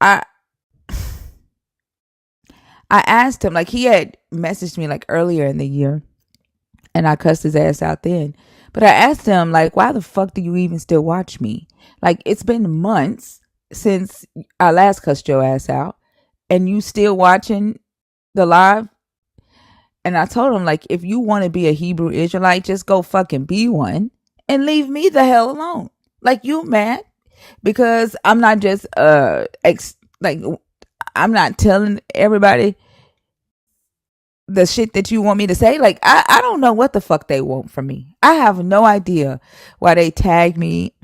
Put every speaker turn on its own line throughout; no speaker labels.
I I asked him, like, he had messaged me like earlier in the year, and I cussed his ass out then. But I asked him, like, why the fuck do you even still watch me? Like, it's been months since I last cussed your ass out, and you still watching the live? And I told him, like, if you want to be a Hebrew Israelite, just go fucking be one and leave me the hell alone. Like, you mad? Because I'm not just, like, I'm not telling everybody the shit that you want me to say. Like, I don't know what the fuck they want from me. I have no idea why they tag me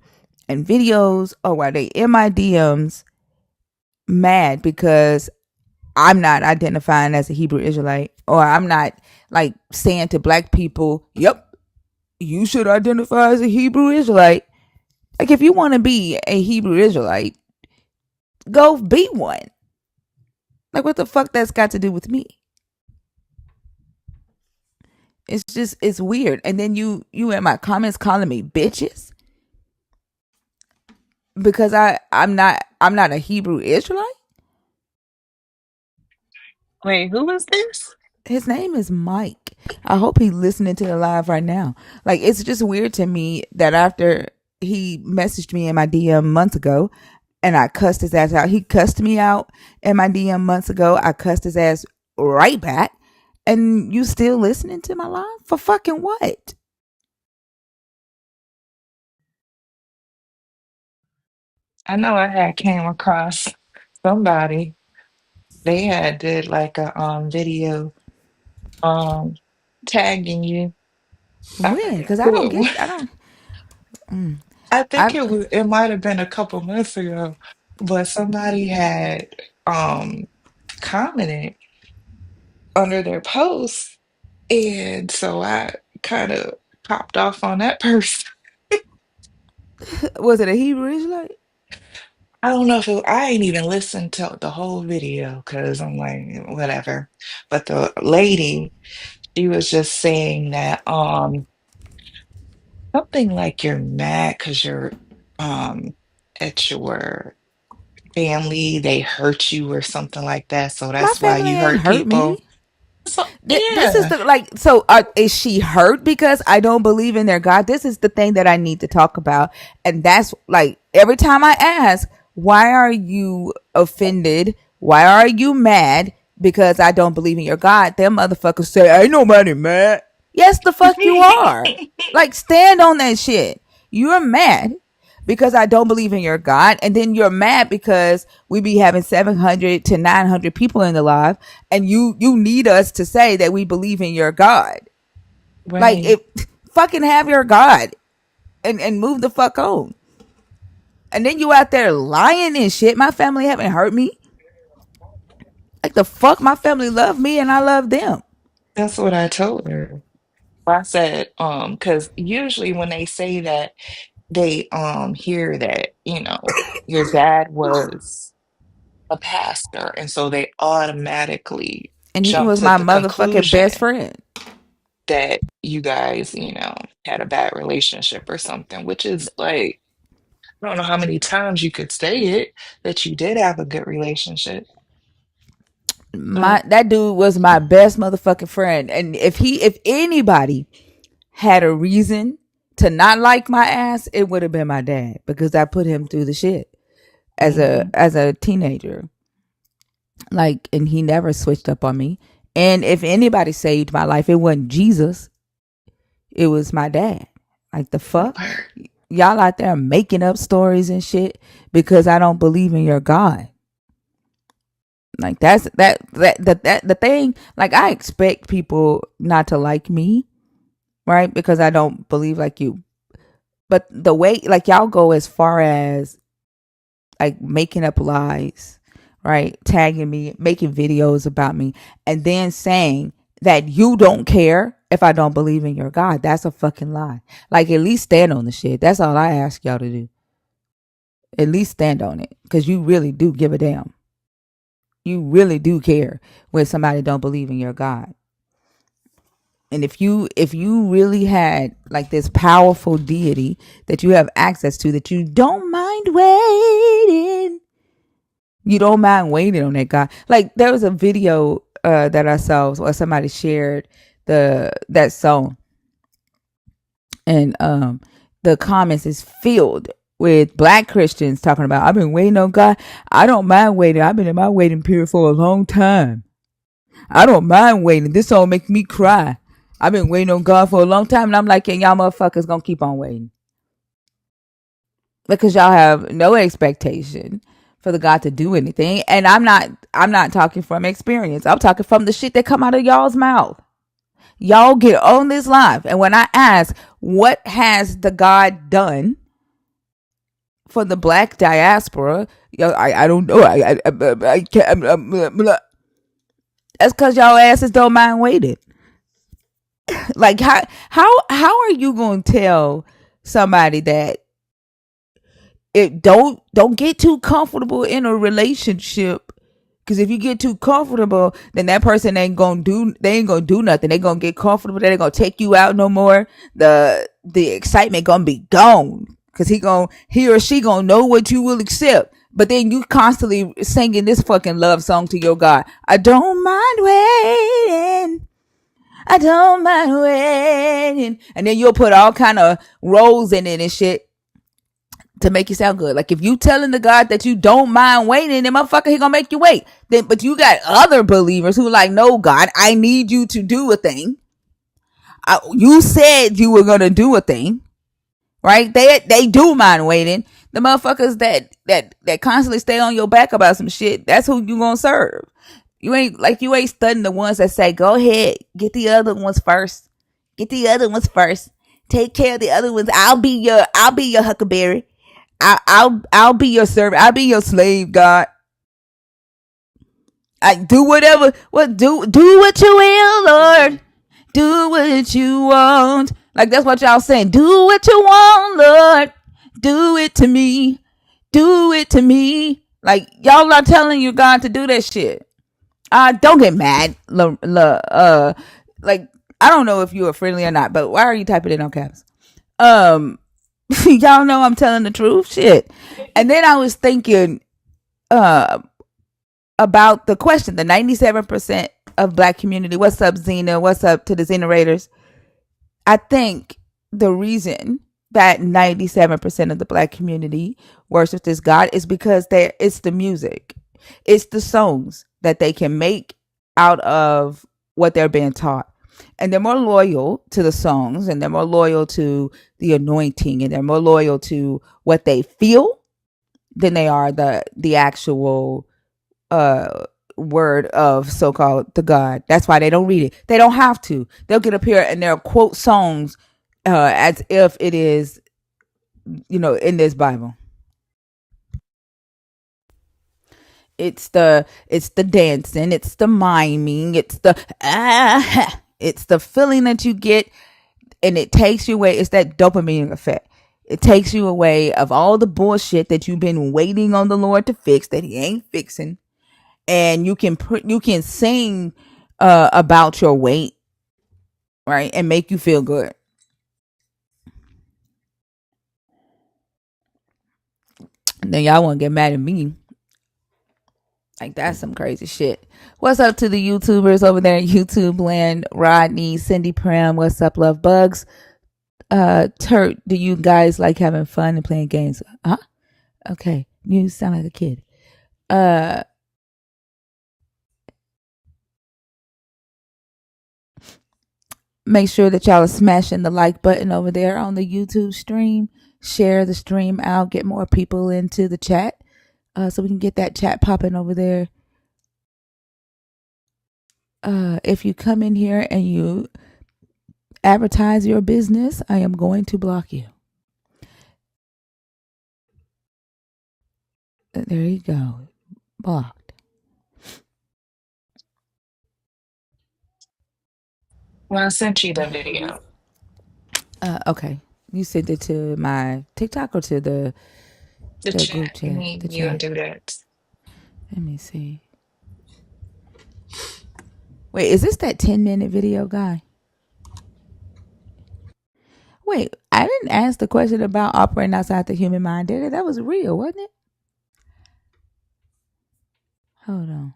in videos or why they in my DMs mad because I'm not identifying as a Hebrew Israelite, or I'm not like saying to black people, yep, you should identify as a Hebrew Israelite. Like, if you want to be a Hebrew Israelite, go be one. Like, what the fuck that's got to do with me? It's just, it's weird. And then you in my comments calling me bitches because I'm not a Hebrew Israelite.
Wait, who is this?
His name is Mike. I hope he's listening to the live right now. Like, it's just weird to me that after he messaged me in my DM months ago and I cussed his ass out, he cussed me out in my DM months ago. I cussed his ass right back. And you still listening to my live? For fucking what?
I know I had came across somebody. They had did like a video um tagging you. I
When?
forget
Because I
who
don't
it
get,
was.
I don't, mm,
I think
I,
it might have been a couple months ago, but somebody had commented under their post, and so I kind of popped off on that person.
was it a Hebrew Israelite?
I don't know if I ain't even listened to the whole video because I'm like, whatever. But the lady, she was just saying that something like you're mad because you're at your family, they hurt you or something like that. So
My
that's why
family
you
ain't
hurt
hurt
people.
me.
So
This is
yeah.
the, like, so is she hurt because I don't believe in their God? This is the thing that I need to talk about. And that's like, every time I ask, why are you offended? Why are you mad because I don't believe in your God? Them motherfuckers say, ain't nobody mad. Yes, the fuck you are. Like, stand on that shit. You're mad because I don't believe in your God. And then you're mad because we be having 700 to 900 people in the live, and you need us to say that we believe in your God. Like,
Right.
if fucking have your God and move the fuck on. And then you out there lying and shit. My family haven't hurt me. Like, the fuck, my family love me and I love them.
That's what I told her. I said, because usually when they say that, they hear that, your dad was a pastor, and so they automatically
And he
jump
was
to
my
the
motherfucking best
conclusion
friend.
that you guys, had a bad relationship or something, which is like, I don't know how many times you could say it that you did have a good relationship.
My
But
That dude was my best motherfucking friend. And if anybody had a reason to not like my ass, it would have been my dad, because I put him through the shit as a
mhm,
as a teenager. Like, and he never switched up on me. And if anybody saved my life, it wasn't Jesus. It was my dad. Like, the
that
fuck?
part.
Y'all out there making up stories and shit because I don't believe in your God. Like, that's that the thing. Like, I expect people not to like me, right? Because I don't believe like you. But the way, like, y'all go as far as like making up lies, right? Tagging me, making videos about me, and then saying that you don't care if I don't believe in your God. That's a fucking lie. Like, at least stand on the shit. That's all I ask y'all to do. At least stand on it, because you really do give a damn. You really do care when somebody don't believe in your God. And if you really had like this powerful deity that you have access to, that you don't mind waiting, You don't mind waiting on that God. Like there was a video that I saw where somebody shared that song, and the comments is filled with black Christians talking about, I've been waiting on God. I don't mind waiting. I've been in my waiting period for a long time. I don't mind waiting. This song make me cry. I've been waiting on God for a long time, and I'm like, and y'all motherfuckers gonna keep on waiting because y'all have no expectation for the God to do anything. And I'm not talking from experience. I'm talking from the shit that come out of y'all's mouth. Y'all get on this live, and when I ask, what has the God done for the black diaspora? I don't know. I can't. That's because y'all asses don't mind waiting. Like how are you gonna tell somebody that it don't get too comfortable in a relationship? Because if you get too comfortable, then that person ain't gonna do nothing. They gonna get comfortable. They ain't gonna take you out no more. The excitement gonna be gone. Because he or she gonna know what you will accept. But then you constantly singing this fucking love song to your God. I don't mind waiting. I don't mind waiting. And then you'll put all kind of roles in it and shit to make you sound good. Like if you telling the God that you don't mind waiting, then motherfucker, he gonna make you wait. Then, but you got other believers who like, no, God, I need you to do a thing. You said you were gonna do a thing, right? They do mind waiting. The motherfuckers that constantly stay on your back about some shit, that's who you gonna serve. You ain't studying the ones that say, go ahead, get the other ones first. Get the other ones first. Take care of the other ones. I'll be your huckleberry. I'll be your servant. I'll be your slave, God. I do whatever. Do what you will, Lord. Do what you want. Like that's what y'all saying. Do what you want, Lord. Do it to me. Do it to me. Like y'all are telling you God to do that shit. Don't get mad. Like I don't know if you are friendly or not, but why are you typing it on caps? Y'all know I'm telling the truth. Shit. And then I was thinking uh about the question, the 97% of black community. What's up, Xena? What's up to the Xenerators? I think the reason that 97% of the black community worships this God is because it's the music. It's the songs that they can make out of what they're being taught. And they're more loyal to the songs, and they're more loyal to the anointing, and they're more loyal to what they feel than they are the actual word of so-called the God. That's why they don't read it. They don't have to. They'll get up here and they'll quote songs as if it is, in this Bible. It's the dancing, it's the miming, it's the feeling that you get, and it takes you away. It's that dopamine effect. It takes you away of all the bullshit that you've been waiting on the Lord to fix that He ain't fixing, and you can sing about your weight, right, and make you feel good. And then y'all want to get mad at me. Like that's some crazy shit. What's up to the YouTubers over there in YouTube land? Rodney, Cindy Prim, what's up, Love Bugs? Turt, do you guys like having fun and playing games? Huh? Okay. You sound like a kid. Make sure that y'all are smashing the like button over there on the YouTube stream. Share the stream out. Get more people into the chat so we can get that chat popping over there. If you come in here and you advertise your business, I am going to block you. There you go. Blocked.
Well, I sent you the video.
Okay. You sent it to my TikTok or to the
The
group
chat.
chat? The
You and
chat.
do that.
Let me see. Wait, is this that 10-minute video guy? Wait, I didn't ask the question about operating outside the human mind, did it? That was real, wasn't it? Hold on.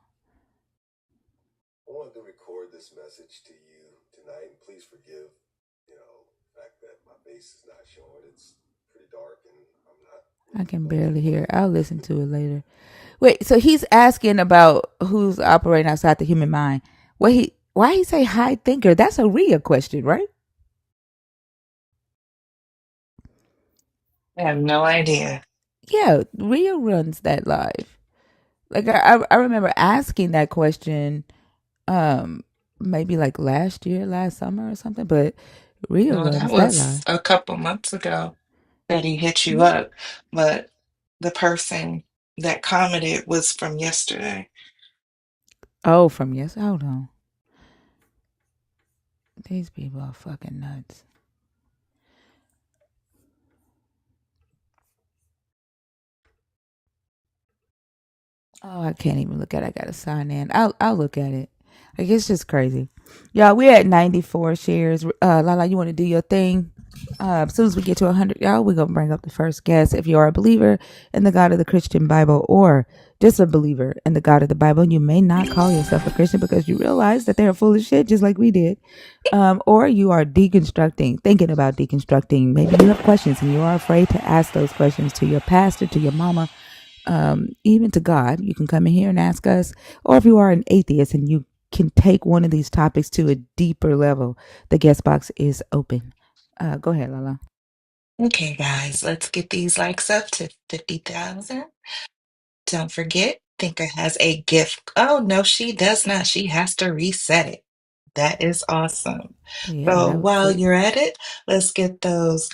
I wanted to record this message to you tonight, and please forgive, the fact that my face is not showing. It's pretty dark, and I'm not
I
really
can barely
focused.
hear. I'll listen to it later. Wait, so he's asking about who's operating outside the human mind. Why he say high thinker? That's a real question, right?
I have no idea.
Yeah, Rio runs that live. Like I remember asking that question, um, maybe like last year, last summer or something. But Rio
Well, that
runs that
was
live.
a couple months ago that he hit you
Yeah.
up, but the person that commented was from yesterday.
Oh, from yes. Hold on. These people are fucking nuts. Oh, I can't even look at it. I gotta sign in. I'll look at it. Like it's just crazy. Y'all, we're at 94 shares. Lala, you wanna do your thing? As soon as we get to 100, y'all, we're gonna bring up the first guest. If you are a believer in the God of the Christian Bible or just a believer in the God of the Bible, you may not call yourself a Christian because you realize that they're full of shit just like we did. Or you are deconstructing, thinking about deconstructing. Maybe you have questions and you are afraid to ask those questions to your pastor, to your mama, even to God. You can come in here and ask us. Or if you are an atheist and you can take one of these topics to a deeper level, the guest box is open. Go ahead, Lala.
Okay, guys, let's get these likes up to 50,000. Don't forget, Thinker has a gift. Oh, no, she does not. She has to reset it. That is awesome.
Yeah,
So
that was
while
quick.
you're at it, let's get those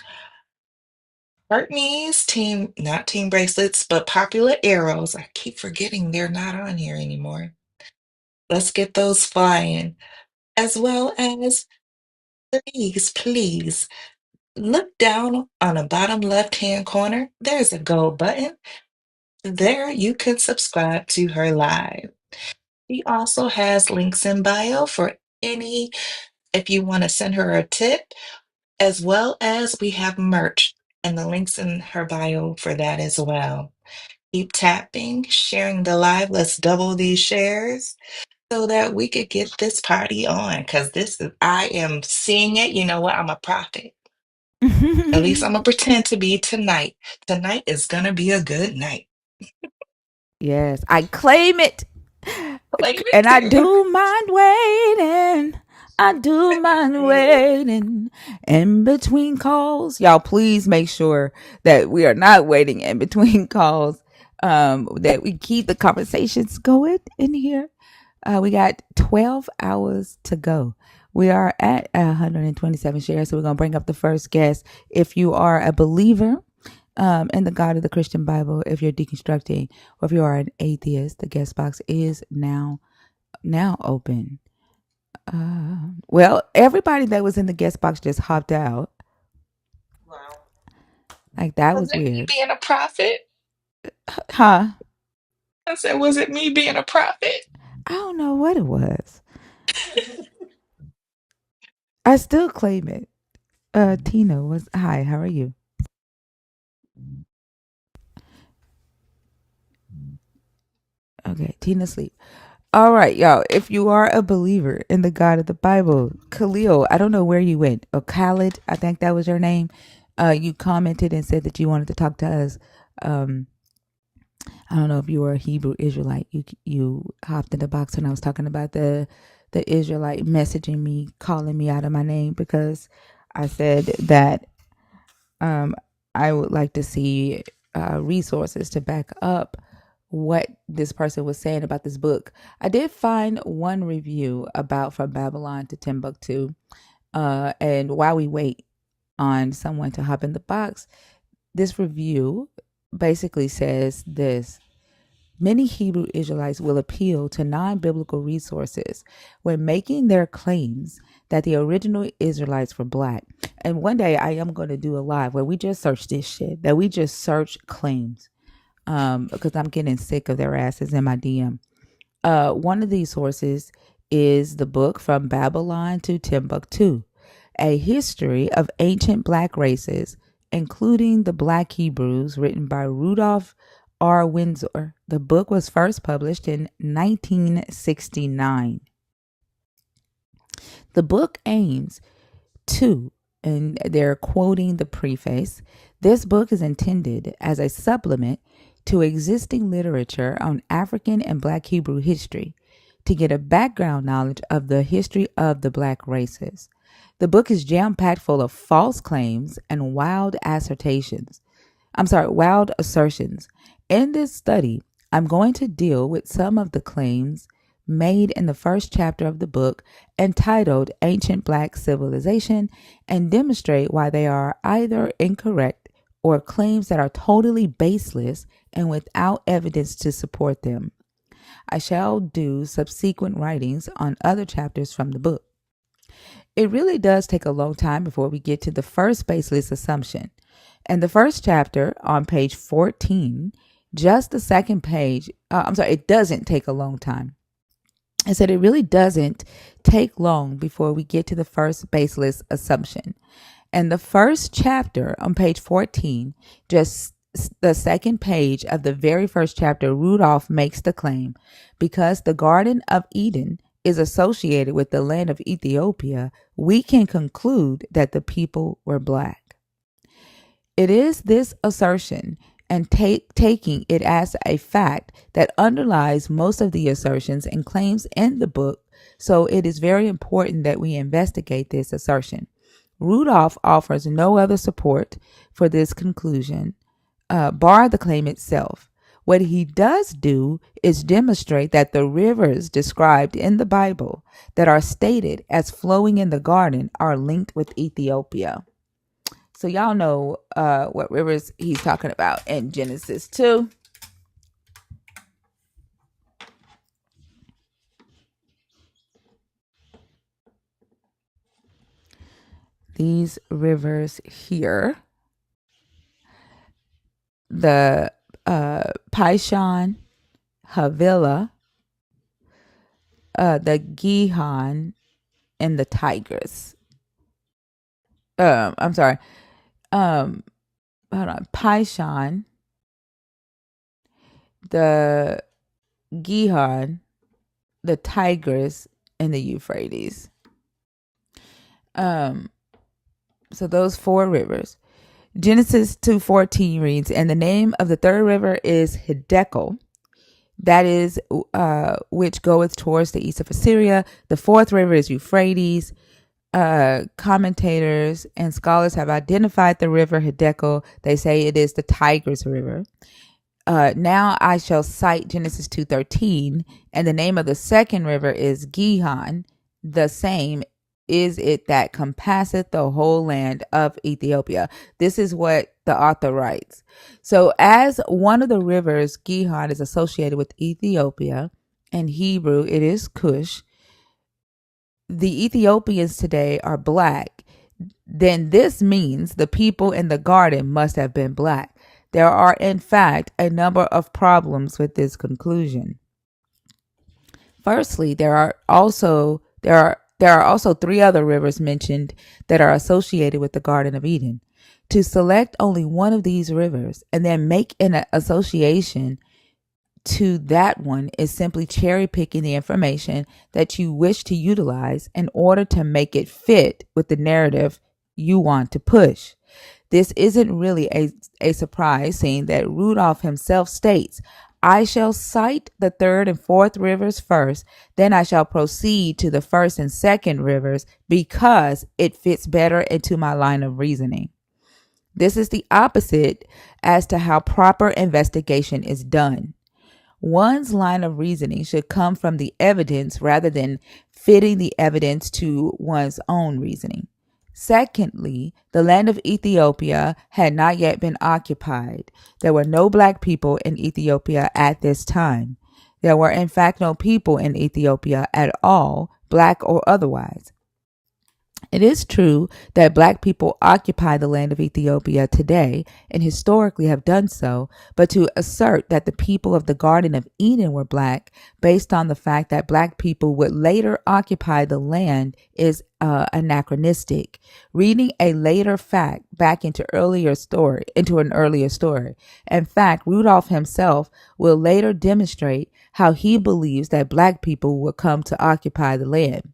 heart knees, not team bracelets, but popular arrows. I keep forgetting they're not on here anymore. Let's get those flying, as well as please look down on the bottom left-hand corner. There's a gold button. There you can subscribe to her live. She also has links in bio for any, if you want to send her a tip, as well as we have merch and the links in her bio for that as well. Keep tapping, sharing the live. Let's double these shares so that we could get this party on. Because I am seeing it. You know what? I'm a prophet. At least I'm gonna pretend to be tonight. Tonight is gonna be a good night.
Yes, I claim it.
Claim it
And I
too.
do mind waiting. I do mind waiting in between calls. Y'all, please make sure that we are not waiting in between calls. That we keep the conversations going in here. We got 12 hours to go. We are at 127 shares, so we're gonna bring up the first guest. If you are a believer in the God of the Christian Bible, if you're deconstructing, or if you are an atheist, the guest box is now open. Well, everybody that was in the guest box just hopped out.
Wow.
Like that
Was
was
it me
weird,
being a prophet?
huh?
I said, was it me being a prophet?
I don't know what it was. I still claim it. Tina was hi. How are you? Okay, Tina sleep. All right, y'all. If you are a believer in the God of the Bible, Khalil, I don't know where you went. Or Khalid, I think that was your name. You commented and said that you wanted to talk to us. Um, I don't know if you were a Hebrew Israelite. You hopped in the box when I was talking about the Israelite messaging me, calling me out of my name because I said that um, I would like to see resources to back up what this person was saying about this book. I did find one review about From Babylon to Timbuktu. And while we wait on someone to hop in the box, this review basically says this: many Hebrew Israelites will appeal to non biblical resources when making their claims that the original Israelites were black. And one day I am going to do a live where we just search this shit, that we just search claims, because I'm getting sick of their asses in my DM. One of these sources is the book From Babylon to Timbuktu, a history of ancient black races, including the Black Hebrews, written by Rudolph R. Windsor. The book was first published in 1969. The book aims to, and they're quoting the preface, this book is intended as a supplement to existing literature on African and Black Hebrew history to get a background knowledge of the history of the Black races. The book is jam-packed full of false claims and wild assertions. In this study, I'm going to deal with some of the claims made in the first chapter of the book entitled Ancient Black Civilization and demonstrate why they are either incorrect or claims that are totally baseless and without evidence to support them. I shall do subsequent writings on other chapters from the book. It really does take a long time before we get to the first baseless assumption. And the first chapter on page 14, just the second page, it doesn't take a long time. I said it really doesn't take long before we get to the first baseless assumption. And the first chapter on page 14, just the second page of the very first chapter, Rudolph makes the claim, because the Garden of Eden is associated with the land of Ethiopia, we can conclude that the people were Black. It is this assertion and taking it as a fact that underlies most of the assertions and claims in the book, so it is very important that we investigate this assertion. Rudolph offers no other support for this conclusion, bar the claim itself. What he does do is demonstrate that the rivers described in the Bible that are stated as flowing in the garden are linked with Ethiopia. So y'all know what rivers he's talking about in Genesis 2. These rivers here, the Pishon, Havilah, the Gihon, and the Tigris. Hold on. Pishon, the Gihon, the Tigris, and the Euphrates. So those four rivers. Genesis 2:14 reads, and the name of the third river is Hiddekel, that is which goeth towards the east of Assyria. The fourth river is Euphrates. Commentators and scholars have identified the river Hiddekel. They say it is the Tigris River. Now I shall cite Genesis 2:13, and the name of the second river is Gihon. The same is it that compasseth the whole land of Ethiopia. This is what the author writes. So as one of the rivers, Gihon, is associated with Ethiopia, in Hebrew it is Cush, the Ethiopians today are Black, then this means the people in the garden must have been Black. There are, in fact, a number of problems with this conclusion. Firstly, there are also three other rivers mentioned that are associated with the Garden of Eden. To select only one of these rivers and then make an association to that one is simply cherry picking the information that you wish to utilize in order to make it fit with the narrative you want to push. This isn't really a surprise, seeing that Rudolph himself states, I shall cite the third and fourth rivers first, then I shall proceed to the first and second rivers because it fits better into my line of reasoning. This is the opposite as to how proper investigation is done. One's line of reasoning should come from the evidence rather than fitting the evidence to one's own reasoning. Secondly, the land of Ethiopia had not yet been occupied. There were no Black people in Ethiopia at this time. There were in fact no people in Ethiopia at all, Black or otherwise. It is true that black people occupy the land of Ethiopia today and historically have done so, but to assert that the people of the Garden of Eden were black based on the fact that black people would later occupy the land is anachronistic. Reading a later fact back into an earlier story. In fact, Rudolph himself will later demonstrate how he believes that black people will come to occupy the land.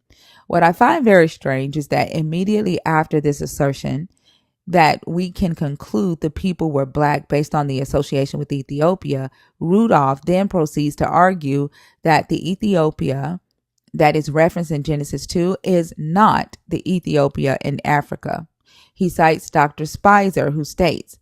What I find very strange is that immediately after this assertion, that we can conclude the people were black based on the association with Ethiopia, Rudolph then proceeds to argue that the Ethiopia that is referenced in Genesis 2 is not the Ethiopia in Africa. He cites Dr. Spicer, who states,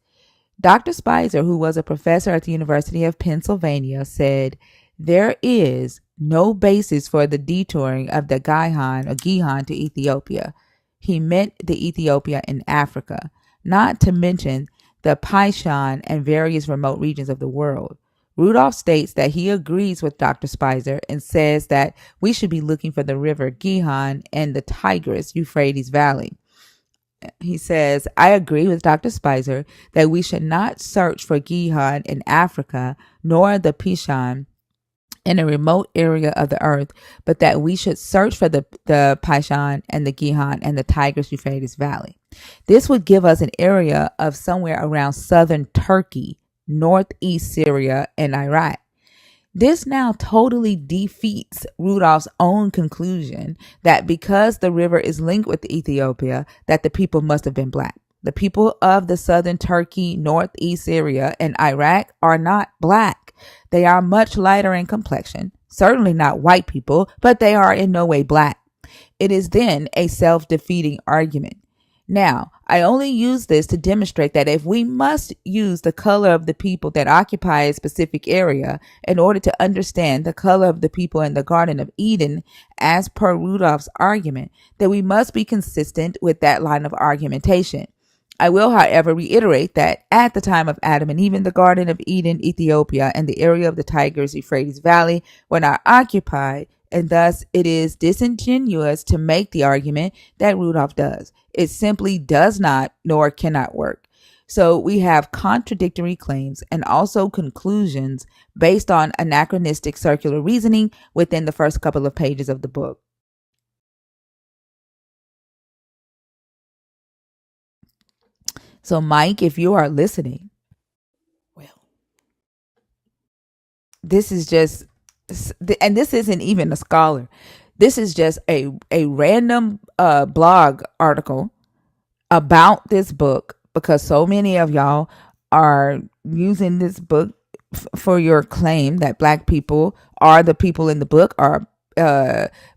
Dr. Spicer, who was a professor at the University of Pennsylvania, said, there is no basis for the detouring of the Gihon to Ethiopia. He meant the Ethiopia in Africa, not to mention the Paishan and various remote regions of the world. Rudolph states that he agrees with Dr. Spicer and says that we should be looking for the river Gihon and the Tigris Euphrates Valley. He says, I agree with Dr. Spicer that we should not search for Gihon in Africa, nor the Pishan in a remote area of the earth, but that we should search for the Pishan and the Gihon and the Tigris Euphrates Valley. This would give us an area of somewhere around southern Turkey, northeast Syria, and Iraq. This now totally defeats Rudolph's own conclusion that because the river is linked with Ethiopia, that the people must have been black. The people of the southern Turkey, northeast Syria, and Iraq are not black. They are much lighter in complexion, certainly not white people, but they are in no way black. It is then a self-defeating argument. Now, I only use this to demonstrate that if we must use the color of the people that occupy a specific area in order to understand the color of the people in the Garden of Eden, as per Rudolph's argument, then we must be consistent with that line of argumentation. I will, however, reiterate that at the time of Adam and Eve, the Garden of Eden, Ethiopia, and the area of the Tigris Euphrates Valley were not occupied, and thus it is disingenuous to make the argument that Rudolph does. It simply does not nor cannot work. So we have contradictory claims and also conclusions based on anachronistic circular reasoning within the first couple of pages of the book. So, Mike, if you are listening, well, this is just, and this isn't even a scholar. This is just a random blog article about this book because so many of y'all are using this book for your claim that black people are the people in the book, or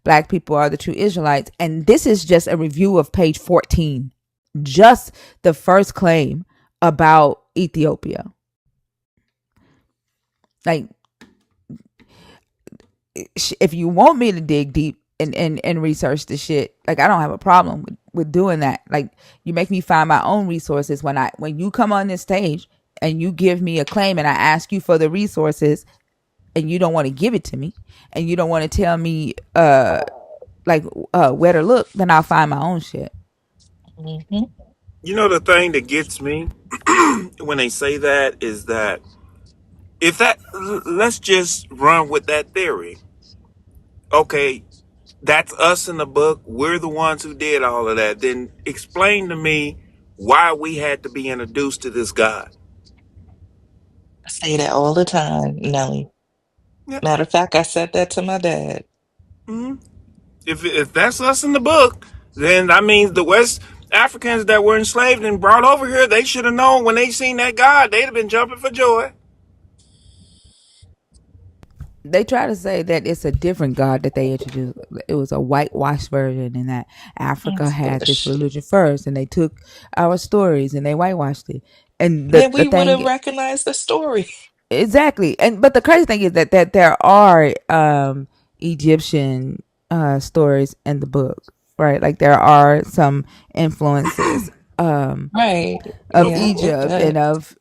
black people are the true Israelites. And this is just a review of page 14, just the first claim about Ethiopia. Like, if you want me to dig deep and research the shit, like, I don't have a problem with doing that. Like, you make me find my own resources when you come on this stage and you give me a claim and I ask you for the resources and you don't want to give it to me and you don't want to tell me where to look, then I'll find my own shit.
Mm-hmm.
You know, the thing that gets me when they say that is that if that, let's just run with that theory. Okay, that's us in the book. We're the ones who did all of that. Then explain to me why we had to be introduced to this God.
I say that all the time, Nelly.
Yeah.
Matter of fact, I said that to my dad.
Mm-hmm. If that's us in the book, then that means the West Africans that were enslaved and brought over here, they should have known when they seen that God, they'd have been jumping for joy.
They try to say that it's a different God that they introduced. It was a whitewashed version, and that Africa
That's
had this
bullshit.
religion first, and they took our stories and they whitewashed it. And
Then
the
we would have
thing,
recognized the story.
exactly, and but the crazy thing is that there are Egyptian stories in the book, right? Like, there are some influences
Right.
of
Yeah, I get
Egypt and
that.
of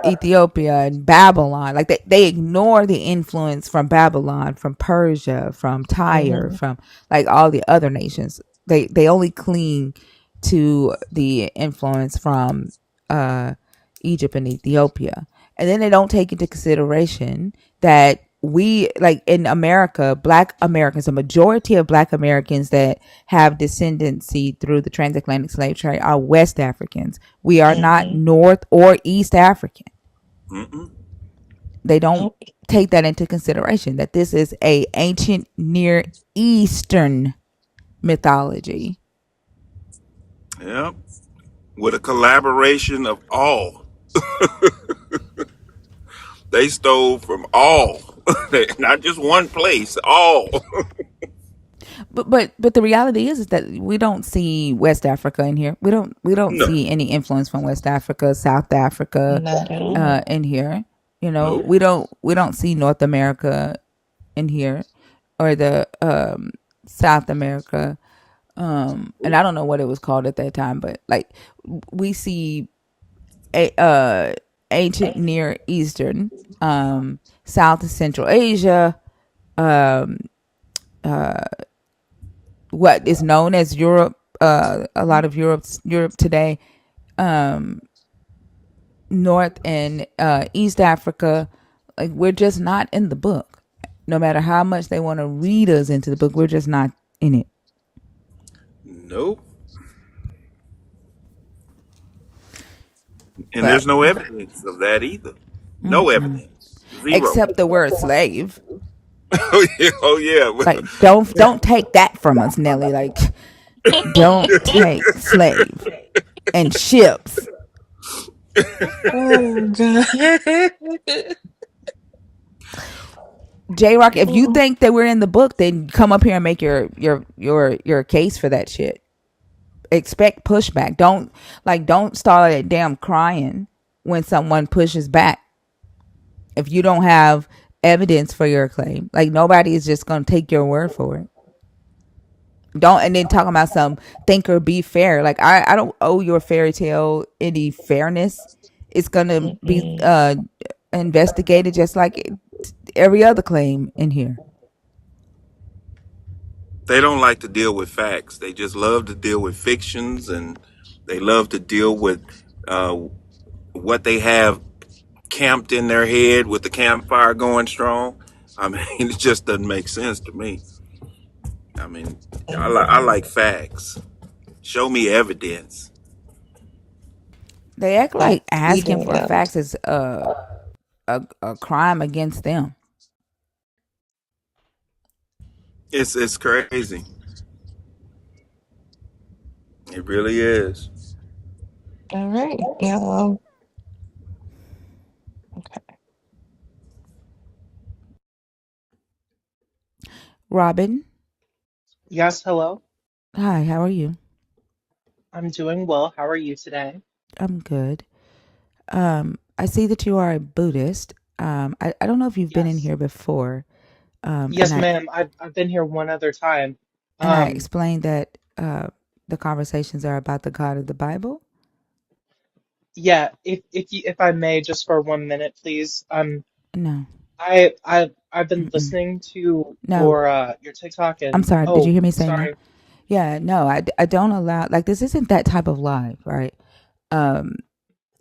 Ethiopia and Babylon. Like, they ignore the influence from Babylon, from Persia, from Tyre,
Hmm.
from like all the other nations. They only cling to the influence from uh, Egypt and Ethiopia, and then they don't take into consideration that we, like in America, Black Americans, a majority of Black Americans that have descendancy through the transatlantic slave trade are West Africans. We are not
Mm-hmm.
North or East African.
Mm-mm.
They don't
Nope.
take that into consideration, that this is a ancient Near Eastern mythology.
Yep. With a collaboration of all. They stole from all. Not just one place, all.
But the reality is that we don't see West Africa in here. We don't
No.
see any influence from West Africa, South Africa,
Not at all.
in here. You know,
Nope.
we don't see North America in here, or the South America. And I don't know what it was called at that time, but like we see a ancient Near Eastern, South and Central Asia, um, what is known as Europe, a lot of Europe today, North and East Africa. Like we're just not in the book. No matter how much they want to read us into the book, we're just not in it.
Nope. And
But
there's no evidence of that either. No evidence. Zero.
except the word slave.
Oh yeah. Oh yeah.
Like don't take that from us, Nelly. Like don't take slave and ships.
Oh God.
J Rock, if you think that we're in the book, then come up here and make your case for that shit. Expect pushback. Don't start at damn crying when someone pushes back. If you don't have evidence for your claim, like nobody is just gonna take your word for it. Don't, and then talking about some think or be fair. Like I don't owe your fairy tale any fairness. It's gonna be
Mm-mm.
investigated just like every other claim in here.
They don't like to deal with facts. They just love to deal with fictions, and they love to deal with uh, what they have camped in their head with the campfire going strong. I mean, it just doesn't make sense to me. I mean, I
Mm-mm.
like facts. Show me evidence.
They act
Like
like asking
eating
for
out.
facts is a crime against them.
It's crazy. It really is.
All right. Yeah. Okay.
Robin,
Yes, hello.
hi, how are you?
I'm doing well. How are you today?
I'm good. I see that you are a Buddhist. I don't know if you've been in
Yes.
here before. Um, and
Yes,
I
ma'am. I've been here one other time.
and I
Um,
explained that the conversations are about the God of the Bible.
yeah, if I may, just for 1 minute, please.
No,
I've been
mm-mm.
listening to
No.
your TikTok
I'm
and
sorry. Did you
oh,
hear me say no?
sorry.
Yeah, no. I don't allow, like, this isn't that type of live, right? Um,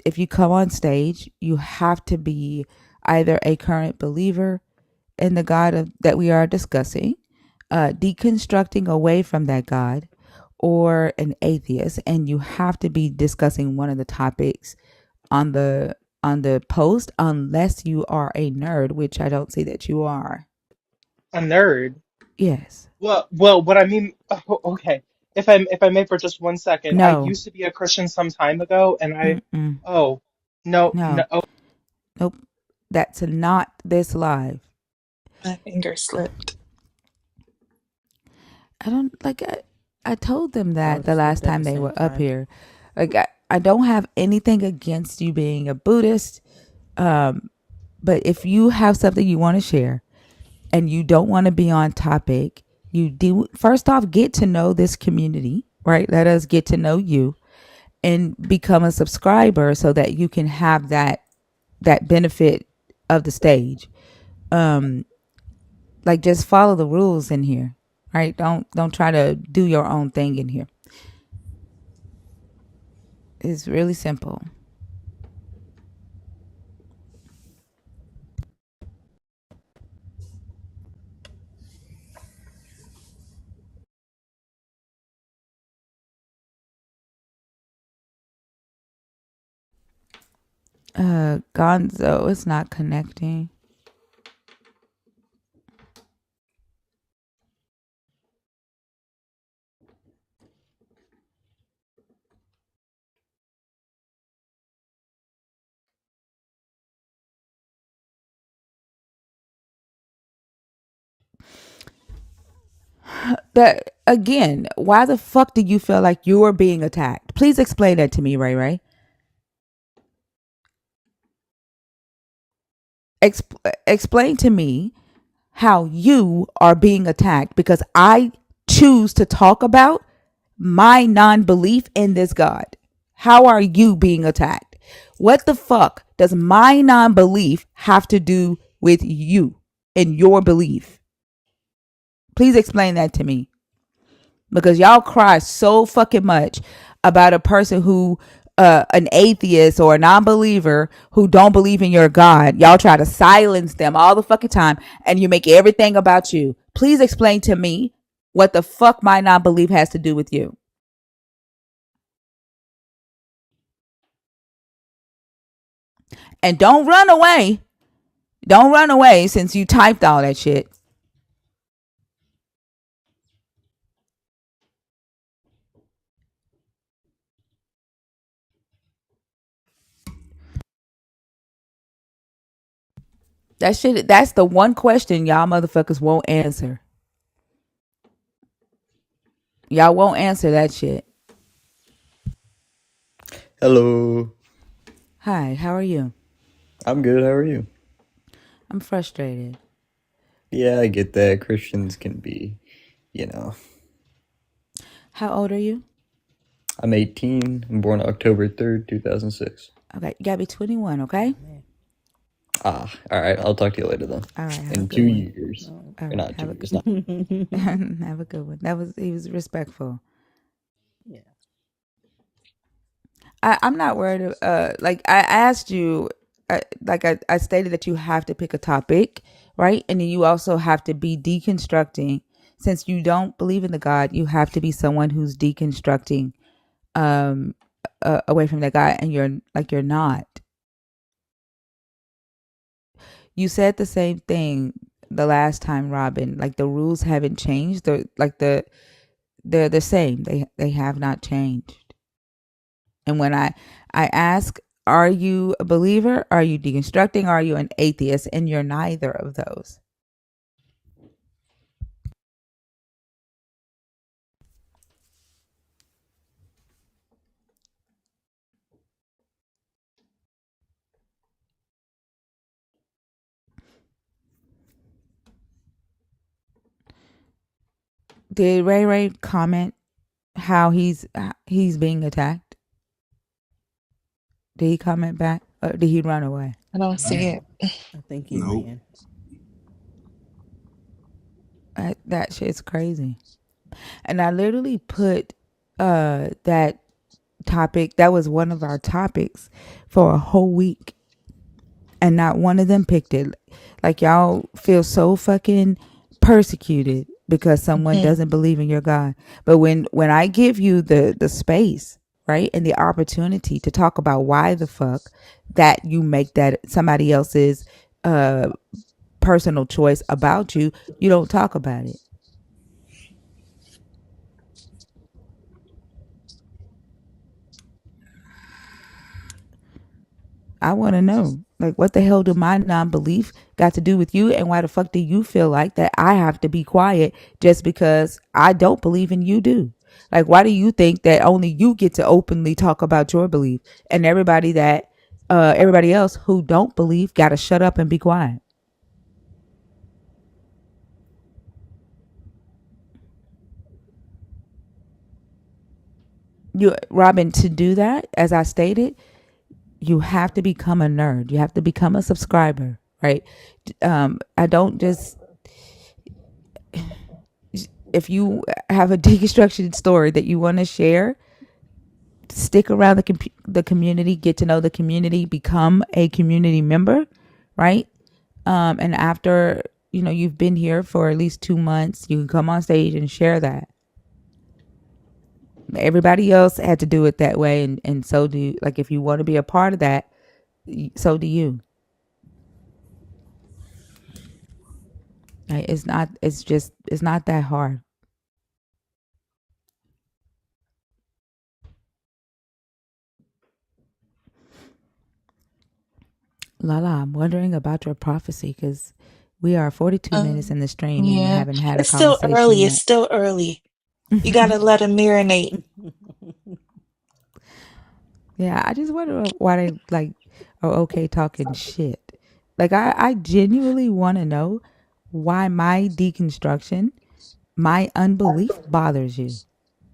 if you come on stage, you have to be either a current believer in the God that we are discussing, deconstructing away from that God, or an atheist, and you have to be discussing one of the topics on the post, unless you are a nerd, which I don't see that you are.
A nerd.
Yes.
Well, what I mean, oh, okay. If I may for just 1 second, I
No.
used to be a Christian some time ago, and
Mm-mm.
oh, no, no,
No.
oh,
Nope. That's not this live.
My finger slipped.
I don't like. I told them that
Both
the last
slipped at
time
the
they
same
were up
time.
here. Like I don't have anything against you being a Buddhist. Um, but if you have something you want to share and you don't want to be on topic, you do first off get to know this community, right? Let us get to know you and become a subscriber so that you can have that benefit of the stage. Um, like just follow the rules in here, right? Don't try to do your own thing in here. It's really simple. Gonzo, it's not connecting. That again, why the fuck do you feel like you're being attacked? Please explain that to me, Ray Ray. Explain to me how you are being attacked because I choose to talk about my non-belief in this God. How are you being attacked? What the fuck does my non-belief have to do with you and your belief? Please explain that to me. Because y'all cry so fucking much about a person who an atheist or a non-believer who don't believe in your God. Y'all try to silence them all the fucking time and you make everything about you. Please explain to me what the fuck my non-belief has to do with you. And don't run away. Don't run away since you typed all that shit. That shit, that's the one question y'all motherfuckers won't answer. Y'all won't answer that shit.
Hello.
Hi, how are you?
I'm good. How are you?
I'm frustrated.
Yeah, I get that. Christians can be, you know.
How old are you?
I'm 18. I'm born October 3rd, 2006.
Okay, you gotta be 21, okay?
Ah, all right. I'll talk to you later then.
All right, have a
In
good one.
2 years.
All
Or
right,
not
have
2
a
years. Not.
have a good one. He was respectful. I'm not worried. Like I asked you, I stated that you have to pick a topic, right? And then you also have to be deconstructing. Since you don't believe in the God, you have to be someone who's deconstructing um away from that God, and you're not. You said the same thing the last time, Robin. Like the rules haven't changed. They're the same. They have not changed. And when I ask, are you a believer? Are you deconstructing? Are you an atheist? And you're neither of those. Did Ray Ray comment how he's being attacked? Did he comment back? Or did he run away?
I don't see it.
Nope.
That shit's crazy. And I literally put that topic. That was one of our topics for a whole week, and not one of them picked it. Like y'all feel so fucking persecuted because someone
Mhm.
doesn't believe in your God. But when I give you the space, right, and the opportunity to talk about why the fuck that you make that somebody else's personal choice about you, you don't talk about it. I want to know, like, what the hell do my non-belief got to do with you, and why the fuck do you feel like that I have to be quiet just because I don't believe and you do? Like, why do you think that only you get to openly talk about your belief, and everybody else who don't believe got to shut up and be quiet? Robin, to do that, as I stated, you have to become a nerd. You have to become a subscriber, right? I don't just if you have a deconstruction story that you want to share, stick around the community, get to know the community, become a community member, right? And after you've been here for at least 2 months, you can come on stage and share that. Everybody else had to do it that way, and so do like if you want to be a part of that, so do you. Like, it's not. It's just. It's not that hard. Lala, I'm wondering about your prophecy because we are 42 minutes
Um,
in the stream and you
yeah,
haven't had a
it's still
conversation
early. It's
yet.
still early. You gotta let them marinate.
Yeah, I just wonder why they like are okay talking shit. Like I genuinely want to know why my deconstruction, my unbelief bothers you.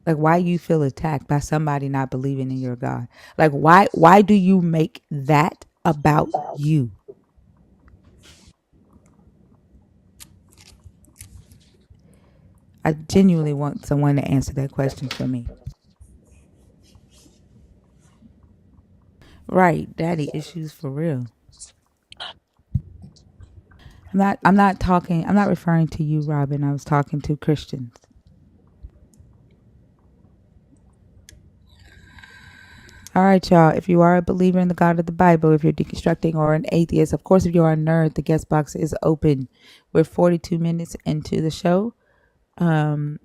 Like why you feel attacked by somebody not believing in your God. Like why do you make that about you? I genuinely want someone to answer that question for me. Right, daddy issues for real. I'm not referring to you, Robin. I was talking to Christians. All right, y'all. If you are a believer in the God of the Bible, if you're deconstructing or an atheist, of course, if you're a nerd, the guest box is open. We're 42 minutes into the show, um,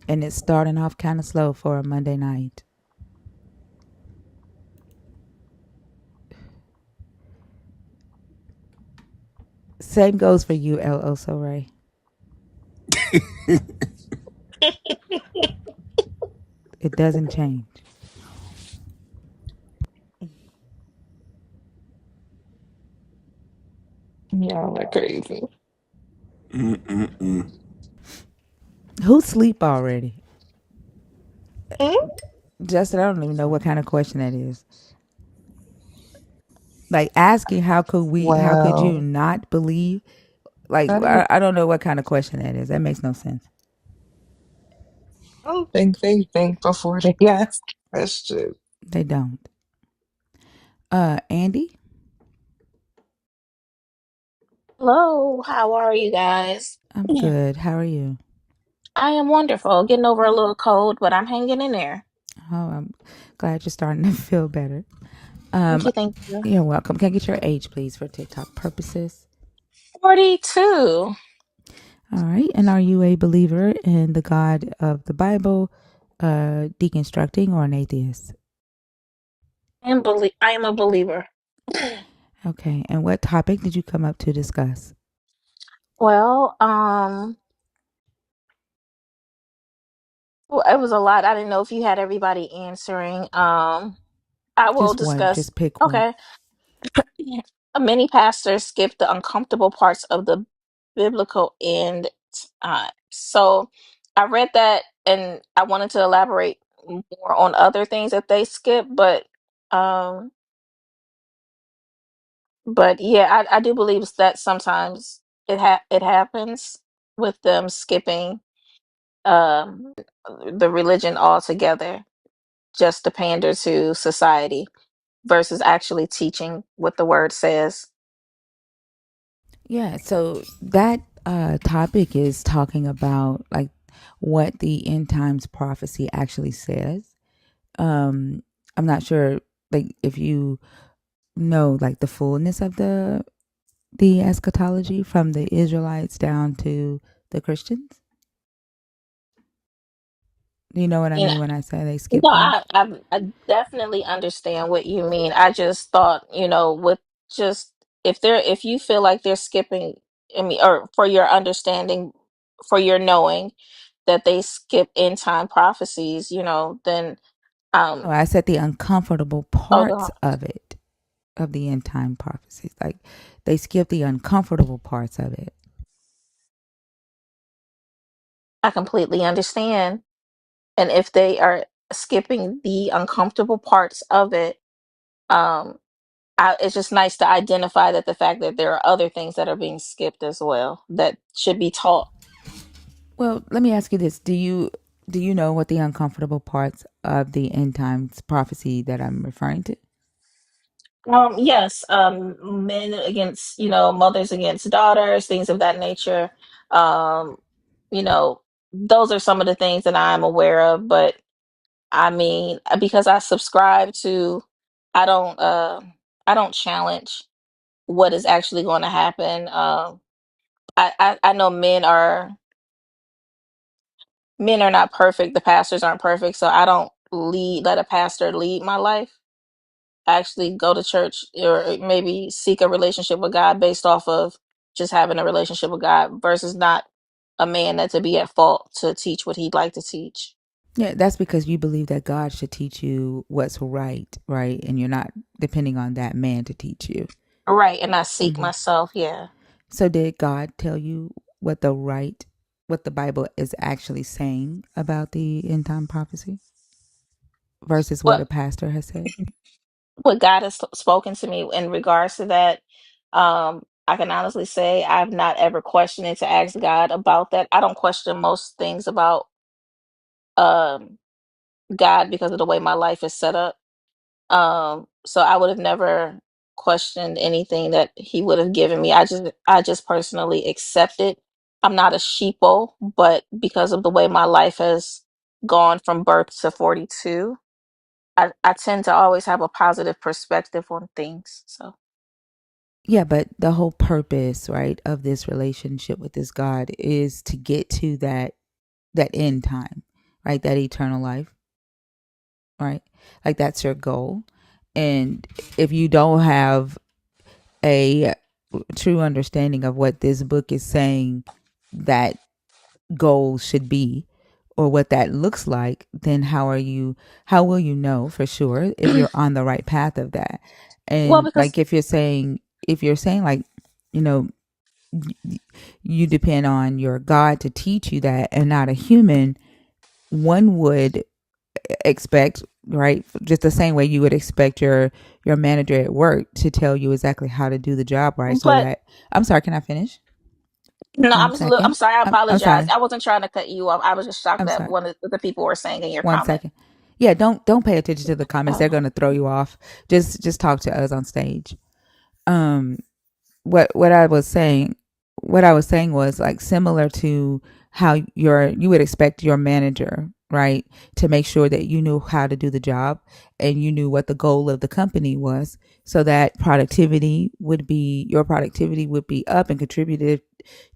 and it's starting off kind of slow for a Monday night. Same goes for you, El Oso Ray. It doesn't change.
Y'all are crazy.
Who sleep already?
Mm.
Justin, I don't even know what kind of question that is. Like asking how could you
Wow.
not believe? Like
I don't,
I don't know what kind of question that is. That makes no sense.
I don't think they think before they ask questions.
They don't. Andy,
Hello, how are you guys?
I'm
Yeah.
good. How are you?
I am wonderful. Getting over a little cold, but I'm hanging in there.
Oh, I'm glad you're starting to feel better.
Thank
Um,
you, thank you.
you're welcome. Can I get your age, please, for TikTok purposes?
42.
All right. And are you a believer in the God of the Bible, deconstructing, or an atheist?
I am a believer.
Okay. And what topic did you come up to discuss?
Well, well, it was a lot. I didn't know if you had everybody answering. I will
Just one.
discuss.
Just pick one.
Okay. Yeah. Many pastors skip the uncomfortable parts of the biblical end. So I read that and I wanted to elaborate more on other things that they skip, um, but yeah, I do believe that sometimes it happens with them skipping the religion altogether just to pander to society versus actually teaching what the word says.
Yeah, so that topic is talking about like what the end times prophecy actually says. Um, I'm not sure like if you know like the fullness of the eschatology from the Israelites down to the Christians. You know what I
You know,
mean when I say they skip
no,
one?
I definitely understand what you mean. I just thought, with just if you feel like they're skipping, I mean, or for your understanding, for your knowing that they skip end time prophecies, then
No,
um,
I said the uncomfortable
oh,
parts of it, of the end time prophecies. Like they skip the uncomfortable parts of it.
I completely understand. And if they are skipping the uncomfortable parts of it, um, it's just nice to identify that the fact that there are other things that are being skipped as well that should be taught.
Well, let me ask you this: do you know what the uncomfortable parts of the end times prophecy that I'm referring to?
Yes, men against, mothers against daughters, things of that nature. Um, you know, those are some of the things that I'm aware of, but I mean, because I subscribe to, I don't, I don't challenge what is actually going to happen. I know men are not perfect. The pastors aren't perfect, so I don't let a pastor lead my life. Actually go to church or maybe seek a relationship with God based off of just having a relationship with God versus not a man that to be at fault to teach what he'd like to teach.
Yeah, that's because you believe that God should teach you what's right, right, and you're not depending on that man to teach you.
Right, and I seek
Hmm.
myself, yeah.
So, did God tell you what the right, what the Bible is actually saying about the end time prophecy versus what
What
a pastor has said?
what God has spoken to me in regards to that, I can honestly say I've not ever questioned it to ask God about that. I don't question most things about um God because of the way my life is set up. So I would have never questioned anything that he would have given me. I just personally accept it. I'm not a sheeple, but because of the way my life has gone from birth to 42, I tend to always have a positive perspective on things. So
Yeah, but the whole purpose, right, of this relationship with this God is to get to that end time, right? That eternal life, right? Like that's your goal. And if you don't have a true understanding of what this book is saying that goal should be or what that looks like, then how will you know for sure if you're on the right path of that?
well,
And
because
like if you're saying like, you know, you depend on your God to teach you that and not a human, one would expect, right, just the same way you would expect your manager at work to tell you exactly how to do the job, right? So
but
that I'm sorry, can I finish?
no,
One
I'm
second.
sorry, I
I'm
apologize.
sorry.
I wasn't trying to cut you off. I was just shocked
I'm
that
sorry.
one of the people were saying in your
One
comment.
second. Yeah, don't pay attention to the comments. They're gonna throw you off. Just talk to us on stage. Um what I was saying was like similar to how you would expect your manager, right, to make sure that you knew how to do the job and you knew what the goal of the company was so that your productivity would be up and contributed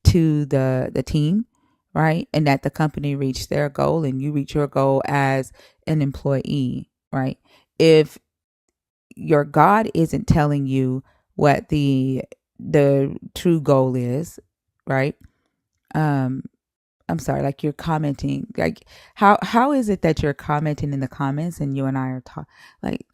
to the team, right? And that the company reached their goal and you reach your goal as an employee, right? If your God isn't telling you what the true goal is, right? Um, I'm sorry, like you're commenting, like how is it that you're commenting in the comments and you and I are talking? Like,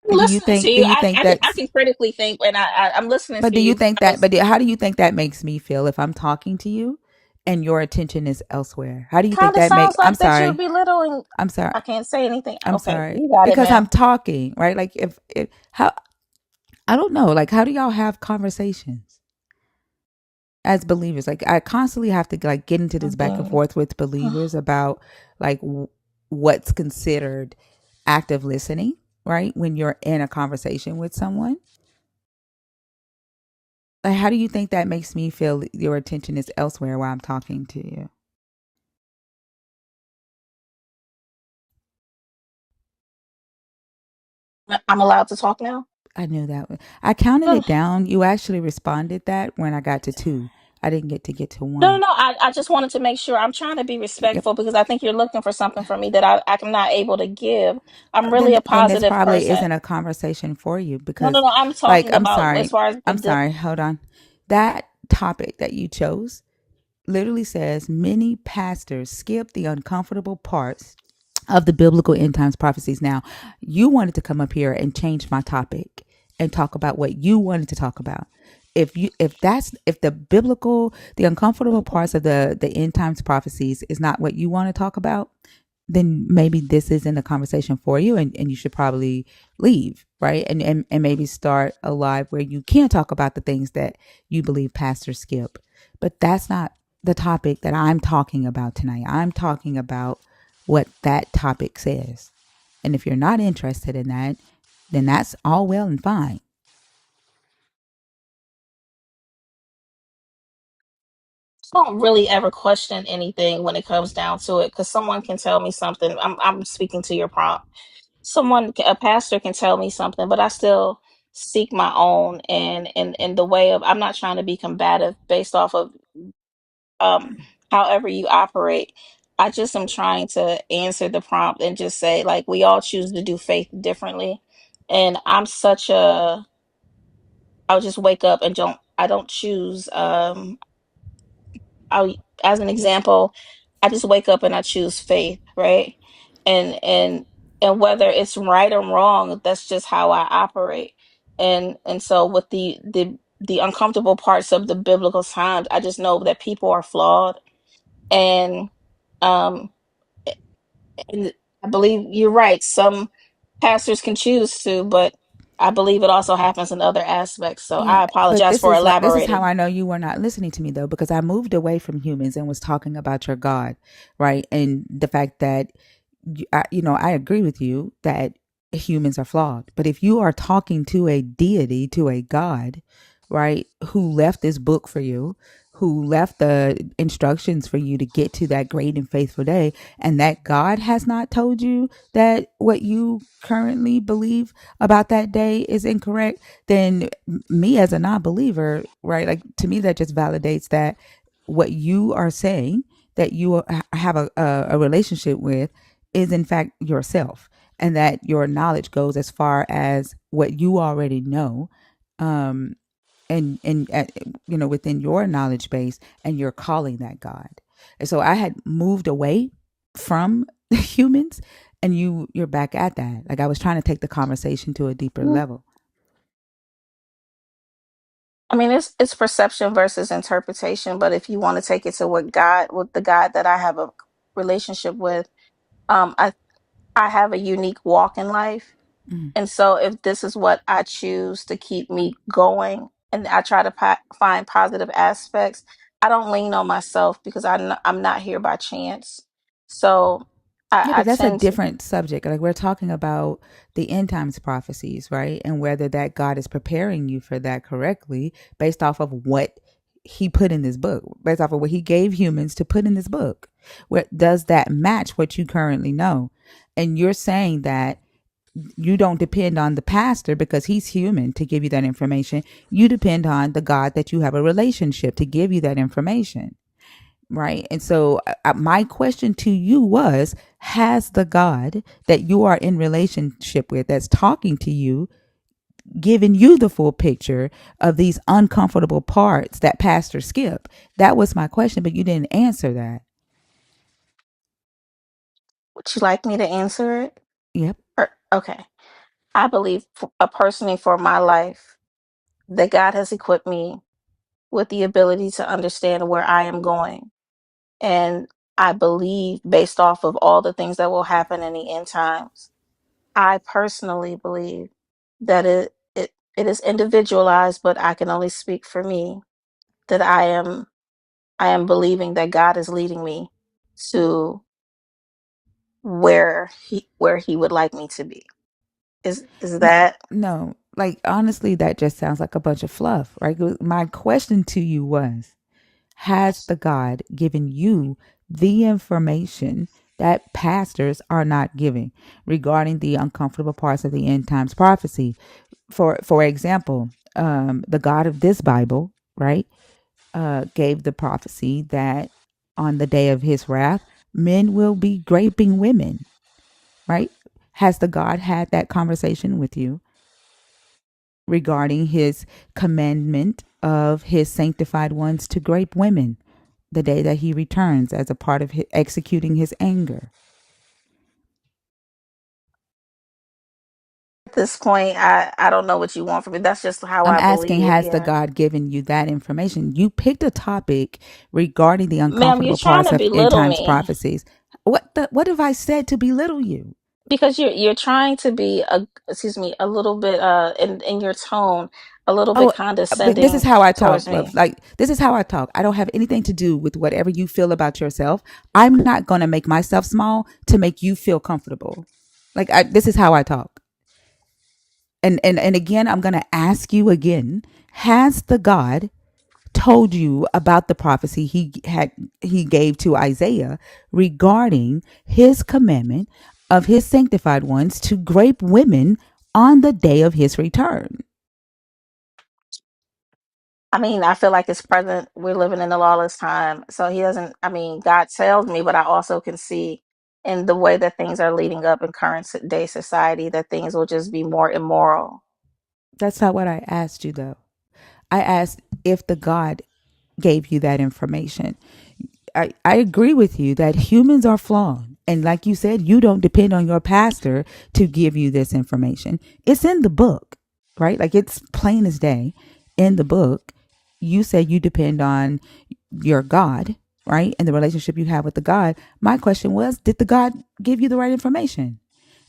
I'm listening to
do
you.
you think
I
that's
can critically think, and I'm listening
but
to
do you
you.
think that but how do you think that makes me feel if I'm talking to you and your attention is elsewhere? How do you think
Kind of
that make
sounds like that you're belittling.
I'm sorry.
I can't say anything.
I'm
Okay,
sorry
you got it,
because I'm
ma'am.
talking, right? Like if how I don't know, like how do y'all have conversations as believers? Like I constantly have to like get into this back and
Mhm.
forth with believers about like what's considered active listening, right? When you're in a conversation with someone. Like how do you think that makes me feel your attention is elsewhere while I'm talking to you?
I'm allowed to talk now.
I knew that. I counted
No,
it down. You actually responded that when I got to two. I didn't get to
no, no,
one.
no. I just wanted to make sure. I'm trying to be
Yep.
respectful because I think you're looking for something from me that I'm not able to give. I'm really
Then
a
then this
positive
probably
person.
isn't a conversation for you
No, no,
because
no. I'm
like
talking about as far as
I'm sorry, hold on. That topic that you chose literally says many pastors skip the uncomfortable parts of the biblical end times prophecies. Now, you wanted to come up here and change my topic and talk about what you wanted to talk about. If the uncomfortable parts of the end times prophecies is not what you want to talk about, then maybe this isn't a conversation for you and you should probably leave, right? And maybe start a live where you can talk about the things that you believe pastors skip. But that's not the topic that I'm talking about tonight. I'm talking about what that topic says. And if you're not interested in that, then that's all well and fine.
Don't really ever question anything when it comes down to it, because someone can tell me something. I'm speaking to your prompt. A pastor can tell me something, but I still seek my own, and in the way of, I'm not trying to be combative based off of um however you operate. I just am trying to answer the prompt and just say, like, we all choose to do faith differently. And I'll just wake up and I don't choose I'll as an example, I just wake up and I choose faith, right? And and whether it's right or wrong, that's just how I operate. And so with the uncomfortable parts of the biblical times, I just know that people are flawed, and um and I believe you're right. Some pastors can choose to, but I believe it also happens in other aspects. So
Yeah,
I
but
apologize for
this is how
elaborating.
I know you were not listening to me though, because I moved away from humans and was talking about your God, right? And the fact that I agree with you that humans are flawed. But if you are talking to a deity, to a God, right, who left this book for you, who left the instructions for you to get to that great and faithful day, and that God has not told you that what you currently believe about that day is incorrect, then me as a non-believer, right, like to me that just validates that what you are saying that you have a relationship with is in fact yourself, and that your knowledge goes as far as what you already know, um and within your knowledge base, and you're calling that God. And so I had moved away from humans, and you're back at that. Like I was trying to take the conversation to a deeper level.
I mean, it's perception versus interpretation, but if you want to take it to with the God that I have a relationship with, um, I I have a unique walk in life,
Mm.
and so if this is what I choose to keep me going, and I try to find positive aspects, I don't lean on myself because I'm not here by chance. So
Yeah,
I
but that's a
tend to.
different subject. Like we're talking about the end times prophecies, right? And whether that God is preparing you for that correctly based off of what he put in this book, based off of what he gave humans to put in this book. Where does that match what you currently know? And you're saying that you don't depend on the pastor because he's human to give you that information. You depend on the God that you have a relationship to give you that information, right? And so my question to you was, has the God that you are in relationship with, that's talking to you, given you the full picture of these uncomfortable parts that pastor skip? That was my question, but you didn't answer that.
Would you like me to answer it?
Yep.
Okay. I believe, personally, for my life, that God has equipped me with the ability to understand where I am going. And I believe, based off of all the things that will happen in the end times, I personally believe that it is individualized, but I can only speak for me, that I am believing that God is leading me to where he would like me to be. Is that
No, like honestly, that just sounds like a bunch of fluff, right? My question to you was, has the God given you the information that pastors are not giving regarding the uncomfortable parts of the end times prophecy? For example, the God of this Bible, right, gave the prophecy that on the day of his wrath, men will be raping women, right? Has the God had that conversation with you regarding his commandment of his sanctified ones to grape women the day that he returns as a part of executing his anger?
at this point, I don't know what you want from me. That's just how
I'm
I
asking,
believe.
has the
Yeah.
God given you that information? You picked a topic regarding the
Ma'am, you're
uncomfortable
trying
parts
to
of end
belittle
times
me.
prophecies. What have I said to belittle you?
because you're trying to be a, excuse me, a little bit in your tone, a little bit
Oh, but this is
condescending
how I
towards
talk, love.
me.
Like, this is how I talk. I don't have anything to do with whatever you feel about yourself. I'm not going to make myself small to make you feel comfortable. Like, this is how I talk. And again, I'm going to ask you again, has the God told you about the prophecy he gave to Isaiah regarding his commandment of his sanctified ones to grape women on the day of his return?
I mean, I feel like it's present. We're living in a lawless time. So he doesn't, I mean, God tells me, but I also can see in the way that things are leading up in current day society that things will just be more immoral.
That's not what I asked you, though. I asked if the God gave you that information. I agree with you that humans are flawed. And like you said, you don't depend on your pastor to give you this information. It's in the book, right? Like, it's plain as day in the book. You say you depend on your God, right? And the relationship you have with the God. My question was, did the God give you the right information?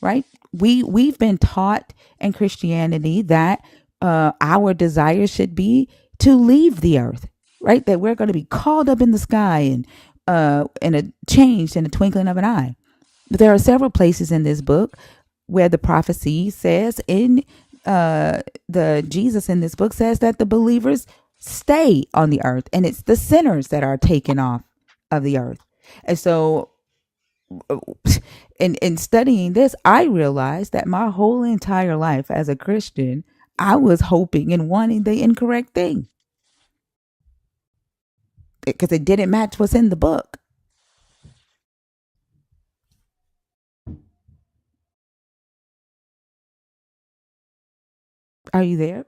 Right? We've been taught in Christianity that our desire should be to leave the earth, right? That we're going to be called up in the sky and changed in the twinkling of an eye. But there are several places in this book where the prophecy says in the Jesus in this book says that the believers stay on the earth, and it's the sinners that are taken off of the earth. And so in studying this, I realized that my whole entire life as a Christian, I was hoping and wanting the incorrect thing because it didn't match what's in the book. Are you there?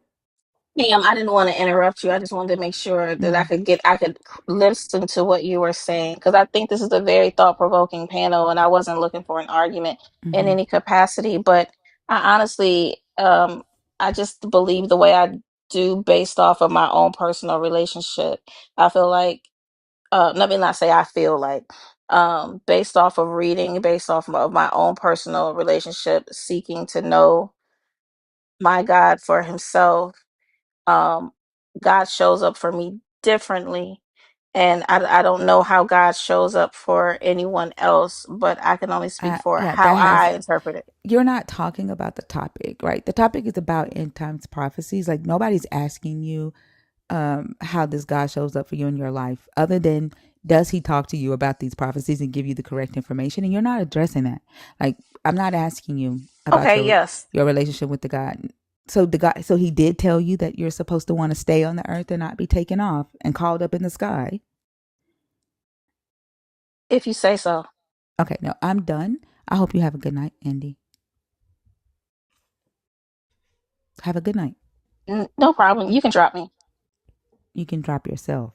Ma'am, I didn't want to interrupt you. I just wanted to make sure that
Mm-hmm.
I could listen to what you were saying because I think this is a very thought-provoking panel, and I wasn't looking for an argument in
Mm-hmm.
any capacity. But I honestly, I just believe the way I do based off of my own personal relationship. I feel like, let me not say I feel like, based off of reading, based off of my own personal relationship, seeking to know my God for Himself, um, God shows up for me differently. And I don't know how God shows up for anyone else, but I can only speak for
Yeah,
how
that has.
I interpret it.
You're not talking about the topic, right? The topic is about end times prophecies. Like, nobody's asking you how this God shows up for you in your life, other than does he talk to you about these prophecies and give you the correct information? And you're not addressing that. Like, I'm not asking you about
Okay, yes.
your relationship with the God. So the God, so he did tell you that you're supposed to want to stay on the earth and not be taken off and called up in the sky.
If you say so.
Okay, no, I'm done. I hope you have a good night, Andy. Have a good night.
No problem. You can drop me.
You can drop yourself.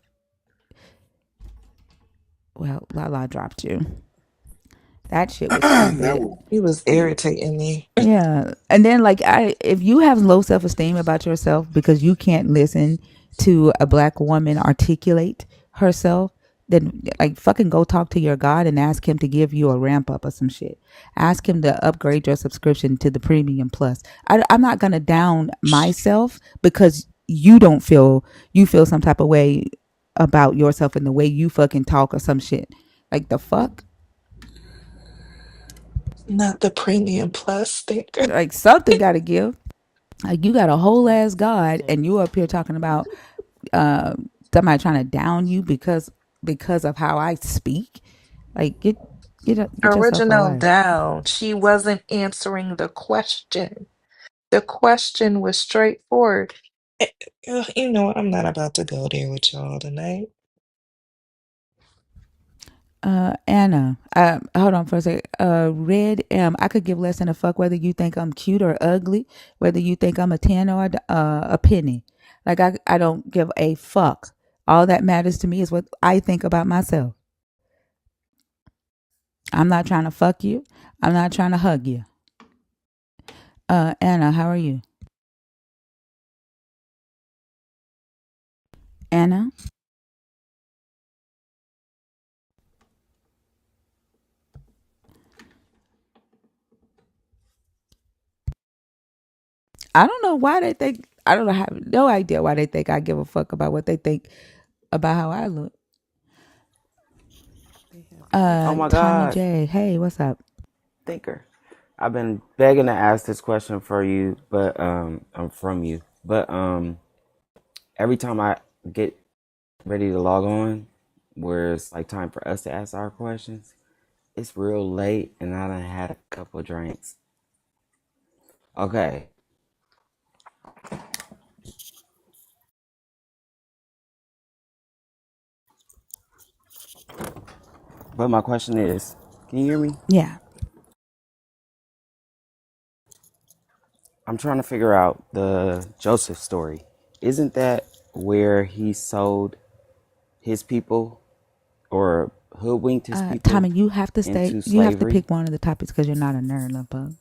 Well, Lala dropped you. That shit was
That
stupid.
was
He was irritating me.
Yeah. And then, like, if you have low self-esteem about yourself because you can't listen to a black woman articulate herself, then like fucking go talk to your God and ask him to give you a ramp up or some shit. Ask him to upgrade your subscription to the premium plus. I'm not going to down myself because you feel some type of way about yourself and the way you fucking talk or some shit. Like, the fuck?
Not the premium plus thing.
Like, something got to give. Like, you got a whole ass God, and you up here talking about uh, somebody trying to down you because of how I speak. Like, get yourself a
Original
life.
down. She wasn't answering the question. The question was straightforward. Eh, You know what? I'm not about to go there with y'all tonight.
Anna, hold on for a second. Red M, I could give less than a fuck whether you think I'm cute or ugly, whether you think I'm a 10 or a penny. Like, I don't give a fuck. All that matters to me is what I think about myself. I'm not trying to fuck you. I'm not trying to hug you. Anna, how are you? Anna? I don't know why they think. I don't know. Have no idea why they think I give a fuck about what they think about how I look.
Oh my
Tanya
God,
J. Hey, what's up?
thinker. I've been begging to ask this question for you, but from you. But every time I get ready to log on, where it's like time for us to ask our questions, it's real late and I done had a couple drinks. Okay, but my question is, can you hear me?
Yeah.
I'm trying to figure out the Joseph story. Isn't that where he sold his people or hoodwinked his people
Tommy, you have to stay.
into
You have to
slavery?
pick one of the topics because you're not a nerd, love bug.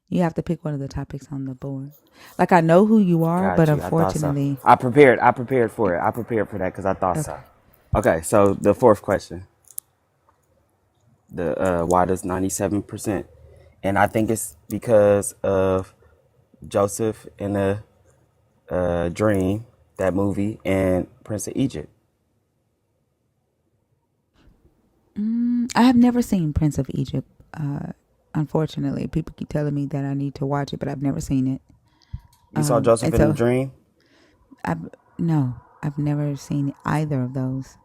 You have to pick one of the topics on the board. Like I know who you are, but
Got you. I thought so.
unfortunately,
I prepared. I prepared for it. I prepared for that because I thought so.
okay.
Okay, so the fourth question, the why does 97%? And I think it's because of Joseph in the Dream, that movie, and Prince of Egypt.
I have never seen Prince of Egypt. Unfortunately, people keep telling me that I need to watch it, but I've never seen it.
You saw Joseph
And
in the
so
Dream.
I've no, I've never seen either of those.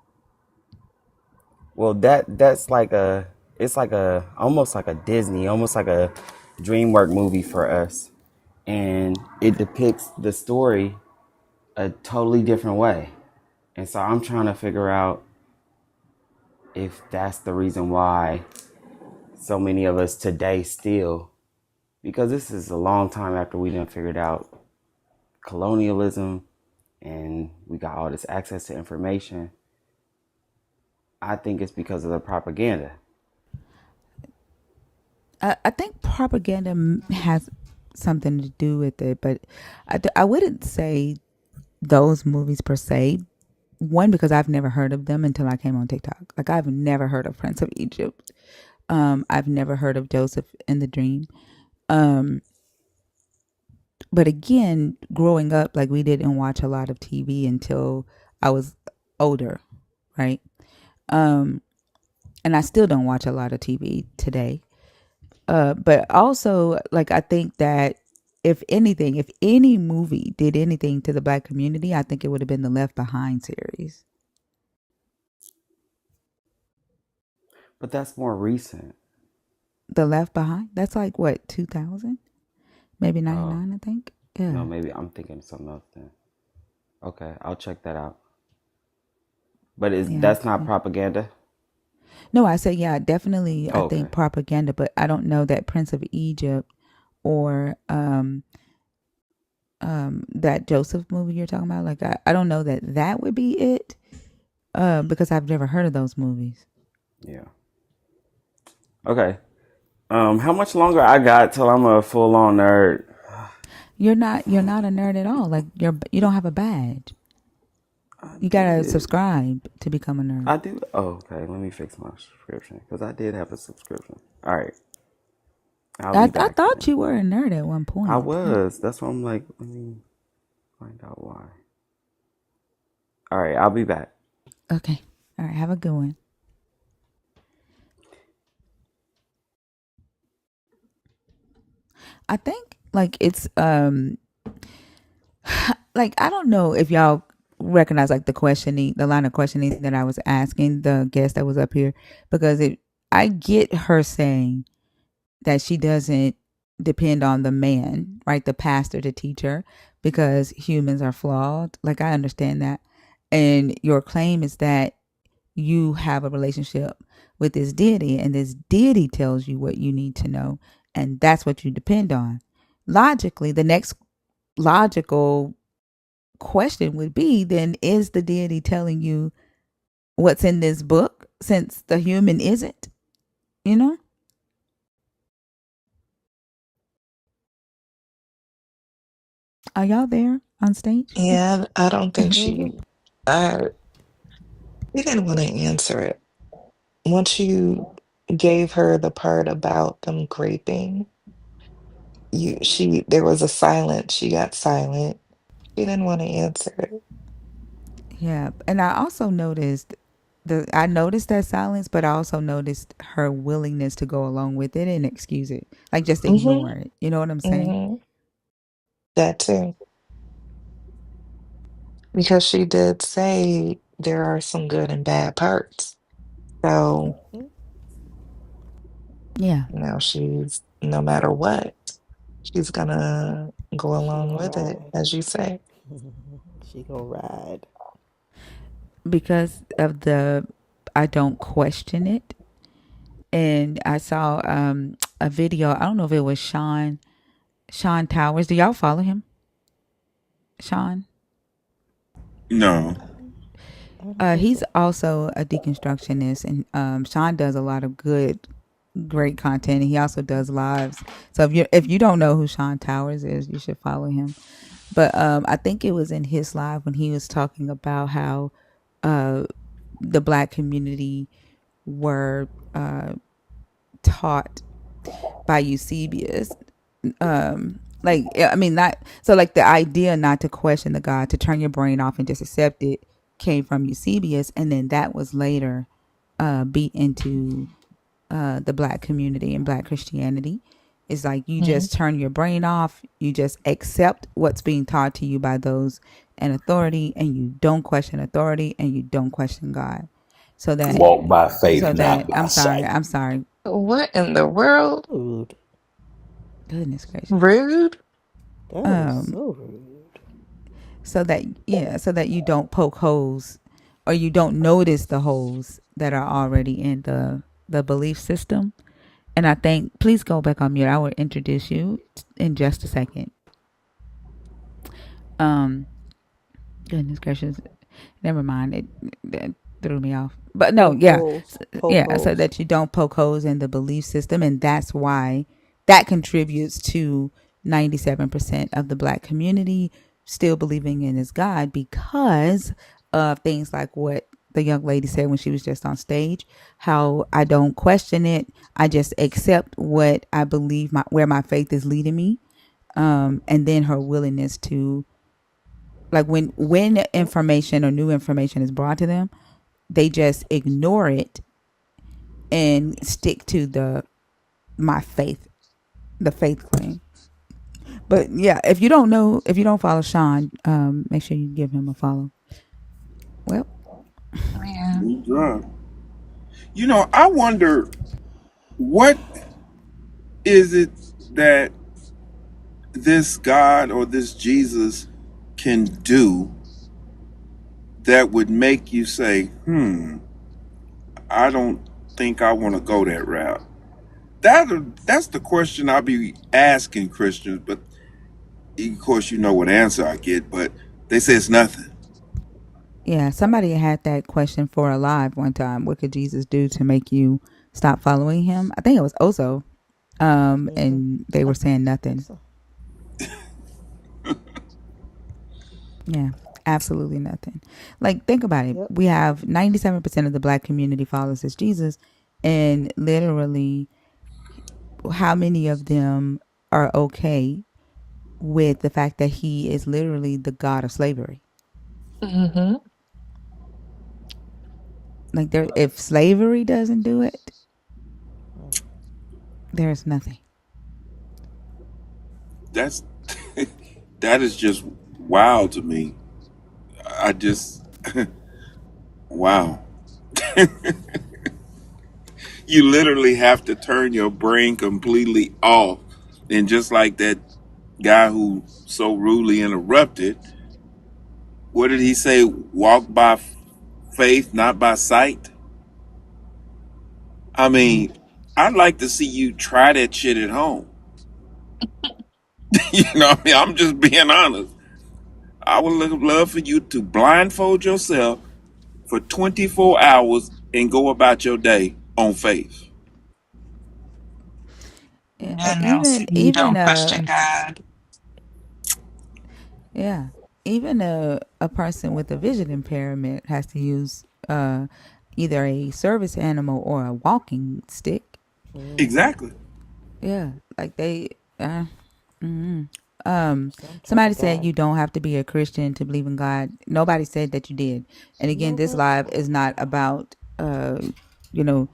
Well, that's like a it's like a almost like a Disney, almost like a DreamWorks movie for us, and it depicts the story a totally different way. And so I'm trying to figure out if that's the reason why so many of us today still, because this is a long time after we done figured out colonialism and we got all this access to information. I think it's because of the propaganda.
I think propaganda has something to do with it, but I wouldn't say those movies per se. One, because I've never heard of them until I came on TikTok. Like I've never heard of Prince of Egypt. I've never heard of Joseph in the Dream. Um, but again, growing up, like we didn't watch a lot of TV until I was older, right? Um, and I still don't watch a lot of TV today. But also, like I think that if anything, if any movie did anything to the black community, I think it would have been the Left Behind series.
But that's more recent.
The Left Behind, that's like what, 2000? Maybe
Oh,
99, I think.
no,
Yeah.
maybe I'm thinking of something else then. Okay, I'll check that out. But is
Yeah.
that's not propaganda?
No, I say, yeah, definitely, I
Oh, okay.
think propaganda, but I don't know that Prince of Egypt or that Joseph movie you're talking about. Like, I don't know that that would be it because I've never heard of those movies.
Yeah. Okay. How much longer I got till I'm a full on nerd?
You're not a nerd at all. Like, you don't have a badge.
I
You gotta
did.
subscribe to become a nerd.
I do. Oh, okay. Let me fix my subscription because I did have a subscription. All right. I'll be
I
back
thought
then.
you were a nerd at one
I
point.
was. That's why I'm like, let me find out why. All right. I'll be back.
Okay. All right. Have a good one. I think like it's like I don't know if y'all recognize like the line of questioning that I was asking the guest that was up here because I get her saying that she doesn't depend on the man, right? The pastor to teach her because humans are flawed. Like I understand that. And your claim is that you have a relationship with this deity and this deity tells you what you need to know and that's what you depend on. Logically, the next logical question would be then is the deity telling you what's in this book since the human isn't? You know? Are y'all there on stage?
Yeah, I don't think I, she didn't want to answer it. Once you gave her the part about them graping, there was a silence. She got silent. She didn't want to answer it.
Yeah, and I also noticed I noticed that silence, but I also noticed her willingness to go along with it and excuse it, like just ignore
Mm-hmm.
it. You know what I'm saying?
Mm-hmm. That too. Because she did say there are some good and bad parts. So,
Mhm.
Yeah,
she's no matter what, she's gonna go
She
along
gonna
with it,
ride.
as you say.
She gonna ride.
because of the I don't question it. And I saw a video. I don't know if it was Sean Towers. Do y'all follow him? Sean.
No.
I don't think
He's
so.
also a deconstructionist, and Sean does a lot of great content. And he also does lives. So if you don't know who Sean Towers is, you should follow him. But I think it was in his live when he was talking about how uh, the black community were taught by Eusebius. Like I mean, not so like the idea not to question the God, to turn your brain off and just accept it, came from Eusebius, and then that was later beat into the black community and black Christianity. It's like you
Mm-hmm.
just turn your brain off, you just accept what's being taught to you by those in authority, and you don't question authority and you don't question God. So that,
Walk by faith, not by sight.
I'm sorry,
What in the world?
Rude.
goodness gracious.
Rude?
That was
Um,
so rude.
so that you don't poke holes or you don't notice the holes that are already in the belief system. And I think, please go back on mute. I will introduce you in just a second. Um, Goodness gracious, never mind. It threw me off. But no,
Poke
yeah,
holes. Poke
yeah. So
holes.
that you don't poke holes in the belief system, and that's why that contributes to 97% of the black community still believing in his God because of things like what the young lady said when she was just on stage. How I don't question it. I just accept what I believe where my faith is leading me. And then her willingness to, like, when
Yep.
information or new information is brought to them, they just ignore it and stick to my faith, the faith claim. But yeah, if you don't follow Sean, make sure you give him a follow. Well,
Yeah.
Right. I wonder what is it that this God or this Jesus can do that would make you say, I don't think I want to go that route. That's the question I'll be asking Christians, but of course you know what answer I get, but they say it's nothing.
yeah, somebody had that question for a live one time. What could Jesus do to make you stop following him? I think it was Ozo.
Mm-hmm.
And they were saying
I think
nothing.
so.
Yeah, absolutely nothing. Like, think about it.
Yep.
We have 97% of the black community follows this Jesus, and literally, how many of them are okay with the fact that he is literally the god of slavery?
Mm-hmm.
Like, there, if slavery doesn't do it,
Mm.
there's nothing.
That's that is just wild to me. I just wow. You literally have to turn your brain completely off. And just like that guy who so rudely interrupted, what did he say? Walk by faith, not by sight. I
Yeah.
mean, I'd like to see you try that shit at home. I mean, I'm just being honest. I would love for you to blindfold yourself for 24 hours and go about your day on faith.
Yeah, no, so
Even
you
even
don't question God.
yeah, even a person with a vision impairment has to use either a service animal or a walking stick.
Mm-hmm.
Exactly.
Yeah, like they. Uh, Mm-hmm.
Don't talk
Somebody said
about.
you don't have to be a Christian to believe in God. Nobody said that you did. And again, this
No.
live is not about, you know,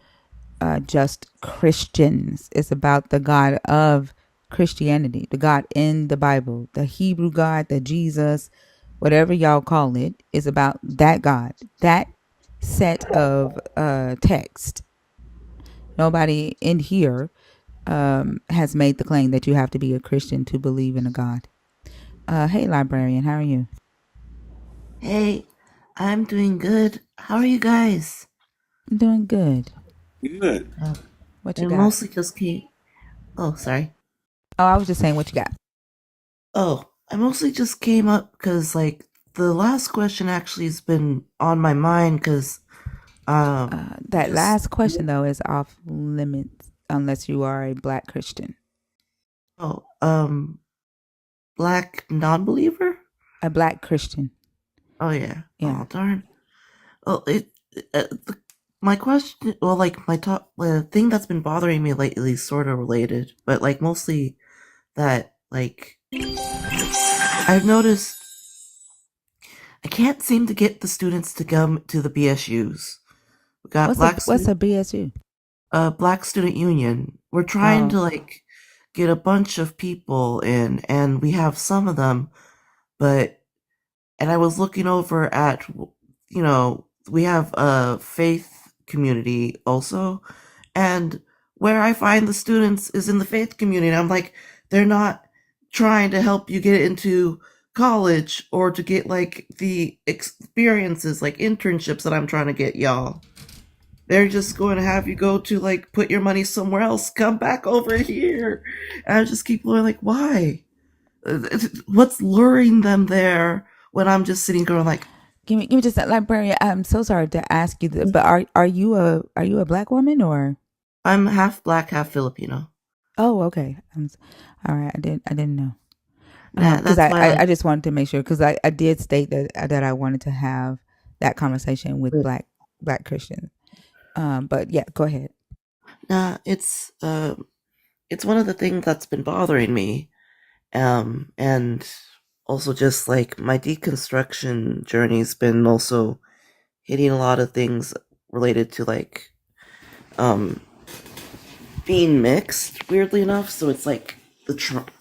just Christians. It's about the God of Christianity, the God in the Bible, the Hebrew God, the Jesus, whatever y'all call it, is about that God, that set of text. Nobody in here has made the claim that you have to be a Christian to believe in a God. Hey, librarian, how are you?
Hey, I'm doing good. How are you guys?
I'm doing good.
Good.
Uh,
What
I
you got?
mostly just came. Oh, sorry.
Oh, I was just saying what you got.
Oh, I mostly just came up because, like, the last question actually has been on my mind because,
That
just.
last question though is off limits unless you are a black Christian.
Oh, black non believer?
A black Christian.
Oh, yeah.
Yeah.
Oh, darn. Well, my question, well, like, my top, the thing that's been bothering me lately is sort of related, but, like, mostly that, like, I've noticed I can't seem to get the students to come to the BSUs. We got
What's a BSU?
Black Student Union. We're trying
Oh,
to like get a bunch of people in, and we have some of them, but and I was looking over at, we have a faith community also, and where I find the students is in the faith community. And I'm like, they're not trying to help you get into college or to get like the experiences like internships that I'm trying to get y'all. They're just going to have you go to like put your money somewhere else, come back over here. And I just keep going like, why? What's luring them there when I'm just sitting going like,
give me just that librarian. I'm so sorry to ask you this, but are you a black woman or?
I'm half black, half Filipino.
Oh, okay. All right. I didn't know.
Nah,
Because
that's why like
I just wanted to make sure because I did state that I wanted to have that conversation with black Christians. But yeah, go ahead.
nah, it's one of the things that's been bothering me. And also just like my deconstruction journey's been also hitting a lot of things related to like um being mixed, weirdly enough. So it's like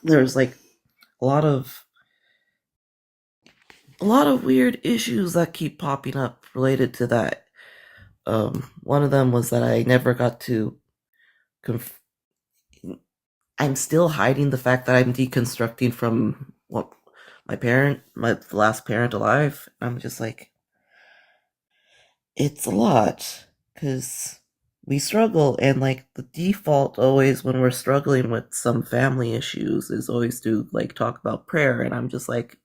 there's like a lot of weird issues that keep popping up related to that. One of them was that I never got to conf- I'm still hiding the fact that I'm deconstructing from what my last parent alive. I'm just like, it's a lot because we struggle, and like the default always when we're struggling with some family issues is always to like talk about prayer, and I'm just like,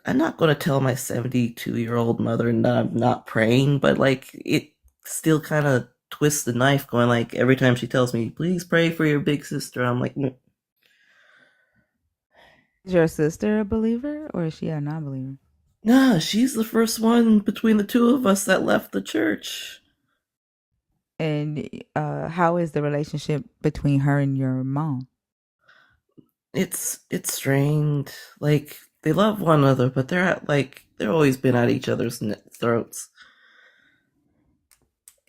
I'm not going to tell my 72-year-old mother that I'm not praying, but like it still kind of twists the knife, going like every time she tells me, please pray for your big sister, I'm like, "Mm,
Is your sister a believer or is she a non-believer?
nah, she's the first one between the two of us that left the church.
And how is the relationship between her and your mom?
It's strained. Like they love one another, but they're always been at each other's throats.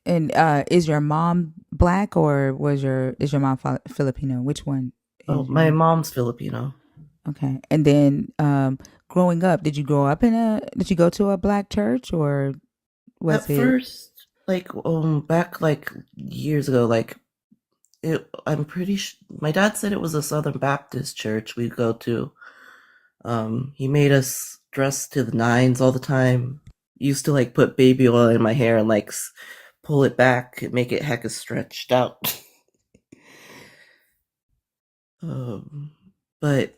And is your mom black or is your mom Filipino? Which one
Oh,
is your
my
mom?
mom's Filipino.
Okay. And then growing up, did you go to a black church or was
At
it
first, like back like years ago, like I'm pretty sure my dad said it was a Southern Baptist church we'd go to. He made us dress to the nines all the time. Used to like put baby oil in my hair and like pull it back and make it hecka stretched out. um, but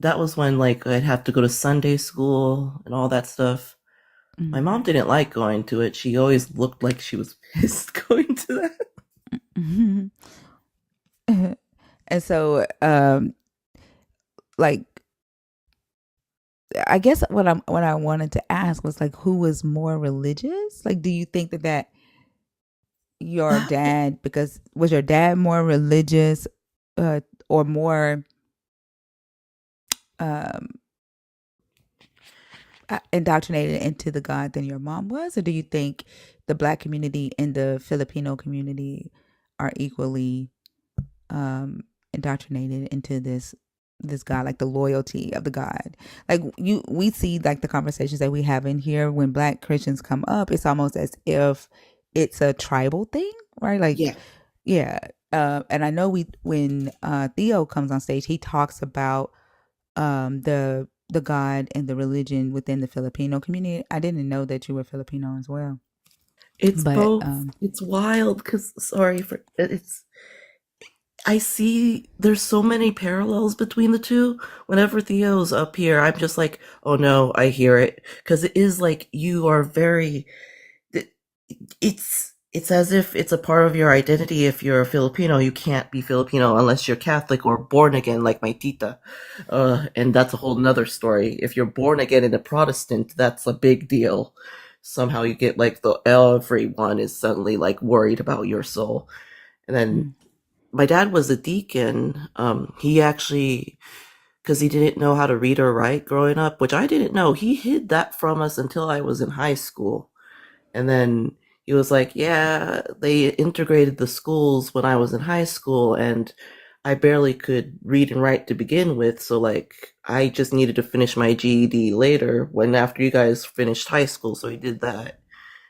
that was when like I'd have to go to Sunday school and all that stuff. My
mm-hmm.
mom didn't like going to it. She always looked like she was pissed going to that.
And so like I guess what I wanted to ask was like who was more religious? Like do you think that your
That
dad because was your dad more religious or more um, indoctrinated into the God than your mom was, or do you think the Black community and the Filipino community are equally indoctrinated into this God, like the loyalty of the God? Like we see like the conversations that we have in here when Black Christians come up, it's almost as if it's a tribal thing, right? Like,
Yeah.
yeah. And I know when Theo comes on stage, he talks about the God and the religion within the Filipino community. I didn't know that you were Filipino as well,
It's
but
both. It's wild because, sorry for it's. I see there's so many parallels between the two. Whenever Theo's up here, I'm just like, oh no, I hear it. Because it is like you are very. It's as if it's a part of your identity. If you're a Filipino, you can't be Filipino unless you're Catholic or born again, like my tita. And that's a whole nother story. If you're born again and a Protestant, that's a big deal. Somehow you get like everyone is suddenly like worried about your soul. And then
mm,
my dad was a deacon. He actually, because he didn't know how to read or write growing up, which I didn't know. He hid that from us until I was in high school. And then he was like, yeah, they integrated the schools when I was in high school, and I barely could read and write to begin with. So, like, I just needed to finish my GED later when after you guys finished high school. So he did that.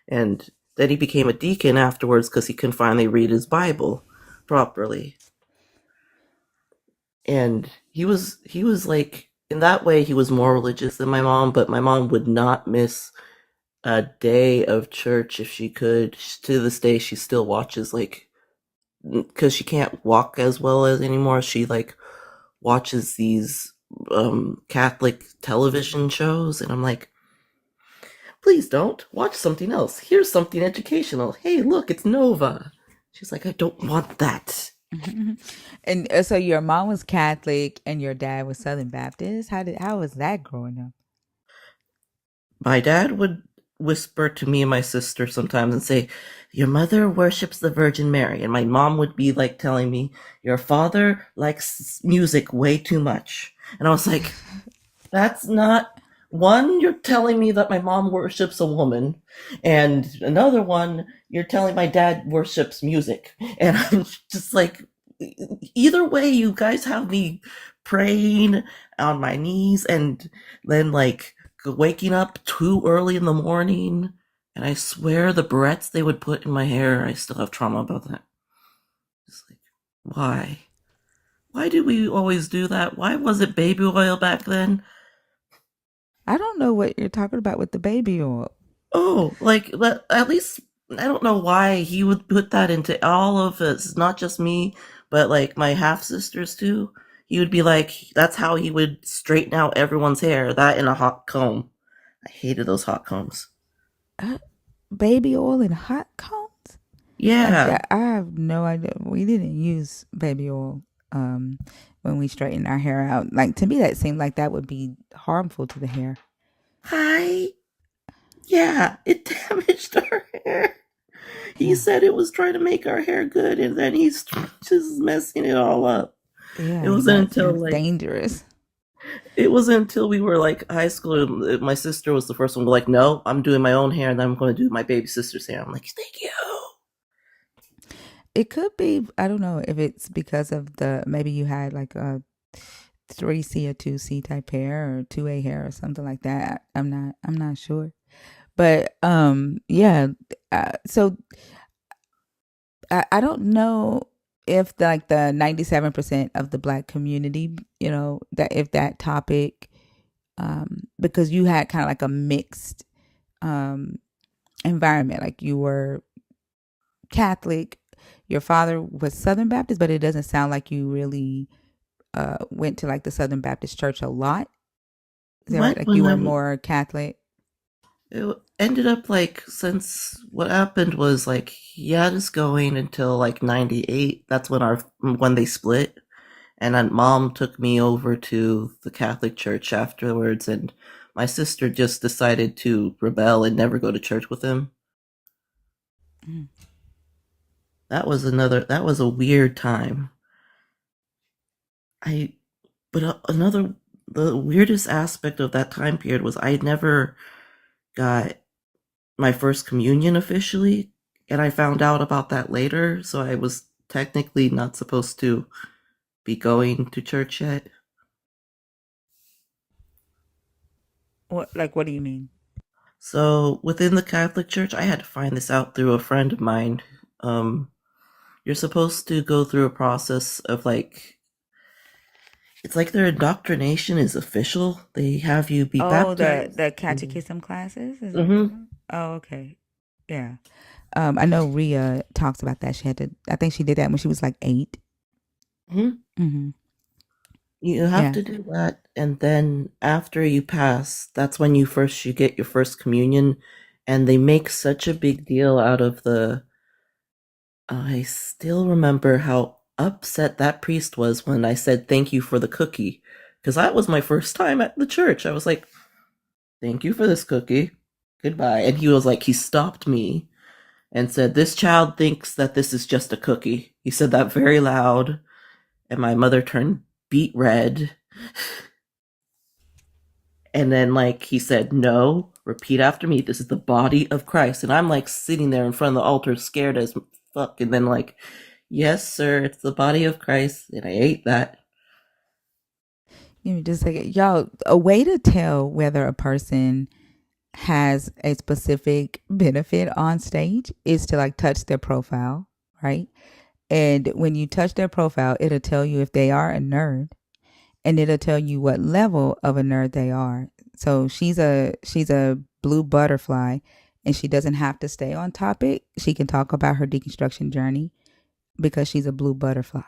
And then he became a deacon afterwards because he can finally read his Bible properly. And he was like, in that way, he was more religious than my mom, but my mom would not miss a day of church if she could. To this day, she still watches like because she can't walk as well as anymore. She like watches these Catholic television shows, and I'm like, please don't watch something else. Here's something educational. Hey, look, it's Nova. She's like, I don't want that.
and so your mom was Catholic and your dad was Southern Baptist. How was that growing up?
My dad would whisper to me and my sister sometimes and say, your mother worships the Virgin Mary. And my mom would be like telling me, your father likes music way too much. And I was like, that's not one, you're telling me that my mom worships a woman, and another one, you're telling my dad worships music. And I'm just like, either way, you guys have me praying on my knees and then like waking up too early in the morning. And I swear the barrettes they would put in my hair, I still have trauma about that. Just like, why? Why do we always do that? Why was it baby oil back then?
I don't know what you're talking about with the baby oil.
Oh, like at least I don't know why he would put that into all of us, not just me, but like my half sisters too. He would be like, that's how he would straighten out everyone's hair, that in a hot comb. I hated those hot combs.
Uh, Baby oil and hot combs?
Yeah.
I have no idea. We didn't use baby oil when we straightened our hair out. Like, to me, that seemed like that would be harmful to the hair.
Hi. Yeah, it damaged our hair. He
Yeah,
said it was trying to make our hair good, and then he's just messing it all up. It
yeah,
wasn't
that
until
seems
like
dangerous.
It wasn't until we were like high school. My sister was the first one to like, no, I'm doing my own hair, and then I'm going to do my baby sister's hair. I'm like, thank you.
It could be. I don't know if it's because of the maybe you had like a 3C or 2C type hair or 2A hair or something like that. I'm not sure. But yeah. So I don't know if like the 97% of the Black community, that if that topic, because you had kind of like a mixed um environment, like you were Catholic, your father was Southern Baptist, but it doesn't sound like you really went to like the Southern Baptist church a lot. Is that right?
Went
Like you
when
were more Catholic?
it ended up like since what happened was like he had us going until like '98. That's when they split, and then mom took me over to the Catholic church afterwards, and my sister just decided to rebel and never go to church with him.
Mm.
That was a weird time. I but another the weirdest aspect of that time period was I never got my first communion officially, and I found out about that later, so I was technically not supposed to be going to church yet.
What do you mean?
So within the Catholic Church, I had to find this out through a friend of mine. Um, you're supposed to go through a process of like it's like their indoctrination is official. They have you be
Oh,
baptized.
the
Mm-hmm.
catechism classes? Is that what you're
Mm-hmm.
talking about? Oh, okay. Yeah. I know Rhea talks about that. She had to. I think she did that when she was like 8.
Mm-hmm.
Mm-hmm.
You have
Yeah.
to do that, and then after you pass, that's when you get your first communion, and they make such a big deal out of the. I still remember how upset that priest was when I said thank you for the cookie, because that was my first time at the church. I was like, "Thank you for this cookie, goodbye," and he was like, he stopped me and said, "This child thinks that this is just a cookie." He said that very loud, and my mother turned beet red. And then, like, he said, "No, repeat after me. This is the body of Christ." And I'm like sitting there in front of the altar, scared as fuck. And then, like, "Yes, sir, it's the body of Christ." And I ate that.
Give me just a second. Y'all, a way to tell whether a person has a specific benefit on stage is to like touch their profile, right? And when you touch their profile, it'll tell you if they are a nerd, and it'll tell you what level of a nerd they are. So she's a blue butterfly, and she doesn't have to stay on topic. She can talk about her deconstruction journey because she's a blue butterfly.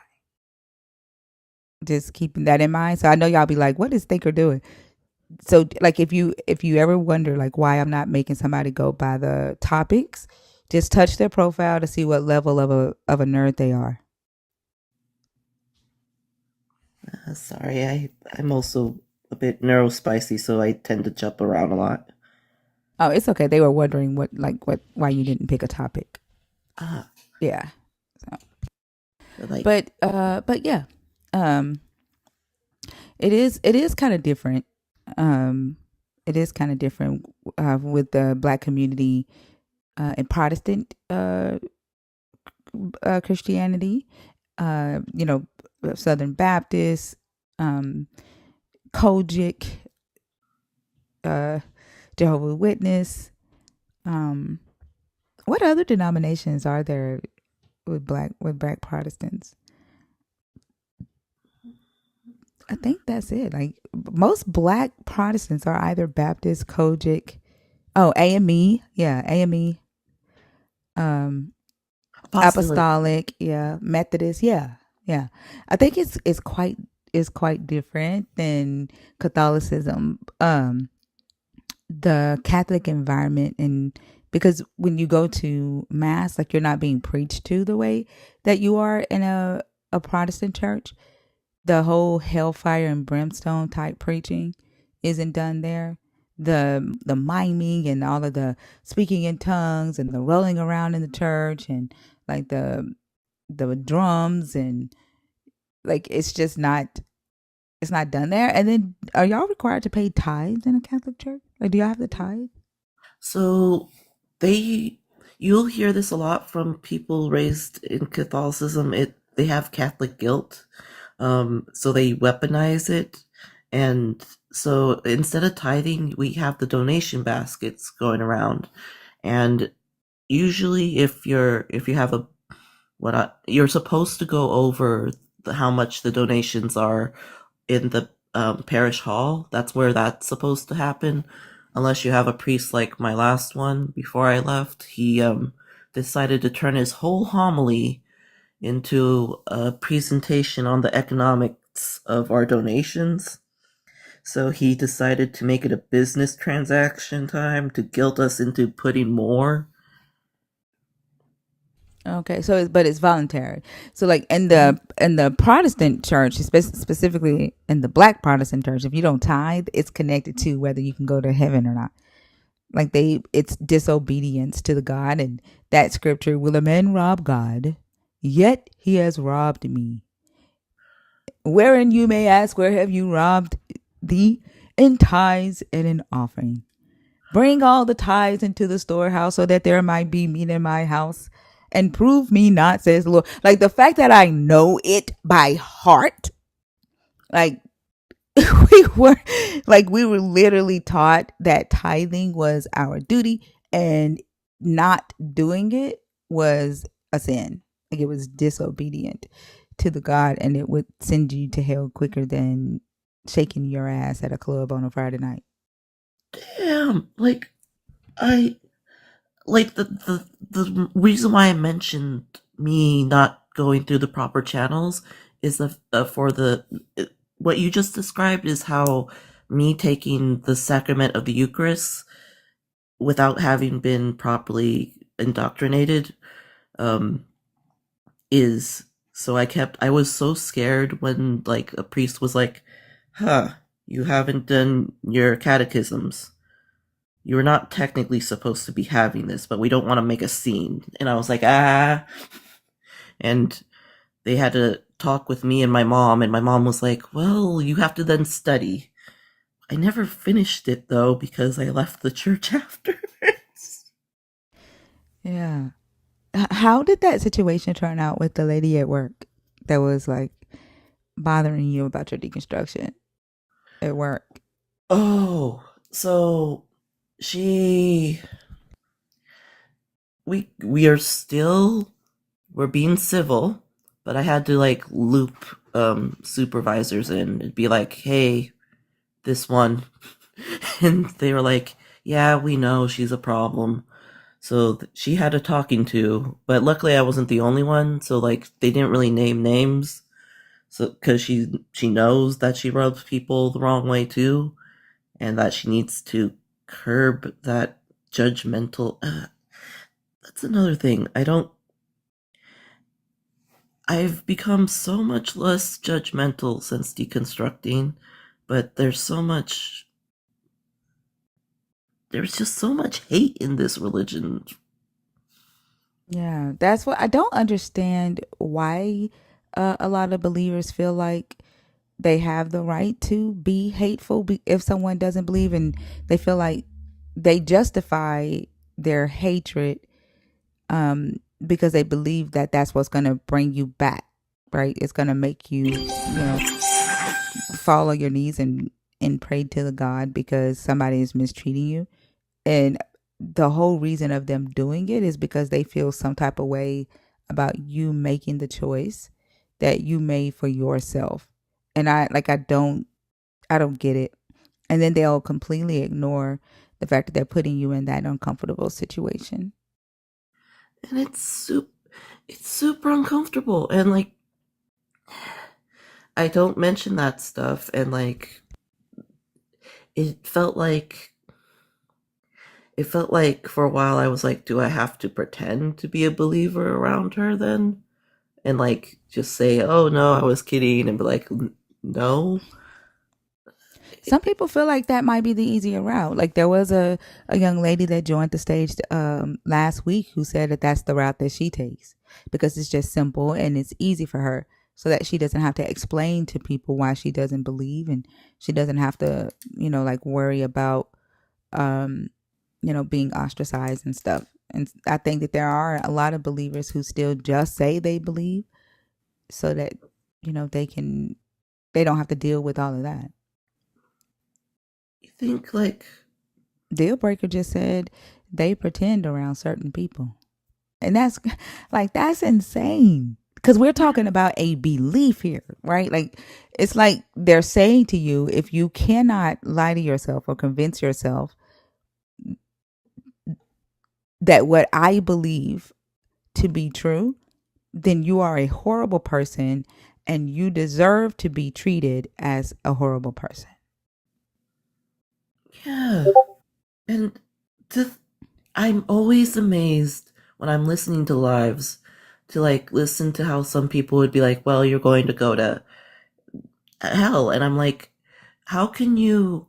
Just keeping that in mind. So I know y'all be like, what is Thinker doing? So like if you ever wonder like why I'm not making somebody go by the topics, just touch their profile to see what level of a nerd they are.
Sorry, I'm also a bit neurospicy, so I tend to jump around a lot.
Oh, it's okay. They were wondering what why you didn't pick a topic.
Ah,
Yeah. So,
like,
but yeah. Um it is kind of different. Um it is kind of different with the black community and Protestant Christianity. You know, Southern Baptist, um, Kojic, uh, Jehovah's Witness. Um, what other denominations are there with black Protestants? I think that's it. Like most black Protestants are either Baptist, Kojic, oh AME, yeah, AME, um,
apostolic.
Apostolic, yeah, Methodist, yeah, yeah. I think it's quite different than Catholicism. The Catholic environment, and because when you go to mass, like you're not being preached to the way that you are in a Protestant church. The whole hellfire and brimstone type preaching isn't done there. The miming and all of the speaking in tongues and the rolling around in the church and like the drums and like it's not done there. And then are y'all required to pay tithes in a Catholic church? Like do y'all have the tithe?
So they you'll hear this a lot from people raised in Catholicism. They have Catholic guilt, so they weaponize it, and so instead of tithing, we have the donation baskets going around, and usually if you have a you're supposed to go over how much the donations are in the parish hall. That's where that's supposed to happen. Unless you have a priest like my last one before I left, he decided to turn his whole homily into a presentation on the economics of our donations. So he decided to make it a business transaction time to guilt us into putting more.
Okay, so but it's voluntary. So like in
Mhm.
the Protestant church, specifically in the Black Protestant church, if you don't tithe, it's connected to whether you can go to heaven or not. Like it's disobedience to the God, and that scripture, will a man rob God? Yet he has robbed me. Wherein you may ask, where have you robbed thee? In tithes and in offering. Bring all the tithes into the storehouse so that there might be meat in my house. And prove me not, says the Lord. Like the fact that I know it by heart, like we we were literally taught that tithing was our duty and not doing it was a sin. Like it was disobedient to the God and it would send you to hell quicker than shaking your ass at a club on a Friday night.
Damn, like I like the reason why I mentioned me not going through the proper channels is for the what you just described is how me taking the sacrament of the Eucharist without having been properly indoctrinated um is so I was so scared when like a priest was like, huh, you haven't done your catechisms, you're not technically supposed to be having this, but we don't want to make a scene. And I was like, ah. And they had to talk with me and my mom was like, well, you have to then study. I never finished it though because I left the church afterwards.
Yeah. How did that situation turn out with the lady at work that was like bothering you about your deconstruction at work?
Oh, so she we are still we're being civil, but I had to like loop supervisors in. It'd be like, hey, this one. And they were like, yeah, we know she's a problem. So she had a talking to, but luckily I wasn't the only one. So like they didn't really name names. So because she knows that she rubs people the wrong way too, and that she needs to curb that judgmental. That's another thing. I've become so much less judgmental since deconstructing, but there's just so much hate in this religion.
Yeah, that's what I don't understand why a lot of believers feel like they have the right to be hateful if someone doesn't believe, and they feel like they justify their hatred because they believe that that's what's going to bring you back, right? It's going to make you, fall on your knees and pray to the God because somebody is mistreating you. And the whole reason of them doing it is because they feel some type of way about you making the choice that you made for yourself. And I don't get it. And then they'll completely ignore the fact that they're putting you in that uncomfortable situation.
And it's super uncomfortable. And like I don't mention that stuff, and like it felt like it felt like for a while I was like, do I have to pretend to be a believer around her then? And like just say, oh no, I was kidding, and be like, no.
Some people feel like that might be the easier route. Like there was a young lady that joined the stage last week who said that that's the route that she takes because it's just simple and it's easy for her so that she doesn't have to explain to people why she doesn't believe and she doesn't have to, like worry about, um, being ostracized and stuff. And I think that there are a lot of believers who still just say they believe so that, they don't have to deal with all of that.
You think like
Deal Breaker just said they pretend around certain people. And that's that's insane. Because we're talking about a belief here, right? Like, it's like they're saying to you, if you cannot lie to yourself or convince yourself that what I believe to be true, then you are a horrible person and you deserve to be treated as a horrible person.
yeah. And to, I'm always amazed when I'm listening to lives to like listen to how some people would be like, well, you're going to go to hell. And I'm like, how can you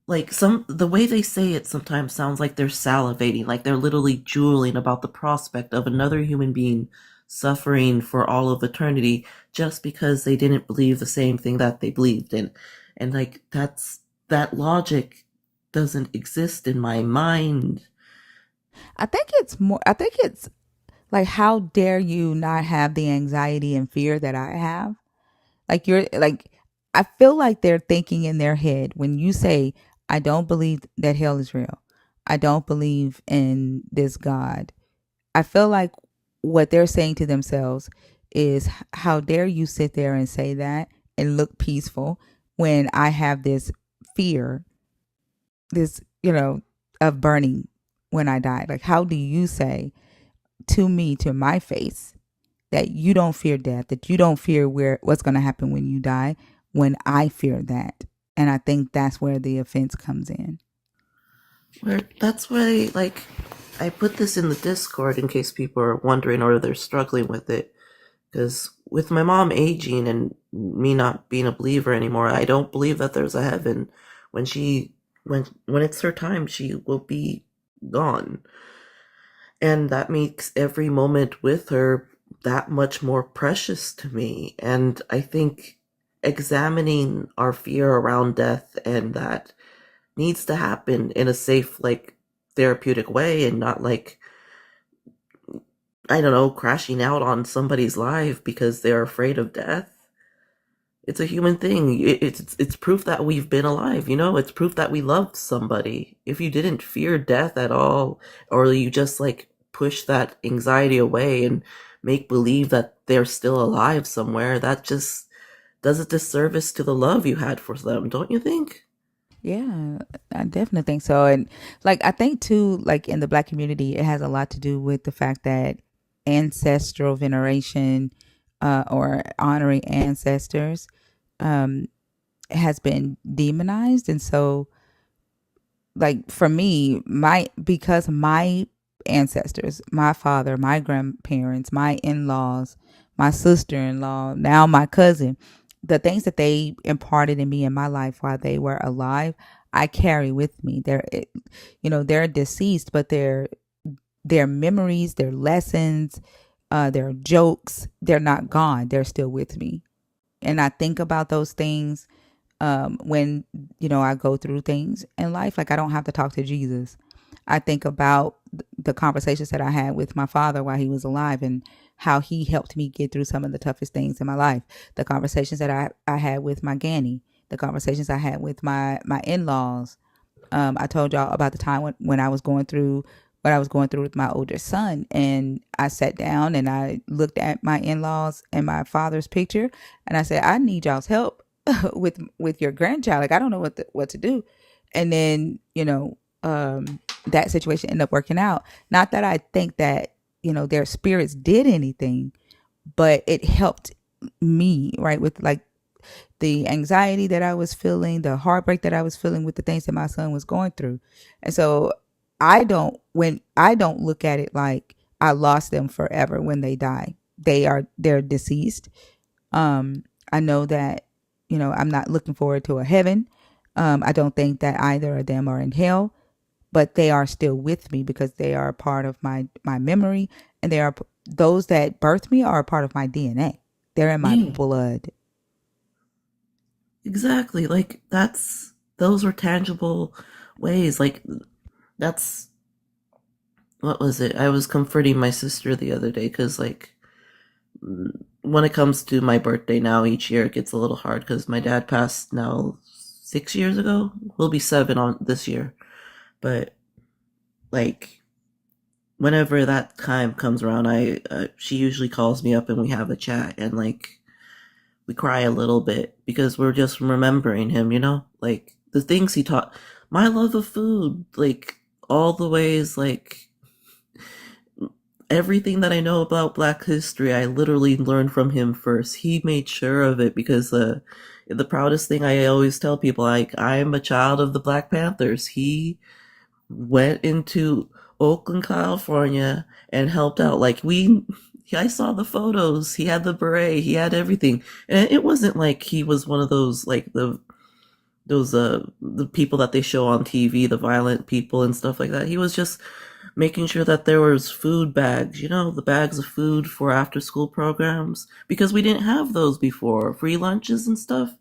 like the way they say it sometimes sounds like they're salivating, like they're literally drooling about the prospect of another human being suffering for all of eternity just because they didn't believe the same thing that they believed in. And like that logic doesn't exist in my mind.
I think it's like, how dare you not have the anxiety and fear that I have? Like, you're like, I feel like they're thinking in their head when you say, I don't believe that hell is real. I don't believe in this God. I feel like what they're saying to themselves is, how dare you sit there and say that and look peaceful when I have this fear, this, of burning when I die? Like, how do you say to me, to my face, that you don't fear death, that you don't fear what's going to happen when you die, when I fear that? And I think that's where the offense comes in.
Where that's why, like, I put this in the Discord in case people are wondering or they're struggling with it. Because with my mom aging and me not being a believer anymore, I don't believe that there's a heaven. When she, when it's her time, she will be gone, and that makes every moment with her that much more precious to me. And I think examining our fear around death and that needs to happen in a safe, like, therapeutic way, and not like, I don't know, crashing out on somebody's life because they're afraid of death. It's a human thing. It's proof that we've been alive, you know? It's proof that we loved somebody. If you didn't fear death at all, or you just like push that anxiety away and make believe that they're still alive somewhere, that just does a disservice to the love you had for them, don't you think?
Yeah, I definitely think so. And like, I think too, like in the Black community, it has a lot to do with the fact that ancestral veneration, or honoring ancestors, um, has been demonized. And so, like, for me, because my ancestors, my father, my grandparents, my in-laws, my sister-in-law, now my cousin, the things that they imparted in me in my life while they were alive, I carry with me. They're deceased, but their memories, their lessons, their jokes, they're not gone. They're still with me. And I think about those things, when I go through things in life. Like, I don't have to talk to Jesus. I think about the conversations that I had with my father while he was alive, and how he helped me get through some of the toughest things in my life. The conversations that I had with my granny, the conversations I had with my in-laws. I told y'all about the time when I was going through what I was going through with my older son, and I sat down and I looked at my in-laws and my father's picture, and I said, I need y'all's help with your grandchild. Like, I don't know what to do. And then, that situation ended up working out. Not that I think that, their spirits did anything, but it helped me, right, with like the anxiety that I was feeling, the heartbreak that I was feeling with the things that my son was going through. And so, I don't look at it like I lost them forever when they die. They're deceased. I know that, I'm not looking forward to a heaven. I don't think that either of them are in hell, but they are still with me because they are a part of my memory, and those that birthed me are a part of my DNA. They're in my
Yeah,
blood.
exactly. Like, those were tangible ways. Like, that's what was it? I was comforting my sister the other day because, like, when it comes to my birthday now, each year it gets a little hard because my dad passed now 6 years ago. We'll be 7 on this year, but like, whenever that time comes around, I she usually calls me up and we have a chat, and like, we cry a little bit because we're just remembering him, like the things he taught, my love of food, like all the ways, like everything that I know about Black history, I literally learned from him first. He made sure of it because the proudest thing I always tell people, like, I am a child of the Black Panthers. He went into Oakland, California and helped out. Like, I saw the photos. He had the beret. He had everything, and it wasn't like he was one of those, like, the people that they show on TV, the violent people and stuff like that. He was just making sure that there was food bags, the bags of food for after school programs, because we didn't have those before, free lunches and stuff.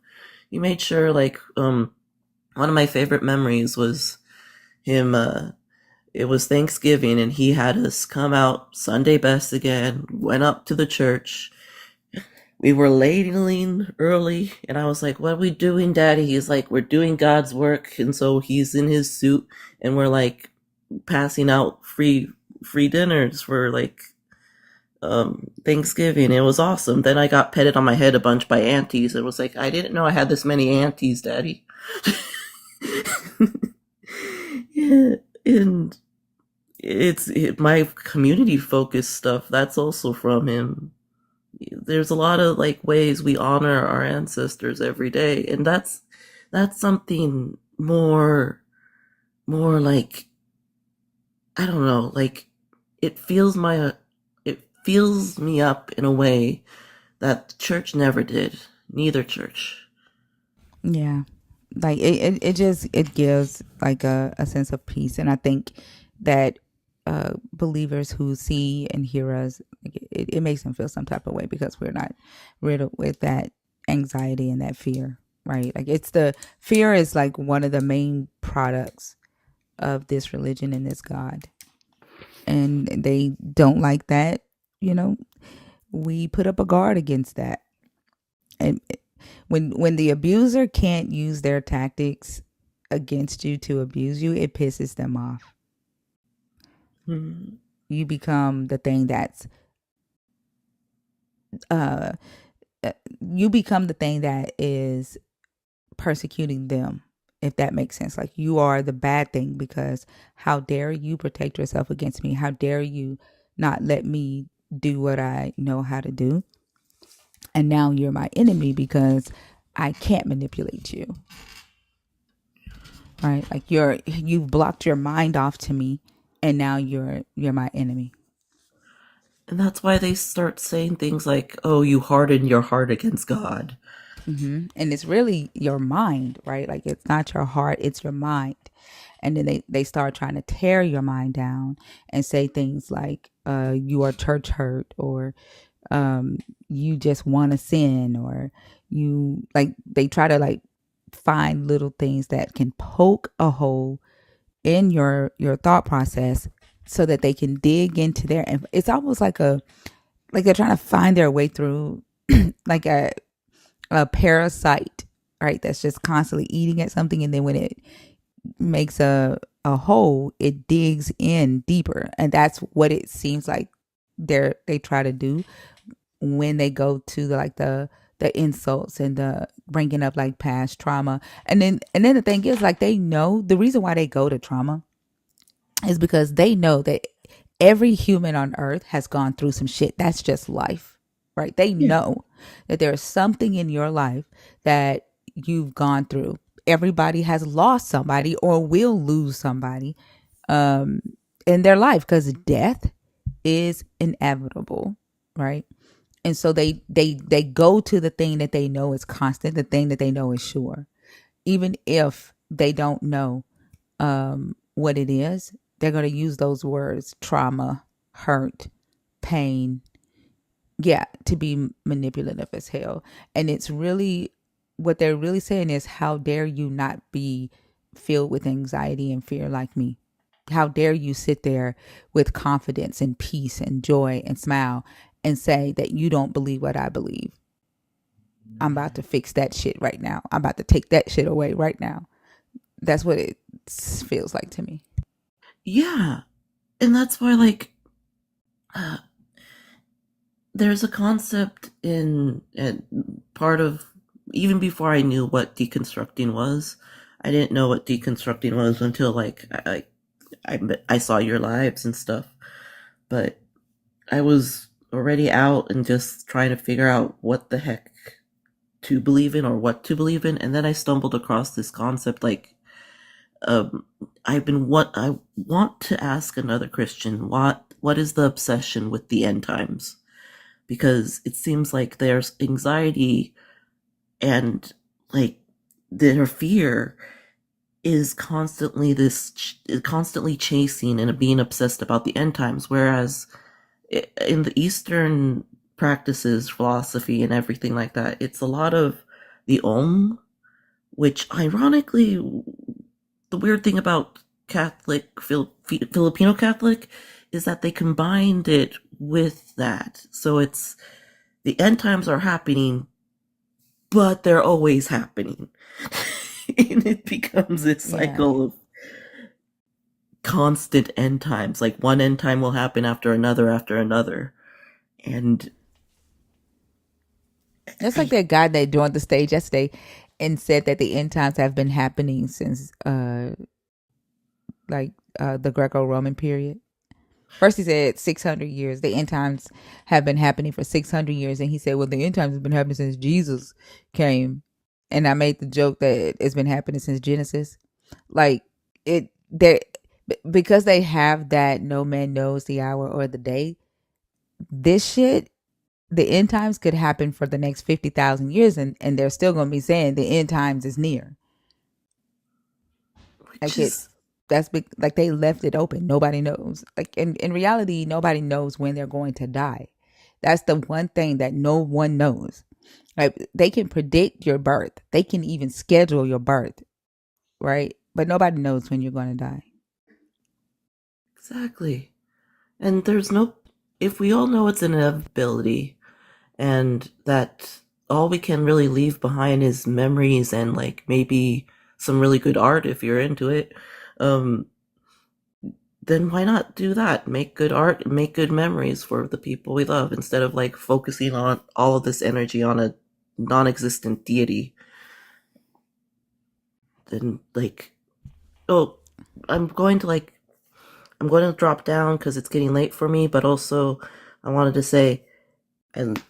He made sure, like, one of my favorite memories was him, it was Thanksgiving, and he had us come out Sunday best again, went up to the church. We were ladling early, and I was like, "What are we doing, Daddy?" He's like, "We're doing God's work." And so he's in his suit, and we're like passing out free dinners for like Thanksgiving. It was awesome. Then I got petted on my head a bunch by aunties. It was like, I didn't know I had this many aunties, Daddy. Yeah, and my community focused stuff. That's also from him. There's a lot of like ways we honor our ancestors every day, and that's something more like, I don't know, like it feels me up in a way that the church never did. Neither church.
Yeah. Like it gives like a sense of peace. And I think that believers who see and hear us, like, it makes them feel some type of way because we're not riddled with that anxiety and that fear, right? Like it's the fear is like one of the main products of this religion and this God. And they don't like that, you know, we put up a guard against that. And when the abuser can't use their tactics against you to abuse you, it pisses them off.
Mm-hmm.
You become the thing that's uh you become the thing that is persecuting them, if that makes sense. Like you are the bad thing because how dare you protect yourself against me? How dare you not let me do what I know how to do? And now you're my enemy because I can't manipulate you. Right? Like you've blocked your mind off to me and now you're my enemy.
And that's why they start saying things like, "Oh, you harden your heart against God."
Mm-hmm. And it's really your mind, right? Like it's not your heart, it's your mind. And then they start trying to tear your mind down and say things like you are church hurt, or you just want to sin, or you like they try to like find little things that can poke a hole in your thought process so that they can dig into there. And it's almost like they're trying to find their way through like a parasite, right? That's just constantly eating at something, and then when it makes a hole, it digs in deeper, and that's what it seems like they try to do when they go to the insults and the bringing up like past trauma. And then the thing is, like, they know the reason why they go to trauma is because they know that every human on earth has gone through some shit. That's just life, right? They
Yeah.
know that there's something in your life that you've gone through. Everybody has lost somebody or will lose somebody in their life because death is inevitable, right? And so they go to the thing that they know is constant, the thing that they know is sure, even if they don't know what it is. They're going to use those words: trauma, hurt, pain, yeah, to be manipulative as hell. And it's really what they're really saying is, how dare you not be filled with anxiety and fear like me? How dare you sit there with confidence and peace and joy and smile and say that you don't believe what I believe? I'm about to fix that shit right now. I'm about to take that shit away right now. That's what it feels like to me.
Yeah, and that's why, like, uh, there's a concept in part of, even before I knew what deconstructing was. I didn't know what deconstructing was until like I saw your lives and stuff. But I was already out and just trying to figure out what the heck to believe in or what to believe in, and then I stumbled across this concept like, um I want to ask another Christian, what is the obsession with the end times? Because it seems like there's anxiety and like their fear is constantly chasing and being obsessed about the end times, whereas in the Eastern practices, philosophy, and everything like that, it's a lot of the Om, which ironically, the weird thing about Filipino Catholic is that they combined it with that. So it's the end times are happening, but they're always happening. And it becomes this
Yeah.
cycle of constant end times. Like one end time will happen after another after another. And
That's like
I
that guy that joined the stage yesterday and said that the end times have been happening since the Greco-Roman period. First he said 600 years. The end times have been happening for 600 years. And he said, well, the end times have been happening since Jesus came. And I made the joke that it's been happening since Genesis. Like it, they because they have that no man knows the hour or the day. This shit, the end times could happen for the next 50,000 years, and they're still going to be saying the end times is near.
which
Like it,
is
that's big. Like they left it open. Nobody knows. Like in reality, nobody knows when they're going to die. That's the one thing that no one knows. Like they can predict your birth. They can even schedule your birth, right? But nobody knows when you're going to die.
exactly. And there's no, if we all know it's an inevitability and that all we can really leave behind is memories and like maybe some really good art if you're into it, um, then why not do that? Make good art, make good memories for the people we love instead of like focusing on all of this energy on a non existent deity. Then, like, oh, I'm going to like, I'm going to drop down because it's getting late for me, but also I wanted to say, and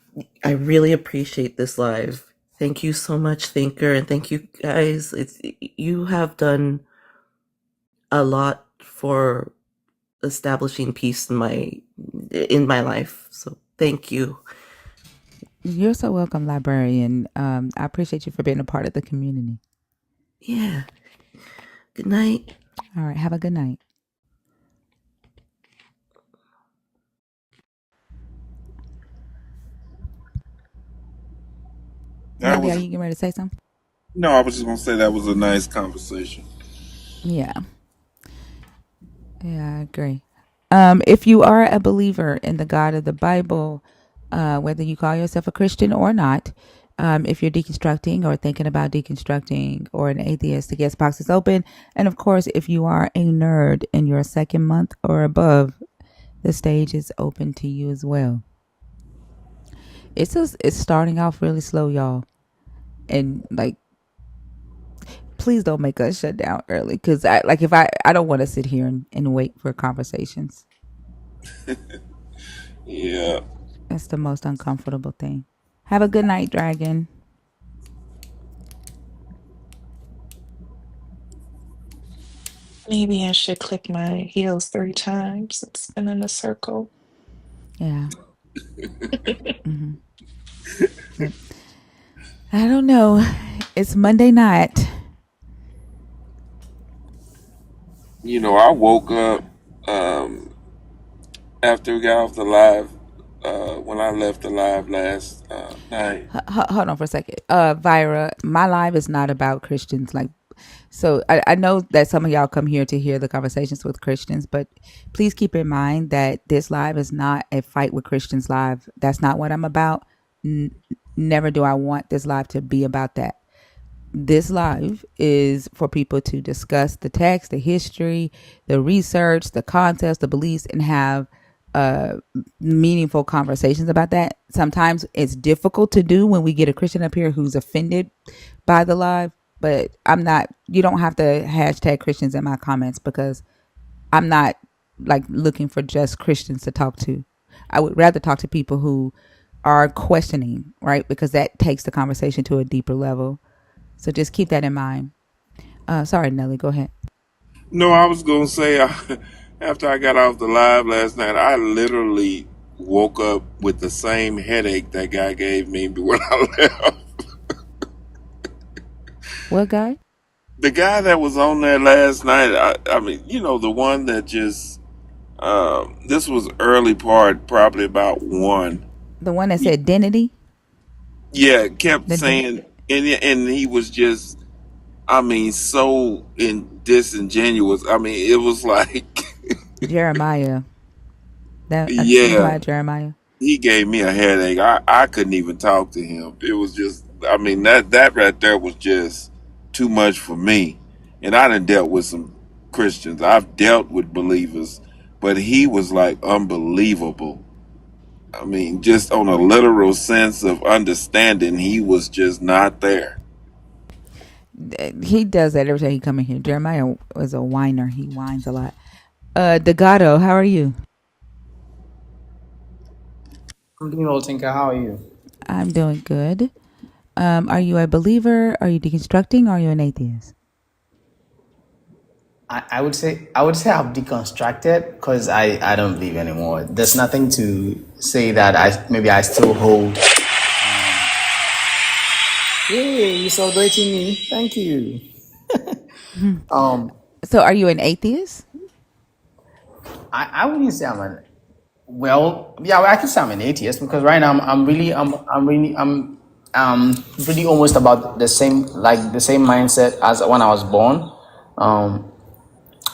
I really appreciate this live. Thank you so much, Thinker, and thank you guys. You have done a lot for establishing peace in my life. So thank you.
You're so welcome, librarian. I appreciate you for being a part of the community.
Yeah. Good night.
All right. Have a good night.
That
Nelly, are
was
you getting ready to say something?
no. I was just gonna say that was a nice conversation.
Yeah. Yeah, I agree. If you are a believer in the God of the Bible, whether you call yourself a Christian or not, if you're deconstructing or thinking about deconstructing or an atheist, the guest box is open. And of course, if you are a nerd in your second month or above, the stage is open to you as well. It's starting off really slow, y'all. And like, please don't make us shut down early because I don't want to sit here and wait for conversations.
Yeah.
That's the most uncomfortable thing. Have a good night, Dragon.
Maybe I should click my heels 3 times and spin in a circle.
Yeah. Yep. I don't know. It's Monday night.
I woke up after we got off the live. When I left the live last night.
Hold on for a second. Vira, my live is not about Christians. Like, so I know that some of y'all come here to hear the conversations with Christians, but please keep in mind that this live is not a fight with Christians live. That's not what I'm about. Never do I want this live to be about that. This live is for people to discuss the text, the history, the research, the concepts, the beliefs, and have uh, meaningful conversations about that. Sometimes it's difficult to do when we get a Christian up here who's offended by the live, but I'm not, you don't have to hashtag Christians in my comments because I'm not like looking for just Christians to talk to. I would rather talk to people who are questioning, right? Because that takes the conversation to a deeper level. So just keep that in mind. Sorry, Nelly, go ahead.
No, I was gonna say after I got off the live last night, I literally woke up with the same headache that guy gave me when I left.
What guy?
The guy that was on there last night, I mean, the one that just, this was early part, probably about one.
The one that said identity.
Yeah, kept
The
saying, and he was just, I mean, so disingenuous. I mean, it was like,
Jeremiah. That you talking
yeah,
about Jeremiah?
he gave me a headache. I couldn't even talk to him. It was just, I mean, that right there was just too much for me. And I done dealt with some Christians. I've dealt with believers, but he was like unbelievable. I mean, just on a literal sense of understanding, he was just not there.
He does that every time he come in here. Jeremiah was a whiner. He whines a lot. Degato, how are you?
I'm doing well, Tinker. How are you?
I'm doing good. Are you a believer? Are you deconstructing? Or are you an atheist?
I would say I've deconstructed because I don't believe anymore. There's nothing to say that I still hold. Yay, you're celebrating me. Thank you. Um,
So, are you an atheist?
I wouldn't say I'm an well, I can say I'm an atheist because right now I'm really almost about the same mindset as when I was born. Um,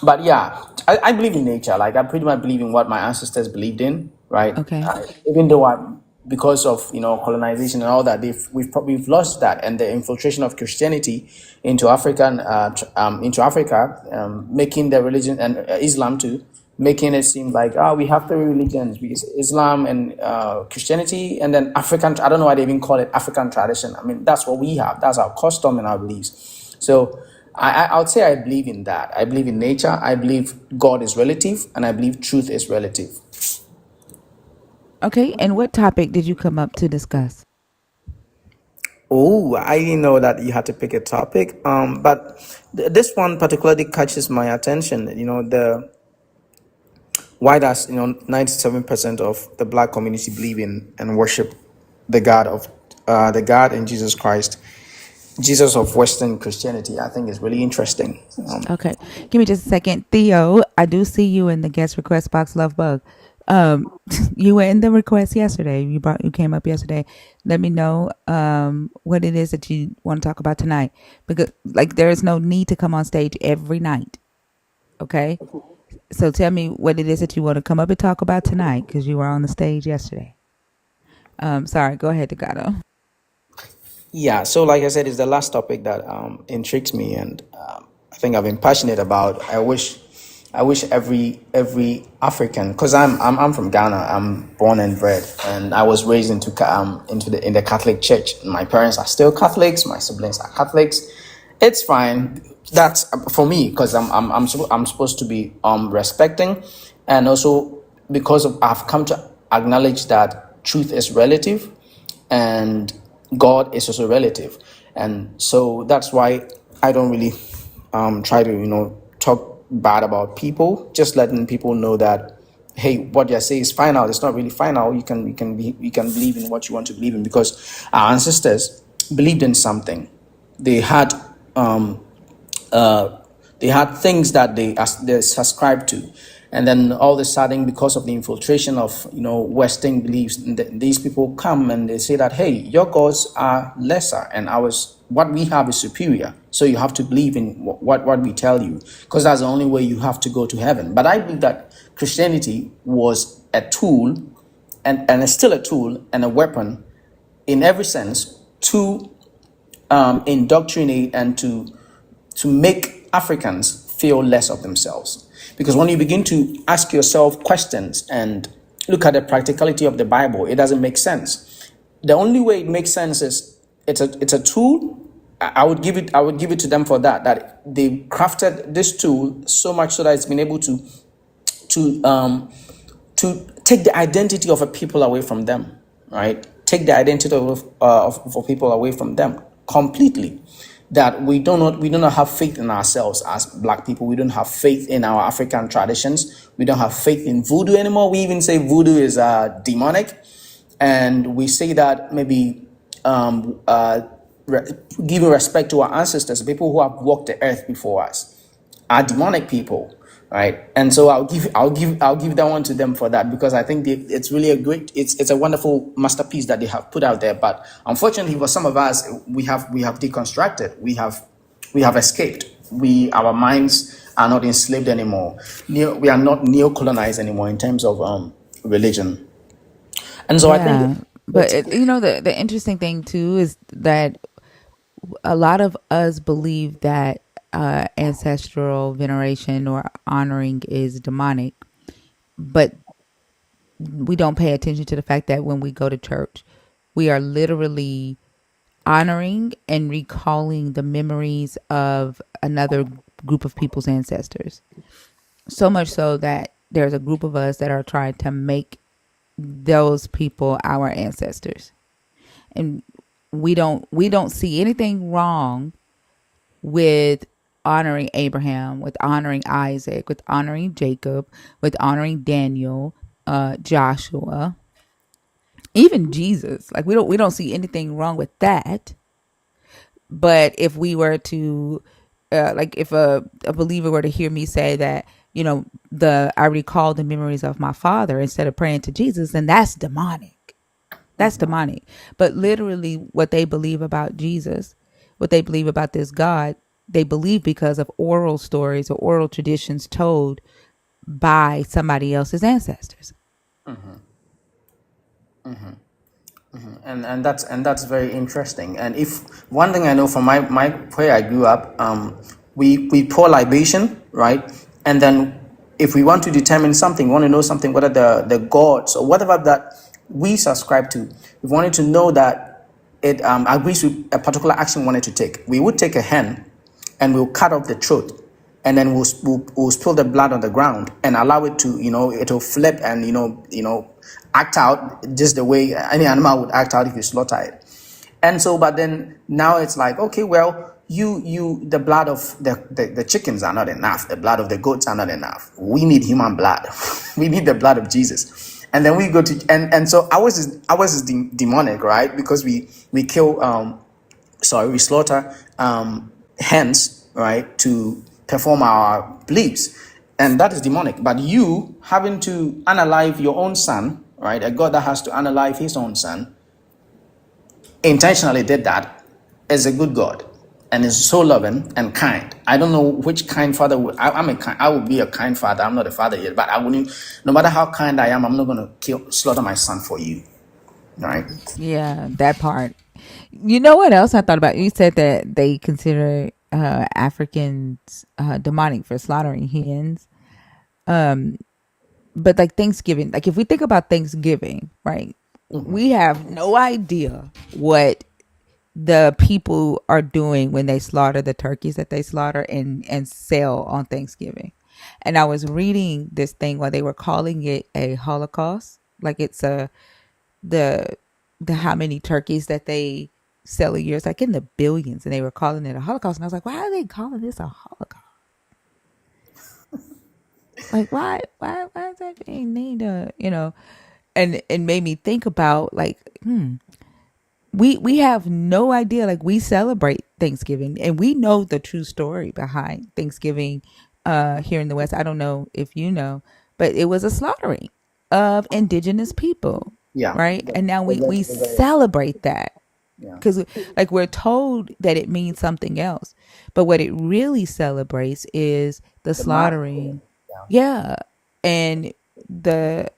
But yeah, I believe in nature. Like I pretty much believe in what my ancestors believed in, right?
Okay.
Even though because of colonization and all that, we've lost that, and the infiltration of Christianity into Africa, making the religion and Islam too, making it seem like we have three religions: because Islam and Christianity, and then African. I don't know why they even call it African tradition. I mean, that's what we have. That's our custom and our beliefs. So I would say I believe in that. I believe in nature. I believe God is relative, and I believe truth is relative.
Okay. And what topic did you come up to discuss?
Oh, I didn't know that you had to pick a topic. But this one particularly catches my attention. Why does 97% of the Black community believe in and worship the God in Jesus Christ, Jesus of Western Christianity? I think is really interesting.
Okay. Give me just a second. Theo, I do see you in the guest request box, Love Bug. Um, you were in the request yesterday. You came up yesterday. Let me know what it is that you want to talk about tonight. Because like there is no need to come on stage every night. Okay? So tell me what it is that you want to come up and talk about tonight because you were on the stage yesterday. Sorry, go ahead, Degato.
Yeah, so like I said, it's the last topic that intrigues me, and I think I've been passionate about. I wish every African, because I'm from Ghana. I'm born and bred, and I was raised in the Catholic Church. My parents are still Catholics. My siblings are Catholics. It's fine. That's for me because I'm supposed to be respecting, and also because I've come to acknowledge that truth is relative, and God is also relative, and so that's why I don't really try to talk bad about people. Just letting people know that hey, what you say is final. It's not really final. You can believe in what you want to believe in because our ancestors believed in something. They had um, they had things that they subscribed to, and then all of a sudden, because of the infiltration of Western beliefs, these people come and they say that hey, your gods are lesser, and ours, what we have, is superior. So you have to believe in what we tell you, because that's the only way you have to go to heaven. But I believe that Christianity was a tool, and is still a tool and a weapon in every sense to indoctrinate and to make Africans feel less of themselves. Because when you begin to ask yourself questions and look at the practicality of the Bible, it doesn't make sense. The only way it makes sense is it's a tool. I would give it to them for that they crafted this tool so much so that it's been able to um to take the identity of a people away from them, right? Take the identity of people away from them completely. That we do not have faith in ourselves as Black people. We don't have faith in our African traditions. We don't have faith in voodoo anymore. We even say voodoo is demonic, and we say that maybe re- giving respect to our ancestors, people who have walked the earth before us, are demonic people, right? And so I'll give that one to them for that, because I think it's really it's a wonderful masterpiece that they have put out there. But unfortunately, for some of us, we have deconstructed, we have escaped. Our minds are not enslaved anymore. We are not neo-colonized anymore in terms of religion. And so I think
Yeah, but
it's
the interesting thing too is that a lot of us believe that ancestral veneration or honoring is demonic, but we don't pay attention to the fact that when we go to church, we are literally honoring and recalling the memories of another group of people's ancestors. So much so that there's a group of us that are trying to make those people our ancestors. And we don't see anything wrong with honoring Abraham, with honoring Isaac, with honoring Jacob, with honoring Daniel, Joshua, even Jesus. Like we don't see anything wrong with that. But if we were to like if a believer were to hear me say that, the I recall the memories of my father instead of praying to Jesus, then that's demonic. That's demonic. But literally what they believe about Jesus, what they believe about this God, they believe because of oral stories or oral traditions told by somebody else's ancestors.
and that's very interesting. And if one thing I know from my where I grew up, we pour libation, right? And then if we want to determine something, want to know something, whether the gods or whatever that we subscribe to, we wanted to know that it agrees with a particular action we wanted to take, we would take a hen and we'll cut off the throat, and then we'll spill the blood on the ground and allow it to, it'll flip and act out just the way any animal would act out if you slaughter it. And so, but then now it's like, okay, well, the blood of the chickens are not enough, the blood of the goats are not enough, we need human blood. We need the blood of Jesus. And then we go to, and so ours is demonic, right? Because we kill we slaughter hens, right, to perform our beliefs, and that is demonic. But you having to unalive your own son, right, a God that has to unalive his own son, intentionally did that, is a good God and is so loving and kind. I don't know which kind father would, I would be a kind father. I'm not a father yet, but I wouldn't, no matter how kind I am, I'm not going to slaughter my son for you, right?
Yeah, that part. You know what else I thought about? You said that they consider Africans demonic for slaughtering hens. But like Thanksgiving, like if we think about Thanksgiving, right? We have no idea what the people are doing when they slaughter the turkeys that they slaughter and sell on Thanksgiving. And I was reading this thing where they were calling it a Holocaust, like it's the the how many turkeys that they sell a year. It's like in the billions, and they were calling it a Holocaust. And I was like, why are they calling this a Holocaust? Like why is that being named and it made me think about like we have no idea. Like we celebrate Thanksgiving and we know the true story behind Thanksgiving here in the West. I don't know if you know, but it was a slaughtering of indigenous people,
Yeah.
right? And now we celebrate that
Yeah.
because like we're told that it means something else, but what it really celebrates is the
The mass.
slaughtering. Yeah. And the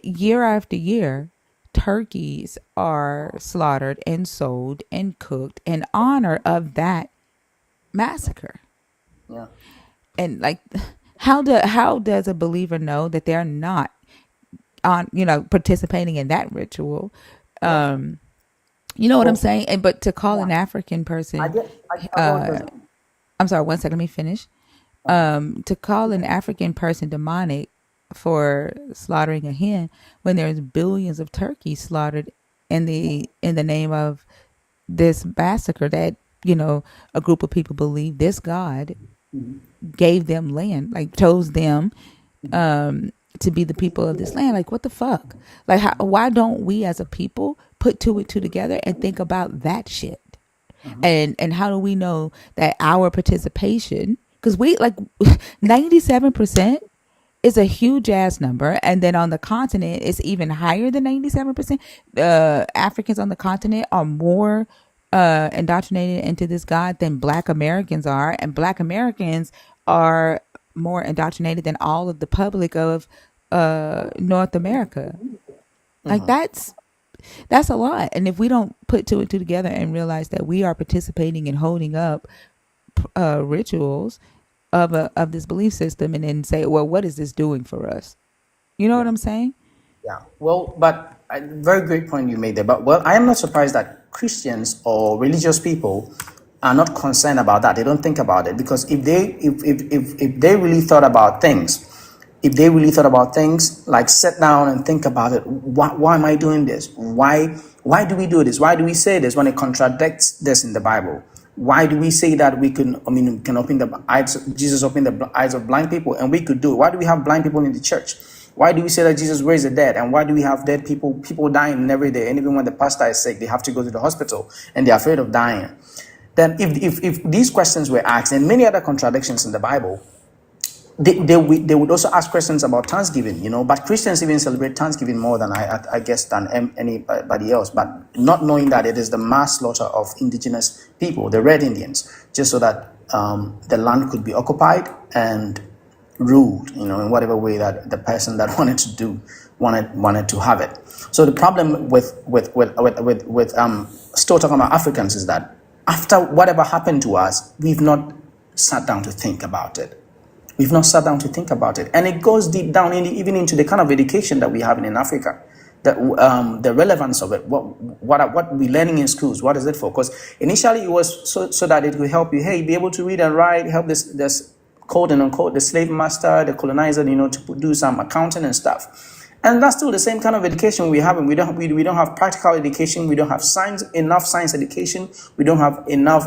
year after year, turkeys are slaughtered and sold and cooked in honor of that massacre.
Yeah.
And like, how does a believer know that they're not on participating in that ritual?
Yeah.
You know what I'm
Well,
saying? And but to call
yeah.
an African
I
person,
get. I go
uh,
understand.
I'm sorry, one second, let me finish. To call an African person demonic for slaughtering a hen when there's billions of turkeys slaughtered in the name of this massacre that a group of people believe this God gave them land, like chose them to be the people of this land. Like what the fuck? Like why don't we as a people put two and two together and think about that shit? And how do we know that our participation, because we like 97% is a huge ass number, and then on the continent it's even higher than 97%. Africans on the continent are more indoctrinated into this god than Black Americans are, and Black Americans are more indoctrinated than all of the public of North America. Like that's a lot. And if we don't put two and two together and realize that we are participating and holding up rituals of this belief system, and then say, well, what is this doing for us? You know what
Yeah.
I'm saying?
Yeah, well, but very great point you made there. But well, I am not surprised that Christians or religious people are not concerned about that. They don't think about it, because if they really thought about things, if they really thought about things, like sit down and think about it. Why am I doing this? Why do we do this? Why do we say this when it contradicts this in the Bible? Why do we say that we can? I mean, can open the eyes? Jesus opened the eyes of blind people, and we could do it. Why do we have blind people in the church? Why do we say that Jesus raised the dead? And why do we have dead people dying every day? And even when the pastor is sick, they have to go to the hospital and they're afraid of dying. Then if these questions were asked, and many other contradictions in the Bible, they would also ask questions about Thanksgiving, but Christians even celebrate Thanksgiving more than I guess than anybody else, but not knowing that it is the mass slaughter of indigenous people, the Red Indians, just so that the land could be occupied and ruled, in whatever way that the person that wanted to do wanted to have it. So the problem with still talking about Africans is that after whatever happened to us, we've not sat down to think about it. We've not sat down to think about it. And it goes deep down, even into the kind of education that we have in Africa. The relevance of it, what we're learning in schools, what is it for? Because initially it was so that it will help you, hey, be able to read and write, help this quote and unquote, the slave master, the colonizer, to do some accounting and stuff. And that's still the same kind of education we have. And we don't have practical education. We don't have enough science education. We don't have enough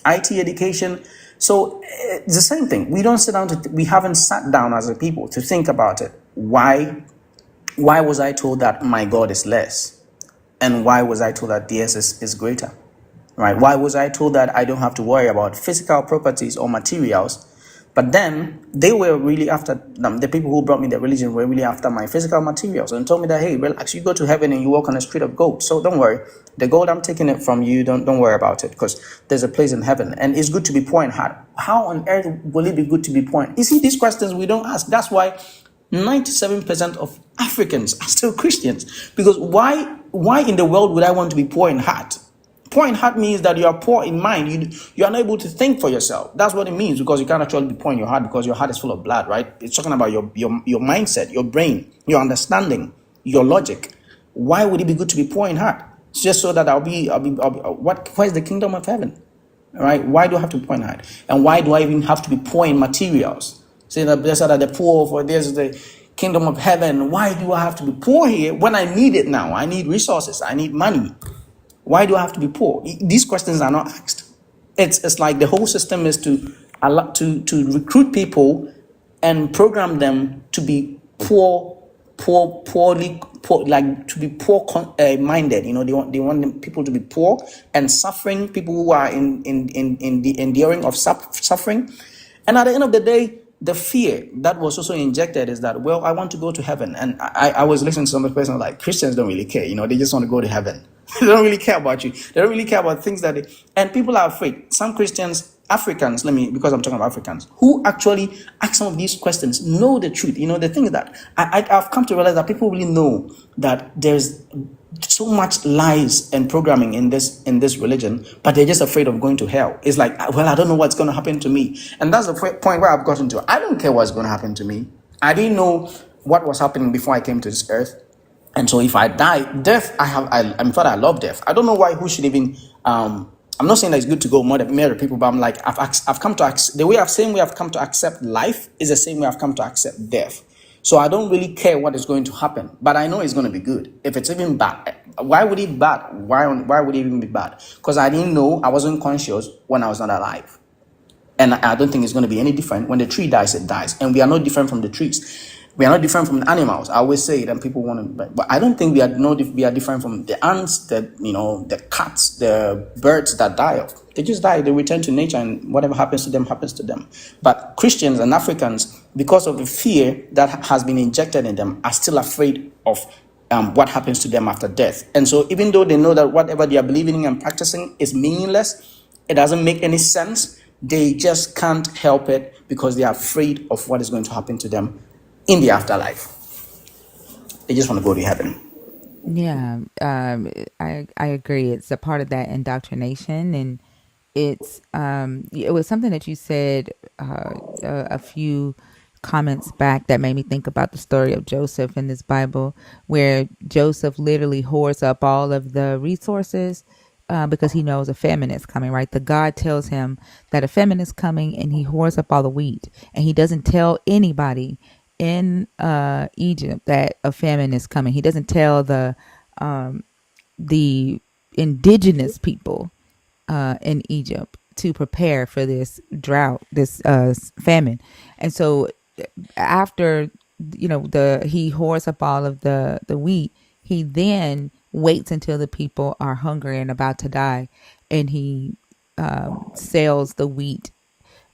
IT education. So it's the same thing. We don't sit down we haven't sat down as a people to think about it. Why was I told that my God is less? And why was I told that theirs is greater? Right? Why was I told that I don't have to worry about physical properties or materials? But then they were really after the people who brought me the religion were really after my physical materials and told me that, hey, relax, you go to heaven and you walk on a street of gold. So don't worry, the gold, I'm taking it from you. Don't worry about it, because there's a place in heaven and it's good to be poor in heart. How on earth will it be good to be poor? You see, these questions we don't ask. That's why 97% of Africans are still Christians, because why in the world would I want to be poor in heart? Poor in heart means that you are poor in mind. You are not able to think for yourself. That's what it means, because you can't actually be poor in your heart, because your heart is full of blood, right? It's talking about your mindset, your brain, your understanding, your logic. Why would it be good to be poor in heart? It's just so that where's the kingdom of heaven? Right? Why do I have to be poor in heart? And why do I even have to be poor in materials? Say that blessed are the poor, for this is the kingdom of heaven. Why do I have to be poor here when I need it now? I need resources. I need money. Why do I have to be poor? These questions are not asked. It's like the whole system is to recruit people and program them to be like to be poor minded. They want people to be poor and suffering. People who are in the enduring of suffering, and at the end of the day, the fear that was also injected is that, well, I want to go to heaven. And I was listening to some person like, Christians don't really care, they just want to go to heaven. They don't really care about you. They don't really care about things and people are afraid. Some Christians, Africans, because I'm talking about Africans, who actually ask some of these questions, know the truth. The thing is that I've come to realize that people really know that there's so much lies and programming in this religion, but they're just afraid of going to hell. It's like, well, I don't know what's going to happen to me. And that's the point where I've gotten to. I don't care what's going to happen to me. I didn't know what was happening before I came to this earth. And so if I die, death, I'm thought I love death. I don't know why, who should even, I'm not saying that it's good to go murder people, but I'm like, I've come to accept, same way I've come to accept life is the same way I've come to accept death. So I don't really care what is going to happen, but I know it's going to be good. If it's even bad, why would it be bad? Why would it even be bad? Because I didn't know, I wasn't conscious when I was not alive. And I don't think it's going to be any different. When the tree dies, it dies. And we are no different from the trees. We are not different from the animals. I always say it, and people want to, but I don't think we are we are different from the ants, the cats, the birds that die off. They just die. They return to nature, and whatever happens to them happens to them. But Christians and Africans, because of the fear that has been injected in them, are still afraid of what happens to them after death. And so, even though they know that whatever they are believing in and practicing is meaningless, it doesn't make any sense. They just can't help it because they are afraid of what is going to happen to them in the afterlife. They just want to go to heaven.
Yeah, I agree. It's a part of that indoctrination, and it was something that you said a few comments back that made me think about the story of Joseph in this Bible, where Joseph literally hoards up all of the resources because he knows a famine is coming. Right, the God tells him that a famine is coming, and he hoards up all the wheat, and he doesn't tell anybody in Egypt that a famine is coming. He doesn't tell the indigenous people in Egypt to prepare for this drought, this famine. And so after he hoards up all of the wheat, he then waits until the people are hungry and about to die, and he sells the wheat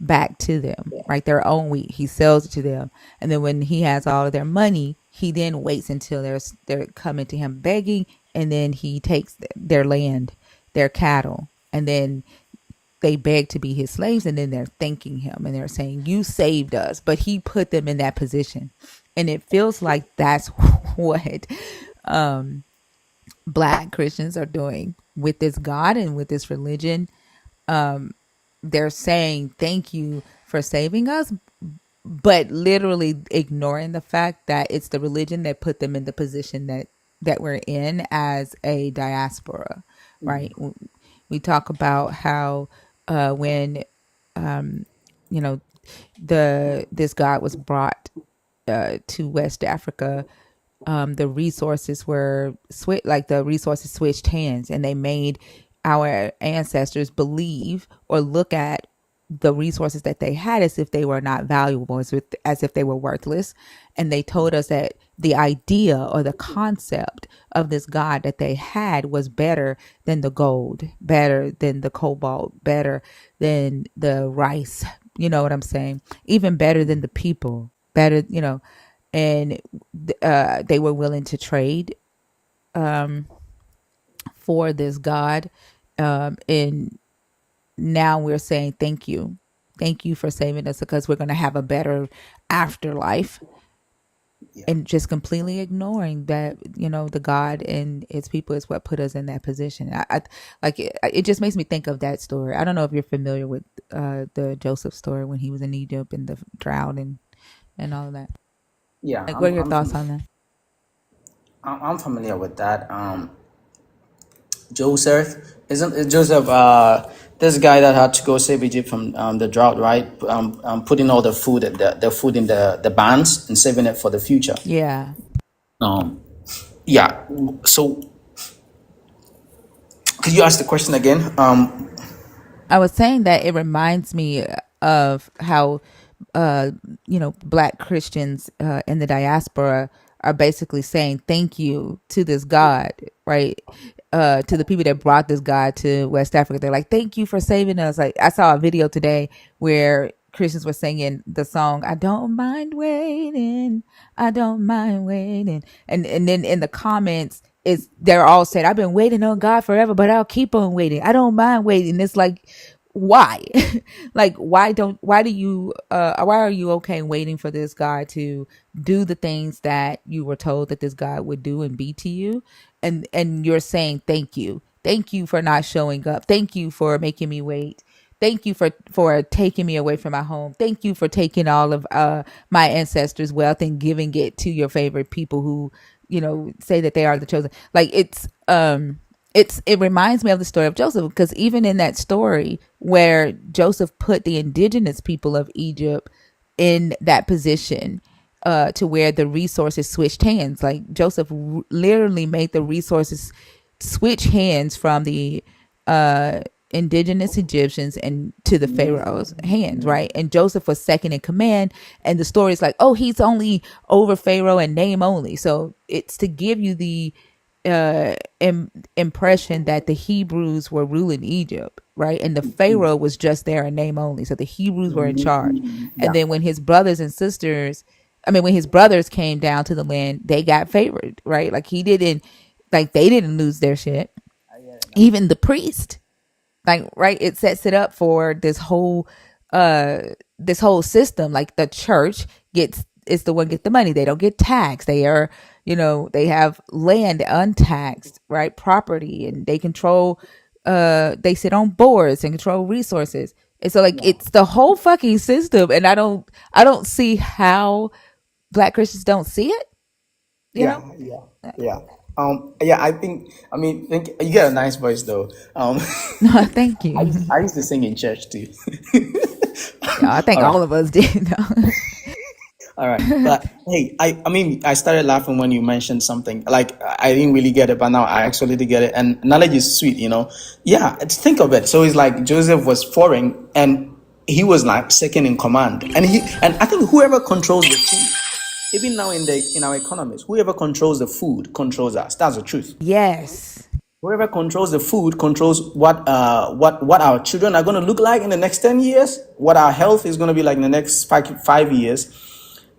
back to them, right? Their own wheat. He sells it to them. And then when he has all of their money, he then waits until they're coming to him begging, and then he takes their land, their cattle, and then they beg to be his slaves, and then they're thanking him and they're saying, "You saved us." But he put them in that position. And it feels like that's what Black Christians are doing with this God and with this religion. They're saying thank you for saving us, but literally ignoring the fact that it's the religion that put them in the position that we're in as a diaspora, right? We talk about how when you know this God was brought to West Africa, the resources were the resources switched hands, and they made our ancestors believe or look at the resources that they had as if they were not valuable, as if they were worthless. And they told us that the idea or the concept of this God that they had was better than the gold, better than the cobalt, better than the rice. You know what I'm saying? Even better than the people, better, and they were willing to trade for this God. And now we're saying thank you. Thank you for saving us because we're going to have a better afterlife.
Yeah.
And just completely ignoring that, the God and its people is what put us in that position. It just makes me think of that story. I don't know if you're familiar with the Joseph story when he was in Egypt and the drought and all of that.
Yeah,
Like, what are your thoughts on that?
I'm familiar with that. Joseph isn't it Joseph? This guy that had to go save Egypt from the drought, right? Putting all the food, the food in the barns and saving it for the future.
Yeah.
Um, yeah. So, could you ask the question again?
I was saying that it reminds me of how, Black Christians in the diaspora are basically saying thank you to this God, right? To the people that brought this God to West Africa. They're like, thank you for saving us. Like, I saw a video today where Christians were singing the song, "I don't mind waiting, I don't mind waiting," and then in the comments, they're all saying, "I've been waiting on God forever, but I'll keep on waiting. I don't mind waiting." It's like, why? Like, why are you okay waiting for this God to do the things that you were told that this God would do and be to you, and you're saying thank you for not showing up, thank you for making me wait, thank you for taking me away from my home, thank you for taking all of my ancestors' wealth and giving it to your favorite people who say that they are the chosen. Like, it reminds me of the story of Joseph, because even in that story where Joseph put the indigenous people of Egypt in that position, to where the resources switched hands, like Joseph literally made the resources switch hands from the indigenous Egyptians and to the Pharaoh's hands, right? And Joseph was second in command. And the story is like, oh, he's only over Pharaoh and name only. So it's to give you the impression that the Hebrews were ruling Egypt, right? And the Pharaoh was just there in name only. So the Hebrews were in charge. And
Yeah,
then when his brothers and sisters, when his brothers came down to the land, they got favored, right? Like they didn't lose their shit. Even the priest, like, right, it sets it up for uh this whole system. Like the church gets is the one get the money. They don't get taxed. They are, they have land untaxed, right? Property, and they control, they sit on boards and control resources. And so like it's the whole fucking system. And I don't see how black Christians don't see it, you
yeah,
know?
yeah, yeah. Yeah, I mean, think you get a nice voice though.
No, thank
I
you.
used, I used to sing in church too.
Yeah, I think
All right.
all of us did.
All right, but hey, I mean, I started laughing when you mentioned something. Like I didn't really get it, but now I actually did get it. And knowledge is sweet, you know. Yeah, think of it. So it's like Joseph was foreign, and he was like second in command, and I think whoever controls the food, even now in our economies, whoever controls the food controls us. That's the truth.
Yes.
Whoever controls the food controls what our children are going to look like in the next 10 years, what our health is going to be like in the next 5 years.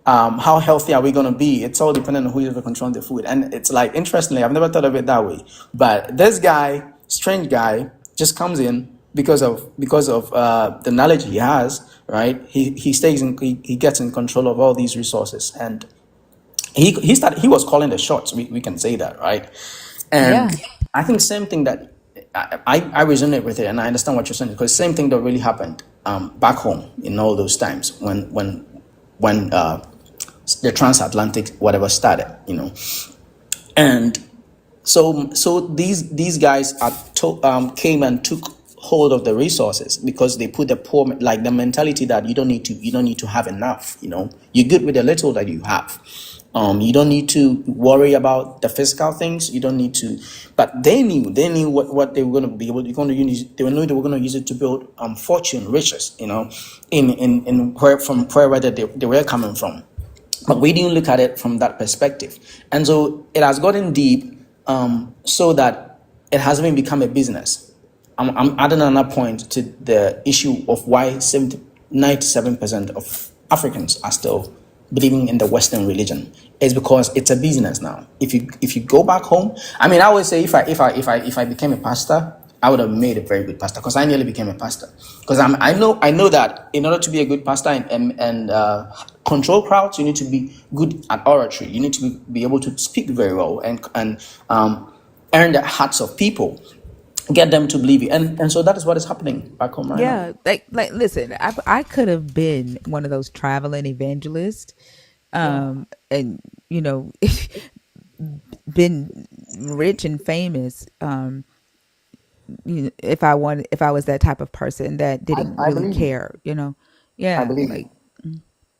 How healthy are we going to be? It's all dependent on who is controlling the food. And it's like, interestingly, I've never thought of it that way. But this guy, strange guy, just comes in because of the knowledge he has, right? He stays in, he gets in control of all these resources, and he was calling the shots. We can say that, right? And
Yeah.
I think same thing that I resonate with it, and I understand what you're saying, because same thing that really happened back home in all those times when the transatlantic whatever started, you know. And so these guys came and took hold of the resources because they put the poor, like the mentality that you don't need to have enough, you know. You're good with the little that you have. You don't need to worry about the physical things. You don't need to, but they knew what they were going to be able. They're going to use. They knew they were going to use it to build fortune, riches. You know, in where they were coming from. But we didn't look at it from that perspective. And so it has gotten deep, so that it has even become a business. I'm adding another point to the issue of why 97% of Africans are still believing in the Western religion. Is because it's a business now. If you go back home, I mean, I always say if I became a pastor, I would have made a very good pastor, because I nearly became a pastor. Because I know that in order to be a good pastor and control crowds, you need to be good at oratory. You need to be able to speak very well and earn the hearts of people, get them to believe you, and so that is what is happening back home right now.
Yeah. Like listen, I could have been one of those traveling evangelists,
Yeah,
and been rich and famous, if I was that type of person that didn't
I
really
believe you.
care,
I
Yeah,
believe you.
like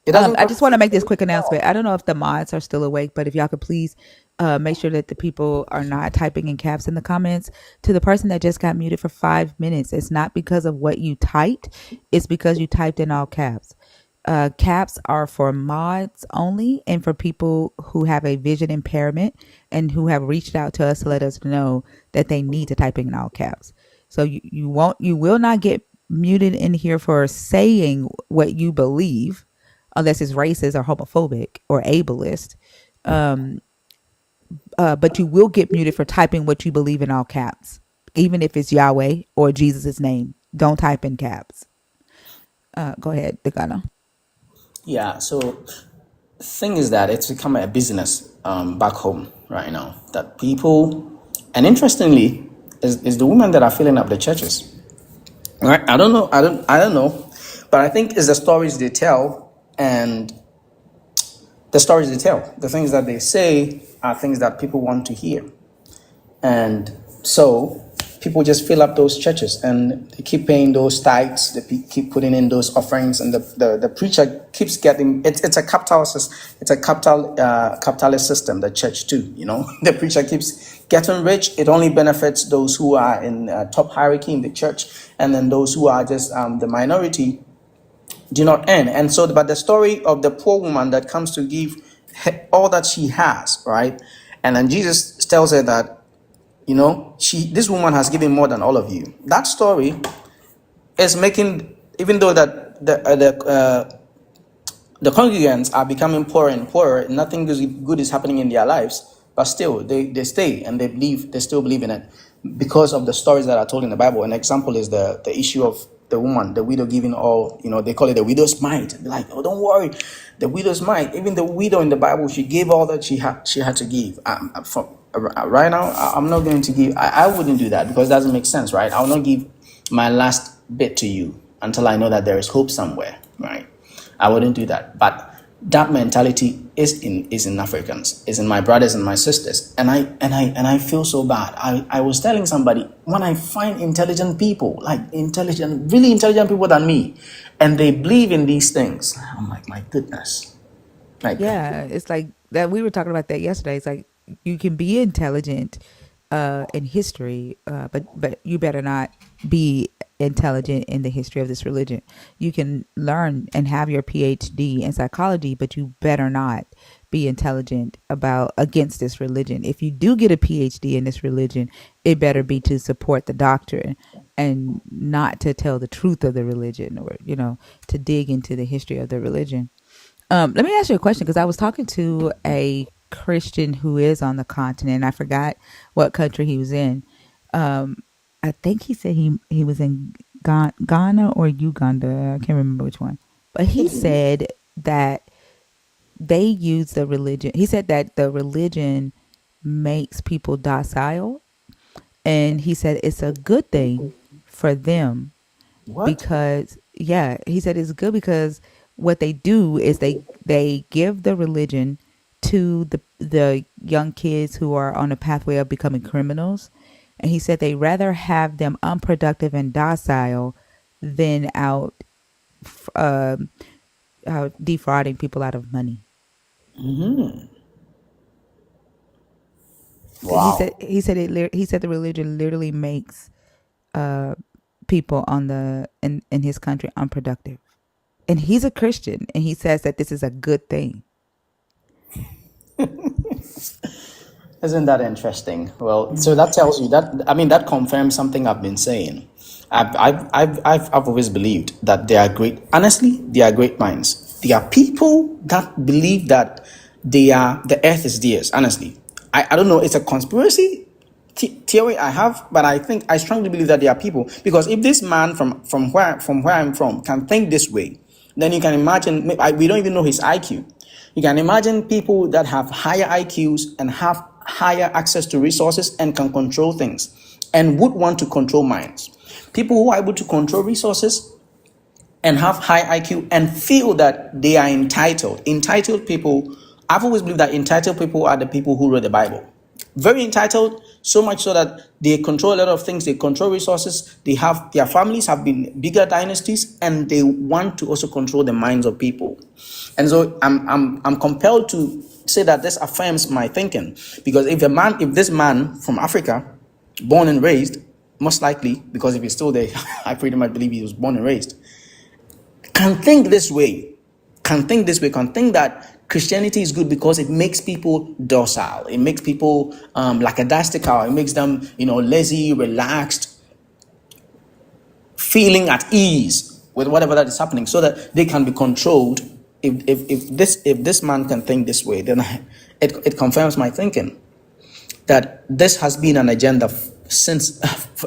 It doesn't
I
cost
just want to make
you
this quick
at all.
announcement. I don't know if the mods are still awake, but if y'all could please make sure that the people are not typing in caps in the comments. To the person that just got muted for 5 minutes, it's not because of what you typed, it's because you typed in all caps. Caps are for mods only and for people who have a vision impairment and who have reached out to us to let us know that they need to type in all caps. So you will not get muted in here for saying what you believe unless it's racist or homophobic or ableist. Um, but you will get muted for typing what you believe in all caps, even if it's Yahweh or Jesus' name. Don't type in caps. Go ahead, Degana.
Yeah, so thing is that it's become a business back home right now, that people, and interestingly, is the women that are filling up the churches, right? I don't know, but I think it's the stories they tell, and the stories they tell, the things that they say are things that people want to hear. And so people just fill up those churches and they keep paying those tithes, they keep putting in those offerings, and the preacher keeps getting it's a capitalist system, the church too, the preacher keeps getting rich. It only benefits those who are in top hierarchy in the church, and then those who are just the minority do not earn. And so, but the story of the poor woman that comes to give all that she has, right? And then Jesus tells her that, this woman has given more than all of you. That story is making, even though that the congregants are becoming poorer and poorer, nothing good is happening in their lives, but still they stay and they still believe in it because of the stories that are told in the Bible. An example is the issue of the woman, the widow giving all, they call it the widow's mite. They're like, oh, don't worry, the widow's mite. Even the widow in the Bible, she gave all that she had to give. Right now, I'm not going to give. I wouldn't do that because it doesn't make sense, right? I'll not give my last bit to you until I know that there is hope somewhere, right? I wouldn't do that. But that mentality is in Africans, is in my brothers and my sisters, and I feel so bad. I was telling somebody, when I find intelligent people, like really intelligent people than me, and they believe in these things, I'm like, my goodness, like,
Yeah, it's like that. We were talking about that yesterday. It's like you can be intelligent in history, but you better not be intelligent in the history of this religion. You can learn and have your PhD in psychology, but you better not be intelligent about against this religion. If you do get a PhD in this religion, it better be to support the doctrine and not to tell the truth of the religion, or to dig into the history of the religion. Let me ask you a question, because I was talking to a Christian who is on the continent. I forgot what country he was in. I think he said he was in Ghana or Uganda. I can't remember which one. But he said that they use the religion. He said that the religion makes people docile, and he said it's a good thing for them
what?
because, yeah, he said it's good because what they do is they give the religion to the young kids who are on the pathway of becoming criminals, and he said they rather have them unproductive and docile than uh, out defrauding people out of money. He said
Wow.
he said the religion literally makes people in his country unproductive. And he's a Christian, and he says that this is a good thing.
Isn't that interesting? Well, so that tells you that, I mean, that confirms something I've been saying. I've always believed that they are great. Honestly, they are great minds. They are people that believe that the earth is theirs. Honestly, I don't know. It's a conspiracy theory I have, but I strongly believe that there are people, because if this man from where I'm from can think this way, then you can imagine. We don't even know his IQ. You can imagine people that have higher IQs and have higher access to resources and can control things and would want to control minds. People who are able to control resources and have high IQ and feel that they are entitled. Entitled people, I've always believed that entitled people are the people who read the Bible. Very entitled, so much so that they control a lot of things. They control resources. Their families have been bigger dynasties, and they want to also control the minds of people. And so I'm compelled to say that this affirms my thinking, because if this man from Africa, born and raised, most likely, because if he's still there, I pretty much believe he was born and raised, can think this way, can think that Christianity is good because it makes people docile, it makes people lackadaisical, it makes them lazy, relaxed, feeling at ease with whatever that is happening, so that they can be controlled. If this man can think this way, then it confirms my thinking that this has been an agenda since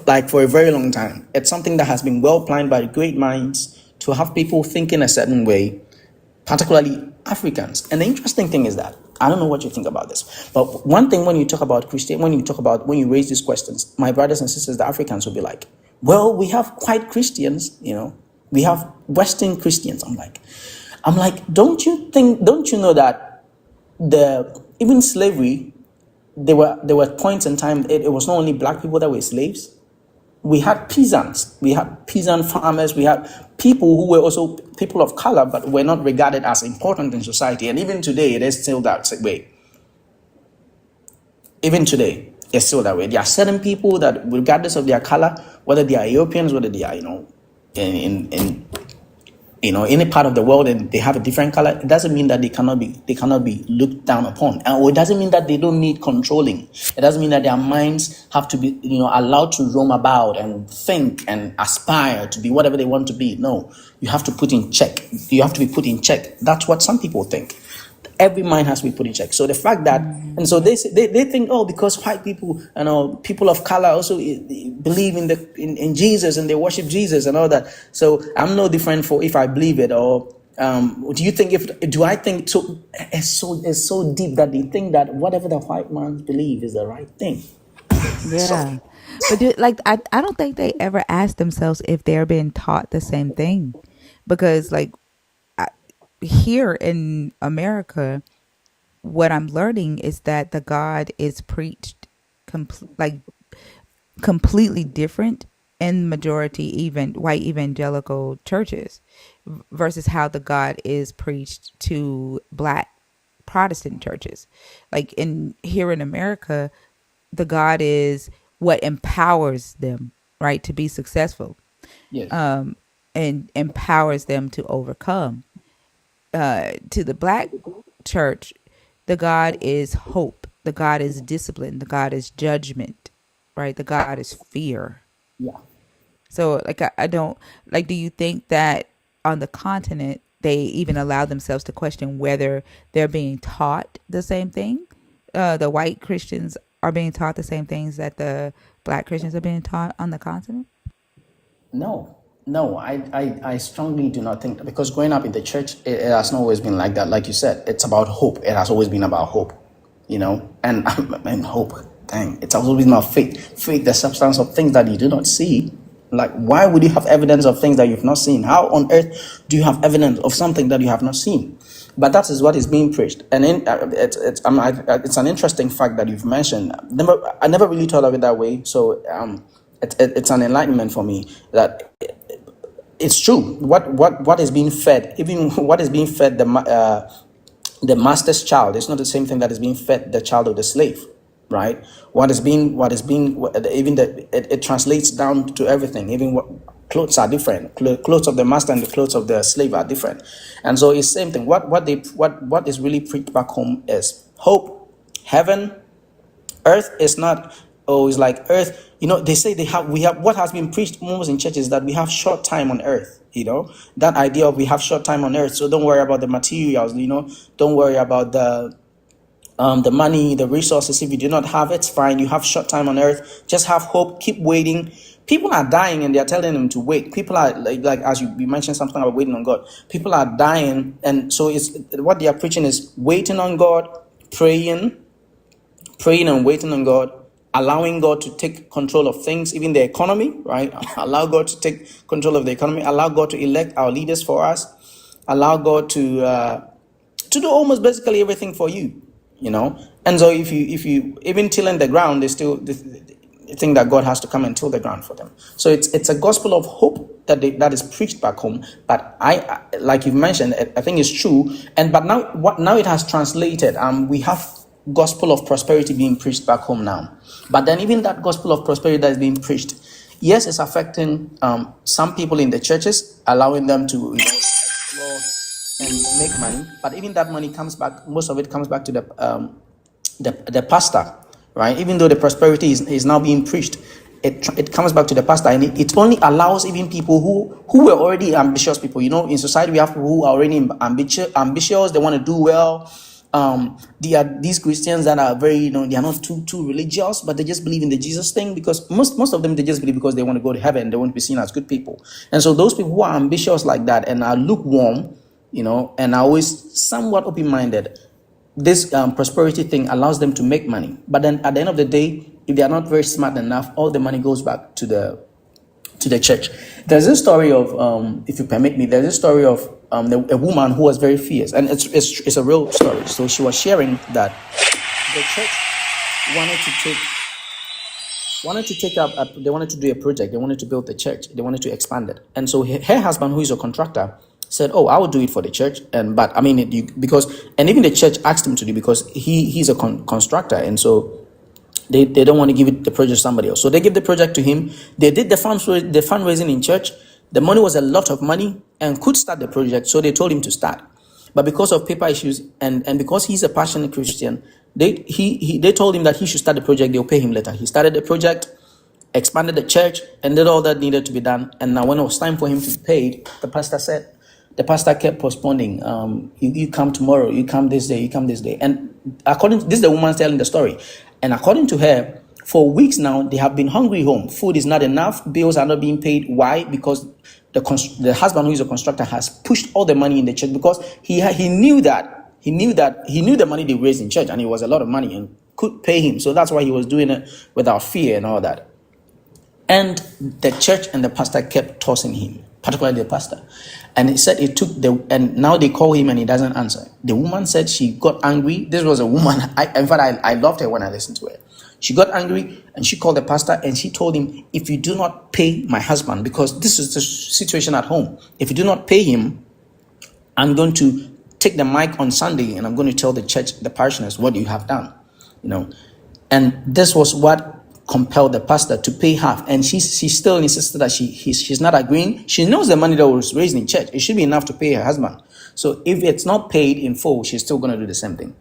like for a very long time. It's something that has been well planned by great minds to have people thinking a certain way, particularly Africans. And the interesting thing is that, I don't know what you think about this, but one thing when you talk about Christian, when you raise these questions, my brothers and sisters, the Africans will be like, well, we have white Christians, we have Western Christians. I'm like, don't you know that even slavery, there were points in time, it was not only black people that were slaves. we had peasants, we had peasant farmers, we had people who were also people of color, but were not regarded as important in society. And even today, it is still that way. Even today, it's still that way. There are certain people that, regardless of their color, whether they are Europeans, whether they are, in any part of the world, and they have a different color, it doesn't mean that they cannot be looked down upon. And it doesn't mean that they don't need controlling. It doesn't mean that their minds have to be, allowed to roam about and think and aspire to be whatever they want to be. No, you have to put in check. You have to be put in check. That's what some people think. Every mind has to be put in check. So the fact that,
Mm-hmm.
and so they think, oh, because white people, people of color also believe in Jesus and they worship Jesus and all that. So I'm no different for if I believe it, or do you think I think so? It's so deep that they think that whatever the white man believe is the right thing. So
Yeah. But I don't think they ever ask themselves if they're being taught the same thing. Because here in America, what I'm learning is that the God is preached completely different in majority even white evangelical churches versus how the God is preached to black Protestant churches. Like in here in America, the God is what empowers them, right, to be successful,
yes,
and empowers them to overcome. To the black church, the God is hope, the God is discipline, the God is judgment, right? The God is fear.
yeah.
So I don't like, do you think that on the continent they even allow themselves to question whether they're being taught the same thing? The white Christians are being taught the same things that the black Christians are being taught on the continent?
No, I strongly do not think that, because growing up in the church, it has not always been like that. Like you said, it's about hope. It has always been about hope, and and hope. Dang, it's always been about faith. Faith, the substance of things that you do not see. Like, why would you have evidence of things that you've not seen? How on earth do you have evidence of something that you have not seen? But that is what is being preached, and it's an interesting fact that you've mentioned. I never really thought of it that way. So it's an enlightenment for me that it's true. What is being fed, even what is being fed the master's child, is not the same thing that is being fed the child of the slave, right? Even it translates down to everything. Even what clothes are different. Clothes of the master and the clothes of the slave are different, and so it's same thing. What is really preached back home is hope, heaven. Earth is not, oh, it's like earth, they say we have what has been preached most in churches, that we have short time on earth, that idea of we have short time on earth, so don't worry about the materials, don't worry about the money, the resources. If you do not have it, it's fine, you have short time on earth, just have hope, keep waiting. People are dying and they're telling them to wait. People are like as you mentioned something about waiting on God. People are dying, and so it's what they are preaching is waiting on God, praying and waiting on God, allowing God to take control of things, even the economy, right? Allow God to take control of the economy. Allow God to elect our leaders for us. Allow God to do almost basically everything for you, And so if you even tilling the ground, they still think that God has to come and till the ground for them. So it's a gospel of hope that is preached back home. But I like you've mentioned, I think it's true. But now it has translated. We have gospel of prosperity being preached back home now. But then even that gospel of prosperity that is being preached, yes, it's affecting some people in the churches, allowing them to explore and make money. But even that money comes back, most of it comes back to the pastor, right? Even though the prosperity is now being preached, it comes back to the pastor, and it only allows even people who were already ambitious people. In society we have people who are already ambitious. They want to do well. They are these Christians that are very, they are not too religious, but they just believe in the Jesus thing, because most of them, they just believe because they want to go to heaven. They want to be seen as good people. And so those people who are ambitious like that and are lukewarm, and are always somewhat open-minded, this prosperity thing allows them to make money. But then at the end of the day, if they are not very smart enough, all the money goes back to the church. There's a story of, if you permit me, there's a story of a woman who was very fierce, and it's a real story. So she was sharing that the church wanted to take wanted to take up, they wanted to do a project. They wanted to build the church. They wanted to expand it. And so her husband, who is a contractor, said, "Oh, I will do it for the church." And but I mean, because and even the church asked him to do because he's a constructor, and so they don't want to give it the project to somebody else. So they give the project to him. They did the fundraising in church. The money was a lot of money and could start the project. So they told him to start. But because of paper issues and because he's a passionate Christian, they told him that he should start the project. They'll pay him later. He started the project, expanded the church, and did all that needed to be done. And now when it was time for him to be paid, the pastor kept postponing. You come tomorrow, you come this day, you come this day. And according to this, the woman telling the story. And according to her, for weeks now, they have been hungry home. Food is not enough. Bills are not being paid. Why? Because the husband, who is a constructor, has pushed all the money in the church because he knew the money they raised in church, and it was a lot of money and could pay him. So that's why he was doing it without fear and all that. And the church and the pastor kept tossing him, particularly the pastor. And he said it took and now they call him and he doesn't answer. The woman said she got angry. This was a woman. In fact, I loved her when I listened to her. She got angry and she called the pastor and she told him, "If you do not pay my husband, because this is the situation at home, if you do not pay him, I'm going to take the mic on Sunday and I'm going to tell the church, the parishioners, what you have done." And this was what compelled the pastor to pay half. And she still insisted that she's not agreeing. She knows the money that was raised in church, it should be enough to pay her husband. So if it's not paid in full, she's still going to do the same thing.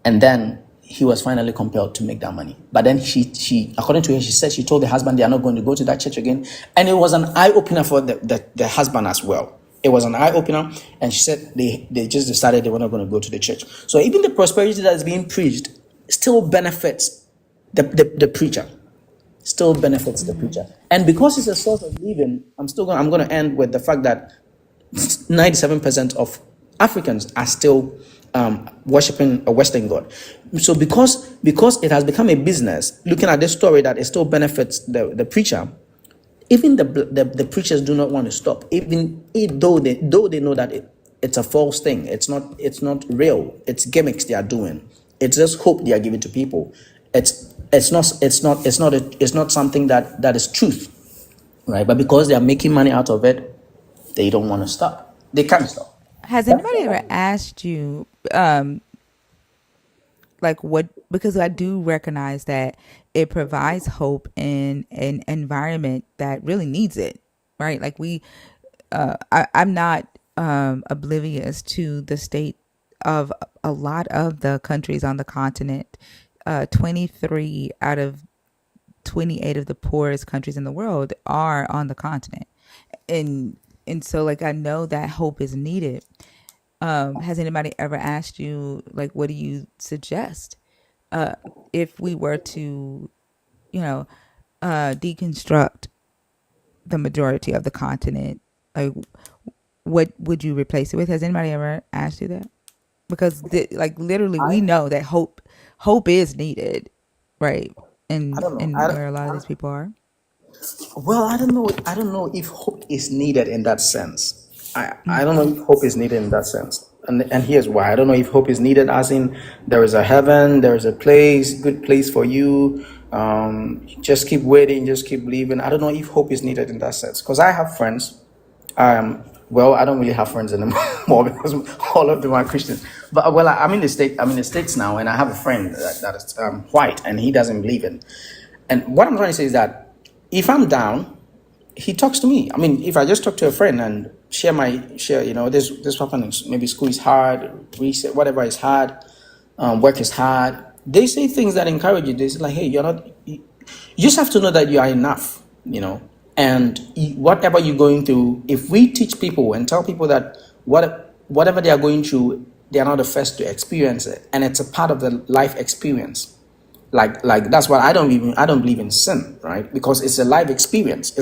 And then he was finally compelled to make that money. But then she according to her, she said she told the husband they are not going to go to that church again. And it was an eye-opener for the husband as well. It was an eye-opener. And she said they just decided they were not going to go to the church. So even the prosperity that is being preached still benefits the preacher. Still benefits the preacher. And because it's a source of living, I'm going to end with the fact that 97% of Africans are still worshiping a Western God. So because it has become a business, looking at this story that it still benefits the preacher, even the preachers do not want to stop, though they know that it's a false thing. It's not real. It's gimmicks they are doing. It's just hope they are giving to people. It's not something that is truth, right? But because they are making money out of it, they don't want to stop. They can't stop.
Has anybody ever asked you, like what? Because I do recognize that it provides hope in an environment that really needs it, right? Like I'm not oblivious to the state of a lot of the countries on the continent. 23 out of 28 of the poorest countries in the world are on the continent, and so like I know that hope is needed. Has anybody ever asked you, like, what do you suggest if we were to, deconstruct the majority of the continent? Like, what would you replace it with? Has anybody ever asked you that? Because like literally, we know that hope is needed, right?
I
And
don't know.
where a lot of these people are.
Well, I don't know. I don't know if hope is needed in that sense. I don't know if hope is needed in that sense. And here's why. I don't know if hope is needed as in there is a heaven, there is a place, good place for you. Just keep waiting, just keep believing. I don't know if hope is needed in that sense. Because I have friends. Well, I don't really have friends anymore because all of them are Christians. But I'm in the States now, and I have a friend that is white, and he doesn't believe in. And what I'm trying to say is that if I'm down, he talks to me. I mean, if I just talk to a friend and share, this happens. Maybe school is hard, research, whatever is hard, work is hard. They say things that encourage you. They say like, "Hey, you're not. You just have to know that you are enough." And whatever you're going through, if we teach people and tell people that whatever they are going through, they are not the first to experience it, and it's a part of the life experience. Like that's why I don't believe in sin, right? Because it's a life experience.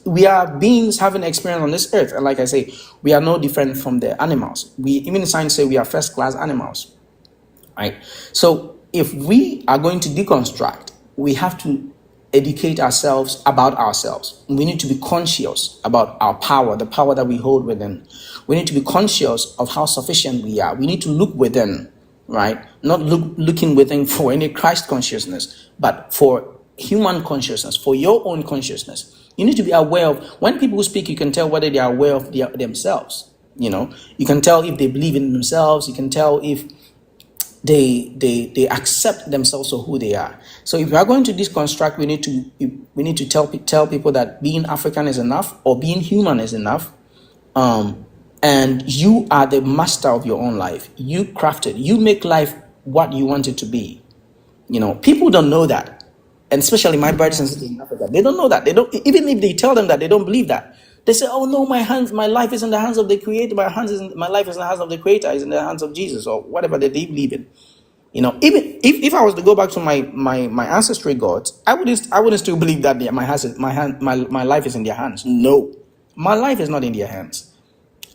We are beings having experience on this earth, and like I say, we are no different from the animals. Even science say we are first class animals, right? So if we are going to deconstruct, we have to educate ourselves about ourselves. We need to be conscious about our power, the power that we hold within. We need to be conscious of how sufficient we are. We need to look within, right? Not looking within for any Christ consciousness, but for human consciousness, for your own consciousness. You need to be aware of when people speak. You can tell whether they are aware of themselves. You can tell if they believe in themselves. You can tell if they accept themselves for who they are. So if we are going to deconstruct, we need to tell people that being African is enough, or being human is enough. And you are the master of your own life. You craft it. You make life what you want it to be. People don't know that, and especially my brothers and
Yeah.
sisters in Africa, they don't know that. They don't. Even if they tell them that, they don't believe that. They say, "Oh no, my life is in the hands of the Creator. My life is in the hands of the Creator. Is in the hands of Jesus, or whatever that they believe in." Even if I was to go back to my ancestry gods, I wouldn't still believe that my life is in their hands. No, my life is not in their hands.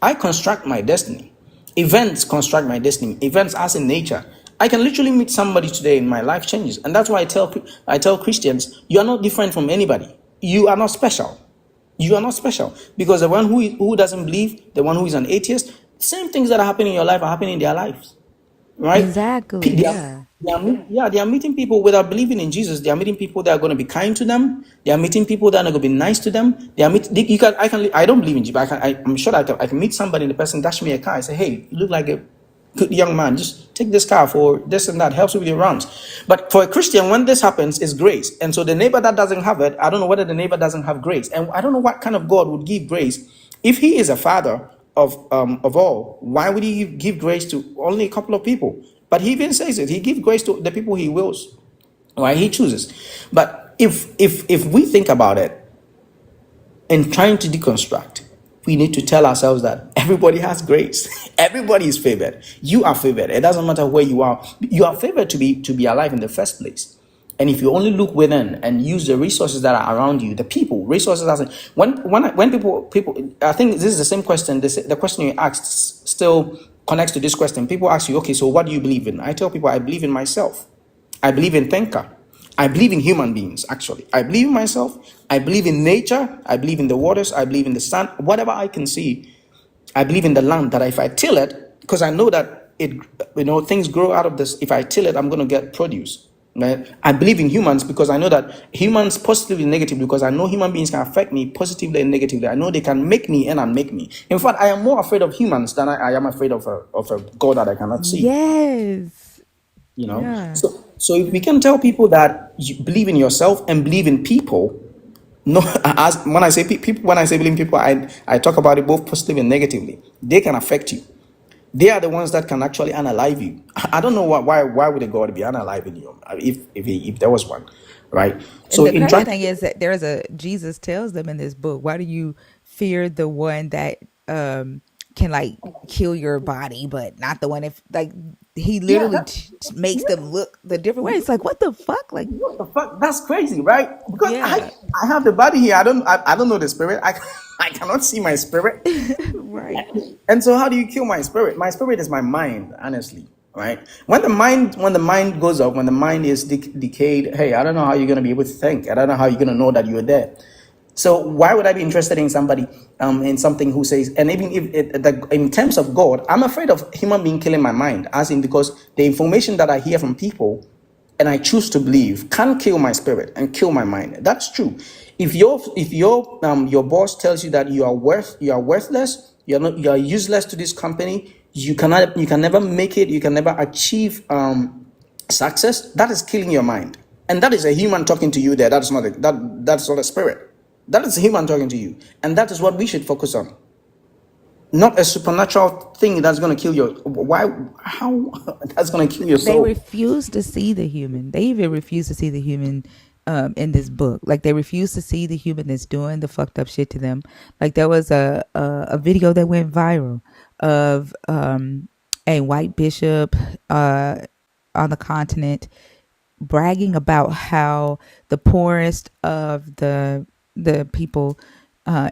I construct my destiny. Events construct my destiny. Events, as in nature. I can literally meet somebody today and my life changes. And that's why I tell Christians, you are not different from anybody. You are not special. You are not special. Because the one who doesn't believe, the one who is an atheist, same things that are happening in your life are happening in their lives. Right?
Exactly.
They
Yeah.
they are meeting people without believing in Jesus. They are meeting people that are going to be kind to them. They are meeting people that are going to be nice to them. They are you can I don't believe in Jesus, but I'm sure I can meet somebody and the person dash me a car. I say, hey, you look like a good young man. Just take this car for this and that. Helps you with your rounds. But for a Christian, when this happens, it's grace. And so the neighbor that doesn't have it, I don't know whether the neighbor doesn't have grace, and I don't know what kind of God would give grace if He is a Father of all. Why would He give grace to only a couple of people? But He even says it. He gives grace to the people He wills, right? He chooses. But if we think about it, in trying to deconstruct, we need to tell ourselves that everybody has grace. Everybody is favored. You are favored. It doesn't matter where you are. You are favored to be alive in the first place. And if you only look within and use the resources that are around you, the people, resources, as in, when people, I think this is the same question. The question you asked still connects to this question. People ask you, okay, so what do you believe in? I tell people I believe in myself. I believe in thinker. I believe in human beings, actually. I believe in myself. I believe in nature. I believe in the waters. I believe in the sun. Whatever I can see, I believe in the land that if I till it, because I know that things grow out of this. If I till it, I'm going to get produce. Right? I believe in humans because I know that humans positively and negatively, because I know human beings can affect me positively and negatively. I know they can make me and unmake me. In fact, I am more afraid of humans than I am afraid of a God that I cannot see.
Yes.
you know
Yeah.
so if we can tell people that you believe in yourself and believe in people, no, as when I say people, when I say believe in people, I talk about it both positively and negatively. They can affect you. They are the ones that can actually unalive you. I don't know why would a God be unaliving you if there was one, right?
And
So
the
in
crazy
trying
thing is that Jesus tells them in this book, why do you fear the one that can like kill your body, but not the one if like he
yeah
literally
that
makes them look the different way. It's like what the fuck? Like
What the fuck? That's crazy, right? Because I
yeah.
I have the body here. I don't know the spirit. I cannot see my spirit.
Right.
And so how do you kill my spirit? My spirit is my mind, honestly, right? When the mind goes up, when the mind is decayed, hey, I don't know how you're gonna be able to think. I don't know how you're gonna know that you're there. So why would I be interested in somebody, in something who says, and even if in terms of God, I'm afraid of human being killing my mind, as in because the information that I hear from people and I choose to believe can kill my spirit and kill my mind. That's true. If your boss tells you that you are worthless, you are useless to this company, you can never make it, you can never achieve success, that is killing your mind. And that is a human talking to you there. That's not a spirit. That is a human talking to you. And that is what we should focus on. Not a supernatural thing that's going to kill your why how that's going to kill your
They
soul.
refuse to see the human. They even refuse to see the human in this book. Like they refuse to see the human that's doing the fucked up shit to them. Like there was a video that went viral of a white bishop on the continent bragging about how the poorest of the people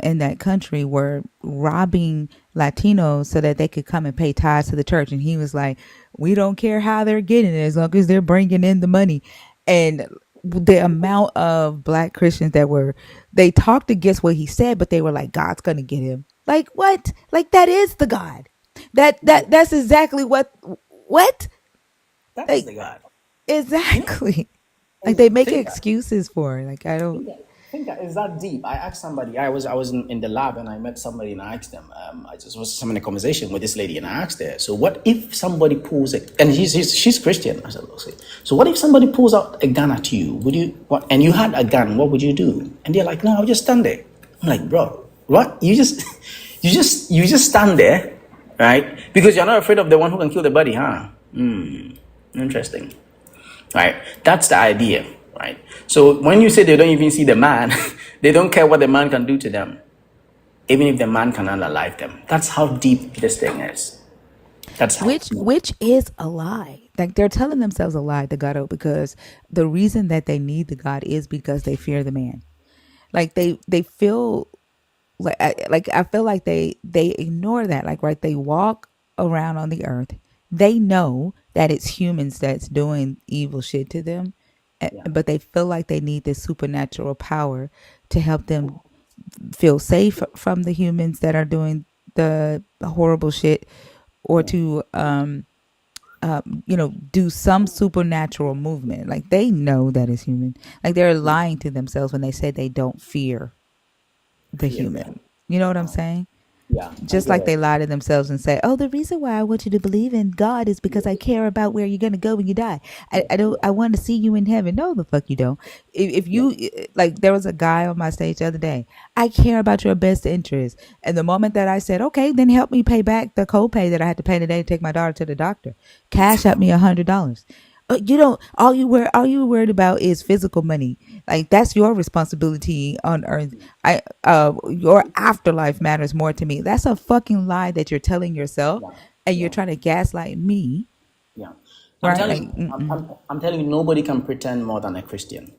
in that country were robbing Latinos so that they could come and pay tithes to the church. And he was like, "We don't care how they're getting it as long as they're bringing in the money." And the amount of black Christians that they talked against what he said, but they were like, "God's gonna get him." Like what? Like that is the God. That's exactly what
That is
like
the God. You know?
exactly. Like they make
Think that.
excuses for it. Like I don't.
Think that is that deep. I asked somebody. I was in the lab and I met somebody and I asked them. I just was having a conversation with this lady and I asked her. So what if somebody pulls it? And she's Christian. I said, okay. So what if somebody pulls out a gun at you? Would you what? And you had a gun. What would you do? And they're like, no, I'll just stand there. I'm like, bro, what? You just you just stand there, right? Because you're not afraid of the one who can kill the body, huh? Interesting. Right? That's the idea, right? So when you say they don't even see the man, they don't care what the man can do to them, even if the man can unalive them. That's how deep this thing is. That's how deep.
Which is a lie. Like they're telling themselves a lie, the God, because the reason that they need the God is because they fear the man. Like they feel like I feel like they ignore that. Like right, they walk around on the earth. They know that it's humans that's doing evil shit to them,
Yeah,
but they feel like they need this supernatural power to help them feel safe from the humans that are doing the horrible shit, or
yeah,
to do some supernatural movement. Like they know that it's human. Like they're lying to themselves when they say they don't fear the
fear them.
human. You know what I'm saying?
Yeah, I
Just
get
like
it.
they lie to themselves and say, "Oh, the reason why I want you to believe in God is because I care about where you're gonna go when you die. I don't. I want to see you in heaven." No, the fuck you don't. If you like, there was a guy on my stage the other day. I care about your best interest, and the moment that I said, "Okay, then help me pay back the copay that I had to pay today to take my daughter to the doctor," cash up me $100. You don't. All you worried about is physical money. Like that's your responsibility on earth. Your afterlife matters more to me. That's a fucking lie that you're telling yourself,
Yeah,
and you're
yeah,
trying to gaslight me,
yeah. I'm
right?
telling
Like,
you, I'm telling you, nobody can pretend more than a Christian.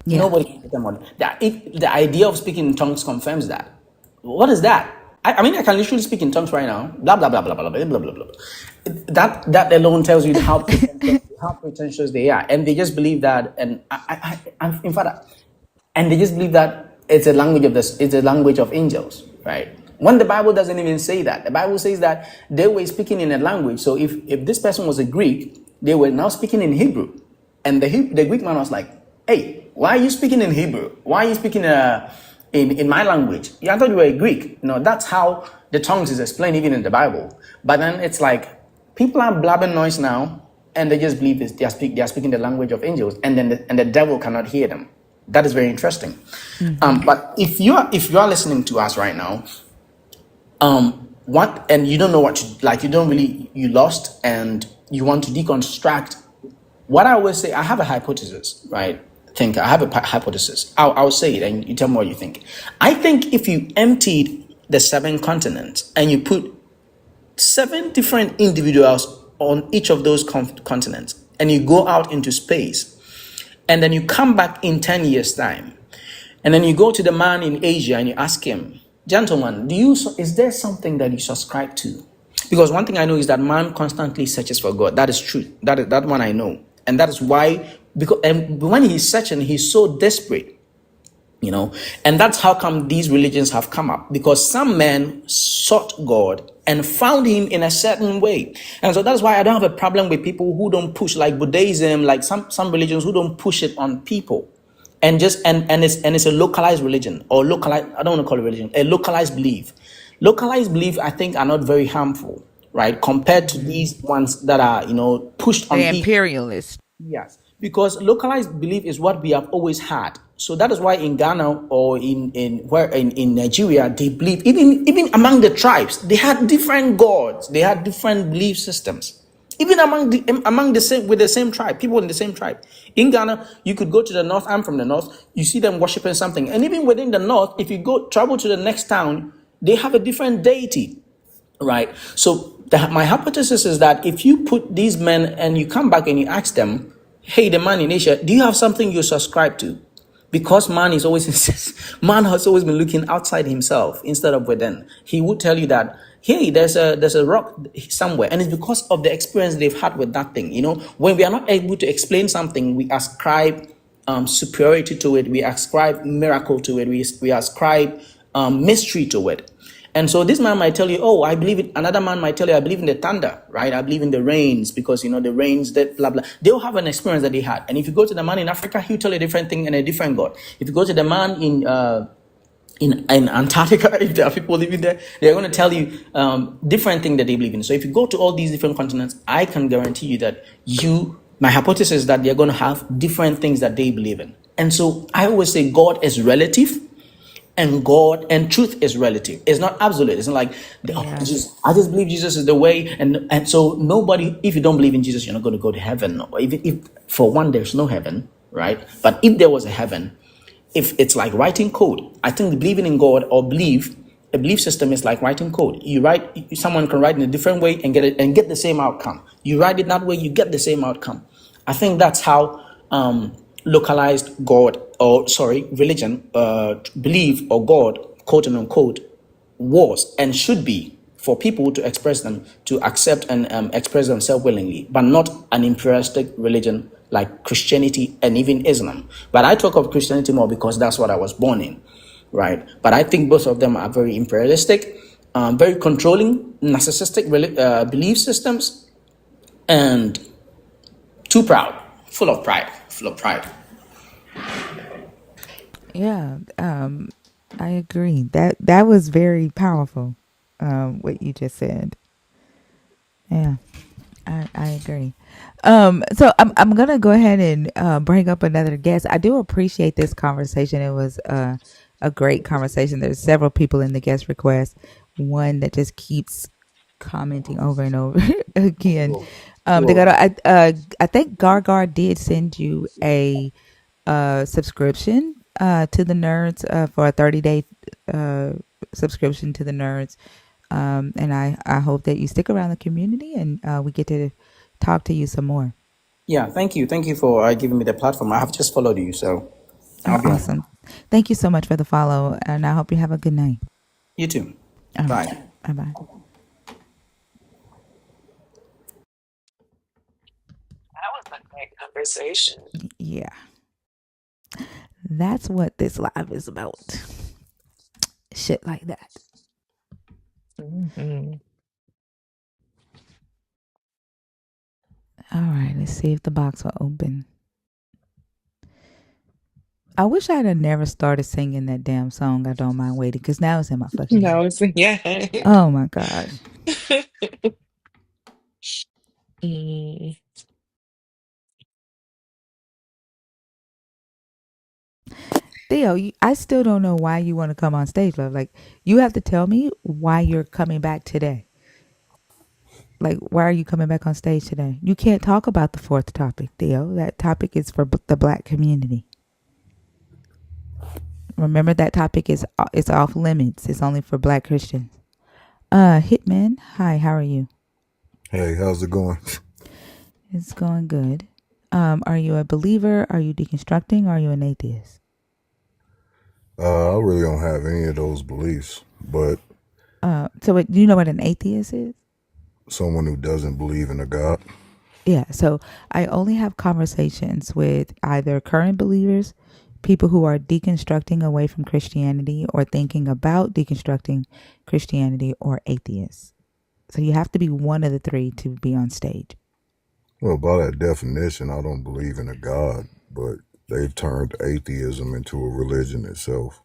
yeah.
Nobody can pretend more. The idea of speaking in tongues confirms that. What is that? I mean, I can literally speak in tongues right now. Blah blah blah blah blah blah blah blah blah. That alone tells you how pretentious they are, and they just believe that. And in fact, and they just believe that it's a language of this. It's a language of angels, right? When the Bible doesn't even say that, the Bible says that they were speaking in a language. So if this person was a Greek, they were now speaking in Hebrew, and the Greek man was like, "Hey, why are you speaking in Hebrew? Why are you speaking in my language? Yeah, I thought you were a Greek." That's how the tongues is explained even in the Bible. But then it's like people are blabbing noise now, and they just believe this. They are speaking the language of angels, and then the devil cannot hear them. That is very interesting.
Mm-hmm.
But if you are listening to us right now, what and you don't know what to like, you lost, and you want to deconstruct. What I always say, I have a hypothesis, right? Think I have a hypothesis. I'll say it, and you tell me what you think. I think if you emptied the 7 continents and you put 7 different individuals on each of those continents, and you go out into space, and then you come back in 10 years' time, and then you go to the man in Asia and you ask him, "Gentlemen, is there something that you subscribe to?" Because one thing I know is that man constantly searches for God. That is true. That one I know. And that is why, because and when he's searching, he's so desperate, and that's how come these religions have come up, because some men sought God and found him in a certain way. And so that's why I don't have a problem with people who don't push, like Buddhism, like some religions who don't push it on people, and just and it's a localized religion, or localized, I don't want to call it religion, a localized belief. Localized belief, I think, are not very harmful, right, compared to
Mm-hmm.
these ones that are pushed on
The
people.
imperialist.
Yes, because localized belief is what we have always had. So that is why in Ghana, or in Nigeria, they believe, even among the tribes, they had different gods, they had different belief systems. Even among the same, with the same tribe, people in the same tribe. In Ghana, you could go to the north. I'm from the north. You see them worshiping something, and even within the north, if you go travel to the next town, they have a different deity. Right. So my hypothesis is that if you put these men and you come back and you ask them, "Hey, the man in Asia, do you have something you subscribe to?" Because man has always been looking outside himself instead of within. He would tell you that, "Hey, there's a rock somewhere," and it's because of the experience they've had with that thing. When we are not able to explain something, we ascribe superiority to it. We ascribe miracle to it. We ascribe mystery to it. And so this man might tell you, oh, I believe it. Another man might tell you, I believe in the thunder, right? I believe in the rains because, the rains, that blah, blah. They'll have an experience that they had. And if you go to the man in Africa, he'll tell you a different thing and a different God. If you go to the man in Antarctica, if there are people living there, they're going to tell you different things that they believe in. So if you go to all these different continents, I can guarantee you that my hypothesis is that they're going to have different things that they believe in. And so I always say God is relative, and God and truth is relative. It's not absolute. It's not like,
Yeah.
I just believe Jesus is the way. And so nobody, if you don't believe in Jesus, you're not going to go to heaven. Or even if for one, there's no heaven, right? But if there was a heaven, if it's like writing code, I think believing in God or a belief system is like writing code. Someone can write in a different way and get the same outcome. You write it that way, you get the same outcome. I think that's how localized God, or sorry, religion, belief or God, quote and unquote, was and should be for people to express them, to accept and express themselves willingly, but not an imperialistic religion like Christianity and even Islam. But I talk of Christianity more because that's what I was born in, right? But I think both of them are very imperialistic, very controlling, narcissistic belief systems, and too proud, full of pride, full of pride.
Yeah. I agree. That was very powerful. What you just said. Yeah. I agree. So I'm gonna go ahead and bring up another guest. I do appreciate this conversation. It was a great conversation. There's several people in the guest request. One that just keeps commenting over and over again. They got. I think Gargar did send you a subscription to the Nerds for a 30-day subscription to the Nerds. And I hope that you stick around the community and we get to talk to you some more.
Yeah, thank you. Thank you for giving me the platform. I have just followed you, so
Oh,
I'll be on.
awesome. Thank you so much for the follow. And I hope you have a good night.
You too.
All right.
Bye.
Bye bye.
That was a great conversation.
Yeah. That's what this live is about. Shit like that.
Mhm.
All right. Let's see if the box will open. I wish I'd have never started singing that damn song, I Don't Mind Waiting, because now it's in my fucking
No,
head.
it's yeah.
Oh my God.
Mm.
Theo, I still don't know why you want to come on stage, love. Like, you have to tell me why you're coming back today. Like, why are you coming back on stage today? You can't talk about the fourth topic, Theo. That topic is for the black community. Remember, that topic is it's off limits. It's only for black Christians. Hitman, hi, how are you?
Hey, how's it going?
It's going good. Are you a believer? Are you deconstructing? Or are you an atheist?
I really don't have any of those beliefs, but
So do you know what an atheist is?
someone who doesn't believe in a God.
Yeah, so I only have conversations with either current believers, people who are deconstructing away from Christianity or thinking about deconstructing Christianity, or atheists. So you have to be one of the three to be on stage.
Well, by that definition, I don't believe in a God, but they've turned atheism into a religion itself.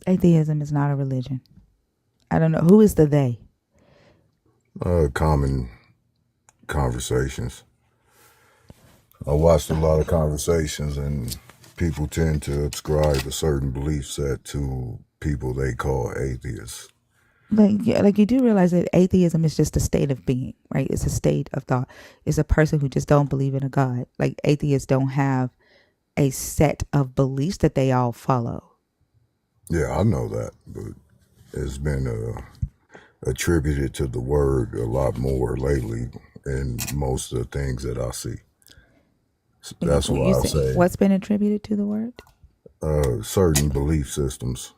Atheism is not a religion. I don't know. Who is the they?
Common conversations. I watched a lot of conversations, and people tend to ascribe a certain belief set to people they call atheists.
Like you do realize that atheism is just a state of being, right? It's a state of thought. It's a person who just don't believe in a God. Like, atheists don't have a set of beliefs that they all follow.
Yeah, I know that, but it's been attributed to the word a lot more lately in most of the things that I see. That's
When you
why I
say
say
what's been attributed to the word?
certain belief systems.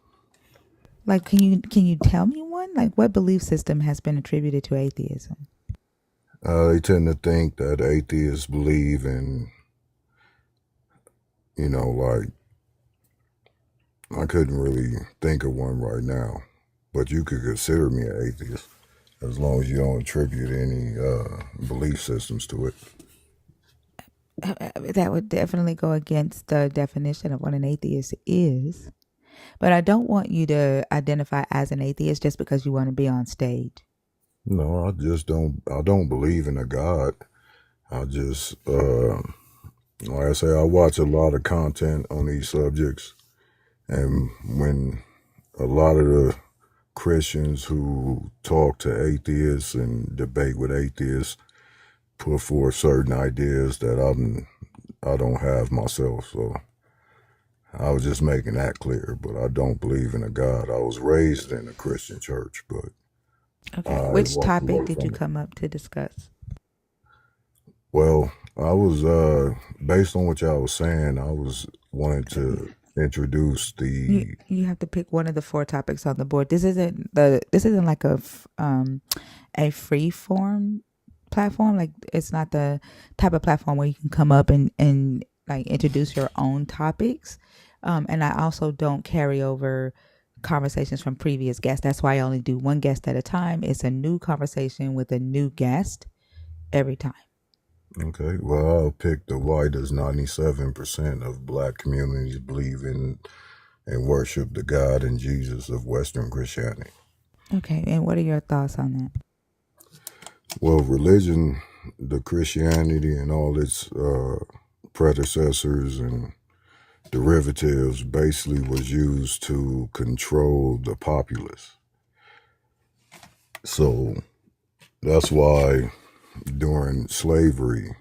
Like, can you tell me one? Like, what belief system has been attributed to atheism?
They tend to think that atheists believe in, like, I couldn't really think of one right now, but you could consider me an atheist as long as you don't attribute any belief systems to it.
That would definitely go against the definition of what an atheist is. But I don't want you to identify as an atheist just because you want to be on stage.
No, I just don't. I don't believe in a God. I just, like I say, I watch a lot of content on these subjects, and when a lot of the Christians who talk to atheists and debate with atheists put forth certain ideas that I don't have myself. So I was just making that clear. But I don't believe in a God. I was raised in a Christian church, but
Okay.
I
Which
walked
topic
away
did you
from it.
come up to discuss?
Well, I was based on what y'all was saying, I was wanting to introduce the
You have to pick one of the 4 topics on the board. This isn't like a free form platform. Like it's not the type of platform where you can come up and like introduce your own topics. And I also don't carry over conversations from previous guests. That's why I only do one guest at a time. It's a new conversation with a new guest every time.
Okay, well, I'll pick the why does 97% of black communities believe in and worship the God and Jesus of Western Christianity.
Okay, and what are your thoughts on that?
Well, religion, the Christianity and all its predecessors and derivatives basically was used to control the populace. So that's why during slavery,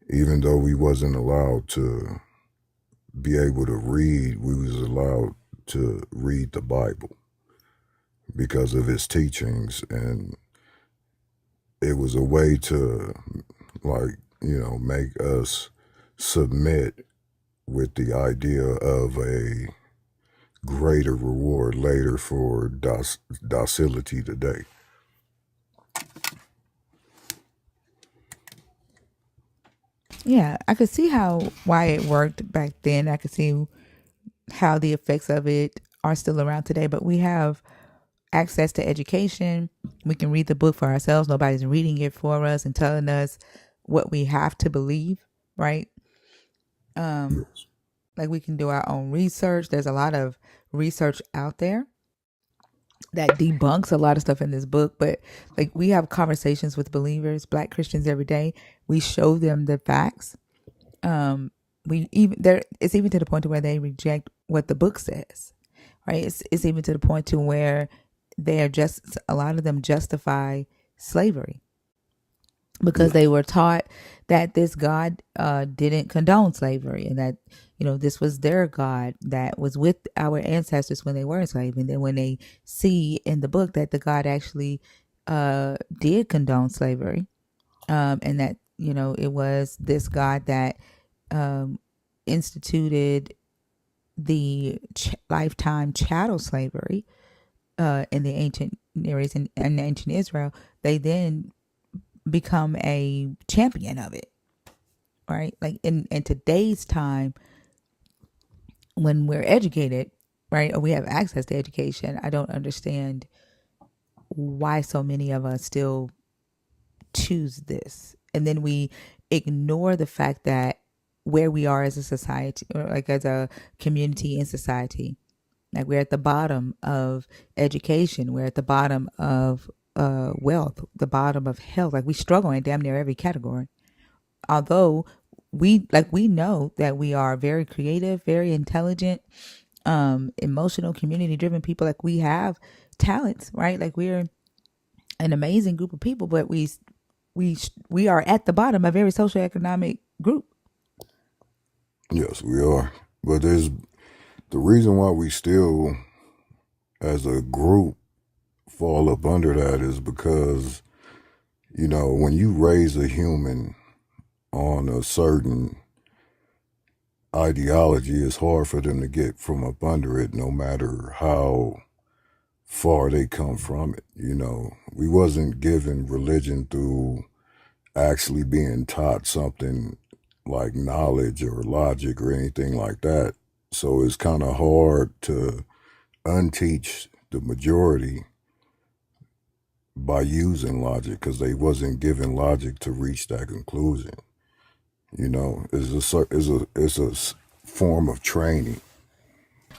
even though we wasn't allowed to be able to read, we was allowed to read the Bible because of its teachings, and it was a way to, like, make us submit with the idea of a greater reward later for docility today.
Yeah, I could see why it worked back then. I could see how the effects of it are still around today, but we have access to education. We can read the book for ourselves. Nobody's reading it for us and telling us what we have to believe, right?
Yes.
Like we can do our own research. There's a lot of research out there that debunks a lot of stuff in this book, but like we have conversations with believers, black Christians every day. We show them the facts. We even there it's even to the point to where they reject what the book says, right? It's even to the point to where they are just a lot of them justify slavery because they
Yes.
were taught that this God didn't condone slavery, and that this was their God that was with our ancestors when they were enslaved. And then when they see in the book that the God actually did condone slavery, and that it was this God that instituted the lifetime chattel slavery in the ancient Near East and ancient Israel, they then become a champion of it, right? Like in today's time, when we're educated, right, or we have access to education, I don't understand why so many of us still choose this. And then we ignore the fact that where we are as a society, or like as a community in society, like we're at the bottom of education, we're at the bottom of wealth, the bottom of health. Like we struggle in damn near every category. Although we know that we are very creative, very intelligent, emotional, community driven people. Like we have talents, right? Like we're an amazing group of people, but we are at the bottom of every socioeconomic group.
Yes, we are. But there's the reason why we still, as a group, fall up under that is because, when you raise a human on a certain ideology, it's hard for them to get from up under it, no matter how far they come from it. We wasn't given religion through actually being taught something like knowledge or logic or anything like that. So it's kind of hard to unteach the majority by using logic because they wasn't given logic to reach that conclusion. You know, is a form of training.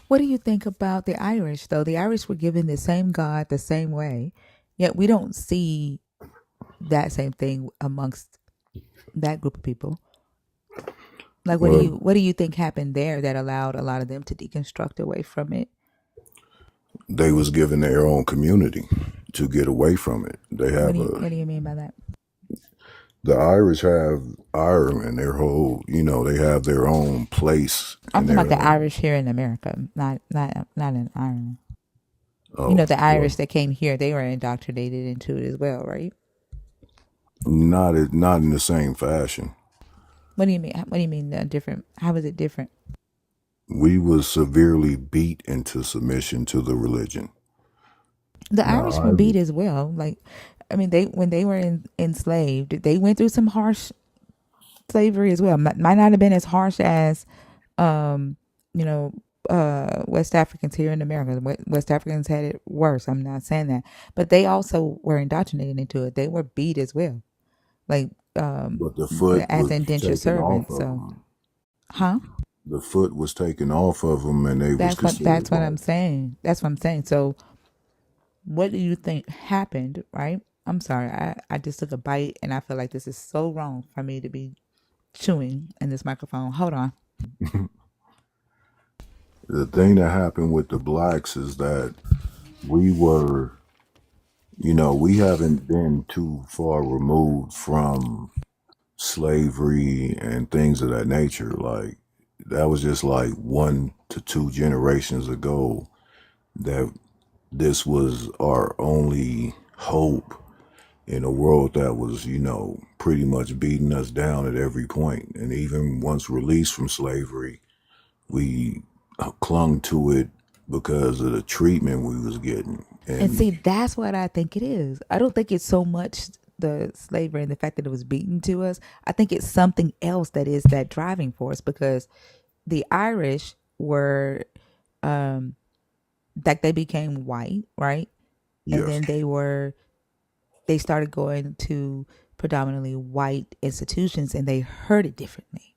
What do you think about the Irish, though? The Irish were given the same God the same way, yet we don't see that same thing amongst that group of people. Like,
Well,
what do you think happened there that allowed a lot of them to deconstruct away from it?
they was given their own community to get away from it. They have
What do you mean by that?
the Irish have Ireland, their whole, they have their own place
I'm
in
talking
their
about the Irish here in America, not in Ireland. You know,
oh
the
well,
Irish that came here, they were indoctrinated into it as well, right?
not in the same fashion.
What do you mean? What do you mean different? How is it different?
We was severely beat into submission to the religion.
The
Now
Irish were beat as well. Like, I mean, they when they were enslaved, they went through some harsh slavery as well. Might not have been as harsh as, um, you know, West Africans here in America. West Africans had it worse. I'm not saying that, but they also were indoctrinated into it. They were beat as well, like
but the foot
as
was
indentured
taken off
servants.
of
So,
them.
huh?
The foot was taken off of them, and they was considered
That's what
like
I'm saying. That's what I'm saying. So, what do you think happened? Right? I'm sorry. I just took a bite, and I feel like this is so wrong for me to be chewing in this microphone. Hold on.
the thing that happened with the blacks is that we were, we haven't been too far removed from slavery and things of that nature. Like that was just like 1 to 2 generations ago that this was our only hope in a world that was, pretty much beating us down at every point. And even once released from slavery, we clung to it because of the treatment we was getting.
And
And
see, that's what I think it is. I don't think it's so much the slavery and the fact that it was beaten to us. I think it's something else that is that driving force because the Irish were like they became white, right? And
yes,
then they started going to predominantly white institutions and they heard it differently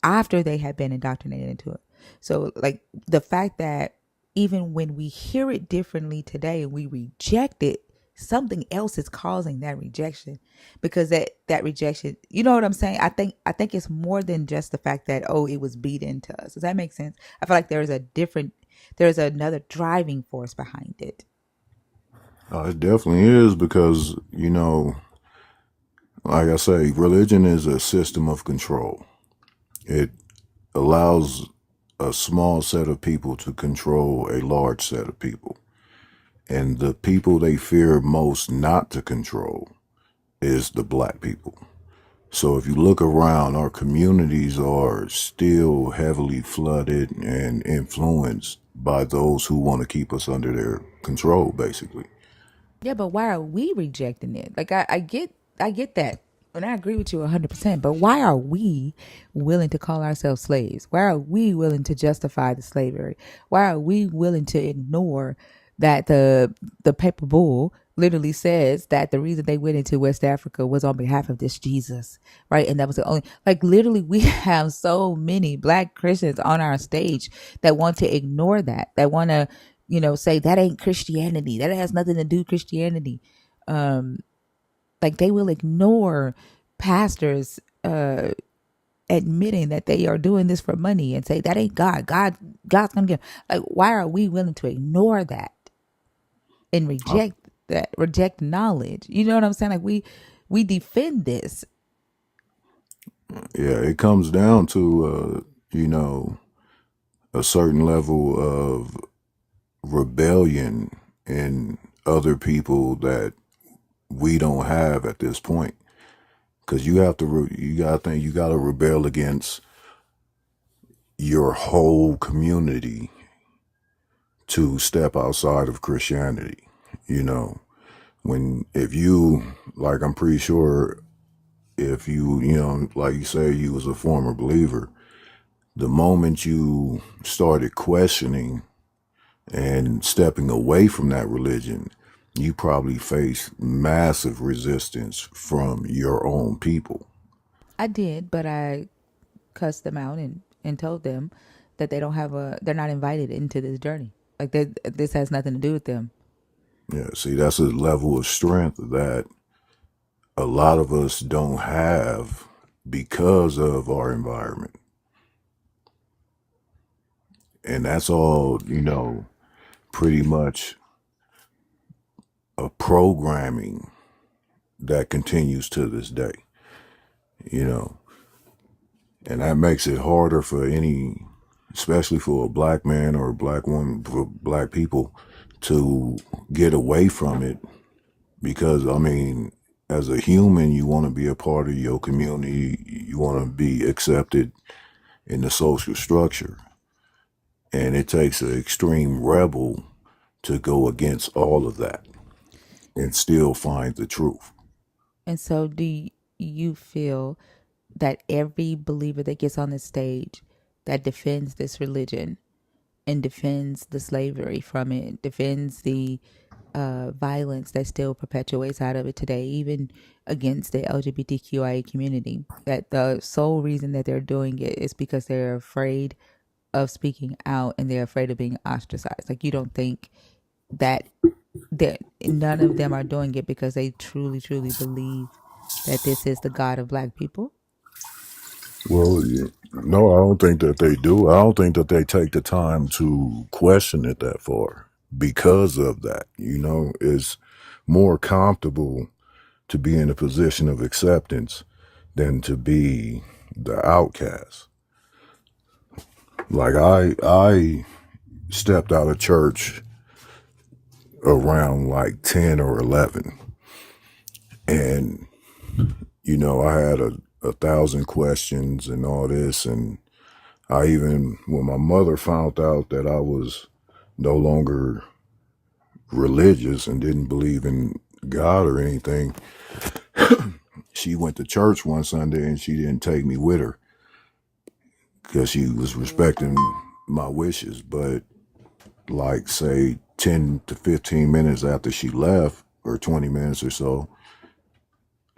after they had been indoctrinated into it. So, like the fact that even when we hear it differently today and we reject it, something else is causing that rejection because that rejection, you know what I'm saying? I think it's more than just the fact that oh, it was beat into us. Does that make sense? I feel like there's another driving force behind it.
it definitely is because, like I say, religion is a system of control. It allows a small set of people to control a large set of people. And the people they fear most not to control is the black people. So if you look around, our communities are still heavily flooded and influenced by those who want to keep us under their control, basically.
Yeah, but why are we rejecting it? Like I get that. And I agree with you 100%, but why are we willing to call ourselves slaves? Why are we willing to justify the slavery? Why are we willing to ignore that the paper bull literally says that the reason they went into West Africa was on behalf of this Jesus, right? And that was the only like literally we have so many black Christians on our stage that want to ignore that want to say that ain't Christianity. That has nothing to do with Christianity. Like they will ignore pastors admitting that they are doing this for money and say that ain't God. God's gonna give. Like, why are we willing to ignore that and
Uh,
reject knowledge? You know what I'm saying? Like we defend this.
yeah, it comes down to, a certain level of rebellion in other people that we don't have at this point. Because you gotta think, you gotta rebel against your whole community to step outside of Christianity. You know, if you, like, I'm pretty sure if you, like you say, you was a former believer, the moment you started questioning And stepping away from that religion, you probably face massive resistance from your own people.
I did, but I cussed them out and told them that they're not invited into this journey. Like this has nothing to do with them.
Yeah, see, that's a level of strength that a lot of us don't have because of our environment. And that's all, pretty much a programming that continues to this day, you know. And that makes it harder for any, especially for a black man or a black woman, for black people to get away from it. Because, I mean, as a human, you want to be a part of your community, you want to be accepted in the social structure. And it takes an extreme rebel to go against all of that and still find the truth.
And so, do you feel that every believer that gets on this stage that defends this religion and defends the slavery from it, defends the violence that still perpetuates out of it today, even against the LGBTQIA community, that the sole reason that they're doing it is because they're afraid of speaking out and they're afraid of being ostracized? Like, you don't think that none of them are doing it because they truly, truly believe that this is the God of black people?
Well, no, I don't think that they do. I don't think that they take the time to question it that far because of that. It's more comfortable to be in a position of acceptance than to be the outcast. Like I stepped out of church around like 10 or 11, and I had a thousand questions and all this, and when my mother found out that I was no longer religious and didn't believe in God or anything, she went to church one Sunday and she didn't take me with her because she was respecting my wishes. But like, say, 10 to 15 minutes after she left, or 20 minutes or so,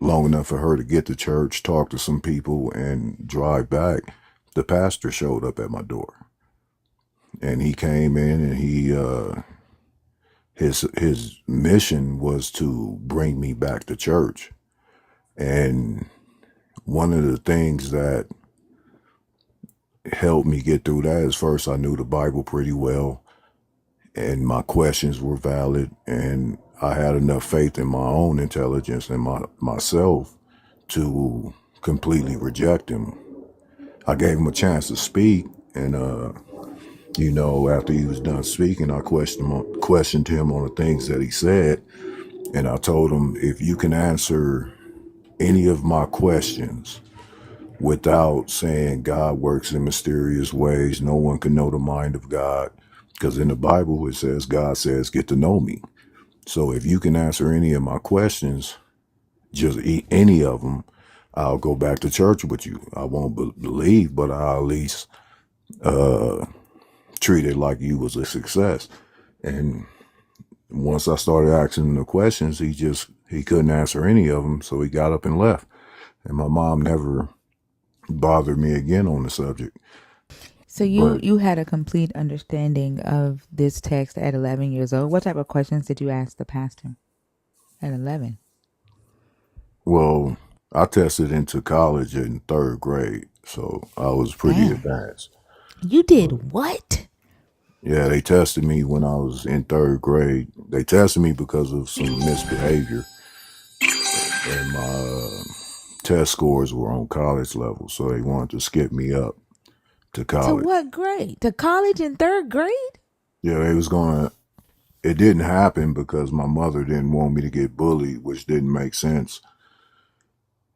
long enough for her to get to church, talk to some people, and drive back, the pastor showed up at my door. And he came in and his mission was to bring me back to church. And one of the things that helped me get through that is, first, I knew the Bible pretty well and my questions were valid, and I had enough faith in my own intelligence and myself to completely reject him. I gave him a chance to speak, and after he was done speaking, I questioned him on the things that he said, and I told him, if you can answer any of my questions without saying God works in mysterious ways, no one can know the mind of God, because in the Bible it says, God says, get to know me. So if you can answer any of my questions, just any of them, I'll go back to church with you. I won't believe, but I'll at least treat it like you was a success. And once I started asking him the questions, he couldn't answer any of them, so he got up and left. And my mom never bothered me again on the subject.
So
But,
you had a complete understanding of this text at 11 years old. What type of questions did you ask the pastor at 11?
well, I tested into college in third grade, so I was pretty
Damn.
advanced.
You did what?
Yeah, they tested me when I was in third grade. They tested me because of some misbehavior, and my test scores were on college level, so they wanted to skip me up to
To
college.
what grade? To college in third grade?
Yeah, they was gonna. It didn't happen because my mother didn't want me to get bullied, which didn't make sense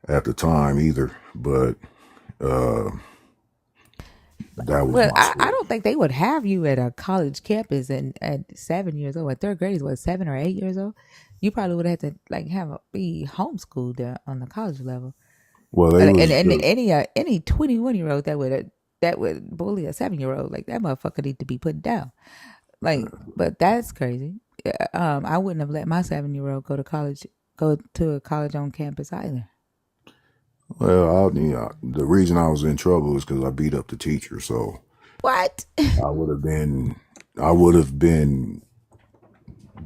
at the time either. But uh, that was
Well,
my
I
story.
don't think they would have you at a college campus and at 7 years old. At third grade is what, 7 or 8 years old? You probably would have had to like be homeschooled there on the college level.
Well, they
And
was.
any 21-year-old that would bully a 7-year-old, like that motherfucker need to be put down. Like, but that's crazy. I wouldn't have let my 7-year-old go to a college on campus either.
Well, the reason I was in trouble is because I beat up the teacher. So
What?
I would have been, I would have been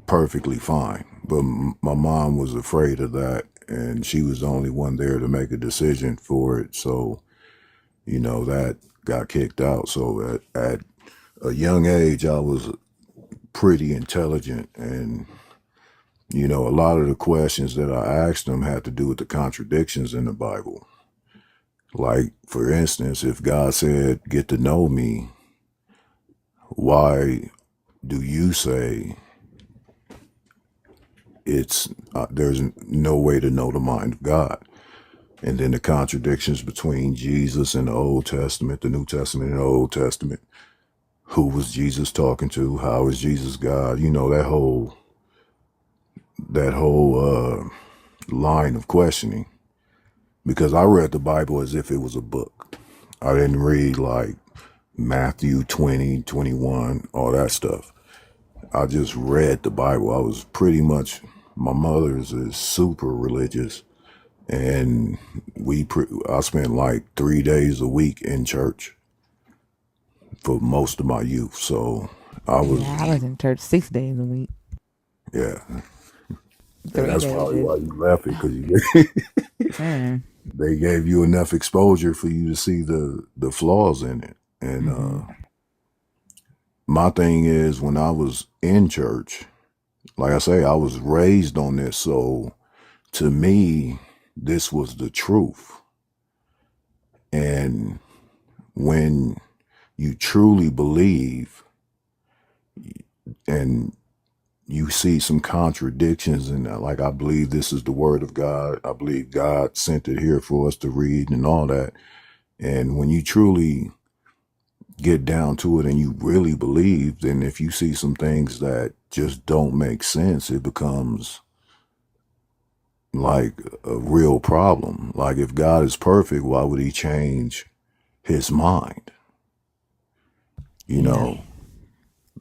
perfectly fine. But my mom was afraid of that, and she was the only one there to make a decision for it. So that got kicked out. So at a young age, I was pretty intelligent, and a lot of the questions that I asked them had to do with the contradictions in the Bible. Like, for instance, if God said, "Get to know me," why do you say there's no way to know the mind of God? And then the contradictions between Jesus in the Old Testament, the New Testament and the Old Testament. Who was Jesus talking to? How is Jesus God? That whole line of questioning. Because I read the Bible as if it was a book. I didn't read like Matthew 20, 21, all that stuff. I just read the Bible. I was pretty much, my mother's is super religious, and I spent like 3 days a week in church for most of my youth. So I was,
Yeah, I was in church 6 days a week,
yeah, and
three
that's
days.
probably why you left it, because
Man.
they gave you enough exposure for you to see the flaws in it. And
Mm-hmm.
my thing is, when I was in church, like I say, I was raised on this, so to me, this was the truth. And when you truly believe and you see some contradictions in that, like, I believe this is the word of God, I believe God sent it here for us to read and all that. And when you truly get down to it and you really believe, then if you see some things that just don't make sense, it becomes like a real problem. Like, if God is perfect, why would he change his mind? You
Yeah.
know,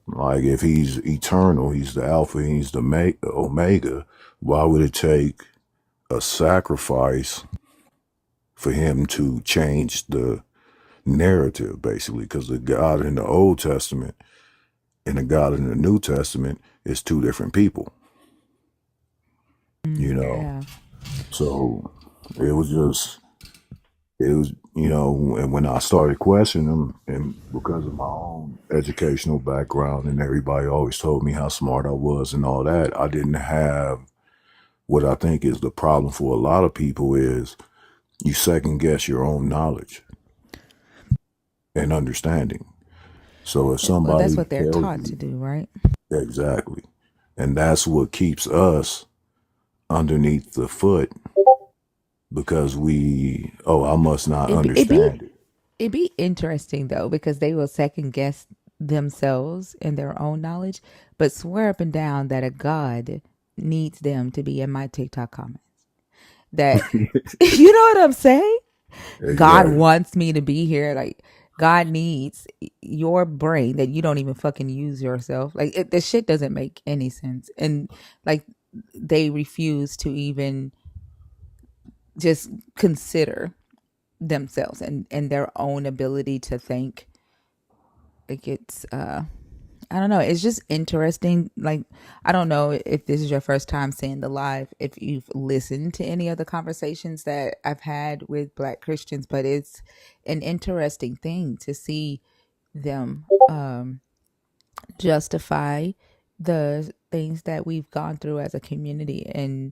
like, if he's eternal, he's the Alpha, he's the Omega, why would it take a sacrifice for him to change the narrative, basically? Because the God in the Old Testament and the God in the New Testament is two different people, you know?
Yeah.
So it was just, and when I started questioning them, and because of my own educational background, and everybody always told me how smart I was and all that, I didn't have what I think is the problem for a lot of people is you second guess your own knowledge and understanding. So if
Well, that's
somebody
what they're
tells
taught to
you,
do, right?
exactly, and that's what keeps us underneath the foot, because I must not
It be, it be
understand it.
it be interesting though because they will second guess themselves and their own knowledge, but swear up and down that a God needs them to be in my TikTok comments. That you know what I'm saying? God
Exactly.
wants me to be here. Like God needs your brain that you don't even fucking use yourself. Like the shit doesn't make any sense, and like they refuse to even just consider themselves and their own ability to think. Like it's I don't know, it's just interesting. Like I don't know if this is your first time seeing the live, if you've listened to any of the conversations that I've had with Black Christians, but it's an interesting thing to see them justify the things that we've gone through as a community and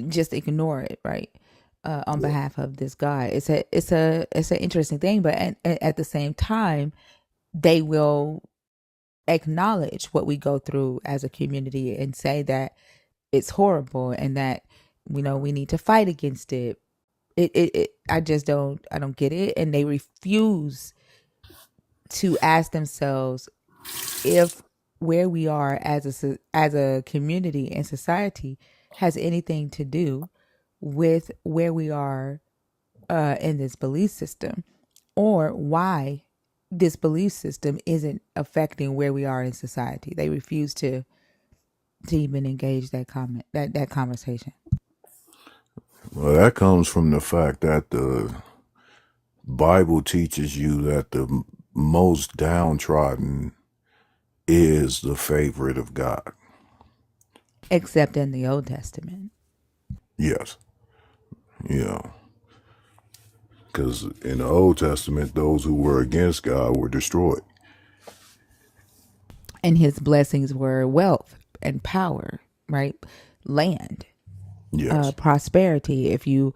just ignore it, right? On
Yeah.
behalf of this guy, it's an interesting thing, but at the same time, they will acknowledge what we go through as a community and say that it's horrible and that we need to fight against it. I don't get it, and they refuse to ask themselves if where we are as a community and society has anything to do with where we are in this belief system, or why this belief system isn't affecting where we are in society. They refuse to even engage that conversation.
Well, that comes from the fact that the Bible teaches you that the most downtrodden is the favorite of God.
Except in the Old Testament.
Yes, you know, because in the Old Testament, those who were against God were destroyed.
And his blessings were wealth and power, right? Land,
Yes,
prosperity. If you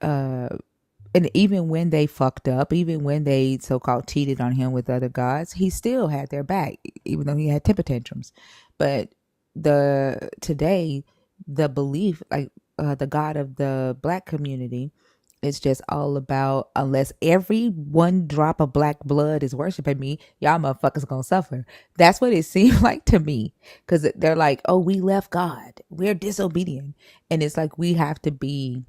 and even when they fucked up, even when they so-called cheated on him with other gods, he still had their back, even though he had temper tantrums. But the today, the belief, like the God of the black community, it's just all about, unless every one drop of black blood is worshiping me, y'all motherfuckers gonna suffer. That's what it seemed like to me, because they're like, oh, we left God, we're disobedient, and it's like we have to be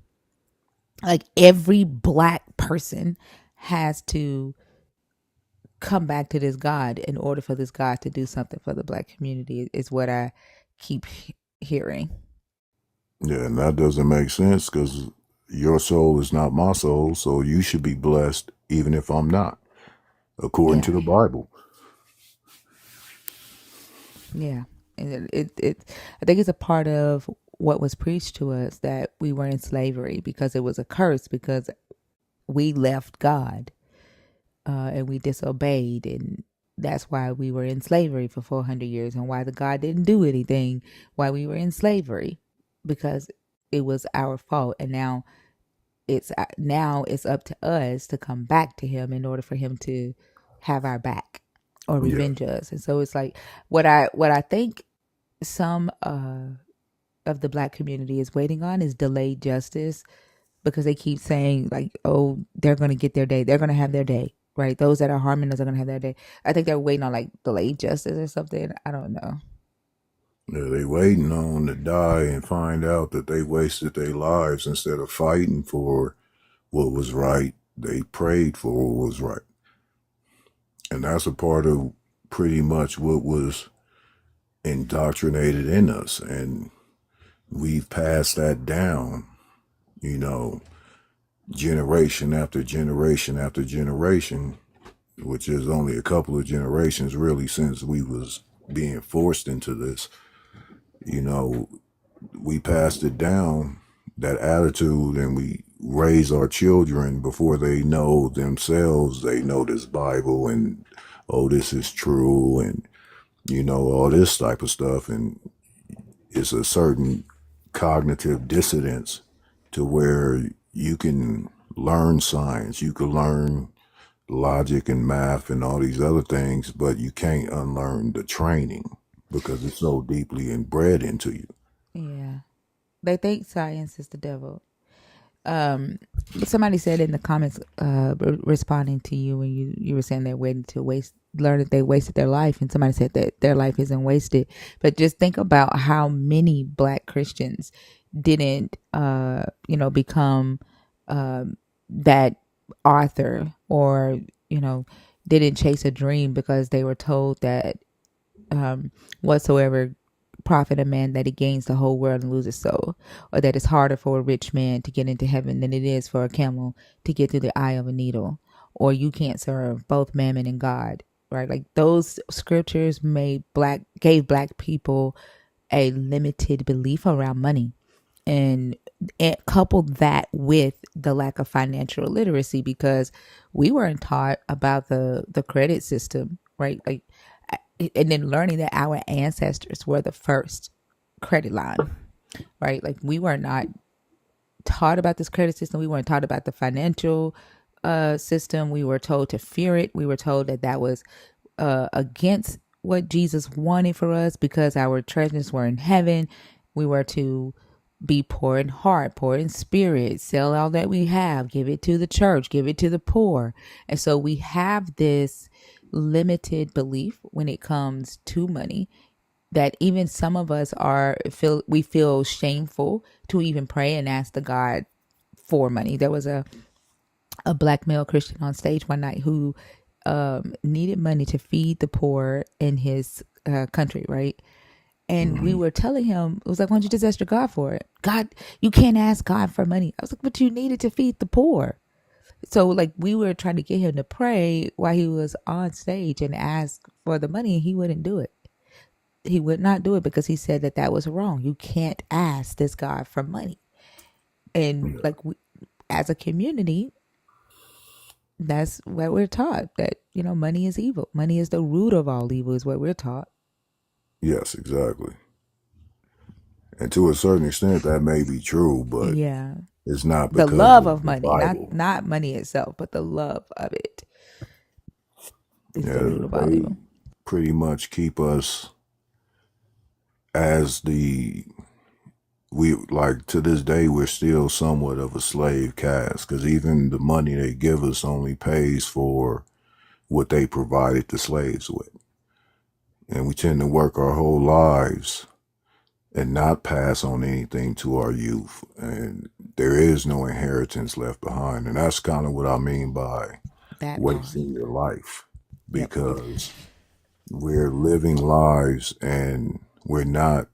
like, every black person has to come back to this God in order for this God to do something for the black community, is what I keep hearing.
yeah, and that doesn't make sense because your soul is not my soul, so you should be blessed even if I'm not, according
Yeah,
to the Bible.
yeah. And I think it's a part of what was preached to us, that we were in slavery because it was a curse, because we left God, and we disobeyed, and that's why we were in slavery for 400 years, and why the God didn't do anything, why we were in slavery, because it was our fault. And now it's up to us to come back to him in order for him to have our back or
Yeah,
revenge us. And so it's like, what I think some of the black community is waiting on is delayed justice, because they keep saying, like, oh, they're going to get their day, they're going to have their day, right? Those that are harming us are going to have their day. I think they're waiting on like delayed justice or something. I don't know.
yeah, they waiting on to die and find out that they wasted their lives instead of fighting for what was right. They prayed for what was right, and that's a part of pretty much what was indoctrinated in us, and we've passed that down, you know, generation after generation after generation, which is only a couple of generations really since we was being forced into this. You know, we passed it down, that attitude, and we raise our children before they know themselves. They know this Bible and, oh, this is true, and you know, all this type of stuff. And it's a certain cognitive dissonance to where you can learn science, you can learn logic and math and all these other things, but you can't unlearn the training because it's so deeply inbred into you.
Yeah, they think science is the devil. But somebody said in the comments, responding to you when you were saying they're waiting to learn that they wasted their life, and somebody said that their life isn't wasted. But just think about how many black Christians didn't, become that author, or didn't chase a dream because they were told that, whatsoever profit a man that he gains the whole world and loses soul, or that it's harder for a rich man to get into heaven than it is for a camel to get through the eye of a needle, or you can't serve both mammon and God, right? Like, those scriptures gave black people a limited belief around money, and coupled that with the lack of financial literacy, because we weren't taught about the credit system, right? Like, and then learning that our ancestors were the first credit line, right? Like, we were not taught about this credit system. We weren't taught about the financial system. We were told to fear it. We were told that that was against what Jesus wanted for us, because our treasures were in heaven. We were to be poor in heart, poor in spirit, sell all that we have, give it to the church, give it to the poor. And so we have this limited belief when it comes to money, that even some of us feel shameful to even pray and ask the God for money. There was a black male Christian on stage one night who needed money to feed the poor in his country, right? And we
Hmm.
were telling him, it was like, why don't you just ask your God for it? God, you can't ask God for money. I was like, but you needed to feed the poor. So like we were trying to get him to pray while he was on stage and ask for the money, and he wouldn't do it. He would not do it because he said that that was wrong. You can't ask this God for money. And
Yeah.
like we, as a community, that's what we're taught, that money is evil. Money is the root of all evil, is what we're taught.
Yes, exactly. And to a certain extent, that may be true, but
Yeah,
it's not
the
because
love
of
of
the
money, not
Bible.
not money itself, but the love of it is the
Yeah,
root of all
they
evil.
pretty much keep us as we like to this day we're still somewhat of a slave caste because even the money they give us only pays for what they provided the slaves with, and we tend to work our whole lives and not pass on anything to our youth, and there is no inheritance left behind. And that's kind of what I mean by
That part.
wasting your life,
Yep.
because we're living lives and we're not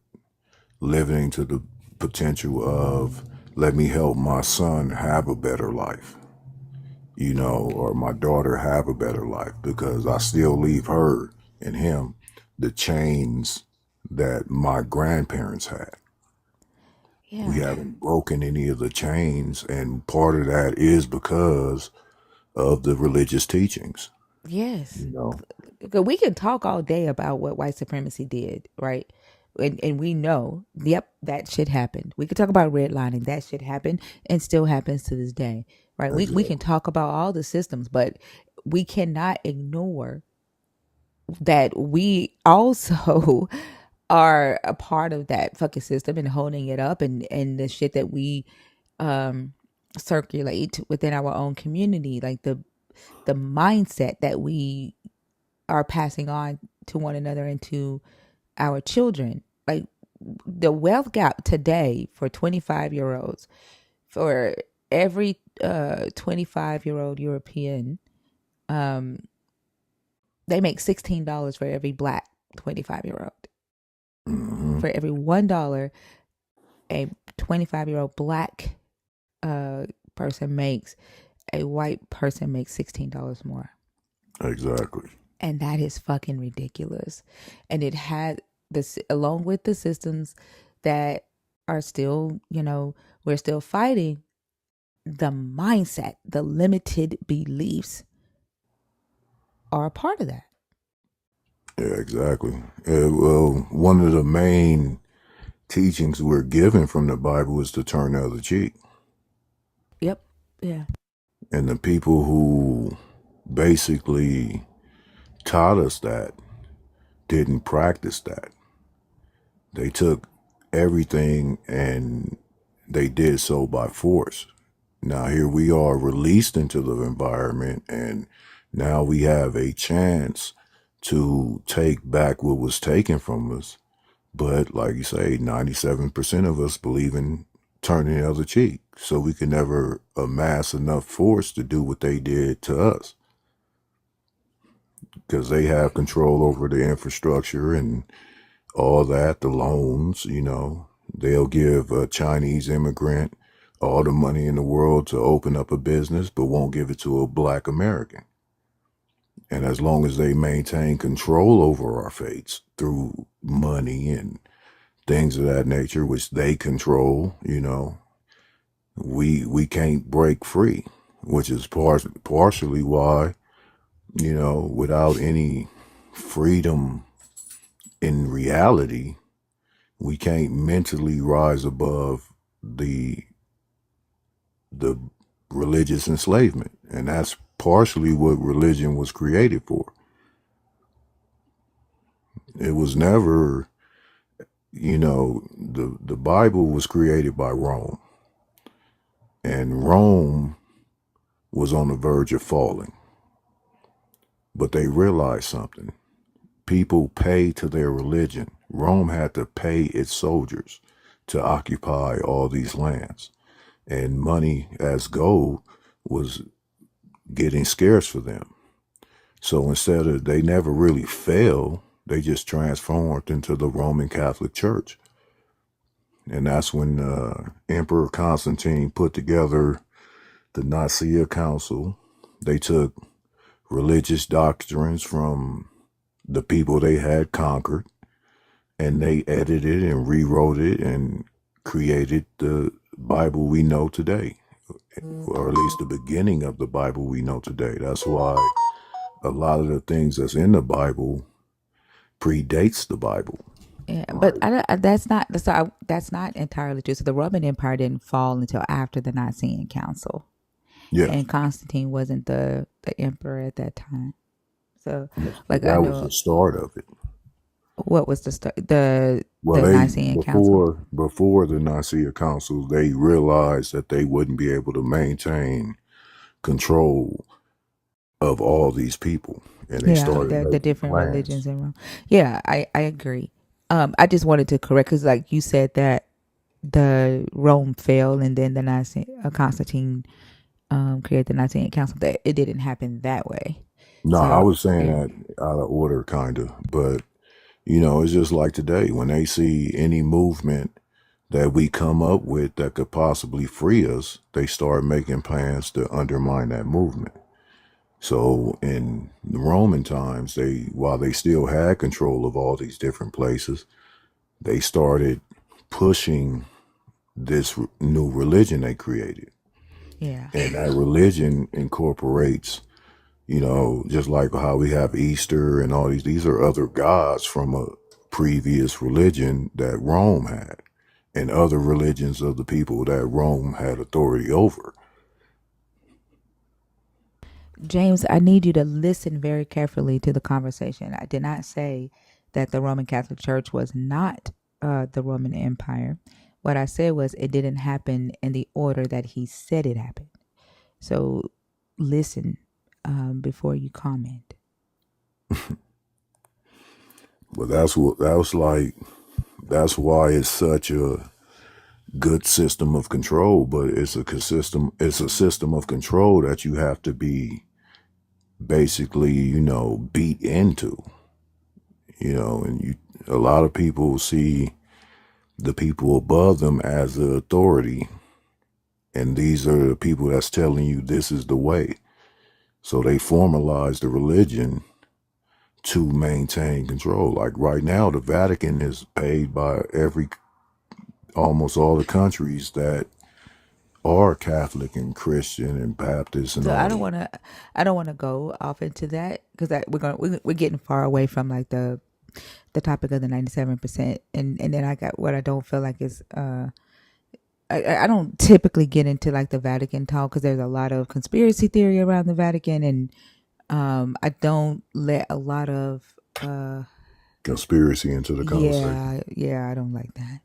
living to the potential of, let me help my son have a better life, or my daughter have a better life, because I still leave her and him the chains that my grandparents had. We
Yeah.
haven't broken any of the chains, and part of that is because of the religious teachings,
Yes.
you know.
We can talk all day about what white supremacy did, right? And we know, yep, that shit happened. We could talk about redlining, that shit happened and still happens to this day, right? We can
Exactly.
talk about all the systems, but we cannot ignore that we also are a part of that fucking system and holding it up, and the shit that we um circulate within our own community, like the mindset that we are passing on to one another and to our children. Like the wealth gap today for 25-year-olds, for every 25-year-old European, um, they make $16 for every black 25-year-old.
Hmm.
For every $1 a 25-year-old black uh, person makes, a white person makes $16 more.
Exactly.
And that is fucking ridiculous. And it had this, along with the systems that are still, we're still fighting, the mindset, the limited beliefs are a part of that.
Yeah, exactly. Well, one of the main teachings we're given from the Bible is to turn the other cheek.
Yep. Yeah.
And the people who basically taught us that didn't practice that. They took everything and they did so by force. Now here we are released into the environment, and now we have a chance to take back what was taken from us. But like you say, 97% of us believe in turning the other cheek. So we can never amass enough force to do what they did to us, because they have control over the infrastructure and all that, the loans, they'll give a Chinese immigrant all the money in the world to open up a business, but won't give it to a black American. And as long as they maintain control over our fates through money and things of that nature, which they control, we can't break free, which is partially why, without any freedom in reality, we can't mentally rise above the the religious enslavement. And that's partially what religion was created for. It was never, the Bible was created by Rome, and Rome was on the verge of falling. But they realized something. People pay to their religion. Rome had to pay its soldiers to occupy all these lands. And money as gold was getting scarce for them. So instead of, they never really fell, they just transformed into the Roman Catholic Church. And that's when Emperor Constantine put together the Nicaea Council. They took religious doctrines from the people they had conquered, and they edited and rewrote it and created the Bible we know today, or at least the beginning of the Bible we know today. That's why a lot of the things that's in the Bible predates the Bible.
Yeah, but
Right?
that's not entirely true. So the Roman Empire didn't fall until after the Nicene Council,
Yeah.
and Constantine wasn't the emperor at that time. So,
Yes, but
like I
that was
know
the start of it.
what was the
Well,
the
they
Nicene Council.
before the Nicaea Council, they realized that they wouldn't be able to maintain control of all these people, and they
Yeah,
started
the
making
different
plans.
religions in Rome. Yeah, I agree. I just wanted to correct because like you said that the Rome fell and then the Nicene Constantine created the Nicene Council. That it didn't happen that way.
No, I
So
was saying
yeah,
that out of order, kind of, but it's just like today when they see any movement that we come up with that could possibly free us, they start making plans to undermine that movement. So in the Roman times, while they still had control of all these different places, they started pushing this new religion they created.
yeah.
And that religion incorporates, just like how we have Easter and all these are other gods from a previous religion that Rome had and other religions of the people that Rome had authority over.
James, I need you to listen very carefully to the conversation. I did not say that the Roman Catholic Church was not the Roman Empire. What I said was it didn't happen in the order that he said it happened. So listen before you comment.
But that's why it's such a good system of control, but it's a system of control that you have to be basically, beat into, and a lot of people see the people above them as the authority, and these are the people that's telling you this is the way. So they formalize the religion to maintain control. Like right now, the Vatican is paid by almost all the countries that are Catholic and Christian and Baptist and
So
all that.
I don't want to go off into that because we're getting far away from like the topic of the 97%, and then I got what I don't feel like is I don't typically get into like the Vatican talk because there's a lot of conspiracy theory around the Vatican, and I don't let a lot of
Conspiracy into the conversation.
yeah, I don't like that.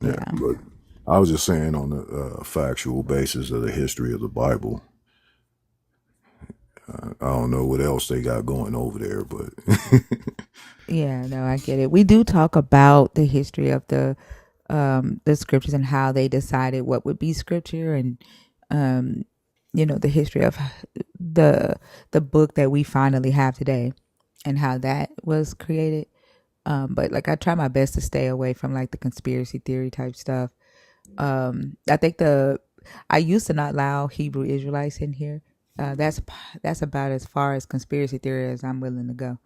Yeah,
Yeah.
but I was just saying on the factual basis of the history of the Bible. I don't know what else they got going over there, but
Yeah, no, I get it. We do talk about the history of the scriptures and how they decided what would be scripture, and the history of the the book that we finally have today and how that was created. But like I try my best to stay away from like the conspiracy theory type stuff. I think I used to not allow Hebrew Israelites in here. That's about as far as conspiracy theory as I'm willing to go.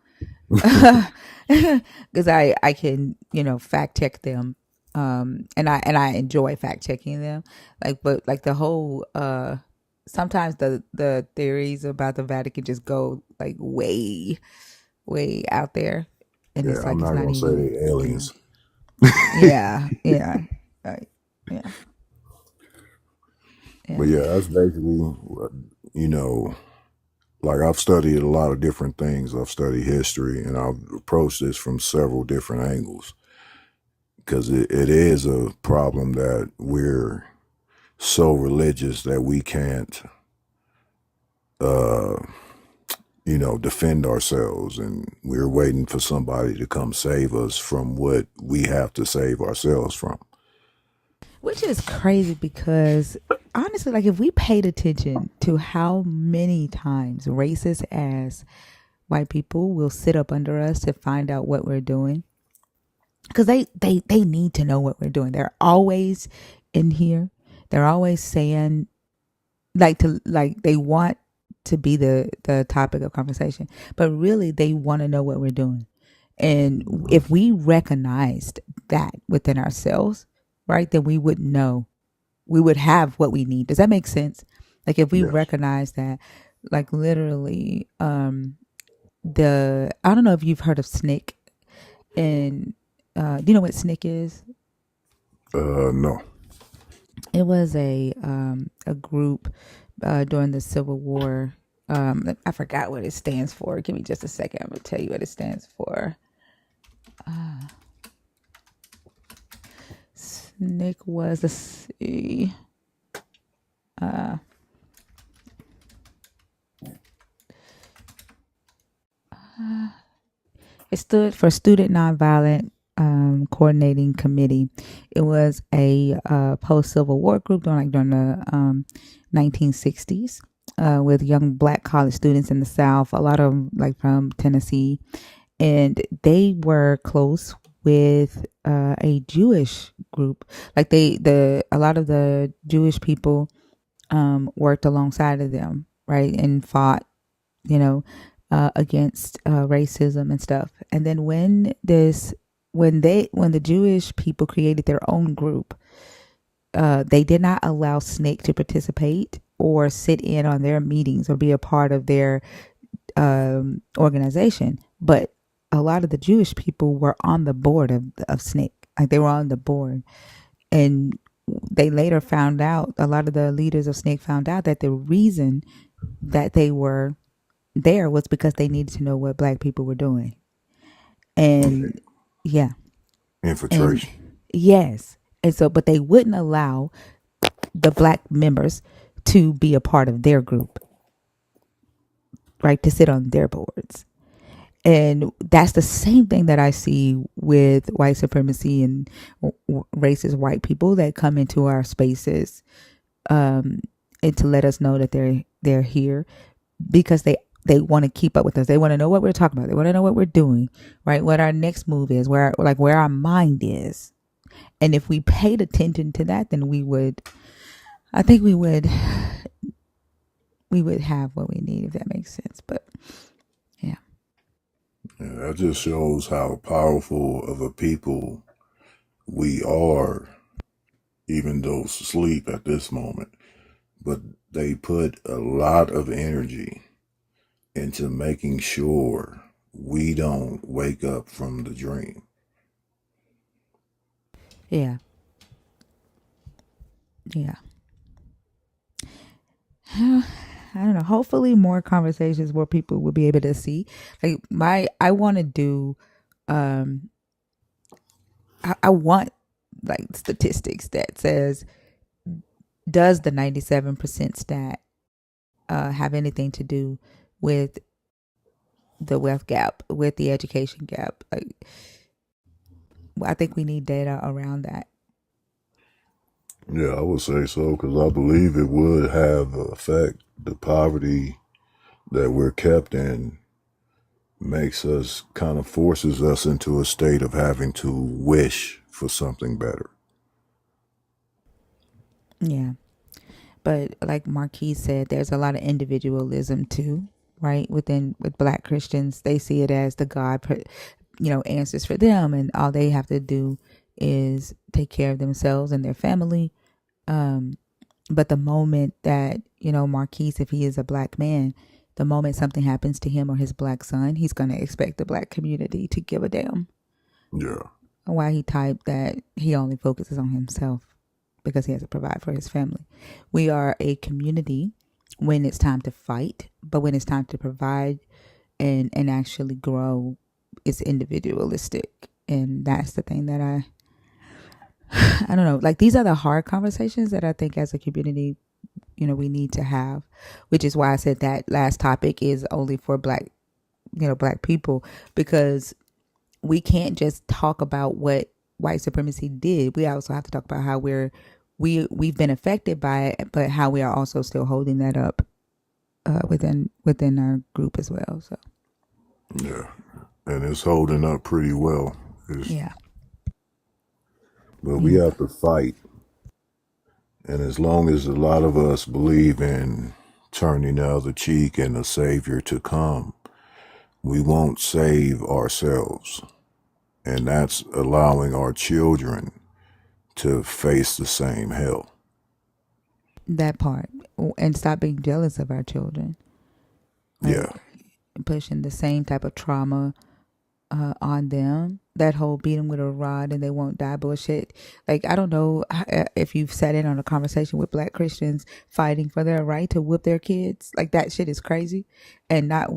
Because I can fact check them, and I enjoy fact checking them, but like the whole sometimes the theories about the Vatican just go like way out there, and
yeah,
it's
I'm
like it's
not
not
gonna say
even
they aliens.
yeah yeah
But
yeah
yeah, that's basically you know, like I've studied a lot of different things. I've studied history, and I've approached this from several different angles because it is a problem that we're so religious that we can't, uh, defend ourselves, and we're waiting for somebody to come save us from what we have to save ourselves from.
which is crazy because honestly, like if we paid attention to how many times racist ass white people will sit up under us to find out what we're doing, because they need to know what we're doing. They're always in here. They're always saying like they want to be the topic of conversation, but really they want to know what we're doing. And if we recognized that within ourselves, right, then we would know, we would have what we need. Does that make sense? Like if we
Yes.
recognize that, like literally, the I don't know if you've heard of SNCC, and do you know what SNCC is?
No.
It was a group during the Civil War. I forgot what it stands for. Give me just a second. I'm gonna tell you what it stands for. SNCC was, let's see. It stood for Student Nonviolent Coordinating Committee. It was a post Civil War group during the 1960s, with young Black college students in the South. A lot of them like from Tennessee, and they were close with a Jewish group. Like a lot of the Jewish people worked alongside of them, right, and fought, you know, against racism and stuff. And then when the Jewish people created their own group, they did not allow SNCC to participate or sit in on their meetings or be a part of their organization. But a lot of the Jewish people were on the board of SNCC. Like they were on the board. And they later found out, a lot of the leaders of SNCC found out that the reason that they were there was because they needed to know what Black people were doing. And yeah. And
Infiltration.
yes. And so, but they wouldn't allow the Black members to be a part of their group, right? To sit on their boards. And that's the same thing that I see with white supremacy and racist white people that come into our spaces, and to let us know that they're here because they want to keep up with us. They want to know what we're talking about. They want to know what we're doing, right? What our next move is, where our mind is. And if we paid attention to that, then I think we would have what we need, if that makes sense. But yeah.
Yeah, that just shows how powerful of a people we are, even though sleep at this moment. But they put a lot of energy into making sure we don't wake up from the dream.
Yeah. Yeah. I don't know. Hopefully more conversations where people will be able to see. I want to do I want like statistics that says, does the 97% stat have anything to do with the wealth gap, with the education gap? Like, I think we need data around that.
Yeah, I would say so because I believe it would have an effect. The poverty that we're kept in makes us kind of forces us into a state of having to wish for something better.
Yeah. But like Marquise said, there's a lot of individualism too, right? With Black Christians, they see it as the God, answers for them, and all they have to do is take care of themselves and their family. But the moment that, Marquise, if he is a Black man, the moment something happens to him or his Black son, he's going to expect the Black community to give a damn.
Yeah.
Why he typed that he only focuses on himself because he has to provide for his family. We are a community when it's time to fight, but when it's time to provide and actually grow, it's individualistic. And that's the thing that I don't know. Like, these are the hard conversations that I think as a community, we need to have, which is why I said that last topic is only for Black people, because we can't just talk about what white supremacy did. We also have to talk about how we're we've been affected by it, but how we are also still holding that up within our group as well. So
Yeah, and it's holding up pretty well.
yeah,
But we
mm,
have to fight, and as long as a lot of us believe in turning the other cheek and a savior to come, we won't save ourselves, and that's allowing our children to face the same hell.
that part, and stop being jealous of our children,
Yeah,
like pushing the same type of trauma on them. That whole beat them with a rod and they won't die bullshit. Like, I don't know if you've sat in on a conversation with Black Christians fighting for their right to whip their kids. Like, that shit is crazy, and not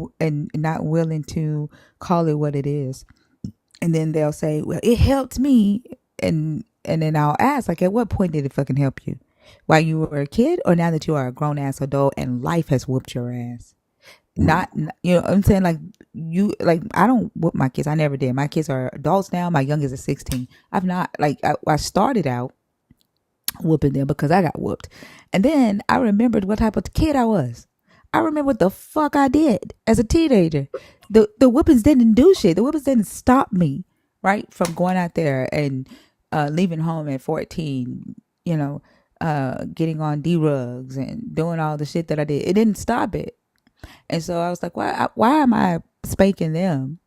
willing to call it what it is. And then they'll say, "Well, it helped me," and then I'll ask, like, at what point did it fucking help you? While you were a kid, or now that you are a grown ass adult and life has whooped your ass? Not, you know what I'm saying? Like, you, like, I don't whoop my kids. I never did. My kids are adults now. My youngest is 16. I've not, like, I started out whooping them because I got whooped. And then I remembered what type of kid I was. I remember what the fuck I did as a teenager. The whoopings didn't do shit. The whoopings didn't stop me, right, from going out there and leaving home at 14, you know, getting on D-rugs and doing all the shit that I did. It didn't stop it. And so I was like, why am I spanking them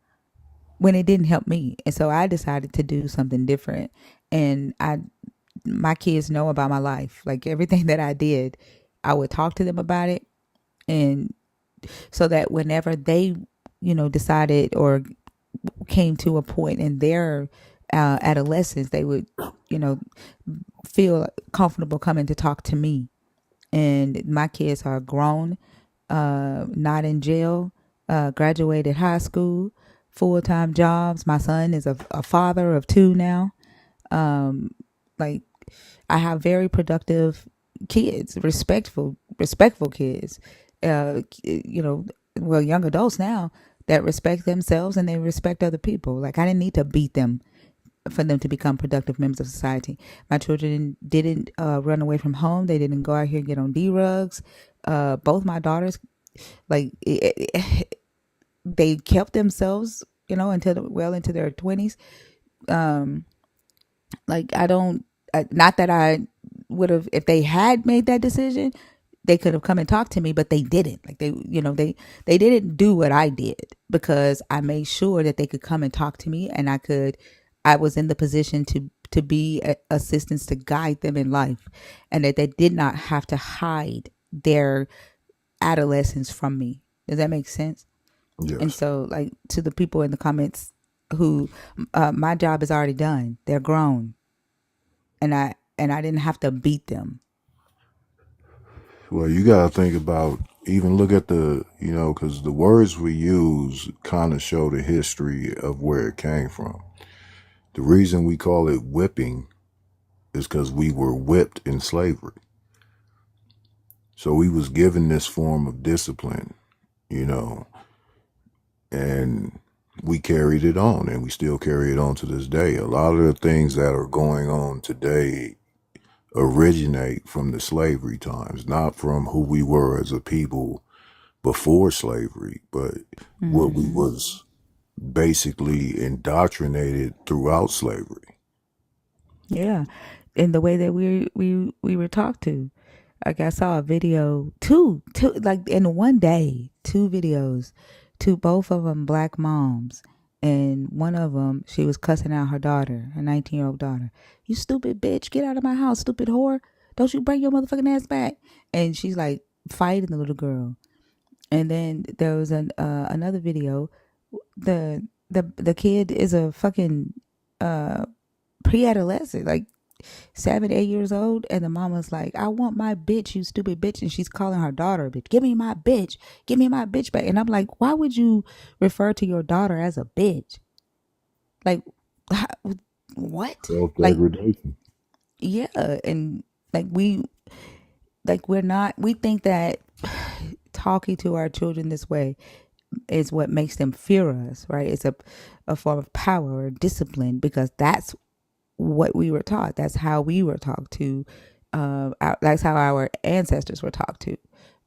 when it didn't help me? And so I decided to do something different. And my kids know about my life. Like, everything that I did, I would talk to them about it. And so that whenever they, decided or came to a point in their adolescence, they would, you know, feel comfortable coming to talk to me. And my kids are grown, not in jail, graduated high school, full-time jobs. My son is a father of two now. Like, I have very productive kids, respectful kids. Well, young adults now that respect themselves and they respect other people. Like, I didn't need to beat them for them to become productive members of society. My children didn't run away from home. They didn't go out here and get on D-rugs. Both my daughters, like, they kept themselves, until well into their 20s. Like, not that I would have, if they had made that decision, they could have come and talked to me, but they didn't. Like, they didn't do what I did, because I made sure that they could come and talk to me, and I was in the position to be assistance to guide them in life, and that they did not have to hide their adolescence from me. Does that make sense? And
yes.
so, like, to the people in the comments who, my job is already done. They're grown, and I didn't have to beat them.
Well, you got to think about, even look at because the words we use kind of show the history of where it came from. The reason we call it whipping is because we were whipped in slavery. So we was given this form of discipline, you know, and we carried it on, and we still carry it on to this day. A lot of the things that are going on today originate from the slavery times, not from who we were as a people before slavery, but what we was basically indoctrinated throughout slavery.
Yeah, in the way that we were talked to. Like, I saw a video, two, like, in one day, two videos, both of them Black moms, and one of them, she was cussing out her daughter, her 19-year-old daughter. "You stupid bitch! Get out of my house, stupid whore! Don't you bring your motherfucking ass back!" And she's like fighting the little girl. And then there was another video. The kid is a fucking pre-adolescent, like 7, 8 years old, and the mama's like, "I want my bitch, you stupid bitch," and she's calling her daughter a bitch. Give me my bitch back." And I'm like, why would you refer to your daughter as a bitch? Like, what?
Self
Like,
degradation.
yeah. And like, we're not, we think that talking to our children this way is what makes them fear us, right? It's a form of power or discipline, because that's what we were taught. That's how we were talked to That's how our ancestors were taught to,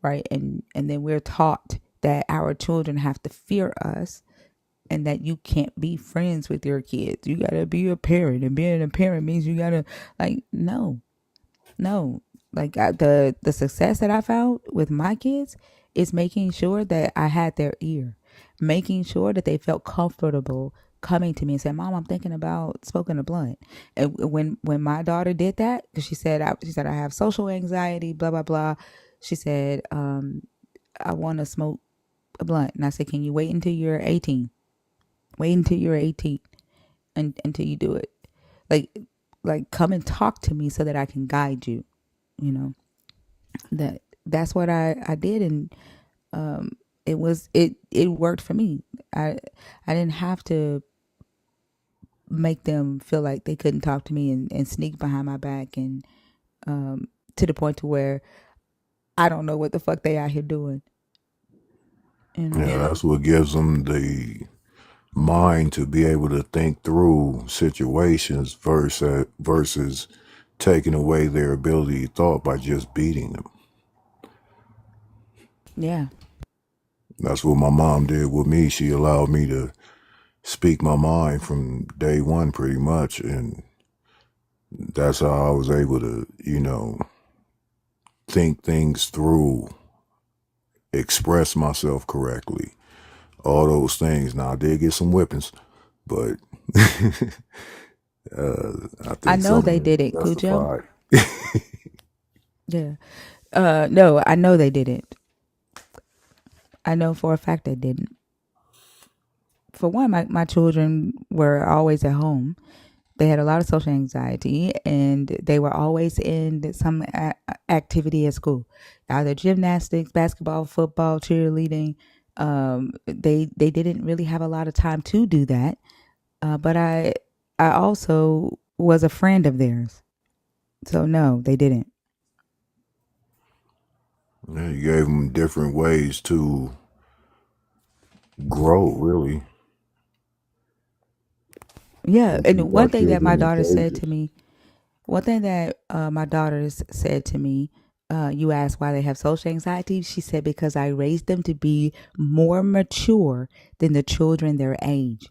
right? And then we're taught that our children have to fear us, and that you can't be friends with your kids. You gotta be a parent, and being a parent means you gotta, like, no, no. Like, the success that I found with my kids is making sure that I had their ear, making sure that they felt comfortable coming to me and saying, "Mom, I'm thinking about smoking a blunt." And when my daughter did that, because she said I have social anxiety, blah blah blah. She said, "I want to smoke a blunt," and I said, "Can you wait until you're 18? Wait until you're 18 until you do it. Like, come and talk to me so that I can guide you." You know, that's what I did, and it worked for me. I didn't have to make them feel like they couldn't talk to me, and sneak behind my back, and to the point to where I don't know what the fuck they out here doing. You know.
Yeah, that's what gives them the mind to be able to think through situations versus taking away their ability to thought by just beating them.
Yeah.
That's what my mom did with me. She allowed me to speak my mind from day one pretty much, and that's how I was able to, think things through, express myself correctly, all those things. Now I did get some whippings, but I
I
think
know
some
they
of it
didn't, Cujo.
justified.
Yeah. No, I know they didn't. I know for a fact they didn't. For one, my children were always at home. They had a lot of social anxiety, and they were always in some activity at school, either gymnastics, basketball, football, cheerleading. They didn't really have a lot of time to do that. But I also was a friend of theirs, so no, they didn't.
Yeah, you gave them different ways to grow, really,
Yeah,
and
and
keep our
one thing that my
children in
daughter said to
cages.
me, one thing that my daughters said to me, you asked why they have social anxiety. She said because I raised them to be more mature than the children their age,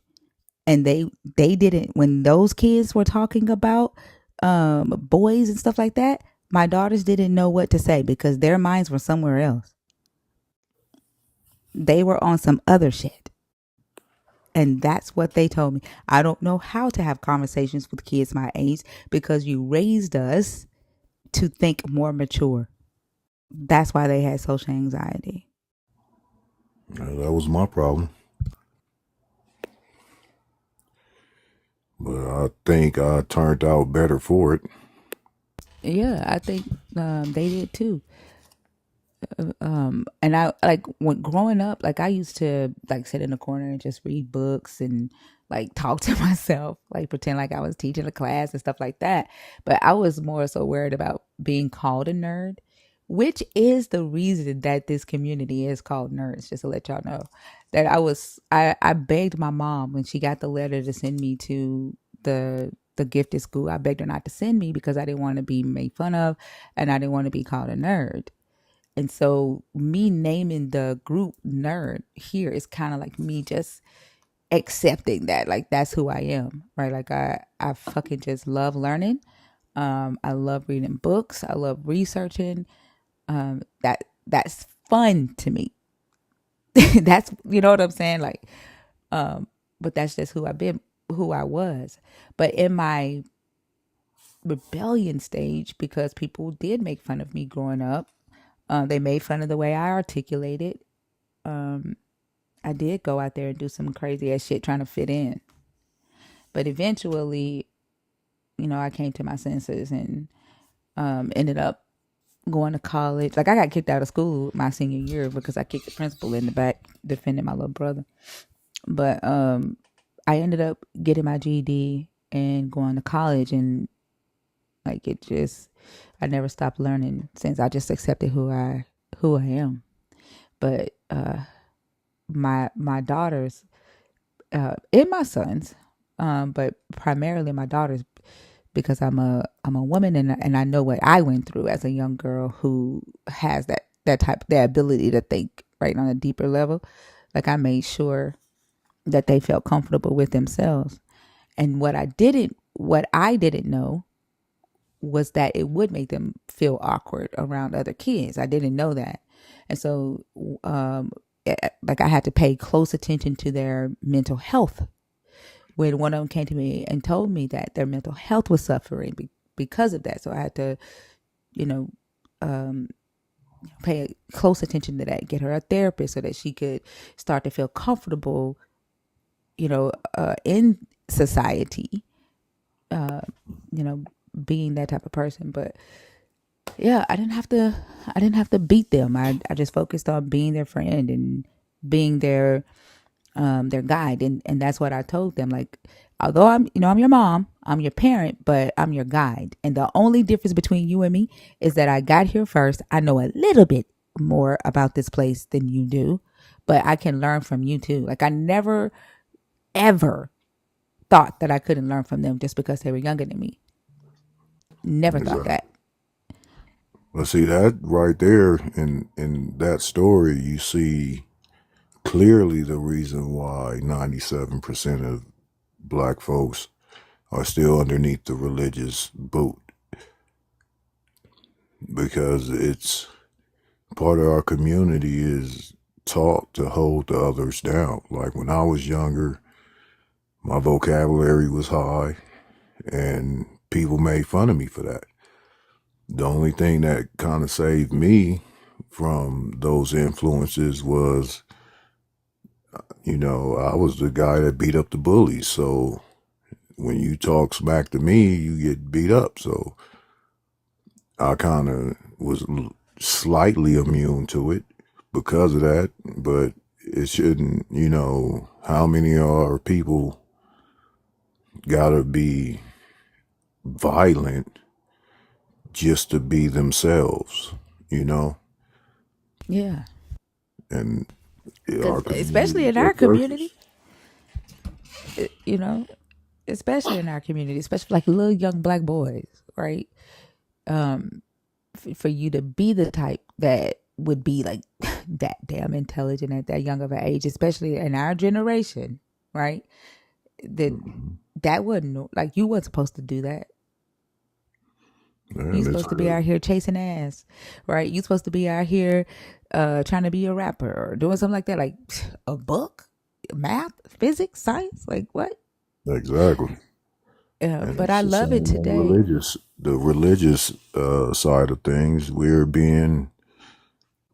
and they didn't. When those kids were talking about boys and stuff like that, my daughters didn't know what to say because their minds were somewhere else. They were on some other shit. And that's what they told me. I don't know how to have conversations with kids my age because you raised us to think more mature. That's why they had social anxiety.
That was my problem, but I think I turned out better for it.
Yeah, I think they did too. And I, like, when growing up, like, I used to, like, sit in the corner and just read books and, like, talk to myself, like pretend like I was teaching a class and stuff like that. But I was more so worried about being called a nerd, which is the reason that this community is called nerds. Just to let y'all know that I begged my mom when she got the letter to send me to the gifted school. I begged her not to send me because I didn't want to be made fun of, and I didn't want to be called a nerd. And so me naming the group nerd here is kind of like me just accepting that, like, that's who I am, right? Like, I fucking just love learning. I love reading books. I love researching. That's fun to me. That's, you know what I'm saying? Like, but that's just who I've been, who I was. But in my rebellion stage, because people did make fun of me growing up, they made fun of the way I articulated. I did go out there and do some crazy ass shit trying to fit in. But eventually, I came to my senses and ended up going to college. Like, I got kicked out of school my senior year because I kicked the principal in the back defending my little brother. But I ended up getting my GED and going to college, and, like, I never stopped learning since. I just accepted who I am. But my daughters and my sons, but primarily my daughters, because I'm a woman, and I know what I went through as a young girl who has that ability to think right on a deeper level. Like, I made sure that they felt comfortable with themselves. And what I didn't know was that it would make them feel awkward around other kids. I didn't know that. And so, like, I had to pay close attention to their mental health when one of them came to me and told me that their mental health was suffering because of that. So I had to, you know, um, pay close attention to that, get her a therapist so that she could start to feel comfortable, in society, uh, you know, being that type of person. But yeah, I didn't have to beat them. I just focused on being their friend and being their guide, and that's what I told them. Like, although I'm your mom, I'm your parent, but I'm your guide. And the only difference between you and me is that I got here first. I know a little bit more about this place than you do, but I can learn from you too. Like, I never ever thought that I couldn't learn from them just because they were younger than me. Never thought
Exactly.
that.
Well, see that right there in that story, you see clearly the reason why 97% of black folks are still underneath the religious boot, because it's part of our community is taught to hold the others down. Like when I was younger, my vocabulary was high and people made fun of me for that. The only thing that kind of saved me from those influences was, I was the guy that beat up the bullies. So when you talk smack to me, you get beat up. So I kind of was slightly immune to it because of that. But it shouldn't, how many of our people gotta be violent just to be themselves, you know?
Yeah,
And our
because
community
especially
is
in our
just
community,
surface.
you know, especially in our community, especially like little young black boys, right? Um, for you to be the type that would be like that damn intelligent at that young of an age, especially in our generation, right? That
Mhm.
that wasn't like, you weren't supposed to do that. You
And it's
supposed to be out here chasing ass, right? You supposed to be out here trying to be a rapper or doing something like that, like a book, math, physics, science, like what?
exactly. And
But
it's
I
the
love it
same on
today.
the religious side of things. We're being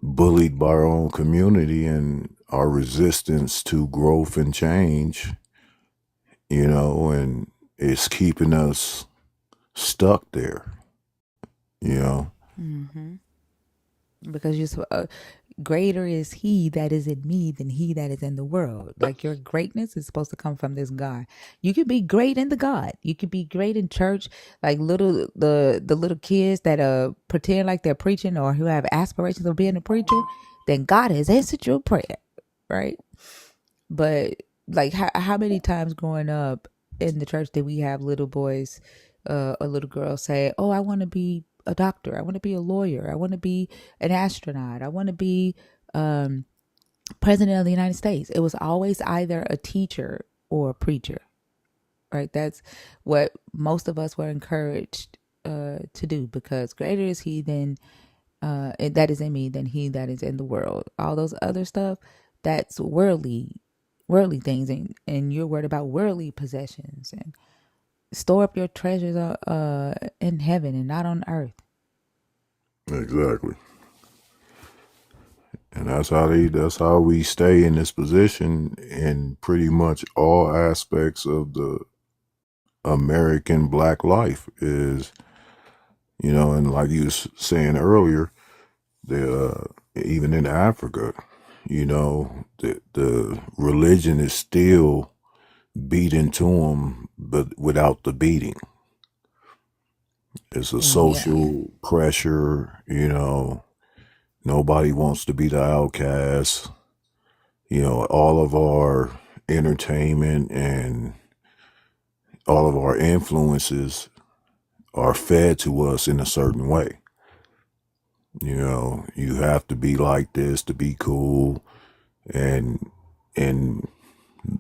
bullied by our own community, and our resistance to growth and change, and it's keeping us stuck there, you know.
Mm-hmm. Because greater is he that is in me than he that is in the world. Like, your greatness is supposed to come from this God. You could be great in the God. You could be great in church, like the little kids that pretend like they're preaching or who have aspirations of being a preacher. Then God has answered your prayer, right? But like, how many times growing up in the church did we have little boys or little girls say, "Oh, I want to be a doctor. I want to be a lawyer. I want to be an astronaut. I want to be um, president of the United States." It was always either a teacher or a preacher, right? That's what most of us were encouraged to do, because greater is he than that is in me than he that is in the world. All those other stuff, that's worldly things, and you're worried about worldly possessions, and store up your treasures in heaven and not on earth.
Exactly. And that's how we stay in this position in pretty much all aspects of the American black life is, and like you was saying earlier, the even in Africa, the religion is still beat into them, but without the beating. It's a
Yeah.
social pressure. Nobody wants to be the outcast. All of our entertainment and all of our influences, are fed to us in a certain way. You know, you have to be like this to be cool, and and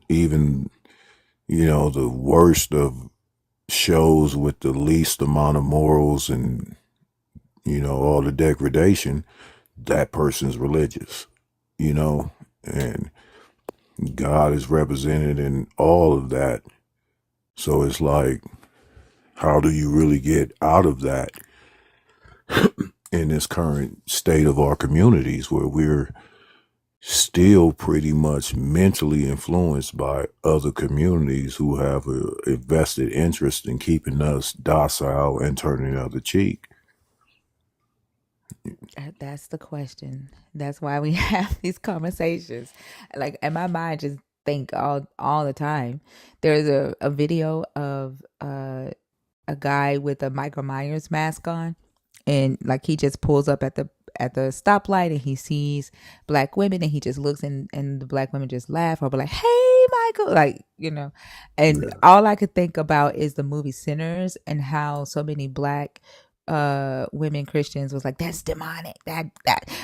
even, you know, the worst of shows with the least amount of morals and, you know, all the degradation, that person's religious, you know, and God is represented in all of that. So it's like, how do you really get out of that in this current state of our communities where we're still pretty much mentally influenced by other communities who have a vested interest in keeping us docile and turning the other cheek?
That's the question. That's why we have these conversations. Like, and my mind just think all the time. There's a video of a guy with a Michael Myers mask on, and like he just pulls up at the stoplight and he sees black women and he just looks and the black women just laugh or be like, "Hey, Michael," like, you know. And
Yeah,
all I could think about is the movie Sinners and how so many black women Christians was like, "That's demonic, that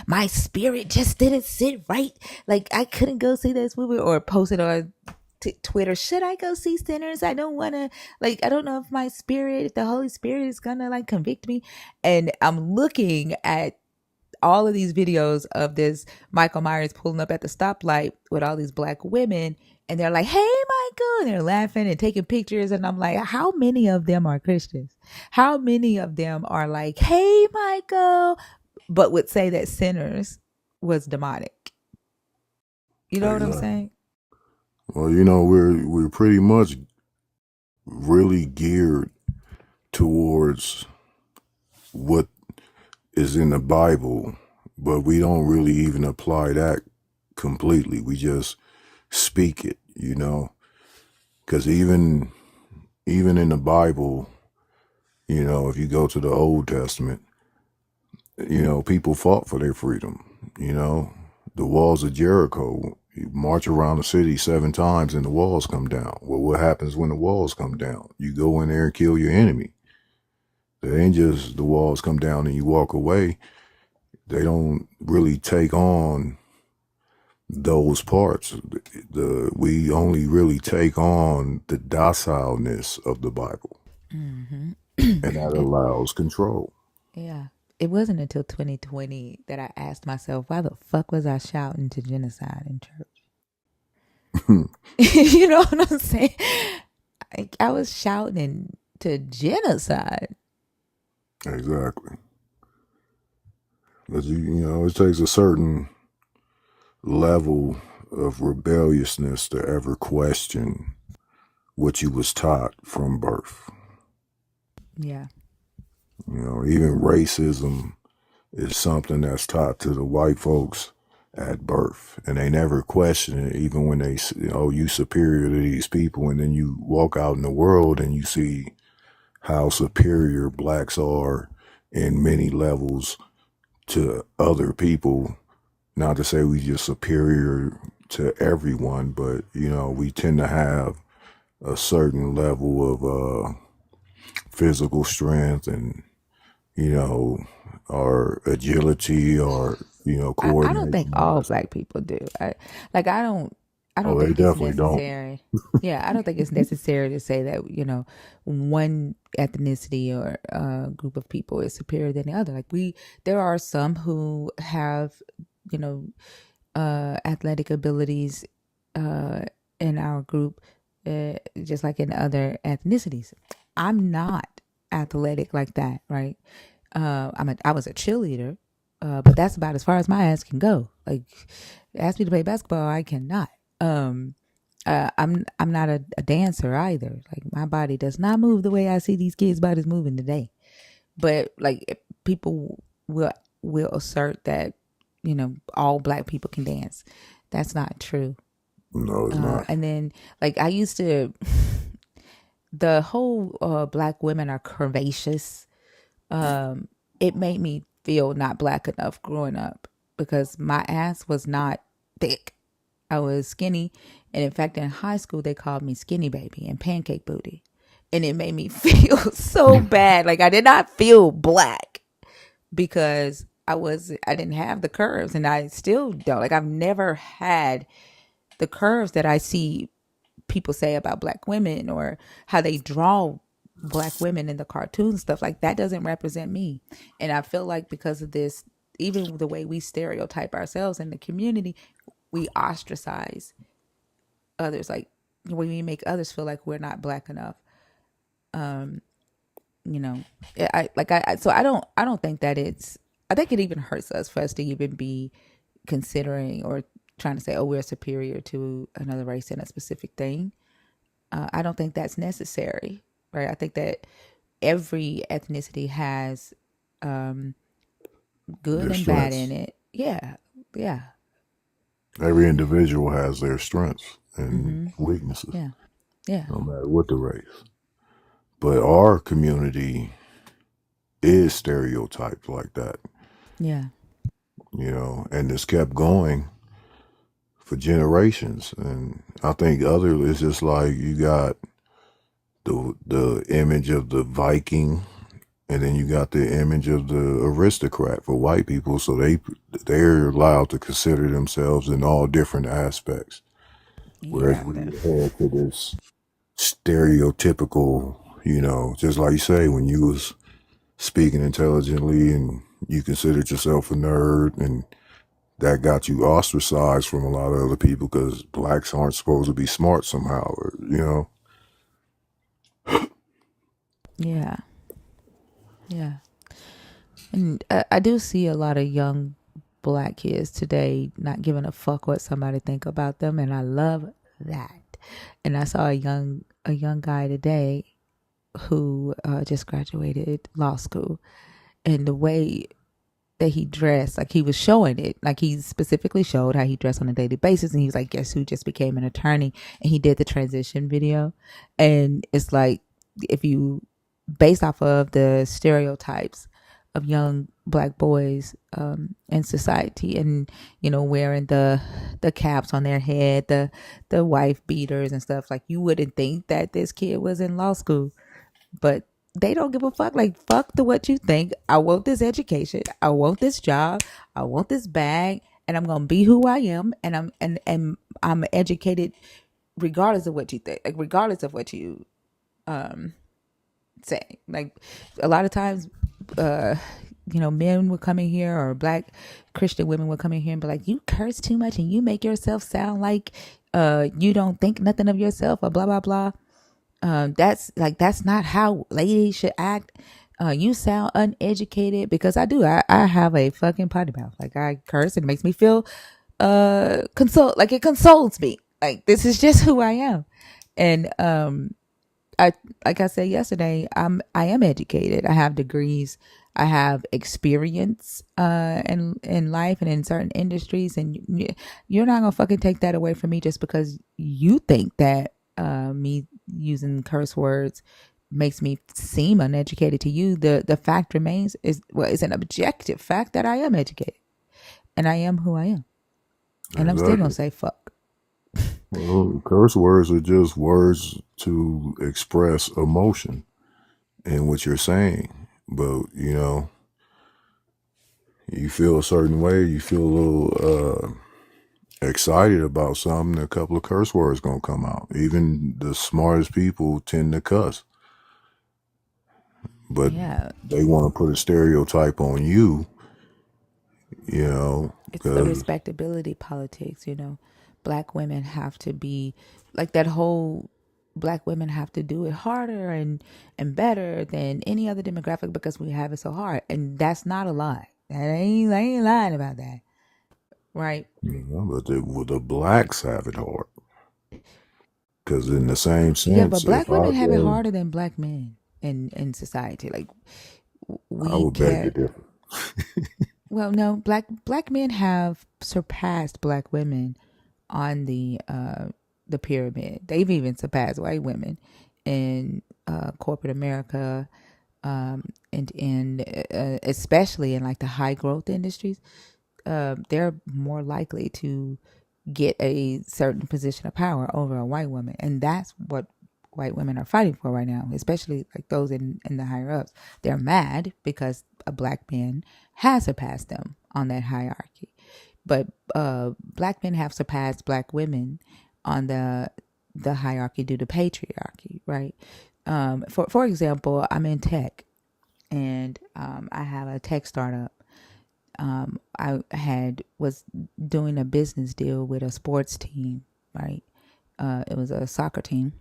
my spirit just didn't sit right, like I couldn't go see this movie," or posted on Twitter, "Should I go see Sinners? I don't want to, like, I don't know if my spirit, if the Holy Spirit is gonna like convict me." And I'm looking at all of these videos of this Michael Myers pulling up at the stoplight with all these black women, and they're like, "Hey, Michael," and they're laughing and taking pictures, and I'm like, how many of them are Christians? How many of them are like, "Hey, Michael," but would say that Sinners was demonic? You know what I'm
exactly.
saying?
Well, you know, we're pretty much really geared towards what is in the Bible, but we don't really even apply that completely. We just speak it, you know, because even in the Bible, you know, if you go to the Old Testament, you know, people fought for their freedom. You know, the walls of Jericho, you march around the city 7 times and the walls come down. Well, what happens when the walls come down? You go in there and kill your enemy. They ain't just the walls come down and you walk away. They don't really take on those parts. We only really take on the docileness of the Bible,
Mm-hmm.
and that
it,
allows control.
yeah. It wasn't until 2020 that I asked myself, why the fuck was I shouting to genocide in church? You know what I'm saying? I was shouting to genocide.
Exactly. But you know, it takes a certain level of rebelliousness to ever question what you was taught from birth.
Yeah.
You know, even racism is something that's taught to the white folks at birth, and they never question it, even when they, you know, you superior to these people, and then you walk out in the world and you see how superior blacks are in many levels to other people. Not to say we just superior to everyone, but you know, we tend to have a certain level of physical strength and, you know, our agility or, you know,
I don't think
coordination, all
all
that stuff.
black people do. I don't
Oh, they
think it's
definitely don't.
necessary. Yeah, I don't think it's necessary to say that, you know, one ethnicity or group of people is superior than the other. Like, there are some who have, you know, athletic abilities uh, in our group, just like in other ethnicities. I'm not athletic like that, right? I was a cheerleader, but that's about as far as my ass can go. Like, ask me to play basketball, I cannot. Um, I'm not a dancer either. Like, my body does not move the way I see these kids' bodies moving today. But like, people will assert that, you know, all black people can dance. That's not true.
No, it's not.
And then, like, I used to, the whole black women are curvaceous. It made me feel not black enough growing up because my ass was not thick. I was skinny. And in fact, in high school, they called me skinny baby and pancake booty and it made me feel so bad. Like I did not feel black because I didn't have the curves, and I still don't. Like I've never had the curves that I see people say about black women or how they draw black women in the cartoon stuff. Like that doesn't represent me. And I feel like because of this, even the way we stereotype ourselves in the community, we ostracize others. Like when we make others feel like we're not black enough. You know, so I don't think that I think it even hurts us for us to even be considering or trying to say, oh, we're superior to another race in a specific thing. I don't think that's necessary, right? I think that every ethnicity has good
Their
and bad in
strengths.
it. Yeah, yeah,
Every individual has their strengths and weaknesses,
yeah, yeah,
no matter what the race. But our community is stereotyped like that,
yeah,
and it's kept going for generations. And I think it's just like you got the image of the Viking, and then you got the image of the aristocrat for white people. So they're allowed to consider themselves in all different aspects. Whereas
yeah.
we adhere to this stereotypical, just like you say, when you was speaking intelligently and you considered yourself a nerd, and that got you ostracized from a lot of other people because blacks aren't supposed to be smart somehow, or.
Yeah, yeah. And I do see a lot of young black kids today not giving a fuck what somebody think about them, and I love that. And I saw a young guy today who just graduated law school, and the way that he dressed, like he was showing it, like he specifically showed how he dressed on a daily basis, and he was like, guess who just became an attorney, and he did the transition video. And it's like, if you, based off of the stereotypes of young black boys in society, and wearing the caps on their head, the wife beaters and stuff, like you wouldn't think that this kid was in law school, but they don't give a fuck. Like, fuck the what you think. I want this education. I want this job. I want this bag, and I'm gonna be who I am. And I'm educated regardless of what you think. Like regardless of what you say. Like a lot of times, men would come in here, or black Christian women would come in here and be like, "You curse too much, and you make yourself sound like you don't think nothing of yourself," or blah blah blah. That's not how ladies should act. You sound uneducated, because I do. I have a fucking potty mouth. Like I curse, and it makes me feel it consoles me. Like this is just who I am. And I like I said yesterday, I am educated. I have degrees. I have experience in life and in certain industries, and you're not gonna fucking take that away from me just because you think that me using curse words makes me seem uneducated to you. The fact remains is an objective fact that I am educated, and I am who I am, and I'm still gonna
Exactly.
say fuck.
Well, curse words are just words to express emotion in what you're saying. But, you feel a certain way, you feel a little excited about something, a couple of curse words gonna come out. Even the smartest people tend to cuss, but
Yeah,
they want to put a stereotype on
it's the
because
respectability politics. Black women have to be like that whole black women have to do it harder and better than any other demographic because we have it so hard, and that's not a lie. I ain't lying about that, right?
but the blacks have it hard. Because in the same
Yeah, but
sense,
black
if I
women have it
go,
harder than black men in society. Like
I
we
would beg to
get
differ.
well, no, black men have surpassed black women on the pyramid. They've even surpassed white women in corporate America, and in especially in like the high growth industries. They're more likely to get a certain position of power over a white woman, and that's what white women are fighting for right now, especially like those in the higher ups. They're mad because a black man has surpassed them on that hierarchy. But black men have surpassed black women on the hierarchy due to patriarchy, right? For example, I'm in tech, and I have a tech startup. I was doing a business deal with a sports team, right? It was a soccer team,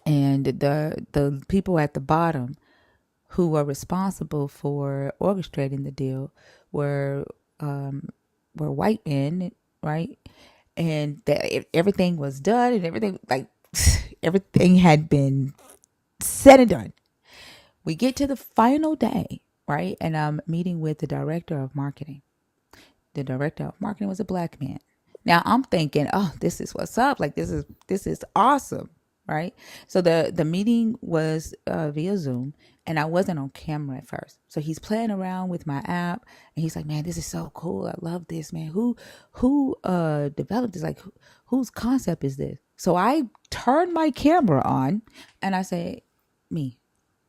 and the people at the bottom who were responsible for orchestrating the deal were white men, right? And that everything was done, and everything like everything had been said and done. We get to the final day, right? And I'm meeting with the director of marketing. The director of marketing was a black man. Now I'm thinking, oh, this is what's up. Like this is awesome, right? So the meeting was via Zoom, and I wasn't on camera at first. So he's playing around with my app, and he's like, "Man, this is so cool. I love this, man. Who developed this? Like, whose concept is this?" So I turn my camera on, and I say, "Me,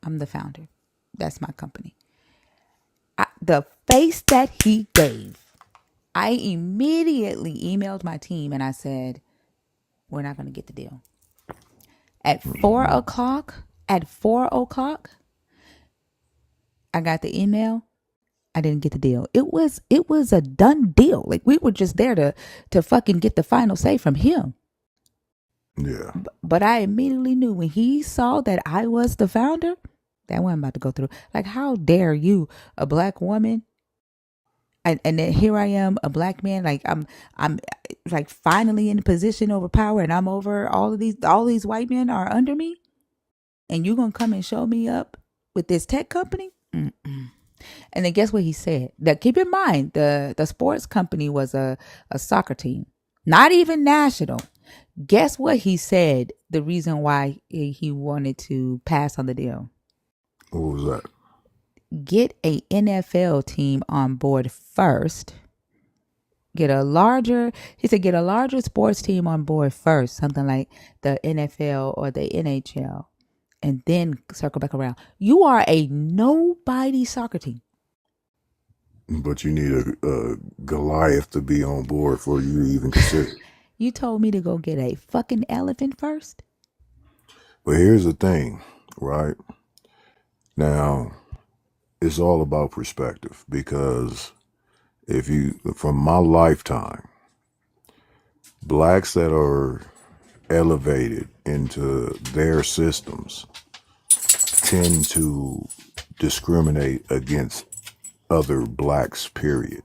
I'm the founder. That's my company." The face that he gave, I immediately emailed my team and I said, we're not going to get the deal. At 4 o'clock, I got the email. I didn't get the deal. It was a done deal. Like we were just there to fucking get the final say from him.
Yeah.
But I immediately knew when he saw that I was the founder, that wasn't about to go through. Like, how dare you, a black woman, and then here I am, a black man, like I'm like finally in a position over power, and I'm over all these white men are under me, and you gonna come and show me up with this tech company? Mm-mm. And then guess what he said? That, keep in mind, the sports company was a soccer team, not even national. Guess what he said? The reason why he wanted to pass on the deal:
What was that?
get a NFL team on board first. Get a larger, he said, get a larger sports team on board first, something like the NFL or the NHL, and then circle back around. You are a nobody soccer team.
But you need a Goliath to be on board for you to even consider.
You told me to go get a fucking elephant first.
But here's the thing, right? Now, it's all about perspective, because if you, from my lifetime, blacks that are elevated into their systems tend to discriminate against other blacks, period.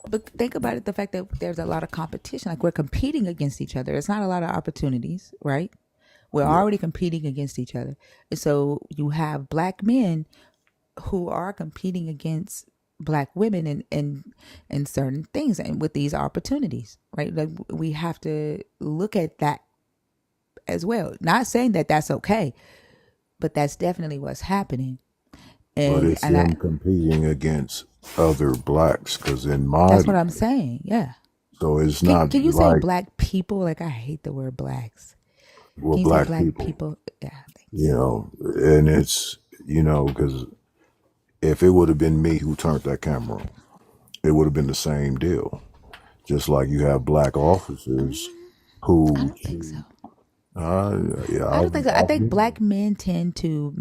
But think about it, the fact that there's a lot of competition. Like, we're competing against each other. It's not a lot of opportunities, right? We're
Yeah.
already competing against each other. And so you have black men who are competing against black women in certain things and with these opportunities, right? Like, we have to look at that as well. Not saying that that's okay, but that's definitely what's happening.
But
And
it's
and I
them competing against other blacks, because in my,
that's what I'm saying. Yeah.
so it's
Can
not
can you say
like,
black people? Like, I hate the word blacks.
well,
Can you say
black
black
people,
people? Yeah,
you
thanks.
know, and it's, because if it would have been me who turned that camera on, it would have been the same deal. Just like you have black officers
I
who,
don't think so.
yeah,
I don't think so. I
I've
think black men tend to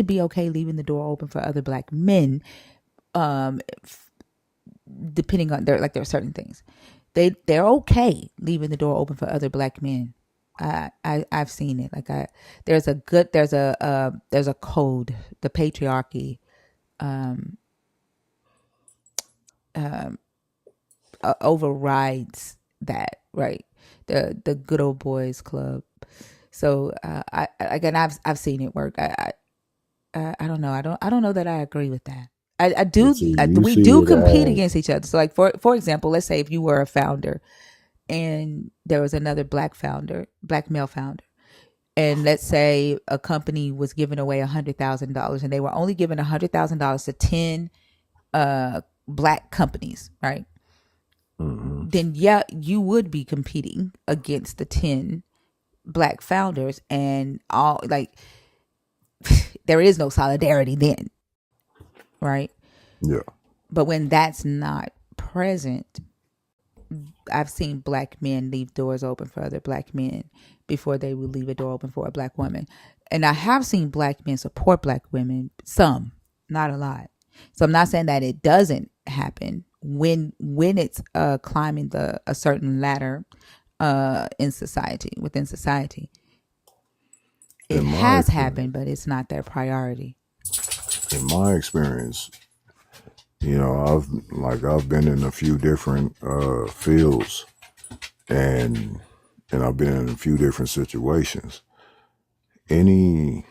be okay leaving the door open for other black men, um, depending on there are certain things. They're okay leaving the door open for other black men. I've seen it. Like, there's a code. The patriarchy overrides that, right? The good old boys club. So I again, I've seen it work. I don't know. I don't know that I agree with that. I
but
do.
see, you
We
see
do
it
compete
as,
against each other. So, like, for example, let's say if you were a founder and there was another black male founder, and let's say a company was giving away $100,000, and they were only giving $100,000 to 10 black companies, right?
mhm.
Then yeah, you would be competing against the 10 black founders and all, like, there is no solidarity then, right?
Yeah.
But when that's not present, I've seen black men leave doors open for other black men before they would leave a door open for a black woman. And I have seen black men support black women, some, not a lot. So I'm not saying that it doesn't happen when it's climbing a certain ladder in society, within society. It
In my
has
experience,
happened, but it's not their priority.
in my experience, I've been in a few different fields, and I've been in a few different situations. Any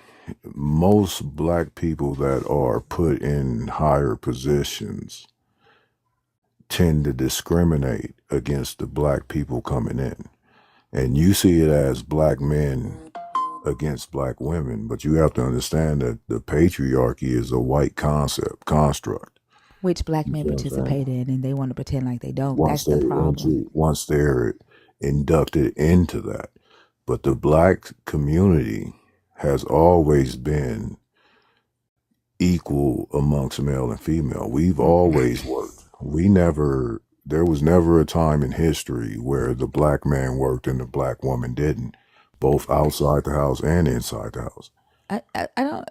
Most black people that are put in higher positions tend to discriminate against the black people coming in. And you see it as black men against black women, but you have to understand that the patriarchy is a white construct.
Which black
You
men
see what I'm saying?
participate in, and they want to pretend like they don't. That's the problem.
Once they're inducted into that. But the black community has always been equal amongst male and female. We've always worked. There was never a time in history where the black man worked and the black woman didn't, both outside the house and inside the house.
I don't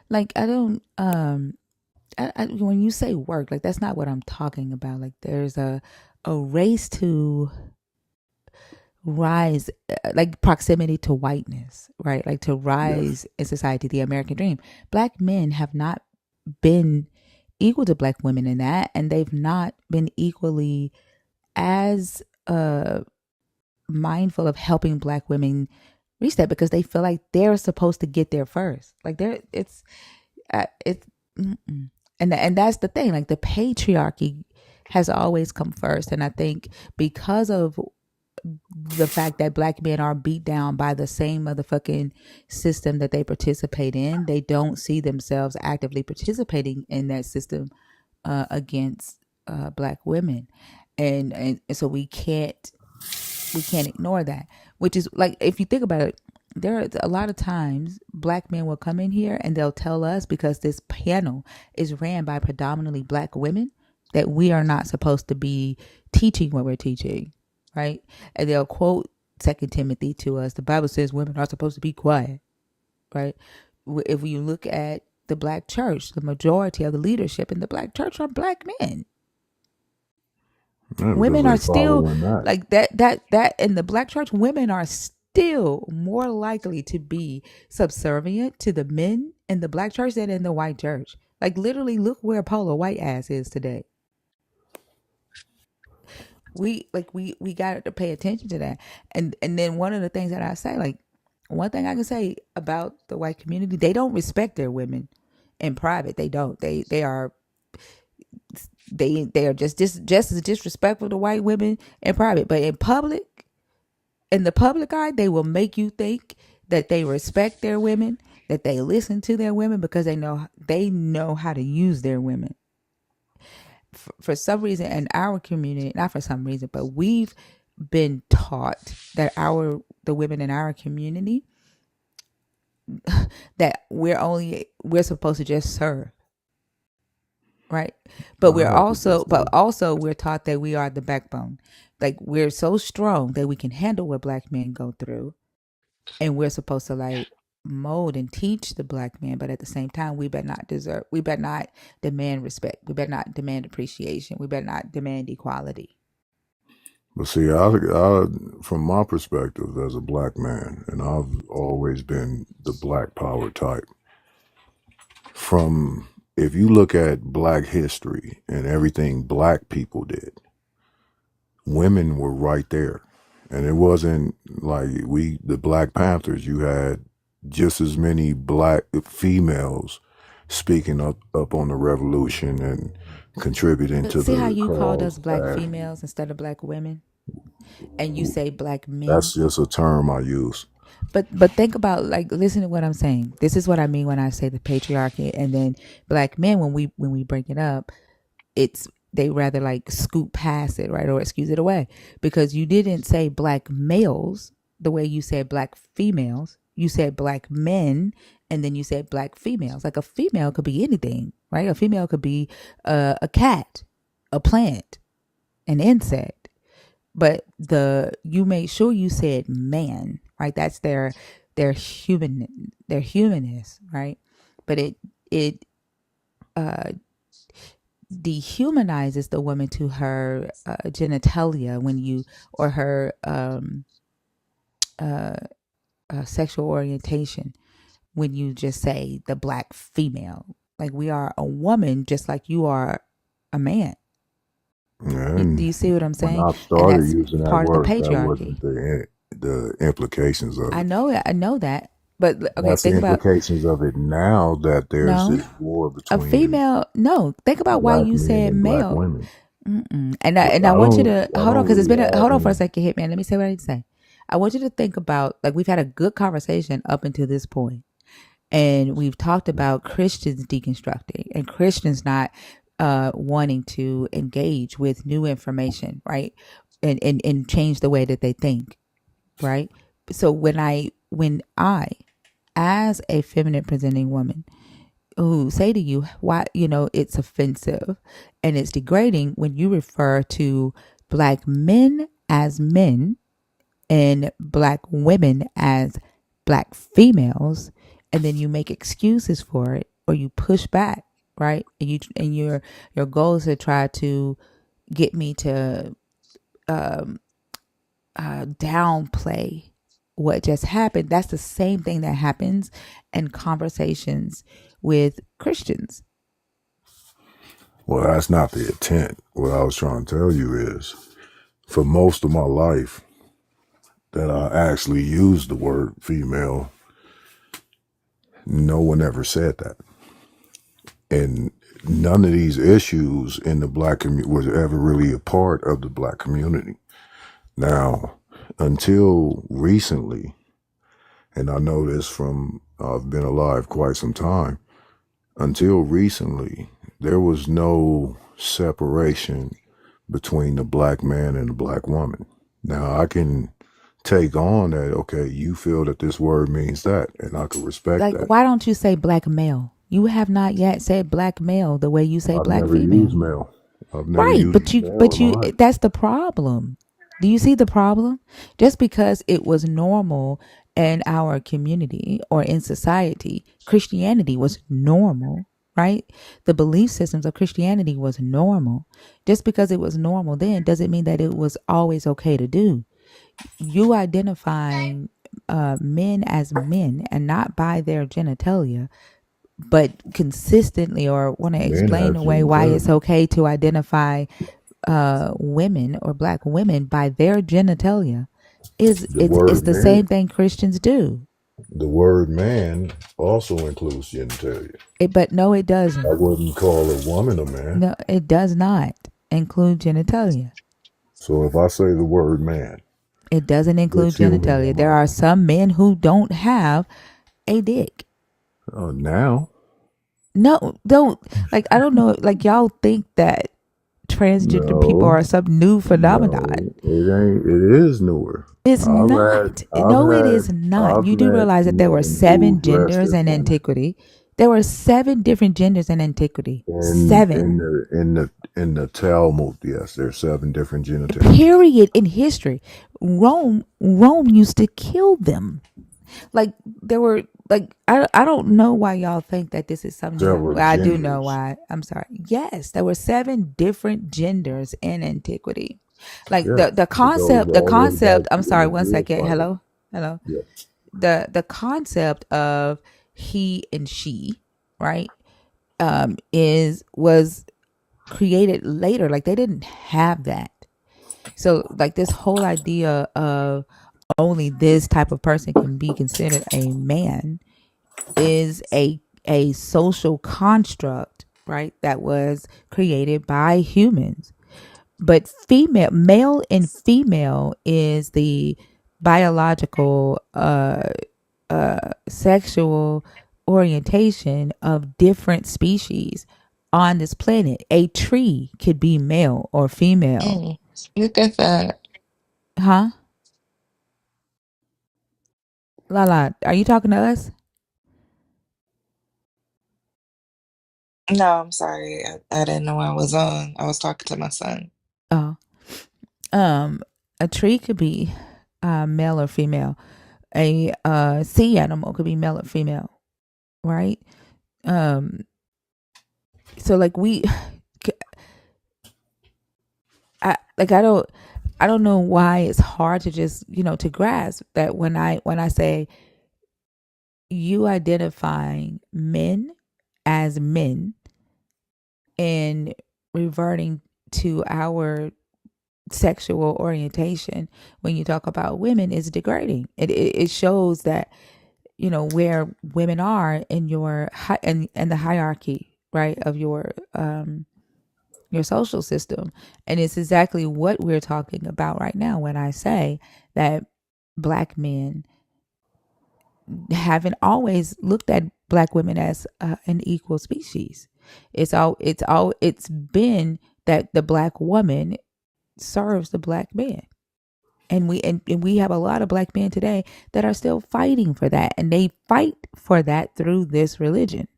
like. I don't. When you say work, like, that's not what I'm talking about. Like, there's a race to rise, like proximity to whiteness, right? Like, to rise in society, the American dream. Black men have not been equal to black women in that, and they've not been equally as mindful of helping black women reach that, because they feel like they're supposed to get there first. Like, it's mm-mm. And that's the thing. Like, the patriarchy has always come first, and I think because of the fact that black men are beat down by the same motherfucking system that they participate in, they don't see themselves actively participating in that system against black women, and so we can't ignore that. Which is, like, if you think about it, there are a lot of times black men will come in here and they'll tell us, because this panel is ran by predominantly black women, that we are not supposed to be teaching what we're teaching, right? And they'll quote Second Timothy to us. The Bible says women are supposed to be quiet, right? If you look at the black church, the majority of the leadership in the black church are black men.
Yeah, because
Women
they
are still
following that.
like that in the black church. Women are still more likely to be subservient to the men in the black church than in the white church. Like, literally, look where Paula White ass is today. We got to pay attention to that. And then one of the things that I say, like, one thing I can say about the white community, they don't respect their women in private. They don't. They are just as disrespectful to white women in private, but in the public eye, they will make you think that they respect their women, that they listen to their women, because they know how to use their women. For some reason in our community, not for some reason, but we've been taught that the women in our community, that we're supposed to just serve, right? But
I have to disagree.
we're taught that we are the backbone. Like, we're so strong that we can handle what black men go through, and we're supposed to, like, mold and teach the black man. But at the same time, we better not demand respect. We better not demand appreciation. We better not demand equality.
But see, from my perspective as a black man, and I've always been the black power type. From If you look at black history and everything black people did, women were right there. And it wasn't like the Black Panthers, you had just as many black females speaking up on the revolution and contributing to
See how
the
you called us
cause.
black females instead of black women, and you say black men.
That's just a term I use.
But think about, like, listen to what I'm saying. This is what I mean when I say the patriarchy, and then black men, when we bring it up, they rather, like, scoot past it, right, or excuse it away, because you didn't say black males. the way you said black females. You said black men, and then you said black females. Like a female could be anything, right? A female could be a cat, a plant, an insect. But you made sure you said man, right? That's their humanness, right? But it uh dehumanizes the woman to her genitalia when you or her uh, sexual orientation when you just say the black female. Like we are a woman, just like you are a man. Do
And
you see what I'm
when
saying?
I
And
started
that's
using that
part of the
word, that
patriarchy.
wasn't the implications of
I
it.
know it. I know that. But okay,
That's the
think about
implications of it now that there's
no
this war
a
between
female. No, think about why
black
you
men
said
and black
male.
women.
Mm-mm. And I
I
want you
don't
to
I
hold on
don't
because it's
really
been a
have
hold on for a
any.
second, Hitman. Let me say what I need to say. I want you to think about like we've had a good conversation up until this point, and we've talked about Christians deconstructing and Christians not wanting to engage with new information, right? And change the way that they think, right? So when I as a feminine presenting woman who say to you why it's offensive and it's degrading when you refer to black men as men and black women as black females, and then you make excuses for it or you push back, right? And your goal is to try to get me to um, downplay what just happened. That's the same thing that happens in conversations with Christians.
Well, that's not the intent. What I was trying to tell you is, for most of my life, that I actually used the word female, no one ever said that. And none of these issues in the black community was ever really a part of the black community. Now, until recently, and I know this from I've been alive quite some time, until recently, there was no separation between the black man and the black woman. Now, I can take on that, okay, you feel that this word means that, and I can respect
Like,
that.
why don't you say black male? You have not yet said black male the way you say
I've
black
never used
female.
male. I've never
Right,
used
but you
male
but
in my
you
life.
that's the problem. Do you see the problem? Just because it was normal in our community or in society, Christianity was normal, right? The belief systems of Christianity was normal. Just because it was normal then doesn't mean that it was always okay to do. You identifying men as men and not by their genitalia, but consistently or want to
Men
explain
have
away why it's
genitalia.
okay to identify women or black women by their genitalia is
The
it's
word
the same
man,
thing Christians do.
the word man also includes genitalia.
But no, it doesn't.
I wouldn't call a woman a man.
No, it does not include genitalia.
So if I say the word man,
It doesn't
which
include
human
genitalia.
am
There
I?
are some men who don't have a dick.
Now,
No, don't like I don't know. Like y'all think that transgender people
no,
are some new phenomenon.
no, it ain't. It is newer.
It's
I've had,
not.
I've
No, it
had,
is not.
I've
You do
met
realize that there were
men who
7
dressed
genders
as
in
women.
antiquity. There were 7 different genders in antiquity.
And
7.
in the Talmud, yes, there's 7 different genitalia.
Period in history. Rome used to kill them. Like there were like I don't know why y'all think that this is something new.
Several
Well, I do know
genders.
why. I'm sorry. Yes, there were 7 different genders in antiquity. Like
Yes, but those
the
all date back
concept, I'm
to in
sorry,
the
one
Jewish
second.
Bible.
Hello. Hello.
Yeah.
The concept of he and she, right? Is was created later. Like they didn't have that. So like this whole idea of only this type of person can be considered a man is a social construct, right? That was created by humans. But male and female is the biological sexual orientation of different species on this planet. A tree could be male or female.
Mm. Look at that.
Huh? Lala, are you talking to us?
No, I'm sorry. I didn't know I was on. I was talking to my son.
Oh, um, a tree could be male or female. A sea animal could be male or female, right? Um, so like I don't know why it's hard to just to grasp that when I say you identifying men as men and reverting to our sexual orientation when you talk about women is degrading. It shows that where women are in your and the hierarchy, right, of your social system. And it's exactly what we're talking about right now when I say that black men haven't always looked at black women as an equal species. It's been that the black woman serves the black man. And we have a lot of black men today that are still fighting for that, and they fight for that through this religion.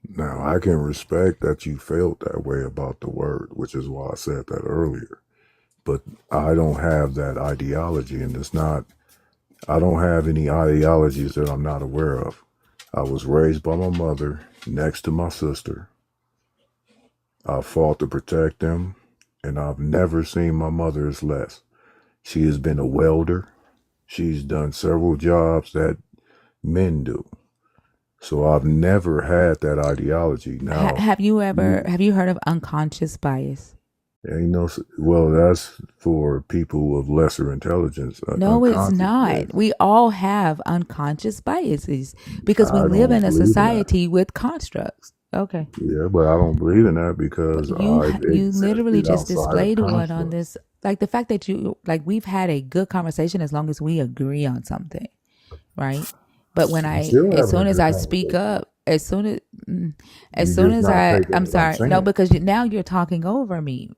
Now, I can respect that you felt that way about the word, which is why I said that earlier. But I don't have that ideology, and I don't have any ideologies that I'm not aware of. I was raised by my mother next to my sister. I fought to protect them, and I've never seen my mother as less. She has been a welder. She's done several jobs that men do. So I've never had that ideology. Now,
Have you ever
you
have you heard of unconscious bias?
ain't no, well, that's for people of lesser intelligence,
No, it's
unconscious.
not. We all have unconscious biases because we
I
live
don't
in a
believe in that.
society with constructs. Okay.
Yeah, but I don't believe in that because I've
You literally
existed
just
outside of
displayed one on
constructs.
this, like the fact that you like we've had a good conversation as long as we agree on something, right? But
I'm still
as
having a
soon as
good
I speak
conversation.
up, as
You're
soon
just
as
not taking
I'm
what I'm
sorry, no,
saying.
because now you're talking over me.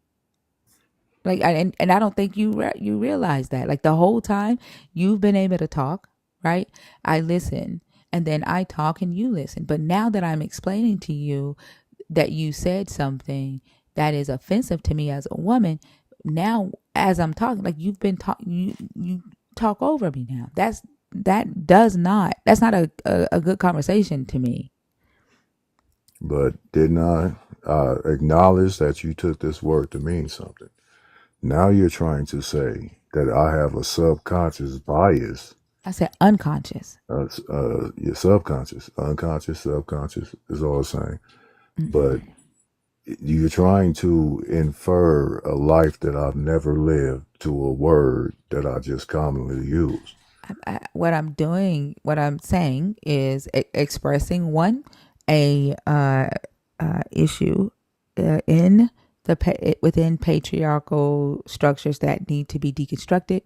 Like, and I don't think you realize that. Like the whole time you've been able to talk, right? I listen, and then I talk and you listen. But now that I'm explaining to you that you said something that is offensive to me as a woman, now as I'm talking, like you've been talking, you talk over me now. That's not a good conversation to me.
But didn't I acknowledge that you took this word to mean something? Now you're trying to say that I have a subconscious bias.
I said unconscious.
Your subconscious, unconscious, subconscious is all the same. But you're trying to infer a life that I've never lived to a word that I just commonly use.
What I'm saying is expressing one a issue in within patriarchal structures that need to be deconstructed.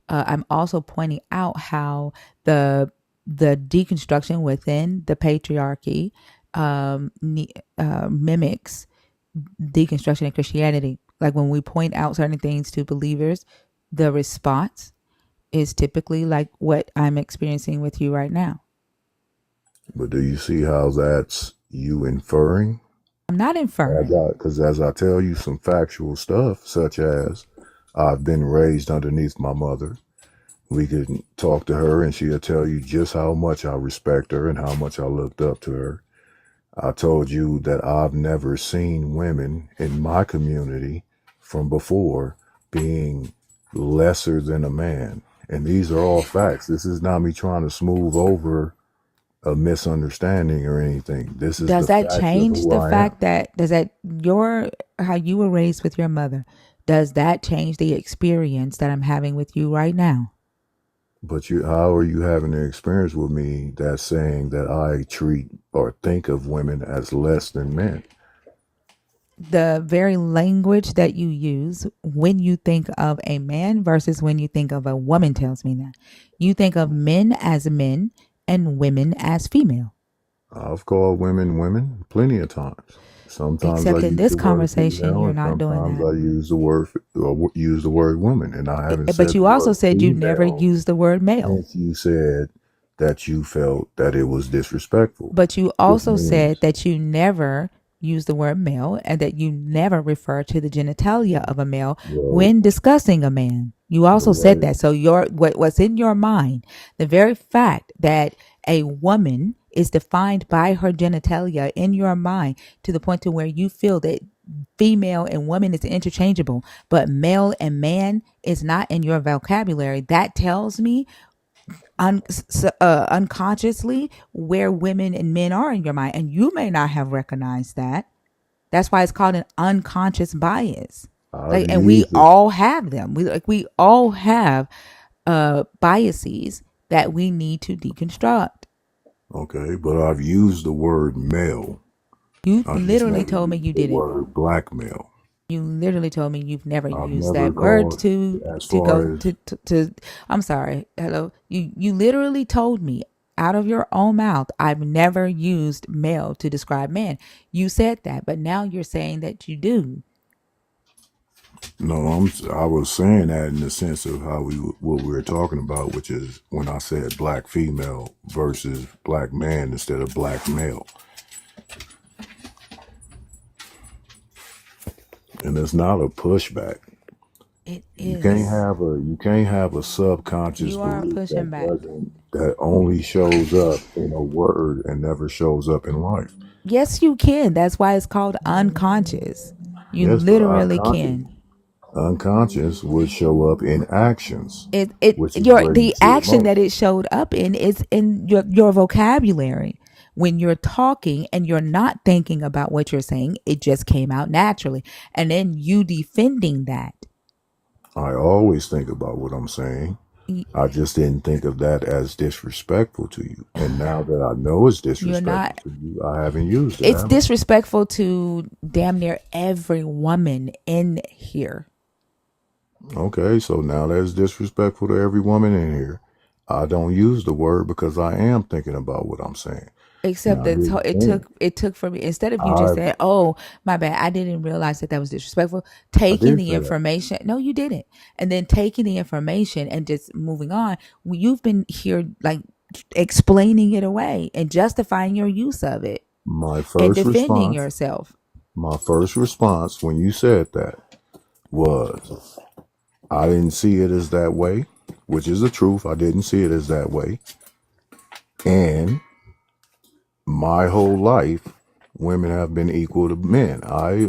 I'm also pointing out how the deconstruction within the patriarchy mimics deconstruction in Christianity. Like when we point out certain things to believers, the response is typically like what I'm experiencing with you right now.
But do you see how that's you inferring?
I'm not inferring.
Because as I tell you some factual stuff, such as I've been raised underneath my mother. We could talk to her and she'll tell you just how much I respect her and how much I looked up to her. I told you that I've never seen women in my community from before being lesser than a man. And these are all facts. This is not me trying to smooth over a misunderstanding or anything. This is
Does
the
that
facts of
change
who
the
I am.
fact that does that your how you were raised with your mother? Does that change the experience that I'm having with you right now?
But how are you having an experience with me that's saying that I treat or think of women as less than men?
The very language that you use when you think of a man versus when you think of a woman tells me that. You think of men as men and women as female.
I've called women women plenty of times. Sometimes I
Except in
use
this
the word
conversation,
female,
you're
and
not doing
sometimes
that.
I use the word use the word woman, and I haven't
But
said
you
the
also
word
said you never
female
used the word male.
since you said that you felt that it was disrespectful,
But you
which
also said
means,
that you never use the word male and that you never refer to the genitalia of a male
well,
when discussing a man. You
the
also said
way
that. So what's in your mind, the very fact that a woman is defined by her genitalia in your mind to the point to where you feel that female and woman is interchangeable, but male and man is not in your vocabulary. That tells me unconsciously where women and men are in your mind, and you may not have recognized that. That's why it's called an unconscious bias.
I've
Like, and we
used it.
all have them. We all have biases that we need to deconstruct.
Okay, but I've used the word male.
You
I just
literally
never
told me
used
you
the
didn't.
word black male.
You literally told me you've never
I've
used
never
that word
called
to
as
to go
far as
to I'm sorry. Hello. You literally told me out of your own mouth, I've never used male to describe man. You said that, but now you're saying that you do.
no. I was saying that in the sense of how what we were talking about, which is when I said black female versus black man instead of black male, and it's not a pushback.
It
You can't
is.
have a subconscious
You are
belief
pushing back.
that only shows up in a word and never shows up in life.
Yes, you can. That's why it's called unconscious. You
Yes, but
literally can.
unconscious would show up in actions,
It
which is
your
where you
the
see it
action that
most.
it showed up in is in your vocabulary. When you're talking and you're not thinking about what you're saying, it just came out naturally. And then you defending that.
I always think about what I'm saying. I just didn't think of that as disrespectful to you. And now that I know it's
You're
disrespectful
not.
to you, I haven't used it,
It's
have I?
disrespectful to damn near every woman in here.
Okay, so now that's disrespectful to every woman in here. I don't use the word because I am thinking about what I'm saying.
Except
Now
that
here's the
it
thing.
took for me, instead of you just
I
saying, "Oh, my bad, I didn't realize that was disrespectful,"
I
taking
did
the
say that.
information. No, you didn't. And then taking the information and just moving on. You've been here like explaining it away and justifying your use of it
My
and
first
defending
response,
yourself.
my first response when you said that was I didn't see it as that way, which is the truth. I didn't see it as that way. And my whole life, women have been equal to men.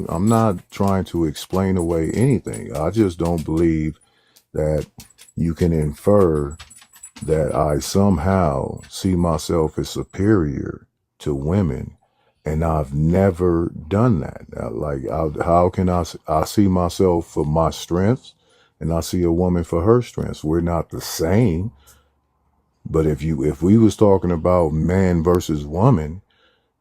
I'm not trying to explain away anything. I just don't believe that you can infer that I somehow see myself as superior to women, and I've never done that. How can I see myself for my strengths, and I see a woman for her strengths? We're not the same. But if we was talking about man versus woman,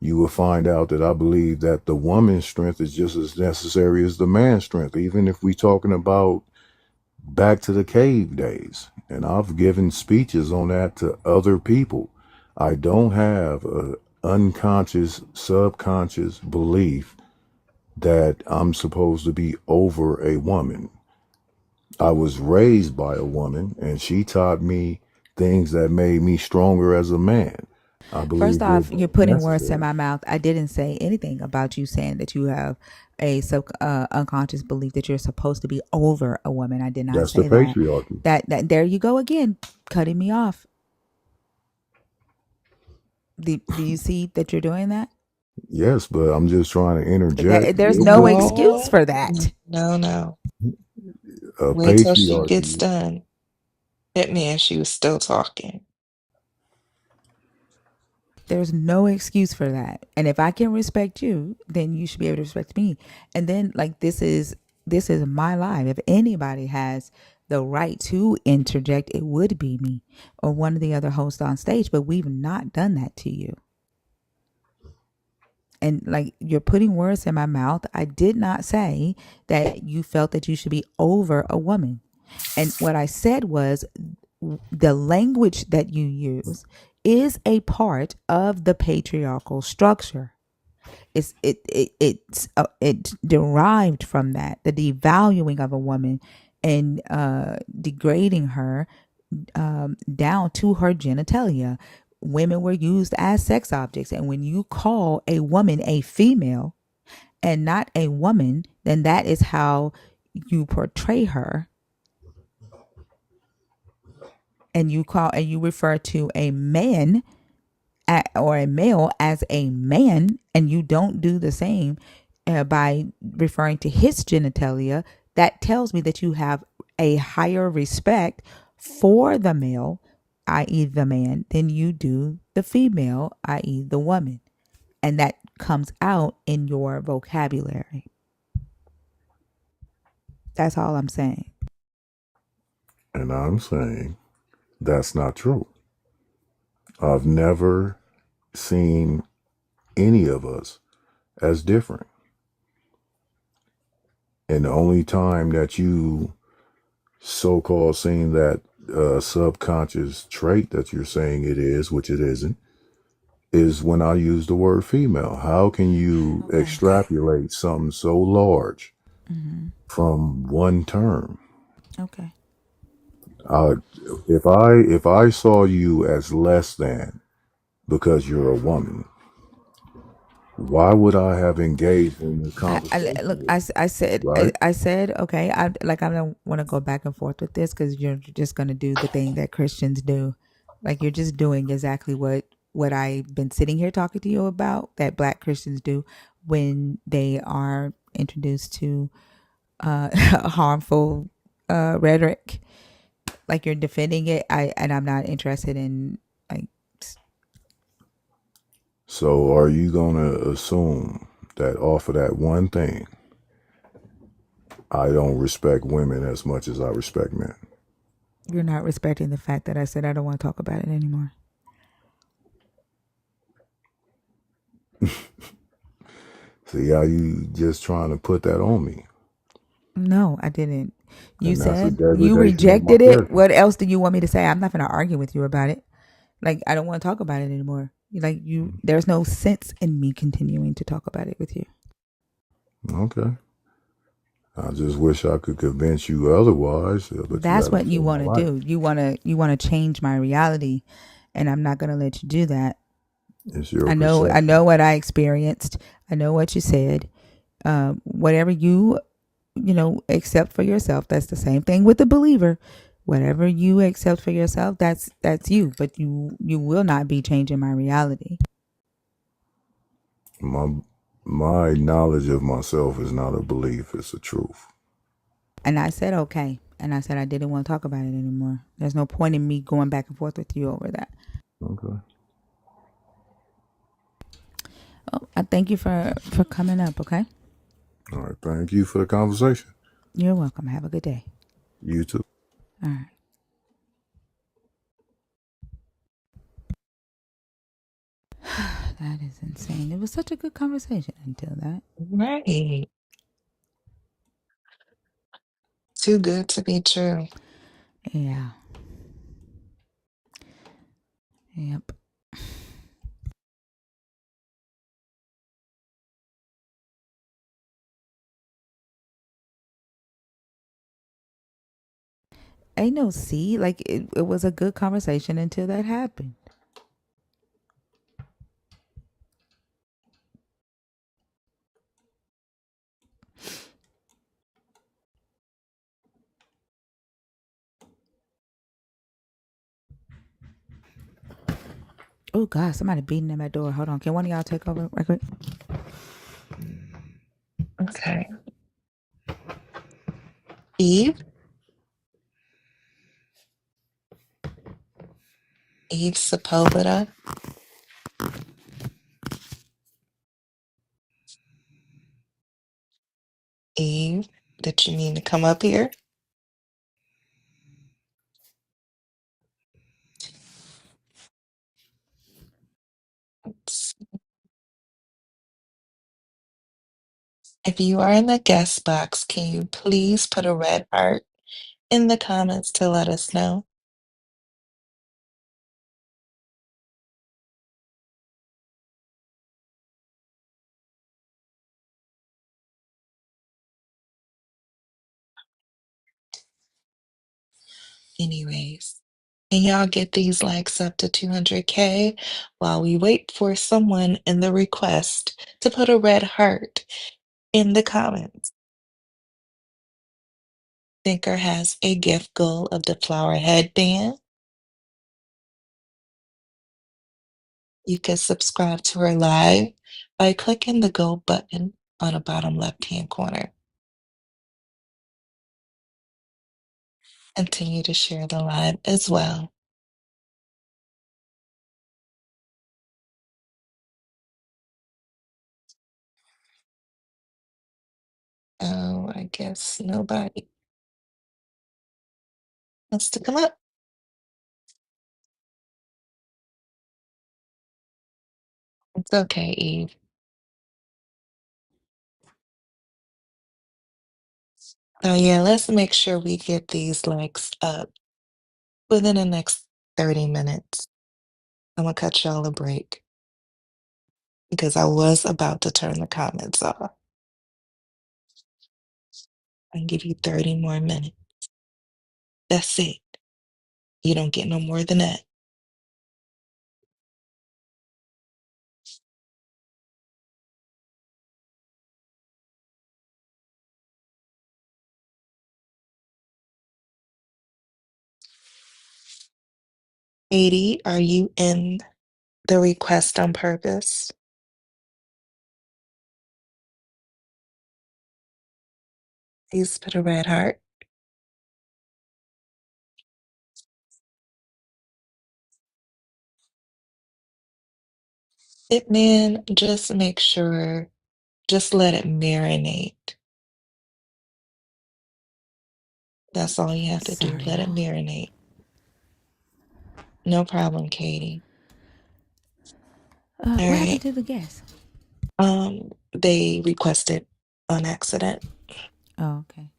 you will find out that I believe that the woman's strength is just as necessary as the man's strength, even if we talking about back to the cave days. And I've given speeches on that to other people. I don't have a unconscious, subconscious belief that I'm supposed to be over a woman. I was raised by a woman and she taught me things that made me stronger as a man. I
First
believe they're
off, you're
both
putting words in
necessary.
my mouth. I didn't say anything about you saying that you have a unconscious belief that you're supposed to be over a woman. I did not
That's the
say that.
patriarchy.
That there you go again, cutting me off. Do you see that you're doing that?
Yes, but I'm just trying to interject
There's
real
no
quickly.
excuse
No,
for that.
no, no. Wait till she gets
Patriarchy.
done. That man, she was still talking.
There's no excuse for that. And if I can respect you, then you should be able to respect me. And then like this is my life. If anybody has the right to interject, it would be me or one of the other hosts on stage, but we've not done that to you. And like you're putting words in my mouth. I did not say that you felt that you should be over a woman. And what I said was the language that you use is a part of the patriarchal structure. it's derived from that, the devaluing of a woman and degrading her down to her genitalia. Women were used as sex objects, and when you call a woman a female and not a woman, then that is how you portray her. And you refer to a man or a male as a man, and you don't do the same by referring to his genitalia. That tells me that you have a higher respect for the male, i.e., the man, than you do the female, i.e., the woman. And that comes out in your vocabulary. That's all I'm saying.
And I'm saying that's not true. I've never seen any of us as different. And the only time that you so called seen that subconscious trait that you're saying it is, which it isn't, is when I use the word female. How can you
Okay.
extrapolate something so large from one term?
Okay.
Uh, if I saw you as less than because you're a woman, why would I have engaged in the conversation
Look,
with you, right?
I said, okay, I don't want to go back and forth with this because you're just going to do the thing that Christians do. Like you're just doing exactly what I've been sitting here talking to you about that Black Christians do when they are introduced to harmful rhetoric. Like you're defending it. I'm not interested in like.
So are you gonna assume that off of that one thing, I don't respect women as much as I respect men?
You're not respecting the fact that I said I don't want to talk about it anymore.
See how you just trying to put that on me?
No, I didn't. You
And that's a
said you
degradation of my
rejected it.
character.
What else do you want me to say? I'm not going to argue with you about it. Like I don't want to talk about it anymore. Like you, there's no sense in me continuing to talk about it with you.
Okay. I just wish I could convince you otherwise, but you
That's
got to
what you
feel my
want to
life.
do. You want to change my reality, and I'm not going to let you do that.
It's your
I
perception.
know what I experienced. I know what you said. Whatever accept for yourself. That's the same thing with the believer. Whatever you accept for yourself, that's you. But you will not be changing my reality.
My my knowledge of myself is not a belief; it's a truth.
And I said okay. And I said I didn't want to talk about it anymore. There's no point in me going back and forth with you over that.
Okay.
Oh, I thank you for coming up. Okay.
All right. Thank you for the conversation.
You're welcome. Have a good day.
You too.
All right. That is insane. It was such a good conversation until that.
Right. Too good to be true.
Yeah. Yep. Ain't no see. Like it was a good conversation until that happened. Oh God, somebody beating at my door. Hold on. Can one of y'all take over right quick?
Okay. Eve, Eve Sepulveda, Eve, did you mean to come up here? If you are in the guest box, can you please put a red heart in the comments to let us know? Anyways, can y'all get these likes up to 200K while we wait for someone in the request to put a red heart in the comments? Thinker has a gift goal of the flower headband. You can subscribe to her live by clicking the go button on the bottom left-hand corner. Continue to share the live as well. Oh, I guess nobody wants to come up. It's okay, Eve. So yeah, let's make sure we get these likes up within the next 30 minutes. I'm gonna cut y'all a break because I was about to turn the comments off and give you 30 more minutes. That's it. You don't get no more than that. Katie, are you in the request on purpose? Please put a red heart. Hitman, just make sure, just let it marinate. That's all you have to do.
Sorry,
Let it
y'all.
marinate. No problem, Katie. All
What happened
right.
to the guest?
They requested on accident.
Oh, okay.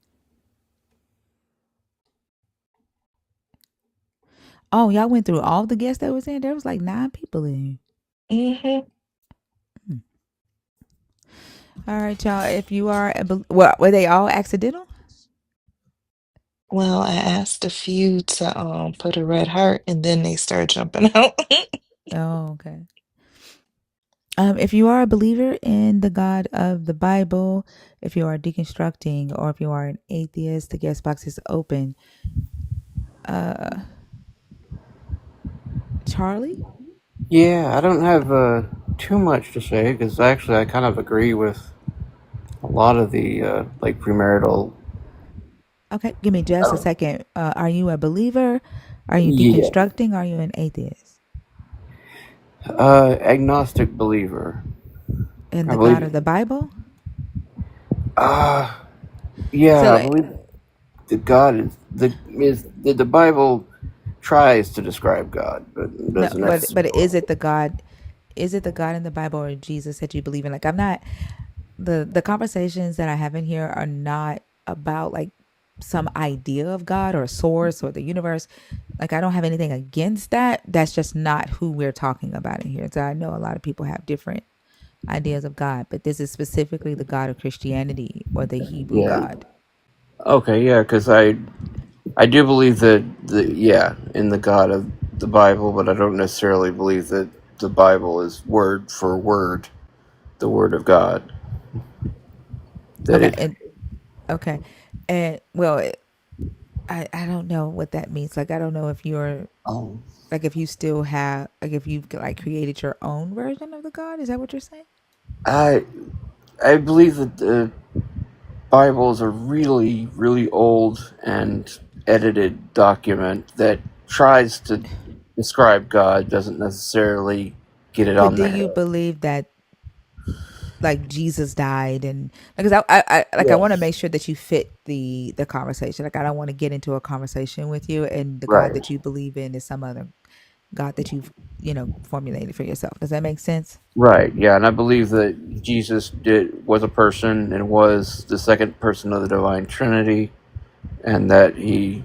Oh, y'all went through all the guests that was in. There was like 9 people in.
Mm-hmm.
Hmm. All right, y'all. If you are, well, were they all accidental?
Well, I asked a few to put a red heart, and then they start jumping out.
Oh, okay. If you are a believer in the God of the Bible, if you are deconstructing, or if you are an atheist, the guest box is open. Uh, Charlie?
Yeah, I don't have too much to say because actually I kind of agree with a lot of the like premarital.
Okay, give me just a
Oh,
second. Are you a believer? Are you
yeah,
deconstructing? Are you an atheist?
agnostic believer.
In
I
the God
believe.
of the Bible?
Uh
So,
yeah, I
like,
believe that God is the Bible tries to describe God, but
no,
doesn't
but
necessarily.
is it the God? Is it the God in the Bible or Jesus that you believe in? Like, I'm not, the conversations that I have in here are not about like some idea of God or source or the universe. Like, I don't have anything against that. That's just not who we're talking about in here. So I know a lot of people have different ideas of God, but this is specifically the God of Christianity or the Hebrew
Yeah.
God.
Okay. Yeah, because I do believe that in the God of the Bible, but I don't necessarily believe that the Bible is word for word the Word of God. That
Okay,
it.
and okay, and well, I don't know what that means. Like, I don't know if you're
Oh.
like, if you still have, like, if you've like created your own version of the God. Is that what you're saying?
I I believe that the Bible is a really, really old and edited document that tries to describe God, doesn't necessarily get it
But
on
do
the
you
head.
believe that like Jesus died, and because I want to
Yes.
make sure that you fit the conversation. Like, I don't want to get into a conversation with you and the God
Right.
that you believe in is some other God that you've formulated for yourself. Does that make sense?
Right. Yeah, and I believe that Jesus was a person and was the second person of the divine Trinity, and that he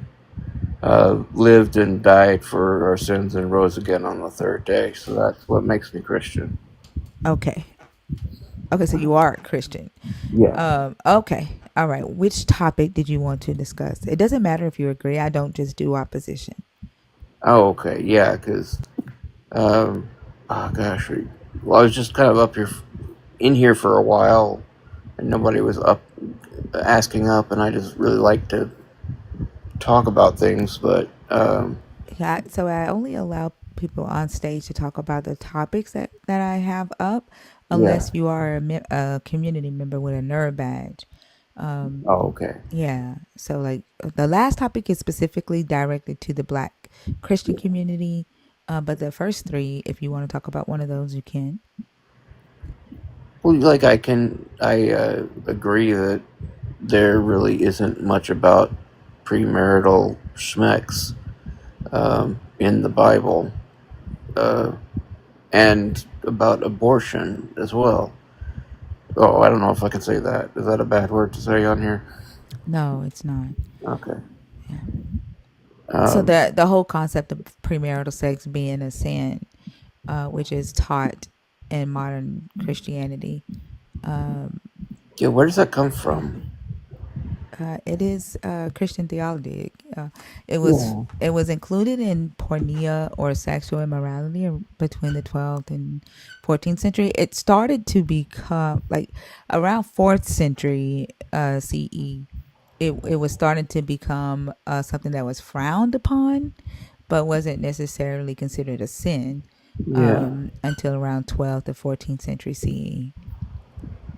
lived and died for our sins and rose again on the third day. So that's what makes me Christian.
Okay. Okay, so you are a Christian.
Yeah.
Okay. All right. Which topic did you want to discuss? It doesn't matter if you agree. I don't just do opposition.
Oh, okay. Yeah, because um, oh gosh, well, I was just kind of up here, in here for a while, and nobody was up asking up, and I just really like to talk about things, but
Yeah. So I only allow people on stage to talk about the topics that I have up,
yeah.
unless you are a community member with a nerd badge. Um,
Oh, okay.
yeah. So like the last topic is specifically directed to the Black Christian community. But the first three, if you want to talk about one of those, you can.
Well, like I agree that there really isn't much about premarital schmex in the Bible, uh, and about abortion as well. Oh, I don't know if I can say that. Is that a bad word to say on here?
No, it's not.
Okay.
Yeah. So
Um,
the whole concept of premarital sex being a sin, which is taught in modern Christianity, um,
yeah, where does that come from?
it is Christian theology.
Yeah.
It was included in pornea or sexual immorality between the 12th and 14th century. It started to become like around 4th century CE. It was starting to become something that was frowned upon, but wasn't necessarily considered a sin
Yeah.
until around 12th to 14th century CE.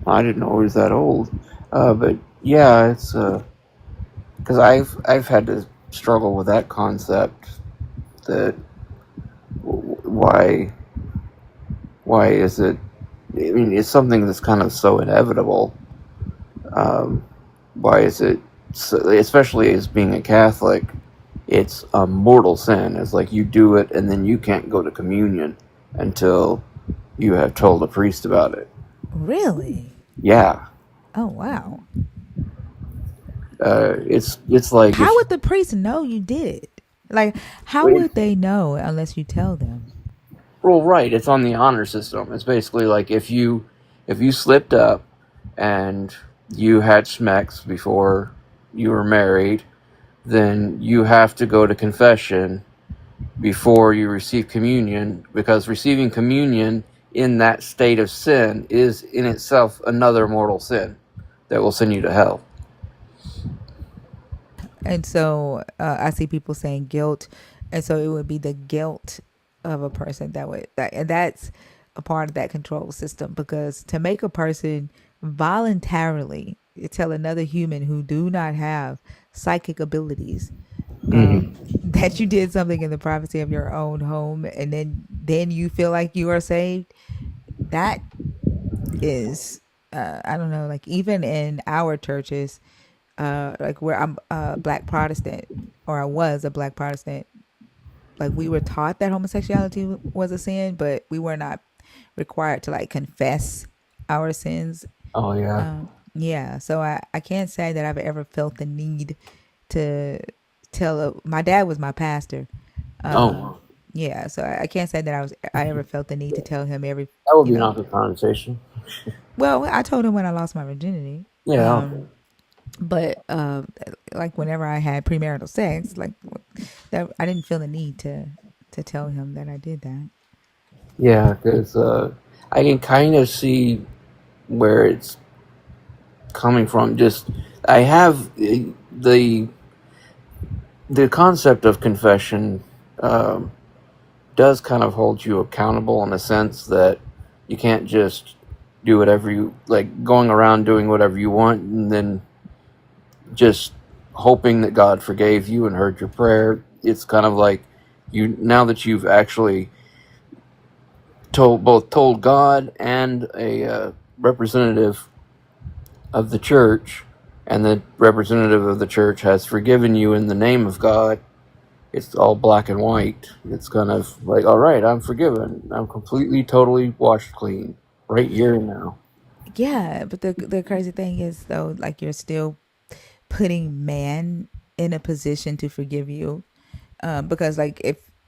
I didn't know it was that old. But yeah, it's because I've had to struggle with that concept that why is it? I mean, it's something that's kind of so inevitable. Um, why is it? So, especially as being a Catholic, it's a mortal sin. It's like you do it, and then you can't go to communion until you have told a priest about it.
Really?
Yeah,
Oh, wow.
it's like
How
if
would the priest know you did it? Like, how
it,
would they know unless you tell them?
well, right, it's on the honor system. It's basically like if you slipped up and you had schmex before you were married, then you have to go to confession before you receive communion, because receiving communion in that state of sin is in itself another mortal sin that will send you to hell.
And so I see people saying guilt, and so it would be the guilt of a person that would that, and that's a part of that control system, because to make a person voluntarily tell another human who do not have psychic abilities
Mm-hmm.
that you did something in the privacy of your own home, and then you feel like you are saved, that is I don't know, like even in our churches, like where I'm a black Protestant, or I was a black Protestant, like we were taught that homosexuality was a sin, but we were not required to like confess our sins.
Oh yeah.
Yeah, so I can't say that I've ever felt the need to my dad was my pastor.
Oh,
Yeah, so I can't say that I ever felt the need to tell him every,
that would
you
be an
know.
awkward conversation.
Well, I told him when I lost my virginity.
Yeah. Okay.
But like whenever I had premarital sex, like that, I didn't feel the need to tell him that I did that.
Yeah, because I can kind of see where it's coming from. Just I have the concept of confession um, does kind of hold you accountable in a sense that you can't just do whatever you like, going around doing whatever you want and then just hoping that God forgave you and heard your prayer. It's kind of like you, now that you've actually told God and a representative of the church, and the representative of the church has forgiven you in the name of God. It's all black and white. It's kind of like, all right, I'm forgiven. I'm completely, totally washed clean right here and now.
Yeah, but the crazy thing is though, like you're still putting man in a position to forgive you, because like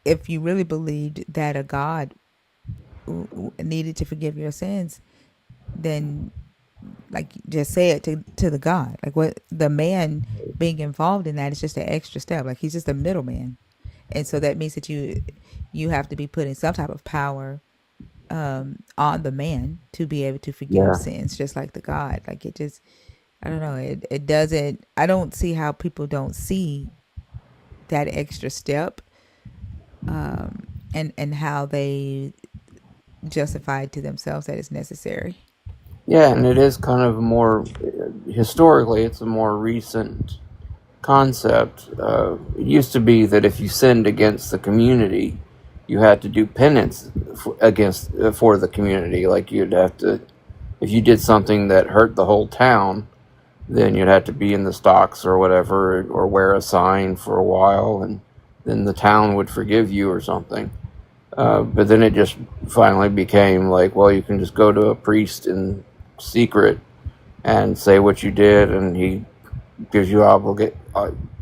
if you really believed that a God needed to forgive your sins, then like just say it to the God. Like what the man being involved in that is just an extra step. Like he's just a middleman, and so that means that you have to be putting some type of power on the man to be able to forgive
Yeah.
sins, just like the God. Like it just, I don't know. It doesn't. I don't see how people don't see that extra step, and how they justify to themselves that it's necessary.
Yeah, and it is kind of more historically, it's a more recent concept. It used to be that if you sinned against the community, you had to do penance for the community. Like you'd have to, if you did something that hurt the whole town, then you'd have to be in the stocks or whatever, or wear a sign for a while, and then the town would forgive you or something. But then it just finally became like, well, you can just go to a priest in secret and say what you did, and he gives you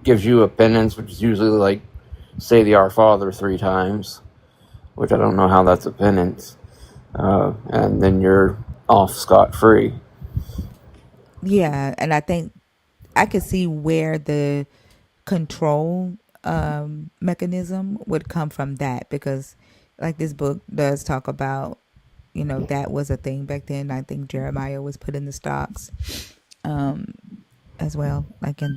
gives you a penance, which is usually like say the Our Father 3 times, which I don't know how that's a penance, and then you're off scot free.
Yeah, and I think I could see where the control mechanism would come from that, because like this book does talk about, that was a thing back then. I think Jeremiah was put in the stocks as well, like in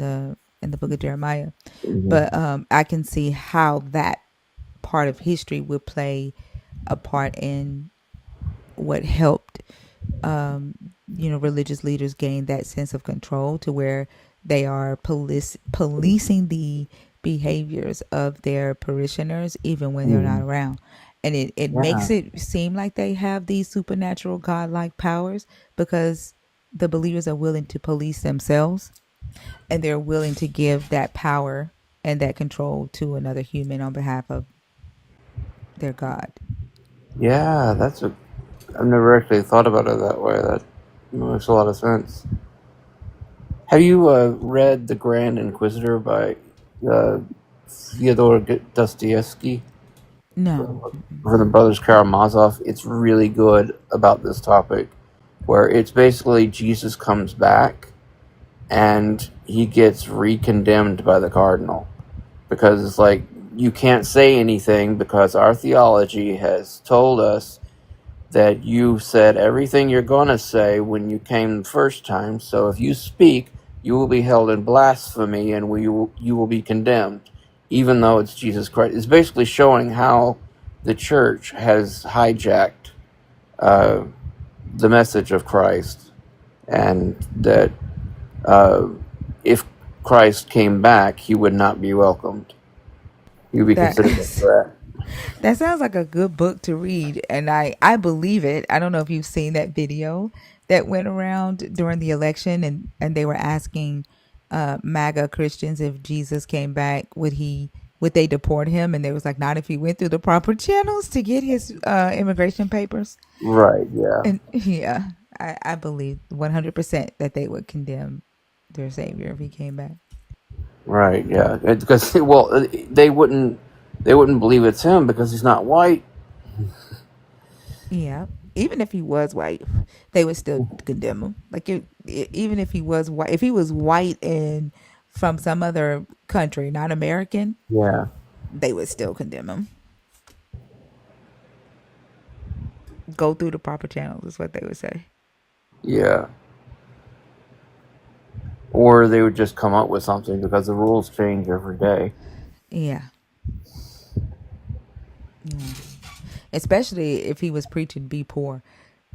the book of Jeremiah.
Hmm.
But I can see how that part of history would play a part in what helped religious leaders gain that sense of control to where they are policing the behaviors of their parishioners even when they're not
Mm.
around. And it
Yeah.
makes it seem like they have these supernatural godlike powers because the believers are willing to police themselves, and they're willing to give that power and that control to another human on behalf of their God.
Yeah, I've never actually thought about it that way. That makes a lot of sense. Have you read The Grand Inquisitor by uh, Fyodor Dostoevsky
No.
from the Brothers Karamazov? It's really good about this topic, where it's basically Jesus comes back and he gets recondemned by the cardinal because it's like you can't say anything because our theology has told us that you said everything you're going to say when you came the first time. So if you speak, you will be held in blasphemy and you will be condemned, even though it's Jesus Christ. It's basically showing how the church has hijacked uh, the message of Christ, and that uh, if Christ came back, he would not be welcomed. He would be
That
considered a threat.
that sounds like a good book to read, and I believe it. I don't know if you've seen that video that went around during the election, and they were asking MAGA Christians if Jesus came back, would they deport him? And they was like, not if he went through the proper channels to get his immigration papers.
Right, yeah.
And yeah, I believe 100% that they would condemn their savior if he came back.
Right, yeah, because well, they wouldn't believe it's him because he's not white.
Yeah. Even if he was white, they would still condemn him. Like even if he was white, if he was white and from some other country, not American,
Yeah,
they would still condemn him. Go through the proper channels is what they would say.
yeah, or they would just come up with something because the rules change every day.
Yeah. Yeah. Especially if he was preaching be poor.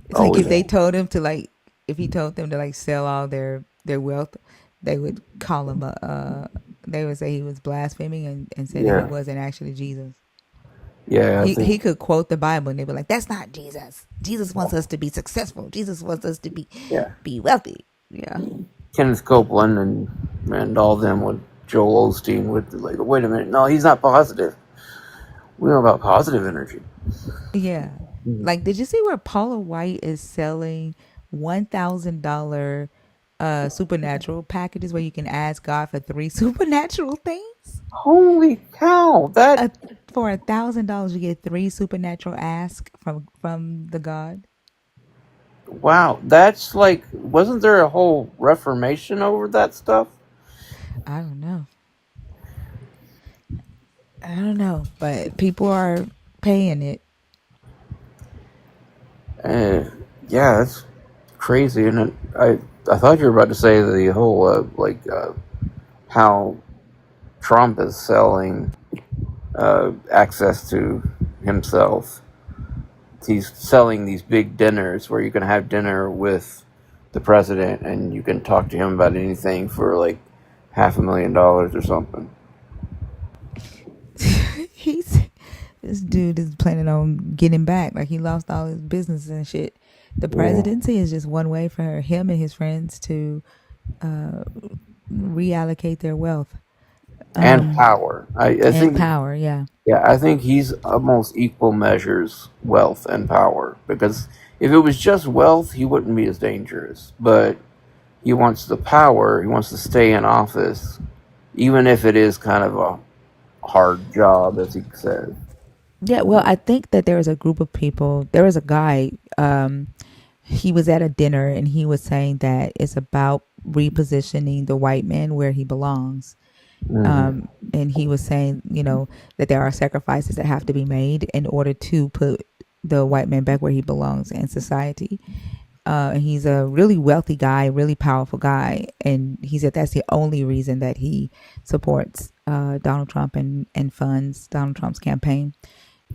It's
Oh
like if
yeah,
they told him to if he told them to sell all their wealth, they would call him they would say he was blaspheming, and say that he
yeah,
wasn't actually Jesus.
yeah. I think
He could quote the Bible and they'd be like, "That's not Jesus. Jesus wants us to be successful. Jesus wants us to
yeah.
be wealthy." Yeah,
Kenneth Copeland and all them with Joel Osteen would be like, wait a minute, no, he's not positive. We know about positive energy.
yeah.
Mhm.
Like, did you see where Paula White is selling $1,000 supernatural packages where you can ask God for three supernatural things?
Holy cow! That
Uh, for $1,000, you get three supernatural ask from the God.
Wow, that's like, wasn't there a whole reformation over that stuff?
I don't know. I don't know, but people are paying it.
Uh, yeah, that's crazy. And I thought you were about to say the whole how Trump is selling access to himself. He's selling these big dinners where you can have dinner with the president and you can talk to him about anything for like $500,000 or something.
He's this dude is planning on getting back. Like he lost all his business and shit. The
Yeah,
presidency is just one way for him and his friends to uh, reallocate their wealth
and power. I
and
think
power. Yeah.
Yeah, I think he's almost equal measures wealth and power because if it was just wealth, he wouldn't be as dangerous. But he wants the power, he wants to stay in office, even if it is kind of a hard job, as he says.
Yeah, well, I think that there was a group of people. There was a guy. He was at a dinner and he was saying that it's about repositioning the white man where he belongs.
Hmm.
And he was saying, that there are sacrifices that have to be made in order to put the white man back where he belongs in society. And he's a really wealthy guy, really powerful guy, and he said that's the only reason that he supports Donald Trump and funds Donald Trump's campaign.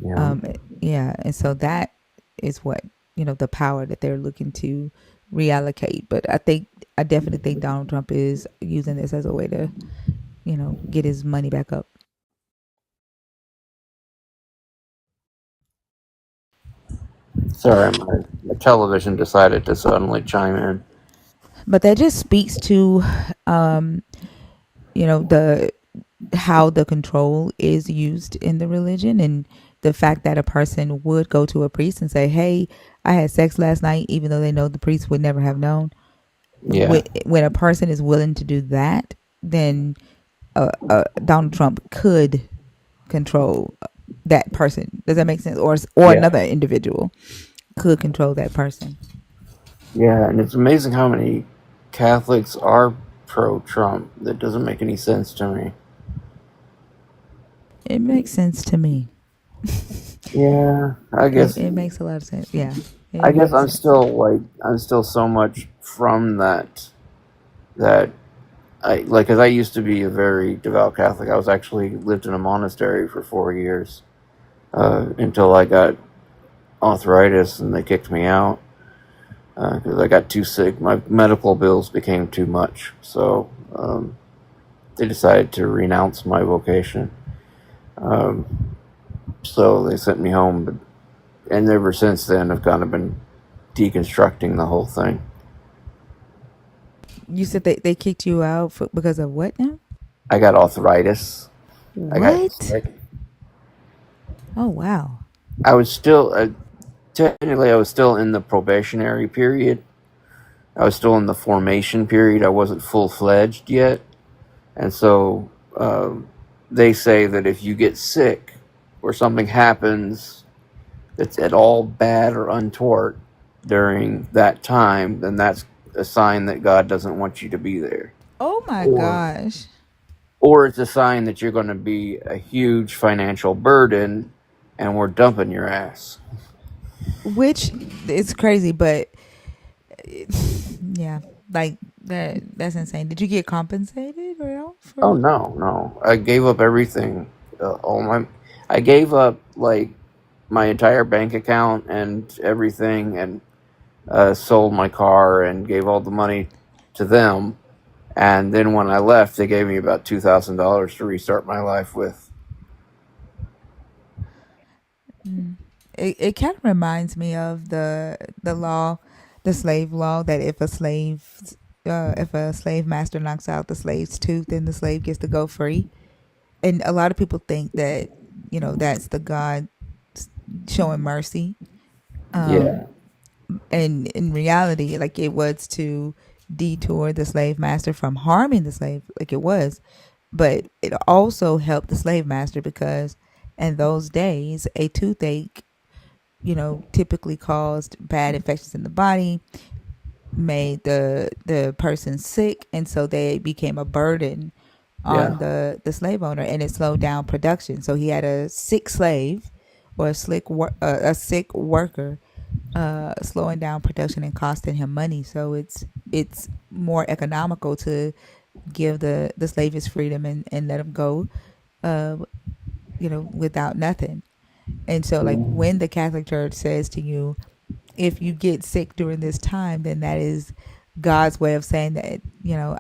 Yeah.
Um, yeah, and so that is what the power that they're looking to reallocate. But I definitely think Donald Trump is using this as a way to get his money back up.
Sorry, my television decided to suddenly chime in.
But that just speaks to um, the how the control is used in the religion, and the fact that a person would go to a priest and say, "Hey, I had sex last night," even though they know the priest would never have known.
Yeah.
When a person is willing to do that, then Donald Trump could control that person. Does that make sense? Or
Yeah.
another individual could control that person.
Yeah, and it's amazing how many Catholics are pro Trump. That doesn't make any sense to me.
It makes sense to me.
Yeah, I guess
It makes a lot of sense. Yeah,
I
it
guess
makes
I'm
sense.
still I'm still so much from that I like because I used to be a very devout Catholic. I was actually lived in a monastery for 4 years until I got arthritis and they kicked me out because I got too sick. My medical bills became too much, so they decided to renounce my vocation. Um, so they sent me home, and ever since then I've kind of been deconstructing the whole thing.
You said they kicked you out because of what now?
I got arthritis. I got
What?
sick.
Oh wow.
I was still technically I was still in the probationary period. I was still in the formation period. I wasn't full fledged yet, and so they say that if you get sick or something happens that's at all bad or untoward during that time, then that's a sign that God doesn't want you to be there.
Oh my
Or
gosh.
or it's a sign that you're going to be a huge financial burden and we're dumping your ass.
Which it's crazy, but yeah, like that's insane. Did you get compensated or all
Oh
for?
no, no. I gave up everything. All my I gave up like my entire bank account and everything and sold my car and gave all the money to them. And then when I left, they gave me about $2,000 to restart my life with.
It kind of reminds me of the law, the slave law, that if a slave master knocks out the slave's tooth, then the slave gets to go free. And a lot of people think that that's the God showing mercy.
Yeah,
And in reality, like it was to detour the slave master from harming the slave, like it was, but it also helped the slave master because in those days a toothache typically caused bad infections in the body, made the person sick, and so they became a burden
Yeah.
on the slave owner, and it slowed down production. So he had a sick slave or a sick worker, slowing down production and costing him money. So it's more economical to give the slave his freedom and let him go, uh, without nothing. And so, like, when the Catholic Church says to you, if you get sick during this time, then that is God's way of saying that,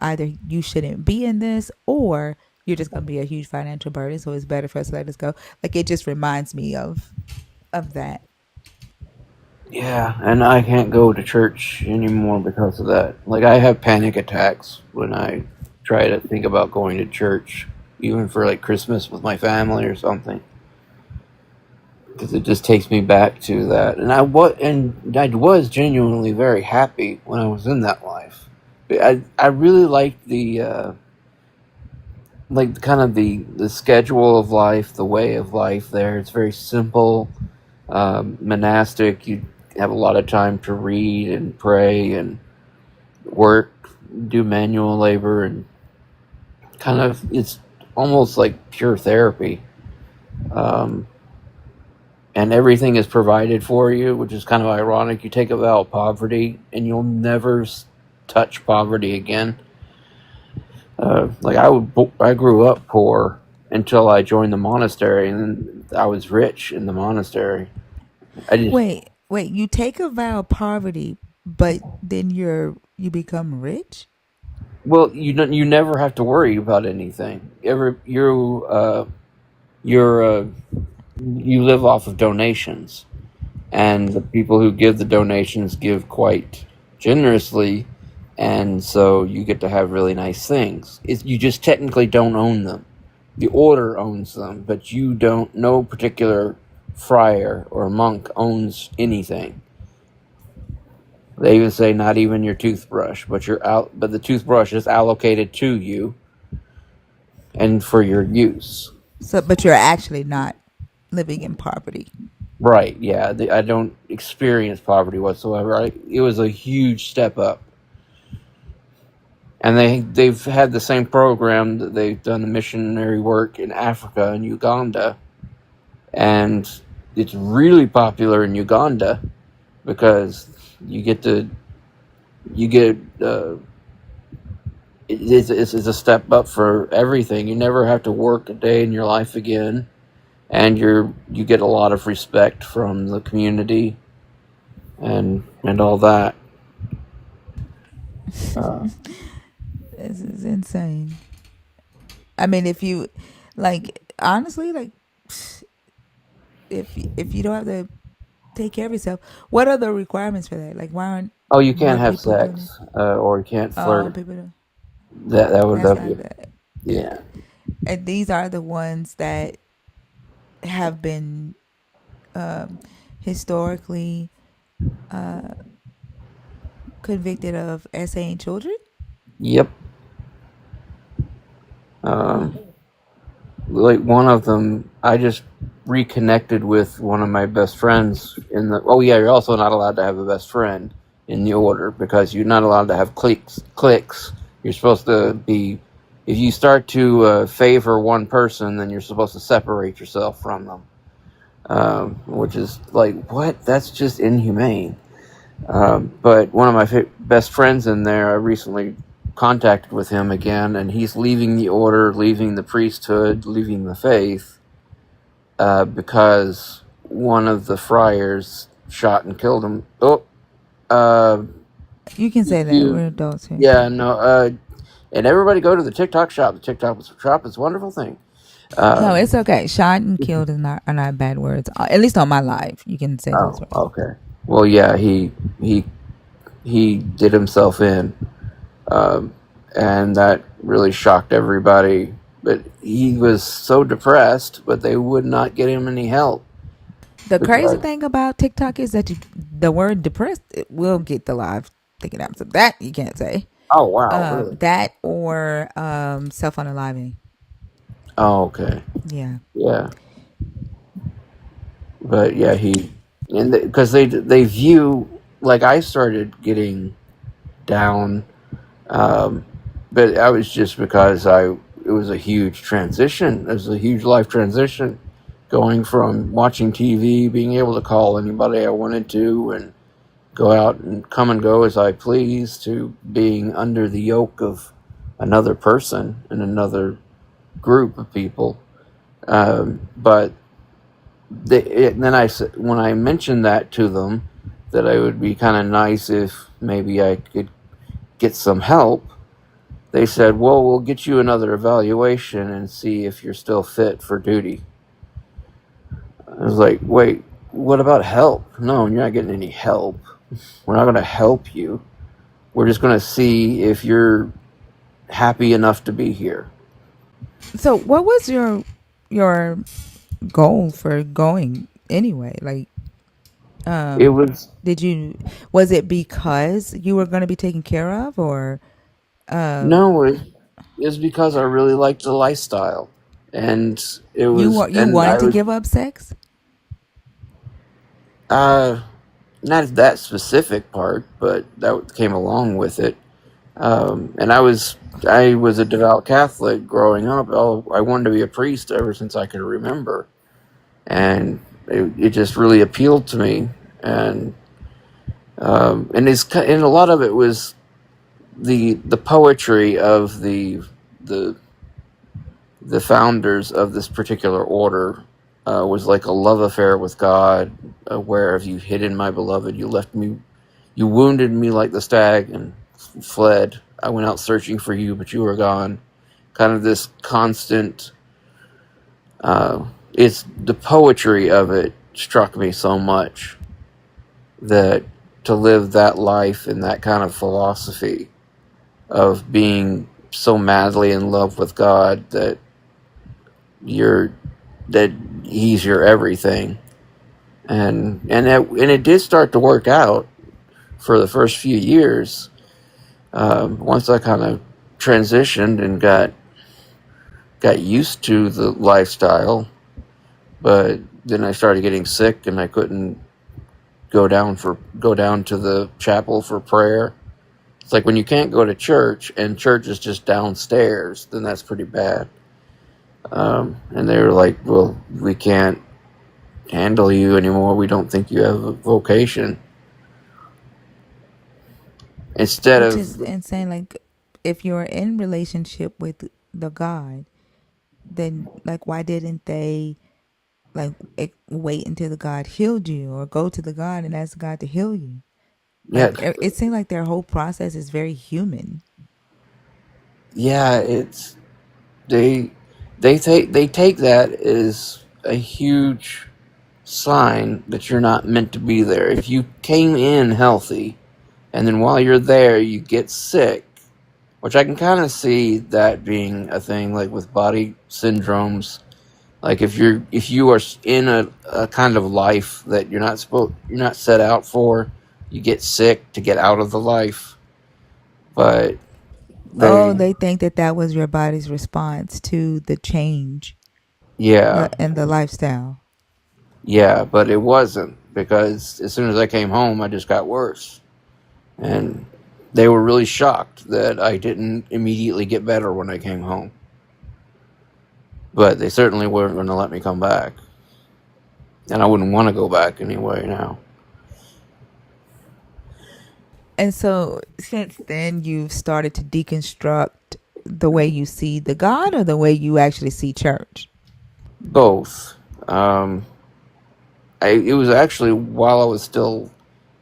either you shouldn't be in this, or you're just going to be a huge financial burden. So it's better for us to let us go. Like, it just reminds me of that.
Yeah, and I can't go to church anymore because of that. Like, I have panic attacks when I try to think about going to church, even for like Christmas with my family or something, because it just takes me back to that. And I was genuinely very happy when I was in that life. I really liked the like kind of the schedule of life, the way of life there. It's very simple, monastic. You have a lot of time to read and pray and work, do manual labor, and kind of it's almost like pure therapy. Um, and everything is provided for you, which is kind of ironic. You take a vow of poverty, and you'll never touch poverty again. I grew up poor until I joined the monastery, and then I was rich in the monastery. I just
Wait, you take a vow of poverty, but then you become rich?
well, you never have to worry about anything. You're you live off of donations, and the people who give the donations give quite generously, and so you get to have really nice things. You just technically don't own them. The order owns them, but you don't. No particular friar or monk owns anything. They even say not even your toothbrush, but the toothbrush is allocated to you and for your use.
So, but you're actually not living in poverty.
Right? Yeah. I don't experience poverty whatsoever. It was a huge step up, and they've had the same program that they've done the missionary work in Africa and Uganda, and it's really popular in Uganda because you get to you get it's a step up for everything. You never have to work a day in your life again, and you get a lot of respect from the community and all that. Uh,
This is insane. I mean, if you, like, honestly, like, if you don't have to take care of yourself, what are the requirements for that? Like, why aren't
oh, you can't
more
have
people doing it?
sex, or you can't
Oh,
flirt.
people do.
That would
That's
that
not
be
that. Yeah.
yeah.
And these are the ones that have been, historically, convicted of essaying children.
Yep. Um, like one of them, I just reconnected with one of my best friends in the. Oh yeah, you're also not allowed to have a best friend in the order because you're not allowed to have cliques. You're supposed to be. If you start to favor one person, then you're supposed to separate yourself from them, which is like what? That's just inhumane. But one of my best friends in there, I recently contacted with him again, and he's leaving the order, leaving the priesthood, leaving the faith, because one of the friars shot and killed him. Oh, uh,
You can say that.
you,
We're adults here.
yeah, no, and everybody go to the TikTok shop. The TikTok shop is a wonderful thing.
No,
Uh,
it's okay. Shot and killed are not bad words. At least on my live, you can say those
oh,
words.
okay. Well, yeah, he did himself in. Um, and that really shocked everybody. But he was so depressed, but they would not get him any help
The crazy
because
thing about TikTok is that the word depressed, it will get the live taken out. So that you can't say.
oh wow, really?
That or self unaliving.
Oh okay,
Yeah.
yeah. But yeah, and because they view, like, I started getting down, um, but I was just because it was a huge transition. It was a huge life transition, going from watching TV, being able to call anybody I wanted to, and go out and come and go as I please, to being under the yoke of another person and another group of people. But then when I mentioned that to them, that I would be kind of nice if maybe I could get some help, they said, well, we'll get you another evaluation and see if you're still fit for duty. I was like, wait, what about help? No, you're not getting any help. We're not going to help you. We're just going to see if you're happy enough to be here.
So, what was your goal for going anyway? Like,
It was,
did you was it because you were going to be taken care of, or
no, it's because I really liked the lifestyle. And it was,
you
and
wanted
I
to
was,
give up sex?
uh, not that specific part, but that came along with it. And I was a devout Catholic growing up. I wanted to be a priest ever since I could remember, and it just really appealed to me. And a lot of it was the poetry of the the founders of this particular order. Was like a love affair with God. Where have you hidden, my beloved? You left me. You wounded me like the stag and fled. I went out searching for you, but you were gone. Kind of this constant. It's the poetry of it struck me so much that to live that life in that kind of philosophy of being so madly in love with God that you're that He's your everything, and it did start to work out for the first few years. Once I kind of transitioned and got used to the lifestyle, but then I started getting sick and I couldn't go down to the chapel for prayer. It's like when you can't go to church and church is just downstairs, then that's pretty bad. And they were like, "Well, we can't handle you anymore. We don't think you have a vocation." Instead
Which
of,
is insane. Like, if you're in relationship with the God, then like why didn't they like wait until the God healed you, or go to the God and ask God to heal you?
yeah,
Like, it seemed like their whole process is very human.
yeah, it's they they take that as a huge sign that you're not meant to be there. If you came in healthy and then while you're there you get sick, which I can kind of see that being a thing, like with body syndromes. Like if you are in a kind of life that you're not set out for, you get sick to get out of the life. But
Oh,
they,
they think that that was your body's response to the change,
yeah,
and the lifestyle.
yeah, but it wasn't, because as soon as I came home, I just got worse, and they were really shocked that I didn't immediately get better when I came home. But they certainly weren't going to let me come back, and I wouldn't want to go back anyway now.
And so since then, you've started to deconstruct the way you see the God, or the way you actually see church.
Both. Um, it was actually while I was still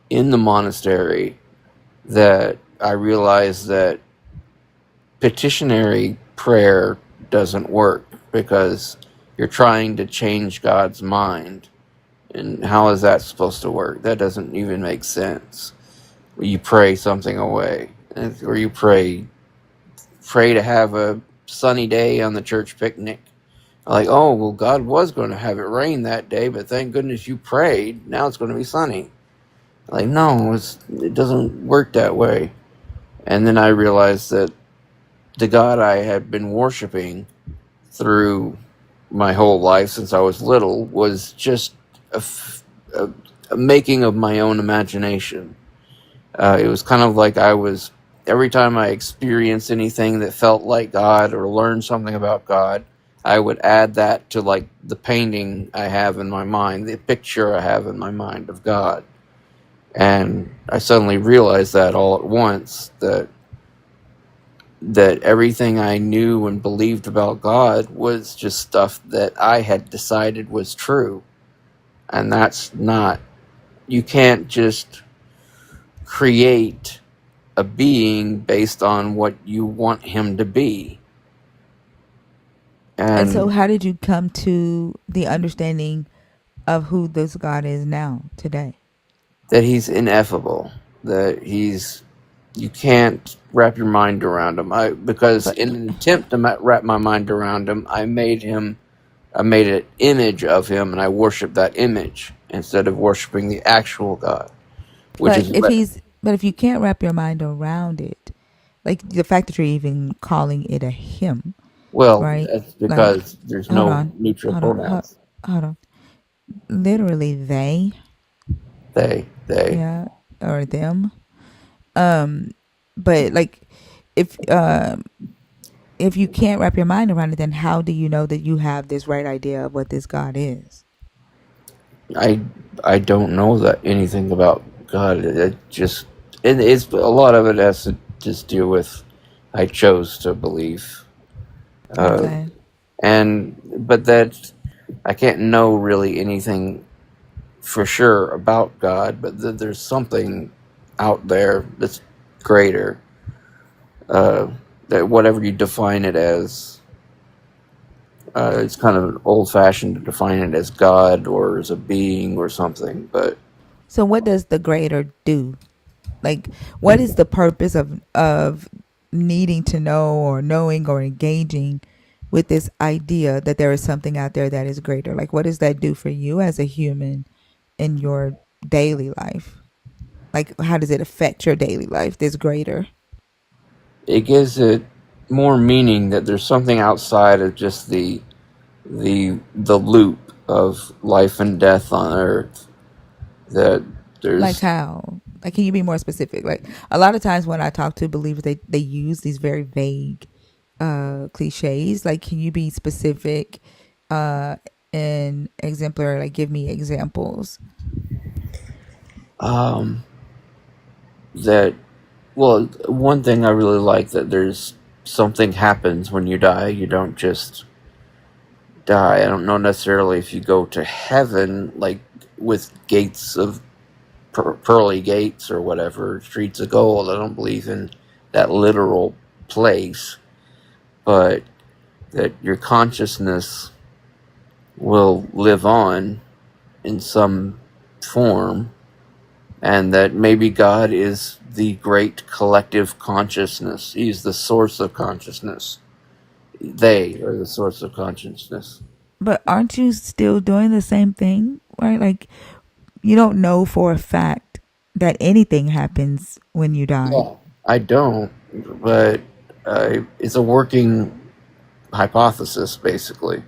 in the monastery that I realized that petitionary prayer doesn't work, because you're trying to change God's mind. And how is that supposed to work? That doesn't even make sense. You pray something away, or you pray to have a sunny day on the church picnic. Like, oh, well, God was going to have it rain that day, but thank goodness you prayed. Now it's going to be sunny. Like, no, it doesn't work that way. And then I realized that the God I had been worshiping through my whole life since I was little was just a a making of my own imagination. It was kind of like every time I experienced anything that felt like God or learned something about God, I would add that to like the painting I have in my mind, the picture I have in my mind of God. And I suddenly realized that all at once that everything I knew and believed about God was just stuff that I had decided was true. And that's not, you can't just create a being based on what you want him to be.
And so,
And
how did you come to the understanding of who this God is now, today?
that he's ineffable, that you can't wrap your mind around him. Because
But,
in an attempt to wrap my mind around him, I made an image of him, and I worship that image instead of worshiping the actual God, which
but
is
if you can't wrap your mind around it, like the fact that you're even calling it a him,
well,
right?
that's
Like,
because there's
hold
no
on,
neutral
hold on, hold,
pronouns.
hold on. Literally, they,
They.
yeah, or them. Um, but like, if if you can't wrap your mind around it, then how do you know that you have this right idea of what this God is?
I I don't know that anything about God. It's a lot of it has to just do with I chose to believe, uh,
Okay.
but that I can't know really anything for sure about God. But there's something out there that's greater. Uh, that whatever you define it as, it's kind of old fashioned to define it as God or as a being or something, but.
So what does the greater do? Like, what is the purpose of needing to know or knowing or engaging with this idea that there is something out there that is greater? Like, what does that do for you as a human in your daily life? Like, how does it affect your daily life, this greater?
It gives it more meaning that there's something outside of just the loop of life and death on earth, that
Like
there's
how? Like, can you be more specific? Like, a lot of times when I talk to believers, they use these very vague cliches. Like, can you be specific uh and exemplary? Like, give me examples.
um that well, one thing I really like, that there's something happens when you die. You don't just die. I don't know necessarily if you go to heaven like with gates of pearly gates or whatever, streets of gold. I don't believe in that literal place, but that your consciousness will live on in some form, and that maybe God is the great collective consciousness. He's the source of consciousness. They are the source of consciousness.
But aren't you still doing the same thing? Right? Like, you don't know for a fact that anything happens when you die.
Yeah. I don't, but it's a working hypothesis, basically.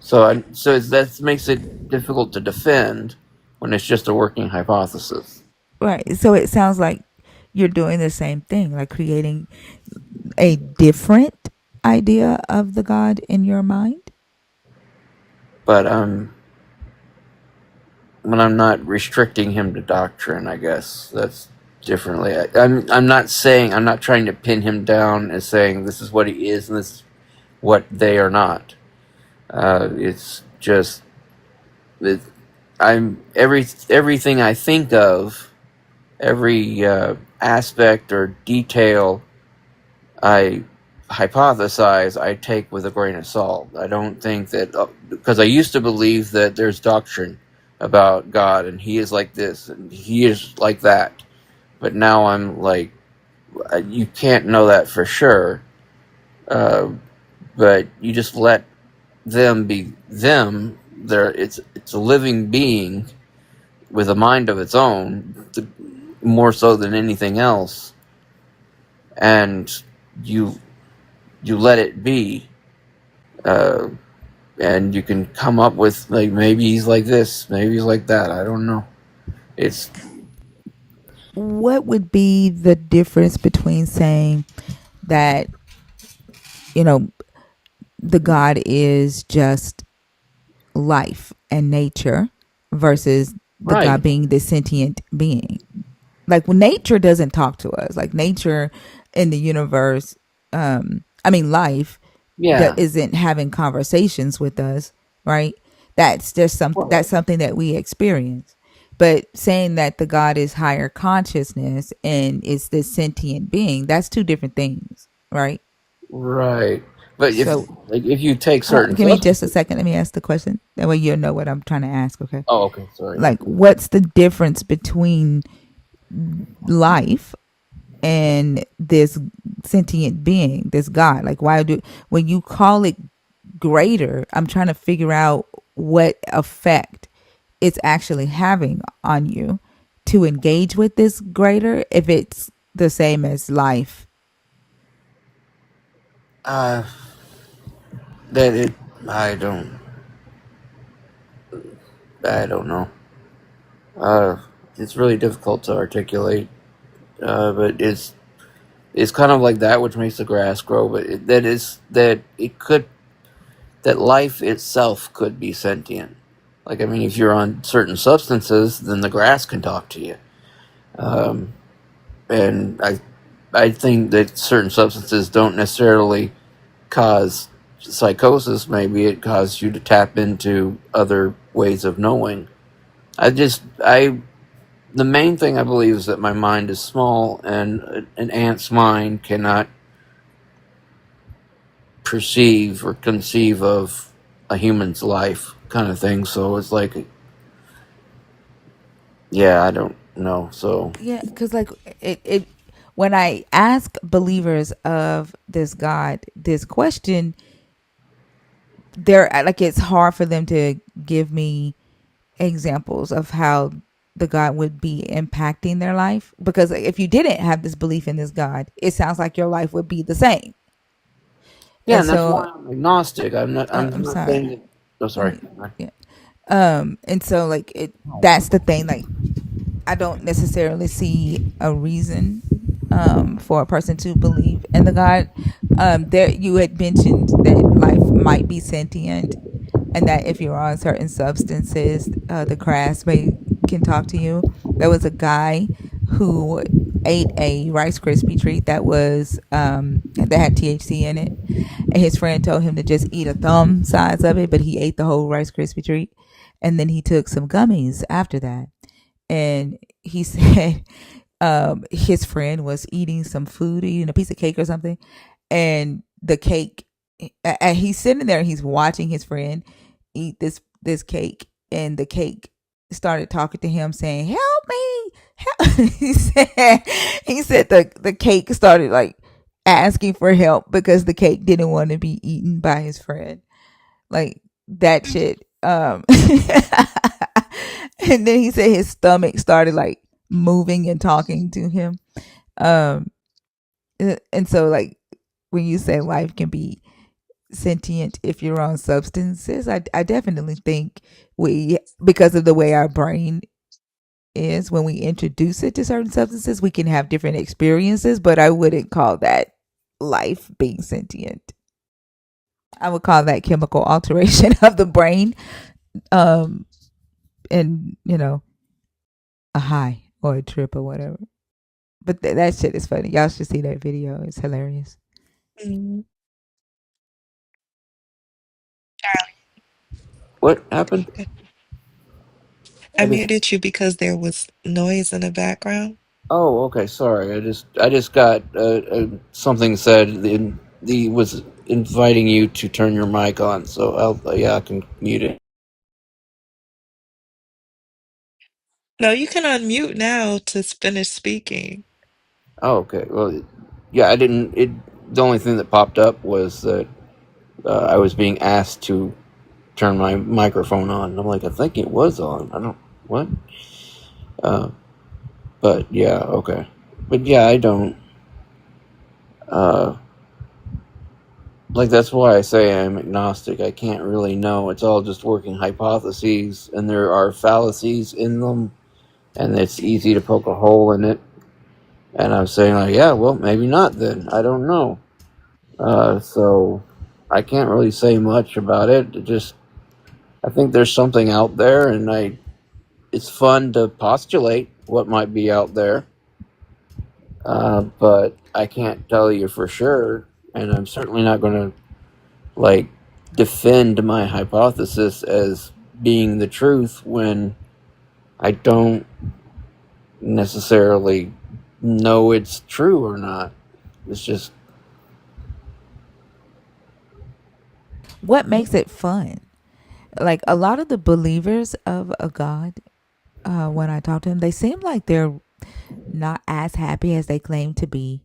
That makes it difficult to defend when it's just a working hypothesis.
Right. So it sounds like you're doing the same thing, like creating a different idea of the God in your mind.
But when I'm not restricting him to doctrine, I guess that's differently. I'm not trying to pin him down as saying this is what he is and this is what they are not. It's just that everything I think of, every aspect or detail I hypothesize, I take with a grain of salt. I don't think that, because I used to believe that there's doctrine about God and he is like this and he is like that. But now I'm like, you can't know that for sure. Uh, but you just let them be them. It's a living being with a mind of its own, more so than anything else, and you let it be. Uh, and you can come up with like maybe he's like this, maybe he's like that. I don't know. It's
What would be the difference between saying that, you know, the God is just life and nature versus the God
right.
being the sentient being? Like, when nature doesn't talk to us, like nature in the universe, life that
Yeah.
isn't having conversations with us, right? That's just that's
Well,
something that we experience. But saying that the God is higher consciousness and is this sentient being, that's two different things, right?
right. But
So,
if you take certain
give me just a
substances.
second. Let me ask the question. That way you'll know what I'm trying to ask, okay?
Oh, okay. Sorry. Yeah.
Like, what's the difference between life and this sentient being, this God? Like, why do, when you call it greater, I'm trying to figure out what effect it's actually having on you to engage with this greater, if it's the same as life.
Uh, that it. I don't. I don't know. Uh, it's really difficult to articulate. But it's kind of like that which makes the grass grow. But that is that it could that life itself could be sentient. Like, I mean, if you're on certain substances, then the grass can talk to you. Um, and I think that certain substances don't necessarily cause psychosis. Maybe it causes you to tap into other ways of knowing. The main thing I believe is that my mind is small, and an ant's mind cannot perceive or conceive of a human's life, kind of thing. So it's like, yeah, I don't know. So
Yeah, because like it when I ask believers of this God this question, they're like, it's hard for them to give me examples of how the God would be impacting their life, because if you didn't have this belief in this God, it sounds like your life would be the same.
yeah,
And
and that's
so,
why I'm agnostic. I'm not. I'm
I'm
not
sorry.
saying that. Oh,
Let
sorry.
me, yeah. And so, like, that's the thing. Like, I don't necessarily see a reason for a person to believe in the God. There, you had mentioned that life might be sentient, and that if you're on certain substances, the grass may can talk to you. There was a guy who ate a Rice Krispie treat that was that had THC in it, and his friend told him to just eat a thumb size of it, but he ate the whole Rice Krispie treat, and then he took some gummies after that, and he said his friend was eating some food, eating a piece of cake or something, and the cake, and he's sitting there and he's watching his friend eat this cake, and the cake started talking to him saying, "Help me, help." He said the cake started like asking for help because the cake didn't want to be eaten by his friend. Like, that shit. And then he said his stomach started like moving and talking to him. Um, and so, like, when you say life can be sentient if you're on substances, I definitely think we, because of the way our brain is, when we introduce it to certain substances, we can have different experiences, but I wouldn't call that life being sentient. I would call that chemical alteration of the brain, um, and, a high or a trip or whatever. But that shit is funny. Y'all should see that video. It's hilarious.
Mm.
What happened?
Okay. I
I just.
muted you because there was noise in the background.
Oh, okay. Sorry. I just got something said. The was inviting you to turn your mic on. So yeah, I can mute it.
No, you can unmute now to finish speaking.
Oh, okay. Well, yeah, I didn't. It. The only thing that popped up was that I was being asked to turn my microphone on. And I'm like, I think it was on. I don't. What? Uh, but yeah, okay. But yeah, I don't. Uh, like, that's why I say I'm agnostic. I can't really know. It's all just working hypotheses, and there are fallacies in them and it's easy to poke a hole in it. And I'm saying, like, yeah, well, maybe not then. I don't know. So I can't really say much about it. I think there's something out there, and it's fun to postulate what might be out there. But I can't tell you for sure, and I'm certainly not going to like defend my hypothesis as being the truth when I don't necessarily know it's true or not. It's just
What makes it fun? Like a lot of the believers of a God, when I talk to them, they seem like they're not as happy as they claim to be.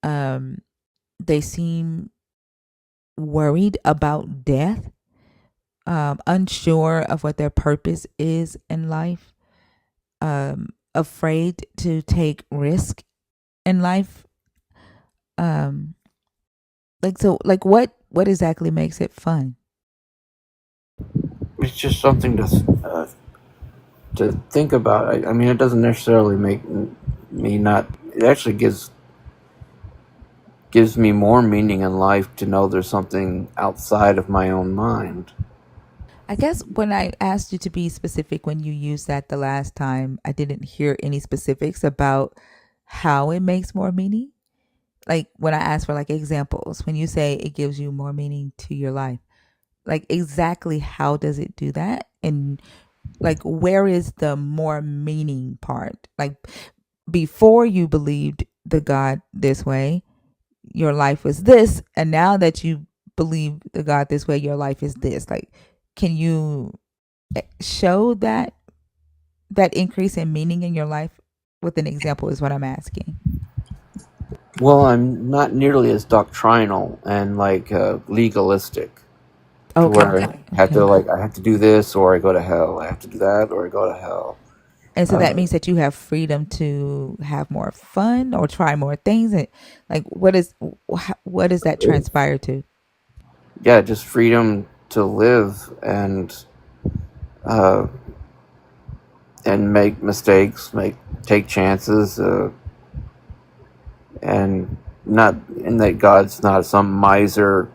Um, they seem worried about death, unsure of what their purpose is in life, afraid to take risk in life. Um, like what exactly makes it fun?
it's just something to think about. I mean, it doesn't necessarily make me not. It actually gives me more meaning in life to know there's something outside of my own mind.
I guess when I asked you to be specific when you used that the last time, I didn't hear any specifics about how it makes more meaning. Like when I asked for like examples, when you say it gives you more meaning to your life, like exactly how does it do that? And like where is the more meaning part? Like before you believed the God this way, your life was this, and now that you believe the God this way, your life is this. Like, can you show that increase in meaning in your life with an example? Is what I'm asking.
Well, I'm not nearly as doctrinal and like legalistic to
Okay,
where I have to
okay.
I have to do this or I go to hell. I have to do that or I go to hell.
And so that
Uh,
means that you have freedom to have more fun or try more things. And like, what does that transpire to?
yeah, just freedom to live uh, and make mistakes, take chances, and not and that God's not some miser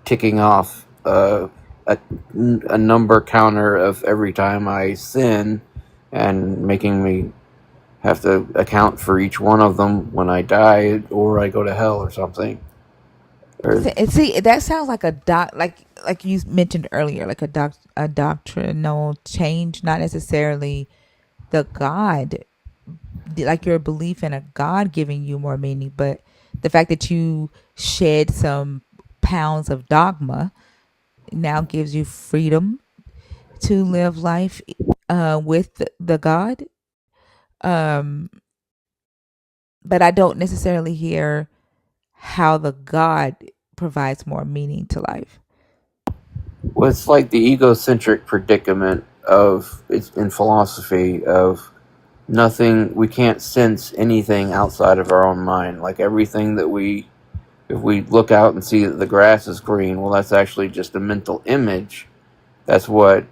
ticking off a number counter of every time I sin and making me have to account for each one of them when I die or I go to hell or something. Or
See, that sounds like a like you mentioned earlier, like a doctrinal change, not necessarily the God, like your belief in a God giving you more meaning, but the fact that you shed some pounds of dogma now gives you freedom to live life with the God. Um, but I don't necessarily hear how the God provides more meaning to life.
well, it's like the egocentric predicament of it's in philosophy of nothing. We can't sense anything outside of our own mind. Like everything that if we look out and see that the grass is green, well, that's actually just a mental image. That's what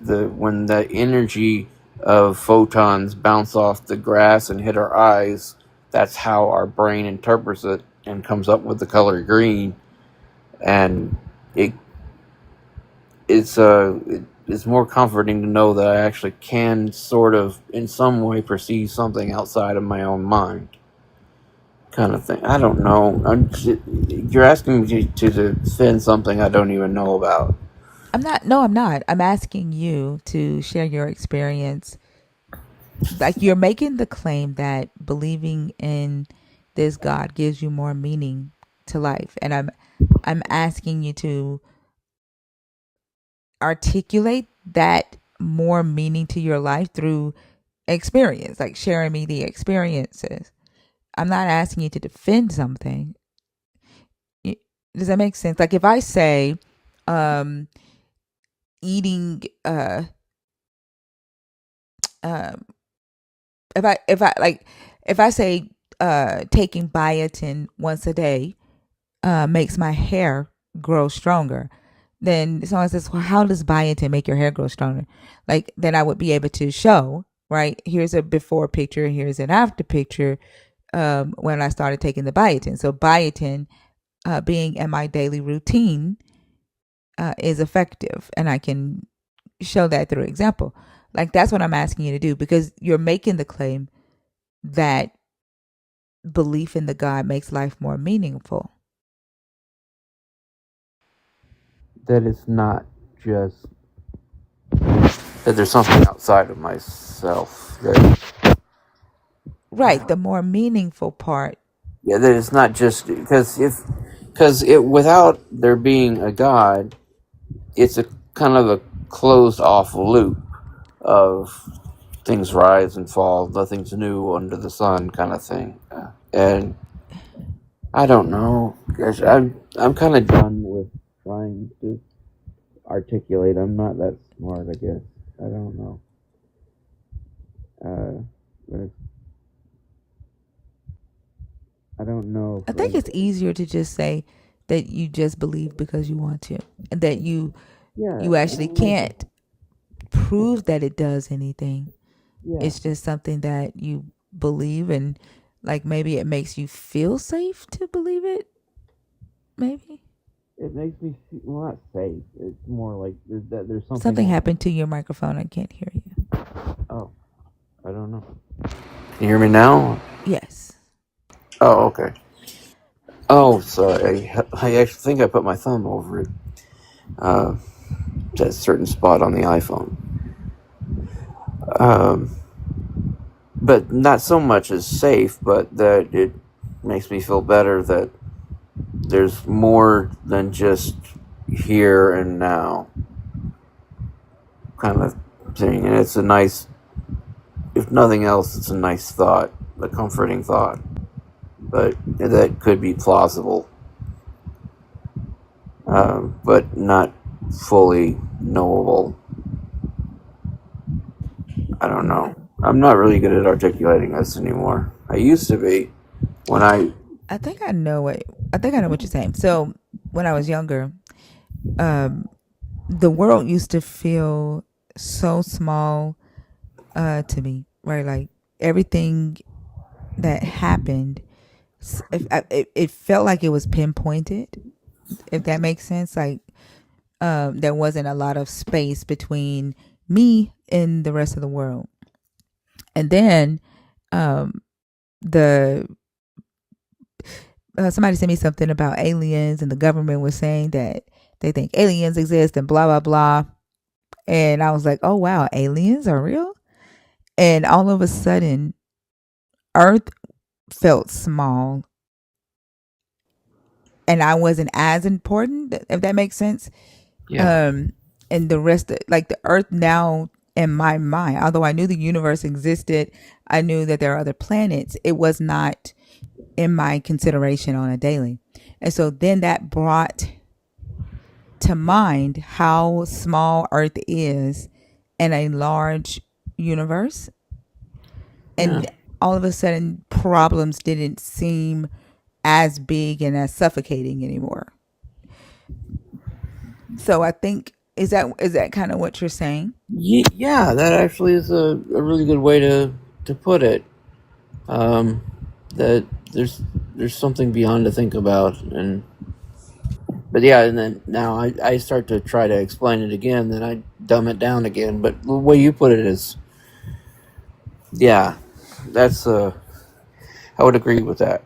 the when the energy of photons bounce off the grass and hit our eyes. That's how our brain interprets it and comes up with the color green. And it it's more comforting to know that I actually can sort of in some way perceive something outside of my own mind, kind of thing. I don't know. You're asking me to defend something I don't even know about.
I'm not. No, I'm not. I'm asking you to share your experience. Like you're making the claim that believing in this God gives you more meaning to life, and I'm asking you to articulate that more meaning to your life through experience, like sharing me the experiences. I'm not asking you to defend something. Does that make sense? Like if I say, um, eating, um, if I say, taking biotin once a day, makes my hair grow stronger. then someone says, well, how does biotin make your hair grow stronger? Like, then I would be able to show, right? Here's a before picture, here's an after picture, when I started taking the biotin. So biotin, being in my daily routine, is effective, and I can show that through example. Like, that's what I'm asking you to do, because you're making the claim that belief in the God makes life more meaningful.
That it's not just that there's something outside of myself. That
Right, the more meaningful part.
yeah, that it's not just because it without there being a God, it's a kind of a closed off loop of things rise and fall, nothing's new under the sun, kind of thing. And I don't know. Gosh, I'm kind of done with trying to articulate. I'm not that smart, I guess. I don't know. But I don't know
I
if
think it's easier to just say that you just believe because you want to, and that
yeah,
you actually can't prove that it does anything.
yeah.
It's just something that you believe, and like maybe it makes you feel safe to believe it. Maybe
It makes me feel well, not safe. It's more like there's something
something
more.
happened to your microphone. I can't hear you.
Oh, I don't know. Can you hear me now?
Yes.
Oh, okay. Oh, sorry. I actually think I put my thumb over it. Uh, that certain spot on the iPhone. Um, but not so much as safe, but that it makes me feel better that there's more than just here and now kind of thing. And it's a nice, if nothing else, it's a nice thought, a comforting thought. But that could be plausible, but not fully knowable. I don't know. I'm not really good at articulating this anymore. I used to be when I.
I think I know what you're saying. So when I was younger, um, the world used to feel so small, to me, right? Like everything that happened, it felt like it was pinpointed, if that makes sense. Like, there wasn't a lot of space between me and the rest of the world. And then, um, the somebody sent me something about aliens, and the government was saying that they think aliens exist and blah blah blah. And I was like, oh wow, aliens are real. And all of a sudden, Earth felt small, and I wasn't as important, if that makes sense.
Yeah.
um and the rest of, like, the Earth now, in my mind, although I knew the universe existed, I knew that there are other planets, it was not in my consideration on a daily. And so then that brought to mind how small Earth is in a large universe.
Yeah.
And all of a sudden problems didn't seem as big and as suffocating anymore. So I think, is that kind of what you're saying?
Yeah, that actually is a really good way to put it. Um, that there's something beyond to think about, and but yeah, and then now I start to try to explain it again, then I dumb it down again. But the way you put it is, yeah, that's I would agree with that.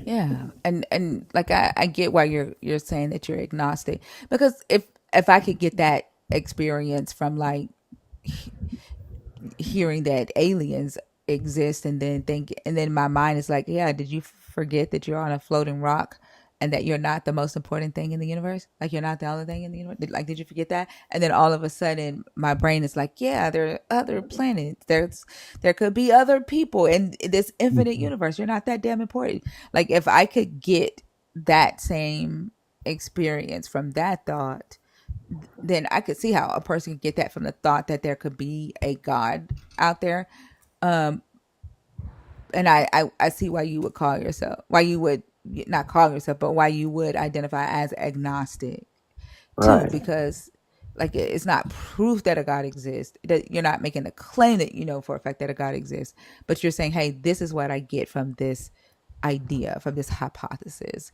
Yeah, and like, I get why you're saying that you're agnostic, because if I could get that experience from, like, hearing that aliens exist, and then think, and then my mind is like, yeah, did you forget that you're on a floating rock, and that you're not the most important thing in the universe? Like, you're not the only thing in the universe. Like, did you forget that? And then all of a sudden my brain is like, yeah, there are other planets, there could be other people in this infinite
Mhm.
universe. You're not that damn important. Like, if I could get that same experience from that thought, then I could see how a person could get that from the thought that there could be a God out there. Um, and I see why you would call yourself, why you would not calling yourself, but why you would identify as agnostic too,
Right.
because like it's not proof that a God exists. That you're not making a claim that you know for a fact that a God exists, but you're saying, hey, this is what I get from this idea, from this hypothesis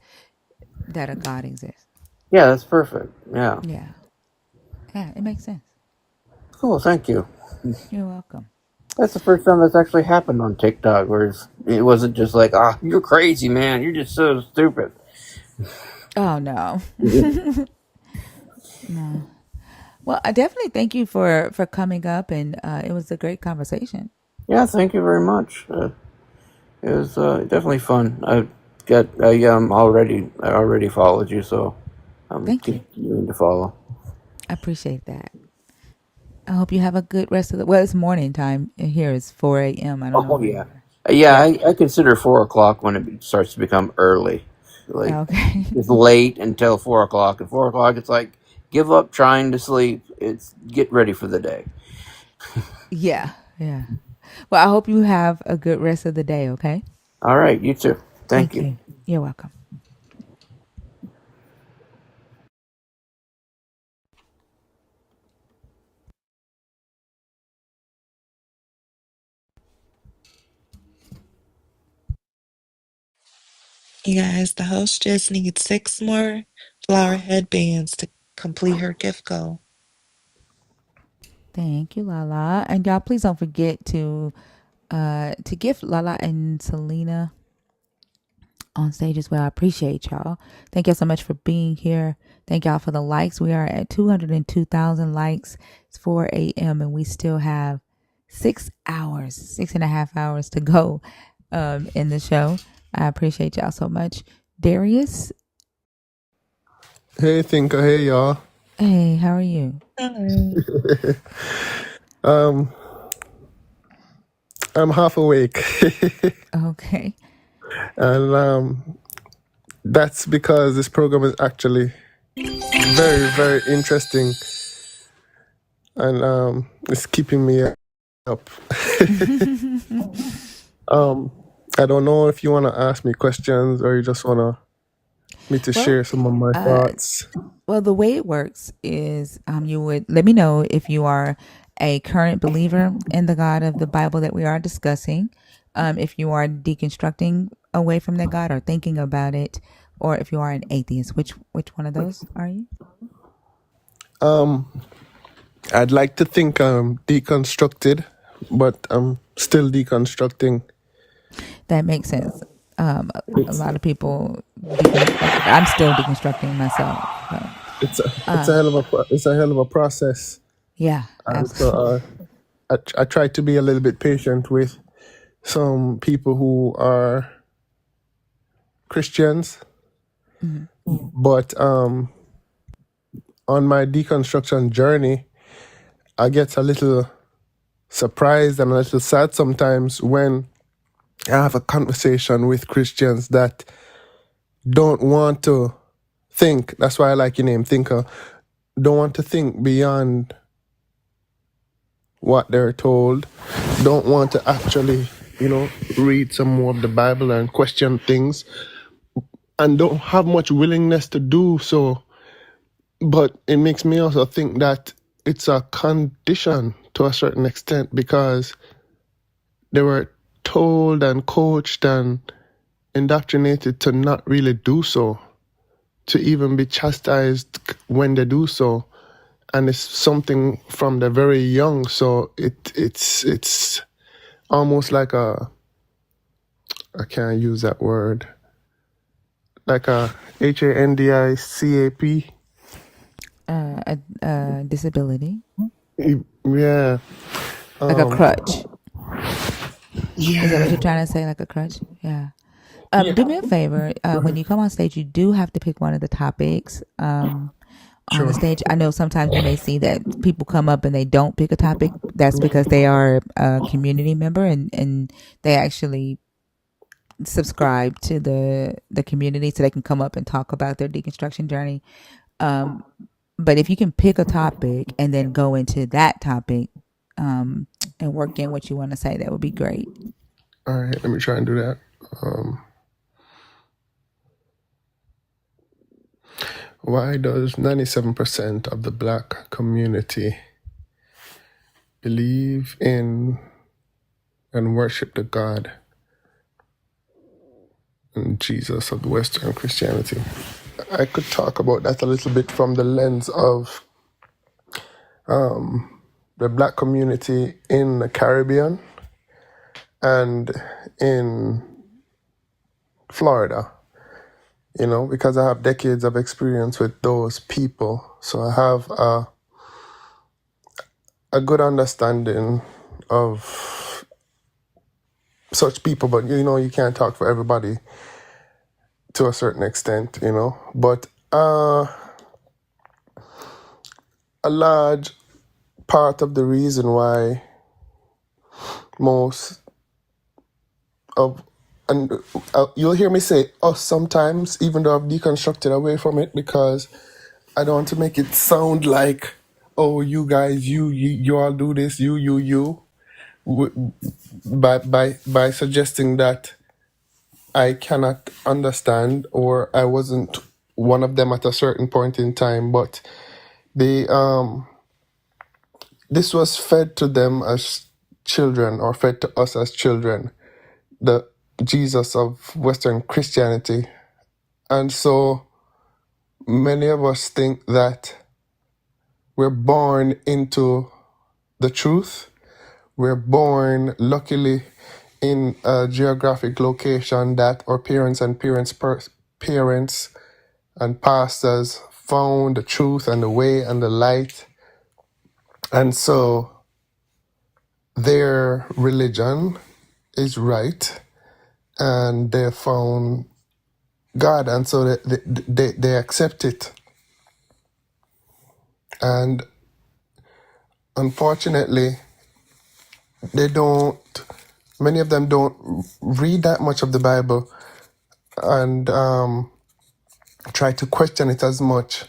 that a God exists.
Yeah, that's perfect. Yeah.
Yeah. Yeah, it makes sense.
Cool. Thank you.
You're welcome.
That's the first time that's actually happened on TikTok, where it wasn't just like, ah, you're crazy, man. You're just so stupid.
Oh no. No. Well, I definitely thank you for coming up, and it was a great conversation.
Yeah, thank you very much. It was definitely fun. I already followed you, so I'm
Thank you.
continuing to follow.
I appreciate that. I hope you have a good rest of the. Well, it's morning time. Here it's 4 a.m. I don't know
Oh
where
yeah,
you are.
yeah.
Yeah.
I consider 4 o'clock when it starts to become early. Like
Okay.
it's late until 4 o'clock. At 4 o'clock, it's like give up trying to sleep. It's get ready for the day.
Yeah. Yeah. Well, I hope you have a good rest of the day. Okay.
All right, you too. Thank
Thank
you.
you. You're welcome.
You guys, the host just needs 6 more flower headbands to complete her gift goal.
Thank you, Lala. And y'all, please don't forget to gift Lala and Selena on stage as well. I appreciate y'all. Thank y'all so much for being here. Thank y'all for the likes. We are at 202,000 likes. It's 4 a.m. and we still have 6 hours, 6.5 hours to go in the show. I appreciate y'all so much. Darius,
Hey, Thinker. Hey, y'all.
hey, how are you?
Mm.
Um, I'm half awake,
Okay.
and that's because this program is actually very, very interesting, and it's keeping me up. um, I don't know if you want to ask me questions or you just want me to
Well,
share some of my
uh,
thoughts.
Well, the way it works is you would let me know if you are a current believer in the God of the Bible that we are discussing, if you are deconstructing away from that God or thinking about it, or if you are an atheist. Which one of those are you?
Um, I'd like to think I'm deconstructed, but I'm still deconstructing.
That makes sense. A
It's
lot of people like I'm still deconstructing myself. So,
it's a hell of it's a hell of a process,
yeah,
and so
absolutely.
I try to be a little bit patient with some people who are Christians,
Mhm.
but on my deconstruction journey, I get a little surprised and a little sad sometimes when I have a conversation with Christians that don't want to think. That's why I like your name, Thinker. Don't want to think beyond what they're told. Don't want to actually, read some more of the Bible and question things, and don't have much willingness to do so. But it makes me also think that it's a condition to a certain extent because they were told and coached and indoctrinated to not really do so, to even be chastised when they do so. And it's something from the very young. So it's almost like I can't use that word, like a HANDICAP.
A disability,
Yeah.
like a
Um,
crutch. Is that what you're
yeah.
trying to say? Like a crutch? Yeah.
Yeah.
Do me a favor. When you come on stage, you do have to pick one of the topics on the
Sure.
stage. I know sometimes you may see that people come up and they don't pick a topic. That's because they are a community member and they actually subscribe to the community so they can come up and talk about their deconstruction journey. Um, but if you can pick a topic and then go into that topic um, and work in what you want to say, that would be great.
All right. Let me try and do that. Um, Why does 97% of the black community believe in and worship the God and Jesus of Western Christianity? I could talk about that a little bit from the lens of the black community in the Caribbean and in Florida, because I have decades of experience with those people. So I have a good understanding of such people, but you can't talk for everybody to a certain extent, But a large part of the reason why most of, and you'll hear me say us sometimes, even though I've deconstructed away from it, because I don't want to make it sound like, oh, you guys, you all do this, you, by suggesting that I cannot understand or I wasn't one of them at a certain point in time, but they this was fed to them as children, or fed to us as children, the Jesus of Western Christianity. And so many of us think that we're born into the truth. We're born, luckily, in a geographic location that our parents and pastors found the truth and the way and the light. And so their religion is right, and they found God, and so they accept it. And unfortunately, many of them don't read that much of the Bible and try to question it as much.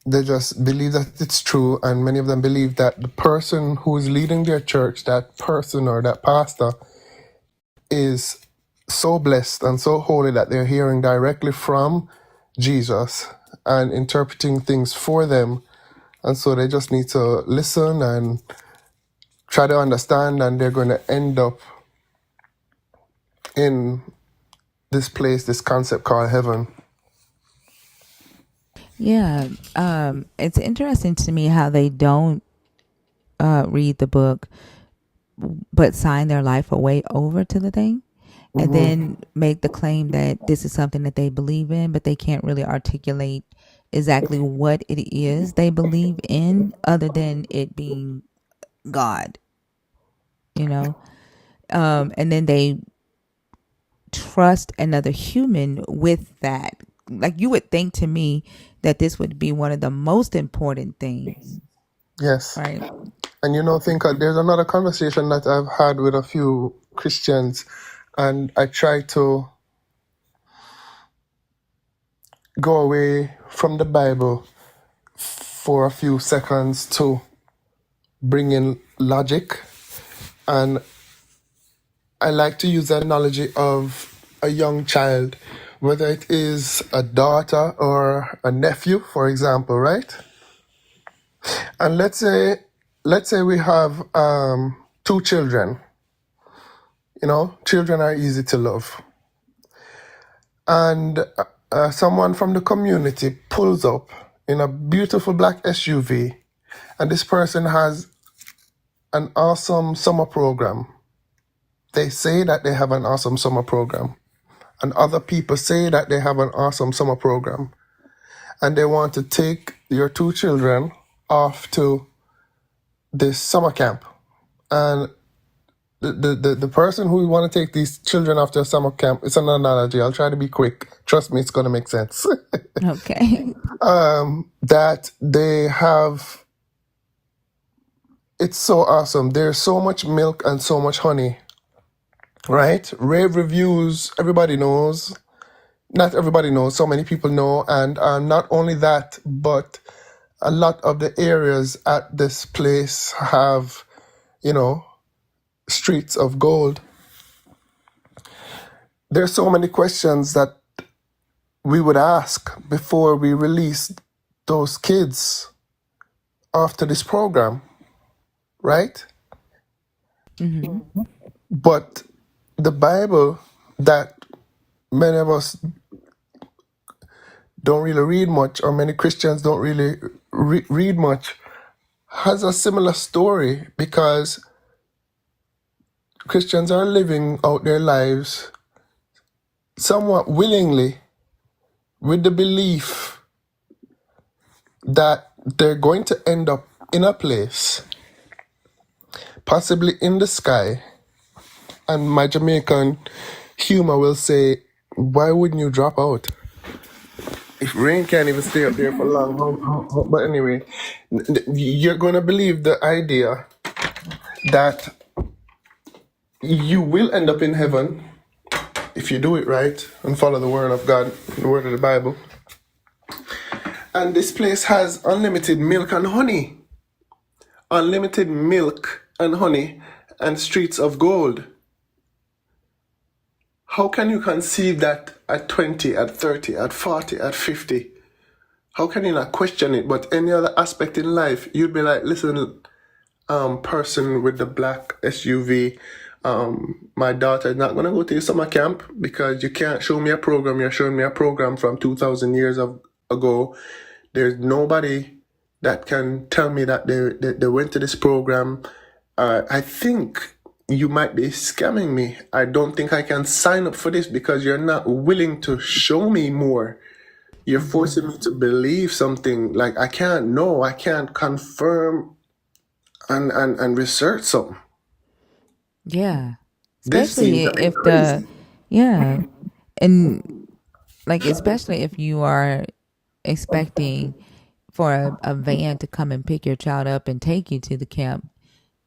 They just believe that it's true, and many of them believe that the person who is leading their church, that person or that pastor, is so blessed and so holy that they're hearing directly from Jesus and interpreting things for them. And so they just need to listen and try to understand, and they're going to end up in this place, this concept called heaven.
Yeah, it's interesting to me how they don't read the book, but sign their life away over to the thing, and then make the claim that this is something that they believe in, but they can't really articulate exactly what it is they believe in, other than it being God, and then they trust another human with that. Like, you would think to me that this would be one of the most important things,
Yes.
right?
And there's another conversation that I've had with a few Christians, and I try to go away from the Bible for a few seconds to bring in logic. And I like to use the analogy of a young child, whether it is a daughter or a nephew, for example, right? And let's say we have two children. Children are easy to love. And someone from the community pulls up in a beautiful black SUV, and this person has an awesome summer program. They say that they have an awesome summer program, and other people say that they have an awesome summer program, and they want to take your two children off to this summer camp. And the person who want to take these children off to a summer camp, it's an analogy. I'll try to be quick. Trust me, it's going to make sense.
Okay.
That they have, it's so awesome. There's so much milk and so much honey, right? Rave reviews, everybody knows. Not everybody knows, so many people know. And not only that, but a lot of the areas at this place have, streets of gold. There's so many questions that we would ask before we release those kids after this program, right?
Mm-hmm.
But the Bible that many of us don't really read much, or many Christians don't really read much, has a similar story, because Christians are living out their lives somewhat willingly with the belief that they're going to end up in a place, possibly in the sky. And my Jamaican humor will say, why wouldn't you drop out? If rain can't even stay up there for long. But anyway, you're going to believe the idea that you will end up in heaven if you do it right and follow the word of God, the word of the Bible. And this place has unlimited milk and honey. Unlimited milk and honey and streets of gold. How can you conceive that at 20, at 30, at 40, at 50? How can you not question it? But any other aspect in life, you'd be like, listen, person with the black SUV, my daughter is not going to go to your summer camp because you can't show me a program. You're showing me a program from 2,000 years ago. There's nobody that can tell me that they went to this program. I think you might be scamming me. I don't think I can sign up for this because you're not willing to show me more. You're forcing me to believe something. Like I can't confirm and research something.
Yeah.
This
Especially
seems
if
crazy.
and like, especially if you are expecting for a van to come and pick your child up and take you to the camp,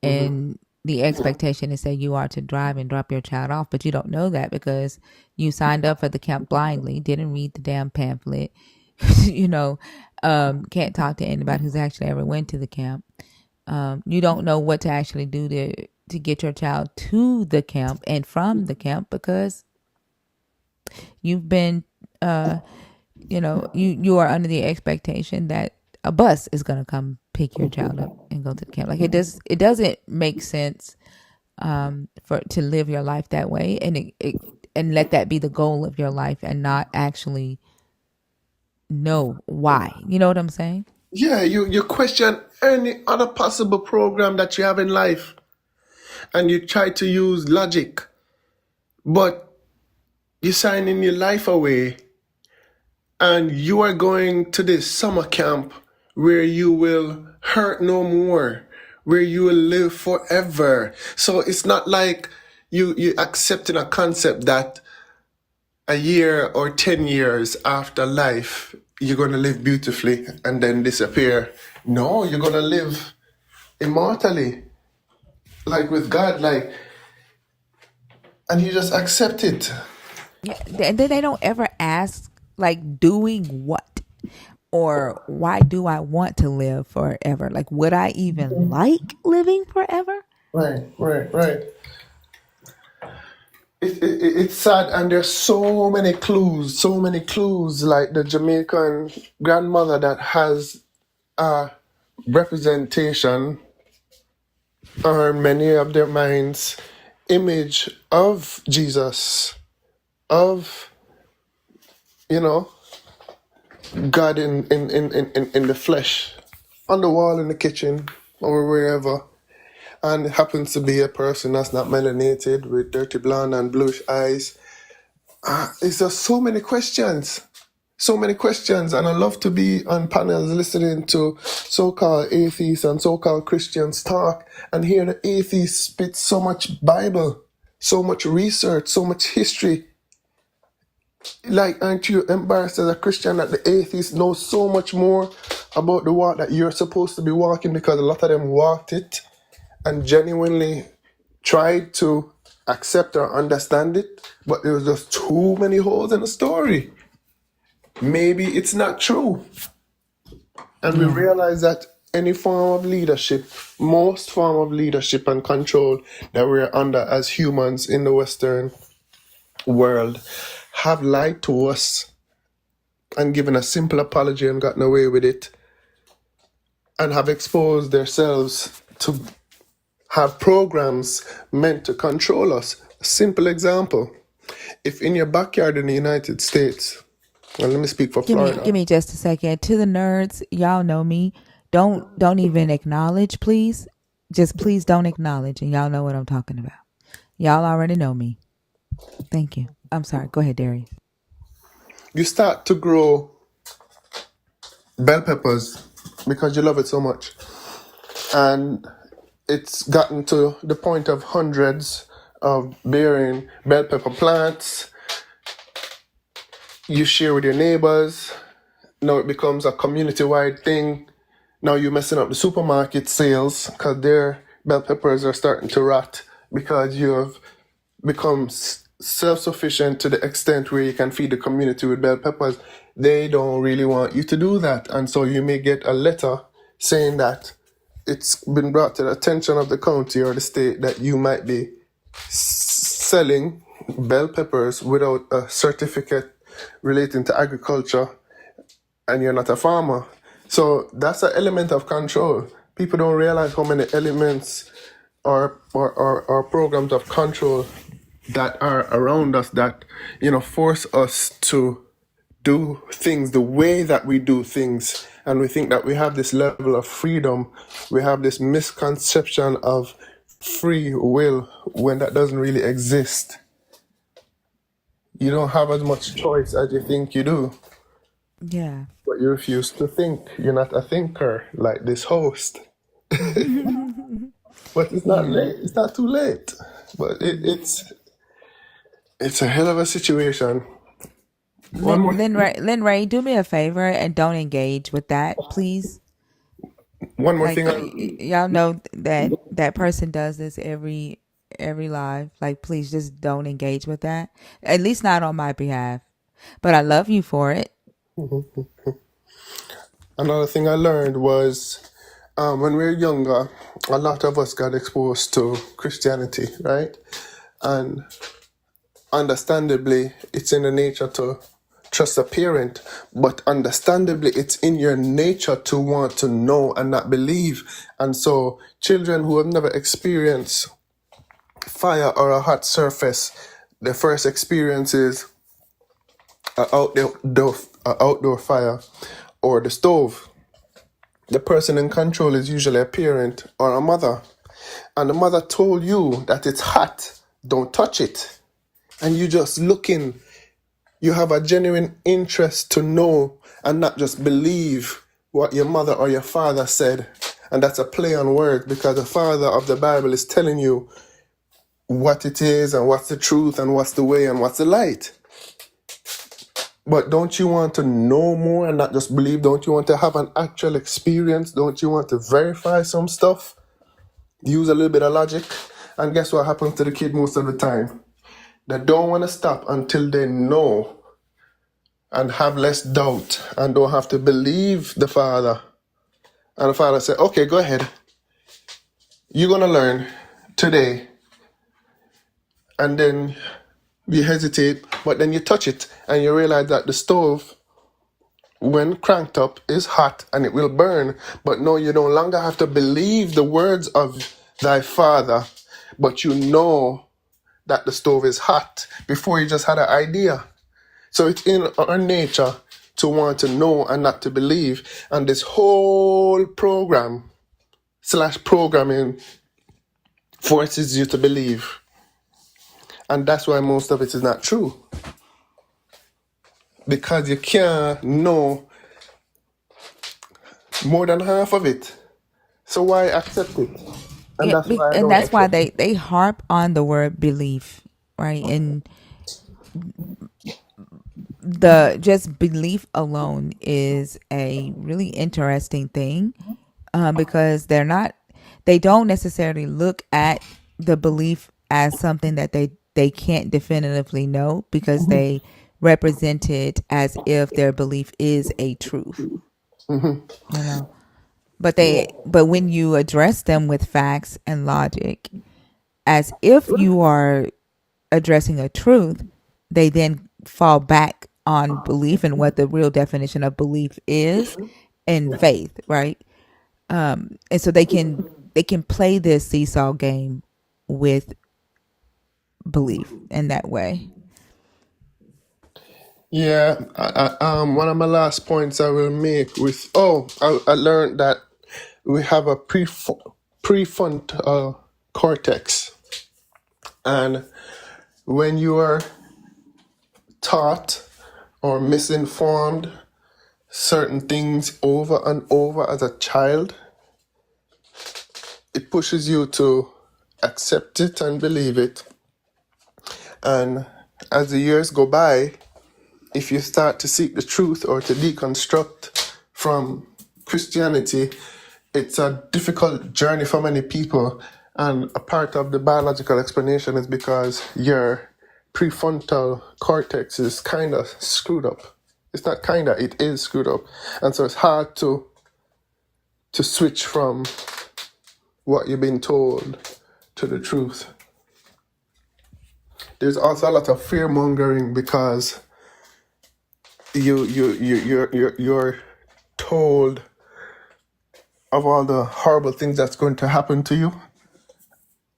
and the expectation is that you are to drive and drop your child off, but you don't know that because you signed up for the camp blindly, didn't read the damn pamphlet, can't talk to anybody who's actually ever went to the camp. You don't know what to actually do to get your child to the camp and from the camp because you've been you are under the expectation that a bus is going to come pick your child up and go to the camp. Like it doesn't make sense for to live your life that way, and and let that be the goal of your life and not actually know why. You know what I'm saying?
Yeah, you question any other possible program that you have in life and you try to use logic, but you're signing your life away and you are going to this summer camp where you will hurt no more, where you will live forever. So it's not like you accepting a concept that a year or 10 years after life, you're going to live beautifully and then disappear. No, you're going to live immortally, like with God, and you just accept it.
Yeah, and then they don't ever ask like doing what or why do I want to live forever? Like, would I even like living forever?
Right. It's sad, and there's so many clues, like the Jamaican grandmother that has a representation on many of their minds, image of Jesus, of, you know, God in the flesh, on the wall in the kitchen or wherever. And it happens to be a person that's not melanated with dirty blonde and bluish eyes. It's just so many questions. So many questions. And I love to be on panels listening to so-called atheists and so-called Christians talk and hear the atheists spit so much Bible, so much research, so much history. Like, aren't you embarrassed as a Christian that the atheists know so much more about the walk that you're supposed to be walking, because a lot of them walked it and genuinely tried to accept or understand it, but there was just too many holes in the story. Maybe it's not true. And we
Yeah.
realize that any form of leadership, most form of leadership and control that we're under as humans in the Western world have lied to us and given a simple apology and gotten away with it, and have exposed themselves to have programs meant to control us. A simple example. If in your backyard in the United States, and let me speak for
Give
Florida,
me just a second. To the nerds, y'all know me. Don't even acknowledge, please. Just please don't acknowledge, and y'all know what I'm talking about. Y'all already know me. Thank you. I'm sorry. Go ahead, Darius.
you start to grow bell peppers because you love it so much. And it's gotten to the point of hundreds of bearing bell pepper plants. You share with your neighbors. Now it becomes a community-wide thing. Now you're messing up the supermarket sales because their bell peppers are starting to rot because you have become self-sufficient to the extent where you can feed the community with bell peppers. They don't really want you to do that. And so you may get a letter saying that it's been brought to the attention of the county or the state that you might be selling bell peppers without a certificate relating to agriculture, and you're not a farmer. So that's an element of control. People don't realize how many elements or programs of control that are around us that, force us to do things the way that we do things. And we think that we have this level of freedom. We have this misconception of free will when that doesn't really exist. You don't have as much choice as you think you do,
Yeah.
but you refuse to think. You're not a thinker like this host. But it's not
Yeah.
late. It's not too late. But it's a hell of a situation. One more
Lynn Ray, do me a favor and don't engage with that, please.
one more
Like
thing.
y'all know that that person does this every live. Like, please just don't engage with that. At least not on my behalf. But I love you for it.
Another thing I learned was when we were younger, a lot of us got exposed to Christianity, right? And understandably, it's in the nature to trust a parent, but understandably, it's in your nature to want to know and not believe. And so, children who have never experienced fire or a hot surface, their first experience is an outdoor fire or the stove. The person in control is usually a parent or a mother. And the mother told you that it's hot, don't touch it. And you just looking, you have a genuine interest to know and not just believe what your mother or your father said. And that's a play on words because the father of the Bible is telling you what it is and what's the truth and what's the way and what's the light. But don't you want to know more and not just believe? Don't you want to have an actual experience? Don't you want to verify some stuff? Use a little bit of logic? And guess what happens to the kid most of the time? They don't want to stop until they know and have less doubt and don't have to believe the father. And the father said, okay, go ahead. You're going to learn today. And then you hesitate, but then you touch it and you realize that the stove, when cranked up, is hot and it will burn. But no, you no longer have to believe the words of thy father, but you know that the stove is hot. Before you just had an idea. So it's in our nature to want to know and not to believe. And this whole program / programming forces you to believe. And that's why most of it is not true. Because you can't know more than half of it. So why accept it? And
Yeah,
that's why I
and
don't
that's why
accept it.
they harp on the word belief, right? And the just belief alone is a really interesting thing, because they don't necessarily look at the belief as something that they can't definitively know, because they represent it as if their belief is a truth, you know. But when you address them with facts and logic, as if you are addressing a truth, they then fall back on belief and what the real definition of belief is and faith, right? And so they can play this seesaw game with belief in that way.
Yeah, one of my last points I will make with I learned that we have a prefrontal cortex, and when you are taught or misinformed certain things over and over as a child, it pushes you to accept it and believe it. And as the years go by, if you start to seek the truth or to deconstruct from Christianity, it's a difficult journey for many people. And a part of the biological explanation is because your prefrontal cortex is kind of screwed up. It's not kind of, it is screwed up. And so it's hard to switch from what you've been told to the truth. There's also a lot of fear mongering because you're told of all the horrible things that's going to happen to you,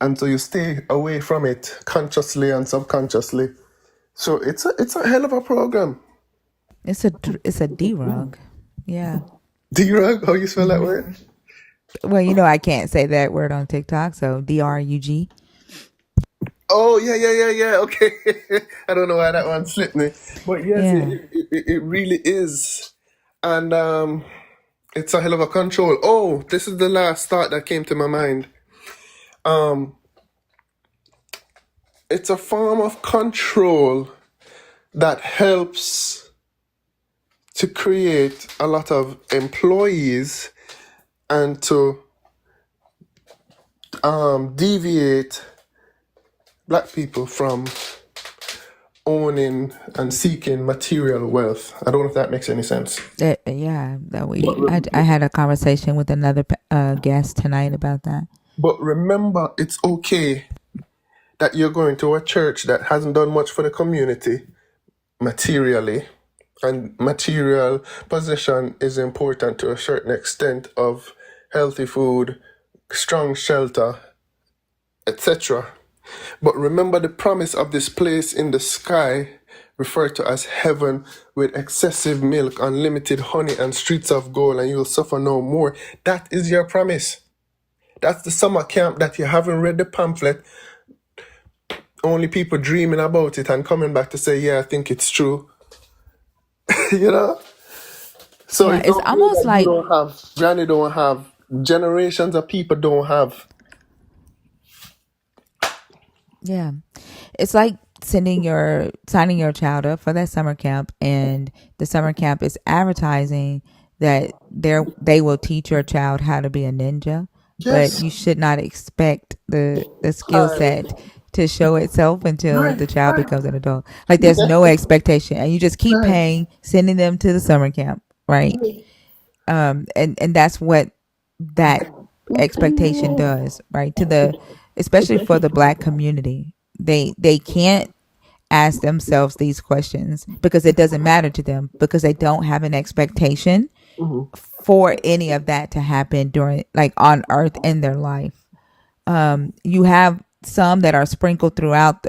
and so you stay away from it consciously and subconsciously. So it's a hell of a program.
It's a D-rug. Yeah.
D-rug, how you spell that word?
Well, I can't say that word on TikTok, so DRUG.
Oh yeah. Okay, I don't know why that one slipped me, but yes,
Yeah.
it really is, and it's a hell of a control. Oh, this is the last thought that came to my mind. It's a form of control that helps to create a lot of employees and to deviate black people from owning and seeking material wealth. I don't know if that makes any sense.
I had a conversation with another guest tonight about that.
But remember, it's okay that you're going to a church that hasn't done much for the community materially, and material possession is important to a certain extent of healthy food, strong shelter, etc. But remember the promise of this place in the sky, referred to as heaven, with excessive milk, unlimited honey, and streets of gold, and you'll suffer no more. That is your promise. That's the summer camp that you haven't read the pamphlet. Only people dreaming about it and coming back to say, yeah, I think it's true. you know? So
Yeah,
it's
it's
okay
almost
that you
like,
don't have, Granny don't have, generations of people don't have.
yeah, it's like signing your child up for that summer camp, and the summer camp is advertising that they will teach your child how to be a ninja, but
Yes.
you should not expect the skill set to show itself until
Right,
the child
right.
becomes an adult. Like there's no expectation, and you just keep
Right.
paying, sending them to the summer camp, right? And that's what that expectation does, right? Especially for the black community, they can't ask themselves these questions because it doesn't matter to them, because they don't have an expectation for any of that to happen during, like, on earth in their life. You have some that are sprinkled throughout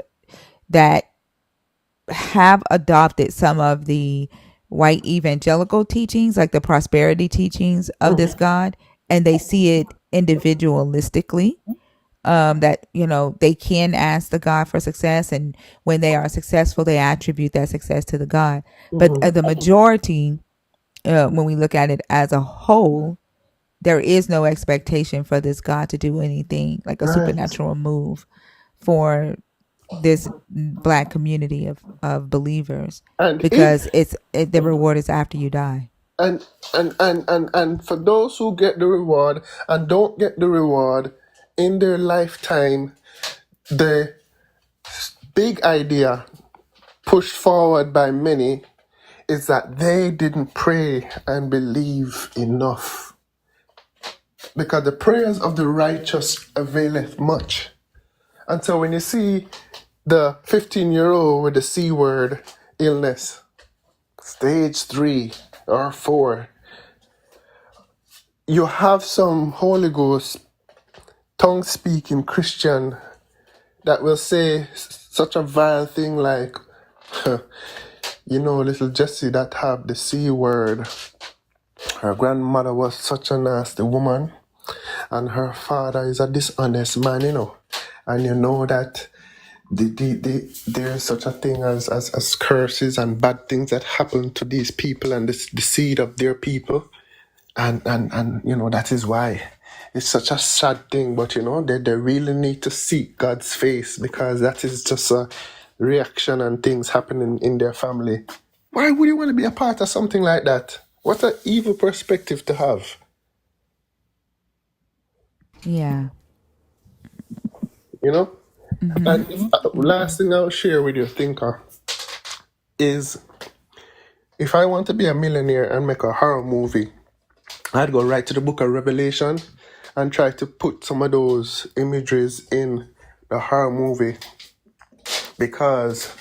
that have adopted some of the white evangelical teachings, like the prosperity teachings of this God, and they see it individualistically. That they can ask the God for success, and when they are successful, they attribute that success to the God. But the majority, when we look at it as a whole, there is no expectation for this God to do anything like a
Right.
supernatural move for this black community of believers,
And
because the reward is after you die.
and and for those who get the reward and don't get the reward in their lifetime, the big idea pushed forward by many is that they didn't pray and believe enough. Because the prayers of the righteous availeth much. And so when you see the 15-year-old with the C word illness, stage 3 or 4, you have some Holy Ghost tongue speaking Christian that will say such a vile thing like, little Jessie that have the C word. Her grandmother was such a nasty woman, and her father is a dishonest man. And you know that there's such a thing as curses and bad things that happen to these people and the seed of their people. And that is why it's such a sad thing, but they really need to seek God's face, because that is just a reaction and things happening in their family. Why would you want to be a part of something like that? What an evil perspective to have.
Yeah.
you know and last thing I'll share with you, thinker, is if I want to be a millionaire and make a horror movie, I'd go right to the book of Revelation and try to put some of those imageries in the horror movie, because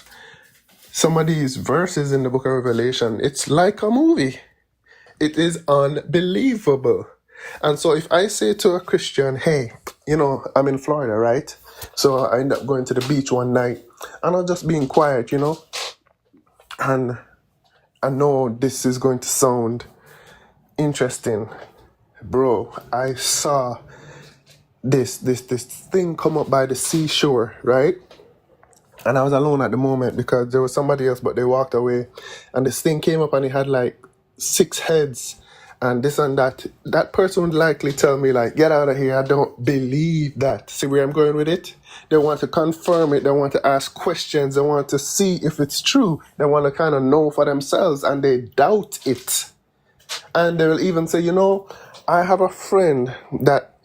some of these verses in the book of Revelation, it's like a movie. It is unbelievable. And so if I say to a Christian, hey, I'm in Florida, right? So I end up going to the beach one night and I'm just being quiet, and I know this is going to sound interesting. Bro, I saw this thing come up by the seashore, right? And I was alone at the moment because there was somebody else, but they walked away. And this thing came up and it had like 6 heads and this and that. That person would likely tell me like, get out of here. I don't believe that. See where I'm going with it? They want to confirm it. They want to ask questions. They want to see if it's true. They want to kind of know for themselves, and they doubt it. And they'll even say, I have a friend that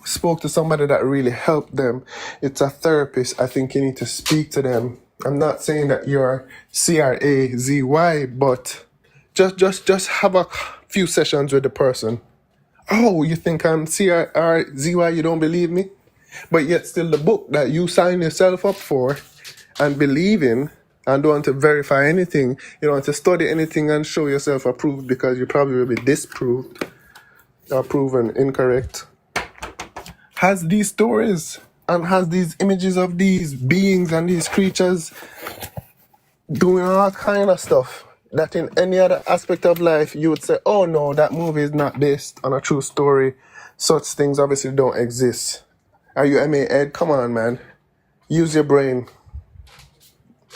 spoke to somebody that really helped them. It's a therapist. I think you need to speak to them. I'm not saying that you're CRAZY, but just have a few sessions with the person. Oh, you think I'm CRZY? You don't believe me? But yet still the book that you sign yourself up for and believe in and don't want to verify anything, you don't want to study anything and show yourself approved, because you probably will be disproved or proven incorrect, has these stories and has these images of these beings and these creatures doing all kind of stuff that in any other aspect of life you would say, oh no, that movie is not based on a true story. Such things obviously don't exist. Are you MA Ed? Come on, man. Use your brain.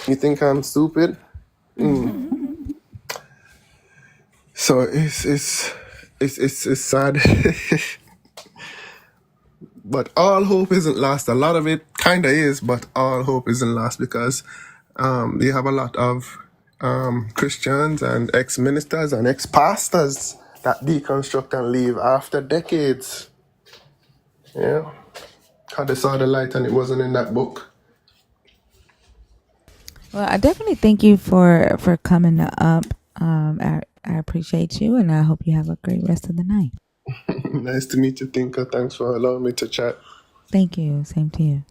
You think I'm stupid? So it's sad. But all hope isn't lost. A lot of it kind of is, but all hope isn't lost, because you have a lot of Christians and ex-ministers and ex-pastors that deconstruct and leave after decades. Yeah. Because they saw the light and it wasn't in that book.
Well, I definitely thank you for coming up. I appreciate you, and I hope you have a great rest of the night.
Nice to meet you, Tinker. Thanks for allowing me to chat.
Thank you. Same to you.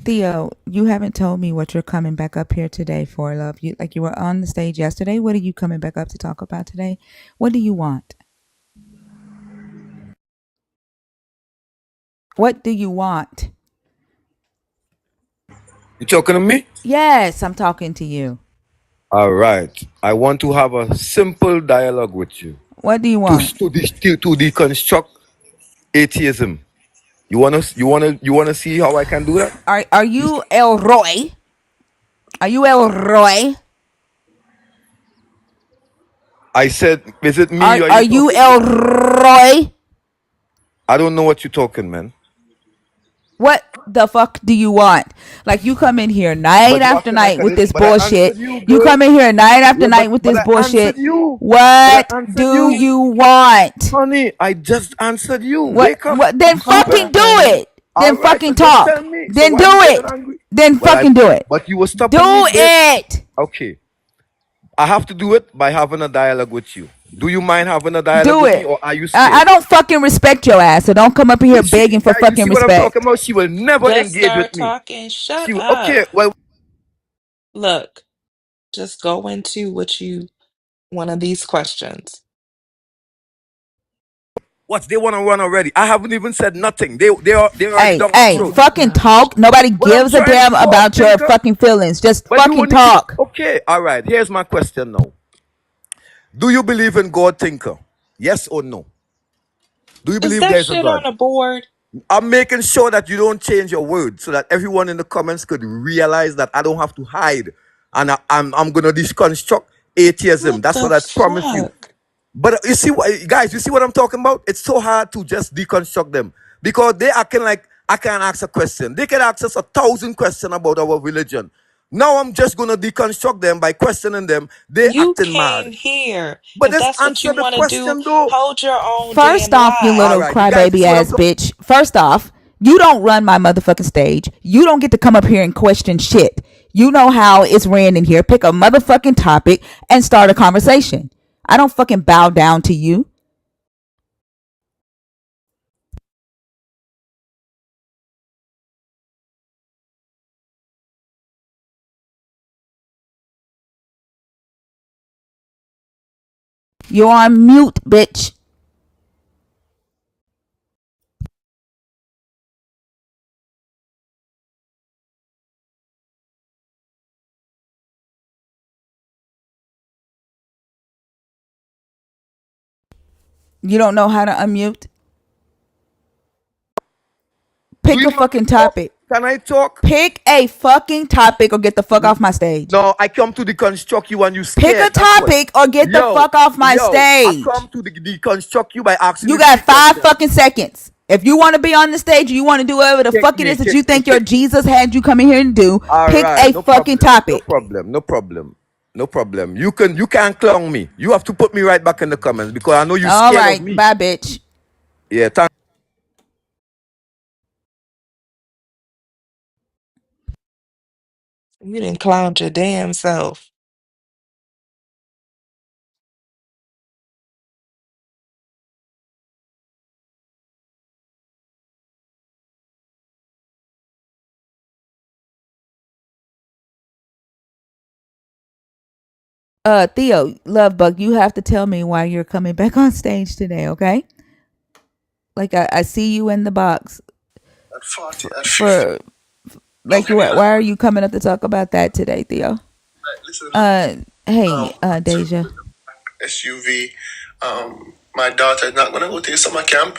Theo, you haven't told me what you're coming back up here today for, love. You were on the stage yesterday. What are you coming back up to talk about today? What do you want? What do you want?
You talking to me?
Yes, I'm talking to you.
All right. I want to have a simple dialogue with you
What do you
to
want?
to deconstruct atheism. You wanna see how I can do that?
Are you Elroy? Are you Elroy?
I said, is it me? Are
Are
you
you
talking to?
Elroy?
I don't know what you're talking, man.
What? the fuck do you want? Like, you come in here night
But you
after
acting like
night
I
with
did.
this
But I answered
bullshit.
you,
You
girl.
come in here night after
Yeah,
night with
but
this
I answered
bullshit.
you. But I
What
answered
do
you,
you want?
honey. I just answered you.
What
Wake up.
what
I'm
then
serious.
fucking do
Talking.
it.
All
Then
right. So
fucking
just tell
talk.
me. So
Then
why
do
you getting
it.
angry?
Then
Well, I.
fucking do it.
But you were
Do
stopping me, girl.
it.
Okay. I have to do it by having a dialogue with you. Do you mind having a dialogue
Do
with me,
it.
or are you
I
scared?
don't fucking respect your ass, so don't come up here begging for
Guys, you
fucking
see what I'm talking
respect.
about? She will never
Just
engage with
start
me.
talking. Shut
She will,
up.
okay. Well,
Look, just go into one of these questions.
what they want to run already? I haven't even said nothing. They are
Hey,
down my
hey,
Oh
throat.
my
fucking
gosh.
talk. Nobody
Well, I'm
gives a
trying to
damn
talk,
about your
Tinker.
fucking feelings. Just
But you
fucking
want to keep.
talk.
Okay, all right. Here's my question now. Do you believe in God, Tinker? Yes or no? Do you
Is
believe
that
there is a
shit on
God?
a board?
I'm making sure that you don't change your words so that everyone in the comments could realize that I don't have to hide. And I'm going to deconstruct atheism.
What
That's
the
what I promise you.
fuck?
But you see what, guys, you see what I'm talking about? It's so hard to just deconstruct them because they acting like I can't ask a question. They can ask us 1,000 questions about our religion. Now I'm just gonna deconstruct them by questioning them. They
You
acting
came
mad.
here.
But
If
just
that's what
answer
you
the
want to do,
question though.
hold your own damn
First off, you
All
little
lies.
right, you guys, you
crybaby
see what I'm
ass
talking?
bitch. First off, you don't run my motherfucking stage. You don't get to come up here and question shit. You know how it's ran in here. Pick a motherfucking topic and start a conversation. I don't fucking bow down to you. You're on mute, bitch. You don't know how to unmute?
Do
Pick
you
a
want to
fucking
talk?
topic.
Can I talk?
Pick a fucking topic or get the fuck off my stage.
No, I come to deconstruct you and you
Pick a
scared. That's what.
topic or get the
Yo,
fuck off my
I
stage.
come to deconstruct you by asking
You
you
got
three
5 fucking
questions.
seconds. If you want to be on the stage or you want to do whatever the
Kick
fuck it
me,
is that you
kick me,
think your
kick me.
Jesus had you come in here and do,
All
pick
right,
a
no
fucking
problem, no
topic.
problem, no problem, no problem. You can't clown me. You have to put me right back in the comments because I know you're
All
scared of
right,
me.
bye, bitch.
Yeah, thank.
You didn't clown your damn self.
Theo, love bug, you have to tell me why you're coming back on stage today, okay? Like I see you in the box
At 40, at 50.
for
How
like
can you
why
like,
are you coming up to talk about that today, Theo?
listen,
Hey,
to
Deja.
SUV, my daughter not gonna go to summer camp.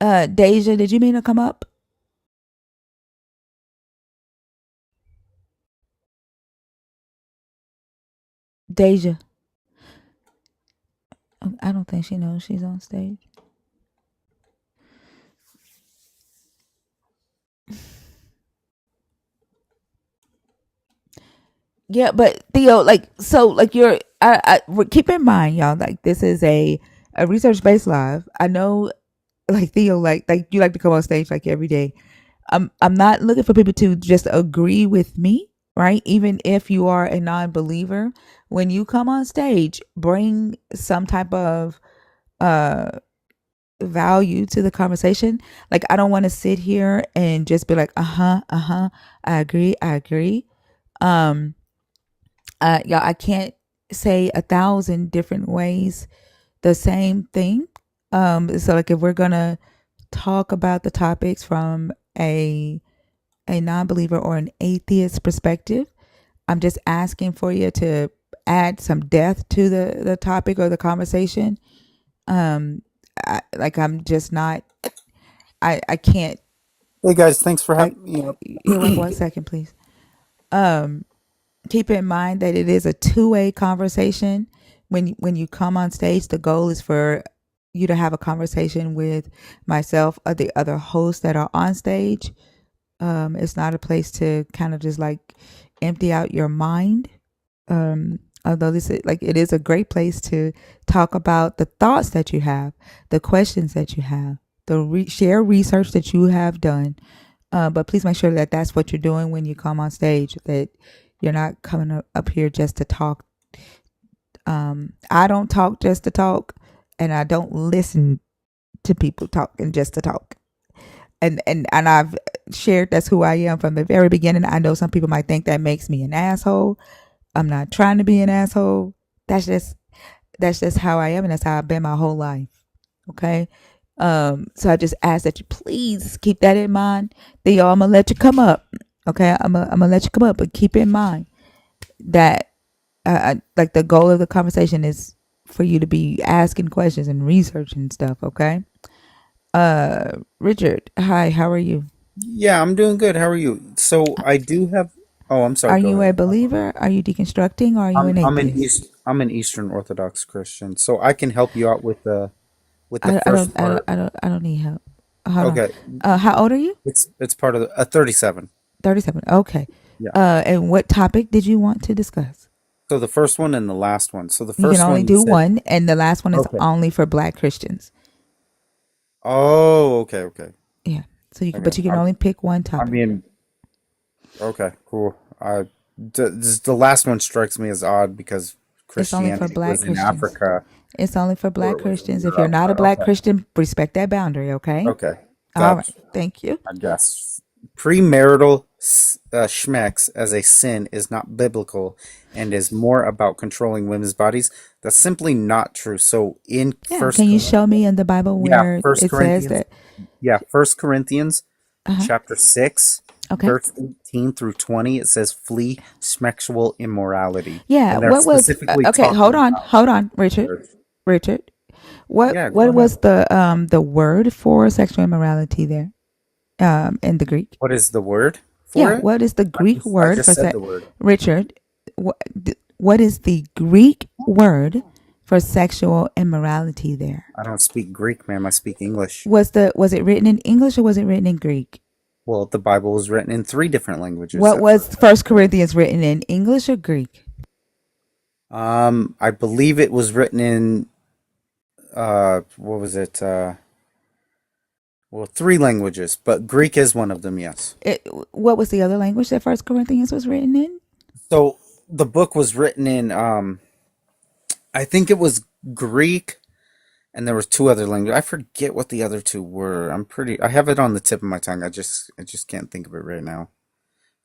Deja, did you mean to come up? Deja. I don't think she knows she's on stage. Yeah, but Theo, like, so, like, keep in mind, y'all, like, this is a research based live. I know, like, Theo, like you like to come on stage like every day. I'm not looking for people to just agree with me, right? Even if you are a non-believer, when you come on stage, bring some type of uh value to the conversation. Like, I don't want to sit here and just be like, I agree, I agree. Um, y'all, I can't say 1,000 different ways the same thing. So like if we're gonna talk about the topics from a non-believer or an atheist perspective, I'm just asking for you to add some depth to the topic or the conversation. Um, I'm just not. I can't.
Hey guys, thanks for
I'm
having me up.
here. One second, please. Um, keep in mind that it is a two-way conversation. When you come on stage, the goal is for you to have a conversation with myself or the other hosts that are on stage. It's not a place to kind of just like empty out your mind. Although this is like it is a great place to talk about the thoughts that you have, the questions that you have, share research that you have done. But please make sure that that's what you're doing when you come on stage. That you're not coming up here just to talk. I don't talk just to talk, and I don't listen to people talking just to talk. And I've shared that's who I am from the very beginning. I know some people might think that makes me an asshole. I'm not trying to be an asshole. That's just how I am, and that's how I've been my whole life. Okay. So I just ask that you please keep that in mind. Theo, I'm gonna let you come up. Okay, I'm gonna let you come up, but keep in mind that like the goal of the conversation is for you to be asking questions and researching stuff. Okay. Richard, hi, how are you?
Yeah, I'm doing good. How are you? So I do have. Oh, I'm sorry.
Are
Go
you
ahead.
a believer? Are you deconstructing, or are you an atheist?
I'm an Eastern Orthodox Christian, so I can help you out with the first part.
I don't need help. Hold on.
Okay,
How old are you?
it's part of the 37.
37. Okay.
Yeah.
And what topic did you want to discuss?
So the first one and the last one. So the
You can
first
only
one you
do
said.
one, and the last one is
Okay.
only for Black Christians.
Oh, okay, okay,
Yeah. So
okay.
but you can only pick one
I
topic.
mean, okay, cool. The last one strikes me as odd because
It's only for
Christianity
Black
was in
Christians.
Africa
It's only for
or
Black
it was in
Christians. If you're
Europe.
not a
But
Black
okay,
Christian, respect that boundary. Okay.
okay.
All right.
That's
Thank you.
I guess premarital schmex as a sin is not biblical and is more about controlling women's bodies. That's simply not true. So in
Yeah. Can
First
you show me
Corinthians,
in the Bible
yeah,
where
First
it says
Corinthians,
that?
yeah, First Corinthians,
Uh huh.
chapter 6,
Okay.
verse 18 through 20, it says flee sexual immorality,
Yeah.
and they're
What was?
specifically
Okay.
talking about
Hold on, Richard.
marriage.
Richard. What
Yeah, go
what
ahead.
was the word for sexual immorality there in the Greek?
What is the word for
Yeah,
it?
what is the Greek
I
word
just
for
said the word.
Richard? What is the Greek word for sexual immorality there?
I don't speak Greek, ma'am. I speak English.
Was it written in English or was it written in Greek?
Well, the Bible was written in three different languages
What
at
was
first.
First Corinthians written in English or Greek?
I believe it was written in what was it? Well, three languages, but Greek is one of them. Yes.
What was the other language that First Corinthians was written in?
So the book was written in I think it was Greek, and there was two other languages. I forget what the other two were. I have it on the tip of my tongue. I just can't think of it right now.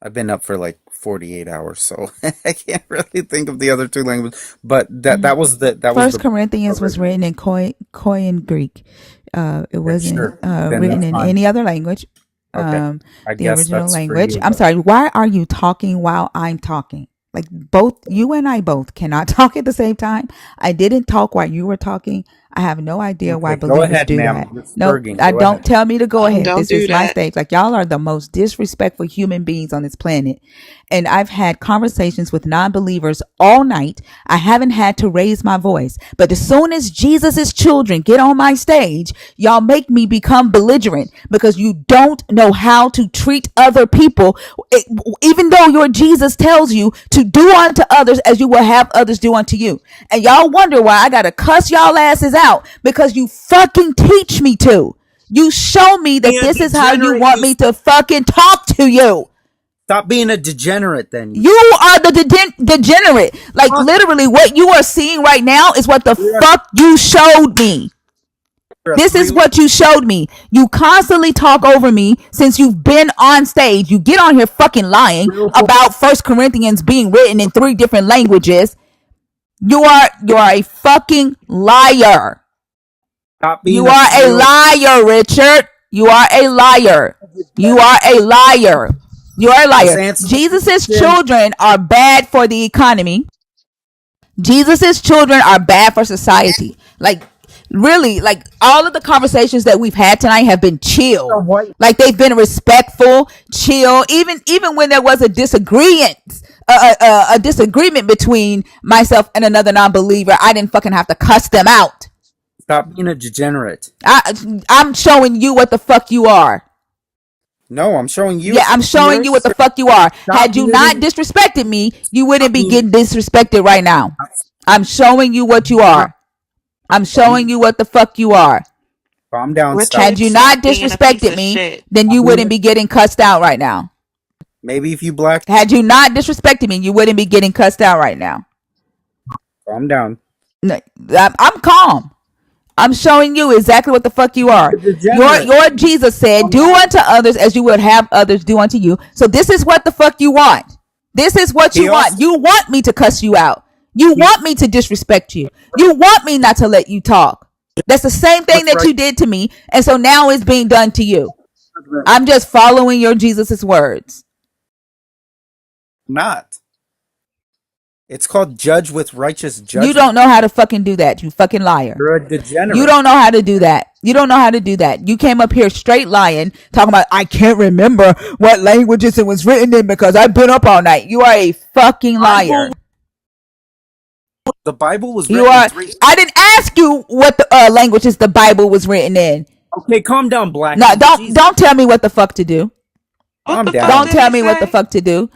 I've been up for like 48 hours, so I can't really think of the other two languages. But that was the
First Corinthians was
original.
written in Koine Greek. It
Okay,
wasn't
sure. Then
written
that's
in
fine.
any other language.
Okay.
Um,
I
the
guess
original
that's for
language.
you,
I'm
but
sorry. Why are you talking while I'm talking? Like both you and I both cannot talk at the same time. I didn't talk while you were talking. I have no idea why
okay, go
believers
ahead,
do
ma'am.
that.
You're
No,
spurging.
I
Go
don't
ahead.
tell me to go ahead.
Don't
This
do
is my
that.
stage. Like y'all are the most disrespectful human beings on this planet. And I've had conversations with non-believers all night. I haven't had to raise my voice. But as soon as Jesus's children get on my stage, y'all make me become belligerent because you don't know how to treat other people. Even though your Jesus tells you to do unto others as you will have others do unto you. And y'all wonder why I gotta cuss y'all asses out because you fucking teach me to. You show me that
Being a
this is how you
degenerate,
want
you
me to fucking talk to you.
stop being a degenerate then, you
You are the degenerate. Like
fuck.
literally what you are seeing right now is what the
You're a,
fuck you showed me.
you're a
This is
three
what you showed me. You constantly talk over me since you've been on stage. You get on here fucking lying
three
about First Corinthians being written in three different languages. You are a fucking liar.
stop being
You
a
are a
3
liar, Richard. You are a liar. You are a liar. You are a
Just
liar.
answer the
Jesus's
question.
children are bad for the economy. Jesus's children are bad for society. Like really, like all of the conversations that we've had tonight have been
A
chill.
white
Like they've been respectful, chill. Even when there was a disagreement, a disagreement between myself and another non-believer, I didn't fucking have to cuss them out.
stop being a degenerate.
I'm showing you what the fuck you are.
No, I'm showing you
Yeah,
it's
I'm showing
clear.
you what the fuck you are.
Stop
Had you not
living.
disrespected me, you
I
wouldn't be
mean,
getting disrespected right now. I'm showing you what you
no,
are. I'm showing
calm,
you what the fuck you are.
calm down. Stop.
Had
Richard,
you not
stop being a piece
disrespected
of
me,
shit.
then you
Stop
wouldn't
living.
be getting cussed out right now.
Maybe if you black,
Had you not disrespected me, you wouldn't be getting cussed out right now.
calm down.
No, I'm calm. I'm showing you exactly what the fuck you
You're
are.
a
Your
degenerate.
your Jesus said,
Calm
"Do
down.
unto others as you would have others do unto you." So this is what the fuck you want. This is what you
He
want.
also
You want me to cuss you out. You
he
want me to disrespect you. You want me not to let you talk. That's the same thing
with
that
right.
you did to me, and so now it's being done to you. I'm just following your Jesus's words.
Not. It's called judge with righteous
You
judgment.
don't know how to fucking do that, you fucking liar.
You're a
You
degenerate.
don't know how to do that. You don't know how to do that. You came up here straight lying, talking about I can't remember what languages it was written in because I've been up all night. You are a fucking
Bible.
liar.
The Bible was
You
written in
are.
three.
I didn't ask you what the languages the Bible was written in.
Okay, calm down,
No,
Blackie.
don't
Jesus,
don't tell me what the fuck to do.
What
calm
the fuck
down.
Don't
did
tell
he
me what the
say?
fuck to do.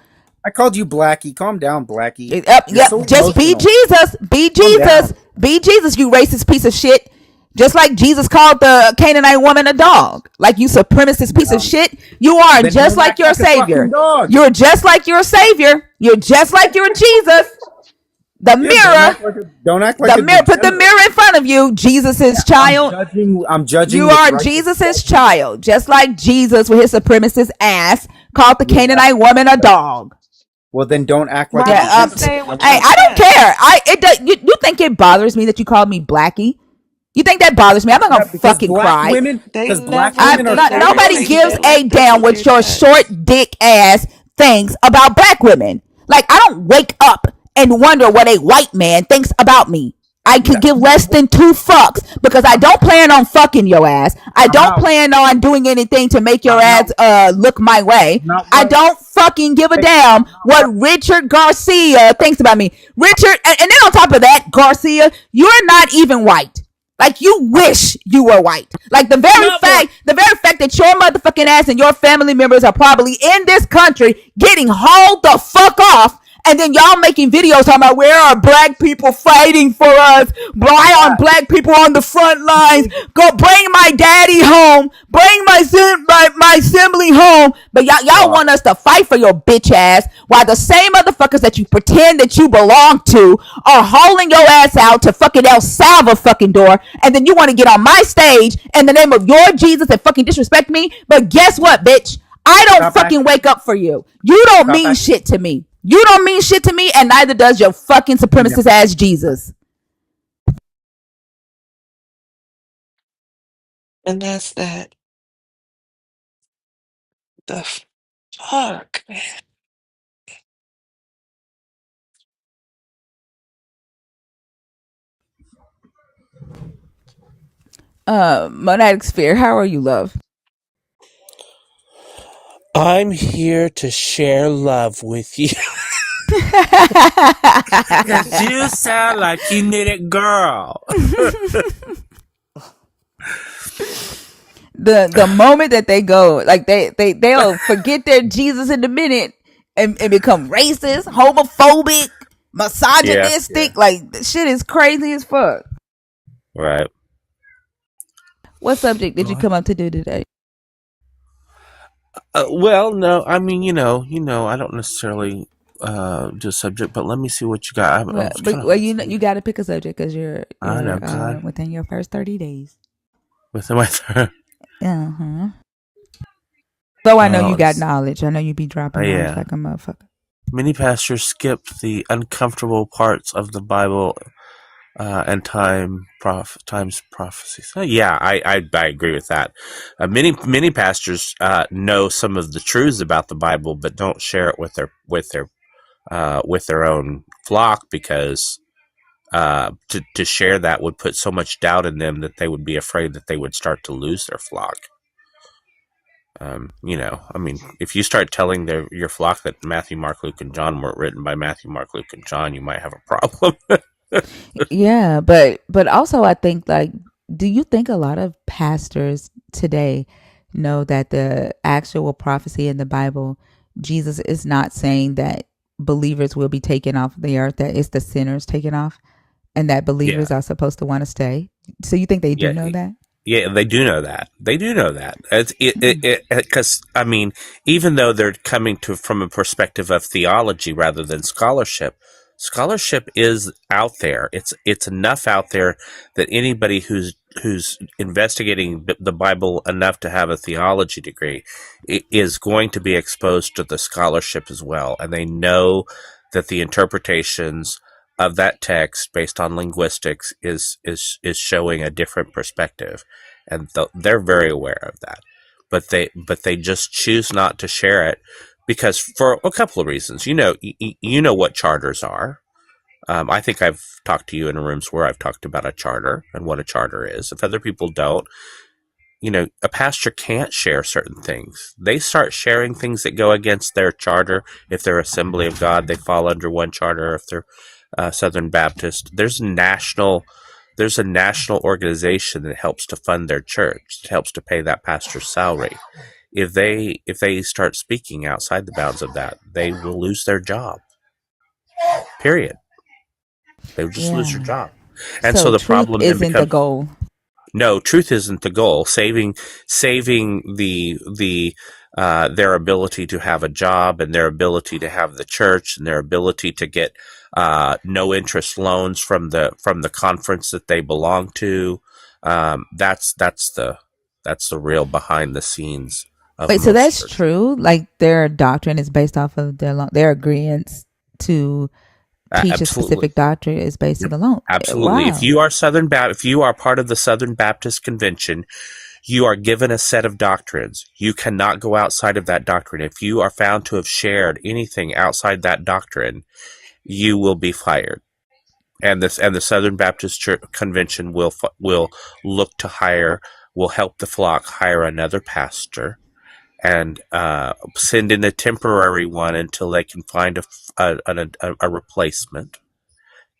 I called you Blackie. Calm down, Blackie.
Yep,
You're
yep.
so
Just be
emotional.
Jesus. Be
Calm
Jesus.
down.
Be Jesus, you racist piece of shit. Just like Jesus called the Canaanite woman a dog. Like you supremacist piece of
No.
shit. You are
Then
just
don't
like
act
your
like a fucking
savior.
dog.
You're just like your savior. You're just like your Jesus. The
Yeah, don't
mirror.
act like a don't act like
The
a
mirror. Put the
degenerate.
mirror in front of you. Jesus's
Yeah, I'm
child.
judging. I'm
You
judging with
are
righteous
Jesus's
judgment.
child. Just like Jesus with his supremacist ass called the
Yeah.
Canaanite woman a dog.
Well, then don't act like
Why
a
Yeah,
don't you
degenerate.
say it with
I
your
don't care.
chest?
It does. You think it bothers me that you called me Blackie? You think that bothers me? I'm not gonna
Yeah,
fucking cry.
They
because black
never
women
I'm
are
they
not.
so
never
Nobody
say
gives
shit
emotional.
a
like this
damn
with
what
your
your
chest.
short dick ass thinks about black women. Like I don't wake up and wonder what a white man thinks about me. I could
Yeah,
give less than two fucks because I
I'm
don't plan on fucking your ass. I
I'm
don't
out.
plan on doing anything to make your
I'm out.
ass look my way.
I'm not
I
white.
don't fucking give a
Hey,
damn
I'm not
what
white.
Richard Garcia thinks about me. Richard, and then on top of that, Garcia, you're not even white. Like you wish you were white. Like
I'm not white.
the very fact that your motherfucking ass and your family members are probably in this country getting hauled the fuck off, and then y'all making videos talking about where are black people fighting for us? Why aren't black people on the front lines? Go bring my daddy home. Bring my sibling home. But y'all
Stop.
want us to fight for your bitch ass while the same motherfuckers that you pretend that you belong to are hauling your ass out to fucking El Salvador fucking door, and then you want to get on my stage in the name of your Jesus and fucking disrespect me. But guess what, bitch? I don't
Stop
fucking
acting.
wake up for you. You don't
Stop
mean
acting.
shit to me. You don't mean shit to me, and neither does your fucking
Calm down.
supremacist ass Jesus.
And that's that. The fuck, man.
Monadic Sphere, how are you, love?
I'm here to share love with you. Cause you sound like you need it, girl.
The moment that they go, like they'll forget their Jesus in a minute and become racist, homophobic,
Yeah, yeah.
misogynistic. Like the shit is crazy as fuck.
Right.
What subject did you come up to do today?
Well, no, I mean, I don't necessarily do subject, but let me see what you got. I
Well,
was kind
but
of
well, you
hoping.
you got to pick a subject because you're
I know,
you're
cause I
within your first 30 days.
within my
Uh huh. Though I know you got
let's,
knowledge. I know you be dropping knowledge
yeah.
like a motherfucker.
Many pastors skip the uncomfortable parts of the Bible and times prophecies. Yeah, I agree with that. Many pastors know some of the truths about the Bible, but don't share it with their own flock because to share that would put so much doubt in them that they would be afraid that they would start to lose their flock. I mean, if you start telling your flock that Matthew, Mark, Luke, and John weren't written by Matthew, Mark, Luke, and John, you might have a problem.
Yeah, but also I think like, do you think a lot of pastors today know that the actual prophecy in the Bible, Jesus is not saying that believers will be taken off the earth, that it's the sinners taken off, and that
Yeah,
believers are supposed to want to stay. So you think they do
yeah,
know that?
yeah. They do know that. They do know that. Because I mean, even though they're coming to from a perspective of theology rather than scholarship, scholarship is out there. It's enough out there that anybody who's investigating the Bible enough to have a theology degree is going to be exposed to the scholarship as well, and they know that the interpretations of that text based on linguistics is showing a different perspective, and they're very aware of that, but they just choose not to share it because for a couple of reasons. You know what charters are. I think I've talked to you in rooms where I've talked about a charter and what a charter is. If other people don't, a pastor can't share certain things. They start sharing things that go against their charter. If they're Assembly of God, they fall under one charter. If they're Southern Baptist, there's a national organization that helps to fund their church, that helps to pay that pastor's salary. If they start speaking outside the bounds of that, they will lose their job. Period. They would just lose their
Yeah.
job. And so
So
the
truth
problem then
isn't the
becomes,
goal.
no, truth isn't the goal. Saving the their ability to have a job and their ability to have the church and their ability to get no interest loans from the conference that they belong to. That's the real behind the scenes of
Wait, so
most
that's
churches.
true? Like their doctrine is based off of their agreements to teach a
Absolutely.
specific doctrine is based on the loan.
Absolutely. If
Wow.
you are if you are part of the Southern Baptist Convention, you are given a set of doctrines. You cannot go outside of that doctrine. If you are found to have shared anything outside that doctrine, you will be fired. And the Southern Baptist Church Convention will look to will help the flock hire another pastor and send in a temporary one until they can find a replacement.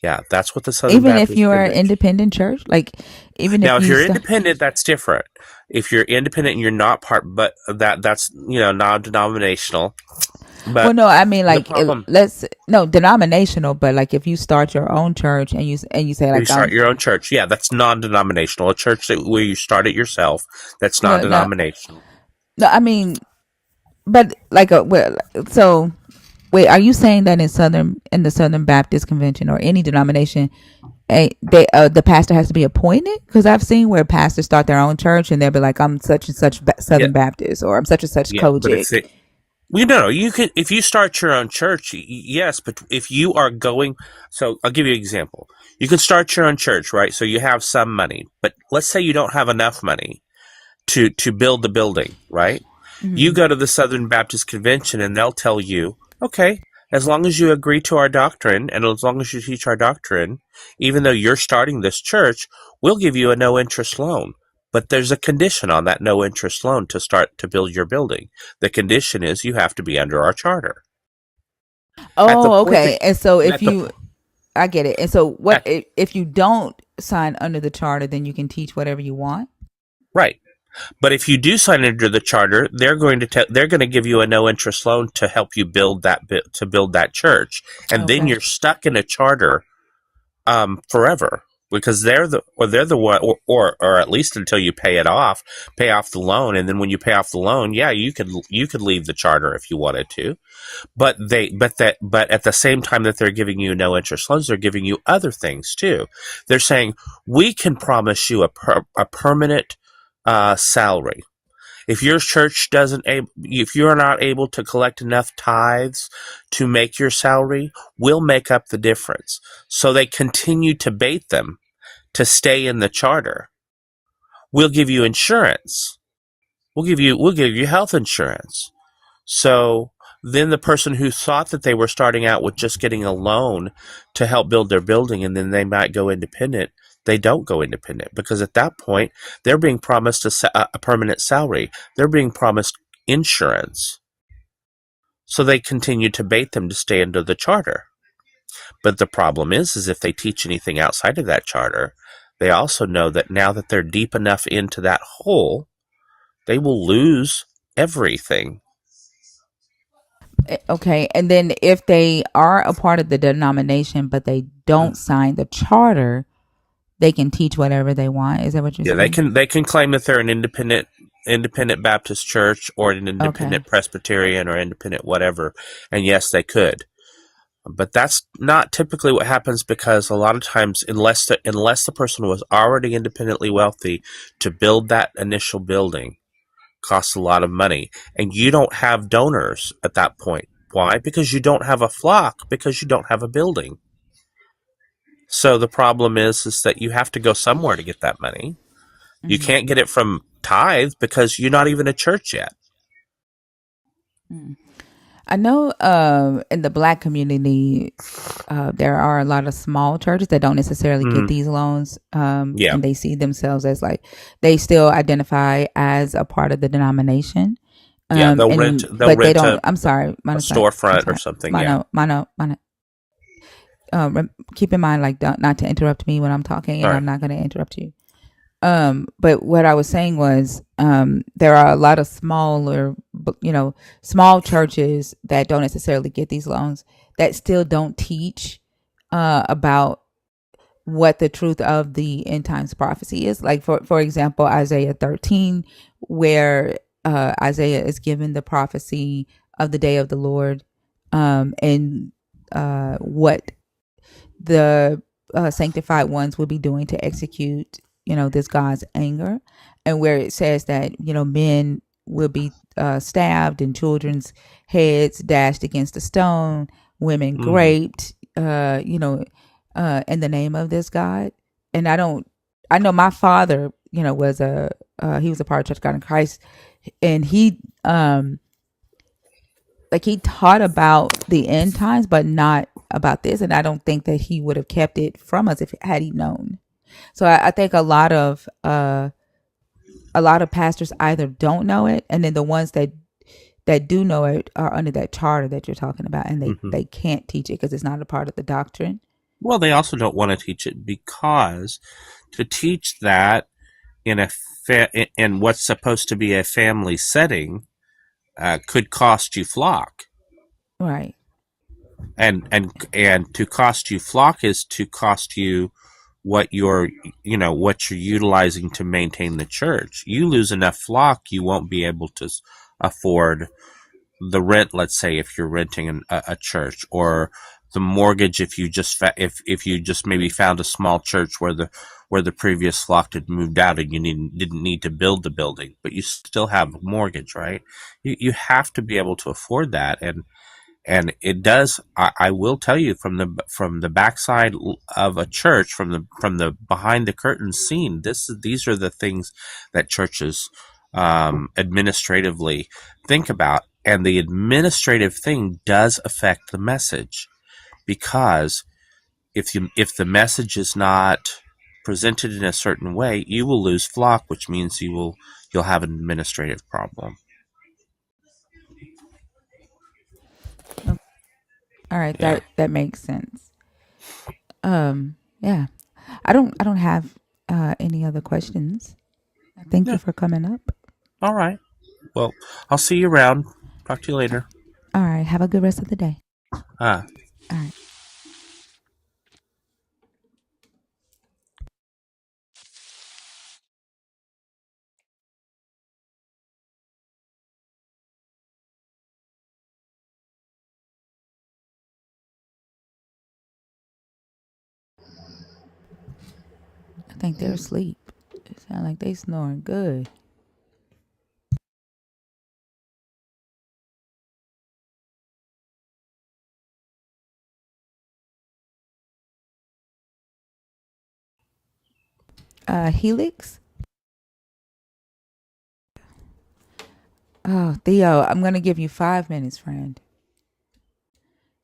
Yeah, that's what the Southern
Even if
Baptist
you're an
Convention.
independent church, like even
Now,
if
if
you
you're
start.
independent, that's different. If you're independent and you're not part, but that's non-denominational.
Well,
But
no, I mean
the
like
problem,
let's no denominational, but like if you start your own church and you say
if you
like
start your own church, yeah, that's non-denominational. A church where you start it yourself, that's
no no
non-denominational.
no, I mean, but like so wait, are you saying that in the Southern Baptist Convention or any denomination, the pastor has to be appointed? Because I've seen where pastors start their own church and they'll be like, I'm such and such
Yeah,
Southern Baptist, or I'm such and such
yeah. But
Kojic.
you can if you start your own church, yes. But if you are going, so I'll give you an example. You can start your own church, right? So you have some money, but let's say you don't have enough money to build the building, right? You
Mm-hmm.
go to the Southern Baptist Convention and they'll tell you, okay, as long as you agree to our doctrine and as long as you teach our doctrine, even though you're starting this church, we'll give you a no interest loan. But there's a condition on that no interest loan to start to build your building. The condition is you have to be under our charter. At the
Oh,
point that
okay. And so if
at the
you, I get it. And so what
at,
if you don't sign under the charter, then you can teach whatever you want?
right. But if you do sign under the charter, they're going to give you a no interest loan to help you build that church, and then
Okay.
you're stuck in a charter forever because they're the one, or at least until you pay off the loan, and then when you pay off the loan, yeah, you could leave the charter if you wanted to, but at the same time that they're giving you no interest loans, they're giving you other things too. They're saying we can promise you a permanent salary. If your church if you're not able to collect enough tithes to make your salary, we'll make up the difference. So they continue to bait them to stay in the charter. We'll give you insurance. We'll give you health insurance. So then the person who thought that they were starting out with just getting a loan to help build their building and then they might go independent, they don't go independent because at that point they're being promised a permanent salary. They're being promised insurance. So they continue to bait them to stay under the charter. But the problem is if they teach anything outside of that charter, they also know that now that they're deep enough into that hole, they will lose everything.
Okay, and then if they are a part of the denomination but they don't sign the charter, they can teach whatever they want. Is that what you're
Yeah,
saying?
they can claim that they're an independent Baptist church or an
Okay.
independent Presbyterian or independent whatever, and yes, they could. But that's not typically what happens, because a lot of times, unless the person was already independently wealthy, to build that initial building costs a lot of money, and you don't have donors at that point. Why? Because you don't have a flock, because you don't have a building. So the problem is that you have to go somewhere to get that money. You
Mm,
can't get it from tithe because you're not even a church yet.
mm. I know in the Black community, there are a lot of small churches that don't necessarily get
Mm,
these loans,
yeah,
and they see themselves as like they still identify as a part of the denomination.
yeah.
And
They'll
but they
rent
don't. I'm sorry,
a
I'm
storefront or
sorry,
something. Yeah.
mono. Keep in mind, like, not to interrupt me when I'm talking, and
Sorry.
I'm not going to interrupt you. But what I was saying was, there are a lot of smaller, small churches that don't necessarily get these loans that still don't teach about what the truth of the end times prophecy is. Like, for example, Isaiah 13, where Isaiah is given the prophecy of the day of the Lord, and what the sanctified ones will be doing to execute, this God's anger, and where it says that, men will be stabbed and children's heads dashed against a stone, women
Hmm.
raped, in the name of this God. And I know my father, was he was a part of Church of God in Christ, and he like he taught about the end times, but not about this. And I don't think that he would have kept it from us if had he known. So I think a lot of pastors either don't know it, and then the ones that do know it are under that charter that you're talking about, and
Hmm.
they can't teach it because it's not a part of the doctrine.
Well, they also don't want to teach it because to teach that in in what's supposed to be a family setting could cost you flock,
Right.
and to cost you flock is to cost you what you're utilizing to maintain the church. You lose enough flock, you won't be able to afford the rent. Let's say if you're renting a church, or the mortgage if you just if you just maybe found a small church where the previous flock had moved out and you didn't need to build the building, but you still have a mortgage, right? You have to be able to afford that, and it does. I will tell you, from the backside of a church, from the behind the curtain scene, these are the things that churches administratively think about, and the administrative thing does affect the message, because if the message is not presented in a certain way, you will lose flock, which means you'll have an administrative problem.
Okay. All right.
Yeah.
That makes sense. Yeah. I don't have any other questions. Thank you
Yeah.
for coming up.
All right. Well, I'll see you around. Talk to you later.
All right. Have a good rest of the day.
Ah.
All right. I think they're asleep. It sounds like they snoring good. Helix. Oh, Theo, I'm gonna give you 5 minutes, friend.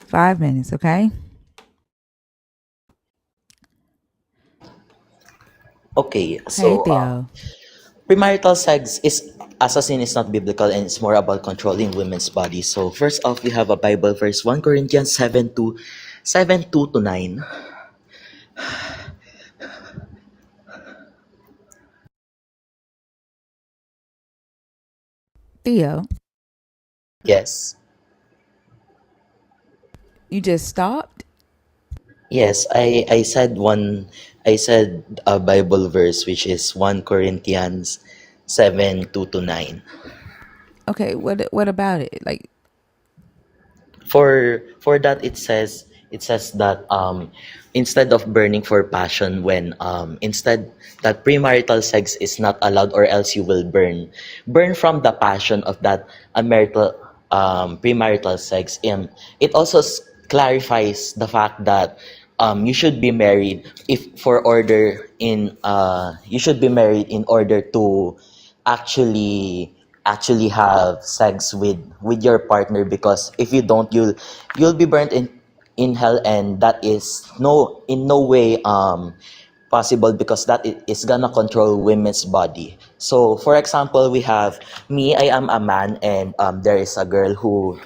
5 minutes, okay?
Okay,
Hey,
so
Theo.
premarital sex is as a sin is not biblical and it's more about controlling women's bodies. So first off, we have a Bible verse, 1 Corinthians 7:2 to 9.
Theo,
Yes.
you just stopped?
Yes, I said a Bible verse which is 1 Corinthians 7, 2 to 9.
Okay, what about it? Like,
For that it says that instead of burning for passion when instead that premarital sex is not allowed or else you will burn from the passion of that marital premarital sex. It also clarifies the fact that you should be married if for order in you should be married in order to actually have sex with your partner, because if you don't, you'll be burnt in hell, and that is no way possible, because that is gonna control women's body. So for example, we have me, I am a man, and there is a girl who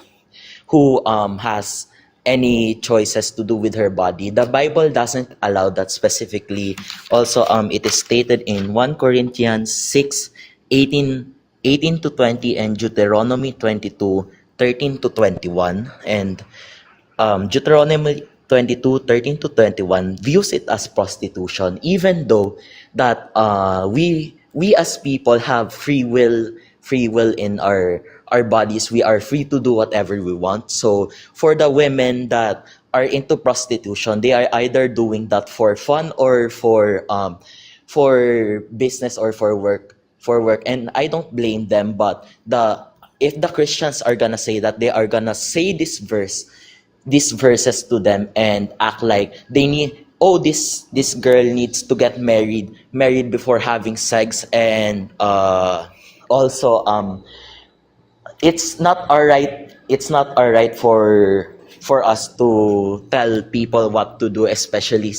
has any choices to do with her body. The Bible doesn't allow that specifically. Also, it is stated in 1 Corinthians 6, 18 to 20, and Deuteronomy 22, 13 to 21. And Deuteronomy 22, 13 to 21 views it as prostitution, even though that we as people have free will in our bodies. We are free to do whatever we want. So for the women that are into prostitution, they are either doing that for fun or for business or for work, and I don't blame them. But the if the Christians are gonna say that, they are gonna say these verses to them and act like they need, oh, this girl needs to get married before having sex. And also it's not all right for us to tell people what to do, especially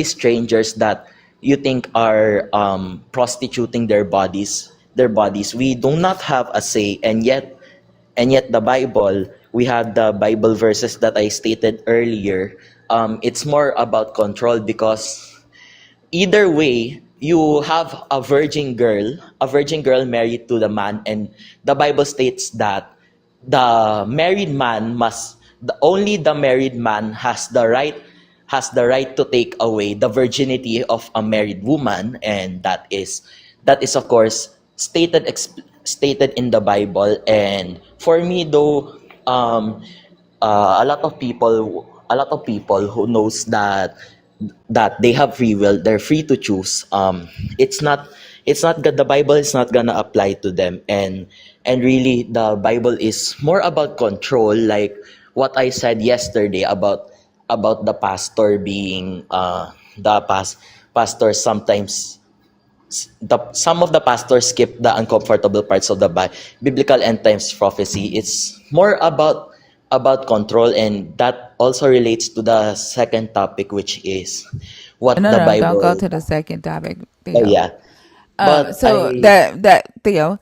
strangers that you think are prostituting their bodies. We do not have a say, and yet the Bible, we have the Bible verses that I stated earlier. It's more about control, because either way, you have a virgin girl married to the man, and the Bible states that only the married man has the right to take away the virginity of a married woman, and that is of course stated in the Bible. And for me though, a lot of people who knows that they have free will, they're free to choose. The Bible is not gonna apply to them, and really the Bible is more about control, like what I said yesterday about the pastor being pastor sometimes. Some of the pastors skip the uncomfortable parts of the biblical end times prophecy. It's more about control, and that also relates to the second topic, which is what
no,
the
no, don't go
Bible.
to the second topic,
Oh
Theo.
yeah, but
So that Theo,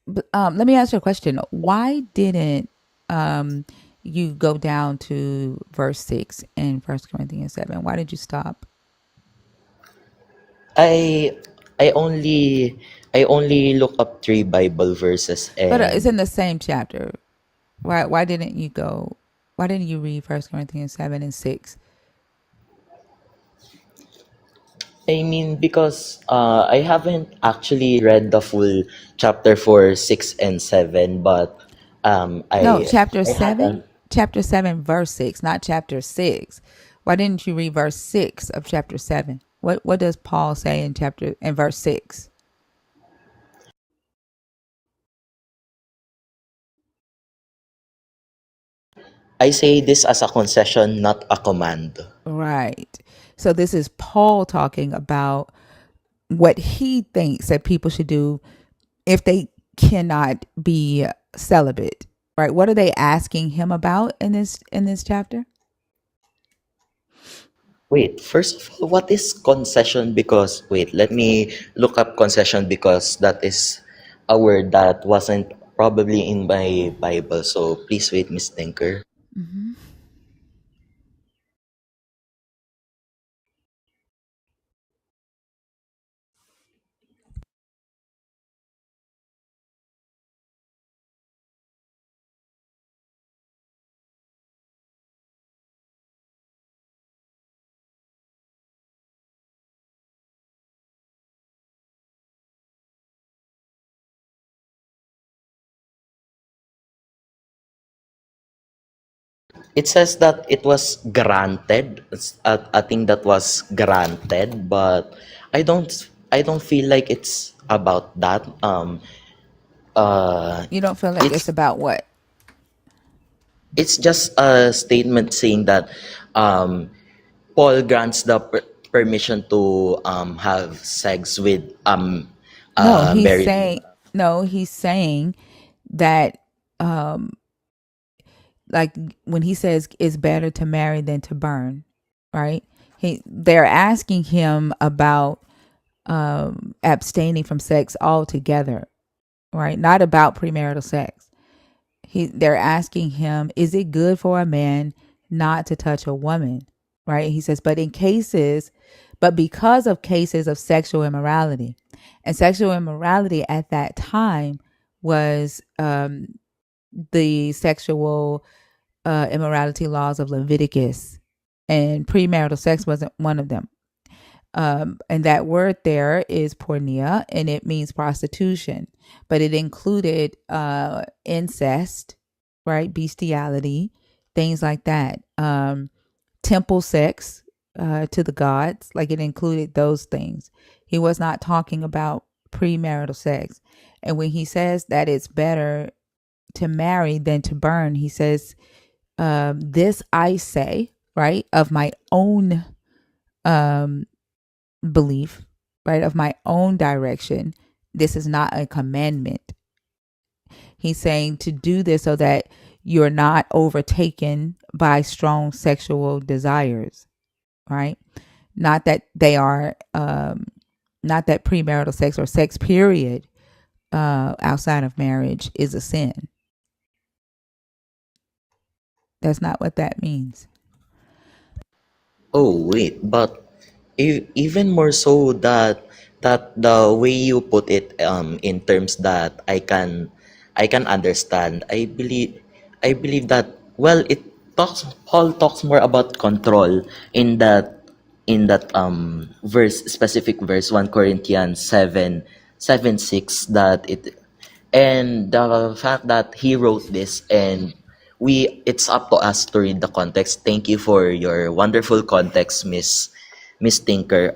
let me ask you a question. Why didn't um you go down to verse 6 in First Corinthians 7? Why did you stop?
I I only I only look up three Bible verses,
But it's
and
in the same chapter. Why didn't you go? Why didn't you read First Corinthians 7 and 6?
I mean, because I haven't actually read the full chapter for 6 and 7, but
No,
I had an
chapter 7 verse 6, not chapter 6. Why didn't you read verse 6 of chapter 7? What does Paul say in verse 6?
I say this as a concession, not a command.
Right. So this is Paul talking about what he thinks that people should do if they cannot be celibate. Right? What are they asking him about in this chapter?
Wait, first of all, what is concession? Because, wait, let me look up concession, because that is a word that wasn't probably in my Bible. So please wait, Miss Tinker.
Mm-hmm.
It says that it was granted. It's a thing that was granted, but I don't feel like it's about that. Uh,
You don't feel like it's
it's
about what?
it's just a statement saying that um, Paul grants the permission to have sex with
No, he's
married.
saying no, he's saying that like when he says it's better to marry than to burn, right? They're asking him about abstaining from sex altogether, right? Not about premarital sex. They're asking him, is it good for a man not to touch a woman? Right? He says, but because of cases of sexual immorality, and sexual immorality at that time was the sexual immorality laws of Leviticus, and premarital sex wasn't one of them. And that word there is pornea, and it means prostitution, but it included incest, right? Bestiality, things like that. Temple sex to the gods, like it included those things. He was not talking about premarital sex. And when he says that it's better to marry than to burn, he says, this I say, right, of my own um, belief, right, of my own direction. This is not a commandment. He's saying to do this so that you're not overtaken by strong sexual desires, right? Not that they are, not that premarital sex or sex period outside of marriage is a sin. That's not what that means.
Oh wait, but even more so that the way you put it in terms that I can understand. I believe that well it talks Paul talks more about control in that verse specific verse 1 Corinthians 7:6 that it and the fact that he wrote this and we it's up to us to read the context. Thank you for your wonderful context, Miss Tinker.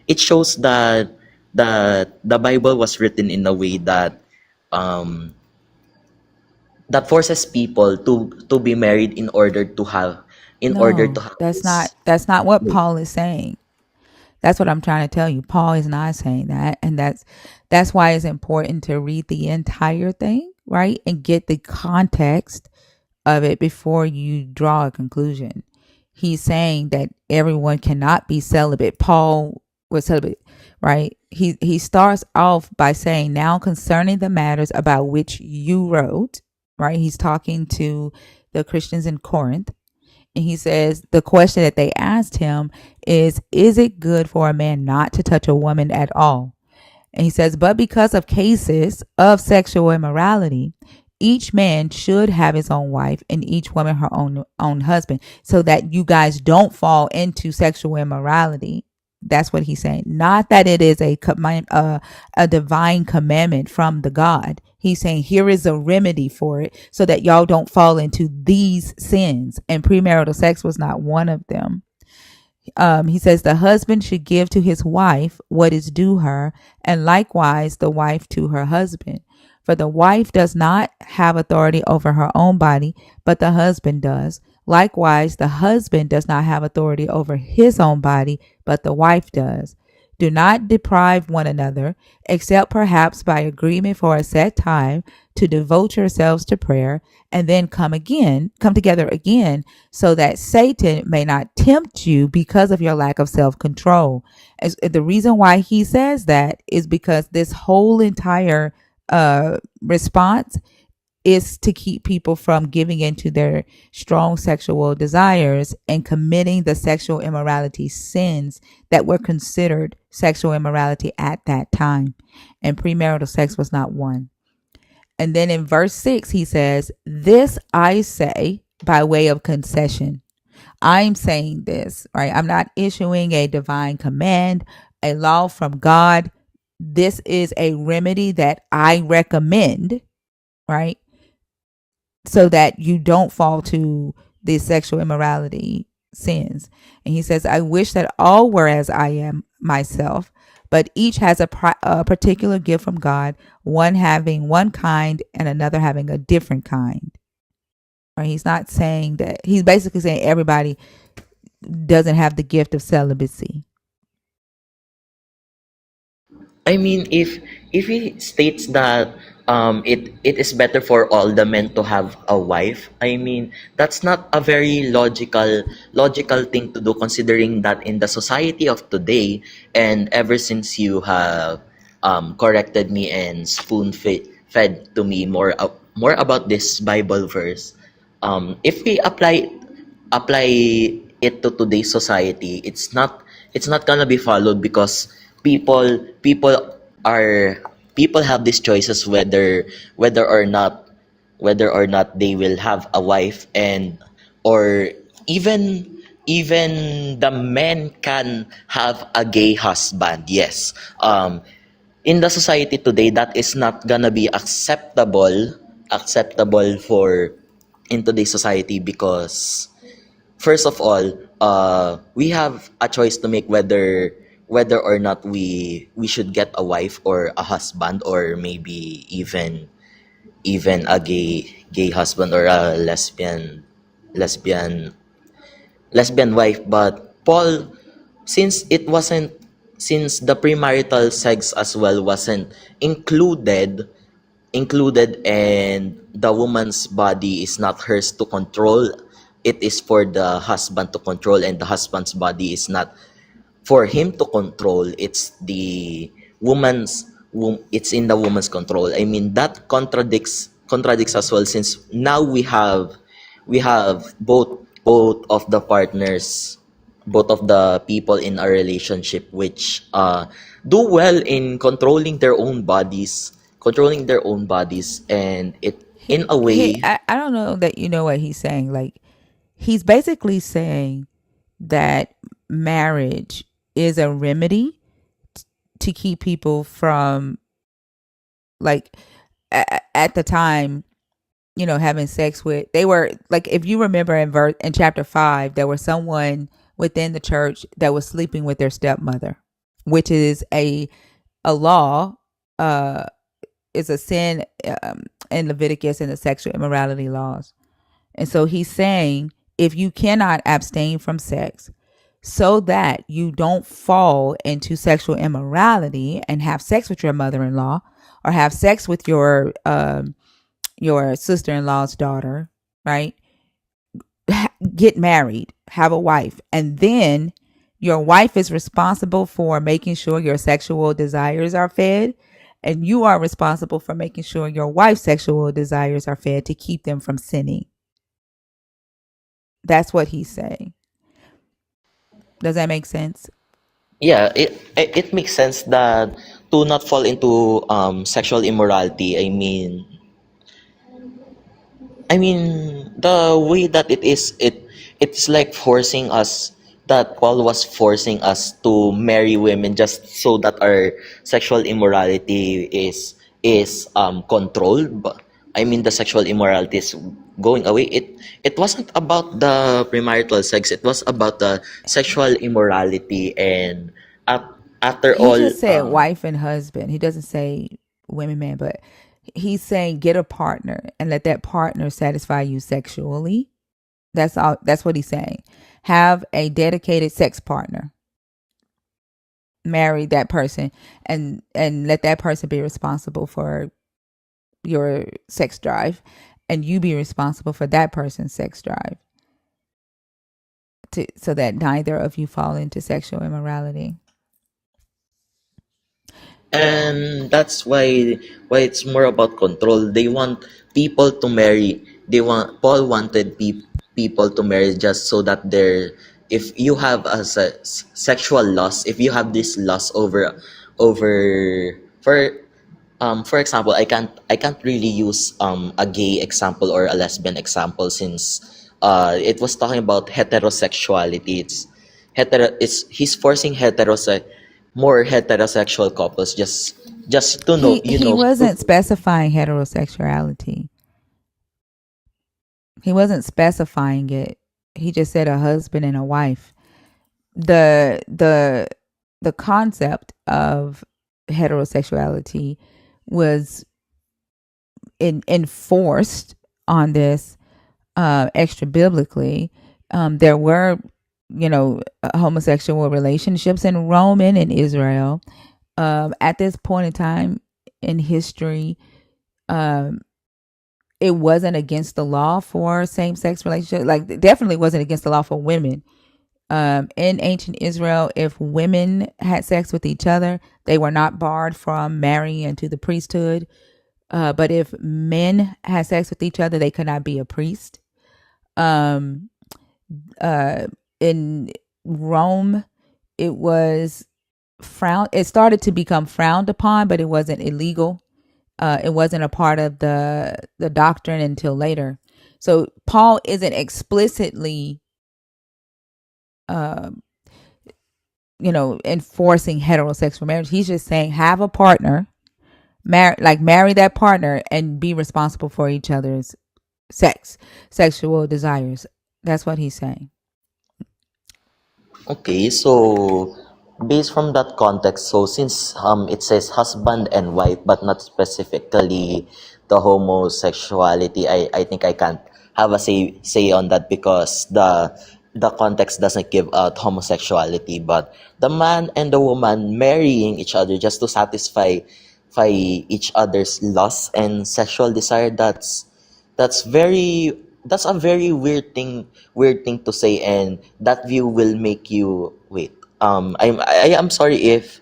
It shows that the Bible was written in a way um that forces people to be married in order to
No,
have
that's not
this.
that's not what Paul is saying. That's what I'm trying to tell you. Paul is not saying that, and that's why it's important to read the entire thing, right? And get the context of it before you draw a conclusion. He's saying that everyone cannot be celibate. Paul was celibate, right? He starts off by saying, "Now concerning the matters about which you wrote," right? He's talking to the Christians in Corinth, and he says the question that they asked him is it good for a man not to touch a woman at all? And he says, but because of cases of sexual immorality, each man should have his own wife and each woman her own husband, so that you guys don't fall into sexual immorality. That's what he's saying. Not that it is a divine commandment from the God. He's saying here is a remedy for it, so that y'all don't fall into these sins. And premarital sex was not one of them. He says the husband should give to his wife what is due her, and likewise the wife to her husband. For the wife does not have authority over her own body, but the husband does. Likewise, the husband does not have authority over his own body, but the wife does. Do not deprive one another, except perhaps by agreement for a set time, to devote yourselves to prayer, and then come together again, so that Satan may not tempt you because of your lack of self-control. The reason why he says that is because this whole entire response is to keep people from giving into their strong sexual desires and committing the sexual immorality sins that were considered sexual immorality at that time. And premarital sex was not one. And then in verse 6, he says, this I say by way of concession. I'm saying this, right? I'm not issuing a divine command, a law from God. This is a remedy that I recommend, right? So that you don't fall to the sexual immorality sins. And he says, I wish that all were as I am myself, but each has a particular gift from God, one having one kind and another having a different kind. Or he's not saying that, he's basically saying everybody doesn't have the gift of celibacy.
I mean, if he states that it is better for all the men to have a wife, I mean that's not a very logical thing to do, considering that in the society of today, and ever since you have corrected me and fed to me more about this Bible verse, if we apply it to today's society, it's not gonna be followed, because people are people have these choices whether or not whether or not they will have a wife, and or even the men can have a gay husband. Yes, in the society today, that is not gonna be acceptable for in today's society, because first of all, we have a choice to make whether or not we should get a wife or a husband, or maybe even a gay husband, or a lesbian lesbian wife. But Paul, since it wasn't since the premarital sex as well wasn't included, and the woman's body is not hers to control, it is for the husband to control, and the husband's body is not for him to control, it's in the woman's control. I mean that contradicts as well, since now we have both of the partners, both of the people in a relationship, which do well in controlling their own bodies, and it in a way.
I don't know that you know what he's saying. Like, he's basically saying that marriage is a remedy to keep people from, like, at the time, having sex with, they were like, if you remember in chapter 5, there was someone within the church that was sleeping with their stepmother, which is a law, is a sin, in Leviticus and the sexual immorality laws. And so he's saying, if you cannot abstain from sex so that you don't fall into sexual immorality and have sex with your mother-in-law, or have sex with your sister-in-law's daughter, right? Get married, have a wife, and then your wife is responsible for making sure your sexual desires are fed, and you are responsible for making sure your wife's sexual desires are fed to keep them from sinning. That's what he's saying. Does that make sense?
Yeah, it makes sense that to not fall into sexual immorality. I mean, the way that it's like forcing us, that Paul was forcing us to marry women just so that our sexual immorality is controlled. But I mean, the sexual immorality is going away. It wasn't about the premarital sex. It was about the sexual immorality, and af- after
He
all,
just said wife and husband. He doesn't say women, man, but he's saying get a partner and let that partner satisfy you sexually. That's all. That's what he's saying. Have a dedicated sex partner. Marry that person, and let that person be responsible for your sex drive, and you be responsible for that person's sex drive, so that neither of you fall into sexual immorality.
and that's why it's more about control. They want people to marry. Paul wanted people to marry just so that if you have sexual lust, if you have this lust over for example, I can't really use a gay example or a lesbian example, since it was talking about heterosexuality. It's he's forcing more heterosexual couples, just to know,
He wasn't specifying heterosexuality. He wasn't specifying it. He just said a husband and a wife. The the the concept of heterosexuality was enforced on this extra biblically. There were, homosexual relationships in Rome and in Israel. At this point in time in history, um, it wasn't against the law for same-sex relationships. Like, it definitely wasn't against the law for women. In ancient Israel, if women had sex with each other, they were not barred from marrying into the priesthood. But if men had sex with each other, they could not be a priest. Um, in Rome, it was frowned. It started to become frowned upon, but it wasn't illegal. It wasn't a part of the doctrine until later. So Paul isn't explicitly, um, enforcing heterosexual marriage. He's just saying have a partner, marry that partner, and be responsible for each other's sexual desires. That's what he's saying.
Okay, so based from that context, so since it says husband and wife, but not specifically the homosexuality, I think I can't have a say on that because the context doesn't give out homosexuality, but the man and the woman marrying each other just to satisfy each other's lust and sexual desire, that's very that's a very weird thing to say, and that view will make you wait. I am sorry if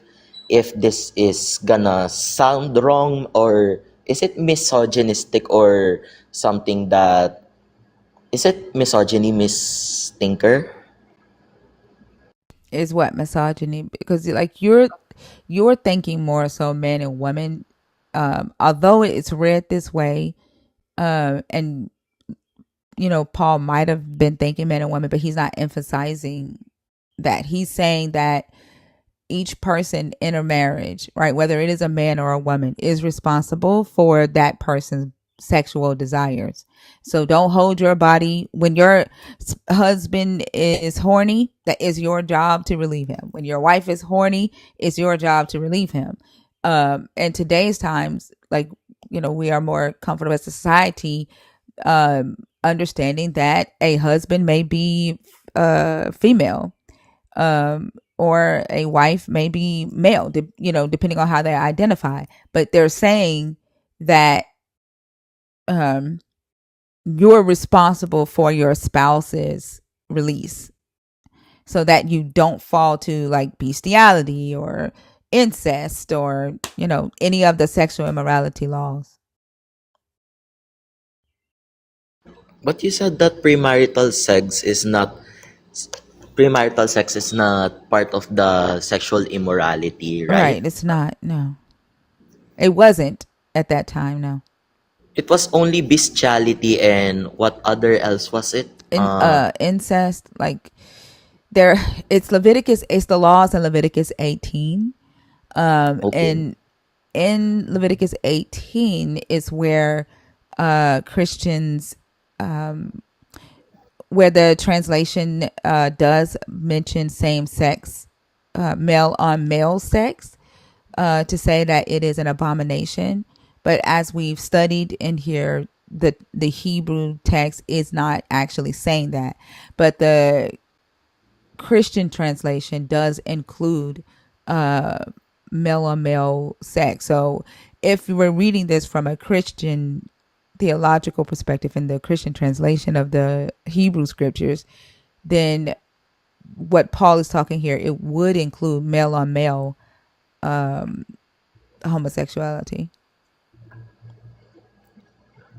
this is gonna sound wrong, or is it misogynistic or something that is it misogyny, Miss Tinker?
Is what misogyny? Because like you're thinking more so men and women. Although it's read this way, and Paul might have been thinking men and women, but he's not emphasizing that. He's saying that each person in a marriage, right, whether it is a man or a woman, is responsible for that person's sexual desires. So don't hold your body when your husband is horny. That is your job to relieve him. When your wife is horny, it's your job to relieve him. In today's times, like, we are more comfortable as a society, understanding that a husband may be female, or a wife may be male, depending on how they identify. But they're saying that um, you're responsible for your spouse's release so that you don't fall to like bestiality or incest or, any of the sexual immorality laws.
But you said that premarital sex is not part of the sexual immorality, right?
Right. It's not. No, it wasn't at that time. No.
It was only bestiality, and what other else was it?
Incest, like, there, it's the laws in Leviticus 18.
Okay.
And in Leviticus 18 is where Christians, where the translation does mention same sex, male on male sex, to say that it is an abomination. But as we've studied in here, the Hebrew text is not actually saying that. But the Christian translation does include male on male sex. So if you were reading this from a Christian theological perspective in the Christian translation of the Hebrew scriptures, then what Paul is talking here, it would include male on male homosexuality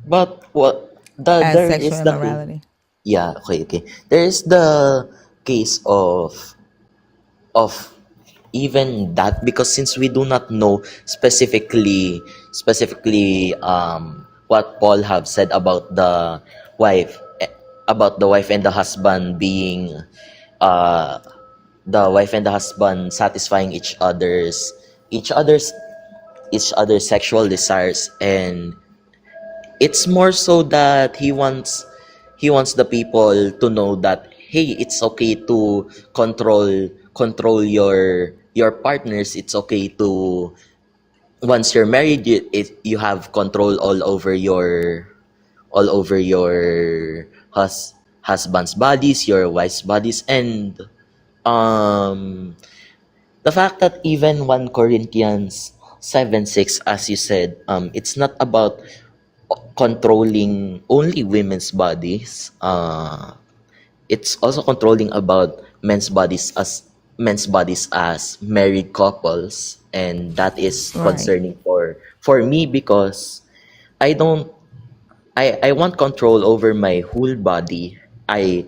But what
as
there
sexual
is the case.
immorality.
Yeah, okay. There is the case of even that, because since we do not know specifically what Paul have said wife about the wife and the husband being uh the wife and the husband satisfying each other's each other's sexual desires, and it's more so that he wants the people to know that, hey, it's okay to control your partners. It's okay to, once you're married, you have control all over your husband's bodies, your wife's bodies. And um the fact that even 1 Corinthians 7:6, as you said, it's not about controlling only women's bodies. It's also controlling about men's bodies as married couples, and that is
Right.
concerning for me, because I don't I want control over my whole body. I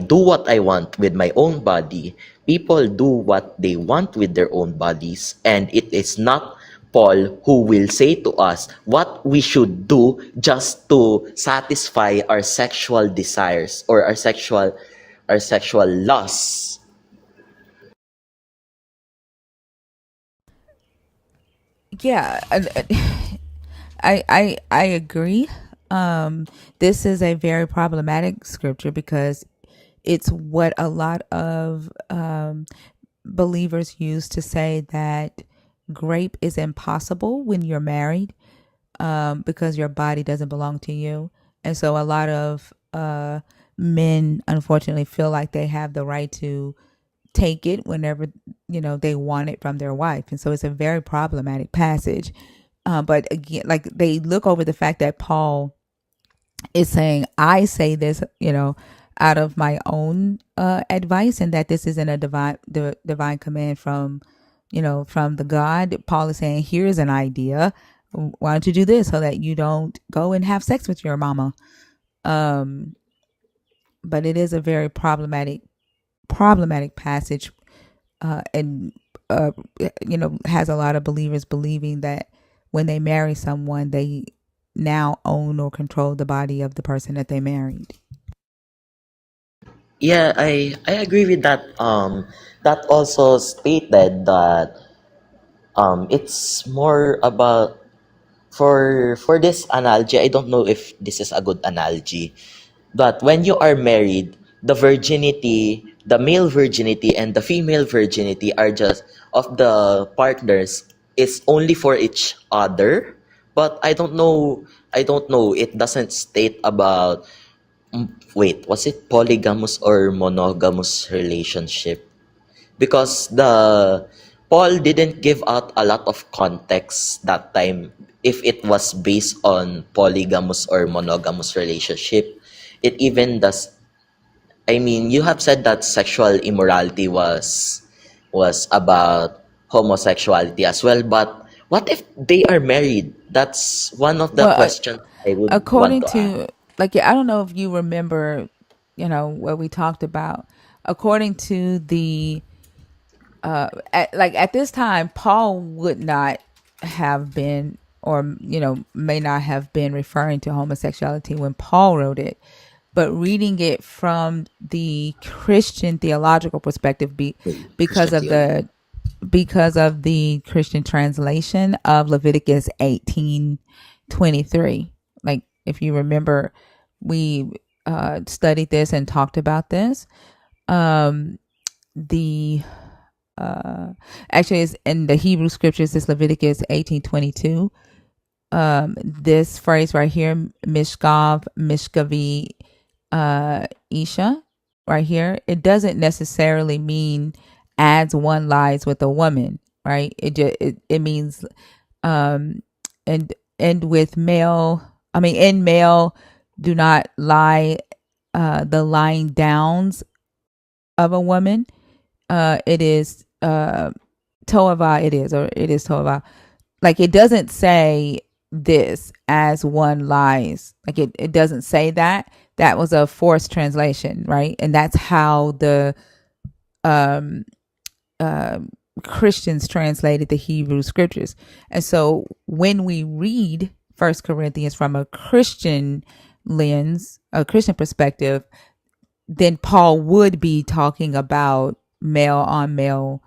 do what I want with my own body. People do what they want with their own bodies, and it is not Paul who will say to us what we should do just to satisfy our sexual desires or our sexual lusts.
Yeah, I agree. This is a very problematic scripture because it's what a lot of believers use to say that grape is impossible when you're married, because your body doesn't belong to you. And so a lot of men, unfortunately, feel like they have the right to take it whenever they want it from their wife, and so it's a very problematic passage. But again, like, they look over the fact that Paul is saying, I say this, out of my own advice, and that this isn't a divine command from, from the God. Paul is saying, here's an idea. Why don't you do this so that you don't go and have sex with your mama? Um, but it is a very problematic passage, and has a lot of believers believing that when they marry someone, they now own or control the body of the person that they married.
Yeah, I agree with that. That also stated that it's more about, for this analogy, I don't know if this is a good analogy, but when you are married, the male virginity and the female virginity are just of the partners, is only for each other. But I don't know, it doesn't state about, wait, was it polygamous or monogamous relationship? Because the Paul didn't give out a lot of context that time if it was based on polygamous or monogamous relationship. It even does, I mean, you have said that sexual immorality was about homosexuality as well, but what if they are married? That's one of the
Well,
questions I would want
according
to ask.
to, like, I don't know if you remember, what we talked about. According to the at this time, Paul would not have been, or may not have been, referring to homosexuality when Paul wrote it, but reading it from the Christian theological perspective, because
Christian
of
theology.
the Christian translation of Leviticus 18:23. Like, if you remember, we studied this and talked about this. The Actually, it's in the Hebrew scriptures. It's Leviticus 18:22. This phrase right here, mishkav, mishkavi, isha, right here, it doesn't necessarily mean as one lies with a woman, right? It means, um and with male, I mean, in male, do not lie, the lying downs of a woman. It is toava, it is toava. Like, it doesn't say this as one lies. Like, it doesn't say that. That was a forced translation, right? And that's how the um Christians translated the Hebrew scriptures. And so when we read First Corinthians from a Christian lens, a Christian perspective, then Paul would be talking about male on male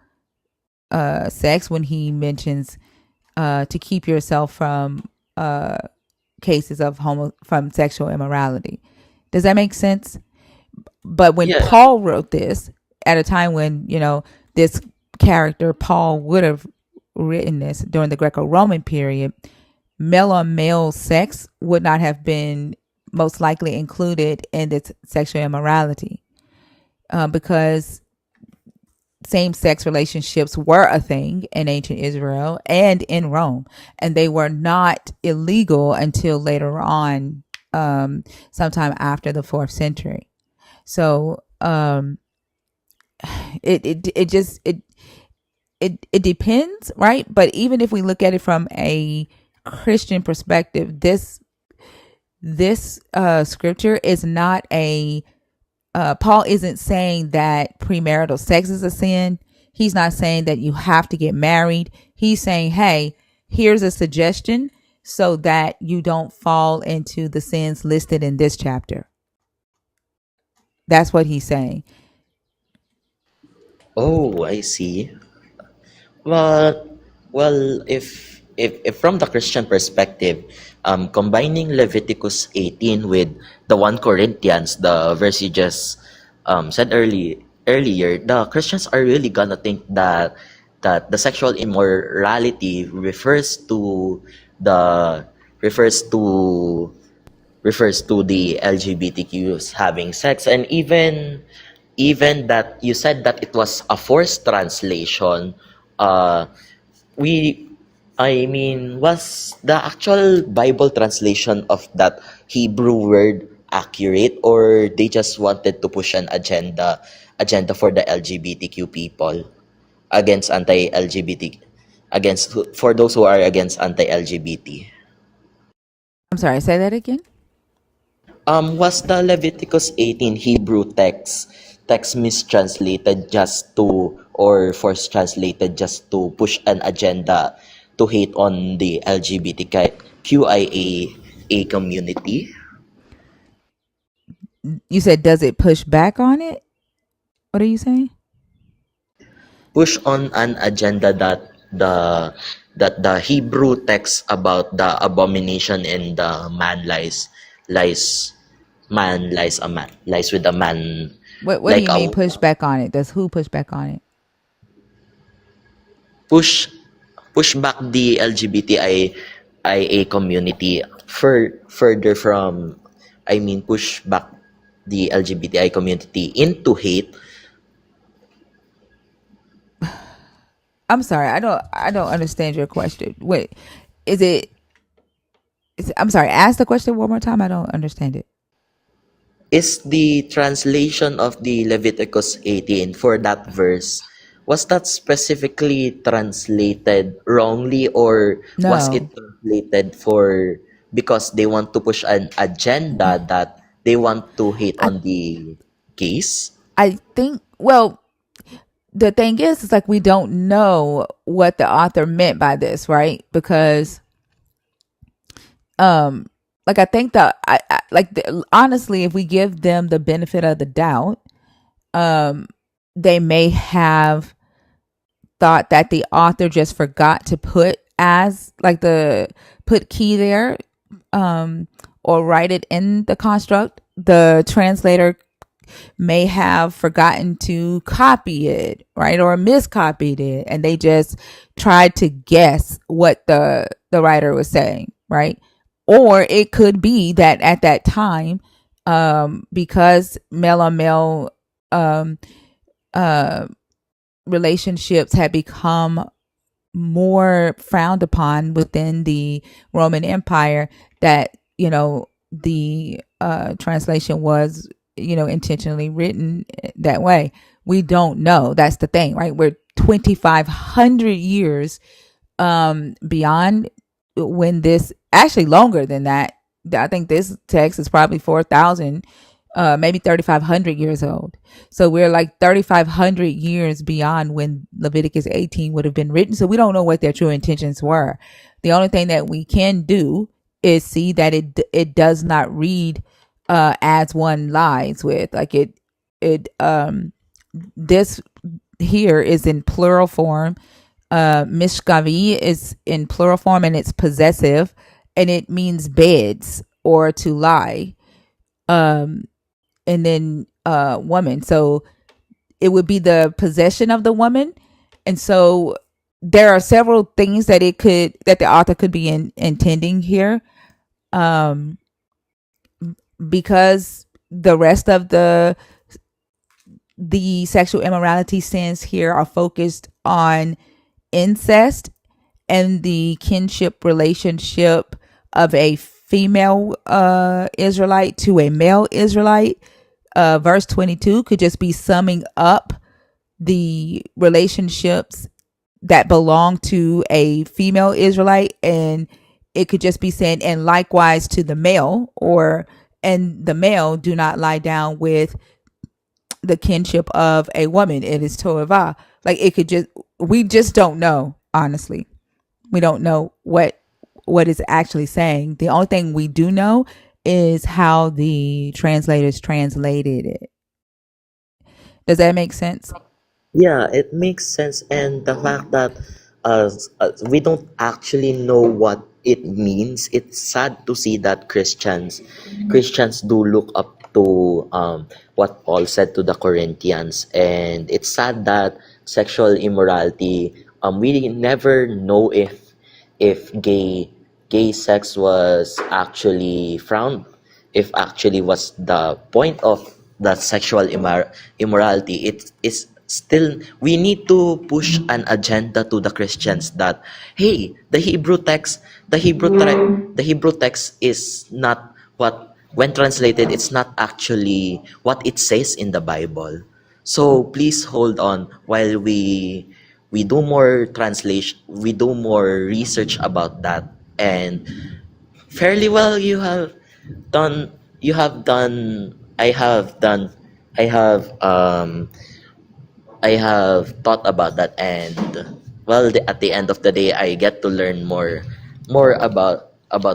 sex when he mentions to keep yourself from cases of from sexual immorality. Does that make sense? But when
Yeah.
Paul wrote this at a time when, this character, Paul, would have written this during the Greco Roman period, male on male sex would not have been most likely included in this sexual immorality, because same sex relationships were a thing in ancient Israel and in Rome, and they were not illegal until later on, sometime after the 4th century. So it depends, right? But even if we look at it from a Christian perspective, this scripture is not a Paul isn't saying that premarital sex is a sin. He's not saying that you have to get married. He's saying, hey, here's a suggestion so that you don't fall into the sins listed in this chapter. That's what he's saying.
Oh, I see. Well, well, if from the Christian perspective, combining Leviticus 18 with the 1 Corinthians, the verse you just said earlier, the Christians are really gonna think that the sexual immorality the refers to refers to the LGBTQs having sex, and even that you said that it was a forced translation. uh we I mean, was the actual Bible translation of that Hebrew word accurate, or they just wanted to push an agenda for the LGBTQ people, against anti-LGBT, for those who are against anti-LGBT?
I'm sorry, say that again.
Was the Leviticus 18 Hebrew text mistranslated just to, or force translated just to push an agenda to hate on the LGBTQIA community?
You said, does it push back on it? What are you saying?
Push on an agenda that the Hebrew text about the abomination and the man lies a man lies with a man,
What do
like
you
a
mean push back on it? Does who push back on it?
push push back the LGBTIA community further from, I mean, push back the LGBTI community into hate.
I'm sorry, I don't understand your question. Wait, is it? I'm sorry. Ask the question one more time. I don't understand it.
Is the translation of the Leviticus 18 for that verse, was that specifically translated wrongly, or was it
No,
translated for because they want to push an agenda that they want to hate
I
on the gays?
I think. Well, the thing is like we don't know what the author meant by this, right? Because like I think honestly, if we give them the benefit of the doubt, they may have thought that the author just forgot to put as like the put key there, or write it in the construct. The translator may have forgotten to copy it, right, or miscopied it, and they just tried to guess what the writer was saying, right? Or it could be that at that time, because male on male um, uh, relationships had become more frowned upon within the Roman Empire, that the translation was intentionally written that way. We don't know. That's the thing, right? We're 2,500 years beyond when this, actually longer than that. I think this text is probably 4,000, maybe 3,500 years old. So we're like 3,500 years beyond when Leviticus 18 would have been written. So we don't know what their true intentions were. The only thing that we can do is see that it does not read as one lies with, like it this here is in plural form. Mishkavi is in plural form, and it's possessive, and it means beds or to lie. um, and then woman. So it would be the possession of the woman, and so there are several things that the author could be intending here, um, because the rest of the sexual immorality sins here are focused on incest and the kinship relationship of a female Israelite to a male Israelite. Verse 22 could just be summing up the relationships that belong to a female Israelite, and it could just be saying, and likewise to the male, or and the male do not lie down with the kinship of a woman. It is toeva. Like it could just, we just don't know, honestly. We don't know what it's actually saying. The only thing we do know is how the translators translated it. Does that make sense?
Yeah, it makes sense. And the fact that we don't actually know what it means, it's sad to see that Christians do look up to what Paul said to the Corinthians. And it's sad that sexual immorality, we never know if gay sex was actually frowned, if actually was the point of the sexual immorality. It is still, we need to push an agenda to the Christians that, hey, the Hebrew text is not what, when translated, it's not actually what it says in the Bible. So please hold on while we do more translation, we do more research about that. And fairly well, done you have done I have thought about that. And well, at the end of the day, I get to learn more about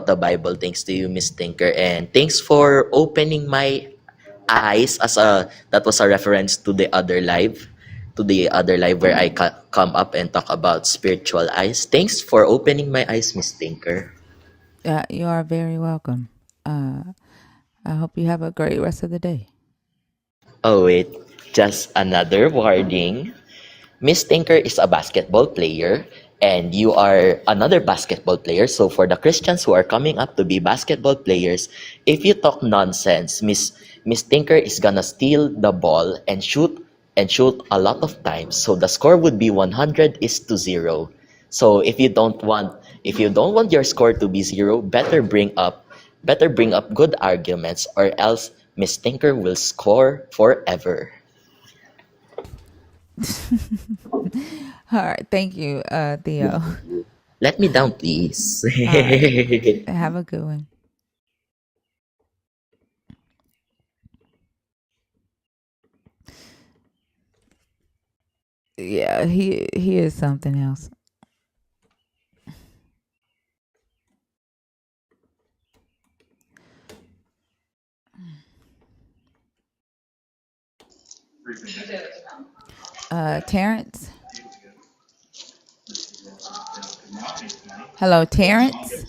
the Bible. Thanks to you, Miss Tinker, and thanks for opening my eyes. As a That was a reference to the other live where I come up and talk about spiritual eyes. Thanks for opening my eyes, Miss Tinker.
You are very welcome. I hope you have a great rest of the day.
Oh wait, just another warning. Miss Tinker is a basketball player, and you are another basketball player. So for the Christians who are coming up to be basketball players, if you talk nonsense, Miss Tinker is gonna steal the ball and shoot a lot of times. So the score would be 100 is to 0. So if you don't want your score to be 0, better bring up good arguments, or else Miss Tinker will score forever.
All right. Thank you, Theo.
Let me down, please.
All right. Have a good one. Yeah, he is something else. Terrence. Hello, Terrence.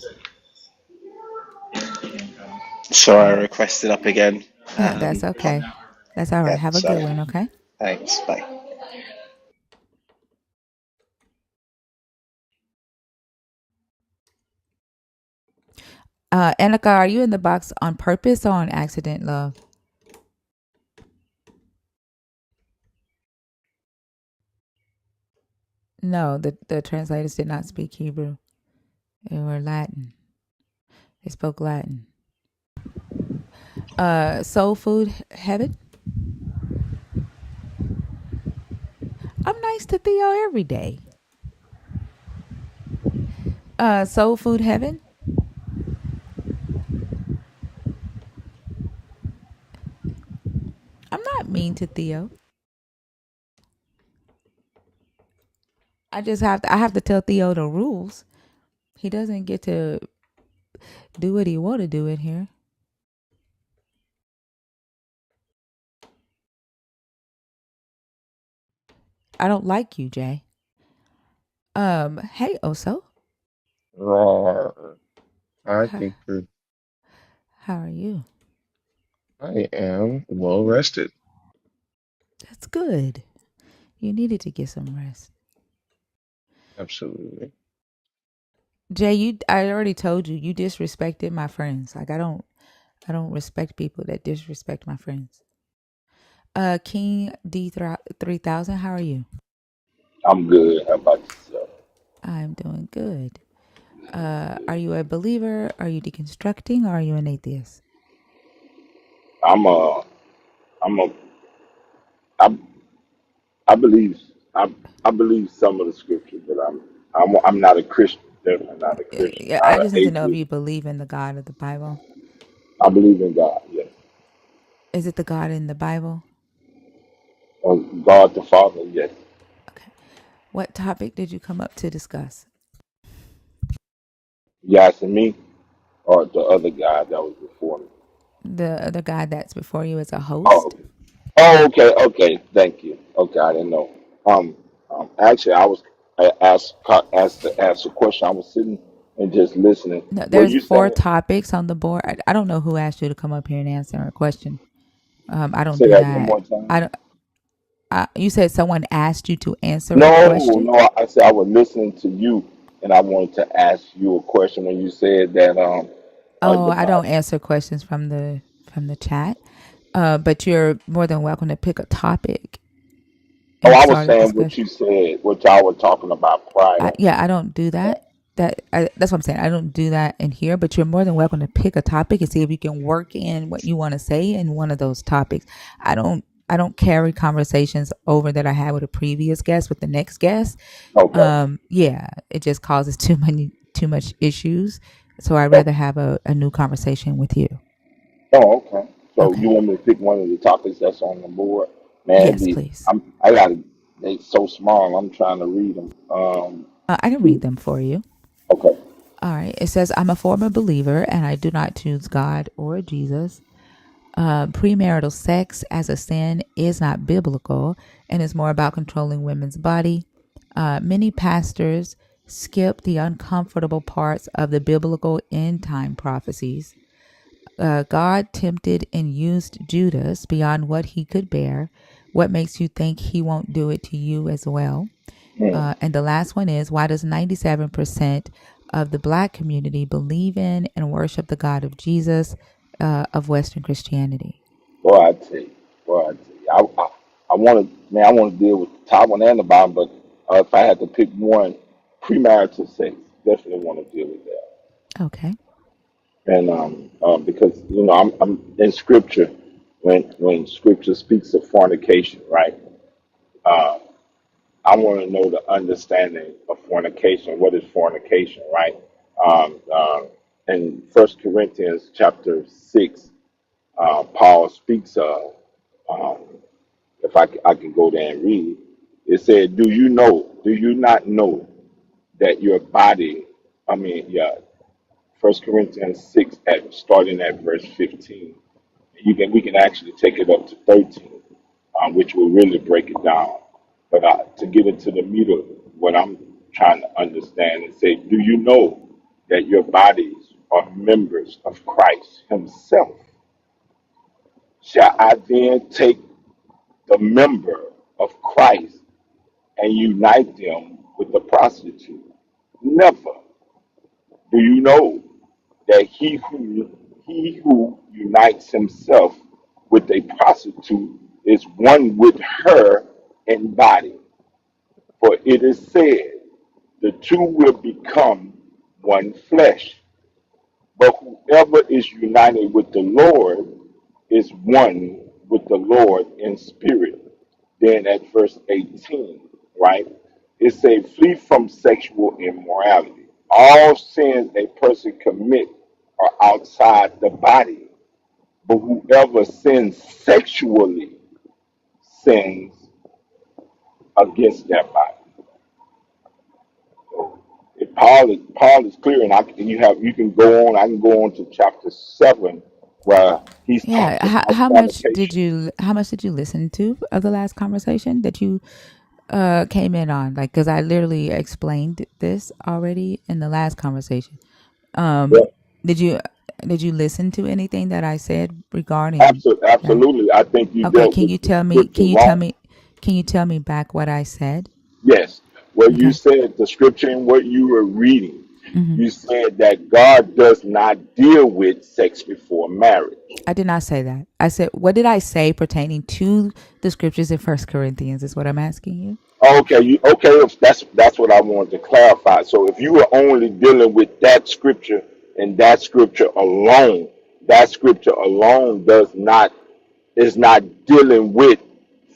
Sorry, I requested up again.
That's okay. That's all right.
Yeah,
Have a good
sorry.
one, okay?
Thanks. Bye.
Annika, are you in the box on purpose or on accident, love? No, the translators did not speak Hebrew. They were Latin. They spoke Latin. Soul Food Heaven. I'm nice to Theo every day. Soul Food Heaven. I'm not mean to Theo. I have to tell Theo the rules. He doesn't get to do what he want to do in here. I don't like you, Jay. Hey Oso.
Raw. I
How,
think that
how are you?
I am well rested.
That's good. You needed to get some rest.
Absolutely.
Jay, I already told you disrespected my friends. Like I don't respect people that disrespect my friends. King D3000, how are you?
I'm good. How about yourself?
I'm doing good. Are you a believer? Are you deconstructing? Or are you an atheist?
I'm a, I'm a, I, I believe, I, I believe some of the scripture, but I'm not a Christian. Definitely not a Christian.
Yeah, I
Not an
just need to know if
atheist.
you believe in the God of the Bible.
I believe in God. Yes,
Is it the God in the Bible?
God the Father. Yes.
Okay. What topic did you come up to discuss?
You asking me or the other guy that was before me?
The other God that's before you is a
Oh,
host?
okay. Oh, okay. Okay. Thank you. Okay, I didn't know. Actually, I asked to ask a question. I was sitting and just listening.
No,
Were
there's
you
four
saying?
topics on the board. I don't know who asked you to come up here and answer a question. I don't
Say
do
that one
that.
more time.
I don't. You said someone asked you to answer a
No,
question.
no, I said I was listening to you, and I wanted to ask you a question when you said that
Oh,
the
I don't
Bible.
answer questions from the chat. But you're more than welcome to pick a topic
Oh,
and
I was
start a
saying what
discussion.
you said, what y'all were talking about prior.
Yeah, I don't do that. That's what I'm saying. I don't do that in here. But you're more than welcome to pick a topic and see if you can work in what you want to say in one of those topics. I don't carry conversations over that I had with a previous guest with the next guest.
Okay.
Yeah, it just causes too much issues. So I'd
Oh,
rather have a new conversation with you.
oh, okay. So you
Okay.
want me to pick one of the topics that's on the board? Man,
Yes, please.
I gotta. They so small. I'm trying to read them.
I can read them for you.
Okay.
All right. It says, I'm a former believer and I do not choose God or Jesus. Premarital sex as a sin is not biblical and is more about controlling women's body. Many pastors skip the uncomfortable parts of the biblical end time prophecies. God tempted and used Judas beyond what he could bear. What makes you think he won't do it to you as well?
Hmm.
And the last one is, why does 97% of the black community believe in and worship the God of Jesus of Western Christianity?
Boy, I tell you. Boy, I tell you. I want to. Man, I want to deal with the top one and the bottom, but if I had to pick one, premarital sex, definitely want to deal with that.
Okay.
And because I'm in scripture when scripture speaks of fornication, right? Uh, I want to know the understanding of fornication. What is fornication, right? In First Corinthians chapter 6, Paul speaks of. Um, if I can go there and read, it said, Do you not know that your body? I mean, yeah, First Corinthians 6, starting at verse 15. We can actually take it up to 13, which will really break it down. But to get into the meat of what I'm trying to understand and say, do you know that your bodies are members of Christ Himself? Shall I then take the member of Christ and unite them with the prostitute? Never. Do you know that he who unites himself with a prostitute is one with her in body? For it is said, the two will become one flesh. But whoever is united with the Lord is one with the Lord in spirit. Then at verse 18, right? It says, flee from sexual immorality. All sins a person commit are outside the body, but whoever sins sexually sins against that body. So if Paul is clear, and you can go on. I can go on to chapter 7 where he's
Yeah.
talking about fornication.
How much did you listen to of the last conversation that you came in on? Like, because I literally explained this already in the last conversation. Um,
Yeah.
did you? Did you listen to anything that I said regarding that?
Absolutely. I think you
Okay,
dealt
can
with
you
the
tell me?
scripture
Can you tell
wrong.
me? Can you tell me back what I said?
Yes. Well, you
Okay.
said the scripture and what you were reading,
Hmm.
you said that God does not deal with sex before marriage.
I did not say that. I said, what did I say pertaining to the scriptures in First Corinthians? Is what I'm asking you.
Okay, if that's what I wanted to clarify. So if you were only dealing with that scripture and that scripture alone does not is not dealing with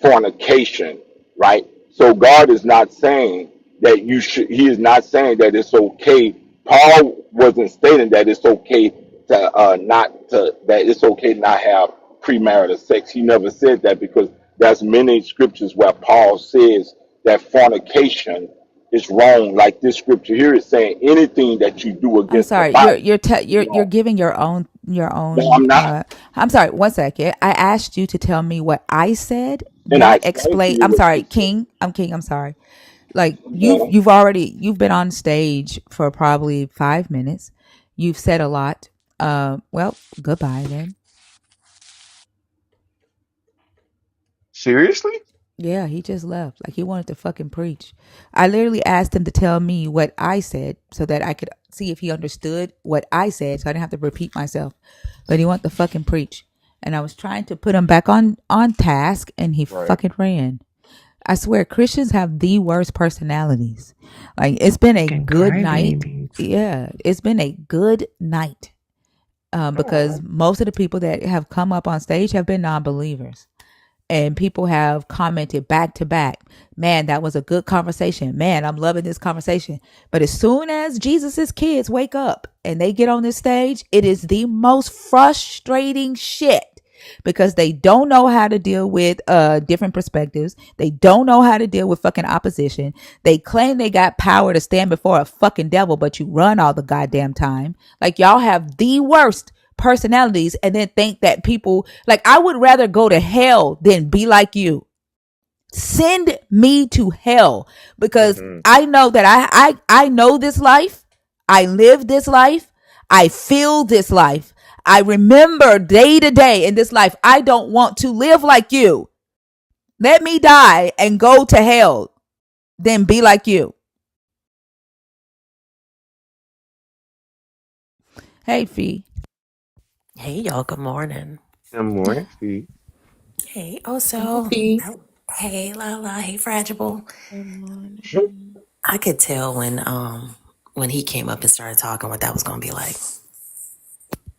fornication, right? So God is not saying that you should. He is not saying that it's okay. Paul wasn't stating that it's okay to not to that it's okay to not have premarital sex. He never said that because there's many scriptures where Paul says that fornication is wrong. Like this scripture here is saying anything that you do
I'm
against the
sorry.
body is
You're
wrong.
giving your own your
No,
own.
I'm not.
I'm sorry. One second. I asked you to tell me what I said,
And I
not
explained to
explain.
you
I'm
what you
sorry,
said.
King. I'm King. I'm sorry. Like
Mhm.
you've been on stage for probably 5 minutes. You've said a lot. Well, goodbye then.
Seriously?
Yeah, he just left. Like he wanted to fucking preach. I literally asked him to tell me what I said so that I could see if he understood what I said, so I didn't have to repeat myself. But he wanted to fucking preach, and I was trying to put him back on task, and he
Right.
fucking ran. I swear, Christians have the worst personalities. Like it's been a
Fucking
good night.
crybabies.
Yeah, it's been a good night. Because
Oh,
most of the people that have come up on stage have been non-believers, and people have commented back to back, man, that was a good conversation, man, I'm loving this conversation. But as soon as Jesus's kids wake up and they get on this stage, it is the most frustrating shit, because they don't know how to deal with different perspectives. They don't know how to deal with fucking opposition. They claim they got power to stand before a fucking devil, but you run all the goddamn time. Like y'all have the worst personalities, and then think that people, like, I would rather go to hell than be like you. Send me to hell, because
hmm.
I know that I know this life. I live this life. I feel this life. I remember day to day in this life. I don't want to live like you. Let me die and go to hell than be like you. Hey, Fee.
Hey y'all, good morning.
Good morning, Steve.
Hey
Hey,
Oso.
Fee.
Hey Lala. Hey Fragile.
Good morning.
I could tell when he came up and started talking what that was gonna be like.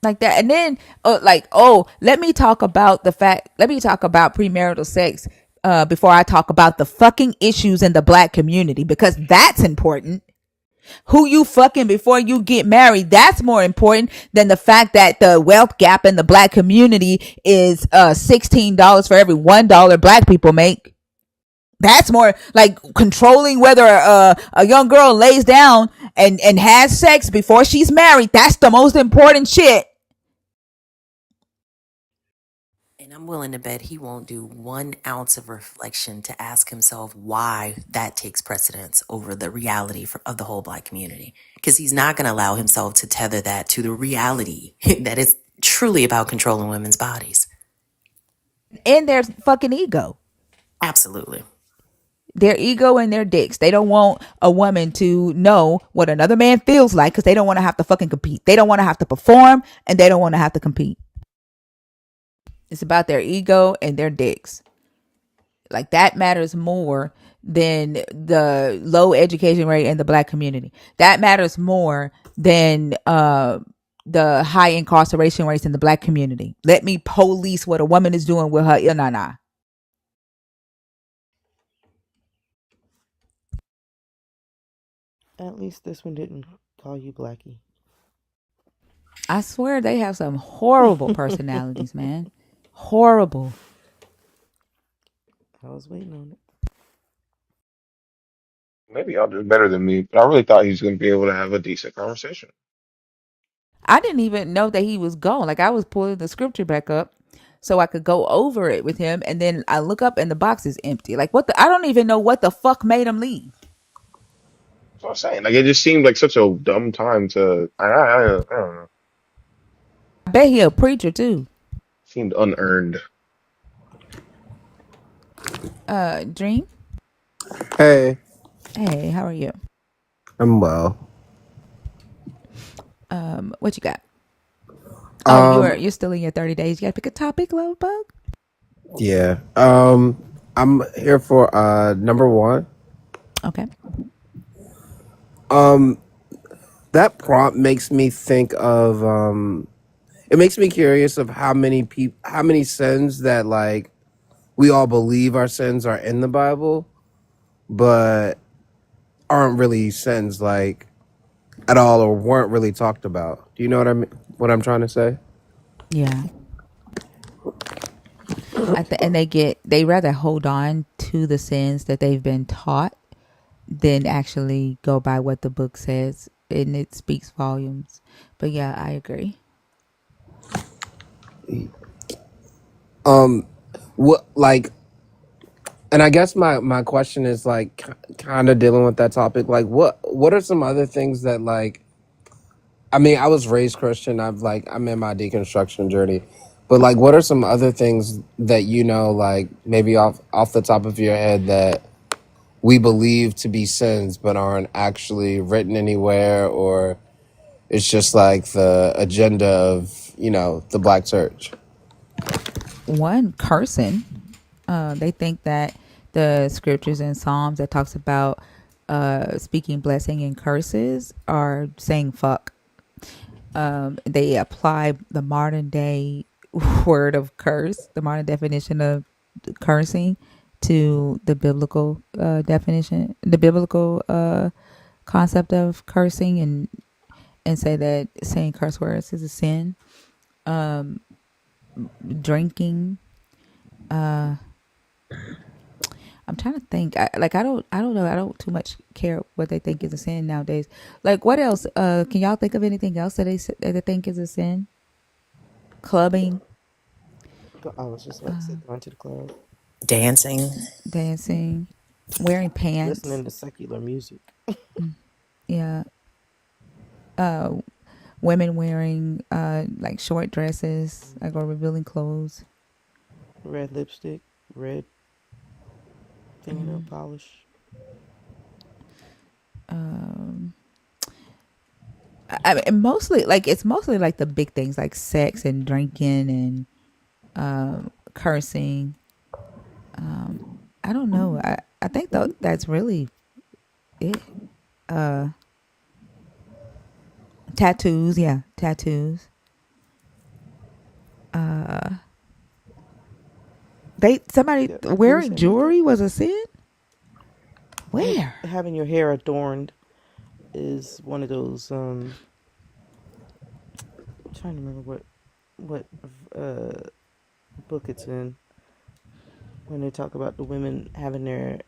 Like that, and then like, oh, let me talk about premarital sex before I talk about the fucking issues in the black community, because that's important. Who you fucking before you get married, that's more important than the fact that the wealth gap in the black community is $16 for every $1 black people make. That's more like controlling whether a young girl lays down and has sex before she's married. That's the most important shit.
And I'm willing to bet he won't do 1 ounce of reflection to ask himself why that takes precedence over the reality of the whole black community. Because he's not going to allow himself to tether that to the reality that it's truly about controlling women's bodies.
In their fucking ego.
Absolutely.
Their ego and their dicks. They don't want a woman to know what another man feels like, because they don't want to have to fucking compete. They don't want to have to perform, and they don't want to have to compete. It's about their ego and their dicks. Like that matters more than the low education rate in the black community. That matters more than the high incarceration rates in the black community. Let me police what a woman is doing with her. Nah, nah.
At least this one didn't call you Blackie.
I swear they have some horrible personalities, man. Horrible.
I was waiting on it.
Maybe I'll do better than me, but I really thought he was going to be able to have a decent conversation.
I didn't even know that he was gone. Like I was pulling the scripture back up so I could go over it with him, and then I look up and the box is empty. Like what the, I don't even know what the fuck made him leave.
That's what I'm saying. Like, it just seemed like such a dumb time to. I don't know.
bet he a preacher too.
Seemed unearned.
Dream.
Hey,
Hey, how are you?
I'm well.
What you got? Oh,
Um,
you're still in your 30 days. You gotta pick a topic, love bug.
yeah. I'm here for number one.
Okay.
That prompt makes me think of it makes me curious of how many sins that like we all believe our sins are in the Bible, but aren't really sins like at all or weren't really talked about. Do you know what I mean? What I'm trying to say?
Yeah. And they rather hold on to the sins that they've been taught than actually go by what the book says, and it speaks volumes. But yeah, I agree.
What like and I guess my question is like kind of dealing with that topic. Like what are some other things that like I mean, I was raised Christian. I'm in my deconstruction journey. But like what are some other things that like maybe off the top of your head that we believe to be sins but aren't actually written anywhere, or it's just like the agenda of, the black church?
One, cursing. They think that the scriptures and Psalms that talks about speaking blessing and curses are saying fuck. They apply the modern day word of curse, the modern definition of cursing, to the biblical definition, the biblical concept of cursing, and say that saying curse words is a sin. Drinking. I'm trying to think. I don't know. I don't too much care what they think is a sin nowadays. Like, what else? Can y'all think of anything else that that they think is a sin? Clubbing,
I was just about to say going to the club,
Dancing.
dancing, wearing pants.
listening to secular music,
Yeah. Uh, women wearing like short dresses, like, or revealing clothes.
red lipstick, red fingernail polish.
Um, I mean, mostly like it's mostly like the big things like sex and drinking and cursing. I don't know. I think that's really it. Uh, tattoos, yeah, tattoos. Somebody
Yeah, who was
wearing
saying about that?
jewelry was a sin.
And
Where?
having your hair adorned is one of those. I'm trying to remember what uh book it's in when they talk about the women having their,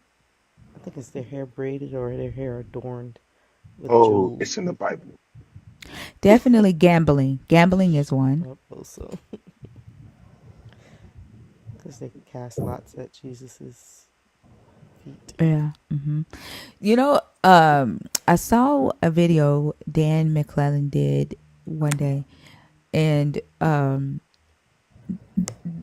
I think it's their hair braided or their hair adorned with
Oh,
jewels.
it's in the Bible.
Definitely gambling. Gambling is one.
Also, because they cast lots at Jesus's feet.
Yeah. You know, I saw a video Dan McClellan did one day, and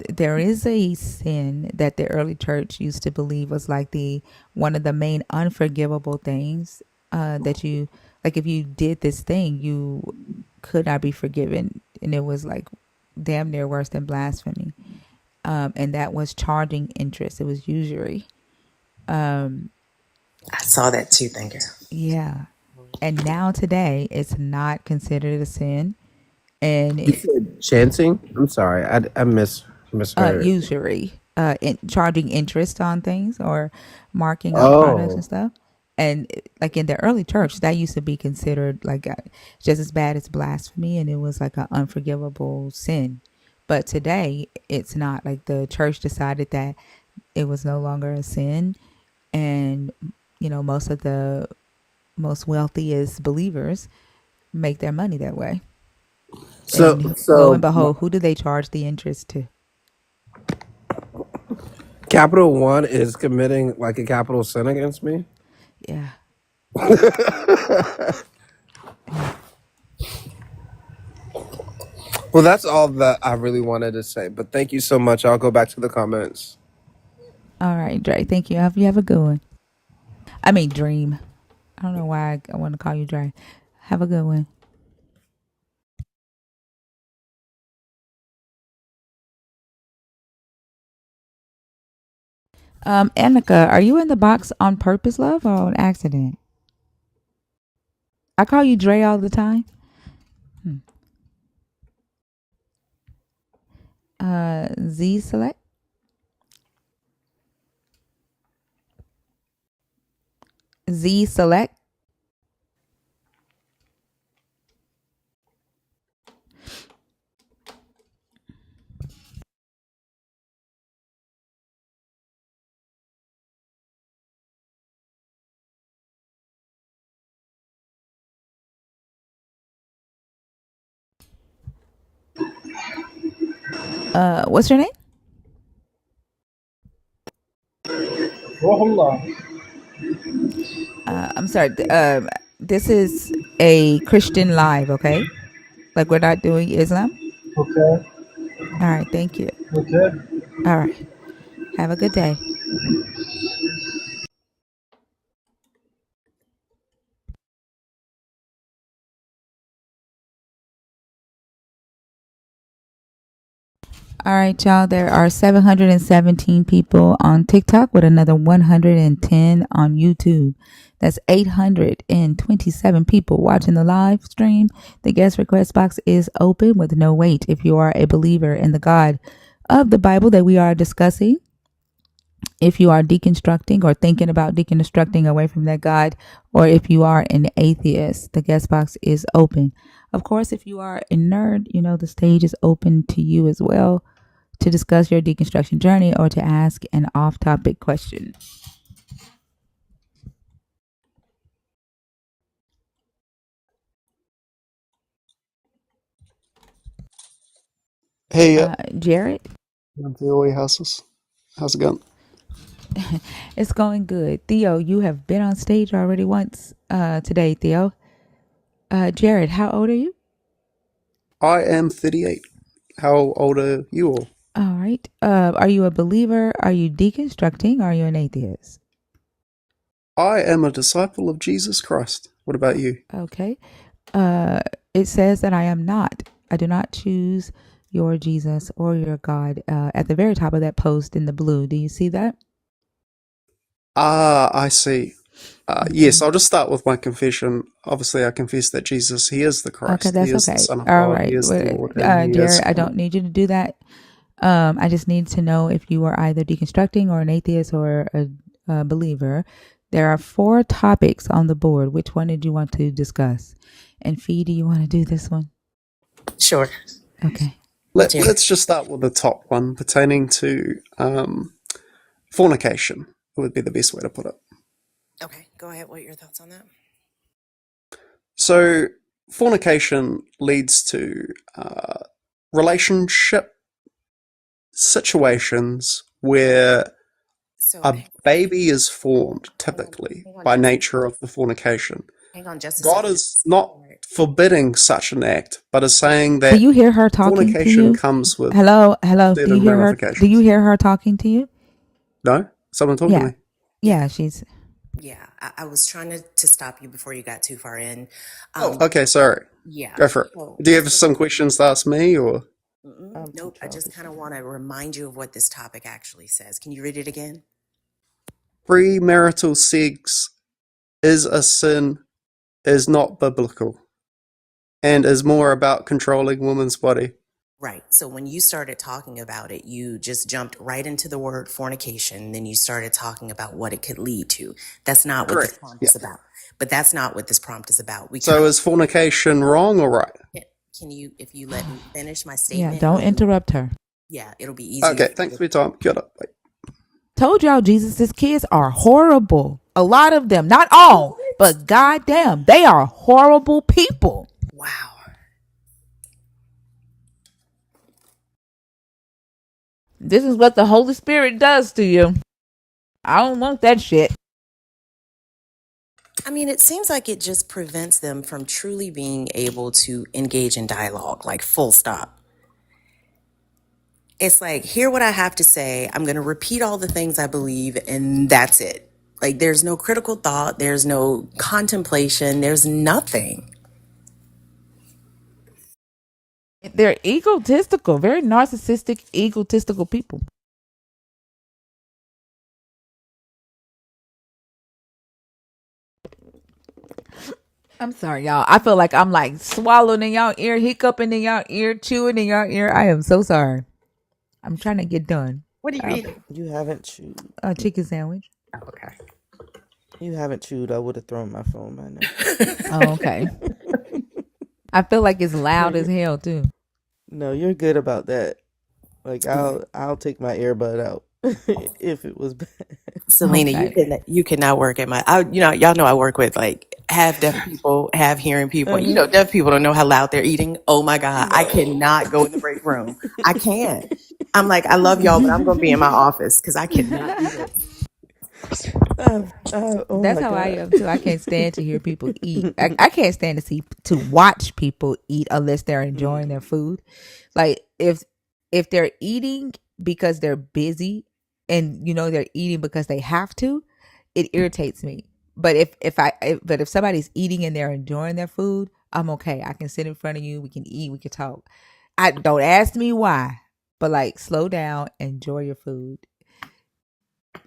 there is a sin that the early church used to believe was like the one of the main unforgivable things that you like if you did this thing you could not be forgiven, and it was like damn near worse than blasphemy. And that was charging interest. It was usury.
I saw that too. Thank you.
Yeah. And now today it's not considered a sin,
You
and
said chanting? I'm sorry. I misheard.
usury, charging interest on things or marking up products and
Oh.
stuff. And like in the early church, that used to be considered like just as bad as blasphemy, and it was like an unforgivable sin. But today, it's not. Like the church decided that it was no longer a sin, and most of the most wealthiest believers make their money that way.
So
And lo and
so
behold, who do they charge the interest to?
Capital One is committing like a capital sin against me?
Yeah, yeah.
Well, that's all that I really wanted to say. But thank you so much. I'll go back to the comments.
All right, Dre. Thank you. I hope you have a good one. I mean, Dream. I don't know why I want to call you Dre. Have a good one. Annika, are you in the box on purpose, love, or on accident? I call you Dre all the time. Hmm. Z select. Z select. What's your name? I'm sorry. This is a Christian live, okay? Like we're not doing Islam.
Okay.
All right. Thank you.
Okay.
All right. Have a good day. All right, y'all. There are 717 people on TikTok with another 110 on YouTube. That's 827 people watching the live stream. The guest request box is open with no wait. If you are a believer in the God of the Bible that we are discussing, if you are deconstructing or thinking about deconstructing away from that God, or if you are an atheist, the guest box is open. Of course, if you are a nerd, you know, the stage is open to you as well to discuss your deconstruction journey or to ask an off topic question.
Hey,
Jared?
VOA houses. How's it going?
It's going good. Theo, you have been on stage already once today, Theo. Jared, how old are you?
I am 38. How old are you all?
All right. Are you a believer? Are you deconstructing? Are you an atheist?
I am a disciple of Jesus Christ. What about you?
Okay. It says that I am not. I do not choose your Jesus or your God at the very top of that post in the blue. Do you see that?
Ah, I see. Yes,
Mm-hmm.
I'll just start with my confession. Obviously, I confess that Jesus, He is the
Okay,
Christ. He
that's
is the
okay.
Son of
All
God. He
right.
is the Lord, and He is
Jared, I
coming.
don't need you to do that. I just need to know if you are either deconstructing or an atheist or a believer. There are 4 topics on the board. Which one did you want to discuss? And Fee, do you want to do this one?
Sure.
Okay.
Whichever.
Let's just start with the top one pertaining to fornication. Would be the best way to put it.
Okay, go ahead. What are your thoughts on that?
So, fornication leads to relationship situations where
So,
a baby is formed typically
hang on
by
just
nature of the fornication.
hang on just a
God
second.
is not
All right.
forbidding such an act, but is saying
Do
that
you hear her talking to
fornication
you?
comes with
Hello, hello. Do you
certain
hear her? Do you
ramifications.
hear her talking to you?
No? Someone talk to
Yeah.
me.
Yeah,
Yeah, she's
yeah. I was trying to stop you before you got too far in.
Oh,
Um,
okay, sorry.
yeah.
Go for it.
So,
Do you have
so
some questions to ask me, or?
nope. I just kind of want to remind you of what this topic actually says. Can you read it again?
Premarital sex is a sin, is not biblical, and is more about controlling women's body.
Right. So when you started talking about it, you just jumped right into the word fornication. Then you started talking about what it could lead to. That's not what this
Correct.
prompt
Yeah.
is about. But that's not what this prompt is about. We kind
So
of
is fornication wrong or right?
can you, if you let me finish my
yeah.
statement,
Don't interrupt her.
it'll be easier
Okay,
for you
thanks
to.
for your time. Kia ora. Bye.
Told y'all Jesus's kids are horrible. A lot of them, not all, but goddamn, they are horrible people.
Wow.
This is what the Holy Spirit does to you. I don't want that shit.
I mean, it seems like it just prevents them from truly being able to engage in dialogue, like full stop. It's like, hear what I have to say. I'm going to repeat all the things I believe, and that's it. Like, there's no critical thought, there's no contemplation, there's nothing.
They're egotistical, very narcissistic, egotistical people. I'm sorry, y'all. I feel like I'm like swallowing in y'all ear, hiccuping in y'all ear, chewing in y'all ear. I am so sorry. I'm trying to get done.
What are you eating?
You haven't chewed.
A chicken sandwich.
Okay.
You haven't chewed. I would have thrown my phone by now.
Oh, okay. I feel like it's
You're
loud as
good.
hell too.
No, you're good about that. Like I'll take my earbud out if it was bad.
Selena,
Okay.
you cannot work at my. Y'all know I work with like half deaf people, half hearing people. You
Uh-huh.
know, deaf people don't know how loud they're eating. Oh my god, I
No.
cannot go in the break room. I can't. I'm like, I love y'all, but I'm going to be in my office because I cannot do this.
Oh
That's
my
how I
god.
am too. I can't stand to hear people eat. I can't stand to watch people eat unless they're enjoying their food. Like if they're eating because they're busy and they're eating because they have to, it irritates me. But if somebody's eating and they're enjoying their food, I'm okay. I can sit in front of you, we can eat, we can talk. I don't ask me why, but like slow down, enjoy your food.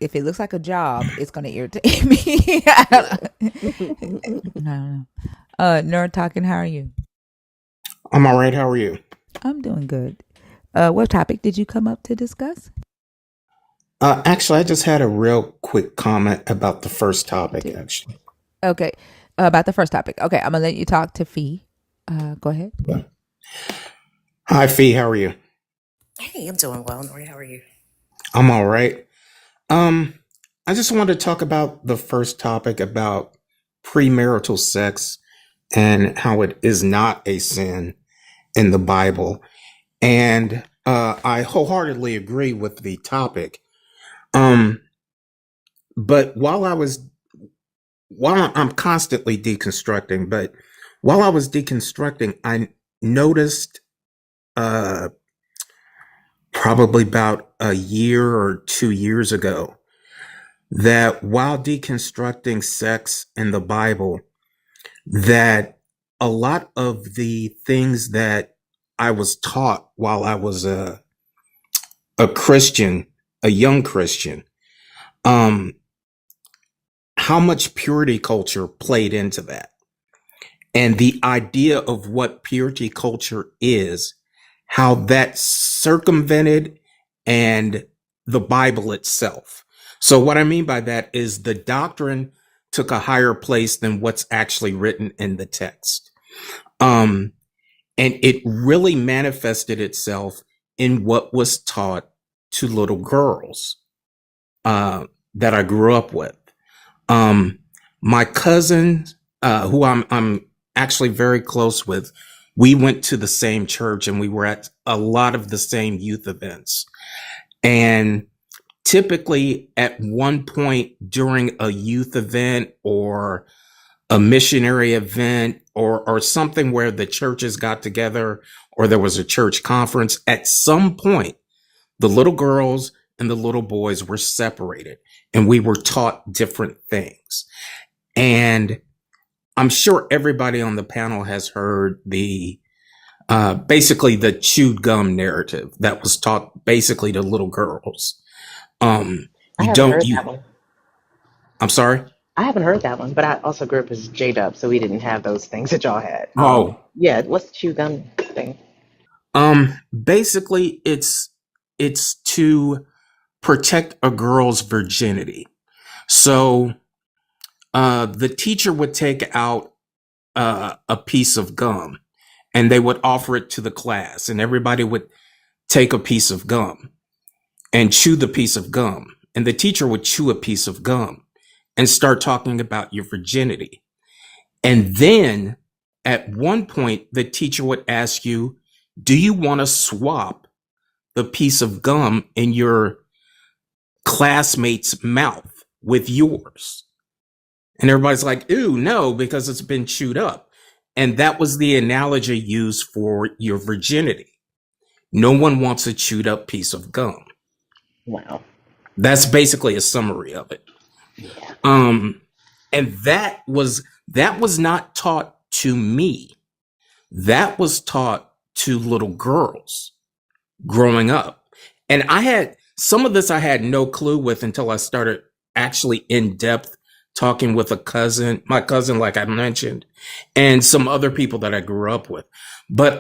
If it looks like a job, it's gonna irritate me. I
Yeah.
don't know. Nerd talking, how are you?
I'm all right. How are you?
I'm doing good. What topic did you come up to discuss?
Actually, I just had a real quick comment about the first
You
topic,
did.
actually.
Okay. About the first topic. Okay, I'm gonna let you talk to Fee. Go ahead.
Hi, Fee. How are you?
Hey, I'm doing well, Nori. How are you?
I'm all right. Um, I just wanted to talk about the first topic about premarital sex and how it is not a sin in the Bible. And I wholeheartedly agree with the topic. Um, but while I'm constantly deconstructing, but while I was deconstructing, I noticed uh, probably about a year or 2 years ago that while deconstructing sex in the Bible, that a lot of the things that I was taught while I was a Christian, a young Christian, um, how much purity culture played into that. And the idea of what purity culture is, how that circumvented and the Bible itself. So what I mean by that is the doctrine took a higher place than what's actually written in the text. Um, and it really manifested itself in what was taught to little girls that I grew up with. Um, my cousin, who I'm actually very close with, we went to the same church and we were at a lot of the same youth events. And typically, at one point during a youth event or a missionary event or something where the churches got together or there was a church conference, at some point, the little girls and the little boys were separated and we were taught different things. And I'm sure everybody on the panel has heard the basically the chewed gum narrative that was taught basically to little girls.
I
You
haven't
don't
heard
you
that one.
I'm sorry.
I haven't heard that one, but I also grew up as J-Dub, so we didn't have those things that y'all had.
Oh,
Yeah, what's the chew gum thing?
basically it's to protect a girl's virginity. So the teacher would take out a piece of gum and they would offer it to the class and everybody would take a piece of gum and chew the piece of gum. And the teacher would chew a piece of gum and start talking about your virginity. And then at one point, the teacher would ask you, do you want to swap the piece of gum in your classmate's mouth with yours? And everybody's like, ooh, no, because it's been chewed up. And that was the analogy used for your virginity. No one wants a chewed up piece of gum.
Wow.
That's basically a summary of it.
Yeah.
Um, and that was not taught to me. That was taught to little girls growing up. And I had some of this I had no clue with until I started actually in depth talking with my cousin, like I mentioned, and some other people that I grew up with. But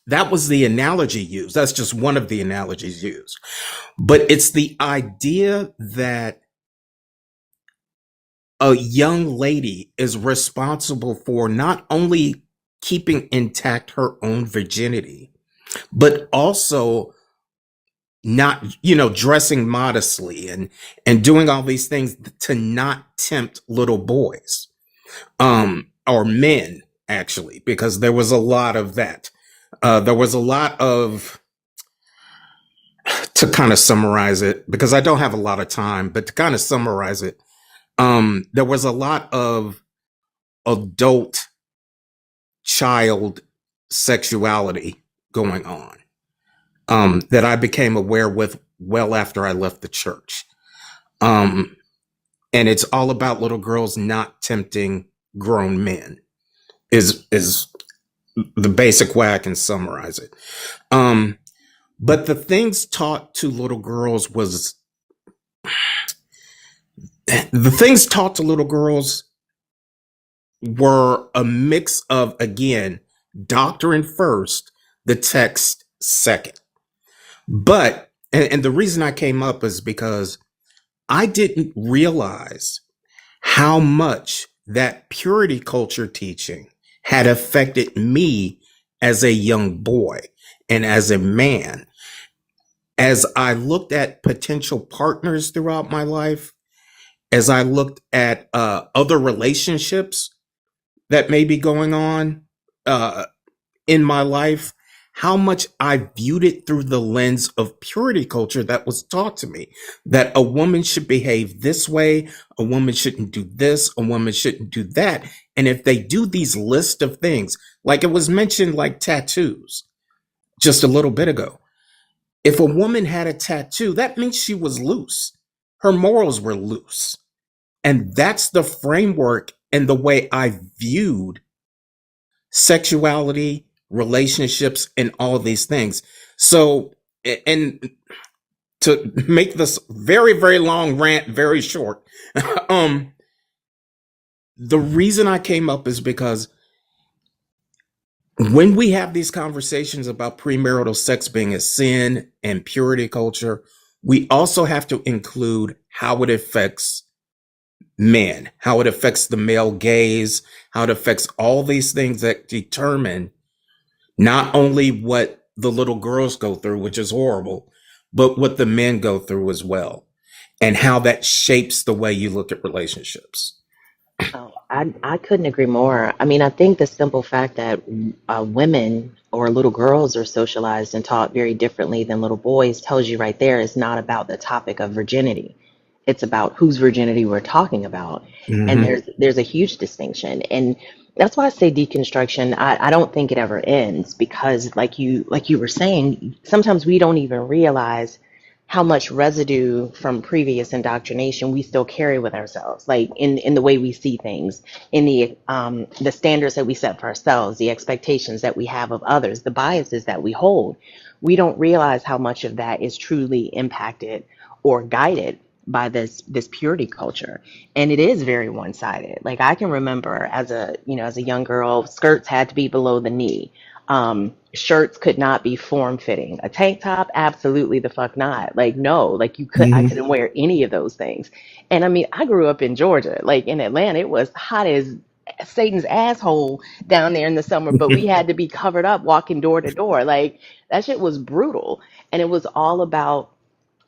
that was the analogy used. That's just one of the analogies used. But it's the idea that a young lady is responsible for not only keeping intact her own virginity, but also not, dressing modestly and doing all these things to not tempt little boys, or men, actually, because there was a lot of that. There was a lot of, to kind of summarize it, because I don't have a lot of time, but to kind of summarize it, there was a lot of adult child sexuality going on, that I became aware with well after I left the church. Um, and it's all about little girls not tempting grown men is the basic way I can summarize it. But the things taught to little girls was the things taught to little girls were a mix of, again, doctrine first, the text second. But and the reason I came up is because I didn't realize how much that purity culture teaching had affected me as a young boy and as a man. As I looked at potential partners throughout my life, as I looked at other relationships that may be going on uh, in my life, how much I viewed it through the lens of purity culture that was taught to me, that a woman should behave this way, a woman shouldn't do this, a woman shouldn't do that. And if they do these list of things, like it was mentioned, like tattoos just a little bit ago, if a woman had a tattoo, that means she was loose. Her morals were loose. And that's the framework and the way I viewed sexuality, relationships, and all these things. So, and to make this very, very long rant very short, um, the reason I came up is because when we have these conversations about premarital sex being a sin and purity culture, we also have to include how it affects men, how it affects the male gaze, how it affects all these things that determine not only what the little girls go through, which is horrible, but what the men go through as well, and how that shapes the way you look at relationships.
Oh, I couldn't agree more. I mean, I think the simple fact that women or little girls are socialized and taught very differently than little boys tells you right there it's not about the topic of virginity. It's about whose virginity we're talking about. And
Mm-hmm.
there's a huge distinction. And that's why I say deconstruction, I don't think it ever ends because like you were saying, sometimes we don't even realize how much residue from previous indoctrination we still carry with ourselves, like in the way we see things, in the standards that we set for ourselves, the expectations that we have of others, the biases that we hold. We don't realize how much of that is truly impacted or guided by this purity culture, and it is very one-sided. Like I can remember as a young girl, skirts had to be below the knee. Shirts could not be form fitting. A tank top, absolutely the fuck not. Like, no, like I
Mm-hmm.
couldn't wear any of those things. And I mean, I grew up in Georgia. Like in Atlanta, it was hot as Satan's asshole down there in the summer, but we had to be covered up walking door to door. Like that shit was brutal. And it was all about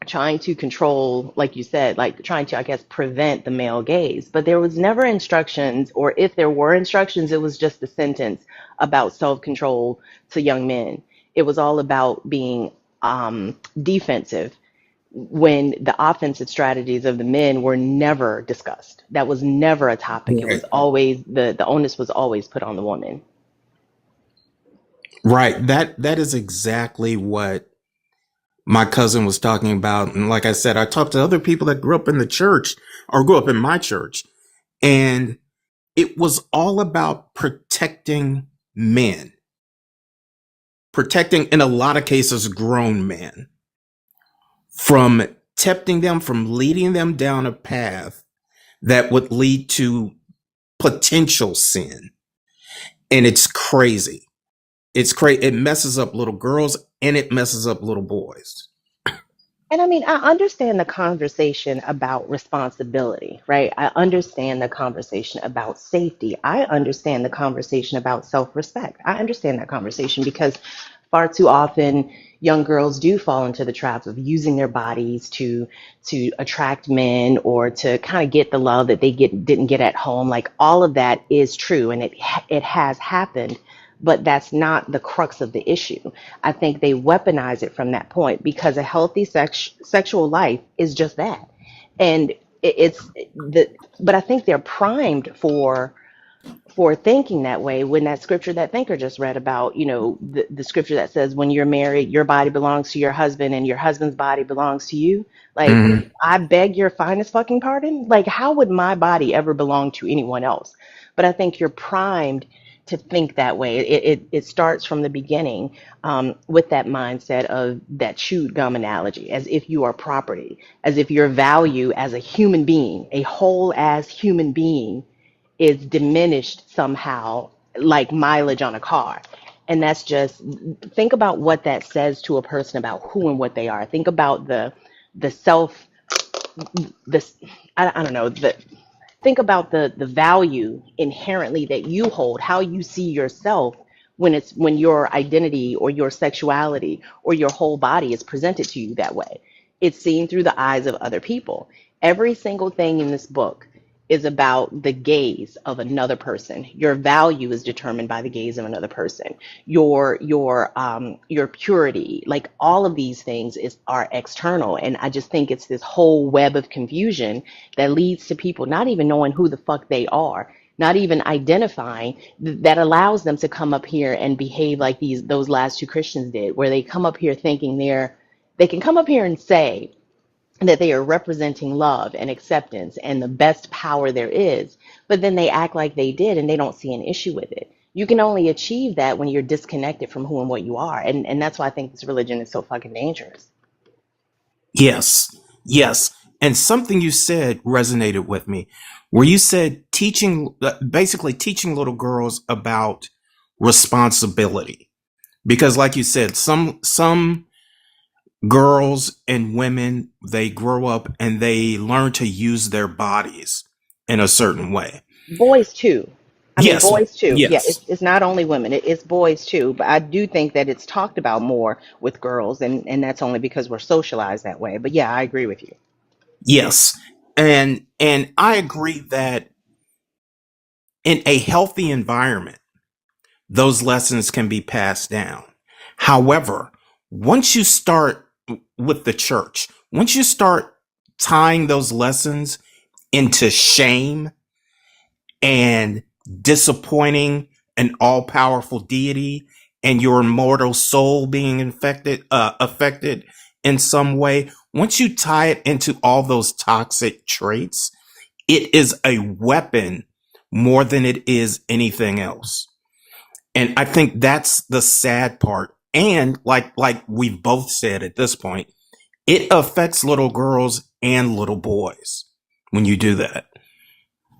trying to control, like you said, like trying to, I guess, prevent the male gaze. But there was never instructions, or if there were instructions, it was just a sentence about self control to young men. It was all about being defensive when the offensive strategies of the men were never discussed. That was never a topic. It was
Right.
always the onus was always put on the woman.
Right. That is exactly what my cousin was talking about. And like I said, I talked to other people that grew up in the church or grew up in my church, and it was all about protecting men, protecting, in a lot of cases, grown men from tempting them, from leading them down a path that would lead to potential sin. And it's crazy. It's crazy. It messes up little girls and it messes up little boys.
And I mean, I understand the conversation about responsibility, right? I understand the conversation about safety. I understand the conversation about self respect. I understand that conversation because far too often young girls do fall into the trap of using their bodies to attract men or to kind of get the love that they didn't get at home. Like all of that is true and it has happened, but that's not the crux of the issue. I think they weaponize it from that point because a healthy sexual life is just that. And it's the, but I think they're primed for thinking that way when that scripture that thinker just read about, you know, the scripture that says when you're married, your body belongs to your husband and your husband's body belongs to you. Like,
Mhm.
I beg your finest fucking pardon. Like, how would my body ever belong to anyone else? But I think you're primed to think that way. It starts from the beginning with that mindset of that chewed gum analogy, as if you are property, as if your value as a human being, a whole as human being, is diminished somehow, like mileage on a car. And that's just, think about what that says to a person about who and what they are. Think about the self, this, I don't know, think about the value inherently that you hold, how you see yourself when your identity or your sexuality or your whole body is presented to you that way. It's seen through the eyes of other people. Every single thing in this book is about the gaze of another person. Your value is determined by the gaze of another person. Your purity, like all of these things are external. And I just think it's this whole web of confusion that leads to people not even knowing who the fuck they are, not even identifying, that allows them to come up here and behave like those last two Christians did, where they come up here thinking they can come up here and say that they are representing love and acceptance and the best power there is, but then they act like they did and they don't see an issue with it. You can only achieve that when you're disconnected from who and what you are. And that's why I think this religion is so fucking dangerous.
Yes. Yes. And something you said resonated with me, where you said teaching, basically teaching little girls about responsibility. Because like you said, some girls and women, they grow up and they learn to use their bodies in a certain way.
Boys too. I mean,
Yes.
boys too. Yeah,
Yes.
it's not only women, it's boys too. But I do think that it's talked about more with girls, and that's only because we're socialized that way. But yeah, I agree with you.
Yes. And I agree that in a healthy environment, those lessons can be passed down. However, once you start with the church, once you start tying those lessons into shame and disappointing an all-powerful deity and your immortal soul being affected in some way, once you tie it into all those toxic traits, it is a weapon more than it is anything else. And I think that's the sad part. And like we've both said at this point, it affects little girls and little boys when you do that.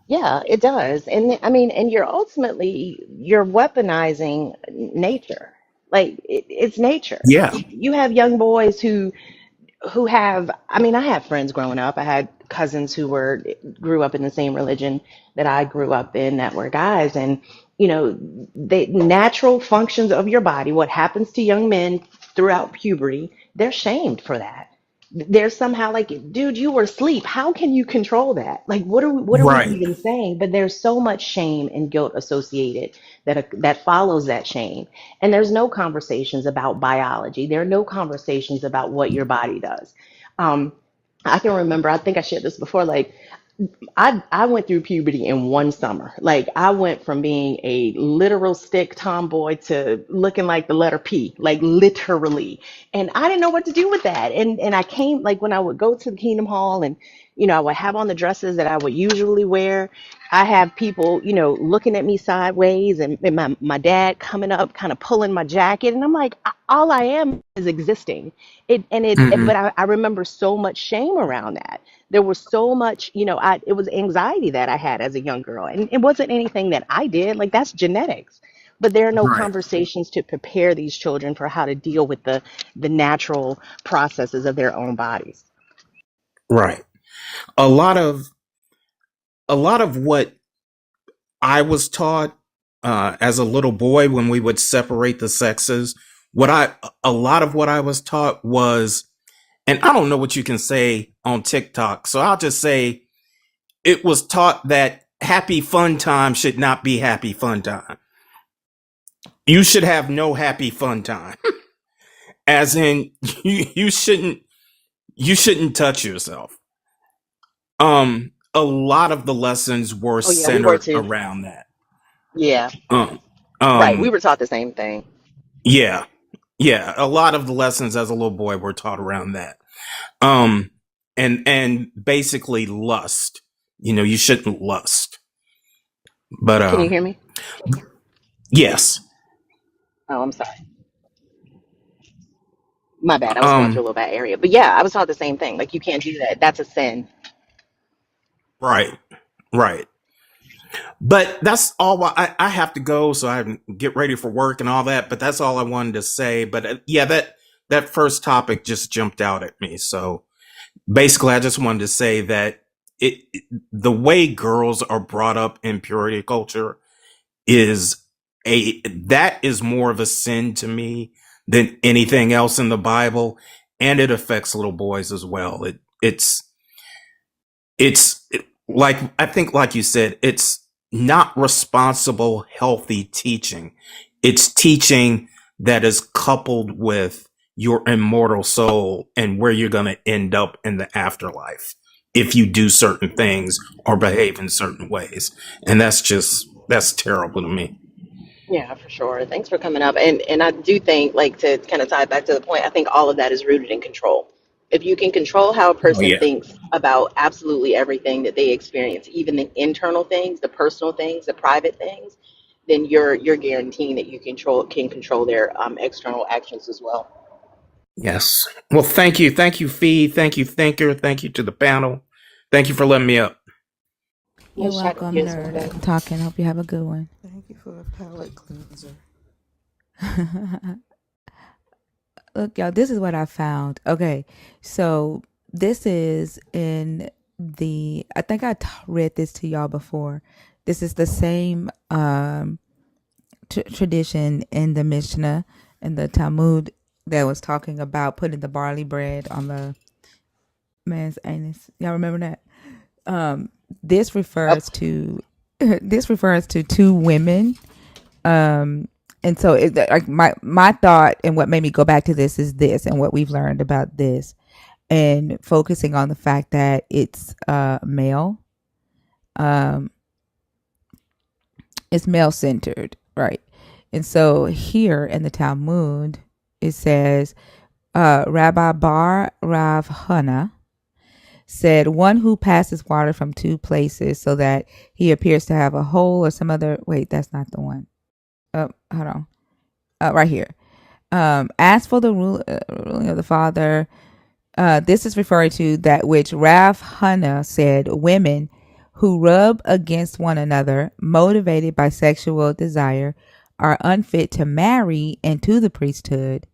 Yeah, it does. And I mean, and you're weaponizing nature. Like it's nature.
Yeah.
You have young boys who have, I mean, I had friends growing up. I had cousins who grew up in the same religion that I grew up in that were guys. And you know, the natural functions of your body, what happens to young men throughout puberty, they're shamed for that. They're somehow like, dude, you were asleep, how can you control that? Like, what are we
Right.
even saying? But there's so much shame and guilt associated that follows that shame. And there's no conversations about biology. There are no conversations about what your body does. um I can remember, I think I shared this before, like
I went through puberty in one summer. Like I went from being a literal stick tomboy to looking like the letter P, like literally. And I didn't know what to do with that. And I came like when I would go to the Kingdom Hall and I would have on the dresses that I would usually wear. I have people, looking at me sideways and my dad coming up kind of pulling my jacket and I'm like all I am is existing.
Hmm.
But I remember so much shame around that. There was so much, it was anxiety that I had as a young girl. And it wasn't anything that I did, like that's genetics. But there are no
Right.
conversations to prepare these children for how to deal with the natural processes of their own bodies.
Right. A lot of what I was taught as a little boy when we would separate the sexes, a lot of what I was taught was, and I don't know what you can say on TikTok, so I'll just say it was taught that happy fun time should not be happy fun time. You should have no happy fun time. As in you shouldn't touch yourself. A lot of the lessons were
Oh yeah, we were
centered
too.
around that.
Yeah,
Um,
right. We
um,
were taught the same thing.
yeah, yeah. A lot of the lessons as a little boy were taught around that. Um, and basically lust. You shouldn't lust. But
Can you hear me?
yes.
Oh, I'm sorry. My bad. I was going through a
Um,
little bad area. But yeah, I was taught the same thing. Like you can't do that. That's a sin.
right, right. But that's all I have to go, so I can get ready for work and all that. But that's all I wanted to say. But yeah, that first topic just jumped out at me. So basically, I just wanted to say that the way girls are brought up in purity culture is that is more of a sin to me than anything else in the Bible, and it affects little boys as well. Like I think, like you said, it's not responsible, healthy teaching. It's teaching that is coupled with your immortal soul and where you're going to end up in the afterlife if you do certain things or behave in certain ways. And that's terrible to me.
Yeah, for sure. Thanks for coming up. And I do think, like, to kind of tie it back to the point, I think all of that is rooted in control. If you can control how a
Oh
person
yeah.
thinks about absolutely everything that they experience, even the internal things, the personal things, the private things, then you're guaranteeing that you can control their external actions as well.
Yes. Well, thank you. Thank you, Fee. Thank you, Thinker. Thank you to the panel. Thank you for letting me up.
You're
Most
welcome,
chatterjee
nerd,
respect.
for talking. Hope you have a good one.
Thank you for the palate cleanser.
Look, y'all, this is what I found. Okay, so this is in I think I read this to y'all before. This is the same tradition in the Mishnah and the Talmud that was talking about putting the barley bread on the man's anus. Y'all remember that? This
Yep.
refers to this refers to two women. And so like my thought and what made me go back to this is this and what we've learned about this and focusing on the fact that it's male. Um, it's male centered, right? And so here in the Talmud, it says, Rabbi Bar Rav Hana said, one who passes water from two places so that he appears to have a hole or some other. Wait, that's not the one. Oh, hold on. Right here. As for the ruling of the father, this is referring to that which Rav Hana said, women who rub against one another, motivated by sexual desire, are unfit to marry into the priesthood,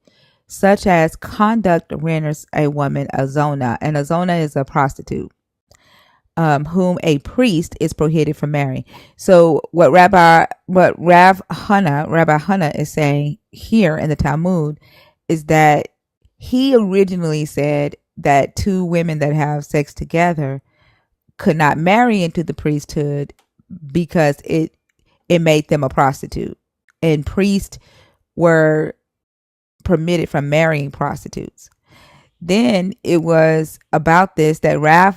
such as conduct renders a woman a zona, and a zona is a prostitute, whom a priest is prohibited from marrying. So what Rabbi Hana is saying here in the Talmud is that he originally said that two women that have sex together could not marry into the priesthood because it made them a prostitute, and priests were permitted from marrying prostitutes. Then it was about this that Rav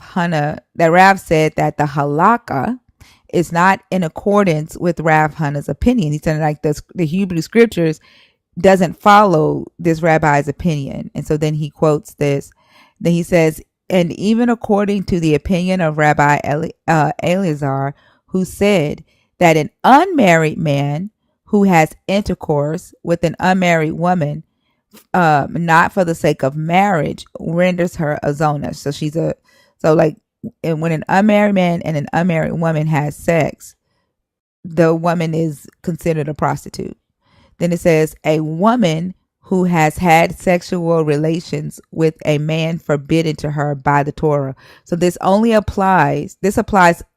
said that the halakha is not in accordance with Rav Hana's opinion. He said like the Hebrew scriptures doesn't follow this rabbi's opinion. And so then he quotes this. Then he says, and even according to the opinion of Rabbi Eleazar, who said that an unmarried man who has intercourse with an unmarried woman, not for the sake of marriage, renders her a zona. So and when an unmarried man and an unmarried woman has sex, the woman is considered a prostitute. Then it says a woman who has had sexual relations with a man forbidden to her by the Torah. So this applies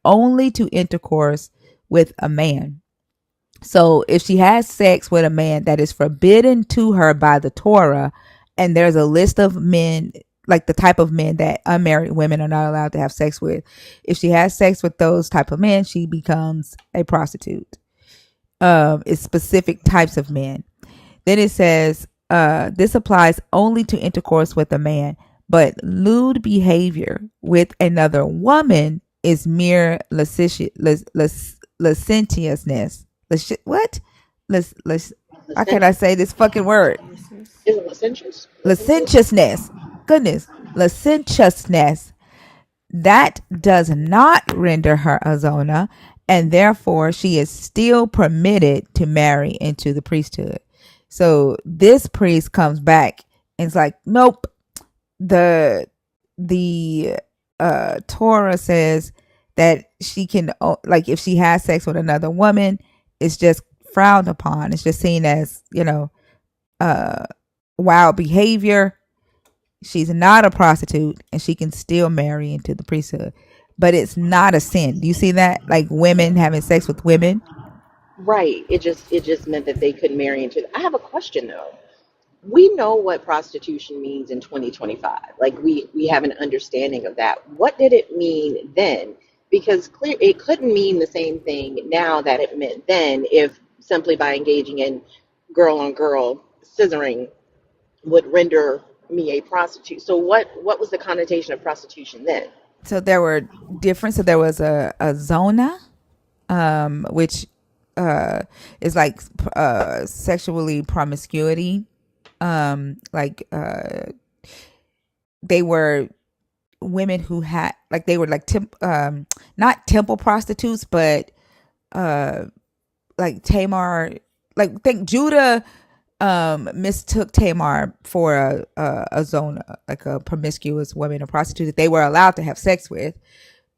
only to intercourse with a man. So if she has sex with a man that is forbidden to her by the Torah, and there's a list of men, like the type of men that unmarried women are not allowed to have sex with, if she has sex with those type of men, she becomes a prostitute. It's specific types of men. Then it says, this applies only to intercourse with a man, but lewd behavior with another woman is mere licentiousness. What? How can I say this fucking word?
Is it licentious?
Licentiousness. Goodness. Licentiousness. That does not render her a zona, and therefore she is still permitted to marry into the priesthood. So this priest comes back and it's like, nope. The Torah says that she can, like, if she has sex with another woman, it's just frowned upon. It's just seen as, wild behavior. She's not a prostitute and she can still marry into the priesthood. But it's not a sin. Do you see that? Like women having sex with women.
Right. It just meant that they couldn't marry into. I have a question though. We know what prostitution means in 2025. Like we have an understanding of that. What did it mean then? Because clear it couldn't mean the same thing now that it meant then if simply by engaging in girl on girl scissoring would render me a prostitute. So what was the connotation of prostitution then?
So there were different. So there was a zona, which is like sexually promiscuity. They were women who had like they were like not temple prostitutes, but like Tamar, like think Judah mistook Tamar for a zona, like a promiscuous woman, a prostitute that they were allowed to have sex with,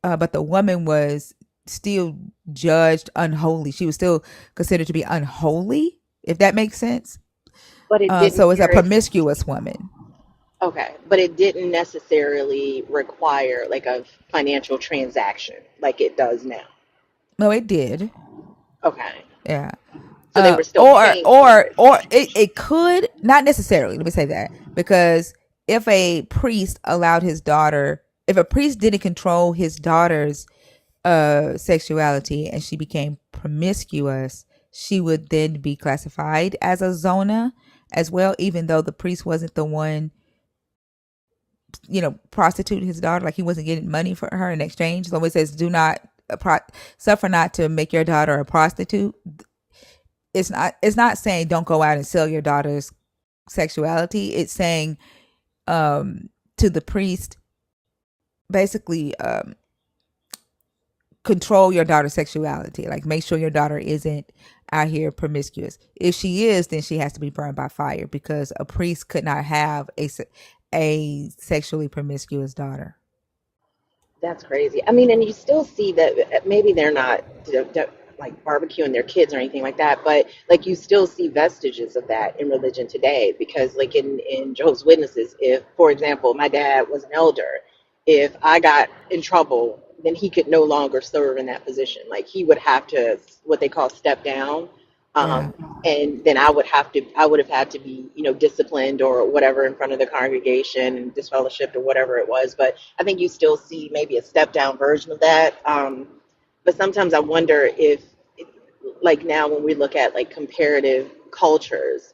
but the woman was still judged unholy. She was still considered to be unholy, if that makes sense.
But it didn't
So it's a
carry.
promiscuous woman.
Okay, but it didn't necessarily require like a financial transaction like it does now.
No, it did.
Okay,
Yeah.
so they were still
Or
paying for
or
it.
or it could not necessarily. Let me say that, because if a priest allowed his daughter, if a priest didn't control his daughter's sexuality and she became promiscuous, she would then be classified as a zona as well, even though the priest wasn't the one, prostitute his daughter. Like he wasn't getting money for her in exchange. So it says, do not suffer not to make your daughter a prostitute. It's not saying don't go out and sell your daughter's sexuality. It's saying to the priest, basically, control your daughter's sexuality. Like make sure your daughter isn't out here promiscuous. If she is, then she has to be burned by fire, because a priest could not have a sexually promiscuous daughter.
That's crazy. I mean, and you still see that maybe they're not like barbecuing their kids or anything like that, but like you still see vestiges of that in religion today. Because like in Jehovah's Witnesses, if for example my dad was an elder, if I got in trouble, then he could no longer serve in that position. Like he would have to what they call step down.
Yeah.
And then I would have had to be, disciplined or whatever in front of the congregation and disfellowshipped or whatever it was. But I think you still see maybe a step down version of that. But sometimes I wonder if, like now when we look at like comparative cultures,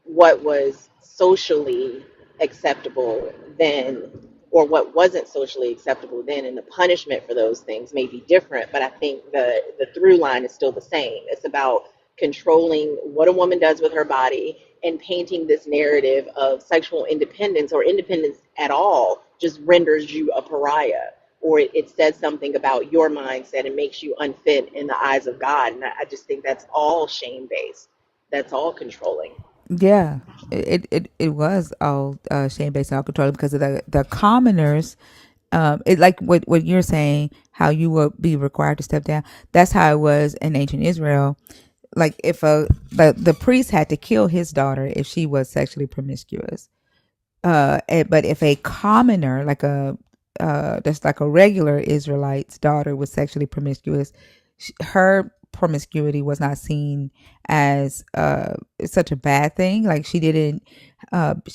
what was socially acceptable then, or what wasn't socially acceptable then, and the punishment for those things may be different. But I think the through line is still the same. It's about controlling what a woman does with her body and painting this narrative of sexual independence, or independence at all just renders you a pariah, or it says something about your mindset and makes you unfit in the eyes of God. And I just think that's all shame based. That's all controlling.
Yeah, it was all shame based and all controlling because of the commoners. It like what you're saying, how you will be required to step down. That's how it was in ancient Israel. Like if the priest had to kill his daughter if she was sexually promiscuous. But if a commoner, like a just like a regular Israelite's daughter was sexually promiscuous, her promiscuity was not seen as such a bad thing. Like she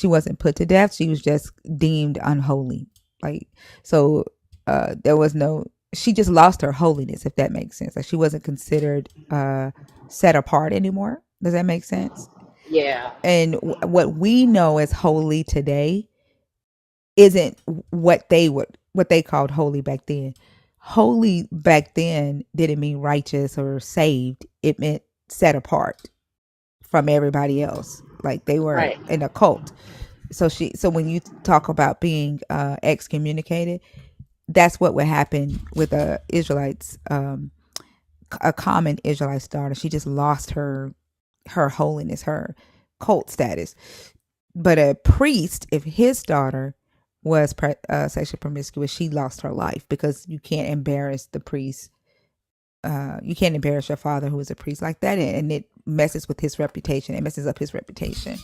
wasn't put to death. She was just deemed unholy. Like so, there was no. She just lost her holiness, if that makes sense. Like she wasn't considered set apart anymore. Does that make sense?
Yeah.
And what we know as holy today isn't what they called holy back then. Holy back then didn't mean righteous or saved. It meant set apart from everybody else. Like they were
Right.
in a cult. So when you talk about being excommunicated, that's what would happen with a Israelites, a common Israelite daughter. She just lost her holiness, her cult status. But a priest, if his daughter was sexually promiscuous, she lost her life because you can't embarrass the priest. You can't embarrass your father who is a priest like that, and it messes with his reputation. It messes up his reputation,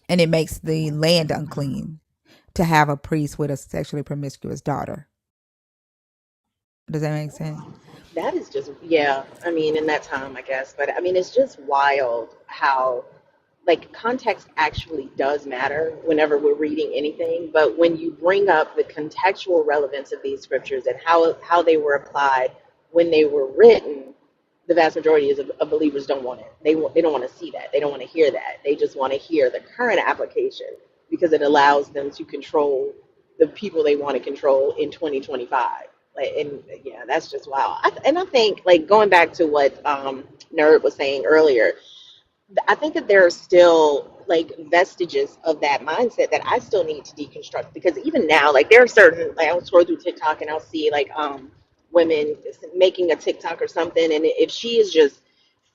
and it makes the land unclean to have a priest with a sexually promiscuous daughter. Does that make sense?
That is just, yeah. I mean, in that time, I guess. But I mean, it's just wild how, like, context actually does matter whenever we're reading anything. But when you bring up the contextual relevance of these scriptures and how they were applied when they were written, the vast majority of believers don't want it. They don't want to see that. They don't want to hear that. They just want to hear the current application because it allows them to control the people they want to control in 2025. Like, and yeah, that's just wow. And I think, like, going back to what Nerd was saying earlier, I think that there are still like vestiges of that mindset that I still need to deconstruct, because even now, like, there are certain, like, I'll scroll through TikTok and I'll see like women making a TikTok or something, and if she is just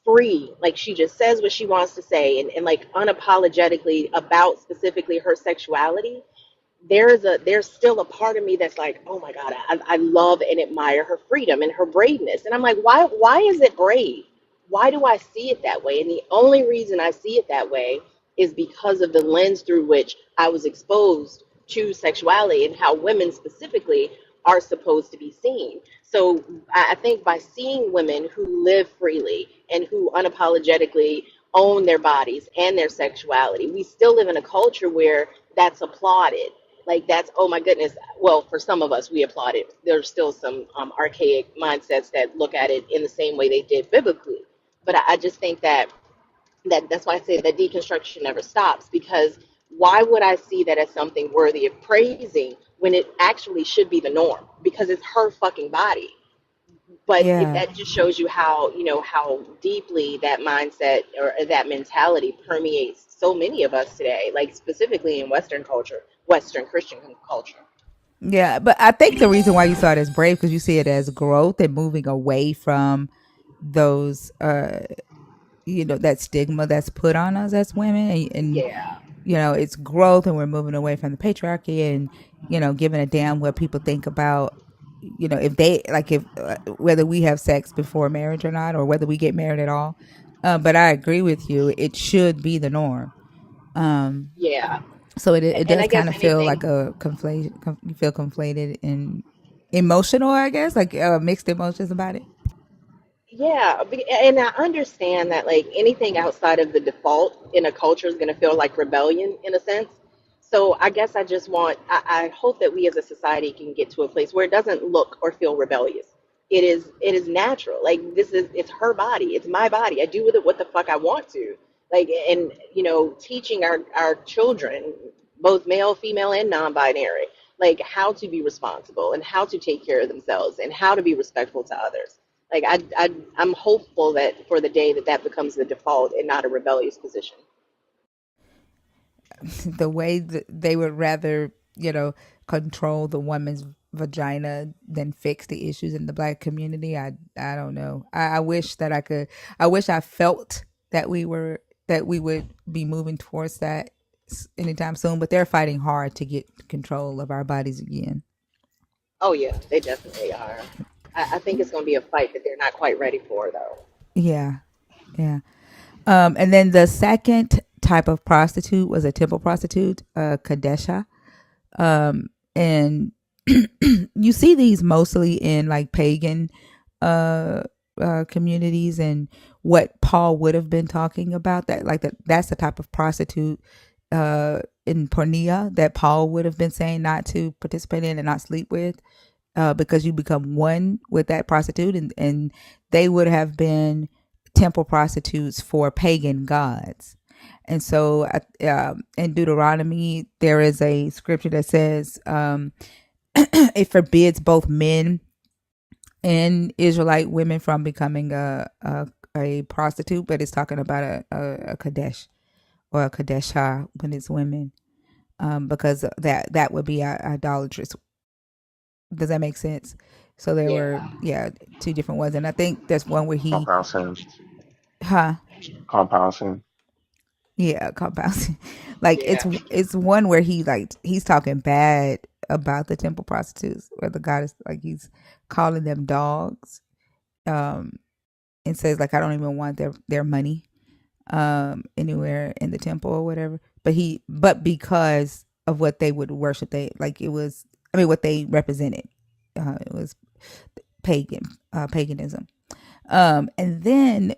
free, like she just says what she wants to say, and like unapologetically about specifically her sexuality, there's still a part of me that's like, oh my God, I love and admire her freedom and her braveness. And I'm like, why is it brave? Why do I see it that way? And the only reason I see it that way is because of the lens through which I was exposed to sexuality and how women specifically are supposed to be seen. So I think by seeing women who live freely and who unapologetically own their bodies and their sexuality, we still live in a culture where that's applauded. Like, that's, oh my goodness. Well, for some of us, we applaud it. There's still some archaic mindsets that look at it in the same way they did biblically. But I just think that's why I say that deconstruction never stops, because why would I see that as something worthy of praising when it actually should be the norm? Because it's her fucking body. But
Yeah.
that just shows you how, how deeply that mindset or that mentality permeates so many of us today, like specifically in Western culture, Western Christian culture.
Yeah, but I think the reason why you saw it as brave because you see it as growth and moving away from those that stigma that's put on us as women, and
Yeah.
it's growth, and we're moving away from the patriarchy, and giving a damn what people think about if they like if whether we have sex before marriage or not, or whether we get married at all. But I agree with you, it should be the norm.
Yeah.
So it
And
does
I guess
kind of feel like
anything.
a conflate. You feel conflated and emotional, I guess, like mixed emotions about it.
Yeah, and I understand that, like, anything outside of the default in a culture is going to feel like rebellion in a sense. So I guess I hope that we as a society can get to a place where it doesn't look or feel rebellious. It is natural. Like, it's her body, it's my body. I do with it what the fuck I want to. Like, and teaching our children,
both male, female, and non-binary, like how to be responsible and how to take care of themselves and how to be respectful to others. Like I'm hopeful that for the day that that becomes the default and not a rebellious position.
The way that they would rather, control the woman's vagina than fix the issues in the black community. I don't know. I wish that I could. I wish I felt that we would be moving towards that anytime soon. But they're fighting hard to get control of our bodies again.
Oh yeah, they definitely are. I think it's going to be a fight that they're not quite ready for, though.
Yeah, yeah. And then the second type of prostitute was a temple prostitute, kadesha. And you see these mostly in like pagan uh, communities, and what Paul would have been talking about, that's the type of prostitute in pornea that Paul would have been saying not to participate in and not sleep with, because you become one with that prostitute, and they would have been temple prostitutes for pagan gods. And so in Deuteronomy, there is a scripture that says it forbids both men and Israelite women from becoming a prostitute, but it's talking about a Kadesh or a Kadesha when it's women, because that would be idolatrous. Does that make sense? So there
Yeah,
were, yeah, two different ones, and I think there's one where he,
Compound sin.
huh?
Compound sin.
Yeah, compounds. Like
yeah.
it's one where he's talking bad about the temple prostitutes, where the god is like he's calling them dogs, um, and says like I don't even want their money, anywhere in the temple or whatever. But because of what they would worship, they like it was. I mean, what they represented, it was paganism. And then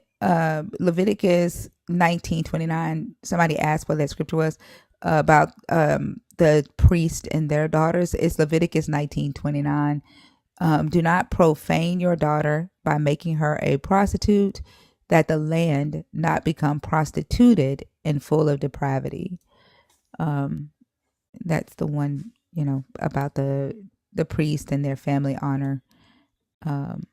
Leviticus 19:29. Somebody asked what that scripture was about the priest and their daughters. It's Leviticus 19:29. Do not profane your daughter by making her a prostitute, that the land not become prostituted and full of depravity. Um, that's the one, about the priest and their family honor. Um,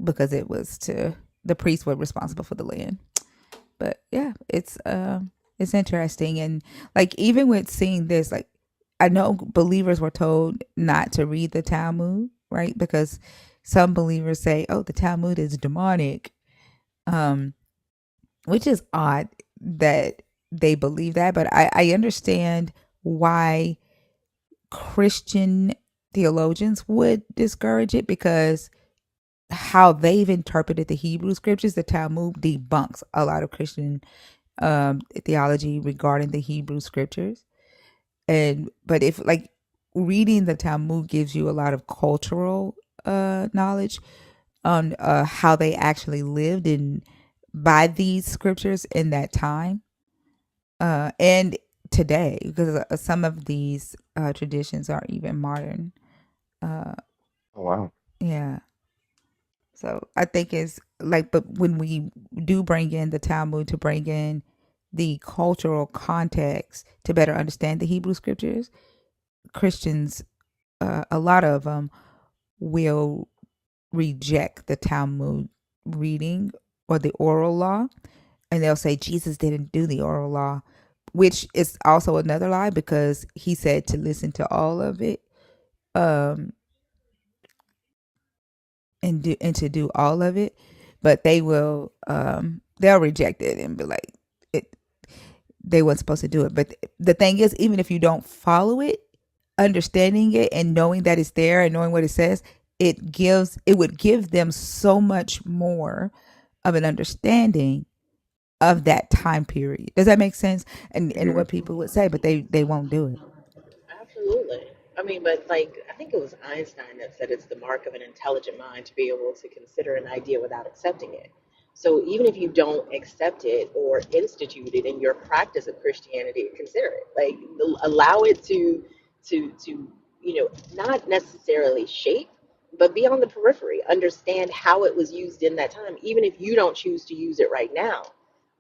because it was to the priests were responsible for the land. But yeah, it's interesting, and like even with seeing this, like I know believers were told not to read the Talmud, right? Because some believers say, "Oh, the Talmud is demonic," um, which is odd that they believe that. But I understand why Christian theologians would discourage it, because how they've interpreted the Hebrew scriptures, the Talmud debunks a lot of Christian theology regarding the Hebrew scriptures. And but if like reading the Talmud gives you a lot of cultural knowledge on how they actually lived in by these scriptures in that time, and today, because some of these traditions are even modern. Uh,
Oh wow.
yeah. So I think it's like, but when we do bring in the Talmud to bring in the cultural context to better understand the Hebrew scriptures, Christians, a lot of them will reject the Talmud reading or the oral law, and they'll say Jesus didn't do the oral law, which is also another lie, because he said to listen to all of it. Um, and to do all of it, but they'll reject it and be like it they weren't supposed to do it. But the thing is, even if you don't follow it, understanding it and knowing that it's there and knowing what it says, it would give them so much more of an understanding of that time period. Does that make sense? And
Yeah.
what people would say, but they won't do it.
Absolutely. I mean, but like, I think it was Einstein that said it's the mark of an intelligent mind to be able to consider an idea without accepting it. So even if you don't accept it or institute it in your practice of Christianity, consider it. Like, allow it to not necessarily shape, but be on the periphery. Understand how it was used in that time, even if you don't choose to use it right now.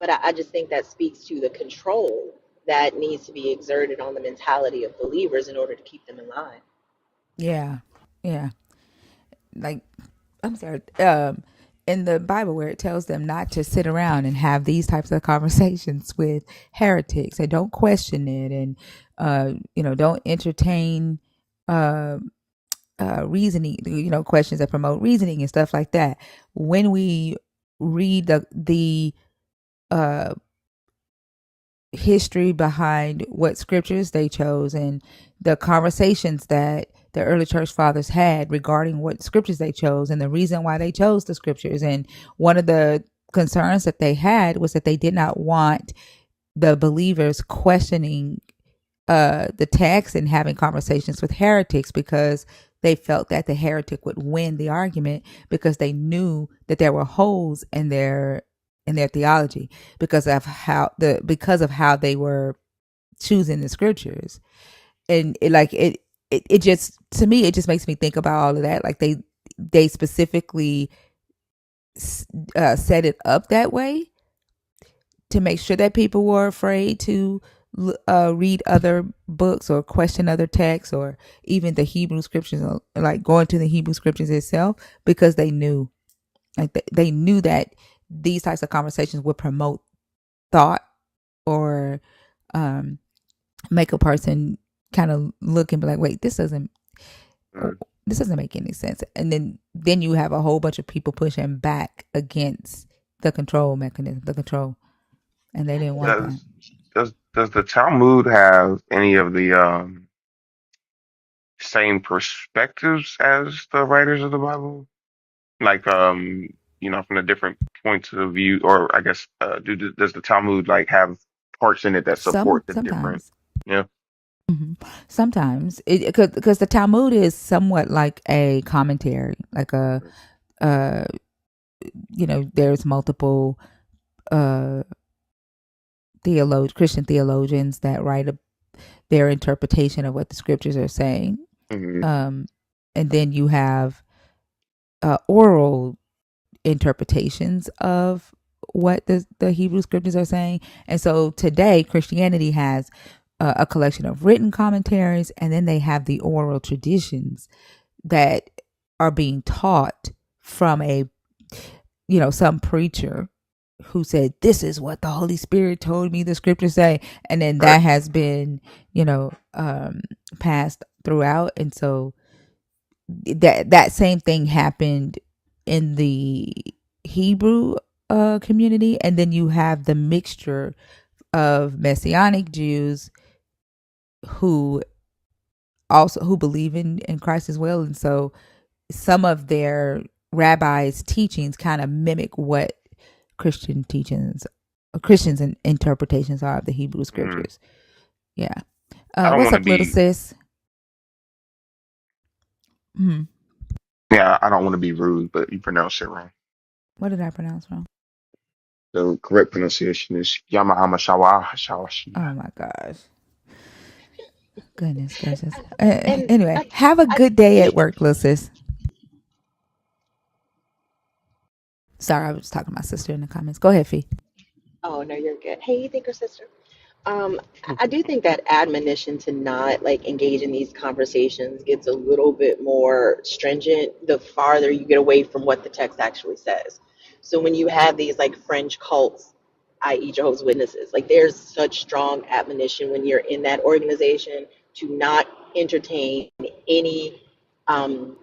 But I just think that speaks to the control
that needs to be exerted on the mentality of believers in order to keep them in line.
Yeah, yeah. Like, I'm sorry. In the Bible, where it tells them not to sit around and have these types of conversations with heretics, and don't question it, and don't entertain uh, reasoning, questions that promote reasoning and stuff like that. When we read the uh, history behind what scriptures they chose and the conversations that the early church fathers had regarding what scriptures they chose and the reason why they chose the scriptures. And one of the concerns that they had was that they did not want the believers questioning the text and having conversations with heretics, because they felt that the heretic would win the argument, because they knew that there were holes in their theology, because of how they were choosing the scriptures. And it just, to me, it just makes me think about all of that. Like, they specifically set it up that way to make sure that people were afraid to read other books or question other texts, or even the Hebrew scriptures, like going to the Hebrew scriptures itself, because they knew, they knew that these types of conversations would promote thought, or um, make a person kind of look and be like, wait,
Mm.
this doesn't make any sense. And then you have a whole bunch of people pushing back against the control mechanism, the control, and they didn't want that.
Does the Talmud have any of the same perspectives as the writers of the Bible? Like from the different points of view, or I guess does the Talmud like have parts in it that support the different?
Sometimes.
Yeah.
hmm Sometimes, because the Talmud is somewhat like a commentary, like uh, there's multiple uh Christian theologians that write their interpretation of what the scriptures are saying.
Hmm.
Um, and then you have oral interpretations of what the Hebrew scriptures are saying. And so today, Christianity has a collection of written commentaries, and then they have the oral traditions that are being taught from some preacher who said, this is what the Holy Spirit told me the scriptures say. And then
Right.
that has been, passed throughout. And so that same thing happened in the Hebrew community. And then you have the mixture of Messianic Jews who who believe in Christ as well. And so some of their rabbis' teachings kind of mimic what Christian teachings, Christians' and interpretations are of the Hebrew
Mm.
scriptures. Yeah.
I don't
What's
want to
up, little
be.
sis? Hmm.
Yeah, I don't want to be rude, but you pronounce it wrong.
What did I pronounce wrong?
The correct pronunciation is Yamahama Shawa Shawashia.
Oh my gosh. Goodness gracious.
And
Anyway, have a good day at work, little sis. Sorry, I was talking to my sister in the comments. Go ahead, Fee.
oh no, you're good. Hey, you think her sister? I do think that admonition to not like engage in these conversations gets a little bit more stringent the farther you get away from what the text actually says. So when you have these like fringe cults, i.e., Jehovah's Witnesses, like there's such strong admonition when you're in that organization to not entertain any um,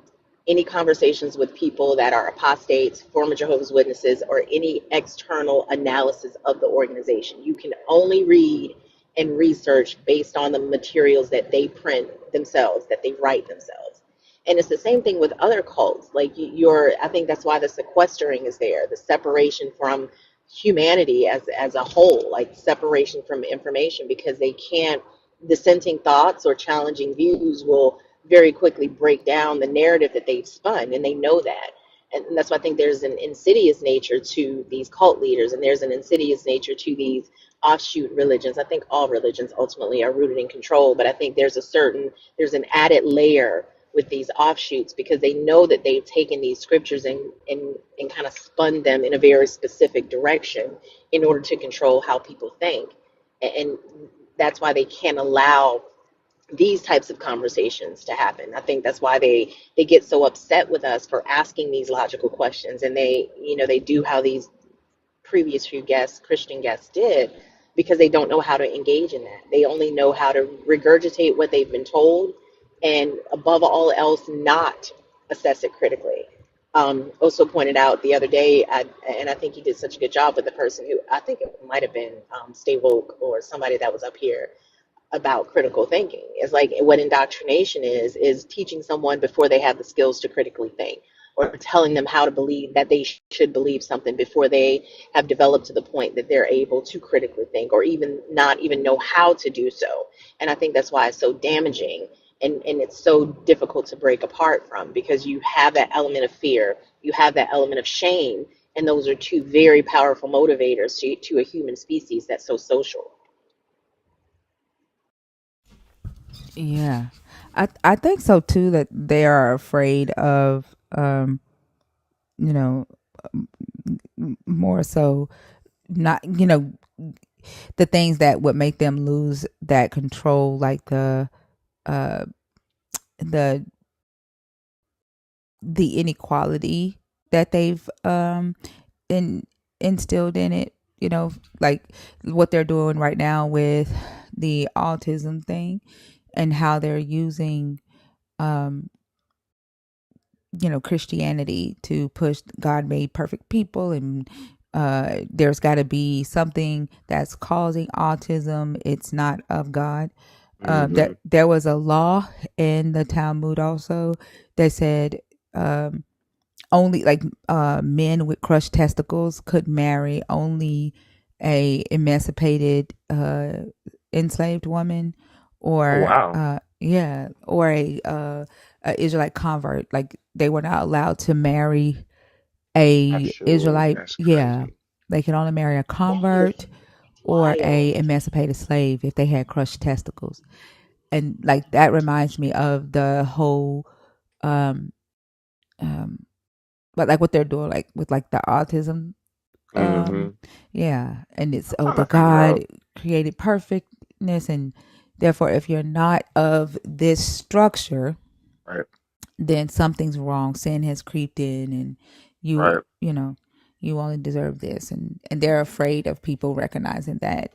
any conversations with people that are apostates, former Jehovah's Witnesses, or any external analysis of the organization. You can only read and research based on the materials that they print themselves, that they write themselves. And it's the same thing with other cults. Like I think that's why the sequestering is there, the separation from humanity as a whole, like separation from information, because they can't, dissenting thoughts or challenging views will very quickly break down the narrative that they've spun, and they know that. And that's why I think there's an insidious nature to these cult leaders, and there's an insidious nature to these offshoot religions. I think all religions ultimately are rooted in control, but I think there's an added layer with these offshoots because they know that they've taken these scriptures and kind of spun them in a very specific direction in order to control how people think. And that's why they can't allow these types of conversations to happen. I think that's why they get so upset with us for asking these logical questions, and they do how these previous few guests, Christian guests, did, because they don't know how to engage in that. They only know how to regurgitate what they've been told, and above all else, not assess it critically. Also pointed out the other day, and I think he did such a good job with the person who, I think it might have been Stay Woke or somebody that was up here, about critical thinking. It's like what indoctrination is teaching someone before they have the skills to critically think, or telling them how to believe that they should believe something before they have developed to the point that they're able to critically think, or even not even know how to do so. And I think that's why it's so damaging, and it's so difficult to break apart from, because you have that element of fear, you have that element of shame, and those are two very powerful motivators to a human species that's so social.
Yeah. I think so too, that they are afraid of you know more so, not, the things that would make them lose that control, like uh the inequality that they've in instilled in it, like what they're doing right now with the autism thing, and how they're using um Christianity to push God made perfect people, and there's got to be something that's causing autism. It's not of God.
Hmm.
That there was a law in the Talmud also that said, only, like, men with crushed testicles could marry only a emancipated enslaved woman,
Oh
or
wow.
yeah, or a Israelite convert. Like, they were not allowed to marry a
Absolutely.
Israelite.
That's
Yeah,
crazy.
they could only marry a
That is
convert or
wild.
a emancipated slave if they had crushed testicles. And like, that reminds me of the whole um um but like what they're doing, like with like the autism.
Hmm.
Yeah, and it's,
I'm
oh,
trying
the
to figure
God
out.
created perfectness, and therefore if you're not of this structure,
Right.
then something's wrong. Sin has creeped in, and you
Right.
you know you only deserve this, and they're afraid of people recognizing that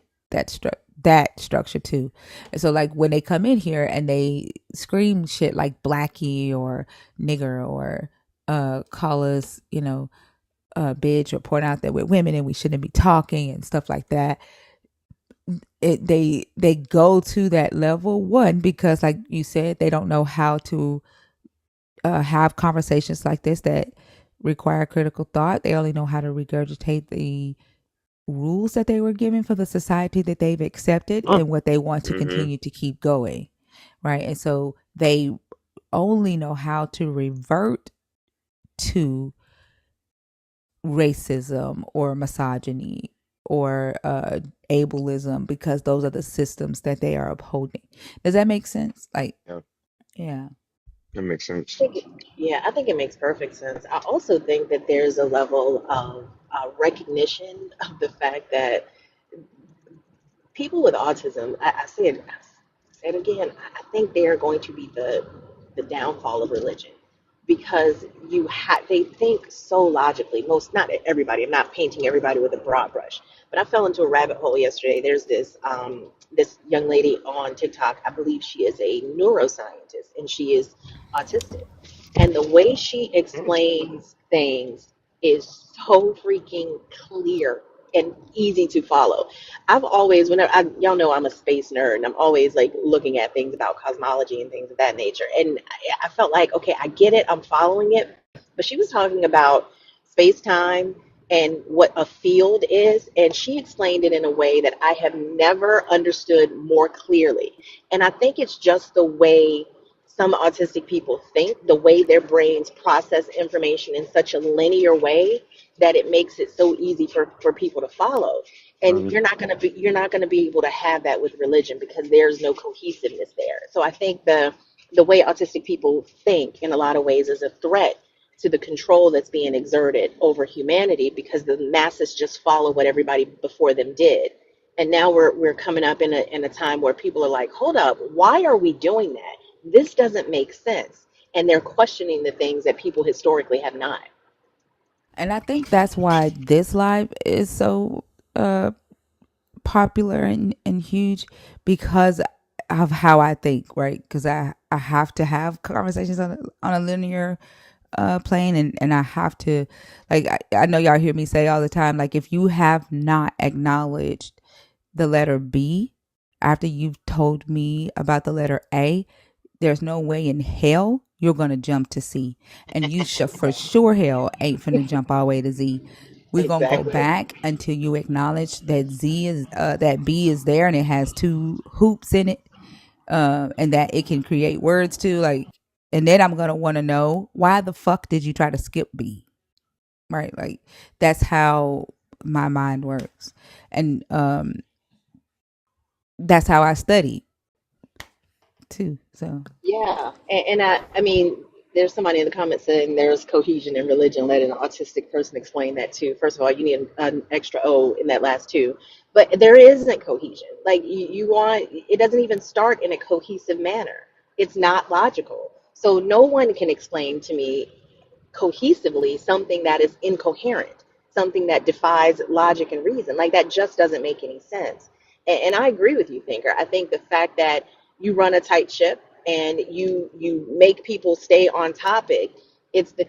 structure too. And so, like, when they come in here and they scream shit like blackie or nigger, or call us, bitch, or point out that we're women and we shouldn't be talking and stuff like that, they go to that level, one, because, like you said, they don't know how to have conversations like this that require critical thought. They only know how to regurgitate the rules that they were given for the society that they've accepted and what they want to
Hmm.
continue to keep going, right? And so they only know how to revert to racism or misogyny or ableism, because those are the systems that they are upholding. Does that make sense? Like,
Yeah,
yeah.
that makes sense.
Yeah, I think it makes perfect sense. I also think that there's a level of recognition of the fact that people with autism, say it again, I think they are going to be the downfall of religion, because they think so logically. Most, not everybody. I'm not painting everybody with a broad brush, but I fell into a rabbit hole yesterday. There's this young lady on TikTok. I believe she is a neuroscientist, and she is autistic. And the way she
Mm.
explains things is so freaking clear and easy to follow. I've always, y'all know I'm a space nerd, and I'm always like looking at things about cosmology and things of that nature. And I felt like, okay, I get it, I'm following it. But she was talking about space time and what a field is, and she explained it in a way that I have never understood more clearly. And I think it's just the way some autistic people think, the way their brains process information in such a linear way, that it makes it so easy for people to follow. And
Um,
you're not going to be able to have that with religion, because there's no cohesiveness there. So I think the way autistic people think in a lot of ways is a threat to the control that's being exerted over humanity, because the masses just follow what everybody before them did, And now we're coming up in a time where people are like, hold up, why are we doing that? This doesn't make sense. And they're questioning the things that people historically have not.
And I think that's why this live is so uh popular and huge, because of how I think, right? Because I have to have conversations on a linear plane, and I have to, like, I know y'all hear me say all the time, like, if you have not acknowledged the letter B after you've told me about the letter A, there's no way in hell you're gonna jump to C, and you should for sure hell ain't finna jump all the way to Z. We're gonna go
Exactly.
back until you acknowledge that Z is that B is there and it has two hoops in it, and that it can create words too. Like, and then I'm gonna want to know why the fuck did you try to skip B, right? Like, that's how my mind works, and that's how I study too. So
Yeah, and I mean, there's somebody in the comments saying there's cohesion in religion. Let an autistic person explain that too. First of all, you need an extra O in that last two, but there isn't cohesion. Like you want, it doesn't even start in a cohesive manner. It's not logical. So no one can explain to me cohesively something that is incoherent, something that defies logic and reason. Like that just doesn't make any sense. And I agree with you, Thinker. I think the fact that you run a tight ship and you make people stay on topic, it's the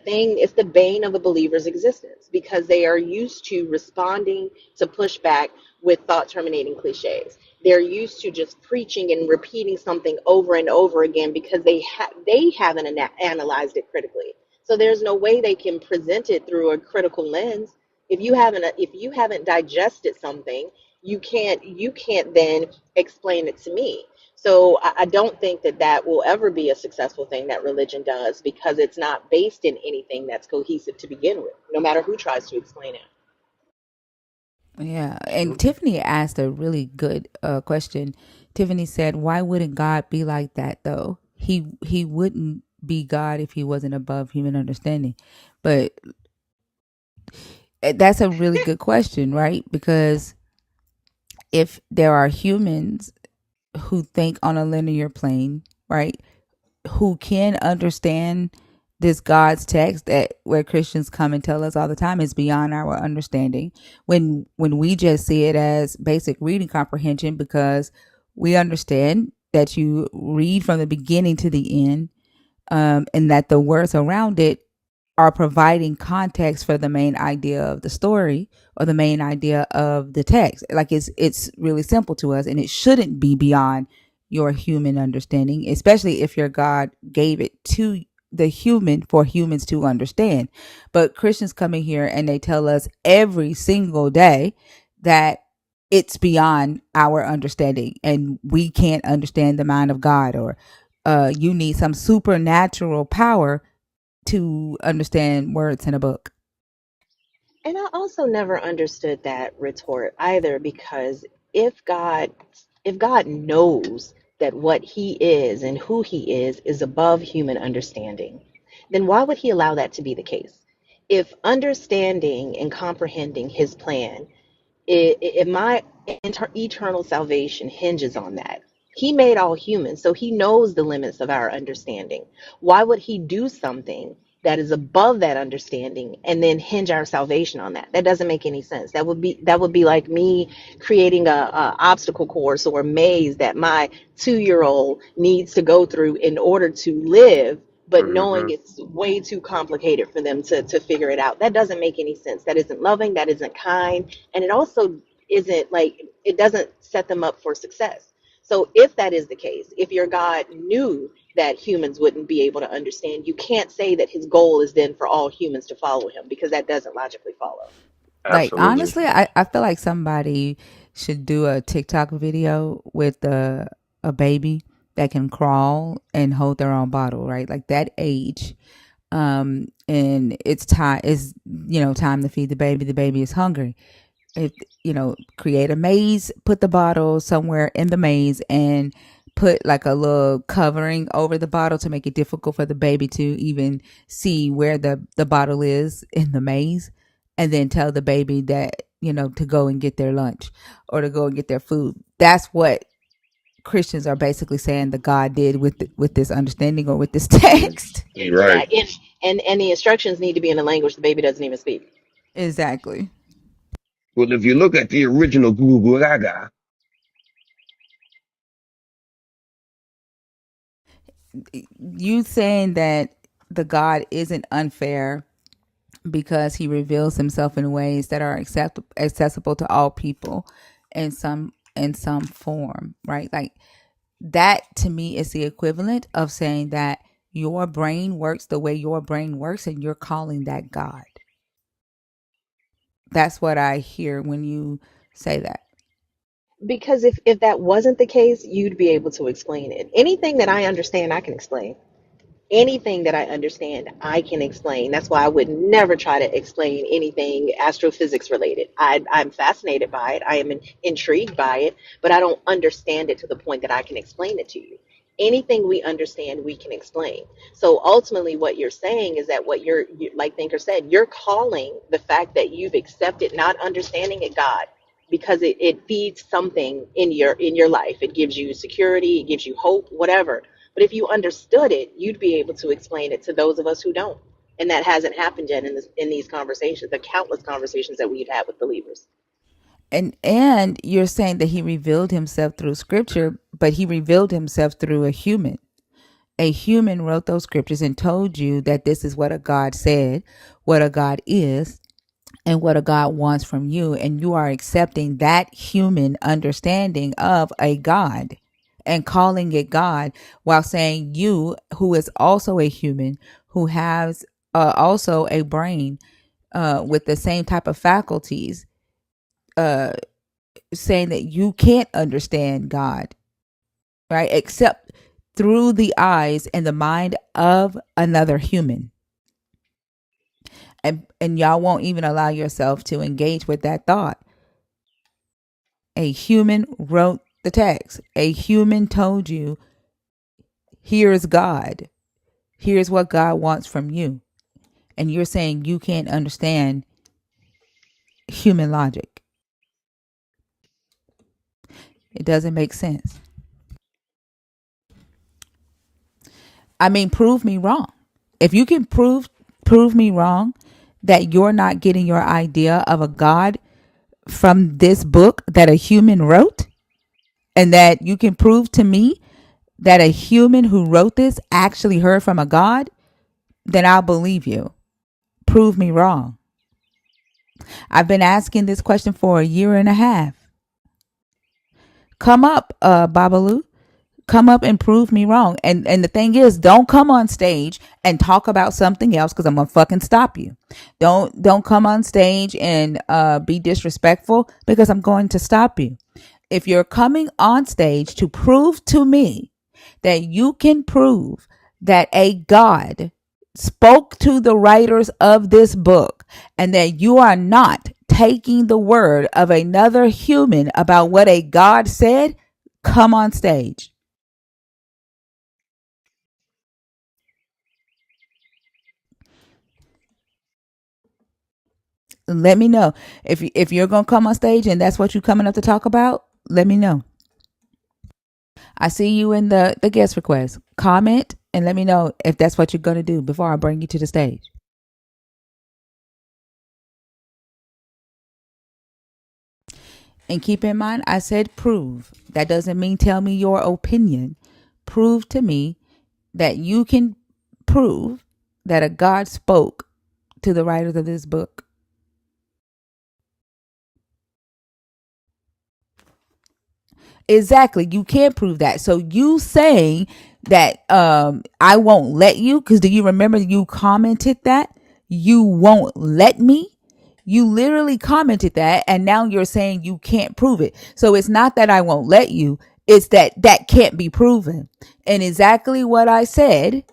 bane of a believer's existence because they are used to responding to pushback with thought terminating cliches. They're used to just preaching and repeating something over and over again because they haven't analyzed it critically. So there's no way they can present it through a critical lens. If you haven't digested something, you can't then explain it to me. So I don't think that that will ever be a successful thing that religion does because it's not based in anything that's cohesive to begin with, no matter who tries to explain it.
yeah, and Tiffany asked a really good question. Tiffany said, "Why wouldn't God be like that though? He wouldn't be God if he wasn't above human understanding." But that's a really good question, right? Because if there are humans who think on a linear plane, right, who can understand this God's text that where Christians come and tell us all the time is beyond our understanding, when we just see it as basic reading comprehension because we understand that you read from the beginning to the end, and that the words around it are providing context for the main idea of the story or the main idea of the text. Like it's really simple to us, and it shouldn't be beyond your human understanding, especially if your God gave it to the human for humans to understand. But Christians come in here and they tell us every single day that it's beyond our understanding and we can't understand the mind of God, or you need some supernatural power to understand words in a book.
And I also never understood that retort either because if God if God knows that what he is and who he is above human understanding, then why would he allow that to be the case? If understanding and comprehending his plan if my eternal salvation hinges on that, he made all humans, so he knows the limits of our understanding. Why would he do something that is above that understanding and then hinge our salvation on that? That doesn't make any sense. That would be like me creating a obstacle course or a maze that my 2-year old needs to go through in order to live, but
Hmm.
knowing it's way too complicated for them to figure it out. That doesn't make any sense. That isn't loving, that isn't kind, and it also isn't like it doesn't set them up for success. So if that is the case, if your God knew that humans wouldn't be able to understand, you can't say that his goal is then for all humans to follow him because that doesn't logically follow.
Like,
Absolutely.
honestly, I feel like somebody should do a TikTok video with a baby that can crawl and hold their own bottle, right? Like that age. And it's time is, time to feed the baby. The baby is hungry. If, create a maze, put the bottle somewhere in the maze and put like a little covering over the bottle to make it difficult for the baby to even see where the bottle is in the maze, and then tell the baby that, to go and get their lunch or to go and get their food. That's what Christians are basically saying the God did with this understanding or with this text.
Right.
Yeah, and the instructions need to be in a language the baby doesn't even speak.
Exactly.
Well, if you look at the original Google Gaga,
You saying that the God isn't unfair because he reveals himself in ways that are accessible to all people in some form, right? Like that to me is the equivalent of saying that your brain works the way your brain works and you're calling that God. That's what I hear when you say that.
Because if that wasn't the case, you'd be able to explain it. Anything that I understand, I can explain. Anything that I understand, I can explain. That's why I would never try to explain anything astrophysics related. I'm fascinated by it. I am intrigued by it, but I don't understand it to the point that I can explain it to you. Anything we understand, we can explain. So ultimately, what you're saying is that like Thinker said, you're calling the fact that you've accepted not understanding it God, because it feeds something in your life. It gives you security, it gives you hope, whatever. But if you understood it, you'd be able to explain it to those of us who don't. And that hasn't happened yet in these conversations, the countless conversations that we've had with believers.
And you're saying that he revealed himself through scripture, but he revealed himself through a human. A human wrote those scriptures and told you that this is what a God said, what a God is, and what a God wants from you. And you are accepting that human understanding of a God and calling it God, while saying you, who is also a human, who has also a brain with the same type of faculties, uh, saying that you can't understand God, right? Except through the eyes and the mind of another human. And y'all won't even allow yourself to engage with that thought. A human wrote the text. A human told you, here's God. Here's what God wants from you. And you're saying you can't understand human logic. It doesn't make sense. I mean, prove me wrong. If you can prove me wrong that you're not getting your idea of a God from this book that a human wrote, and that you can prove to me that a human who wrote this actually heard from a God, then I'll believe you. Prove me wrong. I've been asking this question for a year and a half. Come up, Babalu. Come up and prove me wrong. And the thing is, don't come on stage and talk about something else, because I'm gonna fucking stop you. Don't come on stage and be disrespectful, because I'm going to stop you. If you're coming on stage to prove to me that you can prove that a God spoke to the writers of this book, and that you are not taking the word of another human about what a God said, come on stage. Let me know. If you're gonna come on stage and that's what you're coming up to talk about, let me know. I see you in the guest request. Comment and let me know if that's what you're gonna do before I bring you to the stage. And keep in mind, I said prove. That doesn't mean tell me your opinion. Prove to me that you can prove that a God spoke to the writers of this book. Exactly. You can't prove that. So you saying that I won't let you, because do you remember you commented that? You won't let me? You literally commented that, and now you're saying you can't prove it. So it's not that I won't let you, it's that can't be proven. And exactly what I said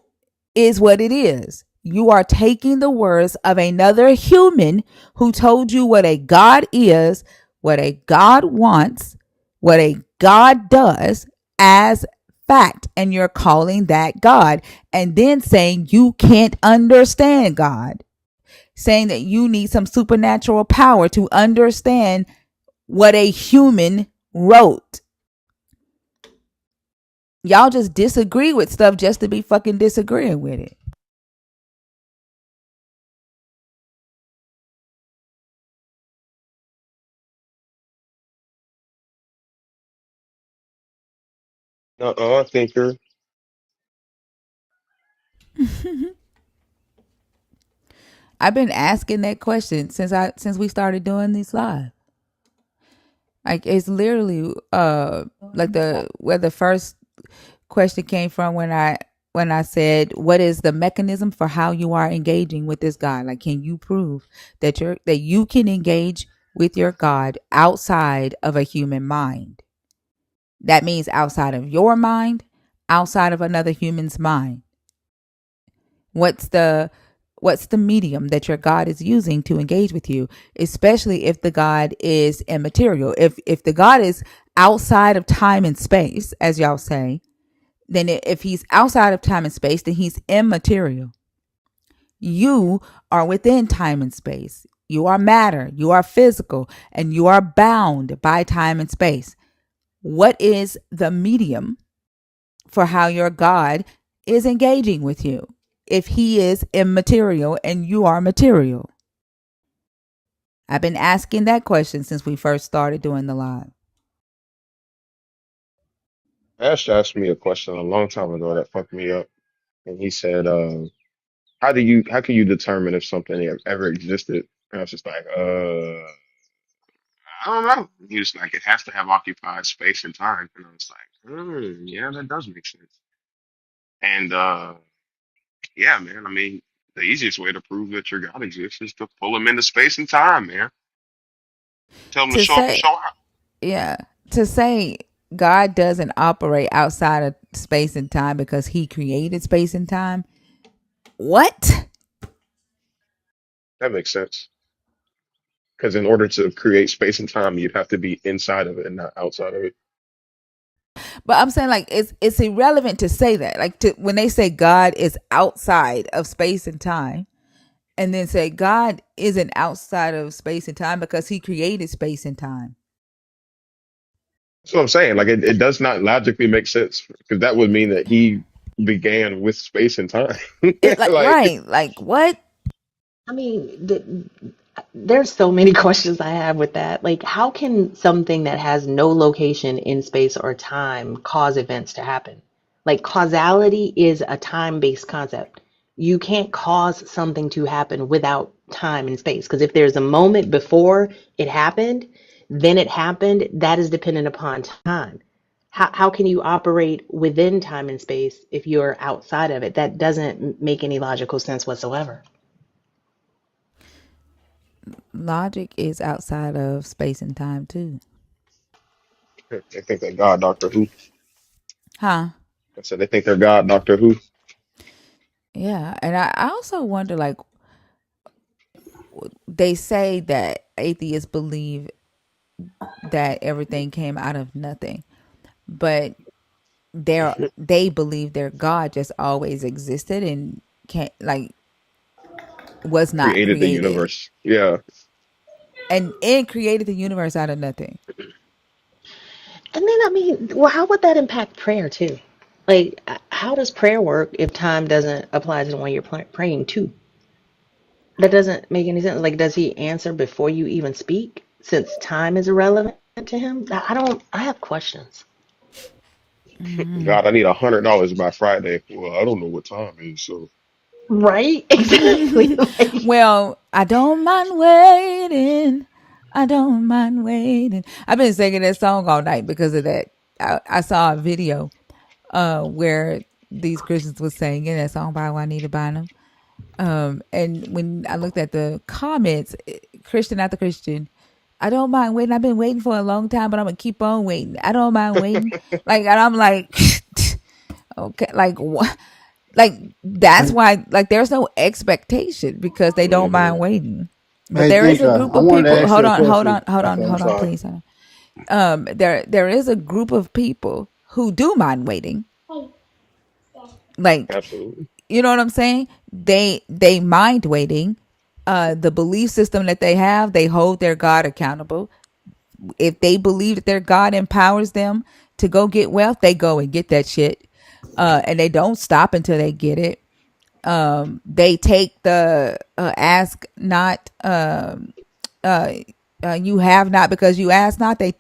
is what it is. You are taking the words of another human who told you what a God is, what a God wants, what a God does as fact, and you're calling that God, and then saying you can't understand God. saying that you need some supernatural power to understand what a human wrote. Y'all just disagree with stuff just to be fucking disagreeing with it.
Thinker.
I've been asking that question since we started doing these live. Like it's literally like the where the first question came from when I said what is the mechanism for how you are engaging with this God? Like can you prove that you can engage with your God outside of a human mind? That means outside of your mind, outside of another human's mind. What's the medium that your God is using to engage with you, especially if the God is immaterial. If the God is outside of time and space, as y'all say, then if he's outside of time and space, then he's immaterial. You are within time and space. You are matter, you are physical, and you are bound by time and space. What is the medium for how your God is engaging with you if he is immaterial and you are material? I've been asking that question since we first started doing the live.
Ash asked me a question a long time ago that fucked me up, and he said, how can you determine if something ever existed?" And I was just like, I don't know. He was like, "It has to have occupied space and time," and I was like, yeah, that does make sense. And yeah, man. I mean, the easiest way to prove that your God exists is to pull him into space and time, man. Tell him to
To
show up and
say,
show out.
yeah, to say God doesn't operate outside of space and time because he created space and time. What?
That makes sense. Because in order to create space and time, you'd have to be inside of it and not outside of it.
But I'm saying like it's irrelevant to say that. Like when they say God is outside of space and time, and then say God isn't outside of space and time because he created space and time.
That's what I'm saying. Like it does not logically make sense because that would mean that he began with space and time.
It like
Like
right, like what?
I mean, there's so many questions I have with that. Like, how can something that has no location in space or time cause events to happen? Like, causality is a time-based concept. You can't cause something to happen without time and space. Because if there's a moment before it happened, then it happened, that is dependent upon time. How can you operate within time and space if you're outside of it? That doesn't make any logical sense whatsoever.
Logic is outside of space and time too.
they think they're God, Doctor Who.
Huh?
I said they think they're God, Doctor Who.
Yeah. And I also wonder like they say that atheists believe that everything came out of nothing. But they believe their God just always existed and can't like was not
Created the
created.
universe. Yeah.
And created the universe out of nothing.
And then, I mean, well, how would that impact prayer too? Like, how does prayer work if time doesn't apply to the one you're praying to? That doesn't make any sense. Like, does he answer before you even speak since time is irrelevant to him? I don't, I have questions.
God, I need $100 by Friday. Well, I don't know what time it is, so
Right? Exactly. Like,
Well, I don't mind waiting. I don't mind waiting. I've been singing that song all night because of that. I saw a video where these Christians was singing that song by Juanita Bynum. And when I looked at the comments, Christian after Christian, I don't mind waiting. I've been waiting for a long time, but I'm gonna keep on waiting. I don't mind waiting. Like, and I'm like, okay, like what? Like that's why, like, there's no expectation because they don't mind
hmm
waiting. But
Hey,
there is a
Thinker,
group
I
of
wanted to
people.
ask you
Hold
a
on, hold on,
question.
hold on,
Okay, I'm
hold on,
sorry.
please. Hold on. There is a group of people who do mind waiting. Like,
absolutely.
you know what I'm saying? They mind waiting, The belief system that they have, they hold their God accountable. If they believe that their God empowers them to go get wealth, they go and get that shit. And they don't stop until they get it. They take the ask not, you have not because you ask not. They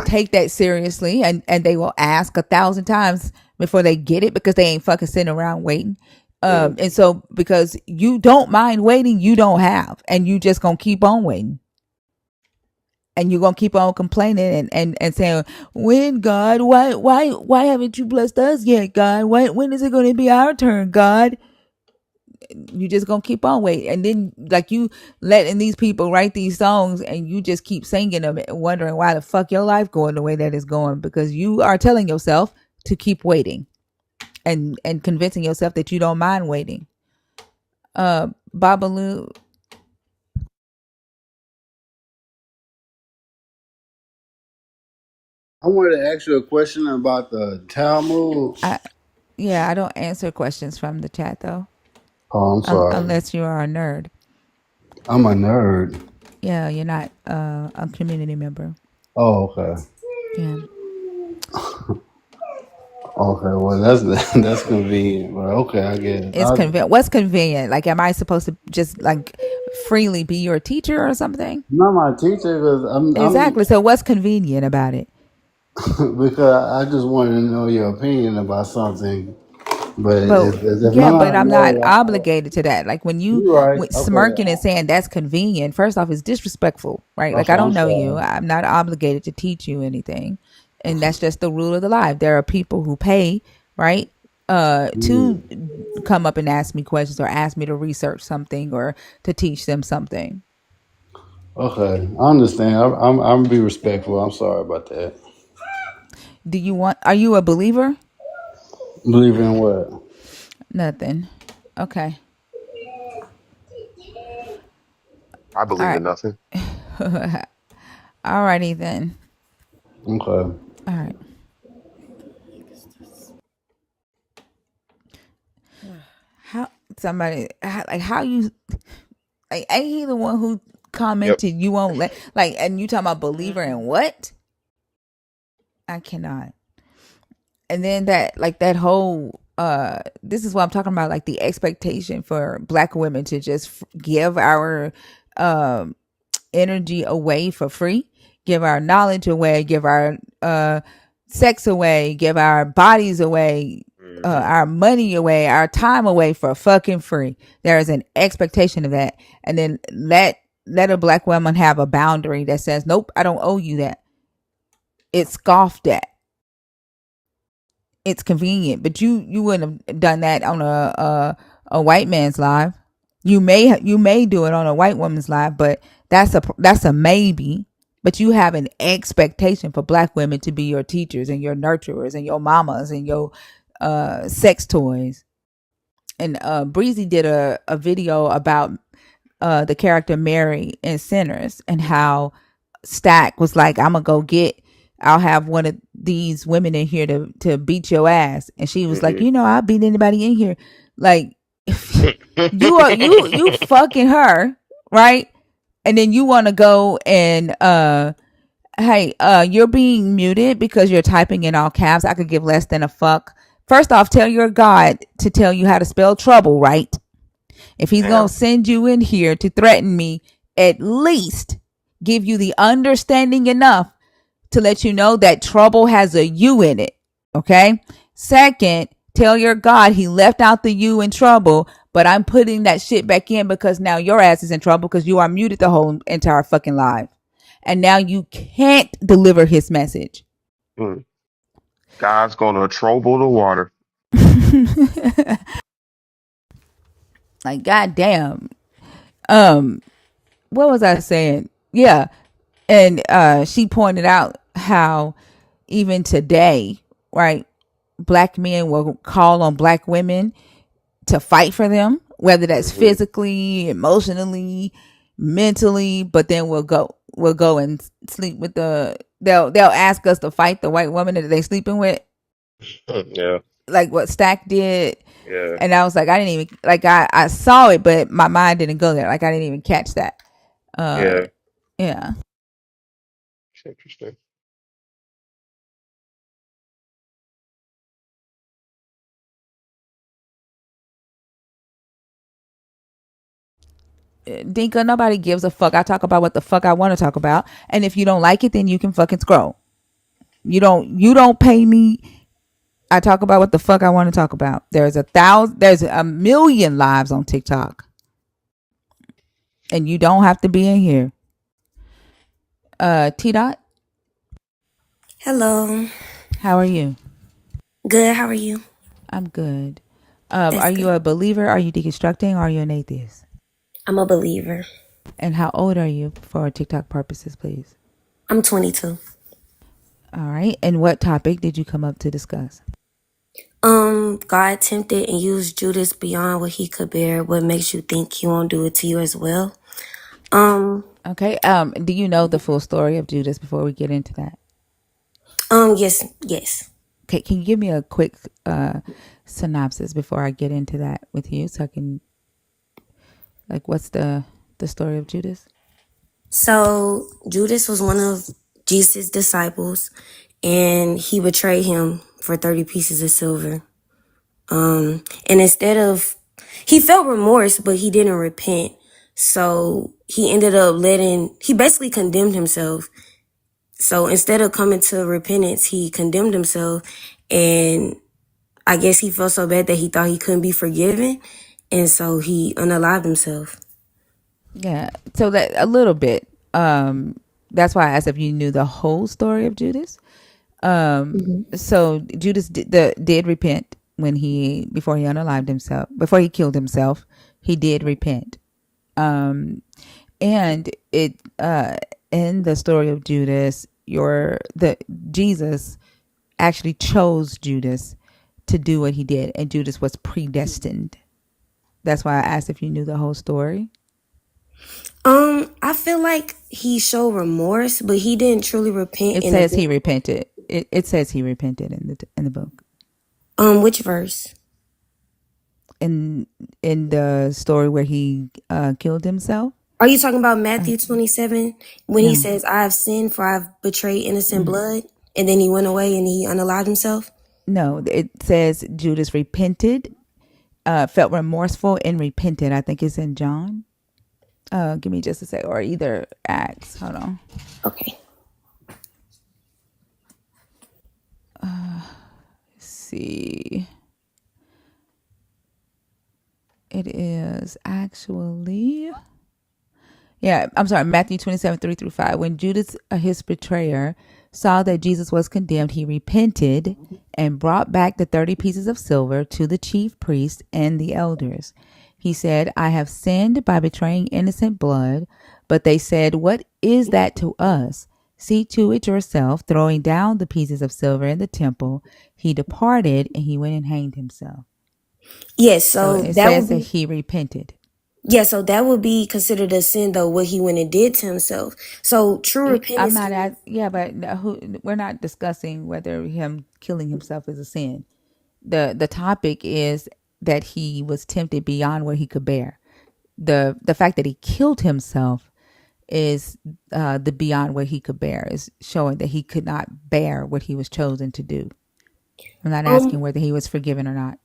take that seriously, and they will ask 1,000 times before they get it because they ain't fucking sitting around waiting. And so because you don't mind waiting, you don't have, and you just gonna keep on waiting, and you're gonna keep on complaining and saying, when God, why haven't you blessed us yet, God? When is it gonna be our turn, God? You just gonna keep on waiting, and then like you letting these people write these songs and you just keep singing them and wondering why the fuck your life going the way that it's going, because you are telling yourself to keep waiting and convincing yourself that you don't mind waiting. Babalu,
I wanted to ask you a question about the Talmud.
I don't answer questions from the chat though,
Oh, I'm sorry.
unless you are a nerd.
I'm a nerd.
Yeah, you're not a community member.
Oh, okay.
Yeah.
Okay, well that's convenient, but okay, I guess.
It's convenient. What's convenient? Like, am I supposed to just like freely be your teacher or something?
Not my teacher, because I'm
Exactly. So what's convenient about it?
because I just wanted to know your opinion about something. But
But
if
yeah,
I'm
but
not
I'm not
know,
obligated to that. Like when you
you right. Okay,
smirking and saying that's convenient, first off, it's disrespectful, right? Like
okay,
I
I'm
don't know you.
sorry.
I'm not obligated to teach you anything, and that's just the rule of the life. There are people who pay, right, to
Mm,
come up and ask me questions or ask me to research something or to teach them something.
okay, I understand. I'm be respectful. I'm sorry about that.
Do you want? Are you a believer?
Believe in what?
Nothing. Okay.
I
All
believe
right.
in nothing.
All righty then.
Okay.
All right. How somebody like how you like ain't he the one who
Yep.
commented you won't let like and you talking about believer in
Mhm.
what? I cannot. And then that like that whole this is what I'm talking about, like the expectation for black women to just give our um energy away for free, give our knowledge away, give our sex away, give our bodies away,
Hmm.
our money away, our time away for fucking free. There is an expectation of that, and then let a black woman have a boundary that says, "Nope, I don't owe you that." It's scoffed at. It's convenient, but you wouldn't have done that on a white man's live. You may do it on a white woman's live, but that's a maybe. But you have an expectation for black women to be your teachers and your nurturers and your mamas and your sex toys. And Breezy did a video about the character Mary in Sinners and how Stack was like, I'm gonna go get, I'll have one of these women in here to beat your ass. And she was like,
Hmm.
I'll beat anybody in here. Like you fucking her, right? And then you wanna go and hey, you're being muted because you're typing in all caps. I could give less than a fuck. First off, tell your God to tell you how to spell trouble, right? If he's going
Damn.
to send you in here to threaten me, at least give you the understanding enough to let you know that trouble has a U in it. Okay. Second, tell your God he left out the U in trouble, but I'm putting that shit back in because now your ass is in trouble because you are muted the whole entire fucking live. And now you can't deliver his message.
Mm. God's gonna trouble the water.
Like, goddamn. Um, what was I saying? Yeah. And she pointed out how even today, right, black men will call on black women to fight for them, whether that's
Hmm.
physically, emotionally, mentally, but then we'll go and sleep with they'll ask us to fight the white woman that they sleeping with.
Yeah.
like what Stack did.
Yeah.
And I was like, I didn't even like I saw it, but my mind didn't go there. Like I didn't even catch that. Uh
Yeah.
yeah.
It's interesting.
Dinka, nobody gives a fuck. I talk about what the fuck I want to talk about. And if you don't like it, then you can fucking scroll. You don't pay me. I talk about what the fuck I want to talk about. There's a million lives on TikTok. And you don't have to be in here. T Dot,
Hello.
how are you?
Good. How are you?
I'm good.
That's
Are you
good.
a believer? Are you deconstructing? Or are you an atheist?
I'm a believer.
And how old are you for TikTok purposes, please?
I'm 22.
All right. And what topic did you come up to discuss?
God tempted and used Judas beyond what he could bear. What makes you think he won't do it to you as well? Um,
Okay. Do you know the full story of Judas before we get into that?
yes, yes.
Okay, can you give me a quick synopsis before I get into that with you, so I can like what's the story of Judas?
So Judas was one of Jesus' disciples, and he betrayed him for 30 pieces of silver. And instead of, he felt remorse, but he didn't repent. So he ended up he basically condemned himself. So instead of coming to repentance, he condemned himself. And I guess he felt so bad that he thought he couldn't be forgiven. And so he unalived himself.
Yeah, so that a little bit. That's why I asked if you knew the whole story of Judas. So Judas did repent when before he unalived himself, before he killed himself. He did repent. And it in the story of Judas, the Jesus actually chose Judas to do what he did, and Judas was predestined. That's why I asked if you knew the whole story.
I feel like he showed remorse, but he didn't truly repent
It
in a
says
good.
he repented. It says he repented in the book.
Which verse?
In the story where he killed himself.
Are you talking about Matthew 27 when he
No,
says, I have sinned for I've betrayed innocent blood? And then he went away and he unalived himself?
no. It says Judas repented, felt remorseful and repented. I think it's in John. Give me just a sec, or either Acts. Hold on.
Okay.
Let's see. It is actually. Yeah, I'm sorry, Matthew 27, 3 through 5. When Judas, his betrayer, saw that Jesus was condemned, he repented and brought back the 30 pieces of silver to the chief priests and the elders. He said, I have sinned by betraying innocent blood. But they said, what is that to us? See to it yourself. Throwing down the pieces of silver in the temple, he departed and he went and hanged himself.
Yes,
So
so
it
that
says
would
that
be
he repented.
so that would be considered a sin though, what he went and did to himself. So true
I'm
repentance
not
means.
at yeah, but we're not discussing whether him killing himself is a sin. The topic is that he was tempted beyond what he could bear. The fact that he killed himself is the beyond what he could bear, is showing that he could not bear what he was chosen to do. I'm not asking
Um
whether he was forgiven or not.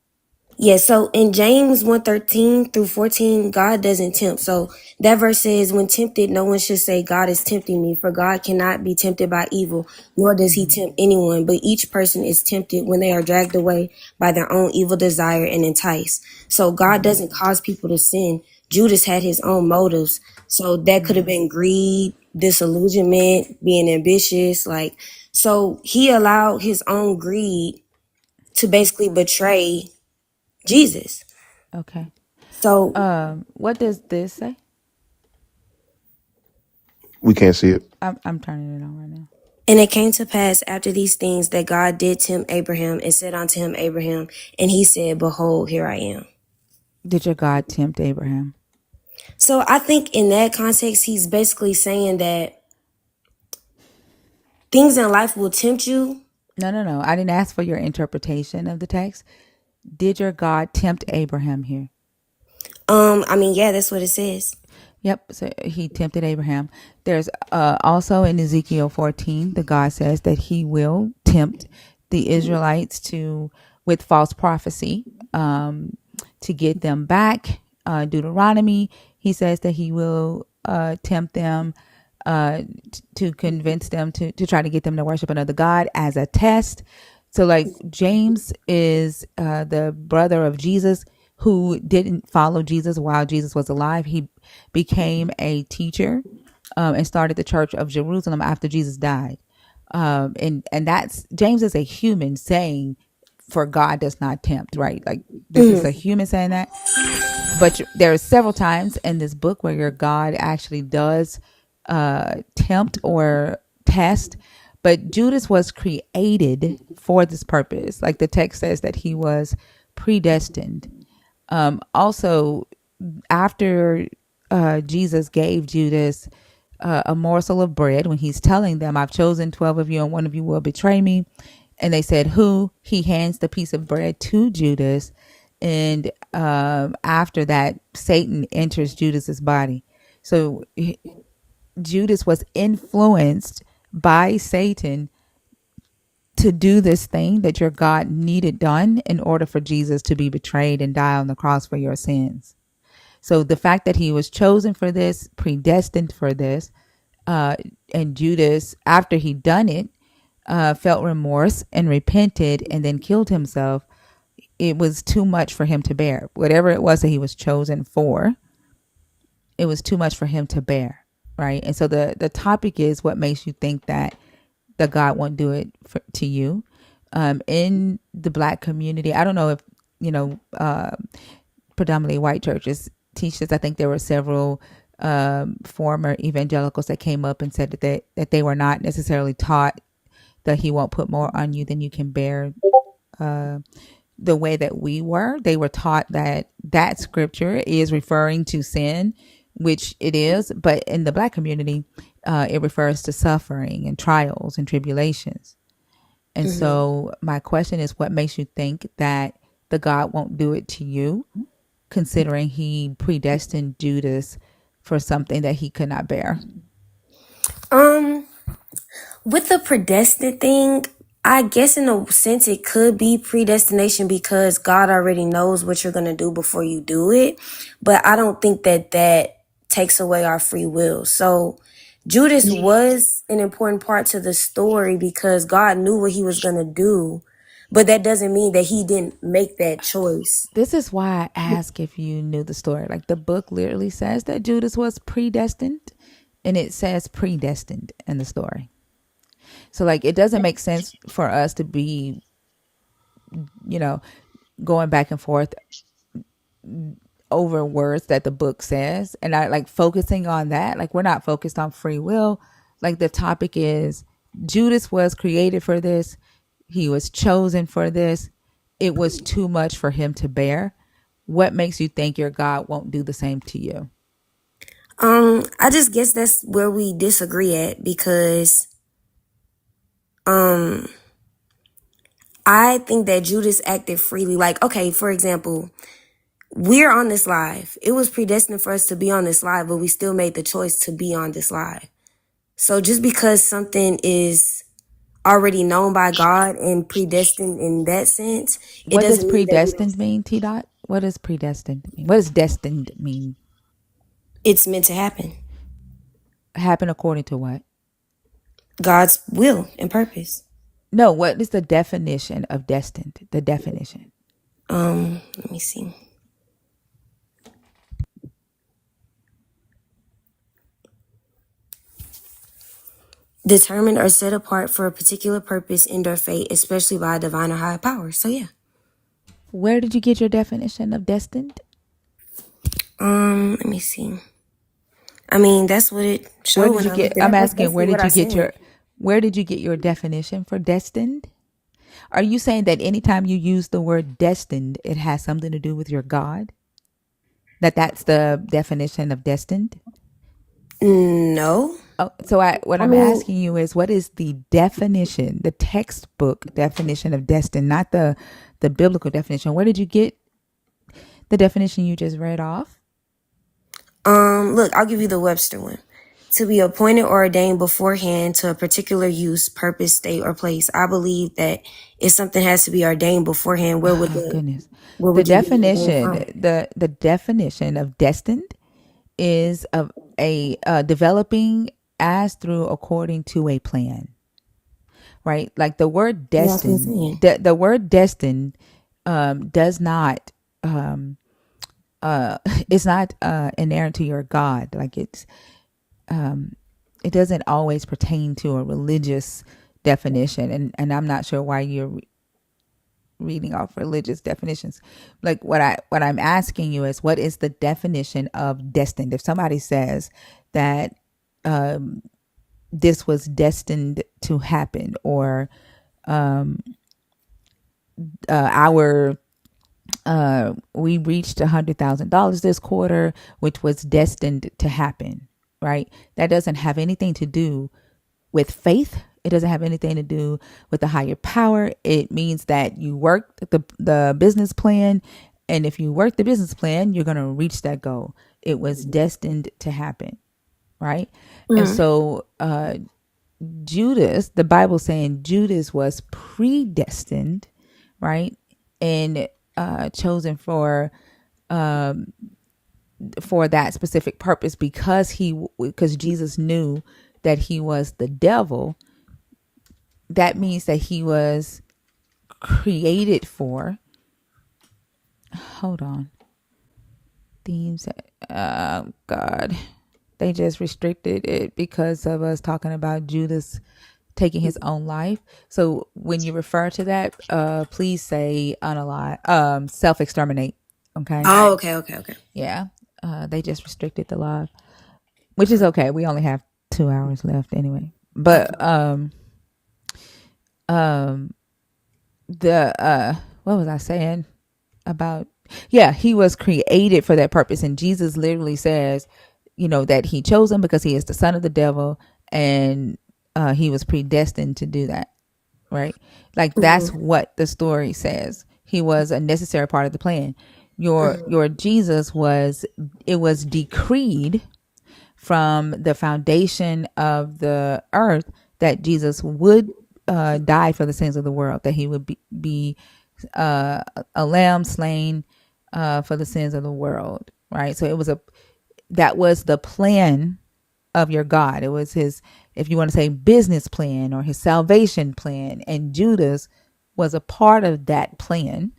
Yeah, so in James 1:13 through 14, God doesn't tempt. So that verse says, when tempted, no one should say, God is tempting me, for God cannot be tempted by evil, nor does he tempt anyone. But each person is tempted when they are dragged away by their own evil desire and enticed. So God doesn't cause people to sin. Judas had his own motives. So that could have been greed, disillusionment, being ambitious. So he allowed his own greed to basically betray Jesus.
Okay.
So,
What does this say?
We can't see it.
I'm turning it on right now.
and it came to pass after these things that God did tempt Abraham and said unto him, Abraham, and he said, Behold, here I am.
Did your God tempt Abraham?
So I think in that context, he's basically saying that things in life will tempt you,
No, no, no. I didn't ask for your interpretation of the text. Did your God tempt Abraham here?
I mean, yeah, that's what it says.
Yep. So he tempted Abraham. There's also in Ezekiel 14, the God says that he will tempt the Israelites with false prophecy, to get them back. Deuteronomy, he says that he will tempt them, to convince them to try to get them to worship another God as a test. So, like, James is the brother of Jesus who didn't follow Jesus while Jesus was alive. He became a teacher, and started the Church of Jerusalem after Jesus died. And that's James is a human saying, "For God does not tempt." Right? Like, this is a human saying that. But there are several times in this book where your God actually does tempt or test. But Judas was created for this purpose. Like the text says that he was predestined. Also, after Jesus gave Judas a morsel of bread, when he's telling them, "I've chosen 12 of you and one of you will betray me." And they said, "Who?" He hands the piece of bread to Judas. And after that, Satan enters Judas's body. So Judas was influenced by Satan to do this thing that your God needed done in order for Jesus to be betrayed and die on the cross for your sins. So the fact that he was chosen for this, predestined for this, and Judas, after he'd done it, felt remorse and repented and then killed himself, it was too much for him to bear. Whatever it was that he was chosen for, it was too much for him to bear, right? And so the topic is, what makes you think that the God won't do it to you? In the Black community, I don't know if, you know, predominantly white churches teach this. I think there were several former evangelicals that came up and said that they were not necessarily taught that he won't put more on you than you can bear. The way that we were, they were taught that that scripture is referring to sin, which it is, but in the Black community, it refers to suffering and trials and tribulations. And so my question is, what makes you think that the God won't do it to you, considering he predestined Judas for something that he could not bear?
Um, with the predestined thing, I guess in a sense it could be predestination because God already knows what you're going to do before you do it. But I don't think that takes away our free will. So Judas was an important part to the story because God knew what he was going to do. But that doesn't mean that he didn't make that choice.
This is why I ask if you knew the story. Like, the book literally says that Judas was predestined, and it says predestined in the story. So, like, it doesn't make sense for us to be, you know, going back and forth over words that the book says, and I like focusing on that. Like, we're not focused on free will. Like, the topic is, Judas was created for this. He was chosen for this. It was too much for him to bear. What makes you think your God won't do the same to you?
I just guess that's where we disagree at because I think that Judas acted freely. Like, okay, for example, we're on this live. It was predestined for us to be on this live, but we still made the choice to be on this live. So just because something is already known by God and predestined in that sense, it
What does
doesn't mean that we don't.
predestined mean, T Dot? What does predestined mean? What does destined mean?
It's meant to happen.
Happen according to what?
God's will and purpose.
No, what is the definition of destined? The definition.
Let me see. Determined or set apart for a particular purpose, end or fate, especially by a divine or higher power. So yeah.
Where did you get your definition of destined?
Let me see. I mean, that's what it
Where
showed
did
when
you
I
get?
looked it
I'm
up. That's
asking,
basically what I said.
where did you get your definition for destined? Are you saying that anytime you use the word destined, it has something to do with your God? That's the definition of destined?
No.
Oh, so what
I
I'm
mean,
asking you is, what is the definition, the textbook definition of destined, not the biblical definition? Where did you get the definition you just read off?
look, I'll give you the Webster one. To be appointed or ordained beforehand to a particular use, purpose, state, or place. I believe that if something has to be ordained beforehand,
Oh goodness.
where
The
would you get it ordained
definition,
from?
the definition of destined is of a developing as through according to a plan, right? Like the word
Yeah, that's what I'm
destined,
saying.
the word destined does not um it's not inerrant to your God. Like it doesn't always pertain to a religious definition, and I'm not sure why you're reading off religious definitions. Like what I'm asking you is, what is the definition of destined? If somebody says that this was destined to happen, or our we reached $100,000 this quarter, which was destined to happen, right? That doesn't have anything to do with faith. It doesn't have anything to do with the higher power. It means that you work the business plan, and if you work the business plan, you're going to reach that goal. It was destined to happen, right? And so Judas, the Bible saying Judas was predestined, right? And chosen for that specific purpose, because Jesus knew that he was the devil. That means that he was created for, hold on, themes, God, they just restricted it because of us talking about Judas taking his own life. So when you refer to that, please say unalive, self-exterminate. Okay.
Oh, okay.
Yeah. They just restricted the live, which is okay. We only have 2 hours left anyway.
Okay.
But the what was I saying about? Yeah, he was created for that purpose, and Jesus literally says, that he chose him because he is the son of the devil, and he was predestined to do that. Right? Like that's what the story says. He was a necessary part of the plan. Your Jesus was, it was decreed from the foundation of the earth that Jesus would die for the sins of the world, that he would be a lamb slain for the sins of the world, right? So that was the plan of your God. It was his, if you want to say, business plan or his salvation plan, and Judas was a part of that plan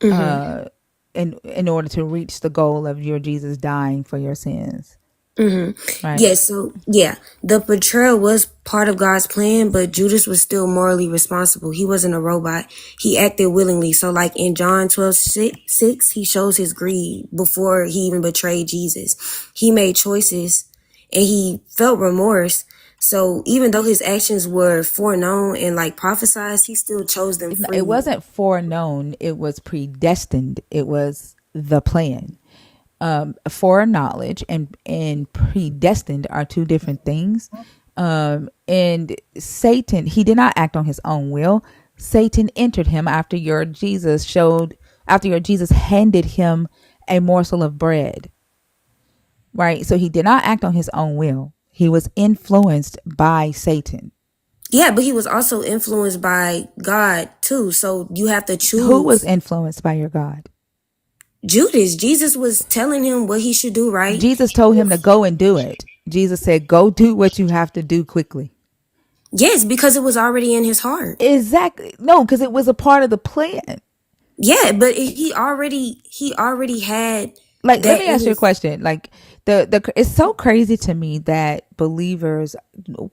in order to reach the goal of your Jesus dying for your sins, right?
Yeah, so yeah, the betrayal was part of God's plan, but Judas was still morally responsible. He wasn't a robot. He acted willingly. So like in John 12:6, he shows his greed before he even betrayed Jesus. He made choices and he felt remorse. So even though his actions were foreknown and like prophesied, he still chose them
It
freely.
wasn't foreknown, it was predestined. It was the plan. Foreknowledge and predestined are two different things. And Satan, he did not act on his own will. Satan entered him after your Jesus handed him a morsel of bread, right? So he did not act on his own will. He was influenced by Satan.
Yeah, but he was also influenced by God too. So you have to
Who was
choose.
influenced by your God?
Judas, Jesus was telling him what he should do, right?
Jesus told him to go and do it. Jesus said, go do what you have to do quickly.
Yes, because it was already in his heart.
Exactly. No, because it was a part of the plan.
Yeah, but he already had
Like, let
that
me
in
ask you a
his.
question. Like, the it's so crazy to me that believers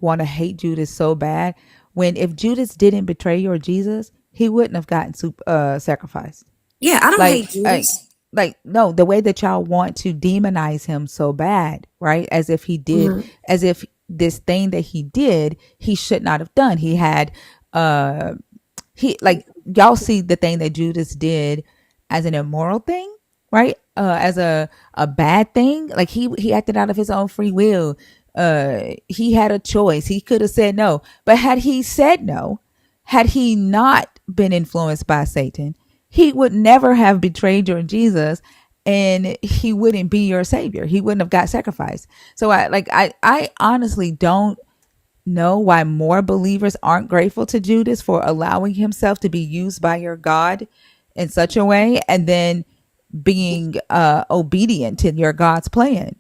want to hate Judas so bad, when if Judas didn't betray your Jesus, he wouldn't have gotten sacrificed.
Yeah, I don't
like
hate
like
Judas.
like no, the way that y'all want to demonize him so bad, right? As if this thing that he did, he should not have done. He had he like y'all see the thing that Judas did as an immoral thing, right? As a bad thing. Like he acted out of his own free will. He had a choice. He could have said no. But had he said no, had he not been influenced by Satan, he would never have betrayed your Jesus, and he wouldn't be your savior. He wouldn't have got sacrificed. So I honestly don't know why more believers aren't grateful to Judas for allowing himself to be used by your God in such a way, and then being obedient to your God's plan.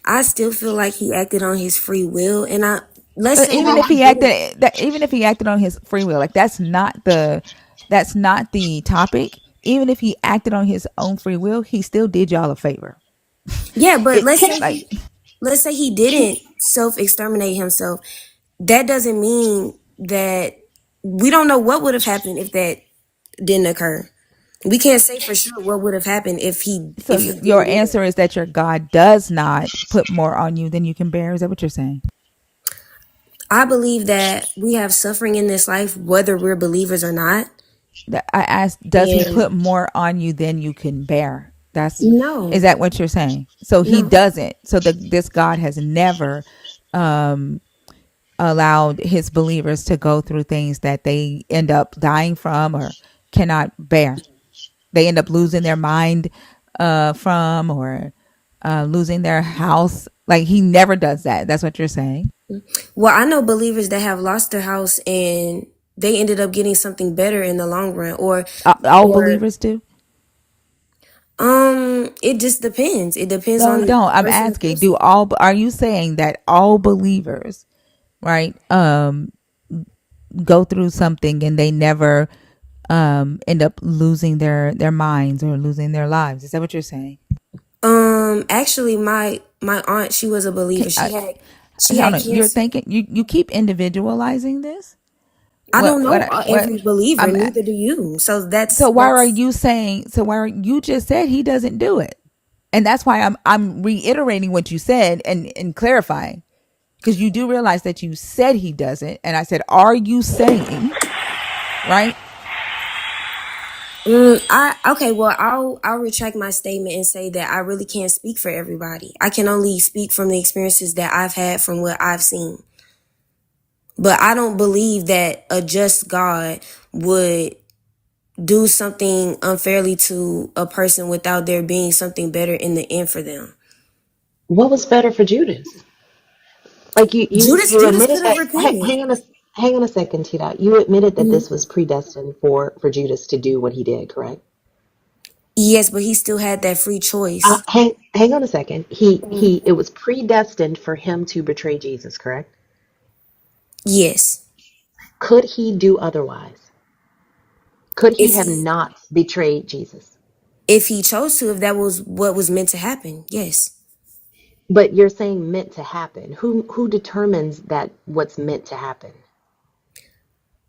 I still feel like he acted on his free will, and let's say
Even
that
if
he
he
didn't.
acted even if he acted on his free will, like that's not the topic. Even if he acted on his own free will, he still did y'all a favor.
Yeah, but
It
let's say
like
let's say he didn't self-exterminate himself. That doesn't mean that we don't know what would have happened if that didn't occur. We can't say for sure what would have happened
so
if he
your
didn't do that.
answer is that your God does not put more on you than you can bear. Is that what you're saying?
I believe that we have suffering in this life, whether we're believers or not.
That I asked, does he
And
put more on you than you can bear? That's
no,
is that what you're saying? So he
no.
doesn't. So this God has never um allowed his believers to go through things that they end up dying from or cannot bear. They end up losing their mind from, or losing their house. Like he never does that. That's what you're saying.
Well, I know believers that have lost their house and they ended up getting something better in the long run,
All
or
believers do.
it just depends. It depends
No,
on
don't. I'm
person to
asking. Do
person.
all? Are you saying that all believers, right, go through something and they never end up losing their minds or losing their lives? Is that what you're saying?
Actually, my aunt, she was a believer.
Can,
She
hold
had
on. You're
cancer.
thinking you keep individualizing this.
I don't know
What
every believer,
I'm
neither do you. So
so why are
that's
you saying? So why are, you just said he doesn't do it, and that's why I'm reiterating what you said and clarifying, because you do realize that you said he doesn't, and I said, are you saying, right?
I okay. Well, I'll retract my statement and say that I really can't speak for everybody. I can only speak from the experiences that I've had from what I've seen. But I don't believe that a just God would do something unfairly to a person without there being something better in the end for them.
What was better for Judas? Like you
Judas
admitted
could have
that.
repented.
Hang on a second, T. Dot. You admitted that
Mhm.
this was predestined for Judas to do what he did, correct?
Yes, but he still had that free choice.
Hang on a second. It was predestined for him to betray Jesus, correct?
Yes.
Could he do otherwise? Could he
If
have
he
not betrayed Jesus?
if he chose to, if that was what was meant to happen, yes.
But you're saying meant to happen. Who determines that what's meant to happen?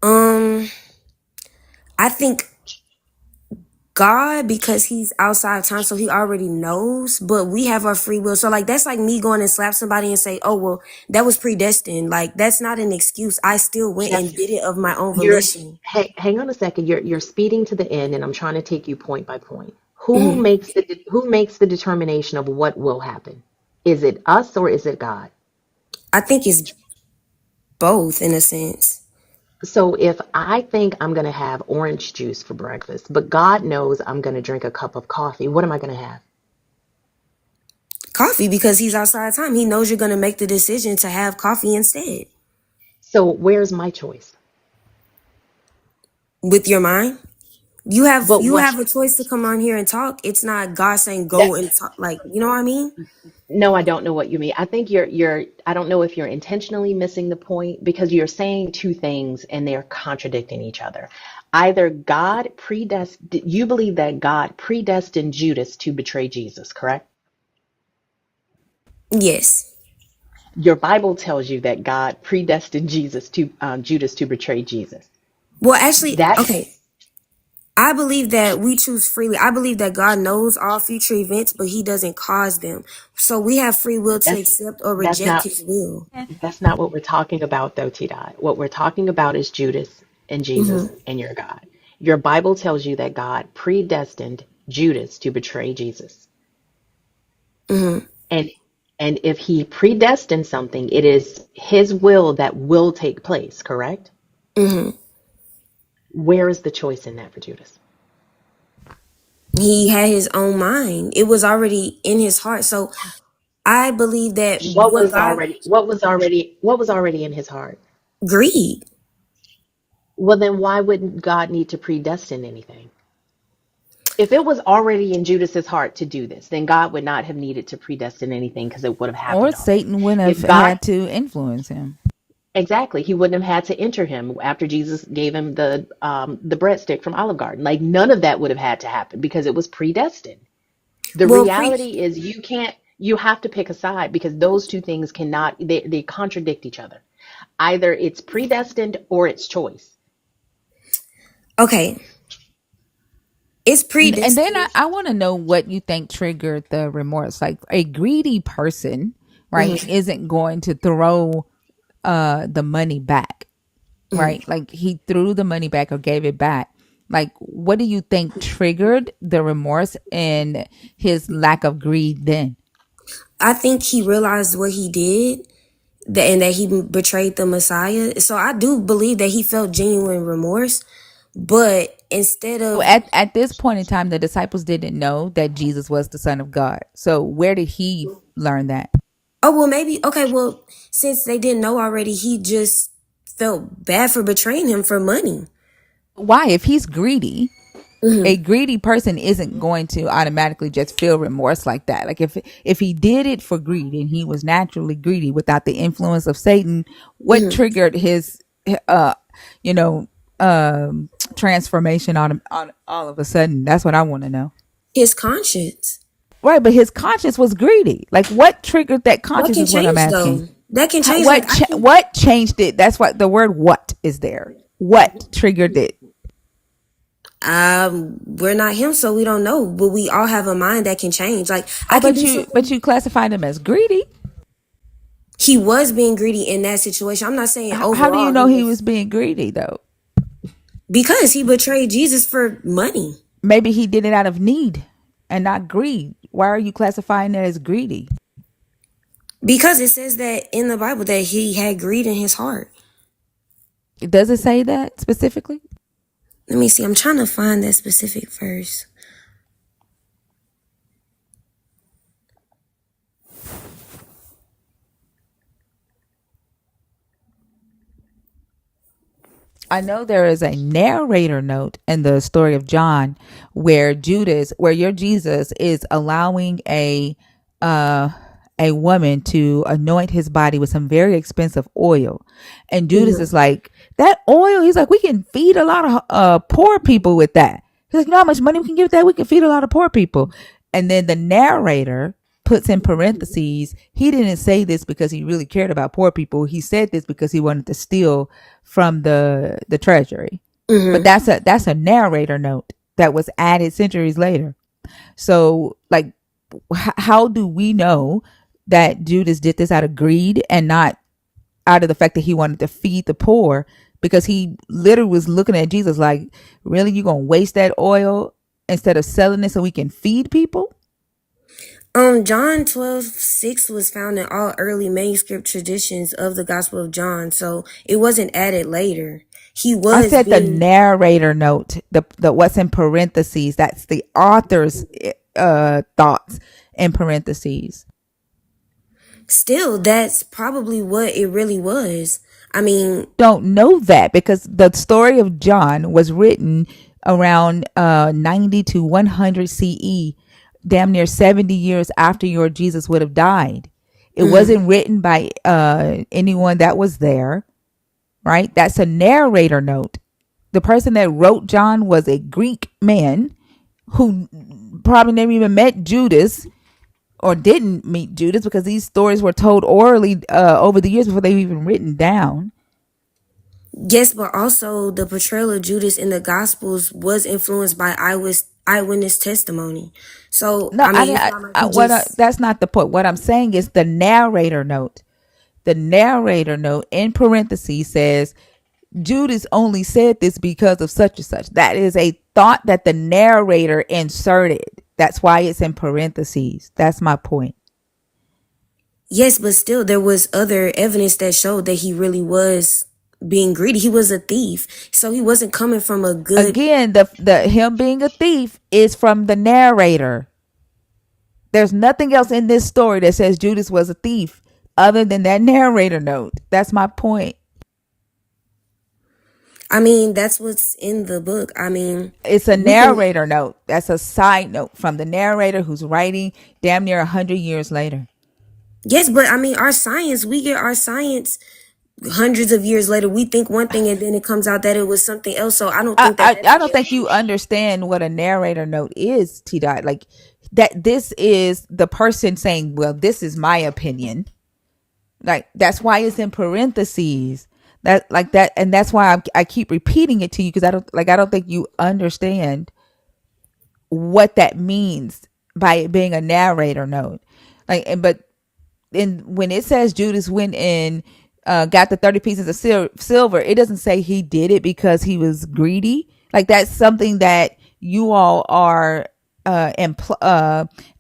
Um, I think God, because he's outside of time, so he already knows, but we have our free will. So like that's like me going and slap somebody and say, oh well, that was predestined. Like that's not an excuse. I still went
That's
and did it of my own
you're
volition.
hang on a second. You're speeding to the end, and I'm trying to take you point by point.
Mhm.
Who makes the determination of what will happen? Is it us or is it God?
I think it's both in a sense.
So if I think I'm going to have orange juice for breakfast, but God knows I'm going to drink a cup of coffee, what am I going to have?
Coffee, because he's outside of time. He knows you're gonna make the decision to have coffee instead.
So where's my choice?
With your mind. You have
But
you
what
have a choice to come on here and talk. It's not God saying
that
go and talk, like you know what I mean?
No, I don't know what you mean. I think I don't know if you're intentionally missing the point because you're saying two things and they're contradicting each other. Either God predestined, you believe that God predestined Judas to betray Jesus, correct?
Yes.
Your Bible tells you that God predestined Judas to betray Jesus.
Well, actually,
That
okay. I believe that we choose freely. I believe that God knows all future events, but he doesn't cause them. So we have free will to
that's
accept or
that's
reject
not
his will.
that's not what we're talking about though, T Dot. What we're talking about is Judas and Jesus
Hmm.
and your God. Your Bible tells you that God predestined Judas to betray Jesus.
Hmm.
And
And if he predestined something, it is his will that will take place, correct?
Hmm.
Where is the choice in that for Judas?
He had his own mind. It was already in his heart. So I believe that
What
what
was
God
already what was already in his heart?
greed.
Well, then why wouldn't God need to predestine anything? If it was already in Judas's heart to do this, then God would not have needed to predestine anything because it would have
Or
happened already.
Satan wouldn't have
If God
had to influence him.
Exactly. He wouldn't have had to enter him after Jesus gave him the breadstick from Olive Garden. Like none of that would have had to happen because it was predestined. The
Well,
reality is you have to pick a side because those two things cannot they contradict each other. Either it's predestined or it's choice.
okay, it's
And then
predestined.
I want to know what you think triggered the remorse. Like a greedy person, right,
Hmm.
isn't going to throw the money back,
Hmm.
right? Like he threw the money back or gave it back. Like what do you think triggered the remorse and his lack of greed then?
I think he realized what he did, and that he betrayed the Messiah. So I do believe that he felt genuine remorse. But instead
So
of,
at this point in time, the disciples didn't know that Jesus was the Son of God. So where did he learn that?
oh well, maybe okay, well, since they didn't know already, he just felt bad for betraying him for money.
Why? If he's greedy,
Hmm.
a greedy person isn't going to automatically just feel remorse like that. Like if he did it for greed and he was naturally greedy without the influence of Satan, what
Hmm.
triggered his uh you know transformation on all of a sudden? That's what I want to know.
His conscience.
Right, but his conscience was greedy. Like what triggered that
That
conscience
can
is what I'm
change
asking.
though. That can change. Like I can.
What changed it? That's what the word what is there. What triggered it?
We're not him, so we don't know. But we all have a mind that can change. Like I
Oh,
can
but
do
you
something.
classified him as greedy.
He was being greedy in that situation. I'm not saying
How do you
overall he
know he
was,
was being greedy though?
because he betrayed Jesus for money.
Maybe he did it out of need and not greed. Why are you classifying it as greedy?
Because it says that in the Bible that he had greed in his heart.
Does it say that specifically?
Let me see. I'm trying to find that specific verse.
I know there is a narrator note in the story of John where your Jesus is allowing uh a woman to anoint his body with some very expensive oil. And Judas
Hmm.
is like, that oil, he's like, we can feed a lot of poor people with that. He's like, you know how much money we can give that? We can feed a lot of poor people. And then the narrator puts in parentheses, he didn't say this because he really cared about poor people. He said this because he wanted to steal from the treasury. But
Hmm.
that's a narrator note that was added centuries later. So like how do we know that Judas did this out of greed and not out of the fact that he wanted to feed the poor? Because he literally was looking at Jesus like, really, you gonna waste that oil instead of selling it so we can feed people?
John 12:6 was found in all early manuscript traditions of the Gospel of John, so it wasn't added later. He
I
was
said the
being
narrator note, the what's in parentheses. That's the author's thoughts in parentheses.
still, that's probably what it really was. I mean,
Don't know that because the story of John was written around 90 to 100 CE, damn near 70 years after your Jesus would have died. It
mhm.
wasn't written by anyone that was there, right? That's a narrator note. The person that wrote John was a Greek man who probably never even met Judas or didn't meet Judas because these stories were told orally over the years before they were even written down.
Yes, but also the portrayal of Judas in the Gospels was influenced by eyewitness testimony. So,
No,
I mean, it's not like he just.
that's not the point. What I'm saying is the narrator note. The narrator note in parentheses says Judas only said this because of such and such. That is a thought that the narrator inserted. That's why it's in parentheses. That's my point.
Yes, but still, there was other evidence that showed that he really was being greedy. He was a thief, so he wasn't coming from a good.
Again, the him being a thief is from the narrator. There's nothing else in this story that says Judas was a thief other than that narrator note. That's my point.
I mean, that's what's in the book. I mean,
It's a
we can.
narrator note. That's a side note from the narrator who's writing damn near 100 years later.
Yes, but I mean, our science. We get our science hundreds of years later. We think one thing, and then it comes out that it was something else. So I don't
I,
think that
I,
that's
I don't
the
think you understand what a narrator note is, T Dot. Like that this is the person saying, well, this is my opinion. Like that's why it's in parentheses. That like that, and that's why I keep repeating it to you because I don't think you understand what that means by it being a narrator note. Like, but when it says Judas went and got the 30 pieces of silver, it doesn't say he did it because he was greedy. Like that's something that you all are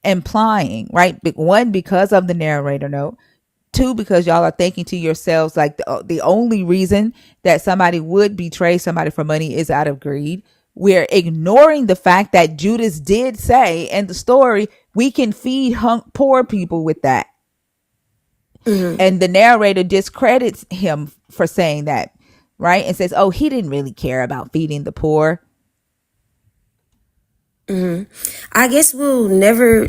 implying, right? One, because of the narrator note. Two, because y'all are thinking to yourselves like the only reason that somebody would betray somebody for money is out of greed. We're ignoring the fact that Judas did say in the story, we can feed poor people with that. And the narrator discredits him for saying that, right? And says, oh, he didn't really care about feeding the poor.
I guess we'll never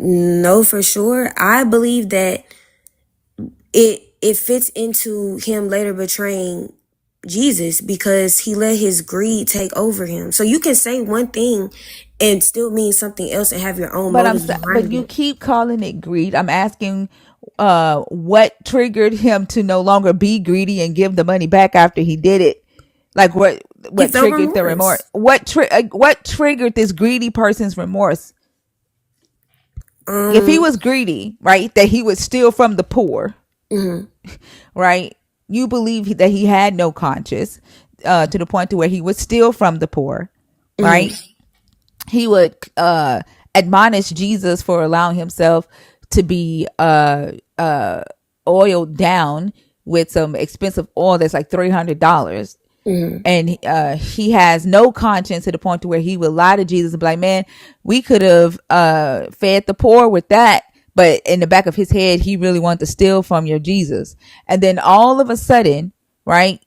know for sure. I believe that it fits into him later betraying Jesus because he let his greed take over him. So you can say one thing and still mean something else and have your own motives
But
behind
you
it.
keep calling it greed. I'm asking what triggered him to no longer be greedy and give the money back after he did it. Like
He
what
felt
triggered the remorse?
remorse.
What triggered this greedy person's remorse? If he
Um,
was greedy, right, that he would steal from the poor, right? You believe that he had no conscience to the point to where he would steal from the poor, right? He would admonish Jesus for allowing himself to be oiled down with some expensive oil that's like $300. And he has no conscience to the point to where he would lie to Jesus and be like, man, we could have fed the poor with that. But in the back of his head, he really wanted to steal from your Jesus. And then all of a sudden, right,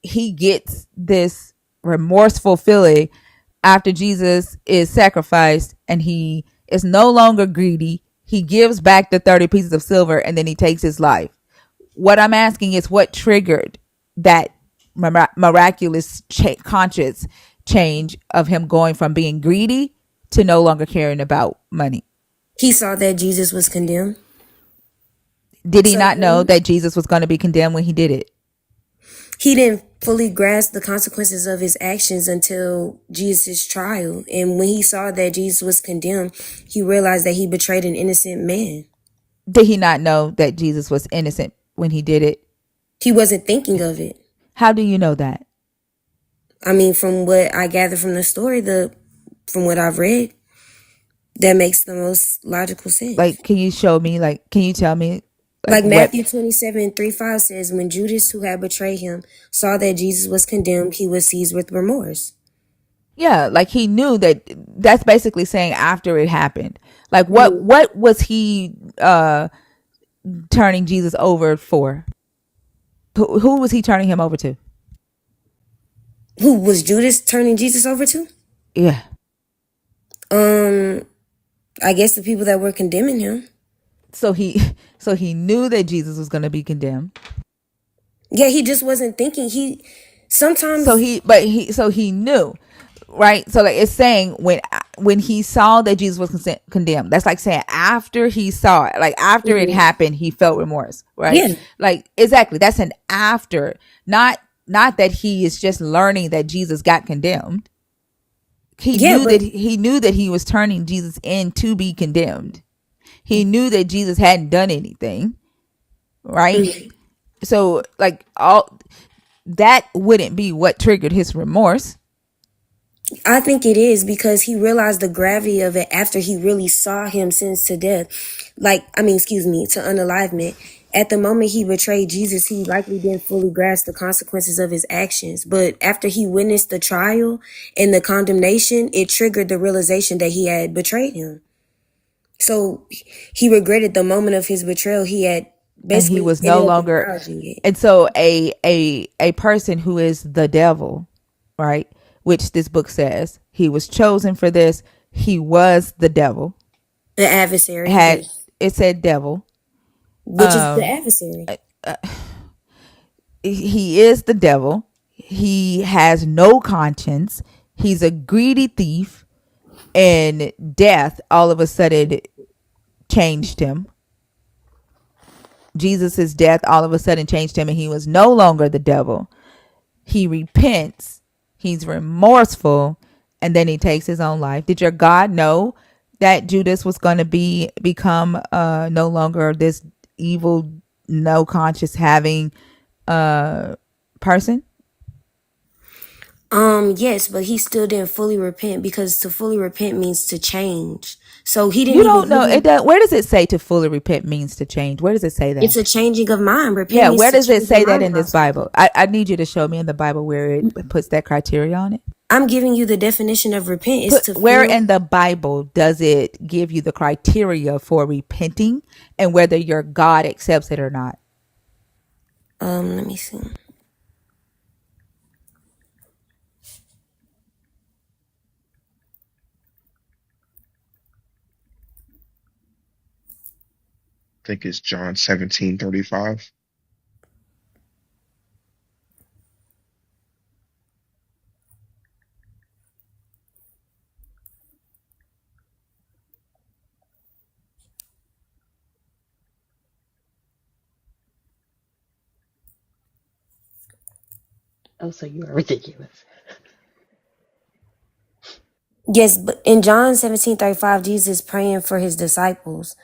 he gets this remorseful feeling after Jesus is sacrificed and he is no longer greedy. He gives back the 30 pieces of silver and then he takes his life. What I'm asking is what triggered that miraculous conscious change of him going from being greedy to no longer caring about money.
he saw that Jesus was condemned.
Did he
So
not know that Jesus was going to be condemned when he did it?
he didn't fully grasp the consequences of his actions until Jesus' trial. And when he saw that Jesus was condemned, he realized that he betrayed an innocent man.
Did he not know that Jesus was innocent when he did it?
He wasn't thinking of it.
How do you know that?
I mean, from what I gather from the story, from what I've read, that makes the most logical sense.
Like, can you show me? Like, can you tell me? Like,
Like
what?
Matthew 27:3-5 says, when Judas, who had betrayed him, saw that Jesus was condemned, he was seized with remorse.
Yeah, like he knew that. That's basically saying after it happened. Like,
Mhm.
what was he turning Jesus over for? Who was he turning him over to?
Who was Judas turning Jesus over to?
Yeah.
Um, I guess the people that were condemning him.
So he knew that Jesus was going to be condemned.
Yeah, he just wasn't thinking. He
So
sometimes
he knew, right? So like it's saying when he saw that Jesus was condemned, that's like saying after he saw it, like after it
Mhm.
happened, he felt remorse, right?
Yeah,
Like exactly, that's an after, not that he is just learning that Jesus got condemned. He
yeah,
knew
but
that he was turning Jesus in to be condemned. He knew that Jesus hadn't done anything, right? So like all that wouldn't be what triggered his remorse.
I think it is because he realized the gravity of it after he really saw him sentenced to death. Excuse me, to unalivement. At the moment he betrayed Jesus, he likely didn't fully grasp the consequences of his actions. But after he witnessed the trial and the condemnation, it triggered the realization that he had betrayed him. So he regretted the moment of his betrayal. He had
And he
basically
was no
ended up
longer.
acknowledging it.
And so a person who is the devil, right, which this book says he was chosen for this, he was the devil,
The adversary,
had,
yes.
it said devil,
Which is the adversary.
he is the devil, he has no conscience, he's a greedy thief, and death all of a sudden changed him. Jesus's death all of a sudden changed him, and he was no longer the devil. He repents, he's remorseful, and then he takes his own life. Did your God know that Judas was going to become no longer this evil, no conscience having person?
Yes, but he still didn't fully repent because to fully repent means to change. So he
You
didn't even
don't know it
really.
does, where does it say to fully repent means to change? Where does it say that?
It's a changing of mind. Repent
Yeah,
means
where
to
does it
change your
say that
mind
in
about
this
something.
Bible? I need you to show me in the Bible where it puts that criteria on it.
I'm giving you the definition of repent is
Put
to
where
feel.
in the Bible does it give you the criteria for repenting and whether your God accepts it or not?
Let me see.
I think it's John 17:35.
Oh, so you are ridiculous.
Yes, but in John 17:35, Jesus is praying for his disciples.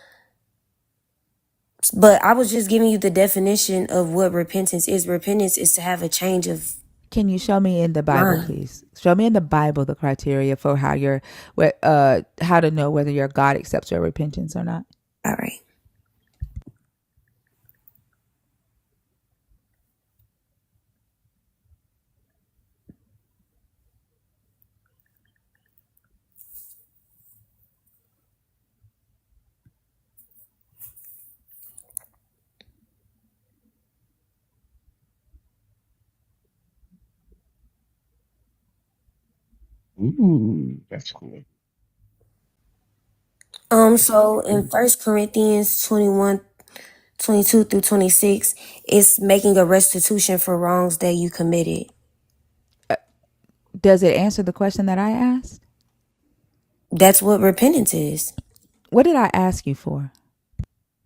But I was just giving you the definition of what repentance is. Repentance is to have a change of
Can you show me in the Bible,
mind.
please? Show me in the Bible the criteria for how to know whether your God accepts your repentance or not.
All right.
Ooh, that's cool.
So in First Corinthians 21:22 through 26, it's making a restitution for wrongs that you committed.
Does it answer the question that I asked?
That's what repentance is.
What did I ask you for?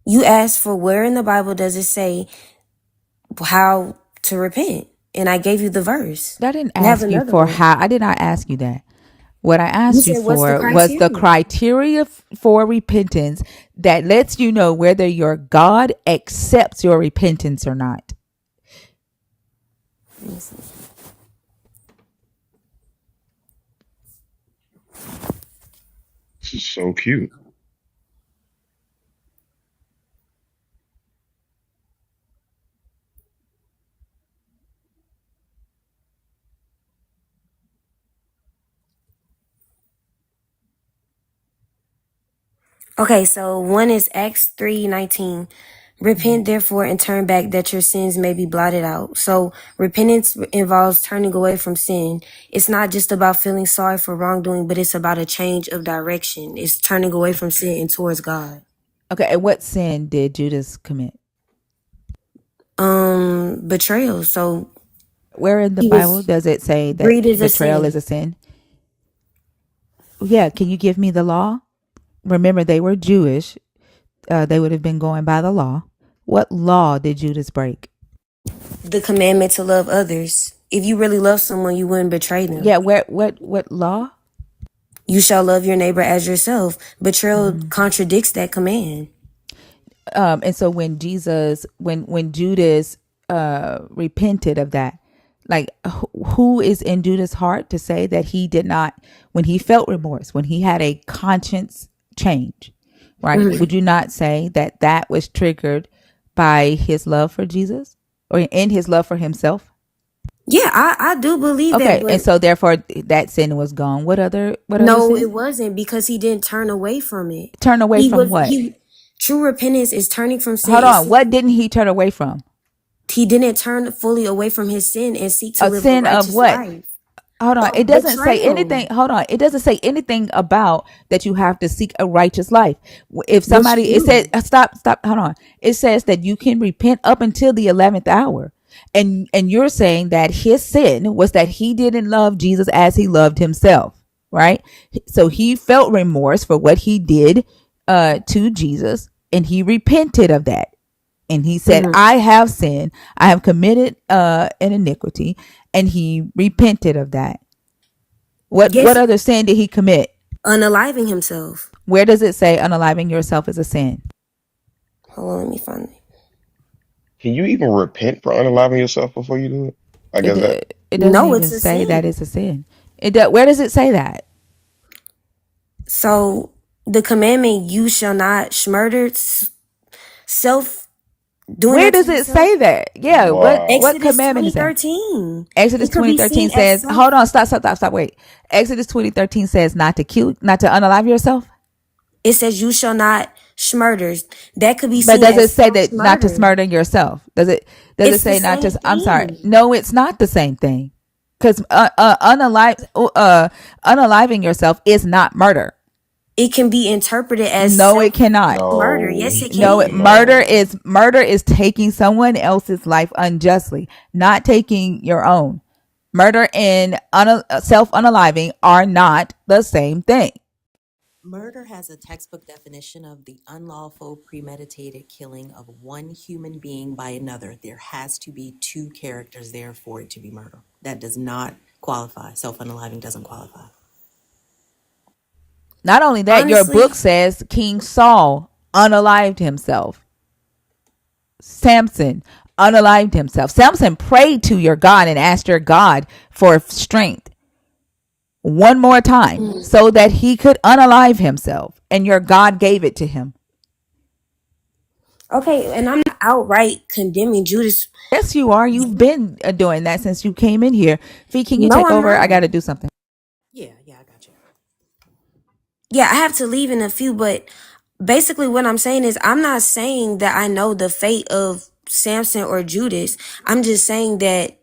You asked for where in the Bible does it say how to repent? And I gave you the verse.
I didn't
You have
ask you
another
for
one.
how. I did not ask you that. What I
You
asked you
said, what's the
for was the
criteria?
criteria for repentance that lets you know whether your God accepts your repentance or not.
Let me see.
This is so cute.
Okay, so one is Acts 3:19. Repent therefore and turn back that your sins may be blotted out. So repentance involves turning away from sin. It's not just about feeling sorry for wrongdoing, but it's about a change of direction. It's turning away from sin and towards God.
Okay, and what sin did Judas commit?
Betrayal. So
Where in the
he
Bible
was
does it say that
greed is a
betrayal is
sin.
a sin? Yeah, can you give me the law? Remember, they were Jewish. They would have been going by the law. What law did Judas break?
The commandment to love others. If you really love someone, you wouldn't betray them.
Yeah, what law?
You shall love your neighbor as yourself. Betrayal contradicts that command.
And so when Judas repented of that, Like, who is in Judas' heart to say that he did not, when he felt remorse, when he had a conscience change, right?
Mhm.
Would you not say that that was triggered by his love for Jesus or in his love for himself?
Yeah, I do believe that,
Okay, and
but
so therefore that sin was gone. What other
no, it
sin?
wasn't because he didn't turn away from it.
Turn away
He
from
was
what?
he True repentance is turning from sin
Hold
and
on. What
seeking.
didn't he turn away from?
He didn't turn fully away from his sin and seek to
A
live a
sin of
righteous
what?
life.
Hold on. It
Of
doesn't say
betrayal,
anything. Hold on. It doesn't say anything about that you have to seek a righteous life. If
which you
somebody, it says,
do.
stop. Hold on. It says that you can repent up until the 11th hour. And you're saying that his sin was that he didn't love Jesus as he loved himself, right? So he felt remorse for what he did to Jesus and he repented of that. And he said,
Mhm.
I have sinned. I have committed an iniquity. And he repented of that. What
Yes,
other sin did he commit?
unaliving himself.
Where does it say unaliving yourself is a sin?
Hold on, let me find it.
Can you even repent for unaliving yourself before you do it? I
It
guess that.
it doesn't
No,
even
it's a
say that
sin.
it's a sin. Where does it say that?
So the commandment, you shall not murder, self doing
Where
that to
does it
yourself.
say that? Yeah,
Wow.
what
Exodus
commandment is that?
20:13.
Exodus
It could be
2013
seen as
says, hold
self.
on, stop, wait. Exodus 2013 says not to kill, not to unalive yourself.
It says you shall not murder. That could be
But
seen
does it
as
say
self
that not to
murder.
smurder yourself? Does it
It's the
say not
same
to? I'm sorry.
thing.
No, it's not the same thing. Because unaliving yourself is not murder.
It can be interpreted as
No, it
self
cannot.
murder. Yes,
No.
it
No,
can.
No.
murder is taking someone else's life unjustly, not taking your own. Murder and self unaliving are not the same thing.
Murder has a textbook definition of the unlawful, premeditated killing of one human being by another. There has to be two characters there for it to be murder. That does not qualify. Self unaliving doesn't qualify.
Not only that, your book
Honestly,
says King Saul unalived himself. Samson unalived himself. Samson prayed to your God and asked your God for strength one more time so that he could unalive himself, and your God gave it to him.
okay, and I'm not outright condemning Judas.
Yes, you are. You've been doing that since you came in here. Fee, can you
No,
take
I'm
over? I
not.
got to do something.
Yeah, I got you.
Yeah, I have to leave in a few, but basically what I'm saying is I'm not saying that I know the fate of Samson or Judas. I'm just saying that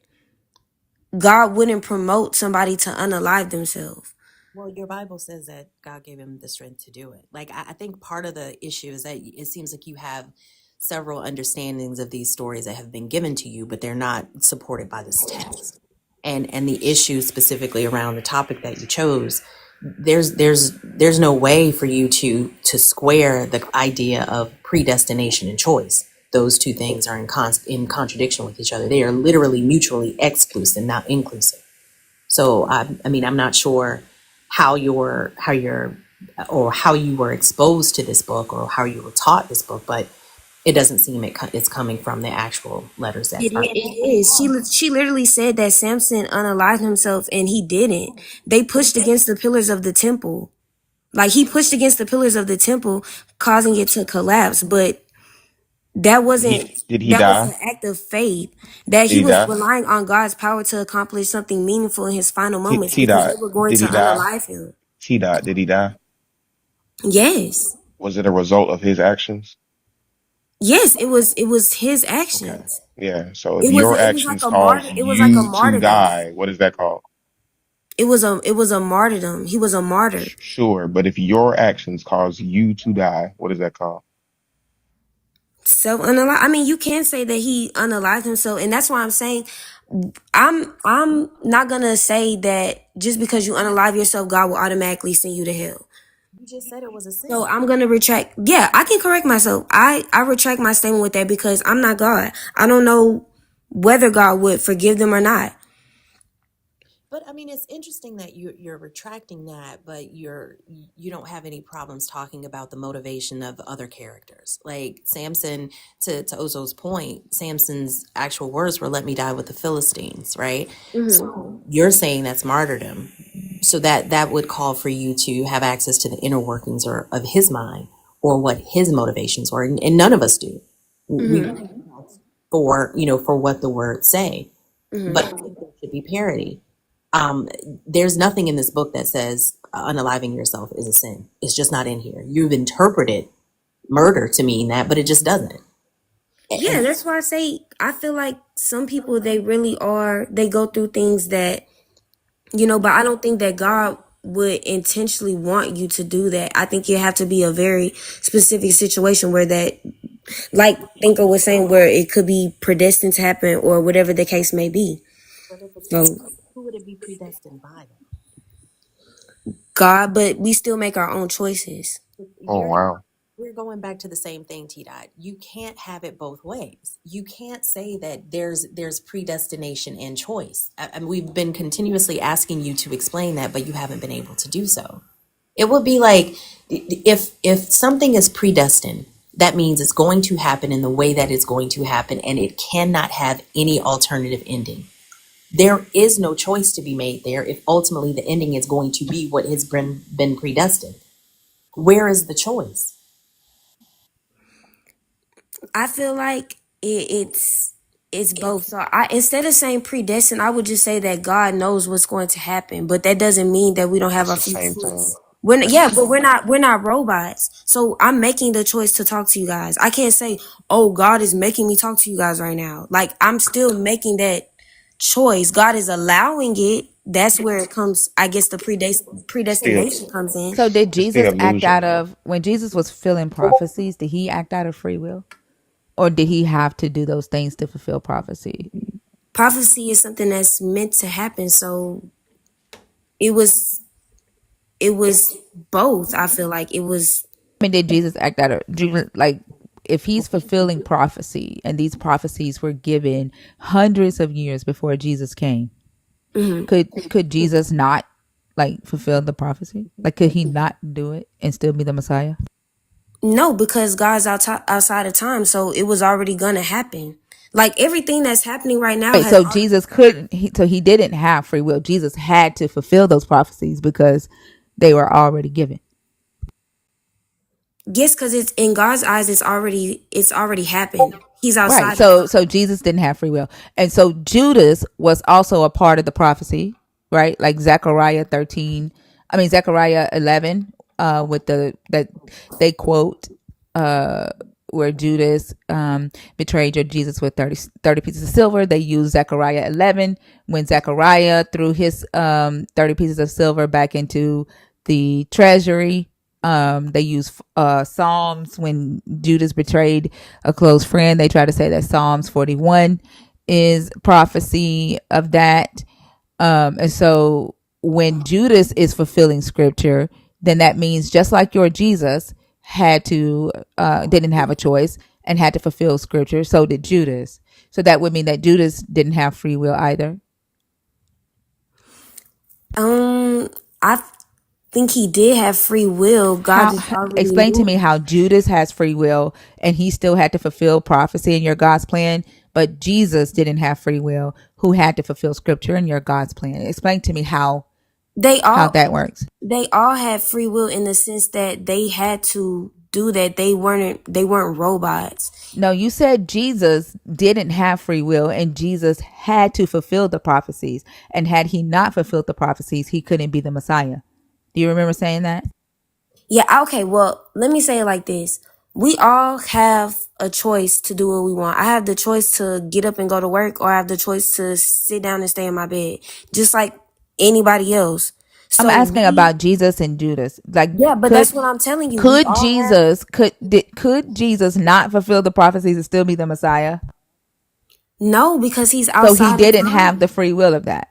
God wouldn't promote somebody to unalive themselves.
Well, your Bible says that God gave him the strength to do it. Like, I think part of the issue is that it seems like you have several understandings of these stories that have been given to you, but they're not supported by this text. And the issue specifically around the topic that you chose, there's no way for you to square the idea of predestination and choice. Those two things are in contradiction with each other. They are literally mutually exclusive, not inclusive. So I mean, I'm not sure how you were exposed to this book or how you were taught this book, but it doesn't seem it's coming from the actual letters that are.
It is. She literally said that Samson unalived himself and he didn't. They pushed against the pillars of the temple. Like he pushed against the pillars of the temple, causing it to collapse. But that wasn't
Did he
that was an
die?
act of faith that
Did
he
he
was
die?
relying on God's power to accomplish something meaningful in his final moments
T
because they
dot.
were going
Did
to
he die?
unalive him.
T dot. Did he die?
Yes.
Was it a result of his actions?
Yes, it was his
Okay.
actions.
Yeah. So if
It
your
was like
actions
a
cause
martyr. It was like a
you to
martyrdom.
die, what is that called?
It was a martyrdom. He was a martyr.
Sure. But if your actions cause you to die, what is that called?
Self unalive. I mean, you can say that he unalived himself, and that's why I'm saying I'm not gonna say that just because you unalive yourself, God will automatically send you to hell.
You just said it was a
So
sin.
I'm gonna retract. Yeah, I can correct myself. I retract my statement with that because I'm not God. I don't know whether God would forgive them or not.
But I mean, it's interesting that you're retracting that, but you don't have any problems talking about the motivation of other characters. Like Samson, to Ozo's point, Samson's actual words were, "Let me die with the Philistines." Right. So you're saying that's martyrdom. So that would call for you to have access to the inner workings or of his mind or what his motivations were, and none of us do. We for for what the words say, but I think there should be parity. um, there's nothing in this book that says unaliving yourself is a sin. It's just not in here. You've interpreted murder to mean that, but it just doesn't.
Yeah,
And
that's why I say I feel like some people they really are they go through things that but I don't think that God would intentionally want you to do that. I think you have to be a very specific situation where that, like Thinker was saying, where it could be predestined to happen or whatever the case may be.
but if it's
So
who would it be predestined by?
God, but we still make our own choices.
Oh
You're
wow.
we're going back to the same thing, T Dot. You can't have it both ways. You can't say that there's predestination and choice. I mean, we've been continuously asking you to explain that, but you haven't been able to do so. It would be like if something is predestined, that means it's going to happen in the way that it's going to happen, and it cannot have any alternative ending. There is no choice to be made there if ultimately the ending is going to be what has been predestined. Where is the choice?
I feel like it's both. So I instead of saying predestined, I would just say that God knows what's going to happen, but that doesn't mean that we don't have
It's
our
the
free
same thing.
choice. Yeah, but we're not robots. So I'm making the choice to talk to you guys. I can't say, "Oh, God is making me talk to you guys right now." Like I'm still making that choice. God is allowing it. That's where it comes. I guess the
Still,
predestination comes in.
So did
it's still
Jesus act
illusion
out
though.
of when Jesus was fulfilling prophecies? Did he act out of free will, or did he have to do those things to fulfill prophecy?
Prophecy is something that's meant to happen. So it was it was both. I feel like it was.
I mean, did Jesus act out of like if he's fulfilling prophecy and these prophecies were given hundreds of years before Jesus came? Could Jesus not like fulfill the prophecy? Like, could he not do it and still be the Messiah?
No, because God's outside of time, so it was already gonna happen. Like everything that's happening right now
Right.
has
So
already.
Jesus couldn't. So he didn't have free will. Jesus had to fulfill those prophecies because they were already given.
Yes, because it's in God's eyes. It's already happened. He's
Right.
outside of
So
time.
Jesus didn't have free will. And so Judas was also a part of the prophecy, right? Like Zechariah 11, with that they quote where Judas betrayed your Jesus with 30 pieces of silver. They use Zechariah 11 when Zechariah threw his 30 pieces of silver back into the treasury. They use Psalms when Judas betrayed a close friend. They try to say that Psalms 41 is prophecy of that. And so when Judas is fulfilling scripture, then that means just like your Jesus had to didn't have a choice and had to fulfill scripture, so did Judas. So that would mean that Judas didn't have free will either.
I think he did have free will. God
How
just already
explain to
knew.
me how Judas has free will and he still had to fulfill prophecy in your God's plan, but Jesus didn't have free will, who had to fulfill scripture in your God's plan. Explain to me
They
how
all
that works.
they all had free will in the sense that they had to do that. They weren't robots.
No, you said Jesus didn't have free will and Jesus had to fulfill the prophecies. And had he not fulfilled the prophecies, he couldn't be the Messiah. Do you remember saying that?
Yeah, okay, well, let me say it like this. We all have a choice to do what we want. I have the choice to get up and go to work, or I have the choice to sit down and stay in my bed, just like anybody else.
I'm
So
asking about Jesus and Judas. Like,
yeah, but
could
that's what I'm telling you. We
could
all have.
Jesus could Jesus not fulfill the prophecies and still be the Messiah?
No, because he's
So he
outside of
didn't have
time.
the free will of that.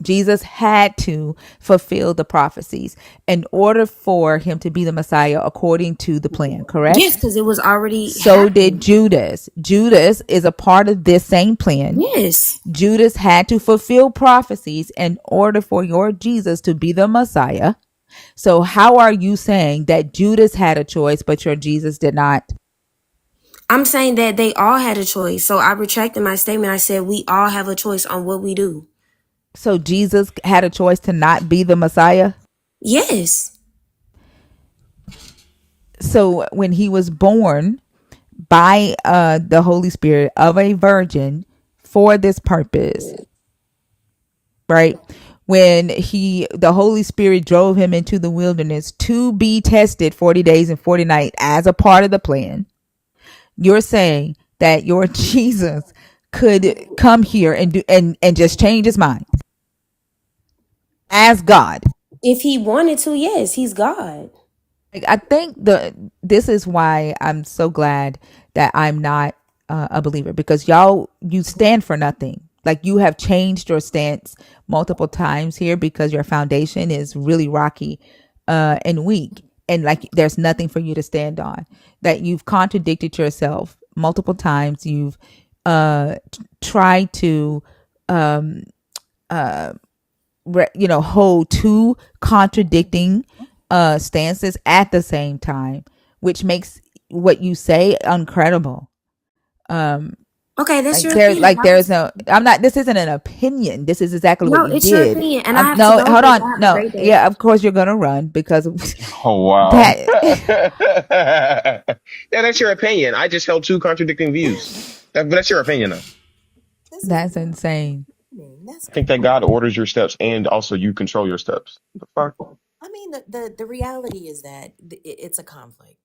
Jesus had to fulfill the prophecies in order for him to be the Messiah according to the plan,
Yes,
correct?
because it was already
So did
happening.
Judas. Judas is a part of this same plan.
Yes.
Judas had to fulfill prophecies in order for your Jesus to be the Messiah. So, how are you saying that Judas had a choice, but your Jesus did not?
I'm saying that they all had a choice. So I retracted my statement. I said we all have a choice on what we do.
So, Jesus had a choice to not be the Messiah?
Yes.
So, when he was born by the Holy Spirit of a virgin for this purpose, right? When the Holy Spirit drove him into the wilderness to be tested 40 days and 40 nights as a part of the plan, you're saying that your Jesus could come here and do and just change his mind as God.
If he wanted to, yes, he's God.
Like, I think this is why I'm so glad that I'm not a believer, because you stand for nothing. Like, you have changed your stance multiple times here because your foundation is really rocky and weak, and like there's nothing for you to stand on. That you've contradicted yourself multiple times. You've tried to hold two contradicting stances at the same time, which makes what you say uncredible.
Okay, that's
Like
your
there's
opinion.
like there's no, I'm not, this isn't an opinion, this is exactly what
No,
you
it's your
did.
opinion. And I have to
No,
go,
hold
but
on,
y'all have a
no,
great day.
yeah, of course you're gonna run because
Oh wow.
that
Yeah, that's your opinion. I just held two contradicting views. But that's your opinion, though.
This is
that's insane.
that's
I think that God orders your steps and also you control your steps. The fuck?
I mean, the reality is that it's a conflict.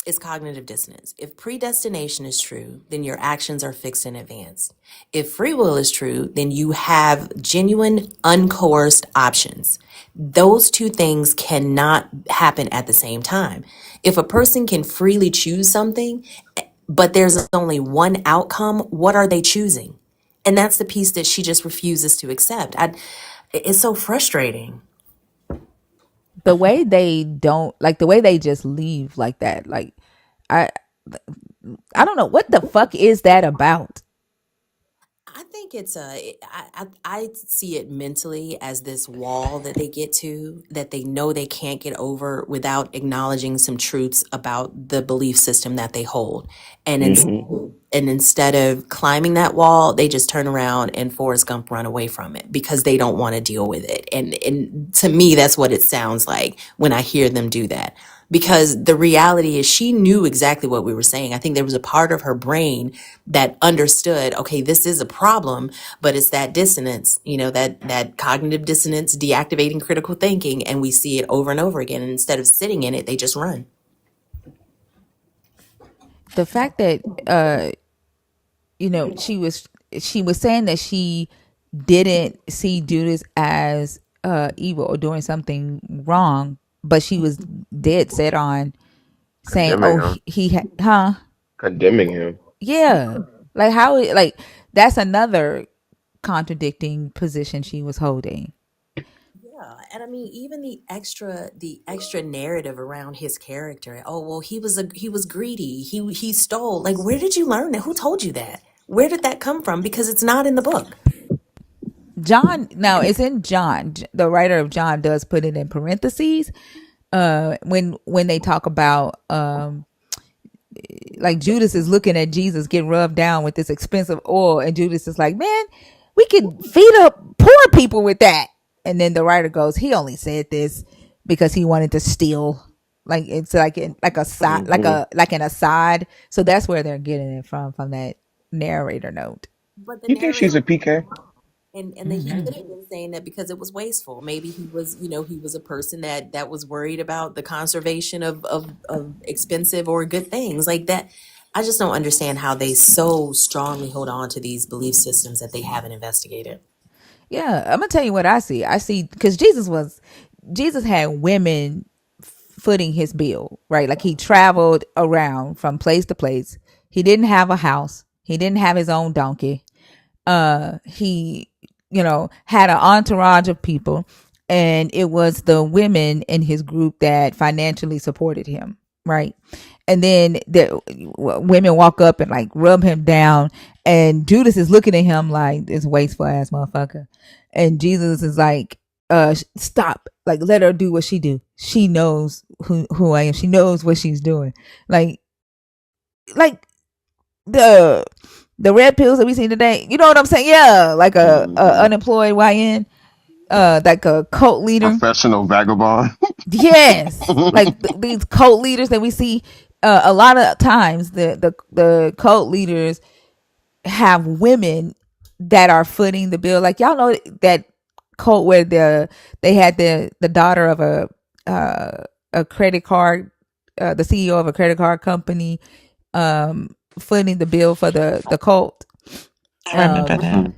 It's cognitive dissonance. If predestination is true, then your actions are fixed in advance. If free will is true, then you have genuine, uncoerced options. Those two things cannot happen at the same time. If a person can freely choose something, but there's only one outcome, what are they choosing? And that's the piece that she just refuses to accept. It's so frustrating.
The way they don't, like the way they just leave like that, like I I don't know what the fuck is that about.
I think I see it mentally as this wall that they get to that they know they can't get over without acknowledging some truths about the belief system that they hold. And
Hmm.
instead of climbing that wall, they just turn around and Forrest Gump run away from it because they don't want to deal with it. And to me, that's what it sounds like when I hear them do that. Because the reality is she knew exactly what we were saying. I think there was a part of her brain that understood, okay, this is a problem, but it's that dissonance, that cognitive dissonance, deactivating critical thinking, and we see it over and over again. And instead of sitting in it, they just run.
The fact that she was saying that she didn't see Judas as evil or doing something wrong, but she was dead set on saying,
Condemning
"Oh,
him.
huh,
Condemning him.
yeah." Like how like that's another contradicting position she was holding.
Yeah, and I mean, even the extra narrative around his character. Oh well, he was greedy. He stole. Like, where did you learn that? Who told you that? Where did that come from? Because it's not in the book.
John, now it's in John. The writer of John does put it in parentheses. When they talk about like Judas is looking at Jesus get rubbed down with this expensive oil, and Judas is like, "Man, we could feed up poor people with that." And then the writer goes, "He only said this because he wanted to steal." Like it's like a side,
Hmm.
like an aside. So that's where they're getting it from that narrator note.
But the
You think she's
narrator
a PK?
and he
Hmm.
could have been saying that because it was wasteful. Maybe he was a person that was worried about the conservation of expensive or good things like that. I just don't understand how they so strongly hold on to these belief systems that they haven't investigated.
Yeah, I'm gonna tell you what I see. I see because Jesus had women footing his bill, right? Like he traveled around from place to place. He didn't have a house. He didn't have his own donkey. He had an entourage of people, and it was the women in his group that financially supported him, right? And then the women walk up and like rub him down, and Judas is looking at him like this wasteful ass motherfucker, and Jesus is like, stop, like let her do what she do. She knows who I am. She knows what she's doing. Like the red pills that we see today. You know what I'm saying? Yeah, like a
Hmm.
unemployed YN, like a cult leader.
Professional vagabond.
Yes, like these cult leaders that we see. A lot of times, the cult leaders have women that are footing the bill. Like y'all know that cult where they had the daughter of a credit card, the CEO of a credit card company, footing the bill for the cult.
I remember that.
Hmm.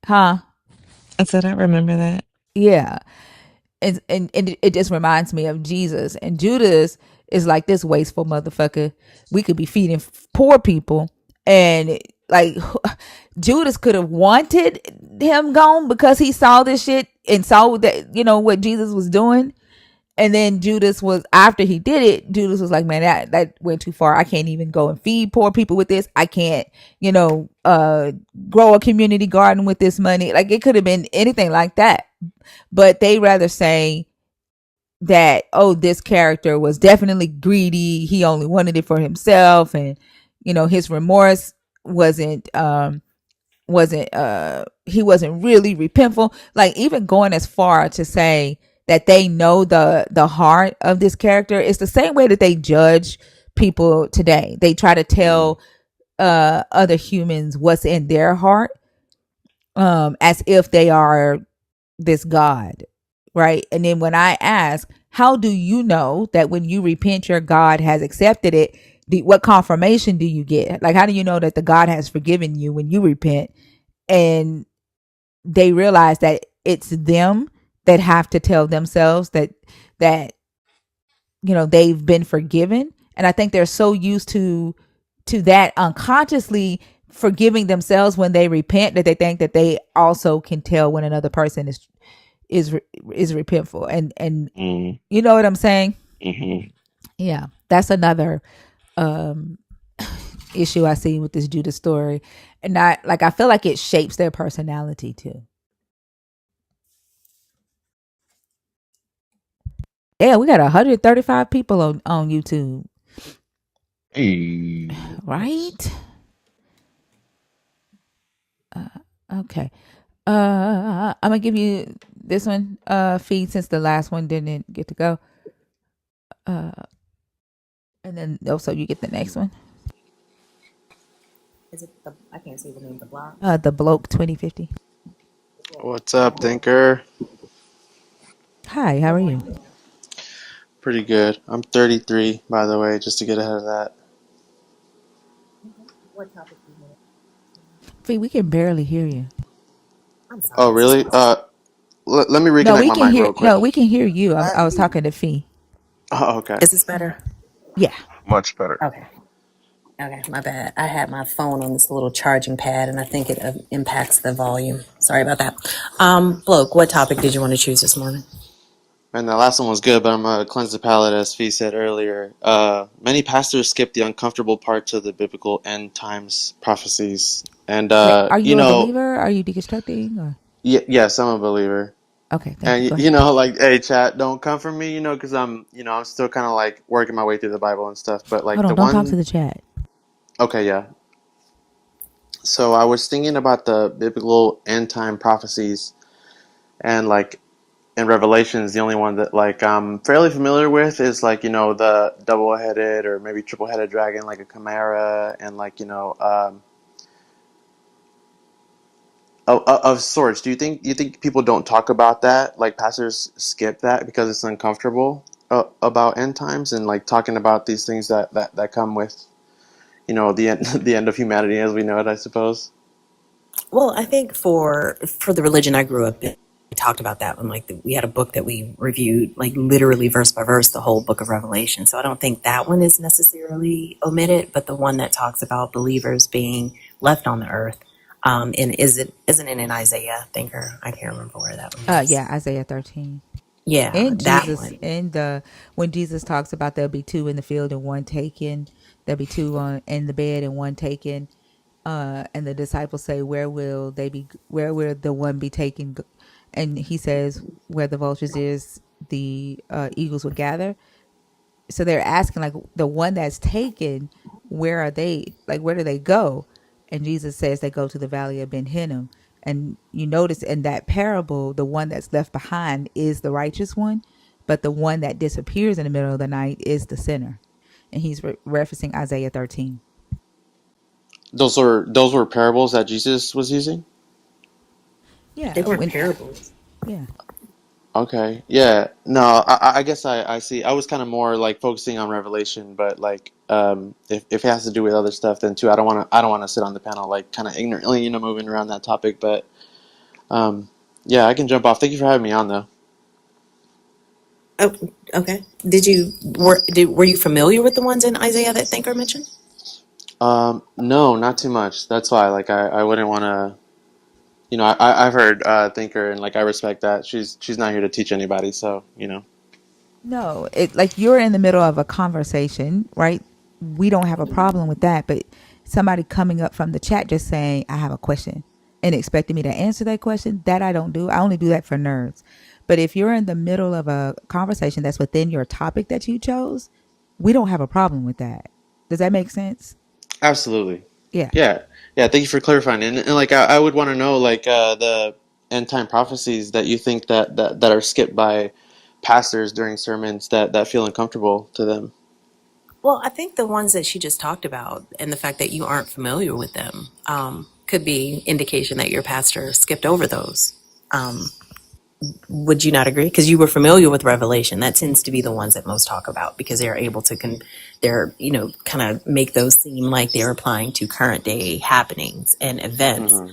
Huh?
I said I remember that.
Yeah. And it just reminds me of Jesus, and Judas is like this wasteful motherfucker. We could be feeding poor people, and like Judas could have wanted him gone because he saw this shit and saw that what Jesus was doing. And then Judas was, after he did it, Judas was like, man, that went too far. I can't even go and feed poor people with this. I can't, grow a community garden with this money. Like it could have been anything like that. But they rather say that, oh, this character was definitely greedy. He only wanted it for himself. And, his remorse wasn't he wasn't really repentful. Like even going as far to say that they know the heart of this character. It's the same way that they judge people today. They try to tell other humans what's in their heart, as if they are this God, right? And then when I ask, how do you know that when you repent your God has accepted it? What confirmation do you get? Like how do you know that the God has forgiven you when you repent? And they realize that it's them that have to tell themselves that they've been forgiven. And I think they're so used to that unconsciously forgiving themselves when they repent that they think that they also can tell when another person is is repentful. And
Hmm.
you know what I'm saying?
Hmm.
Yeah, that's another um issue I see with this Judas story. And I feel like it shapes their personality too. Yeah, we got 135 people on YouTube.
Hey. Nice.
Right? Okay. I'm gonna give you this one feed since the last one didn't get to go. Uh and then also you get the next one.
Is it the? I can't see the name. The block.
The bloke 2050.
What's up, Thinker?
Hi, how are you?
Pretty good. I'm 33, by the way, just to get ahead of that.
What topic do you want?
Fee, we can barely hear you.
I'm
Oh,
sorry. Is this
really?
better?
Let me reconnect my mic real quick.
No, we can hear you. I was talking to Fee.
Oh, okay.
Is this better?
Yeah.
Much better.
Okay. Okay, my bad. I had my phone on this little charging pad, and I think it impacts the volume. Sorry about that. Bloke, what topic did you want to choose this morning?
And the last one was good, but I'm gonna cleanse the palate, as Fee said earlier. Many pastors skip the uncomfortable parts of the biblical end times prophecies, and
Wait, are you a believer? Are you deconstructing or
yes, I'm a believer.
okay, thank you.
And
Go ahead.
like, hey, chat, don't come for me, because I'm still kind of like working my way through the Bible and stuff. But
Hold
like
on,
the
don't talk to
one,
the chat.
okay, yeah. So I was thinking about the biblical end time prophecies, and like in Revelations, the only one that like I'm fairly familiar with is like the double-headed or maybe triple-headed dragon, like a chimera, and like of sorts. Do you think people don't talk about that? Like pastors skip that because it's uncomfortable about end times and like talking about these things that come with the end the end of humanity as we know it, I suppose.
Well, I think for the religion I grew up in, we talked about that one. Like we had a book that we reviewed, like literally verse by verse, the whole book of Revelation. So I don't think that one is necessarily omitted, but the one that talks about believers being left on the earth, And isn't it in Isaiah Thinker? I can't remember where that one is.
Yeah, Isaiah 13.
Yeah,
And
that
Jesus
one.
in the when Jesus talks about there'll be two in the field and one taken, there'll be two on in the bed and one taken. And the disciples say, where will the one be taken? And he says, where the vultures is, the eagles will gather. So they're asking, like, the one that's taken, where are they? Like, where do they go? And Jesus says they go to the valley of Ben Hinnom. And you notice in that parable, the one that's left behind is the righteous one, but the one that disappears in the middle of the night is the sinner. And he's referencing Isaiah 13.
Those were parables that Jesus was using.
They
Yeah,
weren't
when
parables.
yeah.
Okay. Yeah. No, I guess I see. I was kind of more like focusing on Revelation, but like if it has to do with other stuff then too, I don't want to sit on the panel like kind of ignorantly, moving around that topic, but um yeah, I can jump off. Thank you for having me on though.
Oh, okay. Were you familiar with the ones in Isaiah that Thinker mentioned?
No, not too much. That's why like I wouldn't want to, I've heard Thinker and like I respect that. She's not here to teach anybody, so.
No, it like you're in the middle of a conversation, right? We don't have a problem with that, but somebody coming up from the chat just saying, "I have a question," and expecting me to answer that question, that I don't do. I only do that for nerds. But if you're in the middle of a conversation that's within your topic that you chose, we don't have a problem with that. Does that make sense?
Absolutely.
Yeah.
Yeah. Yeah, thank you for clarifying. And like I would want to know like the end time prophecies that you think that are skipped by pastors during sermons that feel uncomfortable to them.
Well, I think the ones that she just talked about and the fact that you aren't familiar with them could be indication that your pastor skipped over those. Um, would you not agree? Because you were familiar with Revelation. That tends to be the ones that most talk about because they're able to, kind of make those seem like they're applying to current day happenings and events.
Hmm.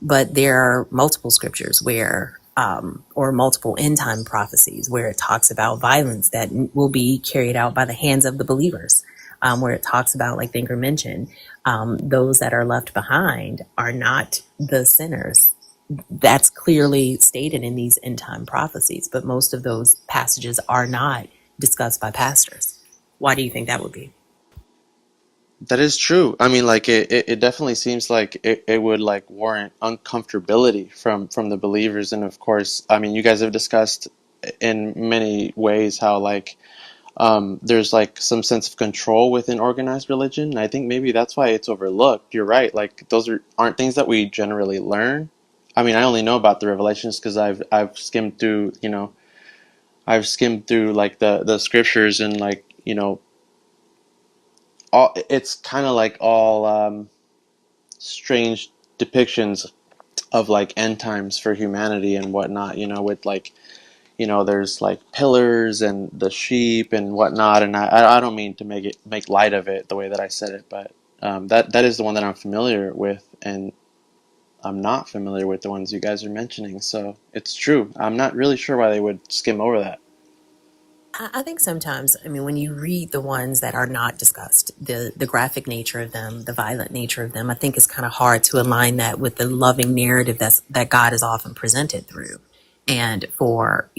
But there are multiple scriptures or multiple end time prophecies where it talks about violence that will be carried out by the hands of the believers. Where it talks about, like Thinker mentioned, those that are left behind are not the sinners. That's clearly stated in these end time prophecies, but most of those passages are not discussed by pastors. Why do you think that would be?
That is true. I mean, like it definitely seems like it would like warrant uncomfortability from the believers. And of course, I mean, you guys have discussed in many ways how like there's like some sense of control within organized religion. And I think maybe that's why it's overlooked. You're right. Like those aren't things that we generally learn. I mean, I only know about the Revelations because I've skimmed through, I've skimmed through like the scriptures and like, all it's kind of like all strange depictions of like end times for humanity and whatnot, with like, there's like pillars and the sheep and whatnot, and I don't mean to make light of it the way that I said it, but that is the one that I'm familiar with, and I'm not familiar with the ones you guys are mentioning. So it's true. I'm not really sure why they would skim over that.
I think sometimes, I mean, when you read the ones that are not discussed, the graphic nature of them, the violent nature of them, I think it's kind of hard to align that with the loving narrative that God is often presented through. And for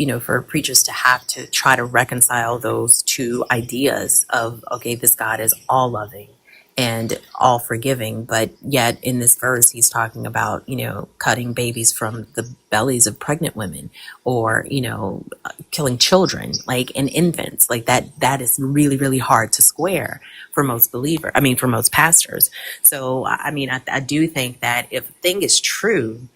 preachers to have to try to reconcile those two ideas of, okay, this God is all loving and all forgiving, but yet in this verse he's talking about, cutting babies from the bellies of pregnant women, or killing children, like, and infants, like that is really, really hard to square for most for most pastors. So I mean, I do think that if a thing is true,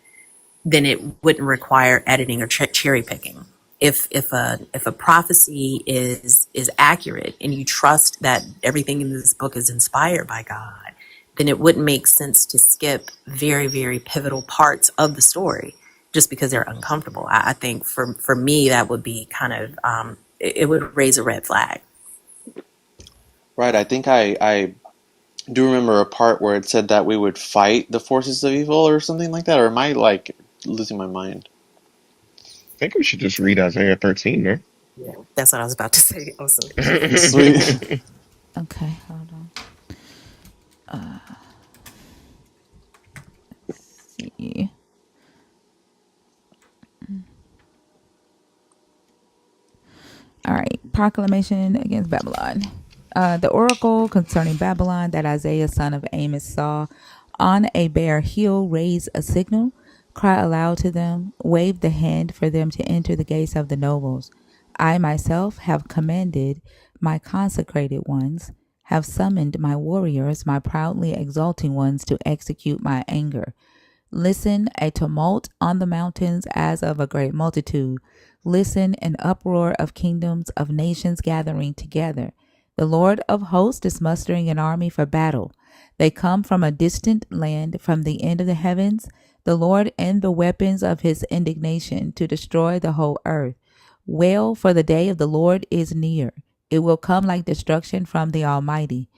then it wouldn't require editing or cherry picking. If a prophecy is accurate and you trust that everything in this book is inspired by God, then it wouldn't make sense to skip very, very pivotal parts of the story just because they're uncomfortable. I think for me that would be kind of it would raise a red flag.
Right. I think I do remember a part where it said that we would fight the forces of evil or something like that, or am I like losing my mind?
I think we should just read Isaiah 13, man.
That's what I was about to say also.
Sweet.
Okay, hold on. Proclamation against Babylon. The oracle concerning Babylon that Isaiah son of Amos saw on a bare hill raise a signal, cry aloud to them, wave the hand for them to enter the gates of the nobles. I myself have commanded my consecrated ones, have summoned my warriors, my proudly exulting ones, to execute my anger. Listen, a tumult on the mountains as of a great multitude. Listen, an uproar of kingdoms, of nations gathering together. The Lord of hosts is mustering an army for battle. They come from a distant land, from the end of the heavens, the Lord and the weapons of his indignation to destroy the whole earth. Wail, for the day of the Lord is near. It will come like destruction from the Almighty.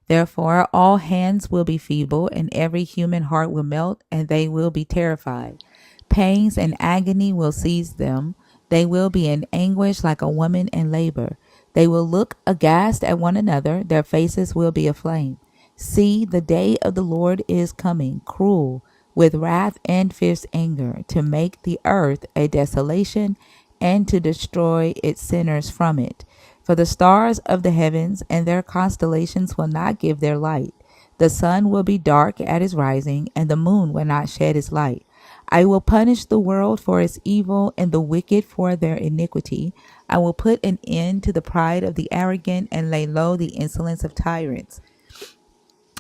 Therefore, all hands will be feeble, and every human heart will melt, and they will be terrified. Pains and agony will seize them. They will be in anguish like a woman in labor. They will look aghast at one another. Their faces will be aflame. See, the day of the Lord is coming, cruel, with wrath and fierce anger, to make the earth a desolation and to destroy its sinners from it. For the stars of the heavens and their constellations will not give their light. The sun will be dark at its rising, and the moon will not shed its light. I will punish the world for its evil and the wicked for their iniquity. I will put an end to the pride of the arrogant and lay low the insolence of tyrants.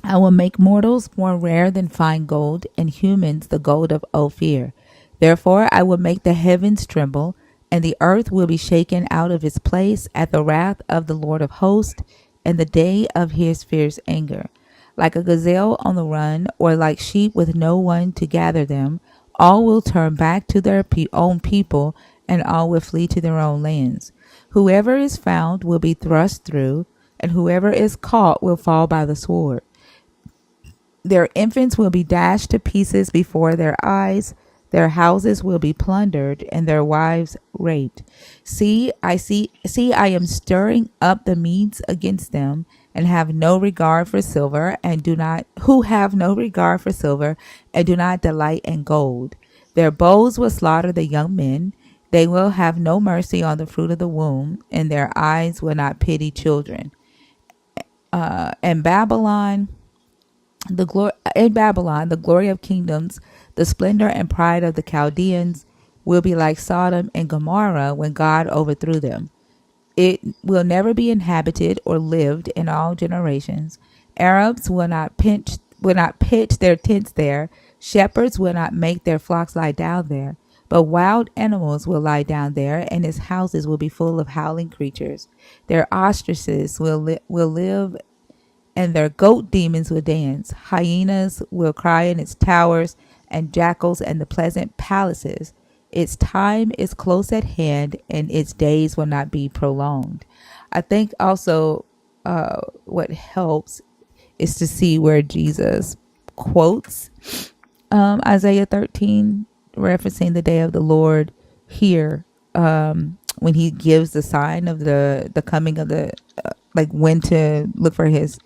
I will make mortals more rare than fine gold, and humans the gold of Ophir. Therefore I will make the heavens tremble, and the earth will be shaken out of its place at the wrath of the Lord of hosts, and the day of his fierce anger. Like a gazelle on the run, or like sheep with no one to gather them, all will turn back to their own people, and all will flee to their own lands. Whoever is found will be thrust through, and whoever is caught will fall by the sword. Their infants will be dashed to pieces before their eyes. Their houses will be plundered and their wives raped. See, I am stirring up the Medes against them, and have no regard for silver, and do not who have no regard for silver, and do not delight in gold. Their bows will slaughter the young men. They will have no mercy on the fruit of the womb, and their eyes will not pity children. And Babylon, the glory of kingdoms, the splendor and pride of the Chaldeans, will be like Sodom and Gomorrah when God overthrew them. It will never be inhabited or lived in all generations. Arabs will not pitch their tents there. Shepherds will not make their flocks lie down there. But wild animals will lie down there, and its houses will be full of howling creatures. Their ostriches will live, and their goat demons will dance. Hyenas will cry in its towers, and jackals in the pleasant palaces. Its time is close at hand, and its days will not be prolonged. I think also what helps is to see where Jesus quotes Isaiah 13, referencing the day of the Lord here, when he gives the sign of the coming of the like when to look for his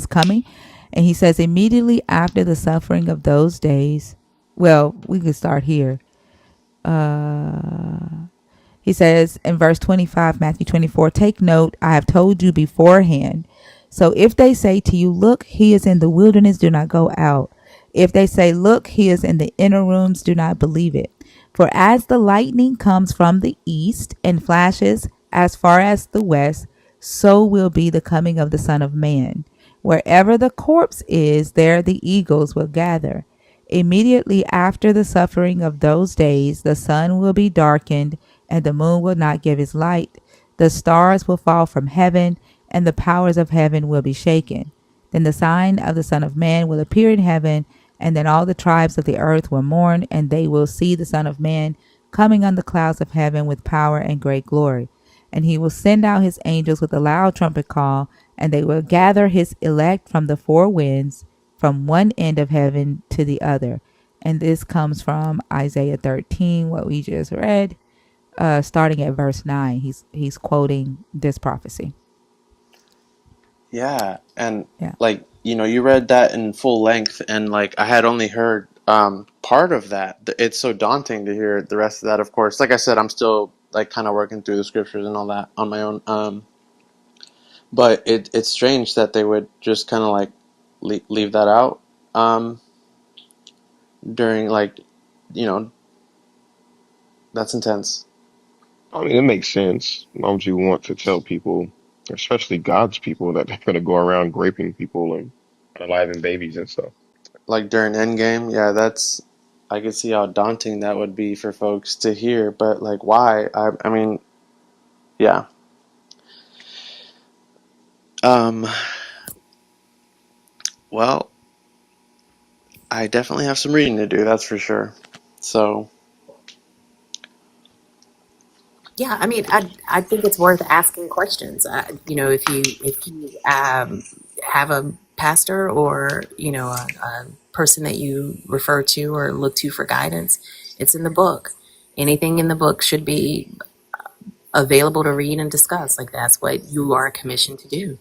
coming. And he says, immediately after the suffering of those days, well, we could start here. He says in verse 25, Matthew 24, take note, I have told you beforehand. So if they say to you, look, he is in the wilderness, do not go out. If they say, look, he is in the inner rooms, do not believe it. For as the lightning comes from the east and flashes as far as the west, so will be the coming of the Son of Man. Wherever the corpse is, there the eagles will gather. Immediately after the suffering of those days, the sun will be darkened, and the moon will not give its light. The stars will fall from heaven, and the powers of heaven will be shaken. Then the sign of the Son of Man will appear in heaven, and then all the tribes of the earth will mourn, and they will see the Son of Man coming on the clouds of heaven with power and great glory. And he will send out his angels with a loud trumpet call, and they will gather his elect from the four winds, from one end of heaven to the other. And this comes from Isaiah 13, what we just read, starting at verse 9. He's quoting this prophecy.
Yeah, and
Yeah.
like you read that in full length, and like I had only heard part of that. It's so daunting to hear the rest of that. Of course, like I said, I'm still
like kind of working through the scriptures and all that on my own. But it's strange that they would just kind of like leave that out um, during like, you know, that's intense.
I mean, it makes sense. Why would you want to tell people, especially God's people, that they're going to go around raping people and unaliving babies and stuff?
Like during Endgame, yeah, that's I could see how daunting that would be for folks to hear. But like, why? I mean, yeah. Um, well, I definitely have some reading to do, that's for sure. So,
Yeah, I mean, I think it's worth asking questions. You know, if you have a pastor or a person that you refer to or look to for guidance, it's in the book. Anything in the book should be available to read and discuss. Like that's what you are commissioned to do.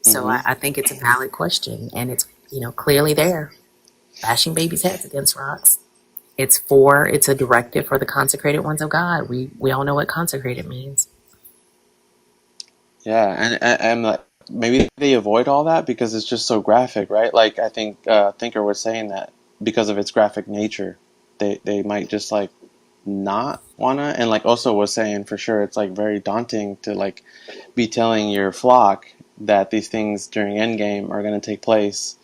So
hmm
I think it's a valid question, and it's clearly there, bashing babies' heads against rocks. It's a directive for the consecrated ones of God. We all know what consecrated means.
yeah, and like, maybe they avoid all that because it's just so graphic, right? Like I think Thinker was saying that because of its graphic nature, they might just like not wanna, and like also was saying for sure it's like very daunting to like be telling your flock that these things during Endgame are going to take place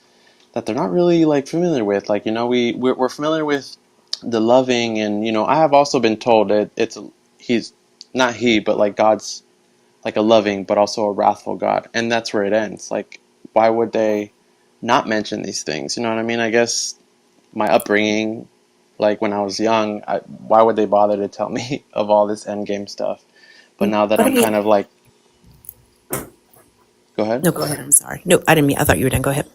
that they're not really like familiar with. Like, you know, we're familiar with the loving, and you know, I have also been told that he's not he, but like God's like a loving but also a wrathful God, and that's where it ends. Like, why would they not mention these things? You know what I mean? I guess my upbringing, like when I was young, why would they bother to tell me of all this Endgame stuff? But now that
But I
I'm
mean,
kind of like, go ahead.
no, go ahead. I'm sorry. No, I didn't mean. I thought you were done. Go ahead.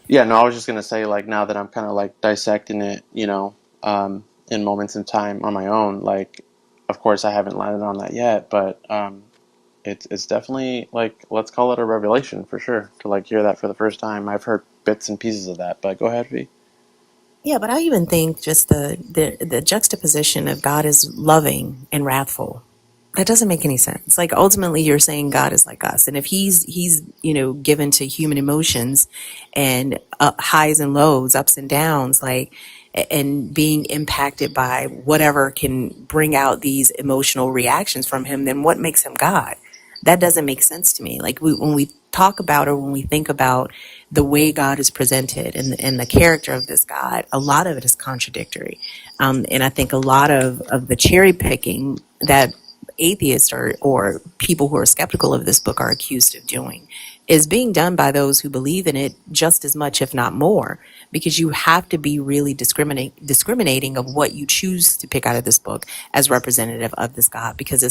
Yeah, no, I was just gonna say, like, now that I'm kind of like dissecting it, you know, in moments in time on my own, like, of course I haven't landed on that yet, but it's definitely like, let's call it a revelation for sure to like hear that for the first time. I've heard bits and pieces of that, but go ahead, V.
Yeah, but I even think just the juxtaposition of God is loving and wrathful. That doesn't make any sense. Like ultimately you're saying God is like us. And if he's given to human emotions and highs and lows, ups and downs, like and being impacted by whatever can bring out these emotional reactions from him, then what makes him God? That doesn't make sense to me. Like when we talk about or when we think about the way God is presented and the character of this God, a lot of it is contradictory. And I think a lot of the cherry picking that atheists or people who are skeptical of this book are accused of doing is being done by those who believe in it just as much, if not more, because you have to be really discriminating of what you choose to pick out of this book as representative of this God, because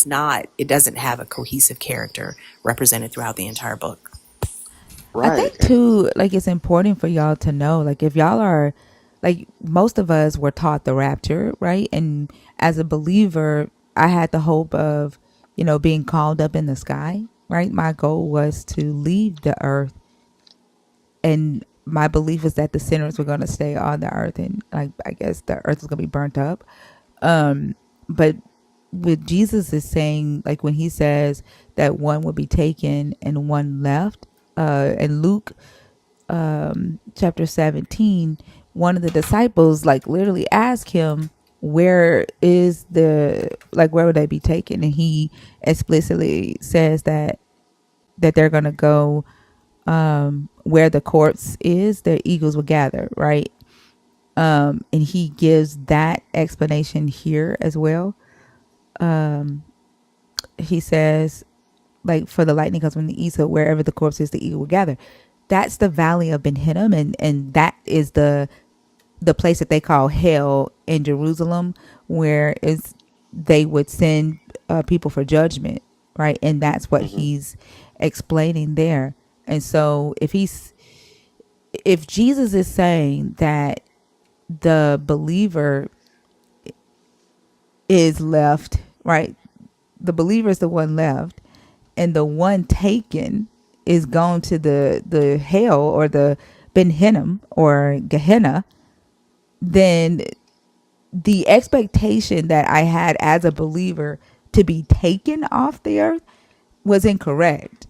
it doesn't have a cohesive character represented throughout the entire book.
I
Right.
think too, like it's important for y'all to know, like if y'all are, like most of us were taught the rapture, right? And as a believer, I had the hope of, being called up in the sky, right? My goal was to leave the earth, and my belief was that the sinners were going to stay on the earth, and like I guess the earth was going to be burnt up. But with Jesus is saying, like when he says that one would be taken and one left, in Luke chapter 17, one of the disciples like literally asked him, where would they be taken? And he explicitly says that they're gonna go where the corpse is, the eagles will gather, right? And he gives that explanation here as well. He says, like, for the lightning comes from the east, so wherever the corpse is, the eagle will gather. That's the valley of Ben Hinnom, and that is the place that they call hell in Jerusalem, where is they would send people for judgment, right? And that's what
hmm
he's explaining there. And so if Jesus is saying that the believer is left, right? The believer is the one left, and the one taken is gone to the hell or the Ben Hinnom or Gehenna, then the expectation that I had as a believer to be taken off the earth was incorrect.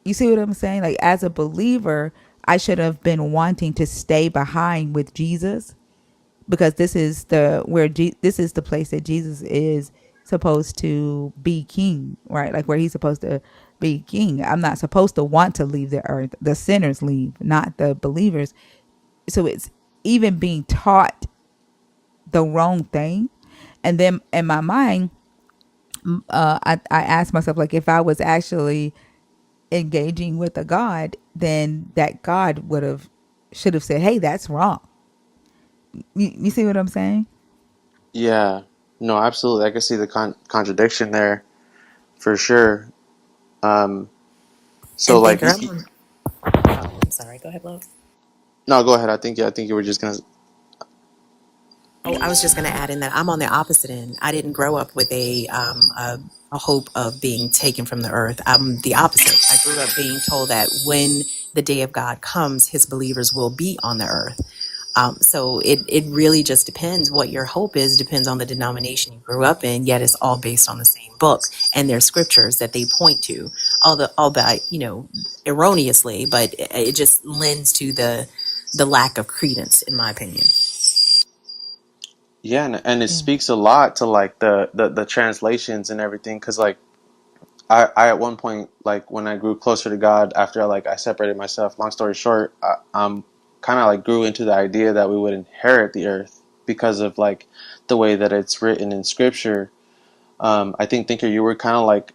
You see what I'm saying? Like, as a believer, I should have been wanting to stay behind with Jesus, because this is this is the place that Jesus is supposed to be king, right? Like, where he's supposed to be king. I'm not supposed to want to leave the earth. The sinners leave, not the believers. So it's even being taught the wrong thing. And then in my mind, I asked myself, like, if I was actually engaging with a God, then that God should have said, hey, that's wrong. You see what I'm saying?
Yeah, no, absolutely. I can see the contradiction there for sure. Um, so
And
like,
thinker, I'm sorry. Go ahead, love.
no, go ahead. I think you were just gonna.
Oh, I was just going to add in that I'm on the opposite end. I didn't grow up with a hope of being taken from the earth. I'm the opposite. I grew up being told that when the day of God comes, his believers will be on the earth. So it really just depends what your hope is, depends on the denomination you grew up in, yet it's all based on the same book and their scriptures that they point to, albeit, erroneously, but it just lends to the lack of credence, in my opinion.
Yeah, and it
Yeah.
speaks a lot to like the translations and everything. Because like I at one point, like when I grew closer to God after I separated myself. Long story short, I'm kind of like grew into the idea that we would inherit the earth because of like the way that it's written in Scripture. I think Thinker, you were kind of like,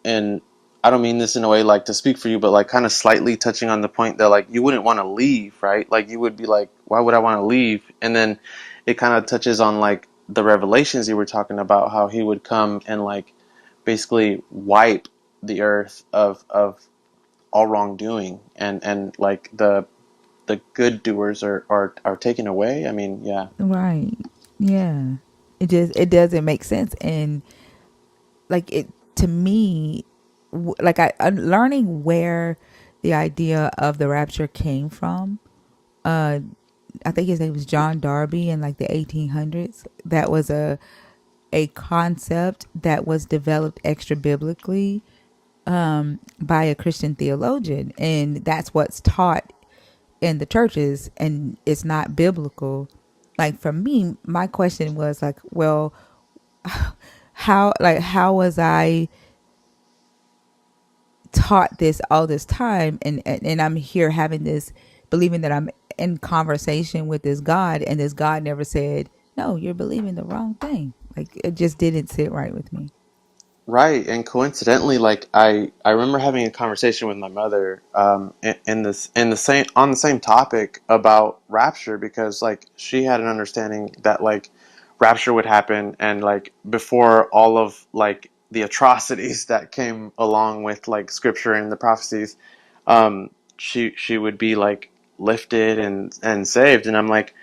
and I don't mean this in a way like to speak for you, but like kind of slightly touching on the point that like you wouldn't want to leave, right? Like you would be like, why would I want to leave? And then it kind of touches on like the revelations you were talking about, how he would come and like basically wipe the earth of all wrongdoing, and like the good doers are taken away. I mean, yeah.
Right. Yeah. It doesn't make sense. And like, it to me, like, I'm learning where the idea of the rapture came from. uh I think his name was John Darby in like the 1800s. That was a concept that was developed extra biblically by a Christian theologian, and that's what's taught in the churches, and it's not biblical. Like, for me, my question was like, well, how was I taught this all this time, and I'm here having this, believing that I'm in conversation with this God, and this God never said, no, you're believing the wrong thing. Like, it just didn't sit right with me.
Right, and coincidentally, like I remember having a conversation with my mother, in the same on the same topic about rapture, because like she had an understanding that like rapture would happen, and like before all of like the atrocities that came along with like scripture and the prophecies, she would be like lifted and saved, and I'm like,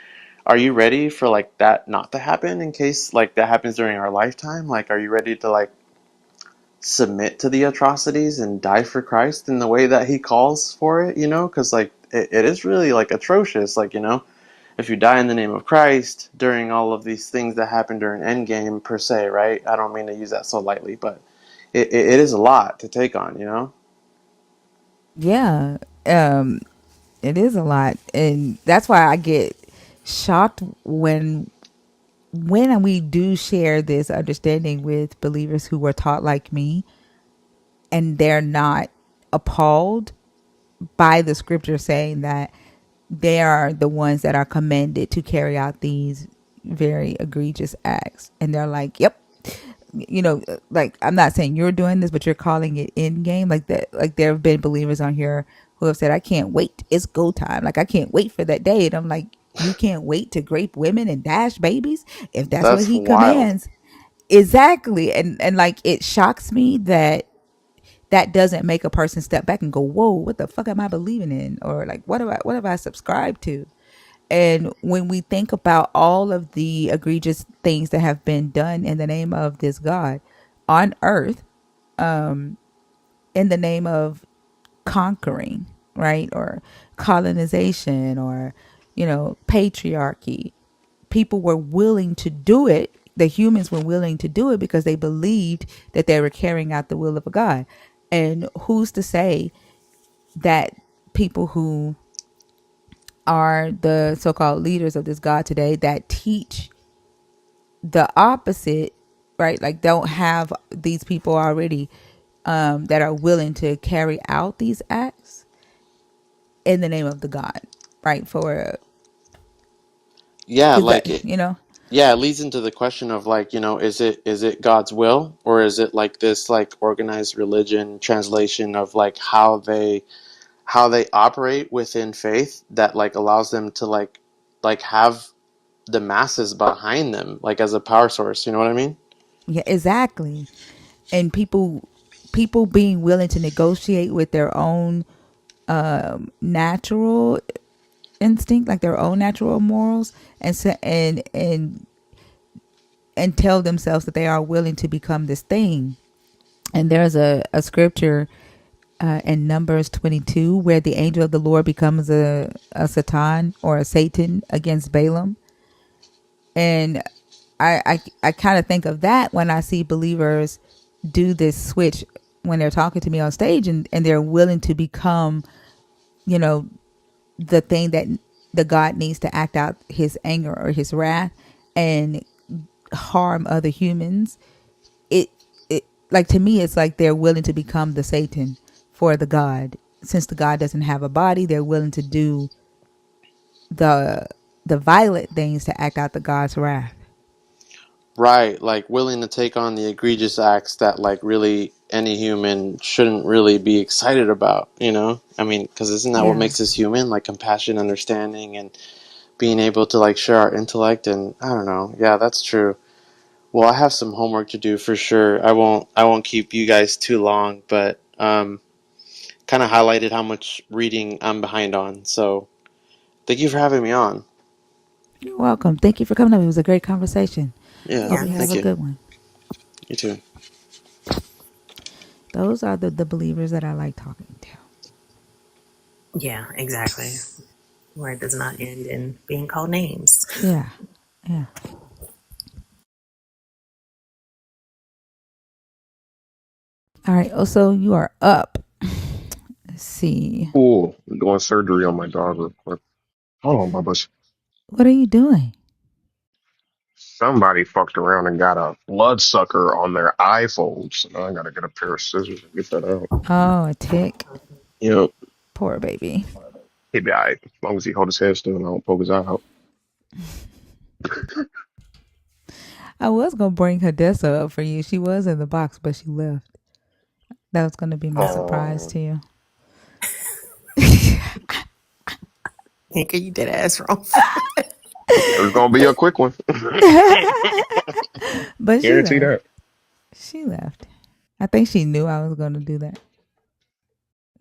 are you ready for like that not to happen in case like that happens during our lifetime? Like, are you ready to like submit to the atrocities and die for Christ in the way that he calls for it, because like it is really like atrocious, like, if you die in the name of Christ during all of these things that happen during Endgame per se, right? I don't mean to use that so lightly, but it is a lot to take on.
Yeah. It is a lot, and that's why I get shocked when we do share this understanding with believers who were taught like me, and they're not appalled by the scripture saying that they are the ones that are commanded to carry out these very egregious acts, and they're like, yep, like, I'm not saying you're doing this, but you're calling it in game, like that. Like, there have been believers on here who have said, I can't wait, it's go time, like, I can't wait for that day. And I'm like, you can't wait to grape women and dash babies if that's what
That's
he
wild.
commands. Exactly. And like, it shocks me that that doesn't make a person step back and go, whoa, what the fuck am I believing in? Or like, what have I subscribed to? And when we think about all of the egregious things that have been done in the name of this God on earth, in the name of conquering, right? Or colonization, or, patriarchy, people were willing to do it the humans were willing to do it because they believed that they were carrying out the will of a God. And who's to say that people who are the so-called leaders of this God today that teach the opposite, right? Like don't have these people already that are willing to carry out these acts in the name of the God, right? For
Yeah,
because
like
that,
it. Yeah, it leads into the question of like, is it God's will, or is it like this like organized religion translation of like how they operate within faith that like allows them to like have the masses behind them like as a power source, you know what I mean?
yeah, exactly. And people being willing to negotiate with their own natural instinct, like their own natural morals, and and tell themselves that they are willing to become this thing. And there's a scripture in Numbers 22 where the angel of the Lord becomes a Satan or a Satan against Balaam. And I kind of think of that when I see believers do this switch when they're talking to me on stage, and they're willing to become, you know, the thing that the God needs to act out his anger or his wrath and harm other humans. It it like to me it's like they're willing to become the Satan for the God. Since the God doesn't have a body, they're willing to do the the violent things to act out the God's wrath.
Right, like willing to take on the egregious acts that like really any human shouldn't really be excited about, you know? I mean, because isn't that what
Yeah.
makes us human? Like compassion, understanding, and being able to like share our intellect, and I don't know. Yeah, that's true. Well, I have some homework to do for sure. I won't keep you guys too long, but kind of highlighted how much reading I'm behind on. So, thank you for having me on.
You're welcome. Thank you for coming up. It was a great conversation.
Yeah,
Hope
Yeah.
you have
thank
a
you.
good one.
You too.
Those are the believers that I like talking to.
Yeah, exactly. Where it does not end in being called names.
Yeah. Yeah. All right. Also, you are up. Let's see.
Cool. I'm doing surgery on my dog real quick. Hold on, Bubba.
What are you doing?
Somebody fucked around and got a bloodsucker on their iPhone. So now I gotta get a pair of scissors and get that out.
Oh, a tick.
You know,
Poor baby.
he'd be alright. As long as he hold his head still and I don't poke his eye out.
I was gonna bring Hadessa up for you. She was in the box, but she left. That was gonna be my surprise
Oh,
to you.
Hank, you dead ass wrong.
it was gonna be a quick one.
But she
Guarantee
left.
that.
She left. I think she knew I was gonna do that.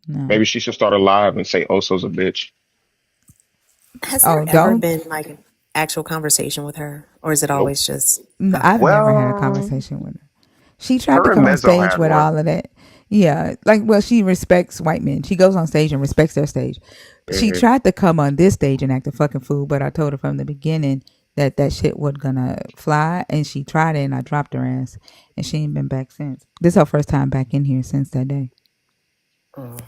No.
Maybe she should start a live and say Oso's a bitch.
Has there
Oh,
ever
don't.
been like an actual conversation with her? Or is it
Nope.
always just
I've
okay.
never had a
Well,
conversation with her. She tried to
her and
come on
Mezzo
stage
had
with
one.
all of that. Yeah, like, well, she respects white men. She goes on stage and respects their stage. She
Hmm.
tried to come on this stage and act a fucking fool, but I told her from the beginning that that shit wasn't gonna fly, and she tried it, and I dropped her ass, and she ain't been back since. This is her first time back in here since that day.
Mm.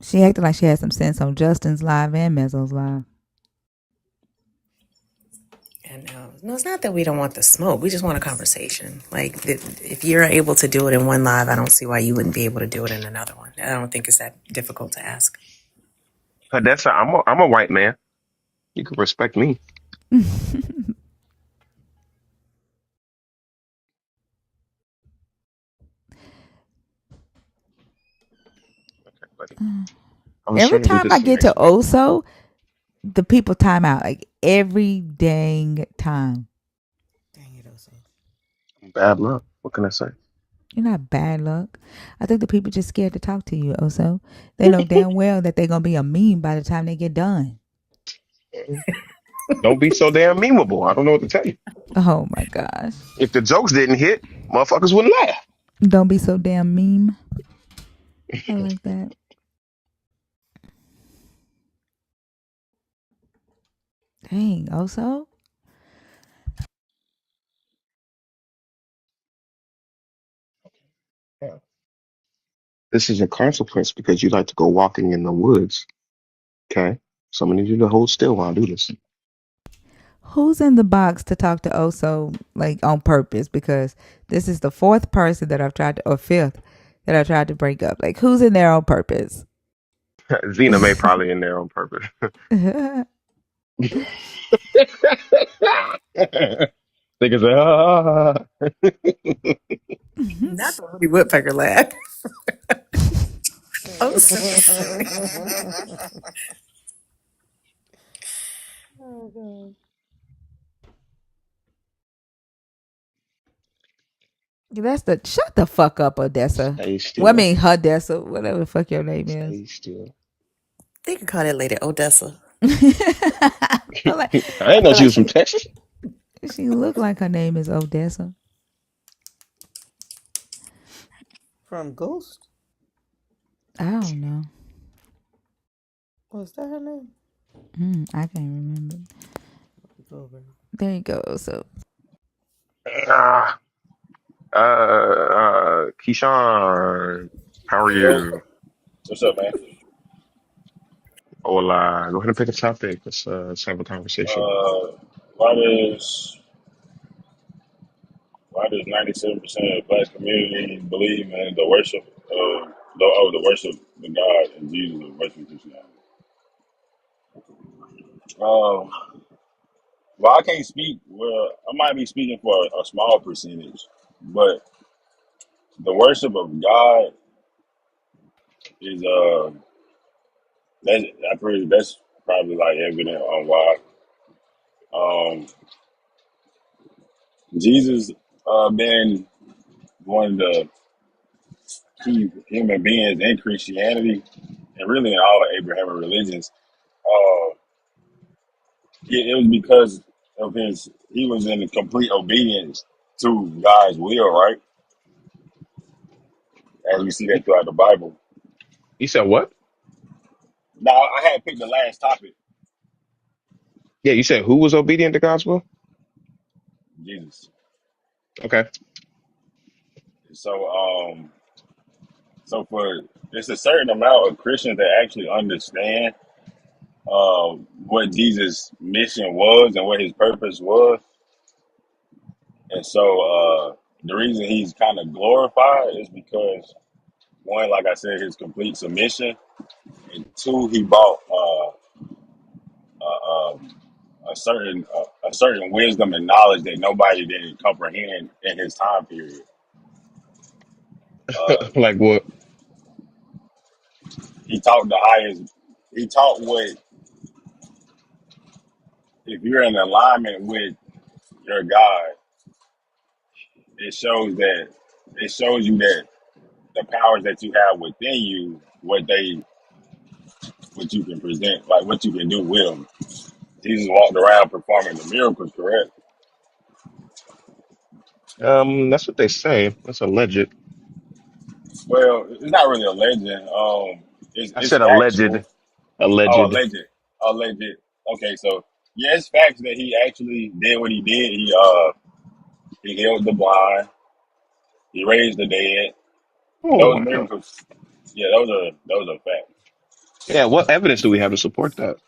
She acted like she had some sense on Justin's live and Mezzo's live.
And no, it's not that we don't want the smoke. We just want a conversation. Like, if you're able to do it in one live, I don't see why you wouldn't be able to do it in another one. I don't think it's that difficult to ask.
Hadessa, I'm a white man. You can respect me. Okay, buddy. I was
Every
trying to do
time
this
I
some
get to
next week.
Oso, the people time out like every dang time.
Dang it, Oso.
Bad luck. What can I say?
You're not bad luck. I think the people just scared to talk to you, Oso. They know damn well that they're gonna be a meme by the time they get done.
Don't be so damn memeable. I don't know what to tell you.
Oh my gosh.
If the jokes didn't hit, motherfuckers wouldn't laugh.
Don't be so damn meme. I like that. Dang, also?
Yeah. This is a consequence because you like to go walking in the woods. Okay. So I'm gonna need you to hold still while I do this.
Who's in the box to talk to Oso like on purpose? Because this is the fourth person that I've tried to, or fifth that I tried to break up. Like, who's in there on purpose?
Zena May probably in there on purpose. Niggas say, ah.
Not the Woody Woodpecker laugh. Oh, so silly.
Oh god.
That's the shut the fuck up, Odessa.
Stay
Well, I
still.
mean, Odessa, whatever the fuck your name is.
Stay still.
They could call that lady Odessa.
I feel like
I
I
didn't know
feel
she
like
was from Texas.
she looked like her name is Odessa.
From Ghost?
I don't know.
Was that her name?
I can't remember.
It's over.
There you go. So
Ah, Keyshawn, how are
Yo,
you?
what's up, man?
Hola. Go ahead and pick a topic. Let's have a conversation.
Why does 97% of Black community believe in the worship of the worship the God and Jesus of worship Christianity? Um, well, I can't speak. Well, I might be speaking for a small percentage, but the worship of God is that's probably like evident on why Jesus been one of the key human beings in Christianity and really in all the Abrahamic religions. Uh, it was because of he was in complete obedience to God's will, right? As we see
You
that throughout the Bible.
you said what?
Now, I had picked the last topic,
Yeah, you said who was obedient to God's will?
Jesus.
Okay.
So, so for there's a certain amount of Christians that actually understand what Jesus' mission was and what his purpose was, and so the reason he's kind of glorified is because one, like I said, his complete submission, and two, he brought um, a certain wisdom and knowledge that nobody didn't comprehend in his time period. Uh,
Like what?
he taught the highest. He taught what if you're in alignment with your God, it shows that it shows you that the powers that you have within you, what you can present, like what you can do with them. Jesus walked around performing the miracles, correct?
That's what they say. That's alleged.
Well, it's not really a legend.
I
It's
said
factual.
alleged.
Oh,
Alleged.
alleged, alleged. Okay, so yeah, it's facts that he actually did what he did. He healed the blind. He raised the dead.
Oh
Those
wow.
miracles, yeah, those are facts.
Yeah, what evidence do we have to support that?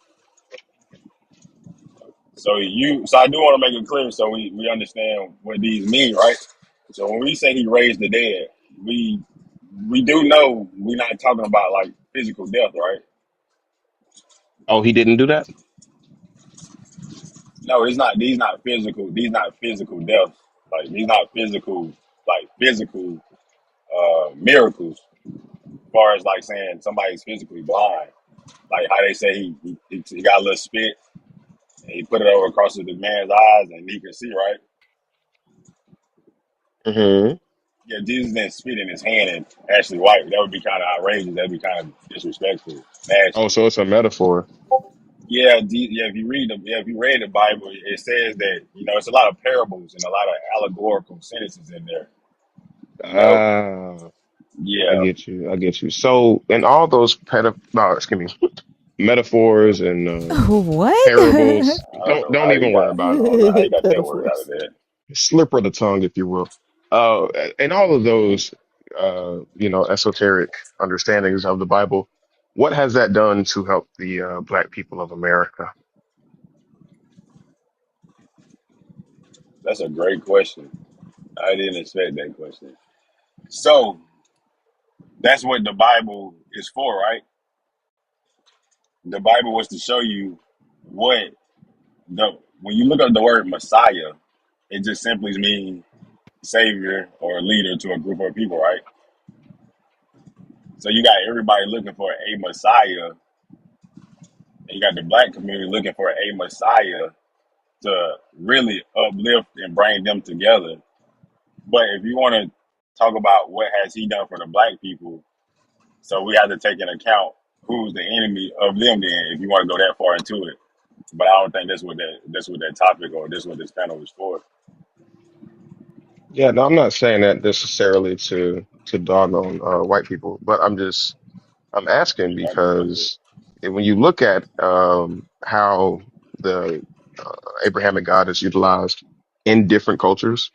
So I do want to make it clear so we understand what these mean, right? So when we say he raised the dead, we we do know we're not talking about like physical death, right?
Oh, he didn't do that?
No, it's not. These not physical. These not physical deaths. Like these not physical, like physical miracles. As far as like saying somebody's physically blind, like how they say he got a little spit and he put it over across the man's eyes and he could see, right?
Hmm.
Yeah, Jesus didn't spit in his hand and actually wipe. That would be kind of outrageous. That'd be kind of disrespectful,
Oh,
nasty.
so it's a metaphor.
Yeah, if you if you read the Bible, it says that it's a lot of parables and a lot of allegorical sentences in there. You know,
Ah, I
yeah.
get you. I get you. So in all those no, excuse me. metaphors and
What?
parables.
I don't know
Don't
how you
even worry
got.
about
I
it.
don't know how you got that word out of
Metaphors.
there.
Slip of the tongue, if you will. And all of those, esoteric understandings of the Bible. What has that done to help the Black people of America?
That's a great question. I didn't expect that question. So that's what the Bible is for, right? The Bible was to show you what the when you look up the word Messiah, it just simply means savior or leader to a group of people, right? So you got everybody looking for a Messiah, and you got the black community looking for a Messiah to really uplift and bring them together. But if you want to talk about what has he done for the black people, so we have to take into account who's the enemy of them. Then, if you want to go that far into it, but I don't think that's what that topic or this what this panel is for.
Yeah, no, I'm not saying that necessarily to dog on white people, but I'm asking
Yeah, I understand that.
because when you look at how the Abrahamic God is utilized in different cultures,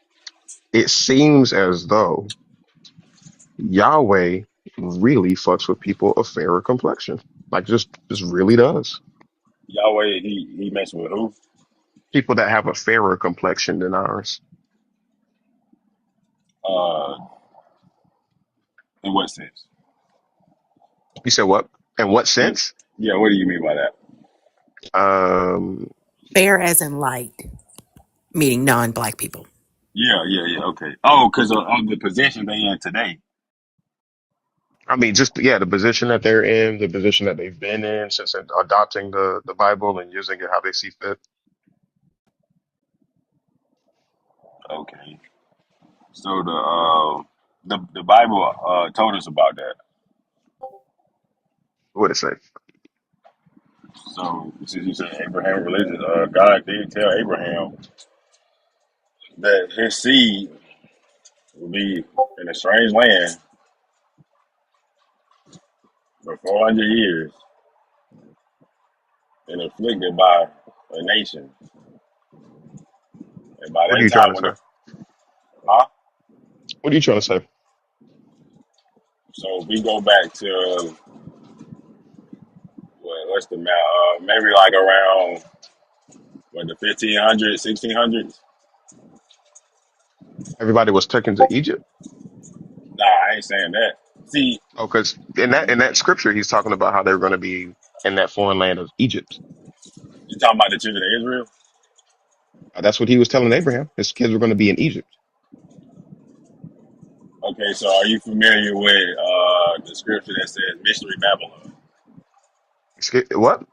it seems as though Yahweh really fucks with people of fairer complexion. Like just really does.
Yahweh, he messed with who?
People that have a fairer complexion than ours.
Uh, in what sense?
You said what? In what
Yeah,
sense?
yeah. What do you mean by that?
Um,
Fair as in light, meaning non-black people.
Yeah, yeah, yeah. Okay. Oh, because of the position they in today.
I mean, just yeah, the position that they're in, the position that they've been in since adopting the Bible and using it how they see fit.
Okay. So the Bible told us about that.
What it say?
So since you said Abraham religion, God did tell Abraham that his seed will be in a strange land for 400 years and afflicted by a nation. And by
What are
that
you trying
time,
to
when
say?
the huh?
What are you trying to say?
So if we go back to what's the math? Maybe like around what the 1500s, 1600s.
Everybody was taken to Egypt.
Nah, I ain't saying that. See,
Oh, because in that scripture, he's talking about how they were going to be in that foreign land of Egypt.
you talking about the children of Israel?
That's what he was telling Abraham. His kids were going to be in Egypt.
Okay, so are you familiar with the scripture that says mystery Babylon?
What?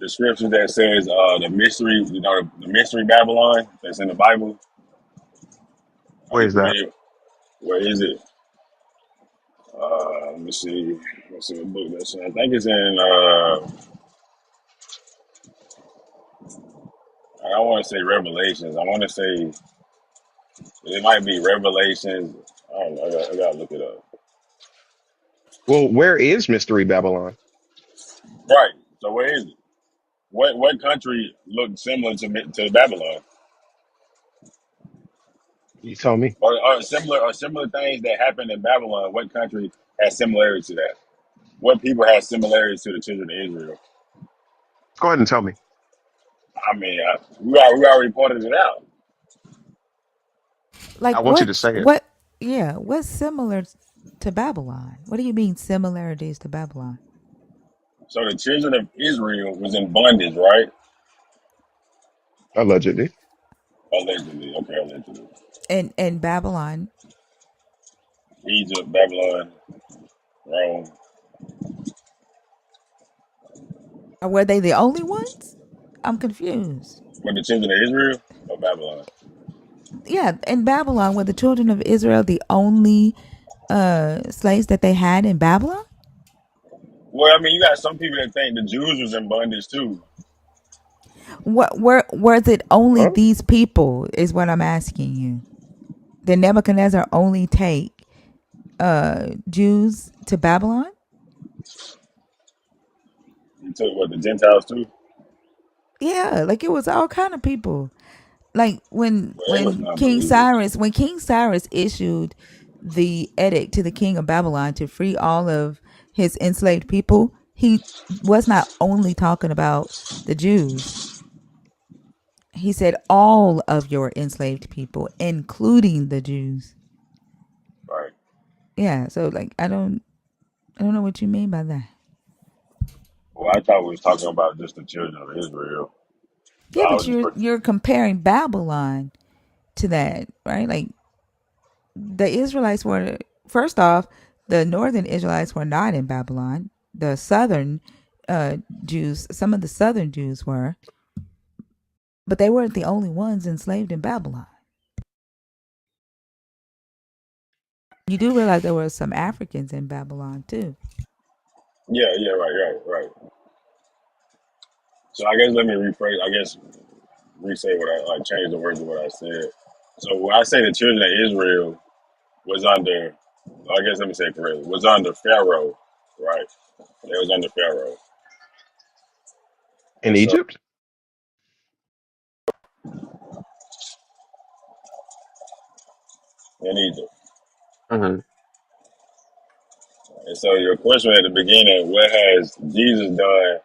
The scripture that says the mystery, the mystery Babylon that's in the Bible. Are
Where
you
is that?
familiar? Where is it? Let me see. Let's see what book that's in. I think it's in. I don't want to say Revelations. I want to say it might be Revelations. I don't know. I gotta look it up.
Well, where is Mystery Babylon?
Right. So where is it? What country looked similar to Babylon,
You tell me.
or similar things that happened in Babylon? What country has similarities to that? What people have similarities to the children of Israel?
Go ahead and tell me.
I mean, we already pointed it out.
I
Like
want you to say it.
what's similar to Babylon? What do you mean similarities to Babylon?
So the children of Israel was in bondage, right?
Allegedly.
Allegedly, okay, allegedly.
In Babylon,
Egypt, Babylon, Rome.
were they the only ones? I'm confused.
But the children of Israel or Babylon?
Yeah, in Babylon, were the children of Israel the only slaves that they had in Babylon?
Well, I mean, you got some people that think the Jews was in bondage too.
What were was it only
Huh?
these people? Is what I'm asking you. Did Nebuchadnezzar only take Jews to Babylon?
To what the Gentiles too?
Yeah, like it was all kind of people. Like
Well, they was
When King Cyrus issued the edict to the king of Babylon to free all of his enslaved people, he was not only talking about the Jews. He said all of your enslaved people, including the Jews.
right.
Yeah, so like I don't know what you mean by that.
Well, I thought we was talking about just the children of Israel. So
Yeah,
I
but
was just
you're comparing Babylon to that, right? Like the Israelites were, first off, the northern Israelites were not in Babylon. The southern uh Jews, some of the southern Jews were, but they weren't the only ones enslaved in Babylon. You do realize there were some Africans in Babylon too.
yeah, right. So I guess let me rephrase. I guess re-say what I like, change the words of what I said. So when I say the children of Israel was under, I guess let me say it correctly, was under Pharaoh, right? They was under Pharaoh,
In
and so
Egypt.
in Egypt.
Hmm.
And so your question at the beginning, what has Jesus done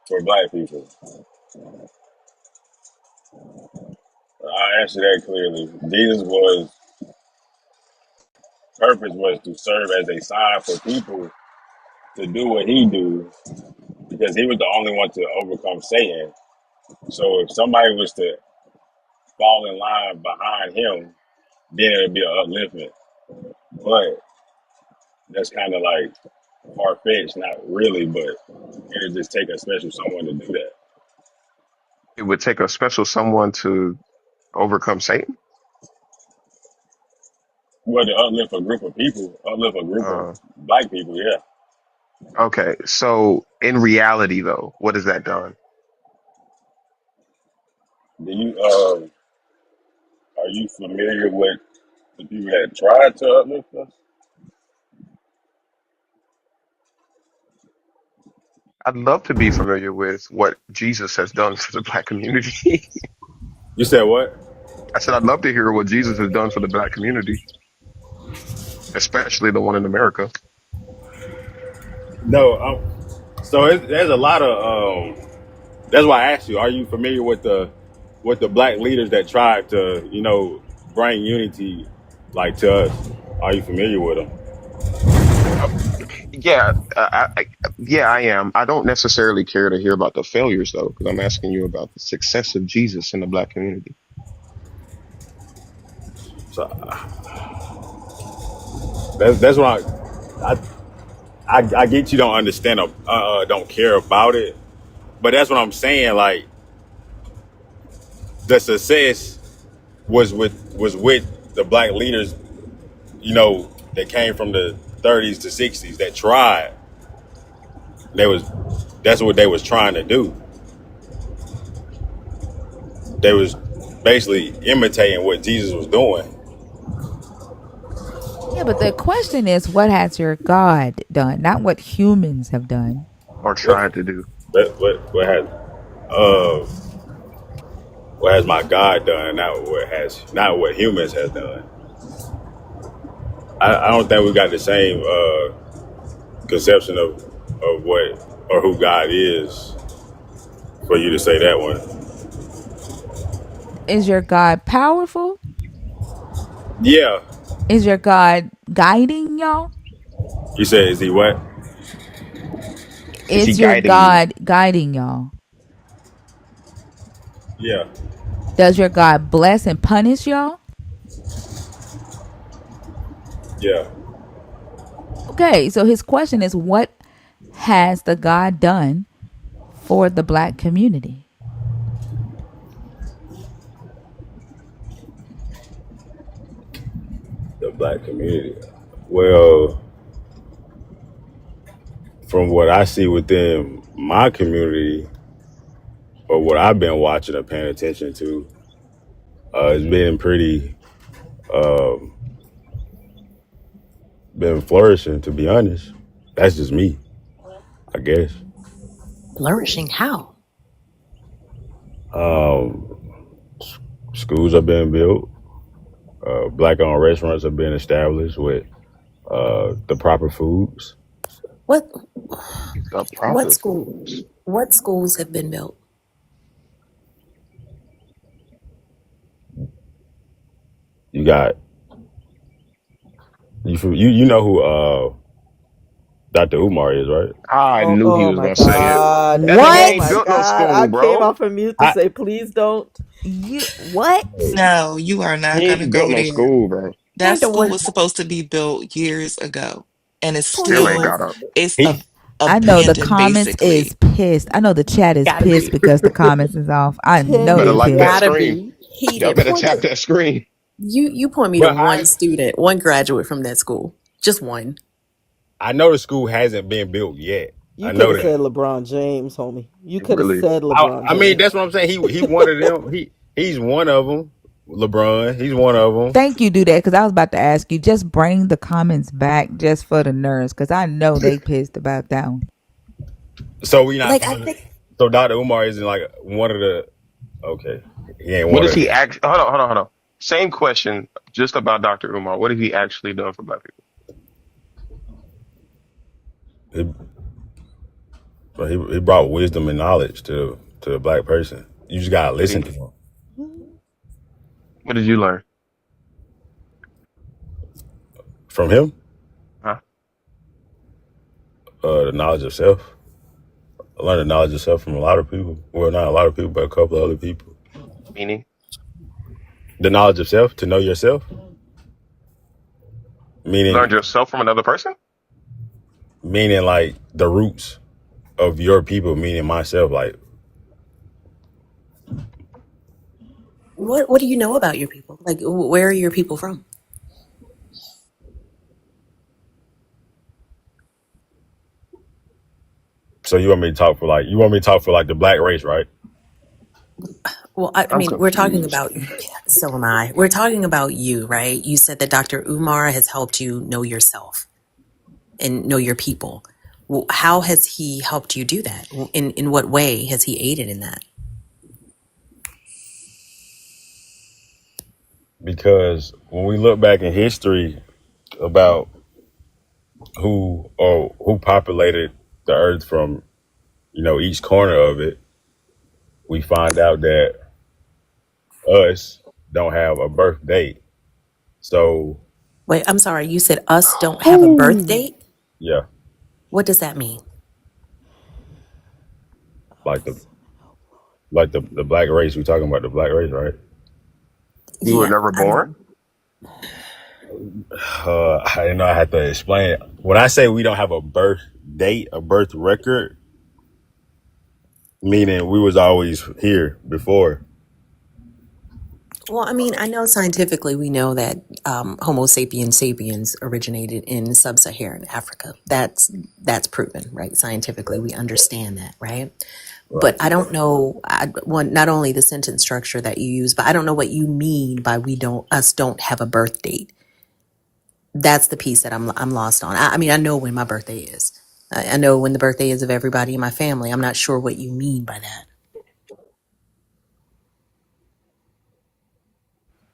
for black people? I answered that clearly. Jesus was purpose was to serve as a sign for people to do what he do because he was the only one to overcome Satan. So if somebody was to fall in line behind him, then it'll be an upliftment. But that's kind of like far fetched, not really, but it'll just take a special someone to do that.
It would take a special someone to overcome Satan.
Well, to uplift a group of people, uplift a group of
Uh,
black people, yeah.
okay, so in reality, though, what has that done?
Do you are you familiar with the people that tried to uplift us?
I'd love to be familiar with what Jesus has done for the black community.
You said what?
I said I'd love to hear what Jesus has done for the black community, especially the one in America.
No, so there's a lot of that's why I asked you. Are you familiar with the black leaders that tried to bring unity like to us? Are you familiar with them?
Uh, yeah, yeah, I am. I don't necessarily care to hear about the failures though, because I'm asking you about the success of Jesus in the black community.
So that's what I I get you don't understand don't care about it, but that's what I'm saying. Like the success was with the black leaders, that came from the 30s to 60s that tried. They was That's what they was trying to do. They was basically imitating what Jesus was doing.
Yeah, but the question is, what has your God done, not what humans have done.
Or
What
tried to do.
uh what has my God done? Not what humans has done. I don't think we got the same conception of what or who God is for you to say that one.
Is your God powerful?
Yeah,
Is your God guiding y'all?
you said is he what?
Is he
Is your
guiding you?
God guiding y'all?
Yeah,
Does your God bless and punish y'all?
yeah.
Okay, so his question is, what has the God done for the black community?
The black community. Well, from what I see within my community, or what I've been watching or paying attention to, it's been flourishing. To be honest, that's just me, I guess.
Flourishing how?
Um, schools are being built. Black-owned restaurants are being established with the proper foods.
What
The
what
proper
school
foods.
what schools have been built?
You got you know who Dr. Umar is, right?
I
Oh,
knew he
oh
was
my
gonna say it.
God.
That nigga
Oh
ain't
my
What?
built no
God.
school,
I came
bro.
off of mute to
I
say, please don't.
You what?
No, you are
He
not going to
ain't built
go
no
there.
school, bro.
That
Dr.
school
What
was supposed to be built years ago, and it's
point
Still
me
ain't
one
still
got up.
it's
he
I know the
abandoned
comments is
basically.
pissed. I know the chat is
gotta
pissed
be
because the comments is off. I know
Better
they
Timmy.
like that
pissed.
gotta
screen.
be
Y'all
heated.
better tap that screen.
You point me to
but
one student, one graduate from that school. Just one.
I know the school hasn't been built yet.
You
I
could
know
have
that.
said LeBron James, homie. You could have
Really.
said LeBron
I mean,
James.
that's what I'm saying. He one of them. He's one of them. LeBron, he's one of them.
Thank you, do that because I was about to ask you. Just bring the comments back just for the nerds because I know they pissed about that one.
So we not.
Like I think
So Dr. Umar isn't like one of the. Okay, he ain't
What
one
does
of
he act? Hold on. Same question, just about Dr. Umar. What have he actually done for black people?
them. He brought wisdom and knowledge to the black person. You just gotta
Did
listen
he?
to him.
What did you learn?
From him,
Huh?
the knowledge of self. I learned the knowledge of self from a lot of people. Well, not a lot of people, but a couple of other people.
Meaning,
The knowledge of self, to know yourself,
you learned
meaning
yourself from another person?
meaning like the roots of your people, meaning myself. Like,
what do you know about your people? Like where are your people from?
so you want me to talk for like the black race, right?
Well, I
I'm
mean, we're talking
confused.
about, so am I. We're talking about you, right? You said that Dr. Umar has helped you know yourself and know your people. Well, how has he helped you do that? In what way has he aided in that?
Because when we look back in history about who populated the earth from each corner of it, we find out that us don't have a birth date. So
Wait, I'm sorry. You said us don't have a birth
Oh.
date?
yeah,
What does that mean?
like the black race. We talking about the black race, right?
You were
Yeah,
never born?
I didn't know I had to explain it. When I say we don't have a birth date, a birth record, meaning we was always here before.
well, I mean, I know scientifically we know that Homo sapiens sapiens originated in sub-Saharan Africa. That's proven, right? Scientifically, we understand that, right? But
Right.
I don't know. One, not only the sentence structure that you use, but I don't know what you mean by we don't us don't have a birth date. That's the piece that I'm lost on. I mean, I know when my birthday is. I know when the birthday is of everybody in my family. I'm not sure what you mean by that.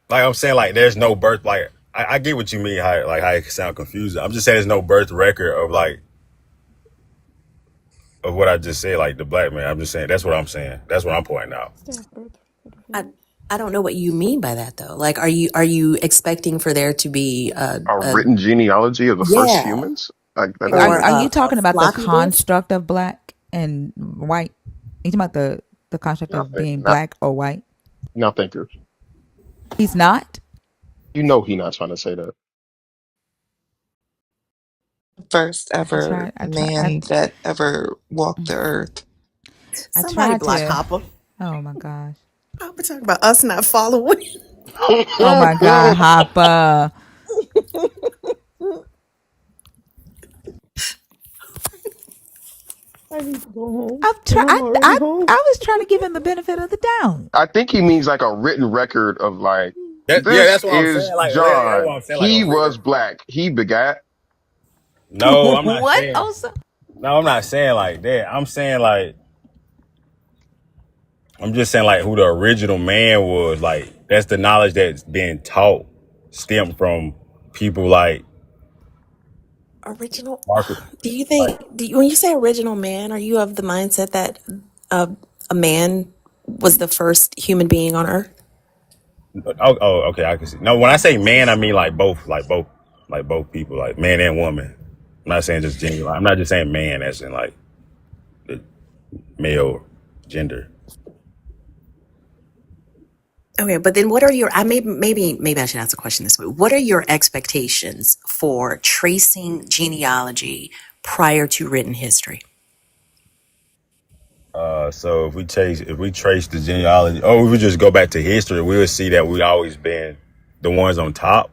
Like I'm saying, like there's no birth. Like I get what you mean. How it can sound confusing. I'm just saying there's no birth record of of what I just said. Like the black man. I'm just saying that's what I'm saying. That's what I'm pointing out.
Is there a birth record of
I
him?
I don't know what you mean by that though. Like, are you expecting for there to be
A
a
written genealogy of the first
yeah,
humans? Like that
Are
doesn't
or
make
are you
sense.
a
talking about the
floppy disk?
construct of black and white? You talking about the construct
Not
of
think,
being
not,
black or white?
not thinkers.
He's not.
You know he not trying to say that.
First
I
ever
tried. I tried.
man that ever walked the earth.
I
Somebody
tried
block
to.
Hopper.
Oh my gosh.
Hopper talking about us not following.
Oh my God, Hopper.
I need to go home.
I'm
And
try.
I'm already home.
I was trying to give him the benefit of the doubt.
I think he means like a written record of like,
Yeah,
this
that's what I'm
is
saying. Like that's what
John.
I'm saying. Like a
He
written.
was black. He begat.
No, I'm not
What?
saying.
Also,
No, I'm not saying like that. I'm saying like I'm just saying like who the original man was. Like that's the knowledge that's being taught, stemmed from people like
Original.
Marcus.
Do you
Like,
think, when you say original man, are you of the mindset that uh, a man was the first human being on earth?
okay, I can see. No, when I say man, I mean like both people, like man and woman. I'm not saying just gender. I'm not just saying man, as in like the male gender.
Okay, but then what are your, maybe I should ask the question this way. What are your expectations for tracing genealogy prior to written history?
So if we trace the genealogy, or if we just go back to history, we would see that we always been the ones on top.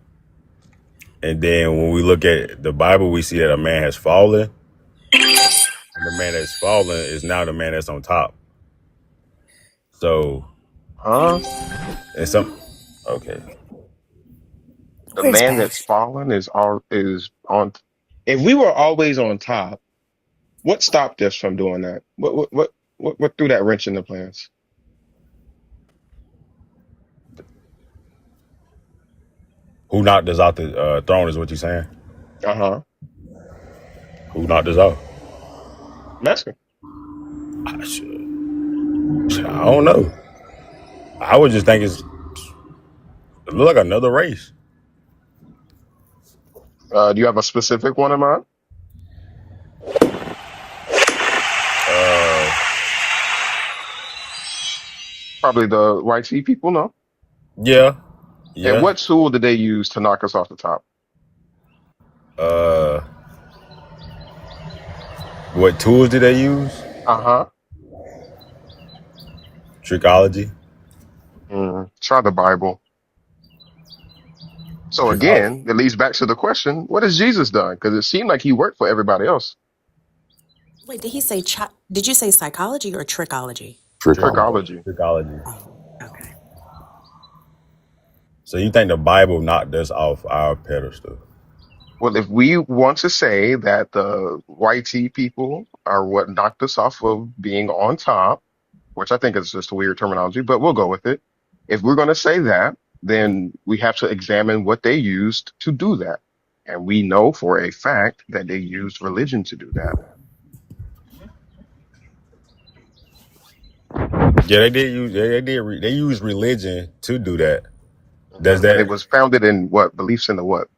And then when we look at the Bible, we see that a man has fallen, and the man that's fallen is now the man that's on top. So,
Huh?
and some, okay,
The
Where's
man that's
Bash?
fallen is on. If we were always on top, what stopped us from doing that? What threw that wrench in the plans?
who knocked us off the throne is what you're saying?
Uh-huh.
Who knocked us off?
I'm asking.
I don't know. I would just think it look like another race.
Do you have a specific one in mind?
Uh,
Probably the white sea people, no?
yeah,
And
yeah.
what tool did they use to knock us off the top?
Uh, what tools did they use?
Uh-huh.
Trichology.
Try the Bible. So
Trichology.
again, it leads back to the question, what has Jesus done? Because it seemed like he worked for everybody else.
Wait, did he say, did you say psychology or trichology?
Trichology.
Trichology.
Trichology.
Oh, okay.
So you think the Bible knocked us off our pedestal?
Well, if we want to say that the white tea people are what knocked us off of being on top, which I think is just a weird terminology, but we'll go with it. If we're going to say that, then we have to examine what they used to do that. And we know for a fact that they used religion to do that.
Yeah, they did use they use religion to do that. Does
And
that
it was founded in what? Beliefs in the what?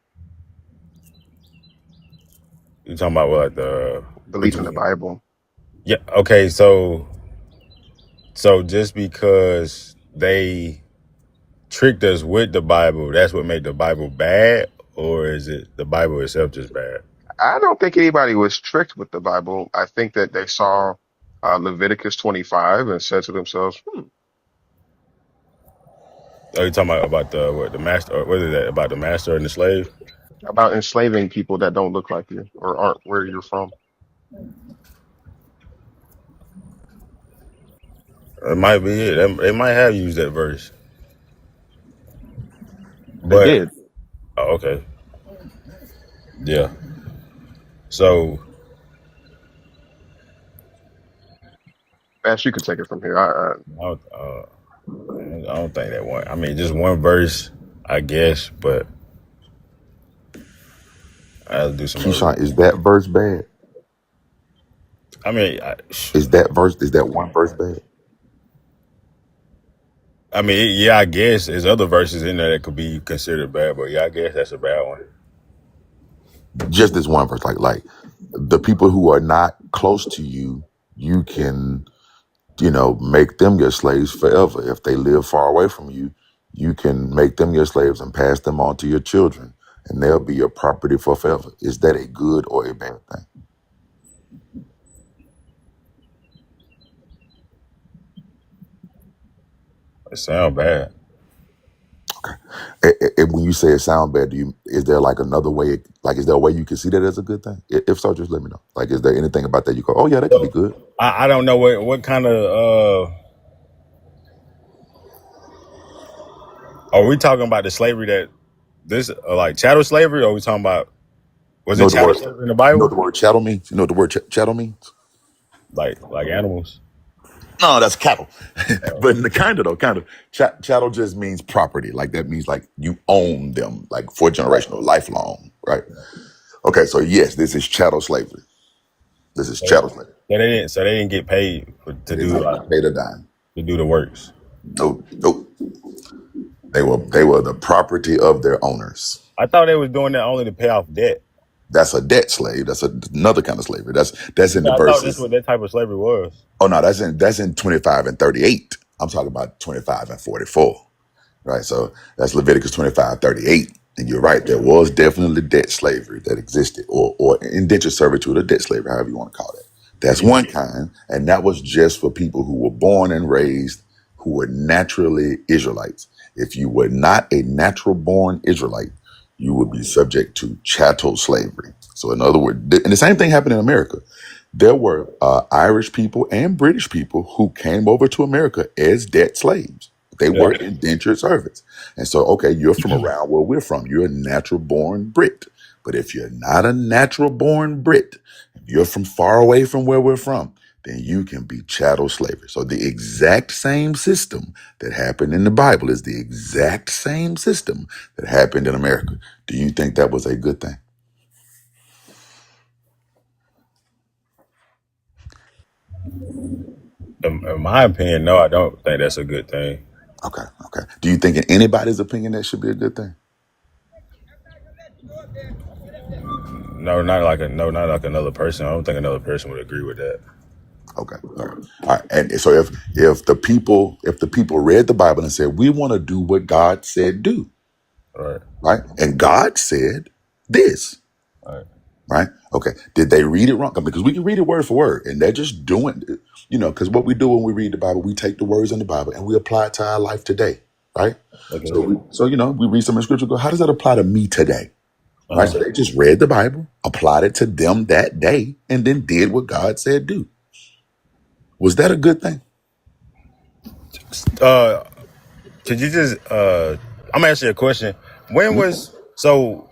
you talking about what the what
Belief
you
in the
mean?
Bible.
Yeah, okay, so just because they tricked us with the Bible, that's what made the Bible bad, or is it the Bible itself just bad?
I don't think anybody was tricked with the Bible. I think that they saw Leviticus 25 and said to themselves,
Are you talking about the what the master or what is that about the master and the slave?
about enslaving people that don't look like you or aren't where you're from.
It might be it. They might have used that verse,
They
but
did.
oh, okay, yeah. So
Ash, you could take it from here.
I don't, I don't think that one. I mean, just one verse, I guess, but I have to do some more
Keyshawn,
reading.
is that verse bad?
I mean,
Is that one verse bad?
yeah, I guess there's other verses in there that could be considered bad, but yeah, I guess that's a bad one.
Just this one verse, like the people who are not close to you, you can, make them your slaves forever. If they live far away from you, you can make them your slaves and pass them on to your children, and they'll be your property for forever. Is that a good or a bad thing?
It sound bad.
And when you say it sound bad, is there like another way? Like, is there a way you can see that as a good thing? If so, just let me know. Like, is there anything about that you go, oh yeah, that could be
So
good?
I don't know what kind of are we talking about the slavery that this like chattel slavery, or are we talking about was
You know
it
what the
chattel
word,
slavery in the
you know
Bible?
what the word chattel means? You know what the word chattel means?
Like animals? No, that's cattle.
Oh,
But in the kind of chattel just means property. Like that means like you own them, like for generational, lifelong, right? Okay, so yes, this is chattel slavery. This is
so they,
chattel slavery.
so they didn't get paid
They
to
did
do
not
like
get paid a dime.
to do the works.
Nope, nope. They were the property of their owners.
I thought they was doing that only to pay off debt.
That's a debt slave. Another kind of slavery. That's in the
Yeah, I thought this
verses.
what that type of slavery was.
Oh no, that's in 25 and 38. I'm talking about 25 and 44. Right? So that's Leviticus 25:38. And you're right, there was definitely debt slavery that existed, or indentured servitude or debt slavery, however you want to call it. That's
Yeah,
one kind, and that was just for people who were born and raised who were naturally Israelites. If you were not a natural born Israelite, you would be subject to chattel slavery. So, in other words, and the same thing happened in America. There were Irish people and British people who came over to America as debt slaves. They
yeah,
were indentured servants. And so, okay, you're from around where we're from. You're a natural born Brit. But if you're not a natural born Brit, if you're from far away from where we're from, then you can be chattel slavery. So the exact same system that happened in the Bible is the exact same system that happened in America. Do you think that was a good thing?
in my opinion, no, I don't think that's a good thing.
Okay, okay. Do you think in anybody's opinion that should be a good thing?
Not like another person. I don't think another person would agree with that.
Okay. All right. All right. And so if the people read the Bible and said, we want to do what God said do,
Right,
right? And God said this,
right.
right? Okay. Did they read it wrong? Because we can read it word for word, and they're just doing it, because what we do when we read the Bible, we take the words in the Bible and we apply it to our life today, right? So
Okay.
we read some in scripture, go, how does that apply to me today? Right?
Uh-huh.
So they just read the Bible, applied it to them that day, and then did what God said do. Was that a good thing?
Uh, could you just I'm asking you a question. When was so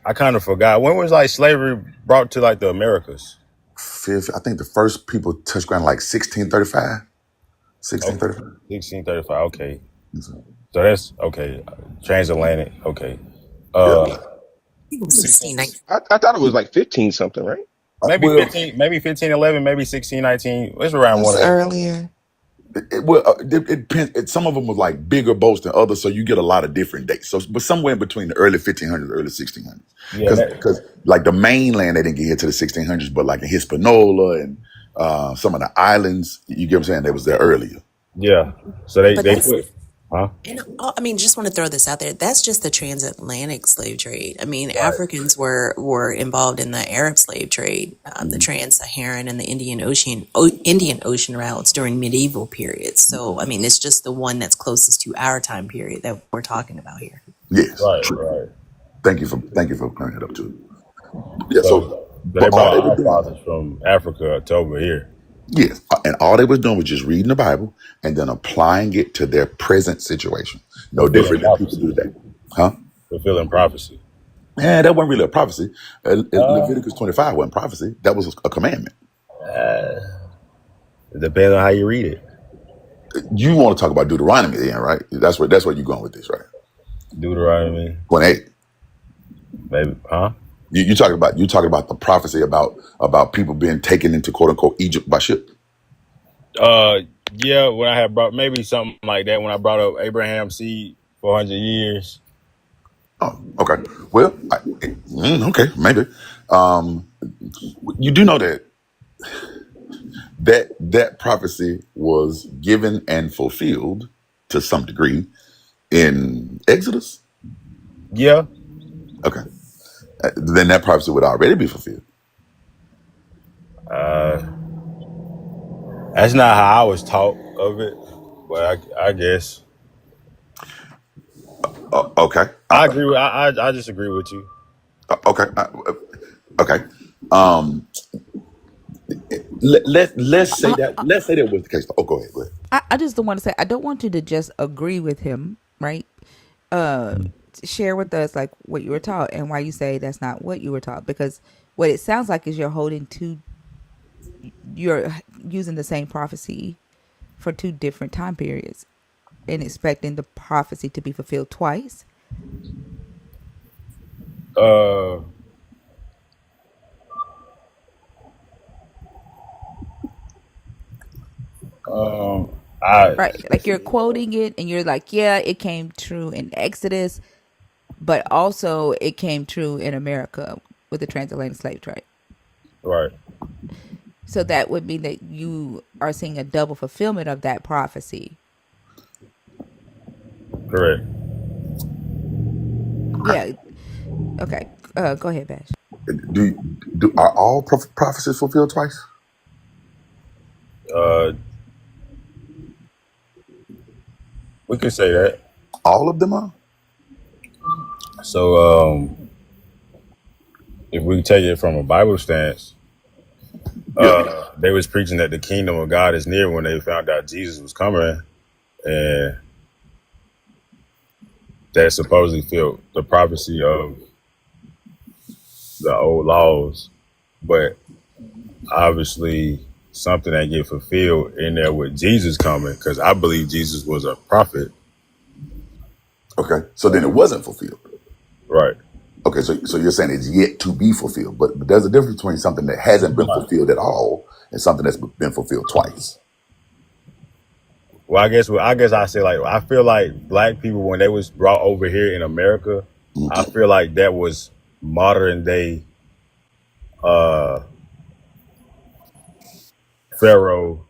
I kind of forgot. When was like slavery brought to like the Americas?
Fifth, I think the first people touched ground like 1635.
Okay,
1635.
1635. Okay, so that's okay. Transatlantic. Okay.
Yeah.
Uh,
It was
16,
1619.
I thought it was like 15 something, right?
maybe
Well,
15, maybe 1511, maybe 1619. It's around one
That's
of them.
earlier.
it depends. Some of them was like bigger boats than others, so you get a lot of different dates. So, but somewhere in between the early 1500s, early 1600s,
Yeah,
because like the mainland they didn't get here to the 1600s, but like in Hispaniola and some of the islands, you get what I'm saying? They was there earlier.
yeah. So they
But
they
that's,
put, huh?
and I mean, just want to throw this out there. That's just the transatlantic slave trade. I mean,
Right.
Africans were involved in the Arab slave trade, the
Mhm.
trans-Saharan and the Indian Ocean routes during medieval periods. So, I mean, it's just the one that's closest to our time period that we're talking about here.
Yes,
Right,
true.
right.
Thank you for clearing it up too. Yeah.
So,
So,
so
but
they
all
brought
they were
our
doing.
fathers from Africa to over here,
Yes, and all they was doing was just reading the Bible and then applying it to their present situation. No
fulfilling
different than people
prophecy,
do today, huh?
fulfilling prophecy.
And that wasn't really a prophecy.
Uh,
Leviticus 25 wasn't prophecy. That was a commandment.
uh, it depends on how you read it.
You want to talk about Deuteronomy then, right? That's where you're going with this, right?
Deuteronomy,
28.
maybe, huh?
You talking about the prophecy about people being taken into quote unquote Egypt by ship.
Uh, yeah. When I had brought maybe something like that when I brought up Abraham seed 400 years.
Oh, okay. Well, okay, maybe. Um, you do know that prophecy was given and fulfilled to some degree in Exodus.
Yeah,
Okay, then that prophecy would already be fulfilled.
uh, that's not how I was taught of it, but I guess
Okay,
I agree with I just agree with you.
okay, okay. Um, let's say that was the case. Oh, go ahead. Go ahead.
I just don't want to say, I don't want you to just agree with him, right? Uh, Share with us like what you were taught and why you say that's not what you were taught, because what it sounds like is you're using the same prophecy for two different time periods and expecting the prophecy to be fulfilled twice?
Uh, I
Right. Like you're quoting it and you're like, yeah, it came true in Exodus, but also it came true in America with the transatlantic slave trade.
right,
So that would mean that you are seeing a double fulfillment of that prophecy.
correct.
Yeah. Okay. Go ahead, Bash.
Do are all prophecies fulfilled twice?
Uh, we can say that.
All of them are.
So, if we take it from a Bible stance,
Yeah.
they was preaching that the kingdom of God is near when they found out Jesus was coming, and that supposedly filled the prophecy of the old laws, but obviously something that get fulfilled in there with Jesus coming, because I believe Jesus was a prophet.
Okay. So then it wasn't fulfilled.
Right.
Okay. So you're saying it's yet to be fulfilled, but there's a difference between something that hasn't been fulfilled at all and something that's been fulfilled twice.
Well, I guess I say, like, I feel like black people, when they was brought over here in America, I
Mhm.
feel like that was modern day uh Pharaoh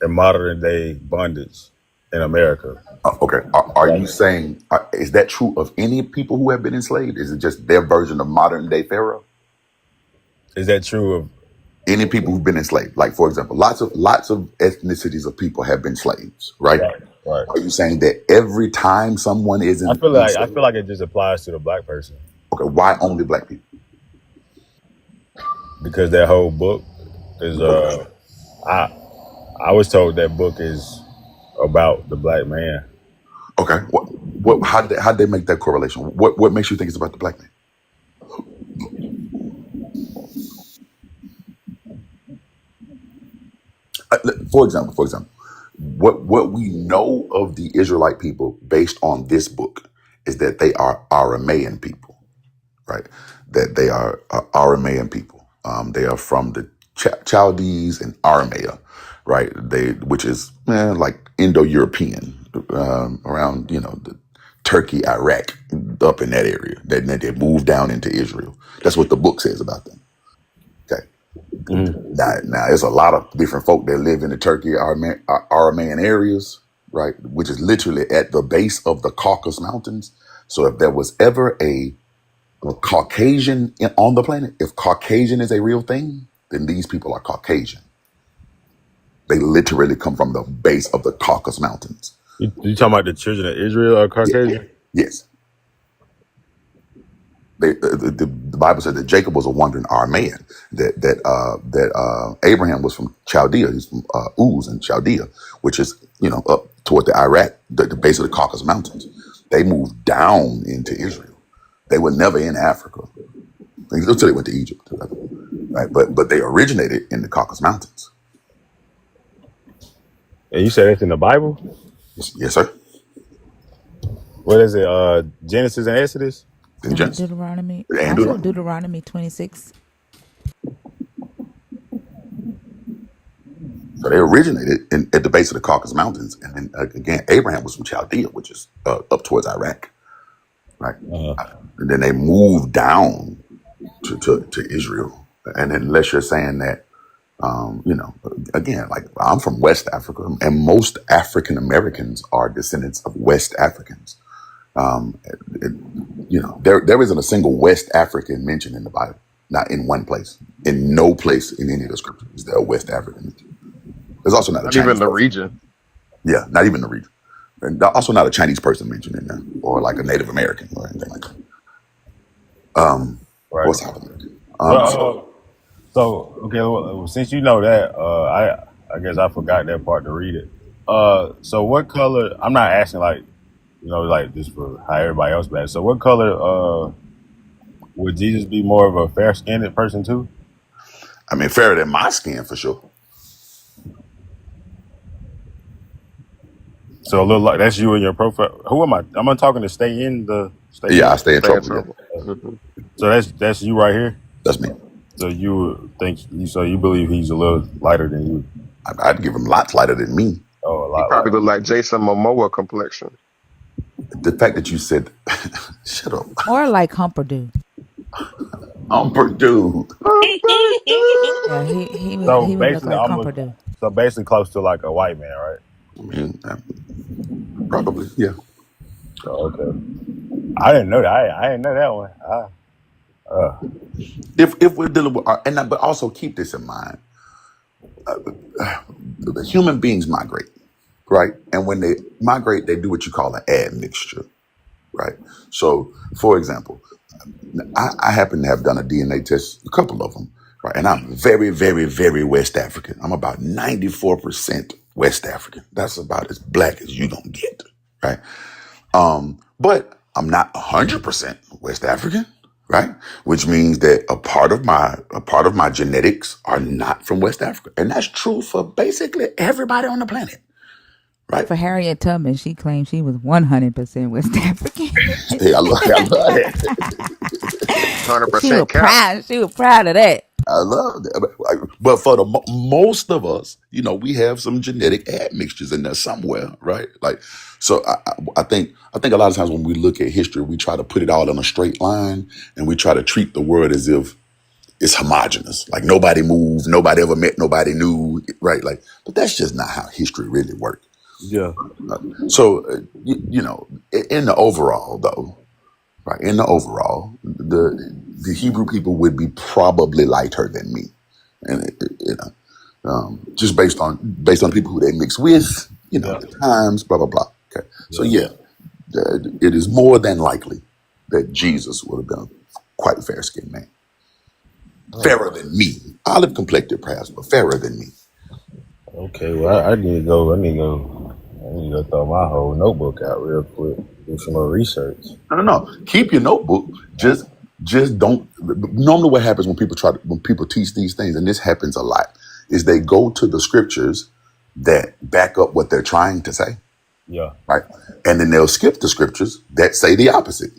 and modern day bondage in America.
Okay. Are you saying is that true of any people who have been enslaved? Is it just their version of modern day Pharaoh?
Is that true of
Any people who've been enslaved, like for example, lots of ethnicities of people have been slaves, right?
right, right.
Are you saying that every time someone is
I
enslaved,
feel like it just applies to the black person,
okay, why only black people?
because that whole book is
Okay.
I I was told that book is about the black man.
Okay. How did they make that correlation? What makes you think it's about the black man? For example, what we know of the Israelite people based on this book is that they are Aramaean people, right? That they are Aramaean people. They are from the Chaldees and Aramea, right? Which is like Indo-European, around the Turkey, Iraq, up in that area. They moved down into Israel. That's what the book says about them. Okay.
Mhm.
Now, there's a lot of different folk that live in the Turkey Aramaean areas, right? Which is literally at the base of the Caucasus Mountains. So if there was ever a Caucasian on the planet, if Caucasian is a real thing, then these people are Caucasian. They literally come from the base of the Caucasus Mountains.
You talking about the children of Israel or
Yeah.
Caucasian?
Yes. The Bible said that Jacob was a wandering Aramean. That Abraham was from Chaldea. He's from Uz in Chaldea, which is up toward the Iraq, the base of the Caucasus Mountains. They moved down into Israel. They were never in Africa until they went to Egypt, right? But they originated in the Caucasus Mountains.
And you said it's in the Bible?
Yes, sir.
What is it? Genesis and Exodus?
In Genesis
Deuteronomy.
and
Also
Deuteronomy.
Deuteronomy 26.
So they originated at the base of the Caucasus Mountains, and then again, Abraham was from Chaldea, which is up towards Iraq, right?
Uh,
And then they moved down to Israel. And then unless you're saying that, again, like I'm from West Africa, and most African Americans are descendants of West Africans. Um, it, there isn't a single West African mention in the Bible, not in one place, in no place in any of the scriptures is there a West African mention. There's also not a
Not even
Chinese
the
person.
region.
Yeah, not even the region. And also not a Chinese person mentioned in there, or like a Native American or anything like that.
right.
Or South American.
Well, so okay, well, since you know that, I guess I forgot that part to read it. So what color? I'm not asking like like just for how everybody else bad. So what color? Would Jesus be more of a fair skinned person too?
I mean, fairer than my skin for sure.
So a little like that's you in your profile. Who am I? Am I talking to stay in the stay
Yeah, I
in?
stay in
Stay in
trouble. Yeah,
trouble. Hmm.
So that's you right here.
that's me.
So you think so you believe he's a little lighter than you?
I'd give him lots lighter than me.
Oh, a
He
lot
probably
lighter.
look like Jason Momoa complexion.
The fact that you said, "Shut up,"
More like Humperdoo.
I'm Purdue.
Yeah,
So
he would look
basically,
like
almost.
Humperdoo.
So basically, close to like a white man, right?
I mean, probably, yeah.
Oh, okay. I didn't know that. I didn't know that one. Uh,
If we're dealing with, but also keep this in mind: the human beings migrate, right? And when they migrate, they do what you call an admixture, right? So, for example, I happen to have done a DNA test, a couple of them, right? And I'm very, very, very West African. I'm about 94% West African. That's about as black as you gonna get, right? But I'm not 100% West African, right? Which means that a part of my genetics are not from West Africa, and that's true for basically everybody on the planet, right?
For Harriet Tubman, she claimed she was 100% West African.
Hey, I love that.
100% cap.
She was proud of that.
I love that. But for the most of us, we have some genetic admixtures in there somewhere, right? Like, so I think a lot of times when we look at history, we try to put it all in a straight line, and we try to treat the world as if it's homogenous. Like nobody moved, nobody ever met nobody new, right? Like, but that's just not how history really works.
yeah.
So, in the overall, though, right? In the overall, the Hebrew people would be probably lighter than me, and just based on the people who they mix with,
Yeah.
the times, blah blah blah. Okay, so
Yeah.
yeah, it is more than likely that Jesus would have been quite a fair skinned man, fairer
Okay.
than me, olive complected perhaps, but fairer than me.
Okay. Well, I need to go. I need to go. I need to go throw my whole notebook out real quick. Do some more research.
No, no, no. Keep your notebook. Just don't. Normally, what happens when people teach these things, and this happens a lot, is they go to the scriptures that back up what they're trying to say,
Yeah.
right? And then they'll skip the scriptures that say the opposite,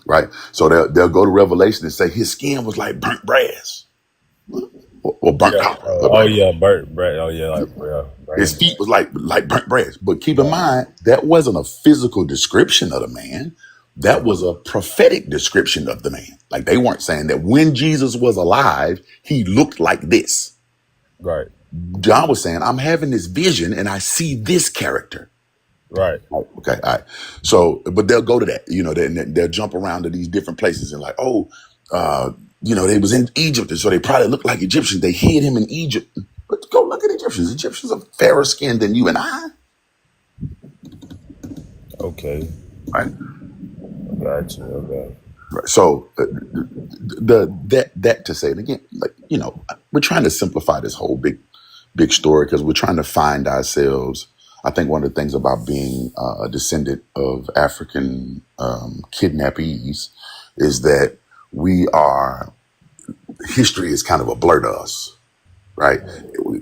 right? So they'll go to Revelation and say his skin was like burnt brass or burnt
Yeah.
copper,
Oh
right?
yeah, Bert. Brett. Oh yeah, like
His
brain.
feet was like burnt brass. But keep in
Yeah.
mind, that wasn't a physical description of the man. That
Yeah.
was a prophetic description of the man. Like they weren't saying that when Jesus was alive, he looked like this.
Right.
John was saying, I'm having this vision and I see this character.
Right.
Okay, all right. So, but they'll go to that, they'll jump around to these different places and like, oh, they was in Egypt, and so they probably looked like Egyptians. They hid him in Egypt. But go look at Egyptians. Egyptians are fairer skinned than you and I,
Okay.
right?
Gotcha. Okay.
Right. So, that to say it again, like we're trying to simplify this whole big story because we're trying to find ourselves. I think one of the things about being a descendant of African kidnappees is that we are history is kind of a blur to us, right?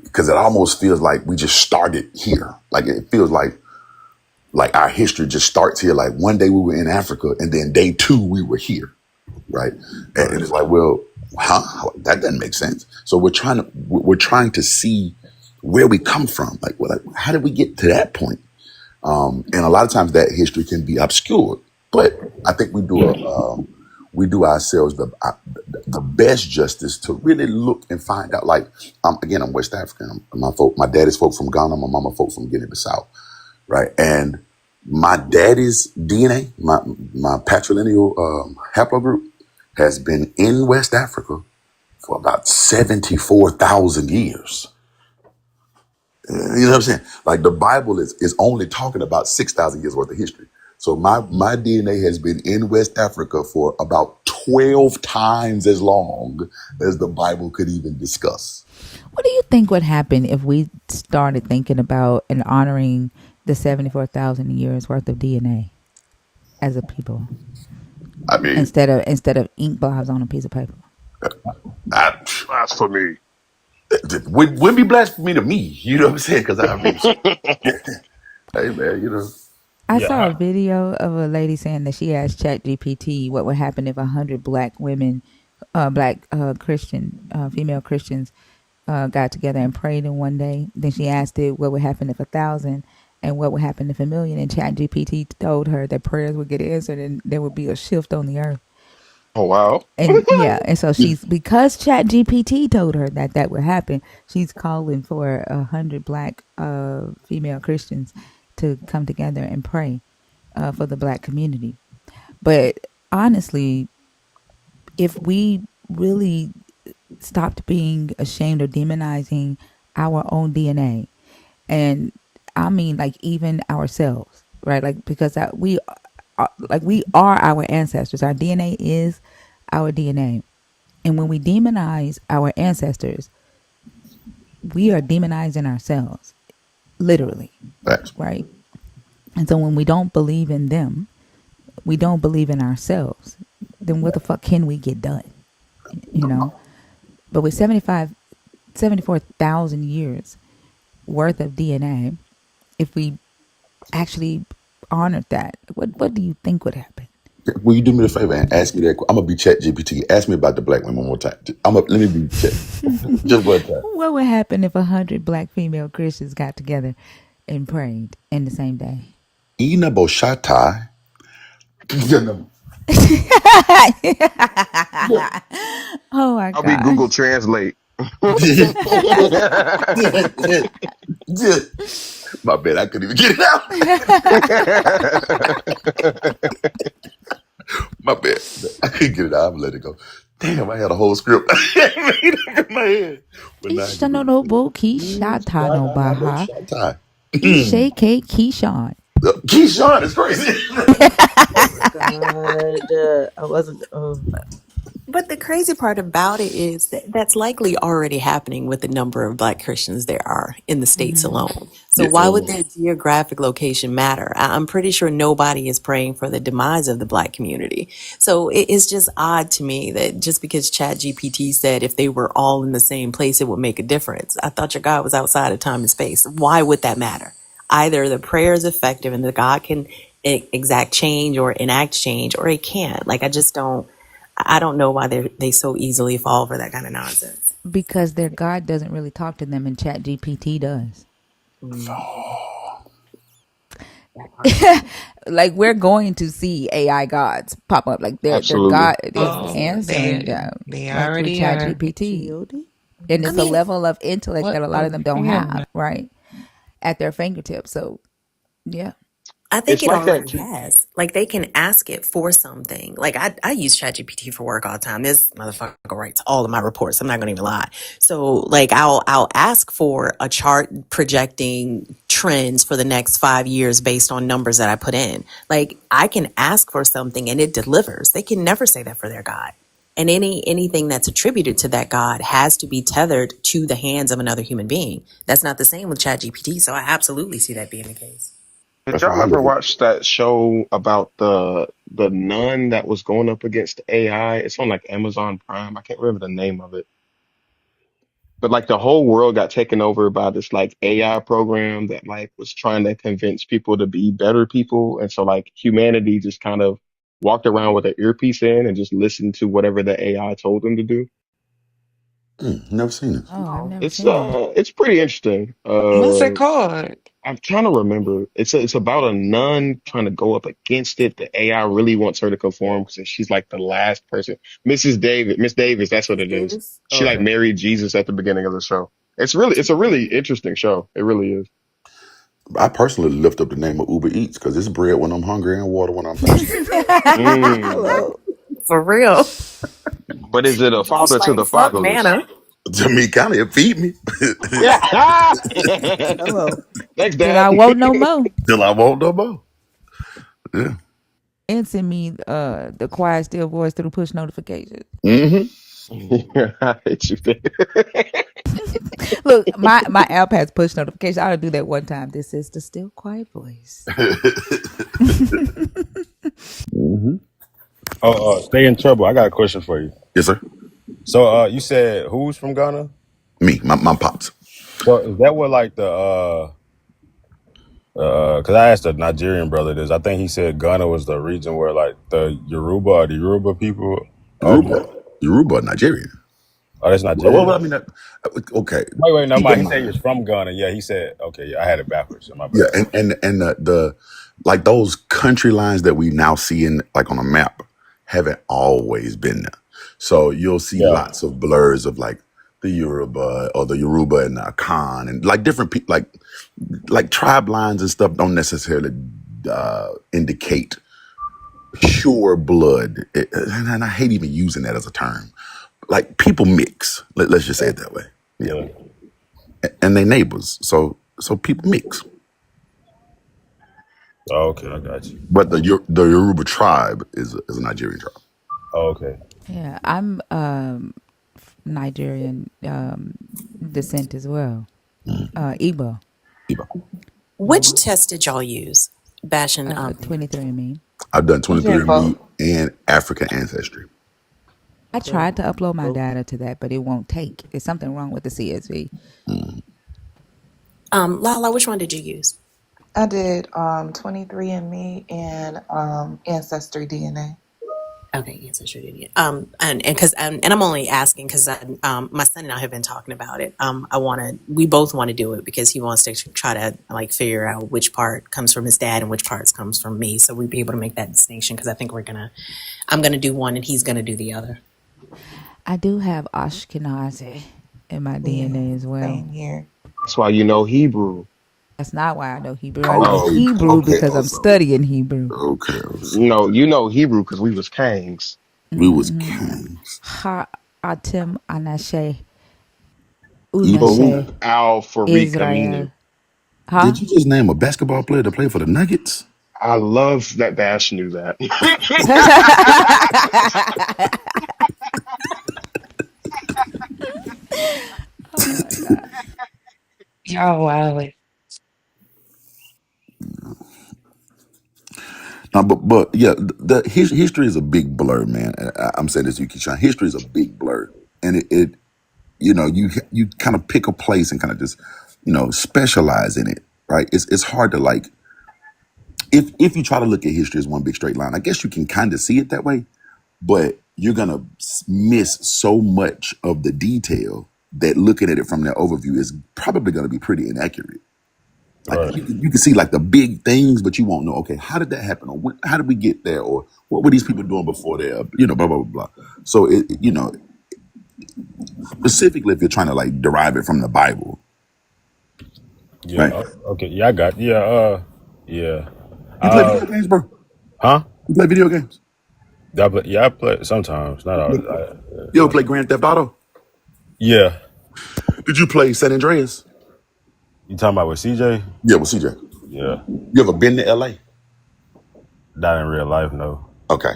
Because it almost feels like we just started here. Like it feels like our history just starts here. Like one day we were in Africa, and then day two we were here, right? And
Right.
it's like, well, that doesn't make sense. So we're trying to see where we come from. Like, well, how did we get to that point? And a lot of times that history can be obscured, but I think we do ourselves the best justice to really look and find out. Like, again, I'm West African. My dad is folk from Ghana. My mama folk from Guinea-Bissau, right? And my daddy's DNA, my patrilineal haplogroup, has been in West Africa for about 74,000 years. You know what I'm saying? Like the Bible is only talking about 6,000 years worth of history. So my DNA has been in West Africa for about 12 times as long as the Bible could even discuss.
What do you think would happen if we started thinking about and honoring the 74,000 years worth of DNA as a people
I mean,
instead of ink blobs on a piece of paper?
I,
Blasphemy.
wouldn't be blasphemy to me. You know what I'm saying? Because I mean,
Hey man, you know.
I saw a
Yeah.
video of a lady saying that she asked ChatGPT what would happen if 100 black women, black Christian, female Christians, got together and prayed in one day. Then she asked it what would happen if 1,000, and what would happen if 1,000,000. And ChatGPT told her that prayers would get answered and there would be a shift on the earth.
Oh wow.
And yeah, and so she's, because ChatGPT told her that that would happen, she's calling for 100 black female Christians to come together and pray for the black community. But honestly, if we really stopped being ashamed or demonizing our own DNA, and I mean like even ourselves, right? Like because we are our ancestors. Our DNA is our DNA. And when we demonize our ancestors, we are demonizing ourselves, literally,
Facts.
right? And so when we don't believe in them, we don't believe in ourselves, then what the fuck can we get done? You know? But with 74,000 years worth of DNA, if we actually honored that, what do you think would happen?
Will you do me a favor and ask me that? I'm gonna be Chat GPT. Ask me about the black women one more time. Let me be Chat. Just one time.
What would happen if 100 black female Christians got together and prayed in the same day?
Ina Boshata.
Oh my
I'll be Google
gosh.
Translate.
My bad, I couldn't even get it out. My bad. I couldn't get it out. I'm gonna let it go. Damn, I had a whole script made up in my head. But now I can do
Ishanonobo
it.
Kishata no Baha.
Shatai.
Ishake Kishon.
Keyshawn is crazy.
Oh my god. I wasn't. Oh.
But the crazy part about it is that that's likely already happening with the number of Black Christians there are in the States
Mm-hmm.
alone. So
Yeah.
why would their geographic location matter? I'm pretty sure nobody is praying for the demise of the Black community. So it's just odd to me that just because ChatGPT said if they were all in the same place, it would make a difference. I thought your God was outside of time and space. Why would that matter? Either the prayer is effective and the God can exact change or enact change, or it can't. Like, I don't know why they so easily fall for that kind of nonsense.
Because their God doesn't really talk to them and Chat GPT does.
Mm, that part.
Like we're going to see AI gods pop up. Like their
Absolutely.
God is
Oh,
answering them,
they
like through
already
Chat
are.
GPT.
G-O-D?
And
I
it's a
mean,
level of intellect
What?
that a lot of them don't
Yeah.
have, right? At their fingertips. So yeah.
I think
It's
it
like that
already
too.
has. Like they can ask it for something. Like I use ChatGPT for work all the time. This motherfucker writes all of my reports. I'm not gonna even lie. So like I'll ask for a chart projecting trends for the next 5 years based on numbers that I put in. Like I can ask for something and it delivers. They can never say that for their God. And anything that's attributed to that God has to be tethered to the hands of another human being. That's not the same with ChatGPT. So I absolutely see that being the case.
Did
That's
y'all
why I
ever
look
watch that show about the nun that was going up against AI? It's on like Amazon Prime. I can't remember the name of it. But like the whole world got taken over by this like AI program that like was trying to convince people to be better people. And so like humanity just kind of walked around with an earpiece in and just listened to whatever the AI told them to do.
never seen it.
Oh, I've never
It's
seen that.
it's pretty interesting.
What's it called?
I'm trying to remember. It's about a nun trying to go up against it. The AI really wants her to conform because she's like the last person. Miss Davis, that's what
Miss
it is.
Davis?
She like
Okay.
married Jesus at the beginning of the show. It's a really interesting show. It really is.
I personally lift up the name of Uber Eats because it's bread when I'm hungry and water when I'm thirsty.
Mm.
Hello.
For real.
But is it a
Josh
father to
like
the
fuck
fatherless?
manna.
To me, kind of, it feed me
Yeah.
Hello.
Thanks,
Till
Dad.
I won't no more.
till I won't no more. Yeah.
And send me the quiet still voice through push notifications.
Mm-hmm.
I hate you.
Look, my app has push notifications. I ought to do that one time. This is the still quiet voice.
hmm
Oh, stay in trouble. I got a question for you.
Yes, sir.
So, you said who's from Ghana?
Me, my pops.
So, is that what like Because I asked a Nigerian brother this. I think he said Ghana was the region where like the Yoruba people are
Yoruba,
born.
Yoruba, Nigerian.
Oh, that's
Well,
Nigerian.
I mean, okay.
Wait, no,
Keep in
mind. He said he
mind,
was from Ghana. Yeah, he said. Okay, yeah, I had it backwards. So my
yeah,
bad.
and the like those country lines that we now see in like on a map haven't always been there. So you'll see
Yeah.
lots of blurs of like the Yoruba or the Yoruba and the Akan and like different people like tribe lines and stuff don't necessarily indicate pure blood. And I hate even using that as a term. Like people mix. Let's just say it that way. Yeah,
Yeah.
and they neighbors. So people mix.
Oh, okay, I got you.
But the Yoruba tribe is a Nigerian tribe.
Oh, okay.
Yeah, I'm Nigerian descent as well. Igbo,
Ebo.
Which test did y'all use? Bashing
23andMe.
I've done
I did
23andMe
both.
and African ancestry.
I
Both.
tried to upload my
Both.
data to that, but it won't take. There's something wrong with the CSV.
Lala, which one did you use?
I did 23andMe and Ancestry DNA.
Okay, yes, I sure did. And because and I'm only asking because my son and I have been talking about it. We both want to do it because he wants to try to like figure out which part comes from his dad and which parts comes from me, so we'd be able to make that distinction. Because I think I'm gonna do one and he's gonna do the other.
I do have Ashkenazi in my
Yeah,
DNA as well.
same here.
That's why you know Hebrew.
That's not why I know Hebrew. I know
Oh,
Okay,
Hebrew
okay.
because I'm
Also,
studying Hebrew.
okay.
no, you know Hebrew because we was Kangs.
We was kings.
Ha Atim Anashe
Ebo.
Unashe
Baruch Al Farik
Israel.
Aminu.
Huh?
Did you just name a basketball player to play for the Nuggets?
I love that Bash knew that.
Oh my god.
Oh wow.
No, but yeah, history is a big blur, man. I'm saying this to you, Keyshawn. History is a big blur, and it you kind of pick a place and kind of just specialize in it, right? It's hard to like if you try to look at history as one big straight line. I guess you can kind of see it that way, but you're gonna miss so much of the detail that looking at it from that overview is probably gonna be pretty inaccurate. Like
Right.
you can see like the big things, but you won't know. Okay, how did that happen? Or how did we get there? Or what were these people doing before there? Blah blah blah blah. So specifically if you're trying to like derive it from the Bible,
Yeah.
right?
Okay. Yeah, I got. Yeah. Yeah.
You play
Uh.
video games, bro?
Huh?
You play video games?
Yeah, I play sometimes. Not all.
You ever play Grand Theft Auto?
Yeah.
Did you play San Andreas?
You talking about with CJ?
Yeah, with CJ.
Yeah.
You ever been to LA?
Not in real life, no.
Okay.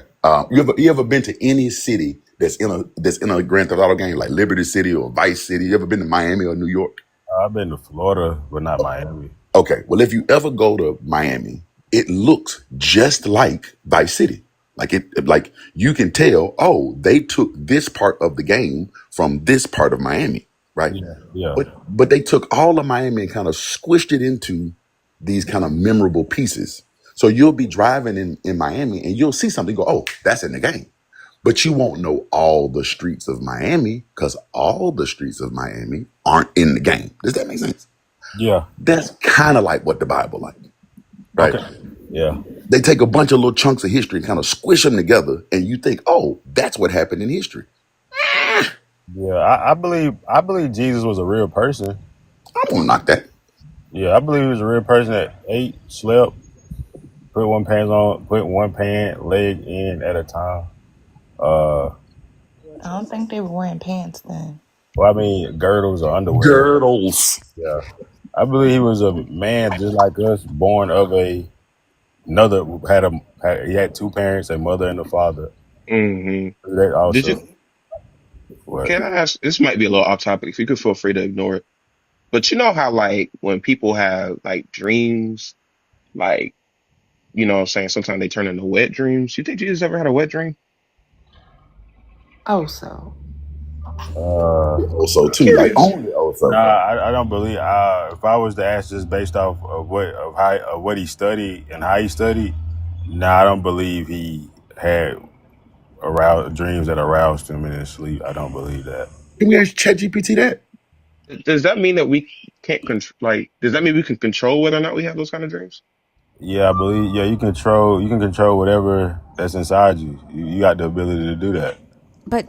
You ever been to any city that's in a Grand Theft Auto game, like Liberty City or Vice City? You ever been to Miami or New York?
I've been to Florida, but not Miami.
Okay. Well, if you ever go to Miami, it looks just like Vice City. Like you can tell, oh, they took this part of the game from this part of Miami, right?
Yeah. Yeah.
But they took all of Miami and kind of squished it into these kind of memorable pieces. So you'll be driving in Miami and you'll see something, go, oh, that's in the game. But you won't know all the streets of Miami because all the streets of Miami aren't in the game. Does that make sense?
Yeah.
That's kind of like what the Bible like, right?
Okay. Yeah.
They take a bunch of little chunks of history and kind of squish them together, and you think, oh, that's what happened in history.
Yeah. I believe Jesus was a real person.
I won't knock that.
Yeah, I believe he was a real person that ate, slept, put one pant leg in at a time. Uh,
I don't think they were wearing pants then.
well, I mean, girdles or underwear.
Girdles.
Yeah, I believe he was a man just like us, born of another. He had two parents, a mother and a father.
hmm
That
Did you?
also what?
Can I ask? This might be a little off topic. If you could feel free to ignore it. But you know how like when people have like dreams, like what I'm saying, sometimes they turn into wet dreams. You think Jesus ever had a wet dream?
Oh, so
Also,
I'm
too, like
curious.
only also.
Nah, I don't believe. If I was to ask just based off of what he studied and how he studied, nah, I don't believe he had aroused dreams that aroused him in his sleep. I don't believe that.
Can we ask ChatGPT that?
Does that mean that we can't like? Does that mean we can control whether or not we have those kind of dreams?
Yeah, I believe. Yeah, you can control whatever that's inside you. You got the ability to do that.
But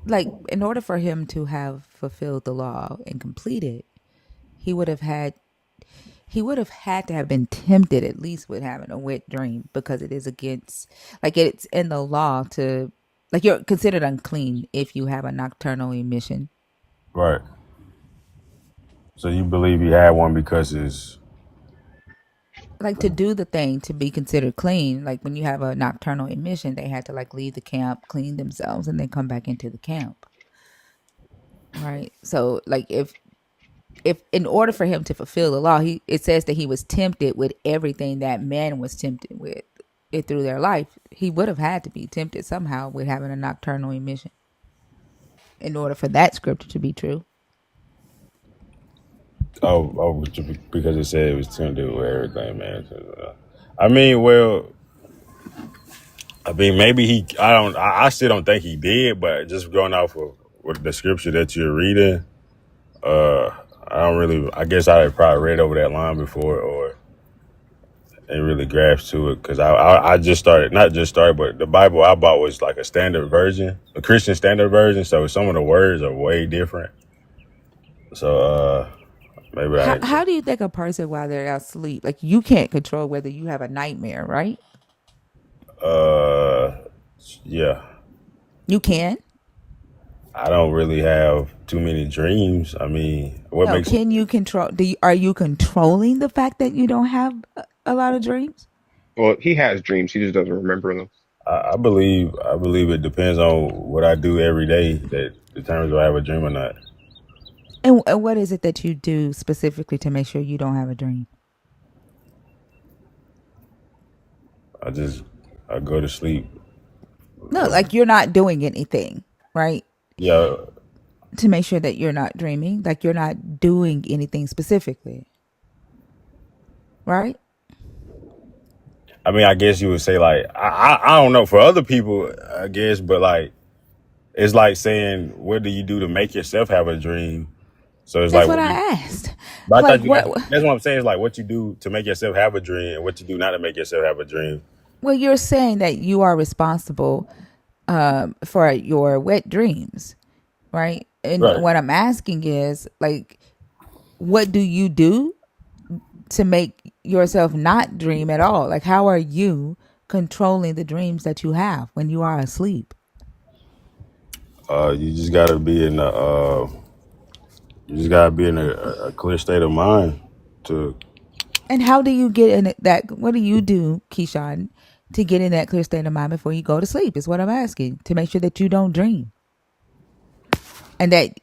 like, in order for him to have fulfilled the law and completed, he would have had he would have had to have been tempted at least with having a wet dream, because it is against, like, it's in the law to, like, you're considered unclean if you have a nocturnal emission.
Right. So you believe he had one because his.
Like, to do the thing to be considered clean, like when you have a nocturnal emission, they had to like leave the camp, clean themselves, and then come back into the camp. Right. So like, if in order for him to fulfill the law, he it says that he was tempted with everything that man was tempted with it through their life. He would have had to be tempted somehow with having a nocturnal emission in order for that scripture to be true.
Because it said it was to do with everything, man. I mean, well, I mean, maybe he. I don't. I still don't think he did, but just going off of what the scripture that you're reading, uh, I don't really. I guess I had probably read over that line before, or ain't really grasped to it because I just started, not just started, but the Bible I bought was like a standard version, a Christian standard version. So some of the words are way different. So maybe I.
How do you think a person while they're asleep, like, you can't control whether you have a nightmare, right?
Uh, yeah.
You can.
I don't really have too many dreams. I mean, what
No,
makes
can you control? Are you controlling the fact that you don't have a lot of dreams?
Well, he has dreams. He just doesn't remember them.
I believe it depends on what I do every day that determines if I have a dream or not.
And what is it that you do specifically to make sure you don't have a dream?
I just I go to sleep.
No, like, you're not doing anything, right?
Yeah,
To make sure that you're not dreaming, like, you're not doing anything specifically, right?
I mean, I guess you would say like I don't know for other people, I guess, but like it's like saying what do you do to make yourself have a dream? So it's
That's
like
what
what
I
you.
asked.
But I
Like,
thought you
what?
asked. That's what I'm saying. Is like what you do to make yourself have a dream and what you do not to make yourself have a dream.
Well, you're saying that you are responsible for your wet dreams, right? And
Right.
what I'm asking is, like, what do you do to make yourself not dream at all? Like, how are you controlling the dreams that you have when you are asleep?
You just gotta be in a clear state of mind to.
And how do you get in that? What do you do, Keyshawn, to get in that clear state of mind before you go to sleep? Is what I'm asking, to make sure that you don't dream, and that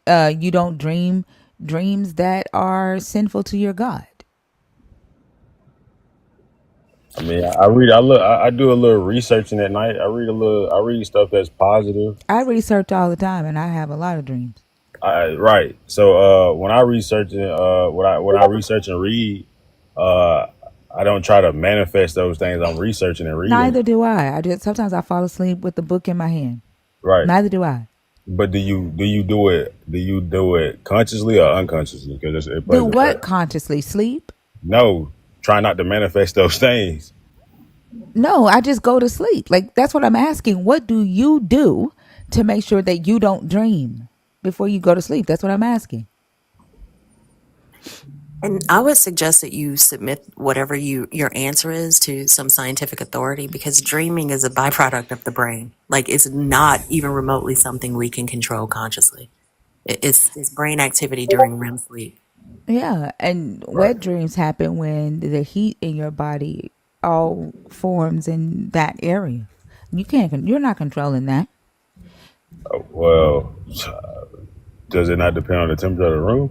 you don't dream dreams that are sinful to your God.
I mean, I read. I look. I do a little researching at night. I read a little. I read stuff that's positive.
I research all the time, and I have a lot of dreams.
Right. So when I research when I research and read, uh, I don't try to manifest those things I'm researching and reading.
Neither do I. I just sometimes I fall asleep with the book in my hand.
Right.
Neither do I.
But do you do it consciously or unconsciously? Because it
Do
plays a
what
part.
consciously? Sleep?
No, try not to manifest those things.
No, I just go to sleep. Like, that's what I'm asking. What do you do to make sure that you don't dream before you go to sleep? That's what I'm asking.
And I would suggest that you submit whatever your answer is to some scientific authority, because dreaming is a byproduct of the brain. Like, it's not even remotely something we can control consciously. It's brain activity during REM sleep.
Yeah, and
Right.
wet dreams happen when the heat in your body all forms in that area. You're not controlling that.
Well, does it not depend on the temperature of the room?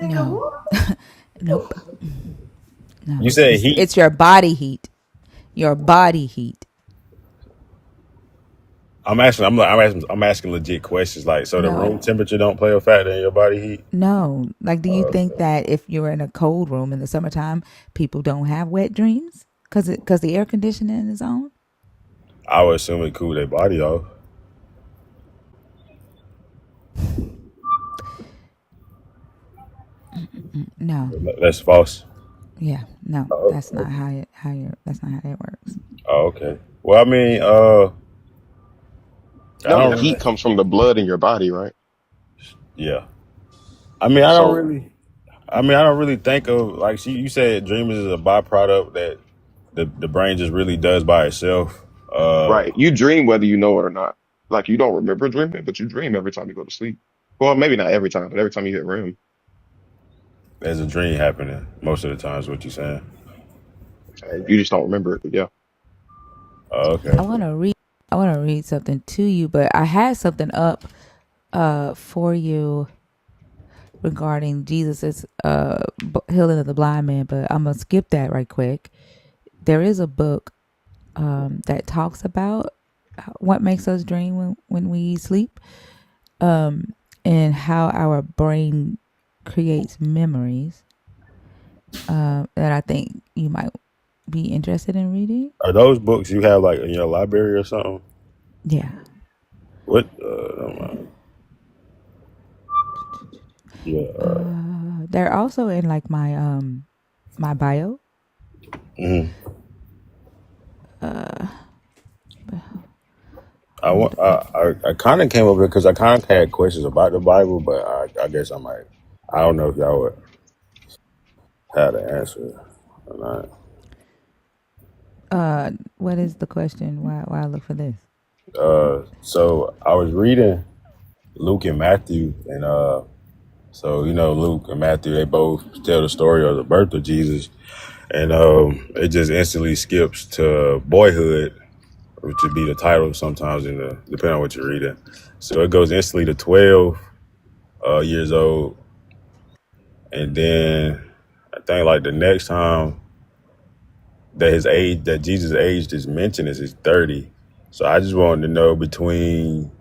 No. Nope.
You
No.
said
It's
heat.
it's your body heat. Your body heat.
I'm asking legit questions. Like, so the room
No.
temperature don't play a factor in your body heat?
No. Like, do you think
Okay.
that if you're in a cold room in the summertime, people don't have wet dreams because the air conditioning is on?
I would assume it cool their body off.
No.
That's false.
Yeah. No.
Oh,
That's not that's not how that works.
oh, okay. Well, I mean, I
No, the
don't
heat
really.
comes from the blood in your body, right?
Yeah. I mean, I don't
So,
really. I mean, I don't really think of like you said. Dreamers is a byproduct that the brain just really does by itself.
right, you dream whether you know it or not. Like you don't remember dreaming, but you dream every time you go to sleep. Well, maybe not every time, but every time you hit REM,
There's a dream happening most of the time. Is what you're saying?
you just don't remember it. But yeah.
Oh,
I
okay.
want to read. I want to read something to you, but I had something up for you regarding Jesus's healing of the blind man, but I'm gonna skip that right quick. There is a book that talks about what makes us dream when we sleep, and how our brain creates memories. That I think you might be interested in reading.
Are those books you have like in your library or something?
Yeah.
What? Never mind. Yeah.
They're also in like my bio.
Mhm.
Hold
I kind of came up here because I kind of had questions about the Bible, but I guess I might. I don't know if y'all would have the answer or not.
what is the question? Why I look for this?
So I was reading Luke and Matthew, and so Luke and Matthew, they both tell the story of the birth of Jesus, and it just instantly skips to boyhood, which would be the title sometimes depending on what you're reading. So it goes instantly to 12 years old, and then I think like the next time that Jesus' age is mentioned is his 30. So I just wanted to know between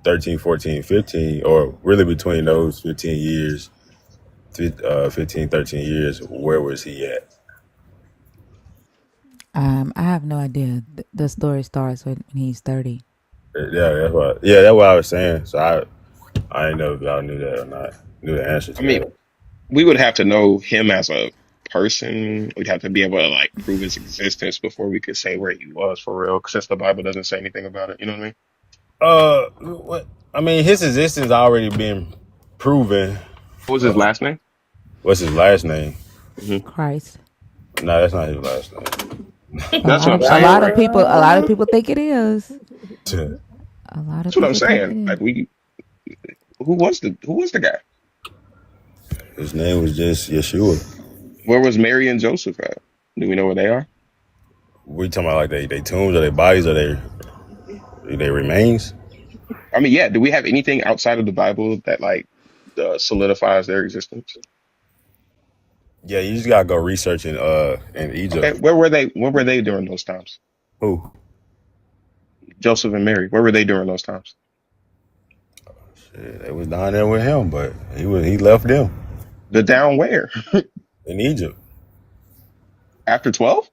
13, 14, 15, or really between those 15 years, 15, 13 years, where was he at?
I have no idea. The story starts when he's 30.
That's what I was saying. So I didn't know if y'all knew that or not, knew the answer
I
to
mean,
that.
we would have to know him as a person. We'd have to be able to like prove his existence before we could say where he was for real. Since the Bible doesn't say anything about it, you know what I mean?
What? I mean, his existence already been proven.
What was his last name?
What's his last name?
Hmm.
Christ.
No, that's not his last name.
A
That's what
lot
I'm
of
saying, right?
a lot of people think it is. A lot of
That's what I'm
people think it
saying.
is.
Like who was the guy?
His name was just Yeshua.
Where was Mary and Joseph at? Do we know where they are?
We talking about like they tombs or their bodies or their remains?
I mean, yeah. Do we have anything outside of the Bible that like solidifies their existence?
Yeah, you just gotta go research in
Okay,
Egypt.
where were they? Where were they during those times?
Who?
Joseph and Mary. Where were they during those times?
Shit, they was down there with him, but he left them
The down where?
in Egypt.
After 12?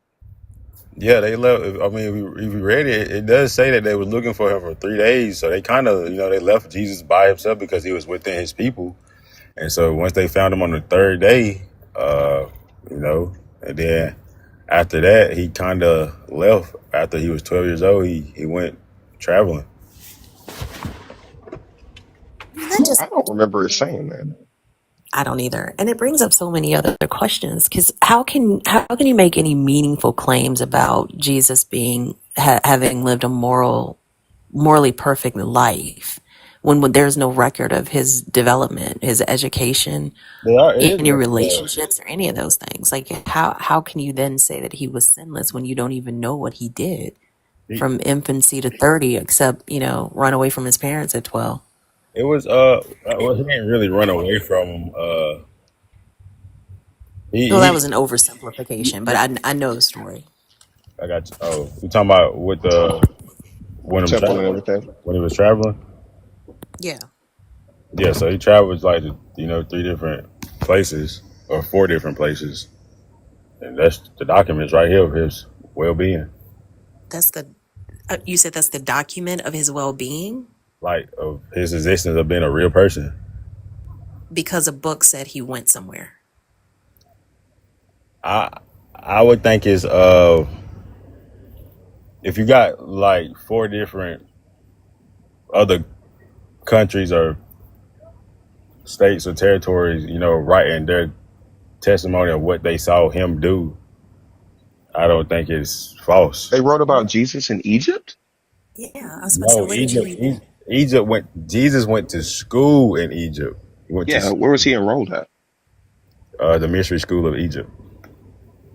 Yeah, they left. I mean, if you read it, it does say that they was looking for him for 3 days. So they kind of, they left Jesus by himself because he was within his people. And so once they found him on the third day, uh, and then after that, he kind of left. After he was 12 years old, he went traveling.
That just
I don't remember it saying that.
I don't either. And it brings up so many other questions because how can you make any meaningful claims about Jesus being having lived a morally perfect life when there's no record of his development, his education,
It is
any
record.
relationships or any of those things? Like how can you then say that he was sinless when you don't even know what he did
He,
from infancy to 30 except, run away from his parents at 12?
it was well, he didn't really run away from him.
Well, that
He
was an oversimplification, but I know the story.
I got you. Oh, you talking about with the
the
when I'm
temple and
traveling,
everything.
when he was traveling.
Yeah,
Yeah, so he travels like three different places or four different places, and that's the documents right here of his well being,
that's the. You said that's the document of his well-being
like of his existence of being a real person.
because a book said he went somewhere.
I I would think is if you got like four different other countries or states or territories, writing their testimony of what they saw him do, I don't think it's false.
They wrote about
Yeah,
Jesus in Egypt.
yeah. I was about to say,
No,
where did
Egypt,
he?
Egypt went. Jesus went to school in Egypt. He went to
Yeah, where was he enrolled at?
the mystery school of Egypt.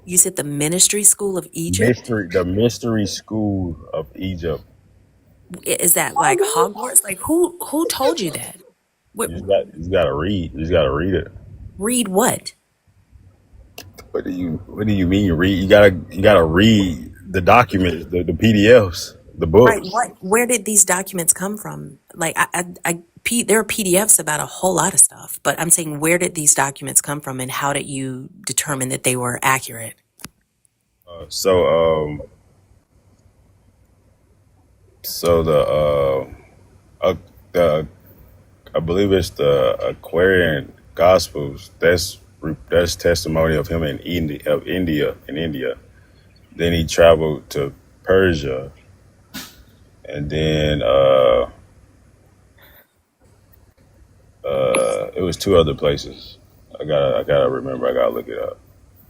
You said the ministry school of Egypt.
The mystery school of Egypt.
Is that like Hogwarts? Like who told you that? What,
You just gotta read. You just gotta read it.
read what?
What do you mean read? You gotta read the documents, the PDFs, the
Right.
books.
What? Where did these documents come from? Like there are PDFs about a whole lot of stuff, but I'm saying where did these documents come from, and how did you determine that they were accurate?
So so the I believe it's the Aquarian Gospels. That's testimony of him in India. Then he traveled to Persia, and then it was two other places. I gotta remember. I gotta look it up.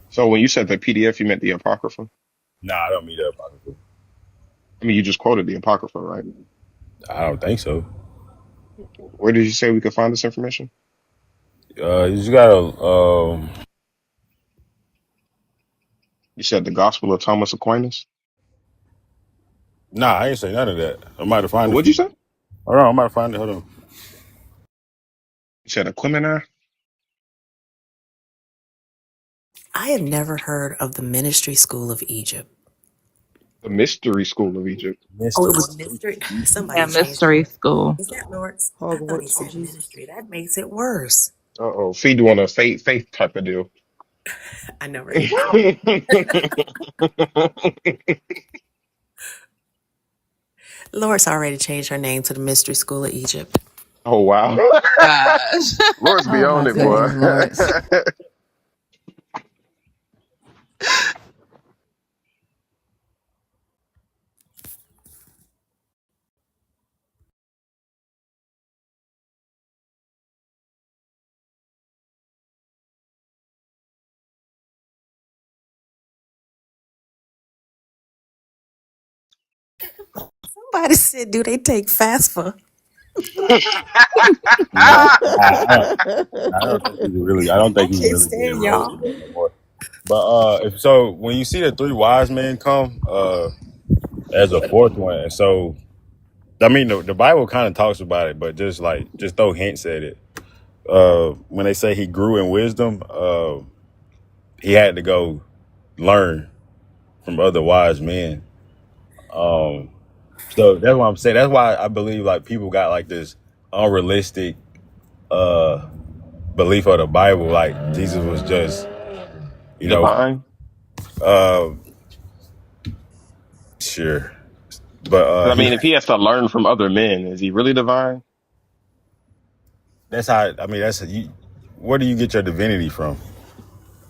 So when you said the PDF, you meant the Apocrypha.
Nah, I don't mean that apocryphal.
I mean, you just quoted the Apocrypha, right?
I don't think so.
Where did you say we could find this information?
You just gotta.
You said the Gospel of Thomas Aquinas.
Nah, I ain't say none of that. I might have find it
What'd
for
you
you.
say?
Hold on, I might find it. Hold on.
You said Aquemini,
I have never heard of the ministry school of Egypt.
the Mystery School of Egypt.
Oh, it
Mystery.
was mystery.
Yeah,
Somebody changed it.
mystery school.
Is that Lawrence? I thought he
Hogwarts for
said
Jesus.
ministry. That makes it worse.
Uh-oh, feed you on a faith type of deal.
I know, right? Lawrence already changed her name to the mystery school of Egypt.
Oh wow.
Gosh.
Lord's
Oh my
beyond it, boy.
goodness, Lawrence.
Somebody said, "Do they take fast for?"
Nah, I don't think he's really. I don't
I
think he's
can't
really being
stand
raised
y'all.
in that no more. But if so, when you see the three wise men come, as a fourth one, and so I mean the Bible kind of talks about it, but just throw hints at it. When they say he grew in wisdom, he had to go learn from other wise men. Um, so that's what I'm saying. That's why I believe like people got like this unrealistic uh belief of the Bible, like Jesus was just you know
Divine.
uh sure, but
'Cause I
he
mean, if he has to learn from other men, is he really divine?
that's how I mean that's you. Where do you get your divinity from?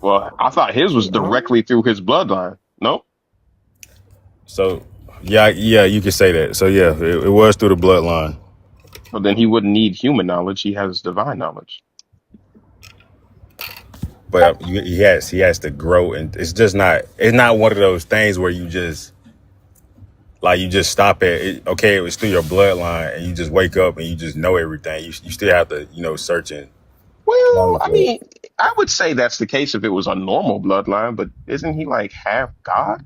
Well, I thought his was
No.
directly through his bloodline. No,
So yeah, you can say that. So yeah, it was through the bloodline.
but then he wouldn't need human knowledge. He has divine knowledge.
But he has to grow, and it's not one of those things where you just stop at it. Okay, it was through your bloodline, and you just wake up and you just know everything. You still have to search and learn
Well, I
yourself.
mean, I would say that's the case if it was a normal bloodline, but isn't he like half God?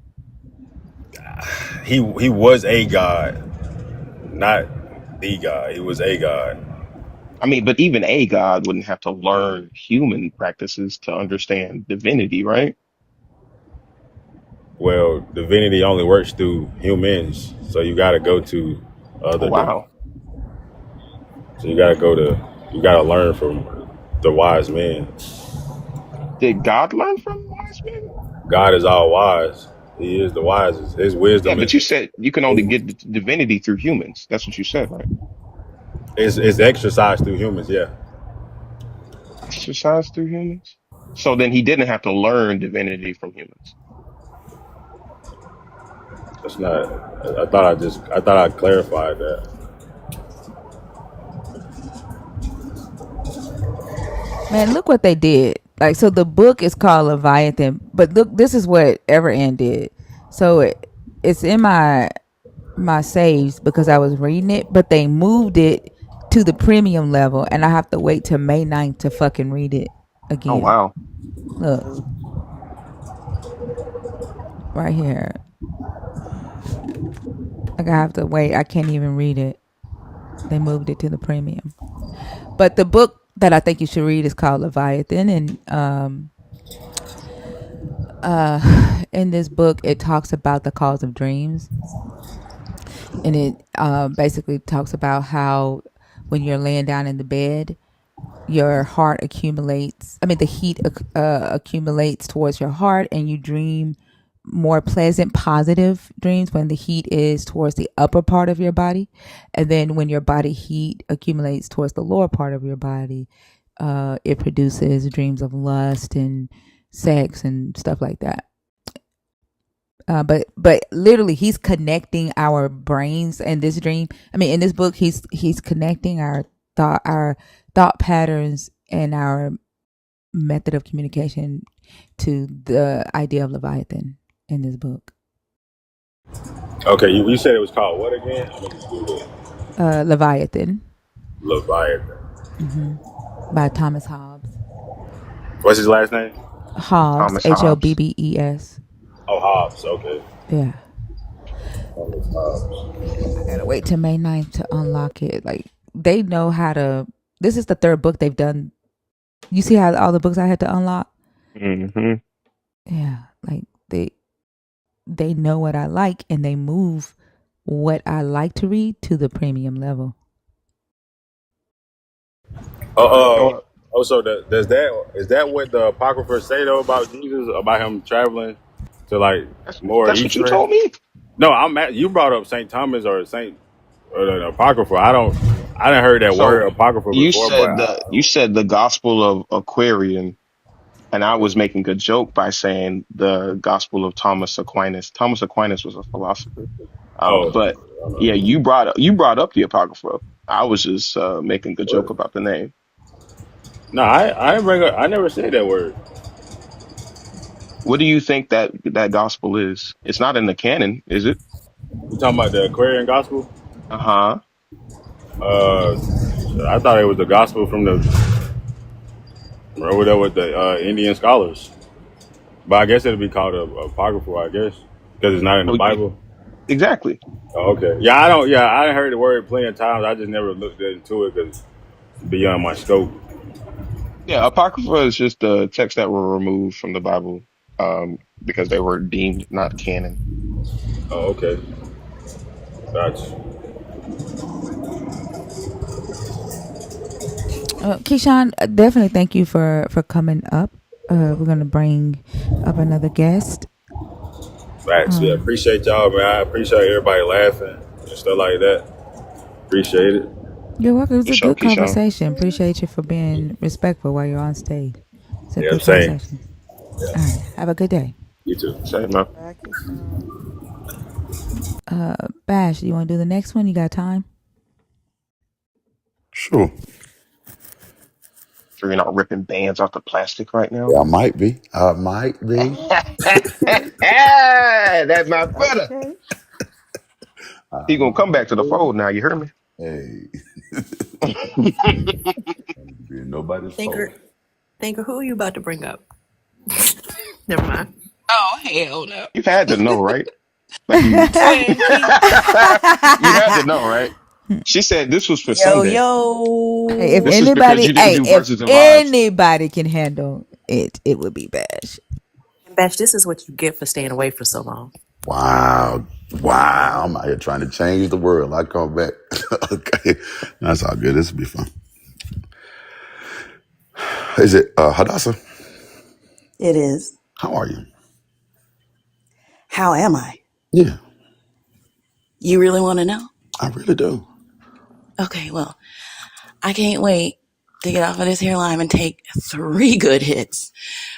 He was a god, not the god. He was a god.
I mean, but even a God wouldn't have to learn human practices to understand divinity, right?
Well, divinity only works through humans, so you got to go to
Oh
other
wow.
so you got to learn from the wise men.
Did God learn from wise men?
God is all wise. He is the wisest. His
Yeah,
wisdom
but you said you can only get divinity through humans. That's what you said, right?
is exercised through humans. Yeah,
Exercise through humans. So then he didn't have to learn divinity from humans.
that's not. I thought I clarified that.
Man, look what they did. Like, so the book is called Leviathan, but look, this is what Everend did. So it's in my saves because I was reading it, but they moved it to the premium level, and I have to wait till May 9th to fucking read it
Oh
again.
wow.
Look, right here. Like, I have to wait. I can't even read it. They moved it to the premium. But the book that I think you should read is called Leviathan, and in this book it talks about the cause of dreams, and it basically talks about how when you're laying down in the bed, your heart accumulates. I mean, the heat accumulates towards your heart, and you dream more pleasant, positive dreams when the heat is towards the upper part of your body, and then when your body heat accumulates towards the lower part of your body, it produces dreams of lust and sex and stuff like that. But literally, he's connecting our brains in this dream. I mean, in this book, he's connecting our thought patterns and our method of communication to the idea of Leviathan in this book.
Okay, you said it was called what again? I'm gonna just Google it.
Leviathan,
Leviathan.
by Thomas Hobbes.
What's his last name?
Hobbes,
Thomas Hobbes.
Hobbes.
Oh, Hobbs. Okay.
Yeah,
Thomas Hobbs.
I gotta wait till May 9th to unlock it. Like, they know how to. This is the third book they've done. You see how all the books I had to unlock?
Hmm.
Yeah, like they know what I like, and they move what I like to read to the premium level.
Uh,
Oh,
so does that is that what the apocryphers say though about Jesus about him traveling to like more
that's what you
Eastern?
told me.
No, you brought up Saint Thomas or Saint or the apocrypha. I didn't heard that word
So
apocrypha before, but
you said the Gospel of Aquarian, and I was making a joke by saying the Gospel of Thomas Aquinas. Thomas Aquinas was a philosopher.
oh,
But yeah, you brought up the Apocrypha. I was just making a joke
what?
about the name.
No, I didn't bring up. I never said that word.
What do you think that gospel is? It's not in the canon, is it?
You talking about the Aquarian gospel?
Uh-huh.
Uh, I thought it was the gospel from the over there with the Indian scholars. But I guess it'll be called a apocryphal, I guess, because it's not in the
Oh,
Bible.
exactly.
Oh, okay. Yeah, I don't. Yeah, I heard the word plenty of times. I just never looked into it because it's beyond my scope.
Yeah, Apocrypha is just the texts that were removed from the Bible because they were deemed not canon.
Oh, okay. Gotcha.
Keyshawn, definitely thank you for coming up. We're gonna bring up another guest.
Facts. Yeah, appreciate y'all, man. I appreciate everybody laughing and stuff like that. Appreciate it.
You're welcome. It was
For
a
sure,
good
Keyshawn.
conversation. Appreciate you for being respectful while you're on stage. It's a
Yeah,
good
same.
conversation. All right. Have a good day.
You too.
Same, man.
Back you, Sean.
Bash, you want to do the next one? You got time?
Sure.
Sure you're not ripping bands off the plastic right now.
Yeah, I might be. I might be.
That's my brother.
Okay.
He
I
gonna come back
might
to the
be.
fold now. You heard me?
Hey, ain't being nobody's
Thinker,
fault.
thinker, who are you about to bring up? Never mind.
Oh, hell no.
You had to know, right? Like you,
Man, keep
you had to know, right? She said this was for
Yo,
Sunday.
Hey,
yo.
This is because you didn't do
if
verses and vibes.
anybody can handle it, it would be Bash.
Bash, this is what you get for staying away for so long.
Wow. Wow. I'm out here trying to change the world. I come back. Okay. That's all good. This will be fun. Is it Hadassah?
It is.
How are you?
How am I?
Yeah,
You really want to know?
I really do.
Okay, well, I can't wait to get off of this here line and take 3 good hits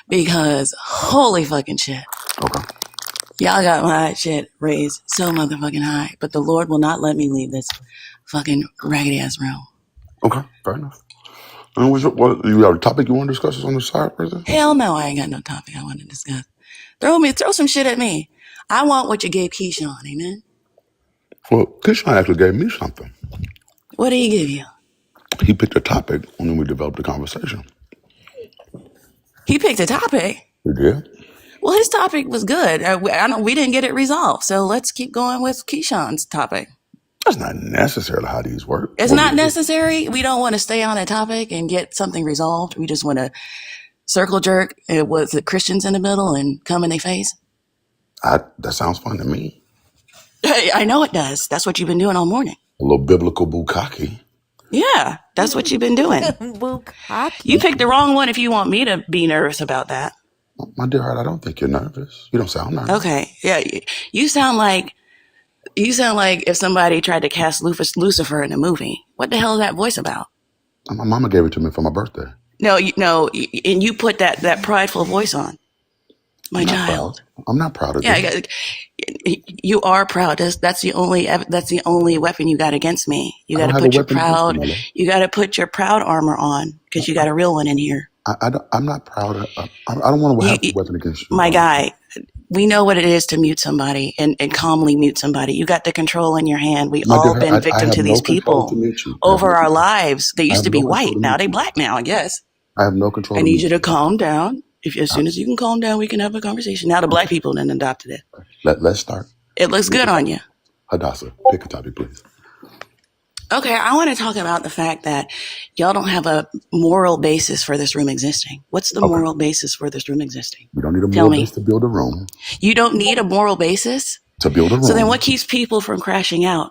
because holy fucking shit.
Okay.
Y'all got my shit raised so motherfucking high, but the Lord will not let me leave this fucking raggedy ass room.
Okay. Fair enough. And what you got a topic you want to discuss on the side, President?
Hell no, I ain't got no topic I want to discuss. Throw some shit at me. I want what you gave Keyshawn, amen?
Well, Kishon actually gave me something.
What did he give you?
He picked a topic and then we developed a conversation.
He picked a topic.
We did?
Well, his topic was good. I know we didn't get it resolved, so let's keep going with Keyshawn's topic.
That's not necessarily how these work.
It's not necessary. We don't want to stay on a topic and get something resolved. We just want to circle jerk with the Christians in the middle and come in their face.
That sounds fun to me.
I know it does. That's what you've been doing all morning.
A little biblical bukkake.
Yeah, that's what you've been doing. You picked the wrong one if you want me to be nervous about that.
My dear heart, I don't think you're nervous. You don't sound nervous.
Okay, yeah, you sound like if somebody tried to cast Lucifer in a movie. What the hell is that voice about?
My mama gave it to me for my birthday.
No, and you put that prideful voice on. My child.
I'm not proud of
that. Yeah, you are proud. That's the only weapon you got against me. You got to put your proud. You got to put your proud armor on because you got a real one in here.
I'm not proud of. I don't want to have a weapon against you.
My guy, we know what it is to mute somebody and calmly mute somebody. You got the control in your hand. We all been victim to these people over our lives. They used to be white. Now they black now, I guess.
I have no control.
I need you to calm down. As soon as you can calm down, we can have a conversation. Now the black people then adopted it.
Let's start.
It looks good on you.
Hadassah, pick a topic, please.
Okay, I want to talk about the fact that y'all don't have a moral basis for this room existing. What's the moral basis for this room existing?
You don't need a moral basis to build a room.
You don't need a moral basis?
To build a room.
So then what keeps people from crashing out?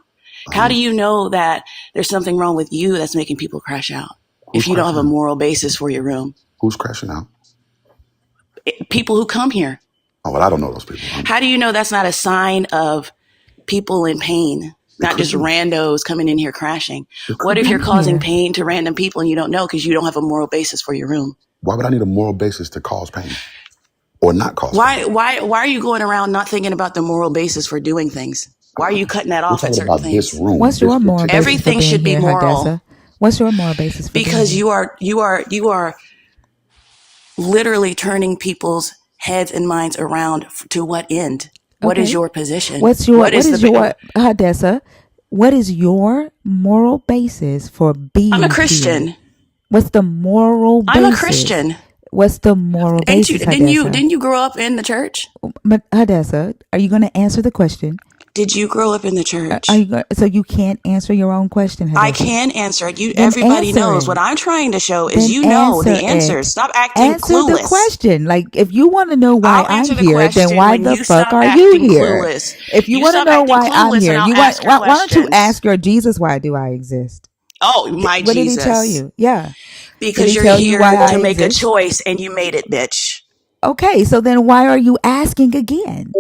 How do you know that there's something wrong with you that's making people crash out if you don't have a moral basis for your room?
Who's crashing out?
People who come here.
Oh, well, I don't know those people.
How do you know that's not a sign of people in pain, not just randos coming in here crashing? What if you're causing pain to random people and you don't know because you don't have a moral basis for your room?
Why would I need a moral basis to cause pain or not cause pain?
Why are you going around not thinking about the moral basis for doing things? Why are you cutting that off at certain things?
What's your moral basis?
Everything should be moral.
Hadassah? What's your moral basis for
because
being here?
you are literally turning people's heads and minds around to what end? What is your position?
What is your Hadassah? What is your moral basis for being here?
I'm a Christian.
Here? What's the moral basis?
I'm a Christian.
What's the moral basis,
Didn't you grow up in the church?
But Hadassah, are you going to answer the question?
Did you grow up in the church?
So you can't answer your own question, Hadassah?
I can answer it. Everybody knows. What I'm trying to show is you know the answers. Stop acting clueless.
Answer the question. Like, if you want to know why I'm here, then why the fuck are you here?
Clueless.
If you want to know why I'm here, why don't you ask your Jesus, why do I exist?
Oh, my Jesus.
What did he tell you? Yeah.
Because you're here to make a choice and you made it, bitch.
Okay, so then why are you asking again?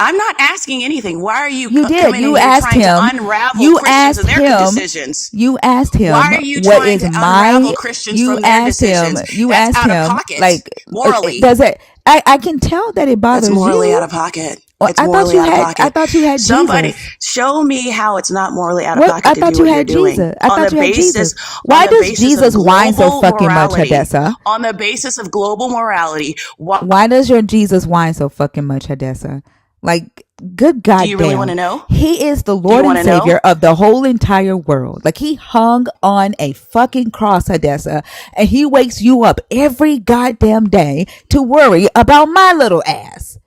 I'm not asking anything. Why are you?
You did. You asked him.
To unravel you Christians asked and their him. Decisions.
You asked him.
Why are you trying to unravel Christians from their decisions?
You
That's
asked
out
him.
Of pocket,
like
morally.
Does it? I can tell that it bothers you.
It's morally out of pocket. It's morally out of pocket.
I thought you had
somebody
Jesus.
Show me how it's not morally out of pocket. I
thought you had Jesus. I thought you had Jesus. Why does Jesus whine so fucking much, Hadassah?
On the basis of global morality.
Why does your Jesus whine so fucking much, Hadassah? Like, good goddamn.
Do you really want to know?
He is the Lord and Savior of the whole entire world. Like, he hung on a fucking cross, Hadassah, and he wakes you up every goddamn day to worry about my little ass.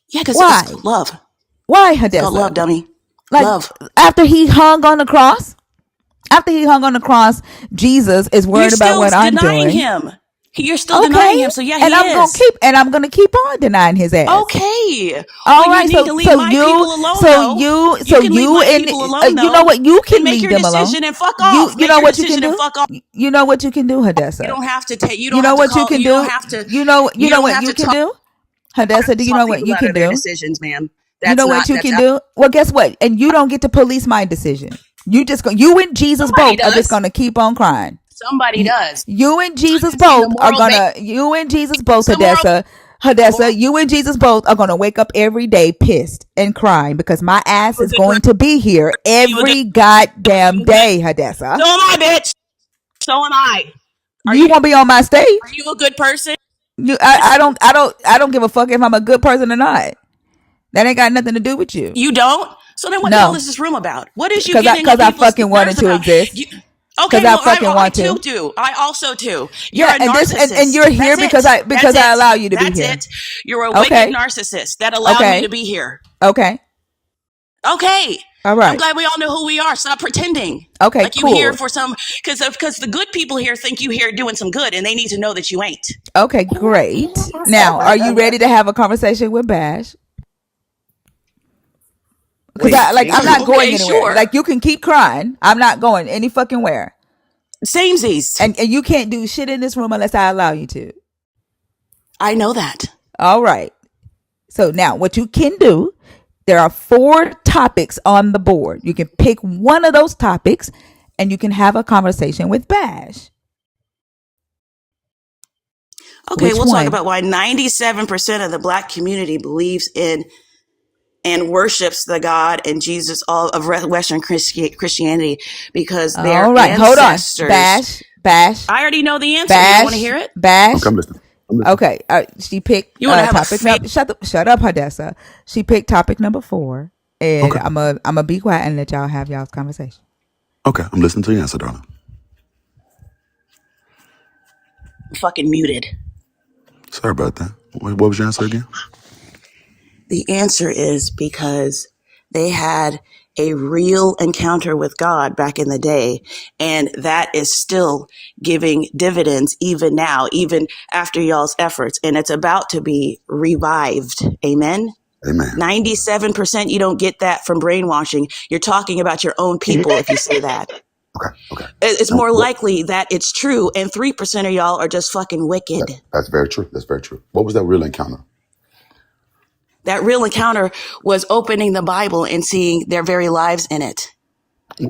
Yeah, because it's love.
Why, Hadassah?
It's called love, dummy.
Like,
love.
After he hung on the cross, Jesus is worried about what I'm doing.
You're still denying him. You're still denying
Okay.
him. So yeah,
And
he is.
I'm gonna keep on denying his ass.
Okay.
All
Well, you
right.
need to leave my people alone, though. You can leave my
And
people alone,
you know
though,
what? You
and
can
make
leave
your
them alone.
decision and fuck off.
You
Make
know
your
what you can
decision and
do?
fuck off.
You know what you can do,
You
Hadessa?
don't have to take. You
You
don't
know
have to
what you
call.
can
You don't
do?
have to.
You
You
know
don't
what
have
you
to
can
talk,
do? Hadessa, do you know what
people
you
out
can
of their
do?
decisions, ma'am.
You
That's
know
not.
what you
That's
can do? Well, guess what? And you don't get to police my decision. You and Jesus
somebody
both are just
does.
gonna keep on crying.
Somebody
You,
does.
you and Jesus
And see the
both are
moral.
gonna. You and Jesus both,
The moral.
Hadessa. You and Jesus both are gonna wake up every day pissed and crying because my ass
You a
is
good person.
going to be here
You a good.
every
You
goddamn
a good.
day, Hadessa.
So am I, bitch. So am I. Are
You
you?
won't be on my
Are
stage.
you a good person?
I don't give a fuck if I'm a good person or not. That ain't got nothing to do with you.
You don't? So then what the hell
No,
is this room about? What is you getting
cause
on
I
people's
fucking
nerves
wanted to
about?
exist.
You,
Cause
okay,
I
well,
fucking
I
want
too
to.
do. I also do. You're
Yeah,
a
and
narcissist.
you're here
That's it. That's
because I
it.
allow you to be
That's
here.
it. You're a wicked
Okay,
narcissist that allowed me to
okay,
be here.
okay.
Okay.
All
I'm
right.
glad we all know who we are. Stop pretending
Okay,
like you here
cool.
for some, because the good people here think you here doing some good, and they need to know that you ain't.
Okay, great. Now, are you ready to have a conversation with Bash? Because
Wait,
I'm not going
okay,
anywhere.
sure.
Like you can keep crying. I'm not going any fucking where.
Samesies.
And you can't do shit in this room unless I allow you to.
I know that.
All right. So now what you can do, there are 4 topics on the board. You can pick one of those topics and you can have a conversation with Bash.
Okay,
Which
we'll talk
one?
about why 97% of the black community believes in and worships the God and Jesus all of Western Christianity because their
All right. Hold on.
ancestors. I already know the answer. You don't want to hear it?
Bash. Okay. She picked
You want to have a
topic
faith?
number. Shut up, Hadessa. She picked topic number 4, and I'm a be quiet and let y'all have y'all's conversation.
Okay, I'm listening to your answer, darling.
Fucking muted.
Sorry about that. What was your answer again?
The answer is because they had a real encounter with God back in the day, and that is still giving dividends even now, even after y'all's efforts, and it's about to be revived. Amen.
Amen.
97%, you don't get that from brainwashing. You're talking about your own people if you say that.
Okay.
It's more likely that it's true, and 3% of y'all are just fucking wicked.
That's very true. That's very true. What was that real encounter?
That real encounter was opening the Bible and seeing their very lives in it.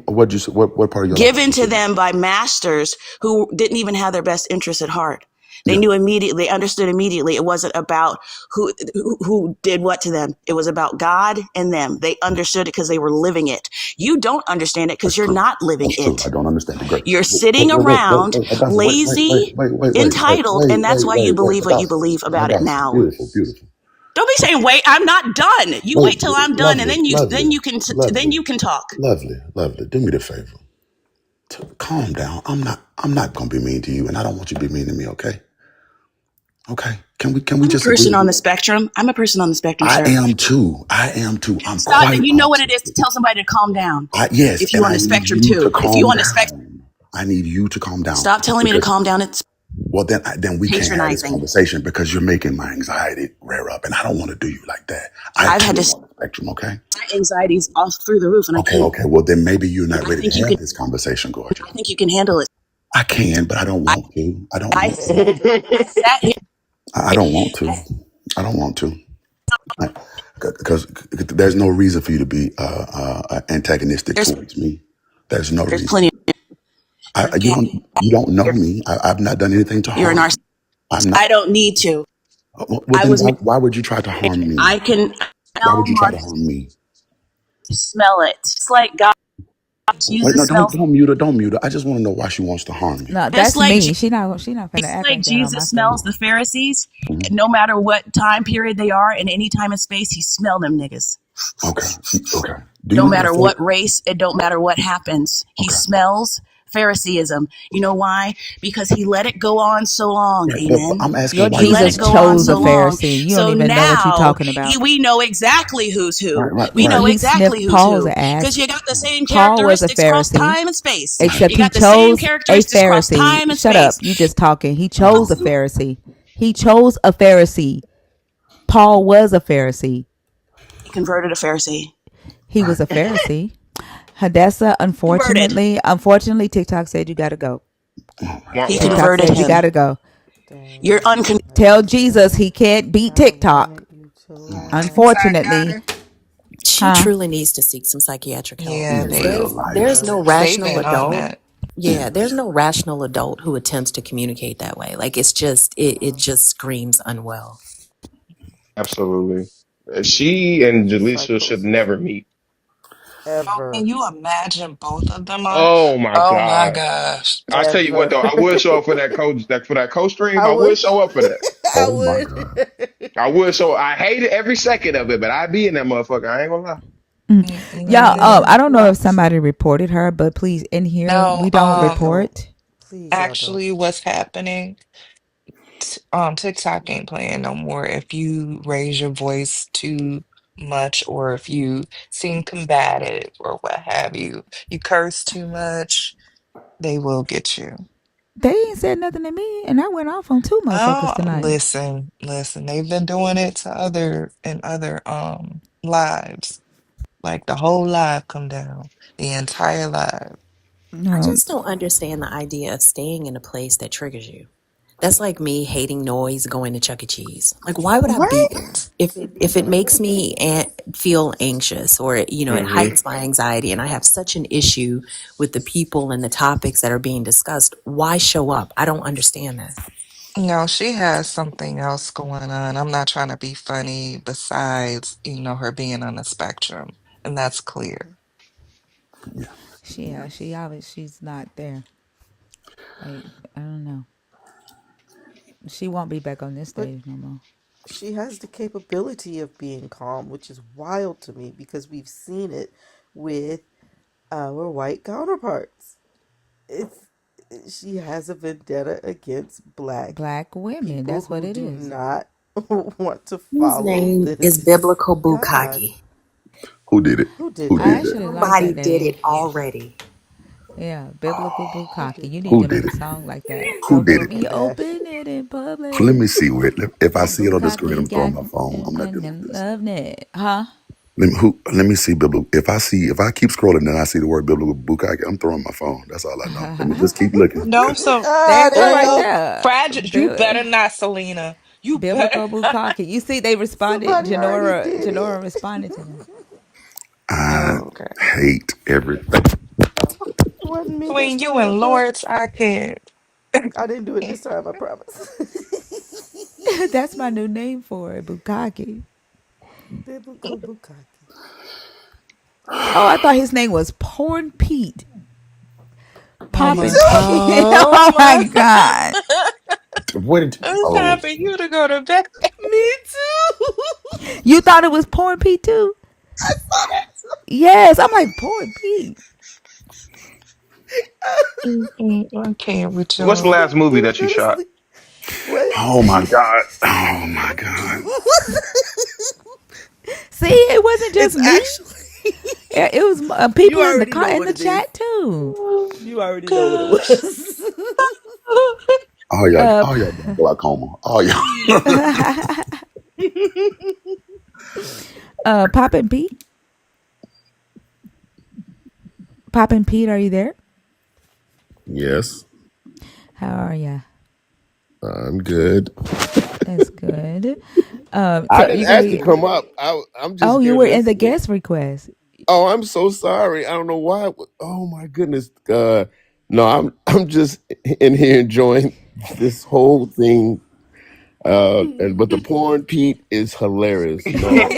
What you say? What part of your life?
Given to them by masters who didn't even have their best interests at heart. They knew immediately, they understood immediately it wasn't about who did what to them. It was about God and them. They understood it because they were living it. You don't understand it because you're not living it.
I don't understand it. Great.
You're sitting around lazy, entitled, and that's why you believe what you believe about it now.
Beautiful.
Don't be saying, "Wait, I'm not done." You wait till I'm done, and then you can talk.
Lovely. Do me the favor. Calm down. I'm not gonna be mean to you, and I don't want you to be mean to me. Okay. Can we just agree?
On the spectrum. I'm a person on the spectrum, sir.
I am too. I'm
Stop.
quite.
You know what it is to tell somebody to calm down.
Yes.
If you on the spectrum too. If you on the spectrum.
I need you to calm down.
Stop telling me to calm down. It's
well, then we can't have this conversation because you're making my anxiety rear up, and I don't want to do you like that. I've had this on the spectrum, okay?
My anxiety's off through the roof, and
okay. Well, then maybe you're not ready to have this conversation, gorgeous.
I think you can handle it.
I can, but I don't want to. I don't want to. Because there's no reason for you to be antagonistic towards me. There's no reason.
Plenty.
You don't know me. I've not done anything to harm.
You're a narcissist.
I'm not.
I don't need to.
Well, then why would you try to harm me?
I can.
Why would you try to harm me?
Smell it. It's like God.
Don't mute her. I just want to know why she wants to harm me.
No, that's like me. She not gonna act like
Jesus smells the Pharisees. No matter what time period they are, in any time and space, he smelled them niggas.
Okay.
No matter what race, it don't matter what happens. He smells Phariseeism. You know why? Because he let it go on so long.
Right, but
Amen.
I'm
Your
asking why
He
you
let
Jesus
it
think.
go on
chose a
so long.
Pharisee. You don't
So
even know what you're
now
talking about.
we know exactly who's
Right,
who.
right,
We
right.
know
He
exactly
sniffed
who's
Paul's
who. Because
ass.
you got the same
Paul was a
characteristics cross
Pharisee,
time and space.
Right.
except
You
he
got the same
chose a
characteristics cross
Pharisee.
time and
Shut
space.
up. You just talking. He chose a Pharisee. He chose a Pharisee. Paul was a Pharisee.
He converted a Pharisee.
He was a Pharisee. Hadessa,
Converted.
unfortunately, TikTok said you gotta go.
Wah,
He
wah.
TikTok
converted
said you
him.
gotta go.
You're
Dang,
uncon.
Tell Jesus
Hadessa.
he can't beat
I
TikTok.
wanted you to laugh.
TikTok got
Unfortunately,
her.
She
huh?
truly needs to seek some psychiatric help
Yeah,
In
because
real
there's
life.
no
they've
rational
been on
adult.
that.
Yeah,
In
there's no rational adult who attempts to communicate that way. Like it's just it just screams unwell.
Absolutely. She and Jaleesa should
Psychosis.
never meet.
Oh, can
Ever.
you imagine both of them on?
Oh my
Oh my
God.
gosh.
I tell you what
Ever.
though, I would show up for that coach that for that coach stream.
I
I
would.
would show up for that.
I
oh my God.
would.
I would show. I hated every second of it, but I'd be in that motherfucker. I ain't gonna lie.
Y'all,
Mm-mm.
I don't know if somebody reported her, but please, in here,
No,
we don't
Please don't.
report.
Please y'all don't.
actually what's happening, TikTok ain't playing no more. If you raise your voice too much or if you seem combative or what have you, you curse too much, they will get you.
They ain't said nothing to me, and I went off on two motherfuckers
Oh,
tonight.
listen, they've been doing it to other lives. Like the whole live come down, the entire live.
I
No,
just don't understand the idea of staying in a place that triggers you. That's like me hating noise going to Chuck E. Cheese. Like, why would I be there
What?
if it makes me feel anxious or it
Hmm.
heightens my anxiety and I have such an issue with the people and the topics that are being discussed? Why show up? I don't understand that.
No, she has something else going on. I'm not trying to be funny besides, her being on the spectrum, and that's clear.
she's not there. Like, I don't know. She won't be back on this
But
stage no more.
she has the capability of being calm, which is wild to me because we've seen it with our white counterparts. It's she has a vendetta against black
Black women,
people
that's what
who
it
do
is.
not want to
His
follow
name is
this
Biblical
God.
Bukaki.
Who did it?
Who did
Who
I
did
that?
that?
actually like
Somebody
that
did
name.
it already.
Yeah, biblical
Who
bukkake.
did
You need
Who
to
did
make a
it?
song like that.
Who
Don't
did
make
it?
me
that?
open it in
Let
public.
me see where. If I see it on the screen,
Bukkake
I'm throwing
got
my phone. I'm not dealing with this.
love it, huh?
Let me see biblical. If I keep scrolling and I see the word biblical bukkake, I'm throwing my phone. That's all I know. Let me just keep looking.
No, so
There it go
There you
right
go.
there.
fragile. You better not, Selena. You better.
Biblical bukkake. You see, they responded.
Somebody already
Janora,
did
Janora
it.
responded to them.
I
Oh, okay.
hate everything.
It wasn't me that
Between you
started
and
that.
Lawrence, I can't.
I didn't do it this time, I promise.
That's my new name for it, bukkake.
Biblical Bukaki.
Oh, I thought his name was Porn Pete.
Oh
Me
my
Poppin'
too.
Pete.
God.
Oh my God.
What did?
It's time
Oh,
for you to go to bed.
Me too.
You thought it was Porn Pete too?
I saw that.
Yes. I'm like, Porn Pete.
I can't with
What's the
y'all.
last movie
Did we
that you
go to
shot?
sleep? What?
oh my God. Oh my God.
See, it wasn't just
It's
me.
actually
It was
you
people in the
already
car
know
in
what
the
it is.
chat too.
Oh
You already know what it
gosh.
was.
Uh,
All y'all got glaucoma. All y'all.
Poppin' Pete. Poppin' Pete, are you there?
Yes,
How are ya?
I'm good.
That's good.
I
So
didn't
you
ask to
gonna?
come up. I'm
Oh,
just
you
here
were in the
listening.
guest request.
Oh, I'm so sorry. I don't know why. Oh my goodness. No, I'm just in here enjoying this whole thing. But the porn Pete is hilarious. No,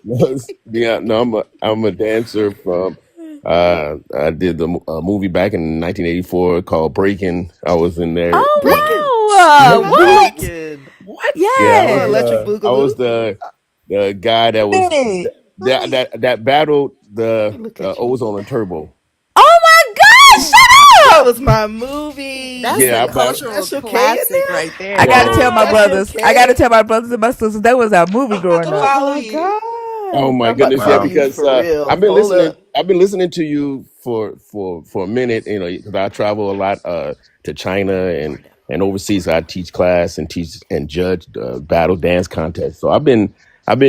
this, yeah, no, I'm a dancer from. I did the movie back in 1984 called Breaking. I was in there.
Breaking.
Oh
I
wow!
love
What?
Breaking.
What? Yeah,
Or
Yes.
Electric
I
Boogaloo.
was the guy that was
Hey,
that battled
the
Look at you.
ozone and turbo.
Oh my God!
That
Shut up!
was my movie.
That's a
Yeah,
Was
cultural
Special K in
classic
there?
right
I
there.
gotta
Was
tell
well,
my
Special
brothers. I gotta
K?
tell my brothers and my sisters that was our movie
I'm about
growing
to
up.
Oh
follow
my
you.
oh
god!
my
I'm about to
goodness, yeah,
follow
because
you for real. Hold up.
I've been listening to you for a minute, you know, because I travel a lot to China and overseas. I teach class and teach and judge battle dance contests. So I've been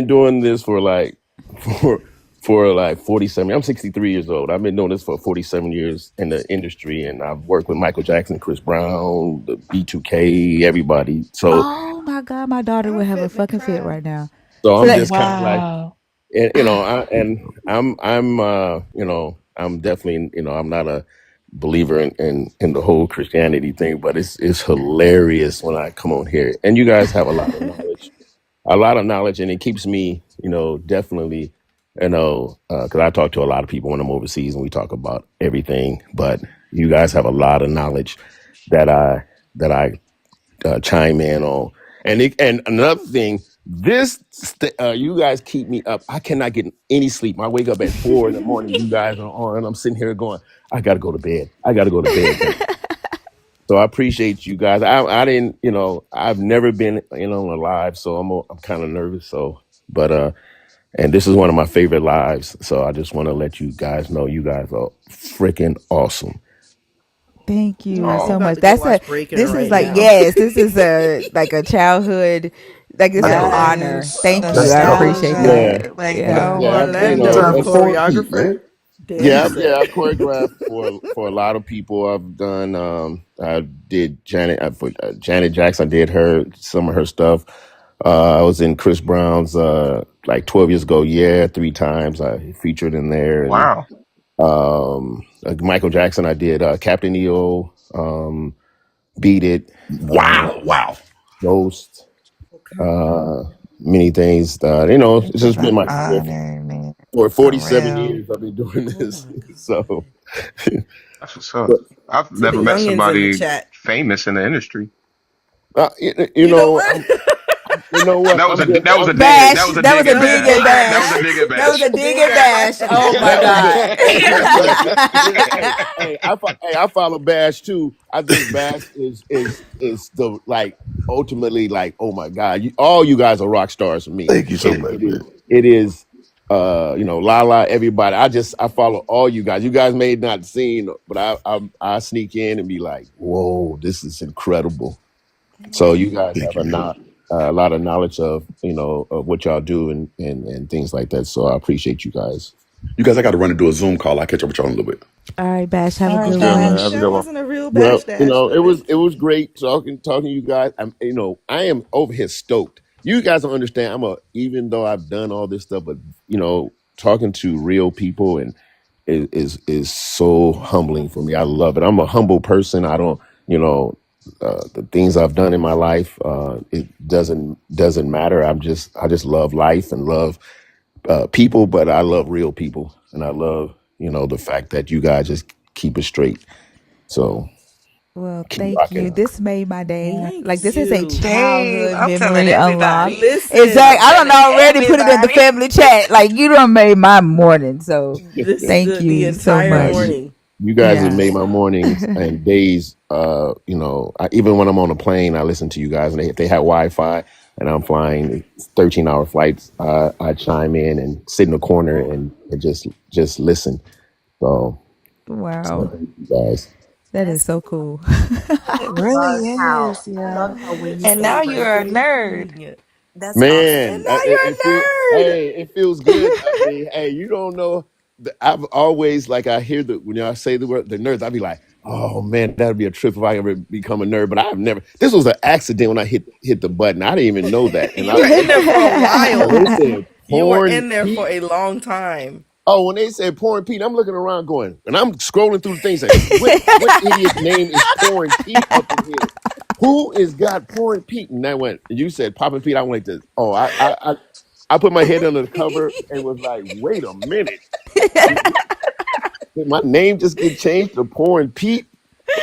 doing this for like for for like 47. I'm 63 years old. I've been doing this for 47 years in the industry, and I've worked with Michael Jackson, Chris Brown, the B2K, everybody.
Oh my God, my daughter
I'm
would have a
fitting to
fucking fit
cry.
right now.
So
So
I'm
that
just kind of like,
Wow.
and you know, I'm you know, I'm definitely, you know, I'm not a believer in the whole Christianity thing, but it's hilarious when I come on here, and you guys have a lot of knowledge, and it keeps me, you know, definitely, you know, because I talk to a lot of people when I'm overseas, and we talk about everything, but you guys have a lot of knowledge that I chime in on. And another thing, you guys keep me up. I cannot get any sleep. I wake up at 4 in the morning. You guys are on, and I'm sitting here going, I got to go to bed. I got to go to bed. So I appreciate you guys. I didn't, you know, I've never been, you know, on a live, so I'm kind of nervous. So, but and this is one of my favorite lives. So I just want to let you guys know, you guys are freaking awesome.
thank you
We
Oh,
so
about
much.
to go
That's a
watch Breaking
this is
right
like
now.
yes, this is a like a childhood like it's
I
an
know.
honor.
Yes.
Thank you.
That's
I
dope.
appreciate
Yeah,
Nostalgia.
that.
Like,
Yeah.
oh
yeah.
my
You know,
Orlando
Turn
and
Porn Pete,
choreographer
man.
yeah.
dancer.
I choreographed for a lot of people. I've done. I did Janet for Janet Jackson. I did her some of her stuff. I was in Chris Brown's like 12 years ago. Yeah, 3 times I featured in there, and wow. Michael Jackson. I did Captain EO, Beat It, uh,
Wow, wow.
Ghost, many things. You know,
God.
it's
It's
just
an
been my career
honor, man.
for
For
47
real.
years. I've been doing
Oh
this,
my god.
so. but,
That's what's up. I've
To the
never met
youngins in the
somebody
chat.
famous in the industry.
you
You know
know,
what?
you know what?
That was that was a
I'm
dig it.
Bash.
That was a
That was
dig
a
at
That was a
dig
Bash.
and
dig at
That was a
bash.
dig at
Bash.
That was
Bash.
a dig
Dig
and
at
bash.
Bash.
Oh my
that was a
God.
I follow Bash too. I think Bash is the like ultimately like, oh my God, all you guys are rock stars for me.
Thank you so much, man.
It is you know, Lala, everybody. I follow all you guys. You guys may not seen, but I sneak in and be like, whoa, this is incredible. So you guys
Thank
have
you, man.
a lot of knowledge of, you know, of what y'all do and things like that. So I appreciate you guys.
You guys, I got to run and do a Zoom call. I'll catch up with y'all in a little bit.
All right, Bash. Have
All
a
right,
good
Yeah, man.
one.
Have a
Bash.
good
That
one.
wasn't a real
Well,
Bash
you
Dash,
know,
was it?
it was great talking to you guys. You know, I am over here stoked. You guys don't understand. Even though I've done all this stuff, but you know, talking to real people and is so humbling for me. I love it. I'm a humble person. I don't, you know, the things I've done in my life, it doesn't matter. I just love life and love people, but I love real people, and I love, you know, the fact that you guys just keep it straight. So
Well,
keep
thank you.
rocking.
This made my day.
Thank
Like this is a
you.
Same.
childhood
I'm telling
memory unlocked.
everybody.
Listen,
Exactly.
I'm
I don't
telling
already put it in the
everybody.
family chat. Like you done made my morning. So
this
thank
the
you so
entire
Nah,
much.
morning.
you guys have
Yeah.
made my mornings and days. You know, even when I'm on a plane, I listen to you guys, and if they have Wi-Fi and I'm flying 13-hour flights, I chime in and sit in the corner and just listen. So,
Wow.
thank you guys.
That is
That's
so cool.
It
love
really
how
is,
I
yeah.
love how when you
And
say
now you're a nerd.
Everything.
that's awesome.
And
Man,
now
it feels,
you're a nerd.
hey, it feels good. I mean, hey, you don't know. I've always like I hear the when y'all say the word the nerds, I'd be like, oh man, that'd be a trip if I ever become a nerd. But I've never. This was an accident when I hit the button. I didn't even know that, and
You were in there for a
and they
while.
said
You were
porn
in there for
Pete.
a long time.
Oh, when they said porn Pete, I'm looking around going, and I'm scrolling through the things like, what idiot's name is porn Pete up in here? Who is got porn Pete? And I went, and you said Papa Pete. I went like this. Oh, I put my head under the cover and was like, wait a minute. Did my name just get changed to Porn Pete?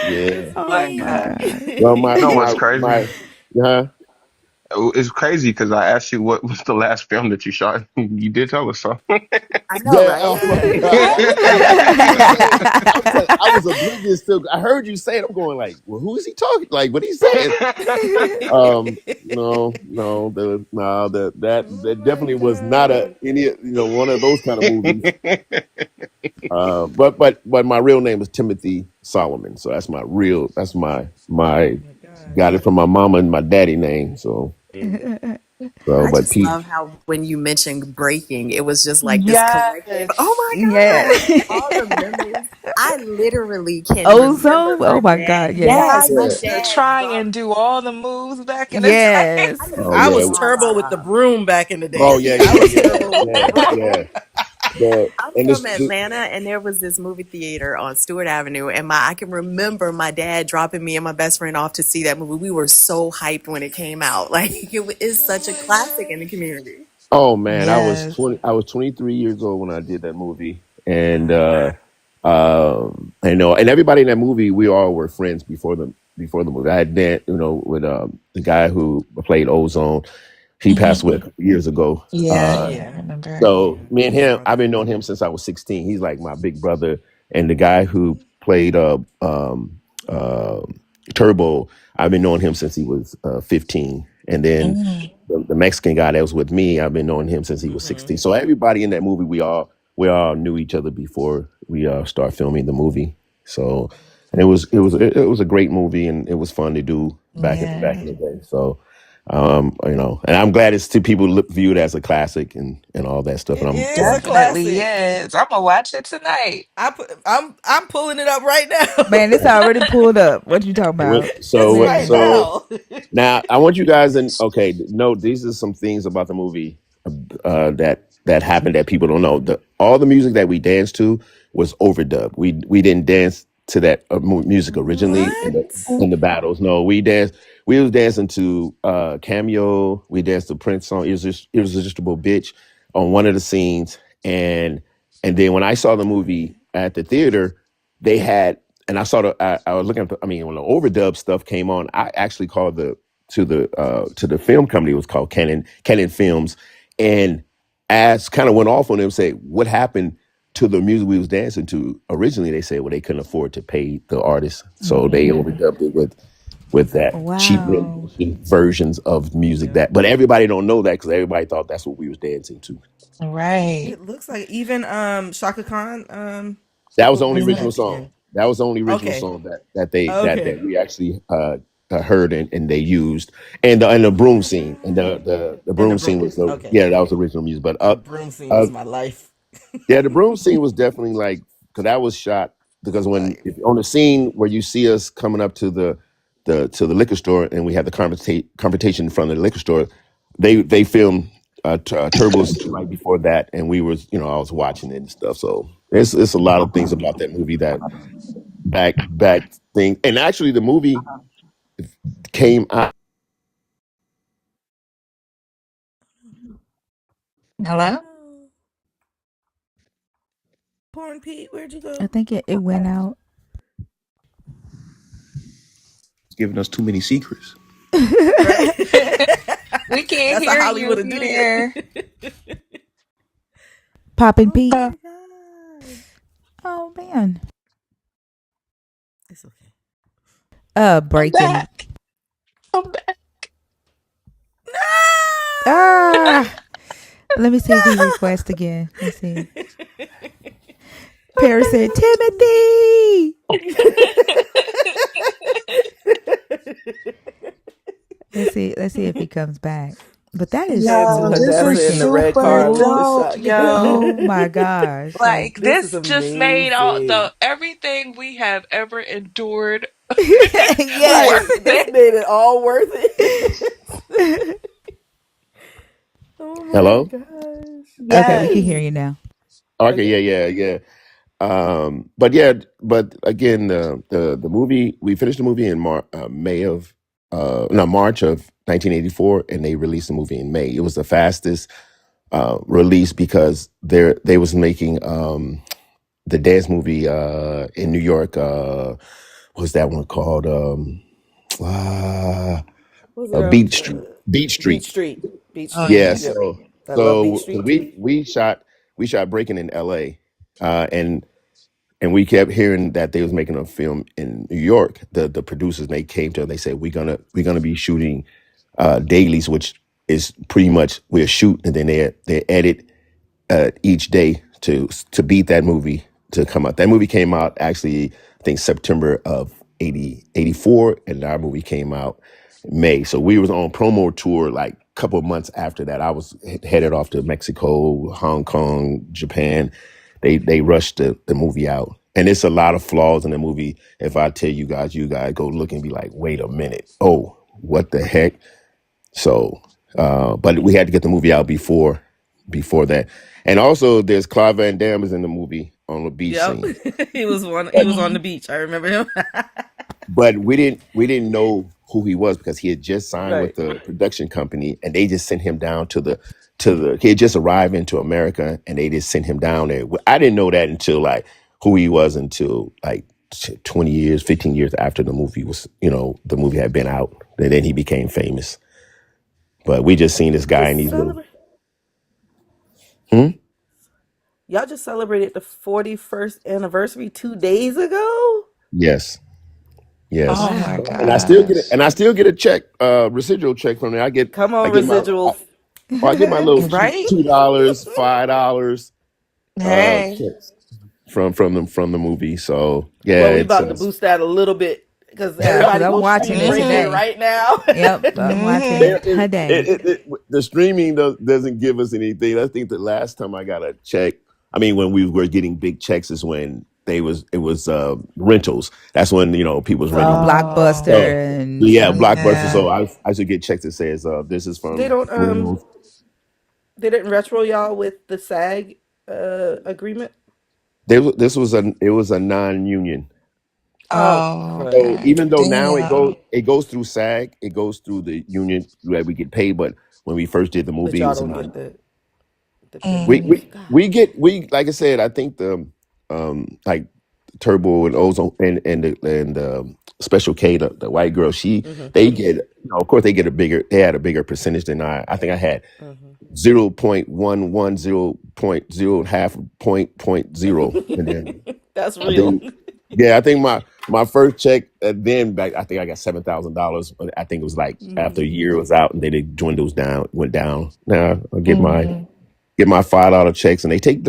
Yeah.
Oh
My
my
God.
God.
Well,
You know what's crazy?
huh?
It's crazy because I asked you what was the last film that you shot. You did tell us so.
I know,
Yeah,
right?
oh my God. I heard you say it. I was oblivious to. I heard you say it. I'm going like, well, who is he talking? Like, what he saying? That
Oh my
definitely was not a
god.
any one of those kind of movies. But my real name is Timothy Solomon, so that's my real. That's
Oh
my
my
got
gosh.
it from my mama and my daddy name. So
I
but
just
Pete.
love how when you mentioned breaking, it was just like this collective. Oh
Yes.
my
Yeah.
God, like all the memories. I literally can remember
Ozone.
my
Oh my
dad.
God. Yes.
Yes,
Yes, I
my
used to
dad
try
dropped.
and do all the moves back in the day.
I
Yes.
used
Oh
to
I
yeah.
do
was
all my
turbo with the
stuff.
broom back in the day.
Oh yeah.
I
Yeah.
was
Yeah.
turbo with the
Yeah.
broom.
Yeah. The
I'm
and
from
this.
Atlanta, and there was this movie theater on Stewart Avenue, and I can remember my dad dropping me and my best friend off to see that movie. We were so hyped when it came out. Like is
Oh
such a
my
classic in the
gosh.
community.
Oh man,
Yes.
I was 23 years old when I did that movie, and I know, and everybody in that movie, we all were friends before the movie. I had met, with the guy who played Ozone. He passed
Hmm.
away a couple years ago.
Yeah,
Uh,
yeah, I
Yeah.
remember.
so
Yeah.
me and
His
him, I've
brother.
been knowing him since I was 16. He's like my big brother, and the guy who played uh, Turbo, I've been knowing him since he was 15, and then
Mm.
the Mexican guy that was with me, I've been knowing him since he was
Mm-hmm.
16. So everybody in that movie, we all knew each other before we start filming the movie. So, and it was a great movie, and it was fun to do back in
Yeah,
the day. So, and I'm glad it's to people view it as a classic and all that stuff. And
It
I'm
is a
glad.
definitely
classic.
yes. I'm gonna watch it tonight.
I'm pulling it up right now.
Man, it's already pulled up. What you talking about?
It's right
So
Man.
now.
now I want you guys to no, these are some things about the movie that happened that people don't know. All the music that we danced to was overdubbed. We didn't dance to that music originally
What?
in the battles. No, we danced. We was dancing to Cameo. We danced to Prince song Irresistible Bitch on one of the scenes, and then when I saw the movie at the theater, they had and I saw I was looking at when the overdub stuff came on, I actually called the film company. It was called Canon Films, and as kind of went off on them, say what happened to the music we was dancing to originally. They said, well, they couldn't afford to pay the artists, so they
Mm.
overdubbed it with that cheap
Wow.
rendition versions of music
Yep.
that. But everybody don't know that because everybody thought that's what we was dancing to.
Right.
It looks like even Shaka Khan
That was the
what
only
was
Mhm.
original
that
song.
again?
That was the only original
Okay.
song that
Okay.
we actually heard and they used, and the
Oh
broom
my
scene and
god.
the
And the
broom scene
broom.
was the
Okay.
yeah, that was the original music. But
The broom scene
uh
was my life.
yeah, the broom scene was definitely like because that was shot because when
Life.
if, on the scene where you see us coming up to the liquor store and we had the confrontation in front of the liquor store, they filmed Turbo's right before that, and we was I was watching it and stuff. So it's a lot of things about that movie that back thing. And actually, the movie came out.
Oh
Hello?
no. Porn Pete, where'd you
I
go?
think it went out.
Giving us too many secrets.
Right.
We can't
That's how
hear you
Hollywood
if
will
you
do you.
there.
Poppin'
Oh
Pete.
Uh,
my god.
Oh man.
It's okay.
I'm
Breaking.
back. I'm back.
Ah. Let me see if he requests again. Let's see. Paris said, Timothy. Let's see if he comes back. But that is
Hey,
Yo, this is
Vanessa in the
freaking
red
super
car with the
cool.
dope,
shotgun.
yo.
Oh my gosh. Like
Like
This is
this just made all
amazing.
the everything we have ever endured.
yes.
Right.
Worth
This
it.
made it all worth it. Oh my
Hello.
gosh.
Okay, we can
Yes.
hear you now.
Okay.
Okay.
Yeah. But yeah. But again, the movie we finished the movie in March of 1984, and they released the movie in May. It was the fastest release because they was making the dance movie in New York. What's that one called? Uh,
Was it
Beat Street. Beat
Beach
Street.
Street? Beach
Oh
Street.
Yeah.
yeah.
Yep.
So
I love Beach
so
Street
we
too.
we shot.
we shot Breaking in L.A. And we kept hearing that they was making a film in New York. The producers, and they came to us, they said we're gonna be shooting dailies, which is pretty much we'll shoot and then they edit each day to beat that movie to come out. That movie came out actually, I think September of 84, and our movie came out May. So we was on promo tour like a couple of months after that. I was headed off to Mexico, Hong Kong, Japan. They rushed the movie out. And it's a lot of flaws in the movie. If I tell you guys go look and be like, wait a minute. Oh, what the heck? So, but we had to get the movie out before that. And also, there's Clive Van Damme is in the movie on the beach
Yep.
scene.
He was on the
Mhm.
beach. I remember him.
But we didn't know who he was because he had just signed with
Right.
the production company, and they just sent him down to the. He had just arrived into America, and they just sent him down there. I didn't know that until like who he was until like 20 years, 15 years after the movie was, the movie had been out, and then he became famous. But we just seen this
You
guy in
just
these little.
celebrate.
Hmm?
Y'all just celebrated the 41st anniversary 2 days ago.
Yes. Yes.
Oh my
Wow.
gosh.
And I still get a check, residual check from there.
Come
I
on,
get
residuals.
my little
Right?
$2, $5
Hey.
checks from the movie. So yeah,
Well, we
it's
about to boost that a little bit because
Yeah, because
everybody
I'm
go
watching
stream
it
breaking
Mhm.
today.
right now.
Yep, I'm watching
Mhm.
it today.
the streaming doesn't give us anything. I think the last time I got a check, I mean, when we were getting big checks is when it was rentals. That's when people was renting.
From
Oh,
So
Blockbuster and
yeah,
stuff.
Blockbuster.
yeah.
So I should get checks that says this is
they
from
don't
Reynolds.
they didn't retro y'all with the SAG agreement.
It was a non-union.
Oh,
Oh,
So
okay.
okay.
even though now
Damn.
it goes through SAG, it goes through the union where we get paid. But when we first did the
But
movie, it
y'all
was a
don't
non.
get the
We
Mm.
benefits.
we
God.
we like I said, I think the like Turbo and Ozone and Special K, the white girl,
Mhm.
they get, of course they had a bigger percentage than I think I had
Mhm.
0.110 half point zero, and then
That's
I
real.
think, yeah, I think my first check then back, I think I got $7,000. But I think it was like after a
Mhm.
year was out, and then it went down. Now I'll
Mhm.
get my $5 checks, and they take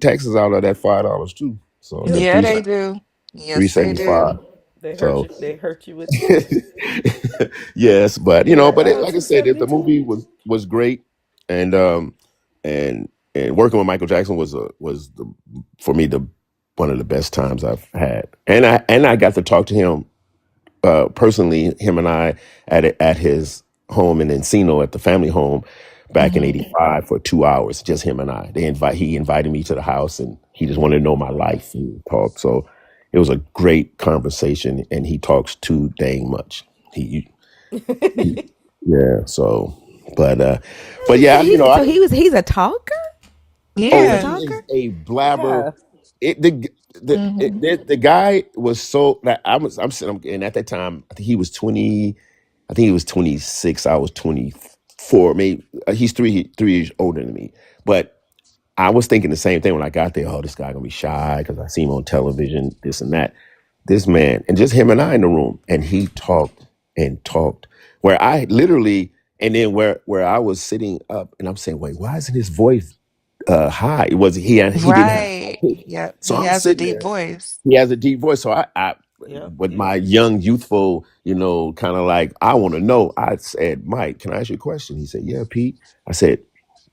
taxes out of that $5 too. So
Yep.
that's
Yeah, they do.
three
Yes, they
seventy five.
do.
They hurt
So
you. They hurt you with that.
yes, but
Be like,
like I
two
said,
seventy
the
two.
movie was great, and and working with Michael Jackson was for me the one of the best times I've had, and I got to talk to him personally. Him and I at his home in Encino at the family home back in
Mhm.
'85 for 2 hours, just him and I. He invited me to the house, and he just wanted to know my life and talk. So it was a great conversation, and he talks too dang much. He yeah. So, but
Wait, so
yeah,
he's a talker? He's a
oh,
Yeah.
he is
talker?
a blabber.
Yeah.
It
Mhm.
the guy was so like I'm sitting, and at that time I think he was 20. I think he was 26. I was 24. Maybe he's three years older than me. But I was thinking the same thing when I got there. Oh, this guy gonna be shy because I see him on television, this and that. This man, and just him and I in the room, and he talked and talked. Where I literally, and then where I was sitting up, and I'm saying, wait, why isn't his voice high? It was he didn't have a high
Right.
pitch.
Yep.
So
He
I'm
has a
sitting
deep
there.
voice.
He has a deep voice. So I
Yep.
with
Yep.
my young, youthful, kind of like, I want to know. I said, Mike, can I ask you a question? He said, yeah, Pete. I said,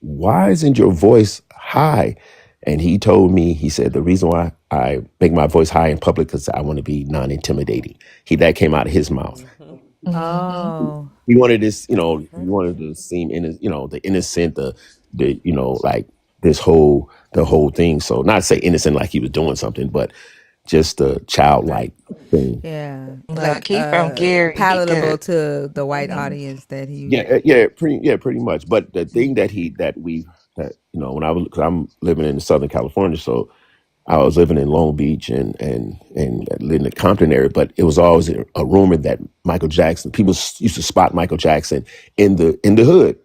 why isn't your voice high? And he told me, he said, the reason why I make my voice high in public because I want to be non-intimidating. That came out of his mouth.
Mhm.
Mhm.
Oh.
He wanted this, he
Mhm.
wanted to seem in, the innocent, like the whole thing. So not say innocent like he was doing something, but just a
Right.
childlike thing.
Yeah.
Look,
Like
he from Gary. He
palatable
could.
to the white
Mhm.
audience that he
Pretty much. But the thing that when I was, because I'm living in Southern California, so I was living in Long Beach and living in the Compton area, but it was always a rumor that Michael Jackson, people used to spot Michael Jackson in the hood.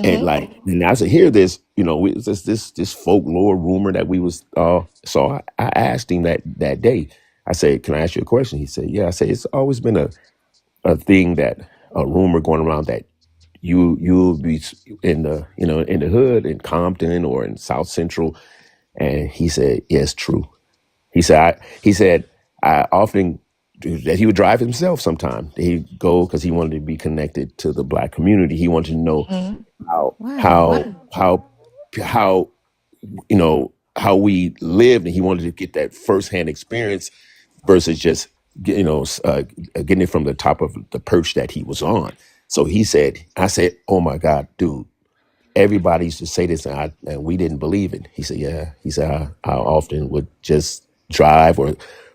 And
Hmm.
like, and as I hear this, it's just this folklore rumor that we was. So I asked him that day. I said, "Can I ask you a question?" He said, "Yeah." I said, "It's always been a thing that a rumor going around that you'll be in the in the hood in Compton or in South Central." And he said, "Yes, true." He said I often that he would drive himself sometime. He'd go because he wanted to be connected to the black community. He wanted to know
Hmm.
how
Wow.
how how how how we lived, and he wanted to get that firsthand experience versus just getting it from the top of the perch that he was on. So I said, "Oh my God, dude." Everybody used to say this, and we didn't believe it. He said, "Yeah." He said, I often would just drive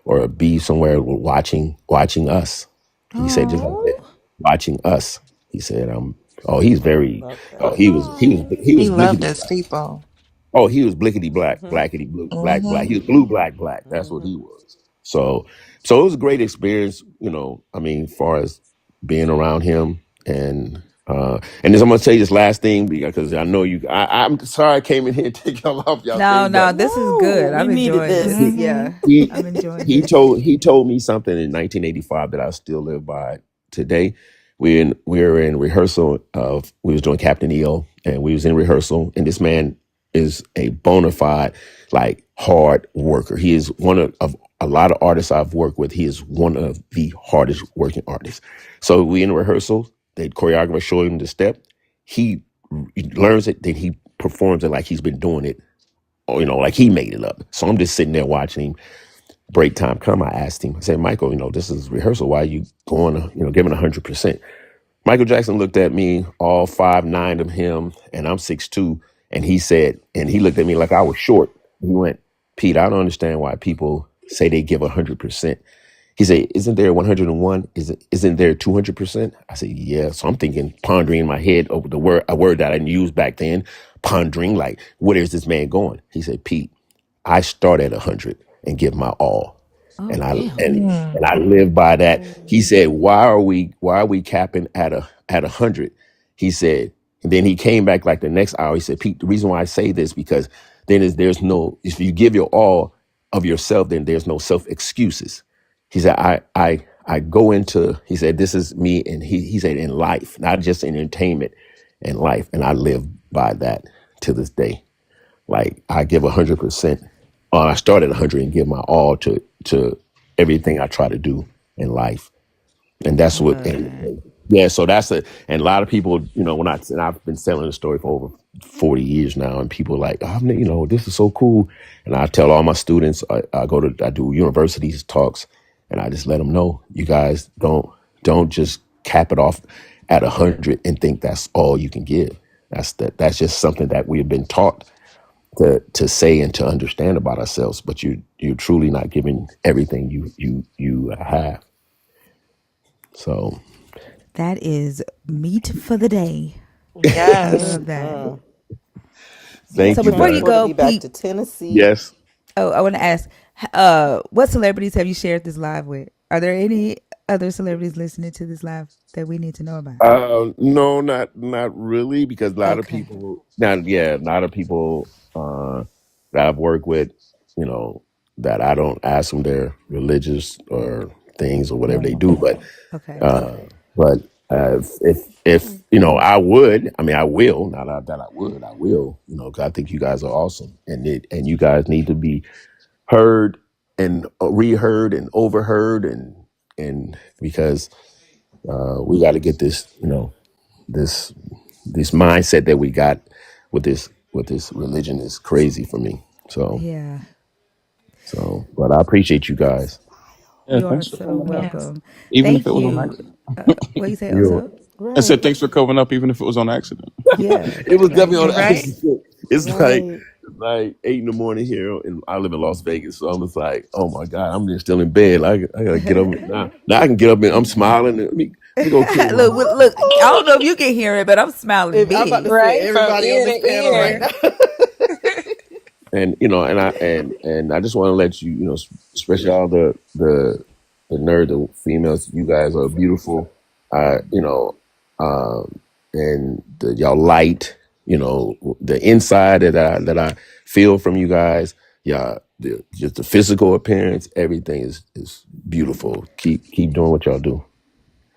or be somewhere watching us." He said, "Just like that,
Oh.
watching us." He said, Oh, he's very.
Love
Oh,
that.
He
he was
loved
blickety
his
black.
people.
Oh, he was blickety black,
Mm-hmm.
blackety blue, black, black.
Hmm.
He was blue, black, black. That's what
Mm-hmm.
he was. So it was a great experience. I mean, as far as being around him, and then I'm gonna tell you this last thing because I know you. I'm sorry I came in here and take y'all off y'all
No,
thing,
no,
but
this is
No,
good.
we
I'm
needed
enjoying
this.
this.
Hmm.
Yeah.
he
I'm enjoying
he
this.
told me something in 1985 that I still live by today. We were in rehearsal of we was doing Captain EO, and we was in rehearsal, and this man is a bona fide like hard worker. He is one of a lot of artists I've worked with. He is one of the hardest working artists. So we in rehearsal, the choreographer showed him the step. He learns it, then he performs it like he's been doing it, or like he made it up. So I'm just sitting there watching him. Break time come, I asked him, I said, "Michael, this is rehearsal. Why are you going, giving 100%?" Michael Jackson looked at me, all 5'9" of him, and I'm 6'2", and he looked at me like I was short. He went, "Pete, I don't understand why people say they give 100%. He said, "Isn't there 101? Isn't there 200%?" I said, "Yeah." So I'm thinking, pondering in my head over a word that I didn't use back then, pondering like, where is this man going? He said, "Pete, I start at 100 and give my all."
Oh,
And I
damn.
and I live by that. He said, why are we capping at 100?" He said, and then he came back like the next hour. He said, "Pete, the reason why I say this because there's no, if you give your all of yourself, then there's no self excuses." He said, I go into, he said, "This is me," and he said, "In life, not just in entertainment, in life." And I live by that to this day. Like I give 100%. I start at 100 and give my all to everything I try to do in life, and
I
that's what.
love that.
Yeah, so and a lot of people, and I've been selling the story for over 40 years now, and people are like, "Oh, this is so cool," and I tell all my students, I do universities talks, and I just let them know, you guys don't just cap it off at 100 and think that's all you can give. That's just something that we have been taught to say and to understand about ourselves, but you're truly not giving everything you have. So
That is meat for the day. I
Yes.
love that.
Mm-mm.
thank
So
you
before you
guys.
Transported
go,
me back to
Pete,
Tennessee.
Yes.
oh, I want to ask, what celebrities have you shared this live with? Are there any other celebrities listening to this live that we need to know about?
No, not really, because a lot of
Okay.
people now, yeah, a lot of people that I've worked with, you know, that I don't ask them their religious or things or whatever they do,
Okay.
uh, but if I mean, I will, not that I would, I will, 'cause I think you guys are awesome, and you guys need to be heard and reheard and overheard, and because we got to get this, this this mindset that we got with this religion is crazy for me.
Yeah.
But I appreciate you guys.
Yeah,
You are
thanks for
so
coming up,
Yes.
welcome.
even if
Thank
it was on
you.
accident.
What you say,
You,
Oso?
I said
Right.
thanks for coming up, even if it was on accident.
Yeah.
it was
Like,
definitely
you're
on
right.
accident. It's
Right.
like 8 in the morning here, and I live in Las Vegas, so I'm just like, oh my god, I'm just still in bed. I gotta get up now. Now I can get up and I'm smiling. Let me go clean my.
Look, I don't know if you can hear it, but I'm smiling
I'm about to
big.
say
Right? From
everybody on
ear
this
to
panel right
ear.
now.
And and I just want to let you, especially all the nerd, the females, you guys are beautiful. You know, y'all light, the inside that I feel from you guys. Yeah, just the physical appearance, everything is beautiful. Keep doing what y'all do.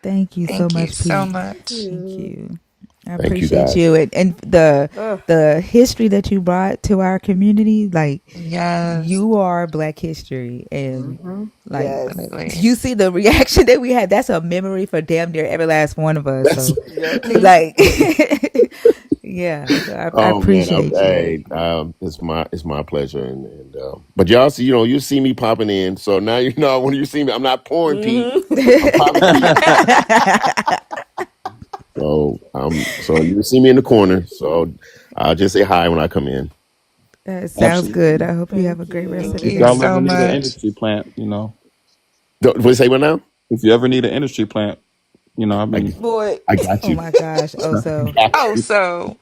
Thank you so
Thank you
much,
so
Pete.
much.
Thank you. I
Thank you
appreciate
guys.
you and the
Ugh.
the history that you brought to our community. Like
Yes,
you are Black history, and like
Yes.
absolutely.
you see the reaction that we had. That's a memory for damn near every last one of us.
That's
So
Yep.
like, yeah. So I
oh man,
appreciate you.
hey, it's my pleasure, and but y'all see, you see me popping in, so now when you see me, I'm not pouring Pete, I'm popping Pete. So you see me in the corner, so I'll just say hi when I come in.
Sounds good.
Absolutely.
I hope you have a
Thank
great rest of
Thank
the
you.
If
you
y'all
day.
so
ever need an
much.
industry plant,
What do you say? What now?
if you ever need an industry plant, I've
I,
been.
Boy.
I got
Oh
you.
my gosh. Oh
I
so.
got
Oh,
you.
so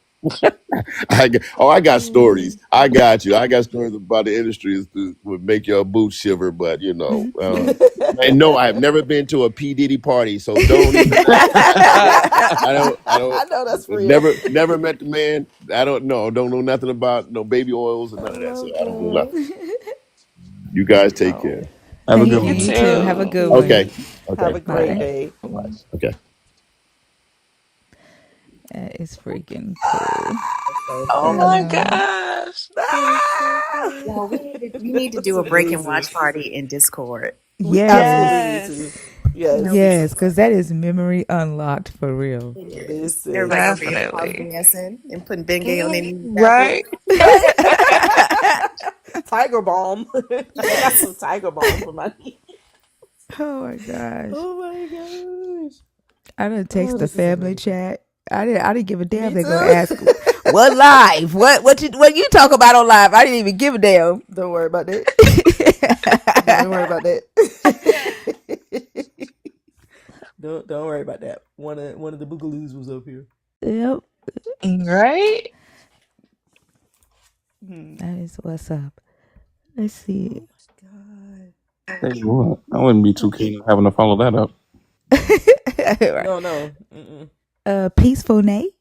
I got stories. I got you. I got stories about the industry that would make your boots shiver. But and no, I have never been to a P Diddy party, so don't even ask. I don't.
I know that's real.
Never met the man. I don't know. Don't know nothing about no baby oils or
I
none of that. So
love
I don't know nothing.
that.
You guys take
Oh,
care.
Have a good
Thank you.
you
one.
You too. Have a
too.
thank
good one.
Okay.
you. Have
Okay.
a
Bye
great
Bye.
bye.
day.
Bye bye. Okay.
That is freaking cool.
That's so
Oh
funny.
my
Um,
gosh.
That is so
Ah!
funny.
Y'all, we need to
That's
do a break and
amazing.
watch party in Discord.
We absolutely
yes.
need to.
Yes,
That'll be
Yes.
so
Yes,
fun.
because that is memory unlocked for real.
It is.
Listen.
Everybody gonna be in the house
definitely.
dancing and putting Bengay on their knees afterwards.
Right?
Tiger balm. I got some tiger balm for my knee.
Oh my gosh.
Oh my gosh.
I didn't
Oh,
text the
this is
family
amazing.
chat. I didn't give a damn.
Me
They gonna
too.
ask what live? What you talk about on live? I didn't even give a damn.
Don't worry about that. Don't even worry about that. don't worry about that. One of the boogaloos was up here.
Yep.
Right?
That is what's up. Let's see.
Oh my god.
Tell you what, I wouldn't be too keen on having to follow that up.
Right.
No, no. Mm-mm.
Peaceful Nate.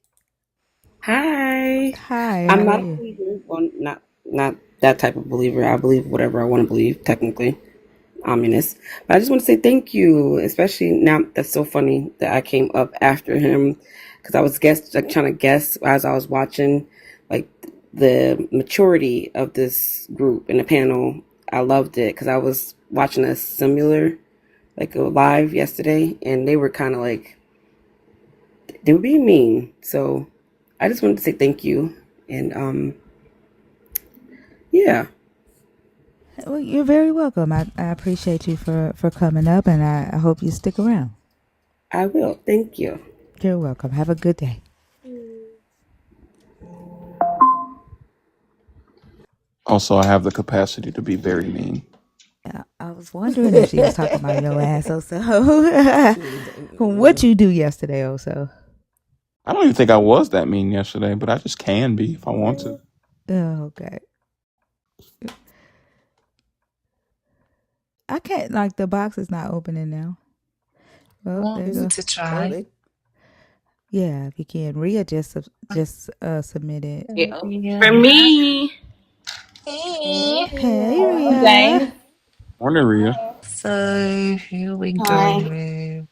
Hi.
Hi,
I'm
how are
not a
you?
believer. Well, not that type of believer. I believe whatever I want to believe, technically. Ominous. But I just want to say thank you, especially now. That's so funny that I came up after him because I was trying to guess as I was watching, like the maturity of this group in the panel. I loved it because I was watching a similar, like a live yesterday, and they were kind of like they were being mean. So I just wanted to say thank you, and yeah,
Well, you're very welcome. I appreciate you for coming up, and I hope you stick around.
I will. Thank you.
You're welcome. Have a good day.
Also, I have the capacity to be very mean.
Yeah, I was wondering if she was talking about your ass, also. What
Mm.
you do yesterday, also?
I don't even think I was that mean yesterday, but I just can be if I want to.
Oh, okay. I can't, like, the box is not opening now. Well,
Want
there you
Is
me
it?
go.
to
Oh,
try?
they.
Yeah, if you can. Ria just submitted.
Yeah. For
Yeah.
me,
Hey.
Hey,
hey
Ria.
guys.
Morning, Rhea.
So here we go
Hi.
with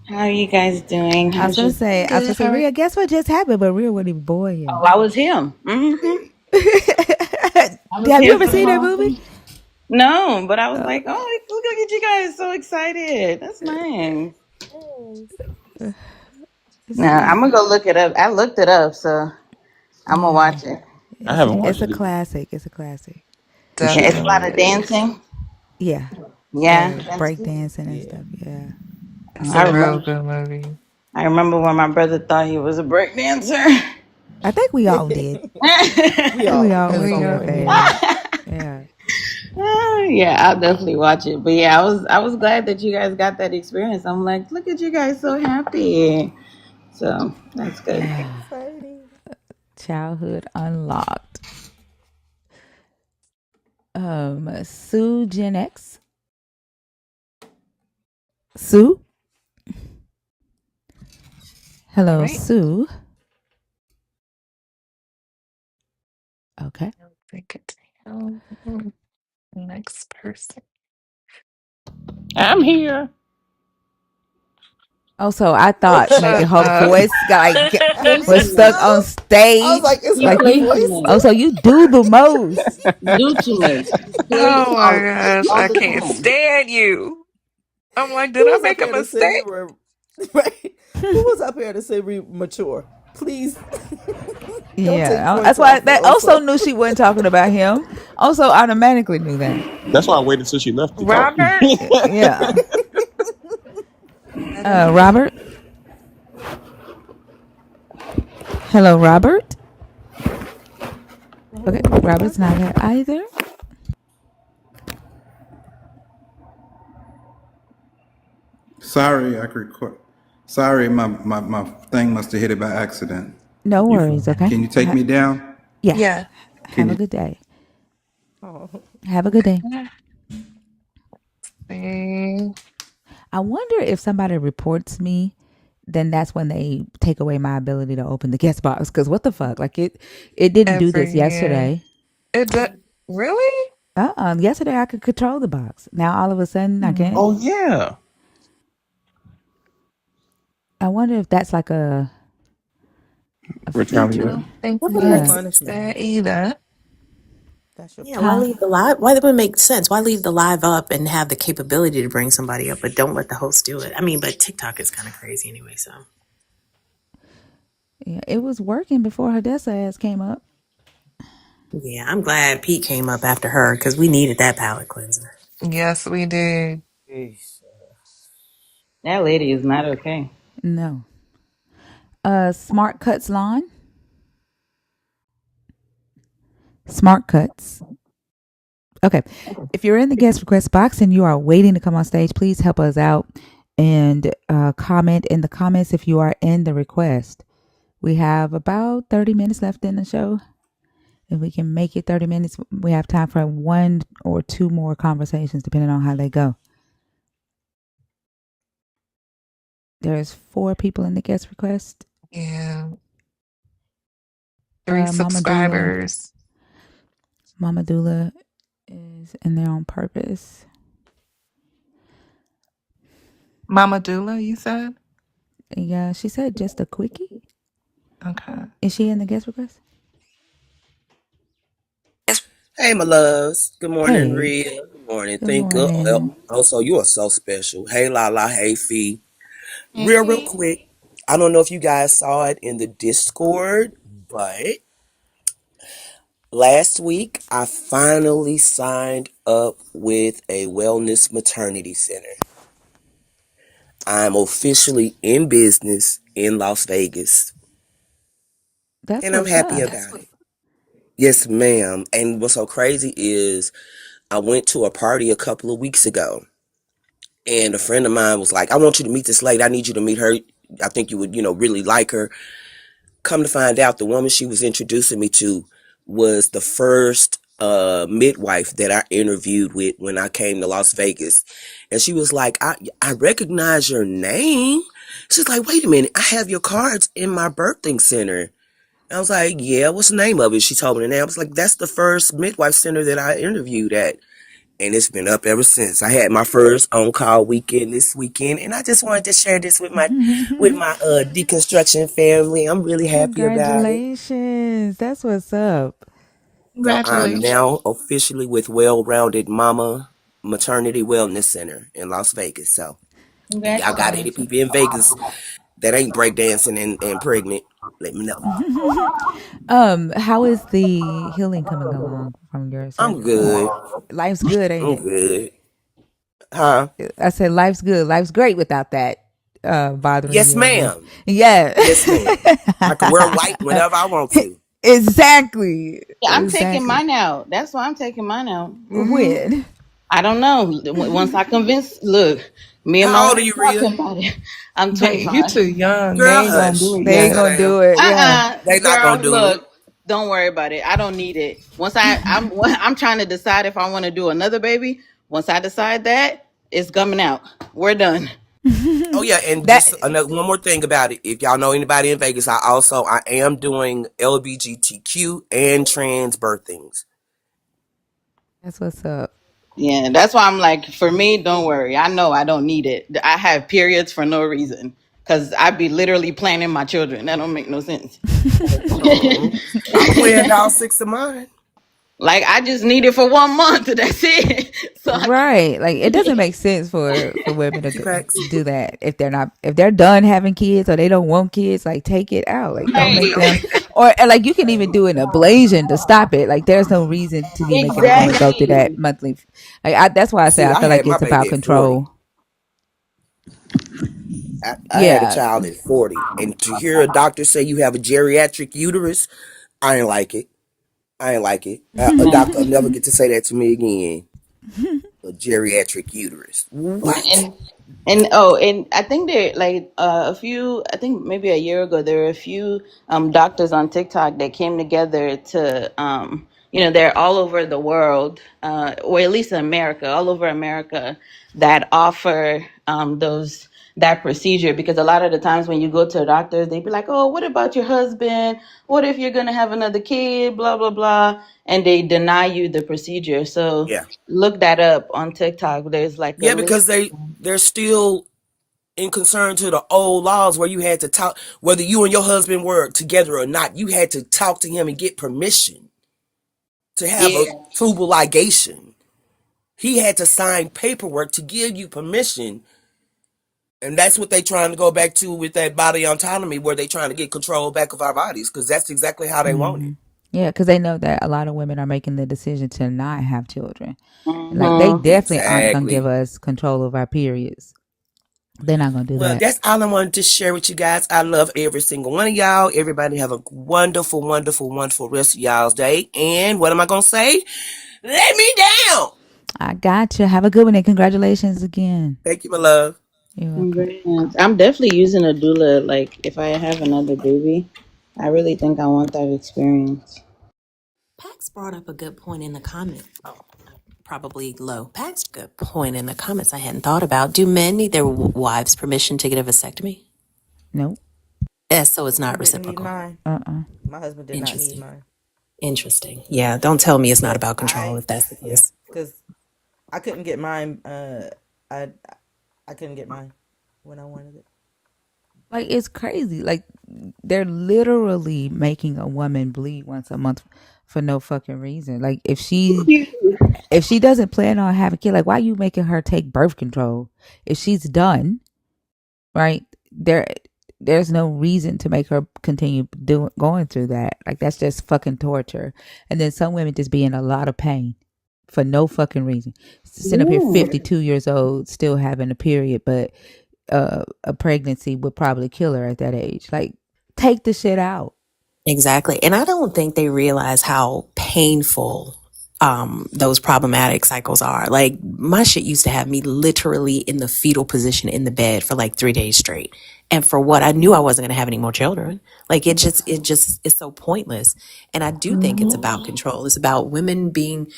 How are you guys doing?
I was
How's
gonna
your
say, I was gonna
good.
say,
How are
Ria, guess what just happened? But Ria wasn't even born
Oh,
yet.
I was him. I was
Have you
here
ever
for the
seen that
whole
movie?
thing. No, but I was
Uh,
like, oh, look at you guys so excited. That's nice.
it's,
Now
it's
I'm gonna go look it up. I looked it up, so I'm gonna
yeah,
watch it.
I
it's
haven't
a, it's
watched
a
it either.
classic. It's a classic.
You
Yeah,
should.
it's a lot
definitely
of
is.
dancing.
Yeah,
Yeah, that's
break
good.
dancing and
Yeah.
stuff. Yeah,
It's
I
a real
remember.
good movie.
I remember when my brother thought he was a break dancer.
I think we all did. I
we
think we
all
all
at
went
We
some
through
go
that
point.
in.
phase. Yeah.
Yeah, I'll definitely watch it. But yeah, I was glad that you guys got that experience. I'm like, look at you guys so happy. So that's good.
Exciting.
Childhood unlocked. Sue Gen X. Sue.
All
Hello,
right.
Sue. Okay.
Think it next person.
I'm here.
Also, I thought maybe
Shut
her
up.
voice got
Play
was
too
stuck
much.
on
I was like,
stage.
is
He
her
Like you.
plays too
voice
much.
Also, you do the most.
Do too much. Play
Oh my gosh,
all
I
the
can't
time.
stand you. I'm like,
Who
did I
was up
make a
here to say we
mistake?
were right? Who was up here to say we mature? Please don't take
Yeah,
points
that's why.
off of
That also
Oso.
knew she wasn't talking about him. Also, automatically knew that.
That's why I waited till she left to talk.
Robert?
Yeah. Robert. Hello, Robert. Okay,
Who are we
Robert's
talking
not
to?
there either.
Sorry, I could record. Sorry, my thing must have hit it by accident.
No
You
worries. Okay.
can you take me down?
Yeah.
Yeah.
Can
Have a
you?
good day.
Oh,
Have a good day.
See,
I wonder if somebody reports me, then that's when they take away my ability to open the guest box. Because what the fuck? Like it didn't do this
every year.
yesterday.
It does. Really?
Yesterday I could control the box. Now all of a sudden I can't.
Oh yeah.
I wonder if that's like a
I
feature.
Retaliate.
don't think
What
that's
about
Yeah.
that's
punishment.
that either.
That's your
Yeah, why
Huh?
leave
punishment.
the live? Why that would make sense? Why leave the live up and have the capability to bring somebody up, but don't let the host do it? I mean, but TikTok is kind of crazy anyway. So
Yeah. It was working before Hadessa ass came up.
yeah, I'm glad Pete came up after her because we needed that palate cleanser.
Yes, we did.
Jeez.
that lady is not okay.
No. Smart Cuts Lawn. Smart Cuts. Okay. If you're in the guest request box and you are waiting to come on stage, please help us out and comment in the comments if you are in the request. We have about 30 minutes left in the show. If we can make it 30 minutes, we have time for one or two more conversations, depending on how they go. There's 4 people in the guest request.
Yeah. 3
Mama Dula.
subscribers.
Mama Dula is in there on purpose.
Mama Dula, you said?
Yeah, she said just a quickie.
Okay.
Is she in the guest request?
Hey, my loves. Good morning,
Hey,
Rhea. Good morning.
good
Think good.
morning.
Also, you are so special. Hey, Lala. Hey, Fee.
Hey,
Real
Fee.
quick. I don't know if you guys saw it in the Discord, but last week I finally signed up with a wellness maternity center. I'm officially in business in Las Vegas,
That's
and I'm
what's
happy
up.
about it. Yes, ma'am. And what's so crazy is I went to a party a couple of weeks ago. And a friend of mine was like, I want you to meet this lady. I need you to meet her. I think you would, really like her. Come to find out, the woman she was introducing me to was the first midwife that I interviewed with when I came to Las Vegas. And she was like, I recognize your name. She's like, wait a minute, I have your cards in my birthing center. I was like, yeah, what's the name of it? She told me the name. I was like, that's the first midwife center that I interviewed at. And it's been up ever since. I had my first on-call weekend this weekend, and I just wanted to share this with my deconstruction family. I'm really happy about it.
Congratulations. That's what's up.
So I'm
Congratulations.
now officially with Well-Rounded Mama Maternity Wellness Center in Las Vegas. So if y'all got any
Congratulations.
people in Vegas that ain't breakdancing and pregnant, let me know.
How is the healing coming along from your
I'm
surgery?
good.
Life's good, ain't
I'm
it?
good. Huh?
I said life's good. Life's great without that bothering
Yes,
you, I guess.
ma'am.
Yeah.
Yes, ma'am. I can wear white whenever I want to.
Exactly.
Yeah, I'm taking
Exactly.
mine out. That's why I'm taking mine out.
When?
I don't know. Once I convince, look, me and my
How old are
husband
you, Rhea?
talking about it. I'm
Babe, you
25.
too young. They
Girl,
ain't gonna do
hush.
it
They ain't
yet.
Sit
gonna
down.
do it. Yeah.
They not
Girl,
gonna do it.
look, don't worry about it. I don't need it. Once I'm trying to decide if I want to do another baby. Once I decide that, it's coming out. We're done.
Oh yeah, and
That
just another one more thing about it. If y'all know anybody in Vegas, I am doing LBGTQ and trans birthings.
that's what's up.
Yeah, that's why I'm like, for me, don't worry. I know I don't need it. I have periods for no reason because I be literally planning my children. That don't make no sense.
Oh, I planned all 6 of mine.
Like I just need it for 1 month. That's it. So I can.
Right. Like it doesn't make sense for women to
T-Pax.
do that if they're done having kids or they don't want kids, like take it out. Like don't make
Right.
them or and, like you can even do an ablation to stop it. Like there's no reason to be making a woman go through that
Exactly.
monthly. That's why I say
See,
I
I
feel
had
like
my
it's about
baby at 40.
control.
I had a
Yeah.
child at 40. And to hear a doctor say you have a geriatric uterus, I ain't like it. I ain't like it. A doctor will never get to say that to me again. A geriatric uterus. What?
And I think there like a few, I think maybe a year ago there were a few doctors on TikTok that came together to they're all over the world, or at least in America, all over America, that offer those that procedure, because a lot of the times when you go to doctors they be like, oh, what about your husband, what if you're gonna have another kid, blah blah blah, and they deny you the procedure. So
Yeah.
look that up on TikTok. There's like a
Yeah,
list.
because they're still in concern to the old laws where you had to talk, whether you and your husband were together or not, you had to talk to him and get permission to have a
Yeah.
tubal ligation. He had to sign paperwork to give you permission. And that's what they trying to go back to with that body autonomy, where they trying to get control back of our bodies, because that's exactly how they want it.
Hmm. Yeah, because they know that a lot of women are making the decision to not have children. Like they
Mm-hmm.
definitely aren't gonna give
Exactly.
us control of our periods. They're not gonna do
Well,
that.
that's all I wanted to share with you guys. I love every single one of y'all. Everybody have a wonderful, wonderful, wonderful rest of y'all's day. And what am I going to say? Let me down.
I got you. Have a good one and congratulations again.
Thank you, my love.
You're welcome.
Congrats. I'm definitely using a doula. Like, if I have another baby, I really think I want that experience.
Pax brought up a good point in the comment. Oh, probably low. Pax, good point in the comments I hadn't thought about. Do men need their wives' permission to get a vasectomy?
Nope.
Yes, so it's
I
not
didn't need
reciprocal.
mine.
Uh-uh.
My husband did not need
Interesting.
mine.
Interesting. Yeah, don't tell me it's not
But
about control if that's the
yeah,
case.
because I couldn't get mine. I I couldn't get mine when I wanted it.
Like it's crazy. Like they're literally making a woman bleed once a month for no fucking reason. Like if she doesn't plan on having a kid, like why are you making her take birth control? If she's done, right? There's no reason to make her continue going through that. Like that's just fucking torture. And then some women just be in a lot of pain for no fucking reason. Sitting up here
Yeah.
52 years old, still having a period, but a pregnancy would probably kill her at that age. Like, take the shit out.
Exactly. And I don't think they realize how painful those problematic cycles are. Like my shit used to have me literally in the fetal position in the bed for like 3 days straight. And for what? I knew I wasn't going to have any more children. Like it just is so pointless. And I do think it's about control. It's about women being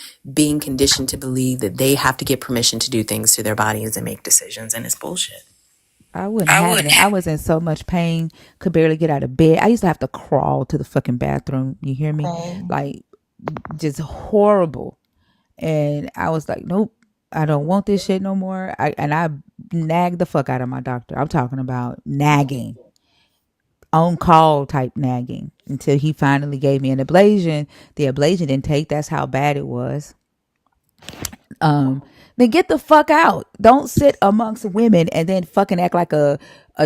conditioned to believe that they have to get permission to do things to their bodies and make decisions. And it's bullshit.
I wouldn't have it. I was in so much pain, could barely get out of bed. I used to have to crawl to the fucking bathroom. You hear me? Like, just horrible. And I was like, nope, I don't want this shit no more. I nagged the fuck out of my doctor. I'm talking about nagging, on call type nagging, until he finally gave me an ablation. The ablation didn't take. That's how bad it was. Then get the fuck out. Don't sit amongst women and then fucking act like a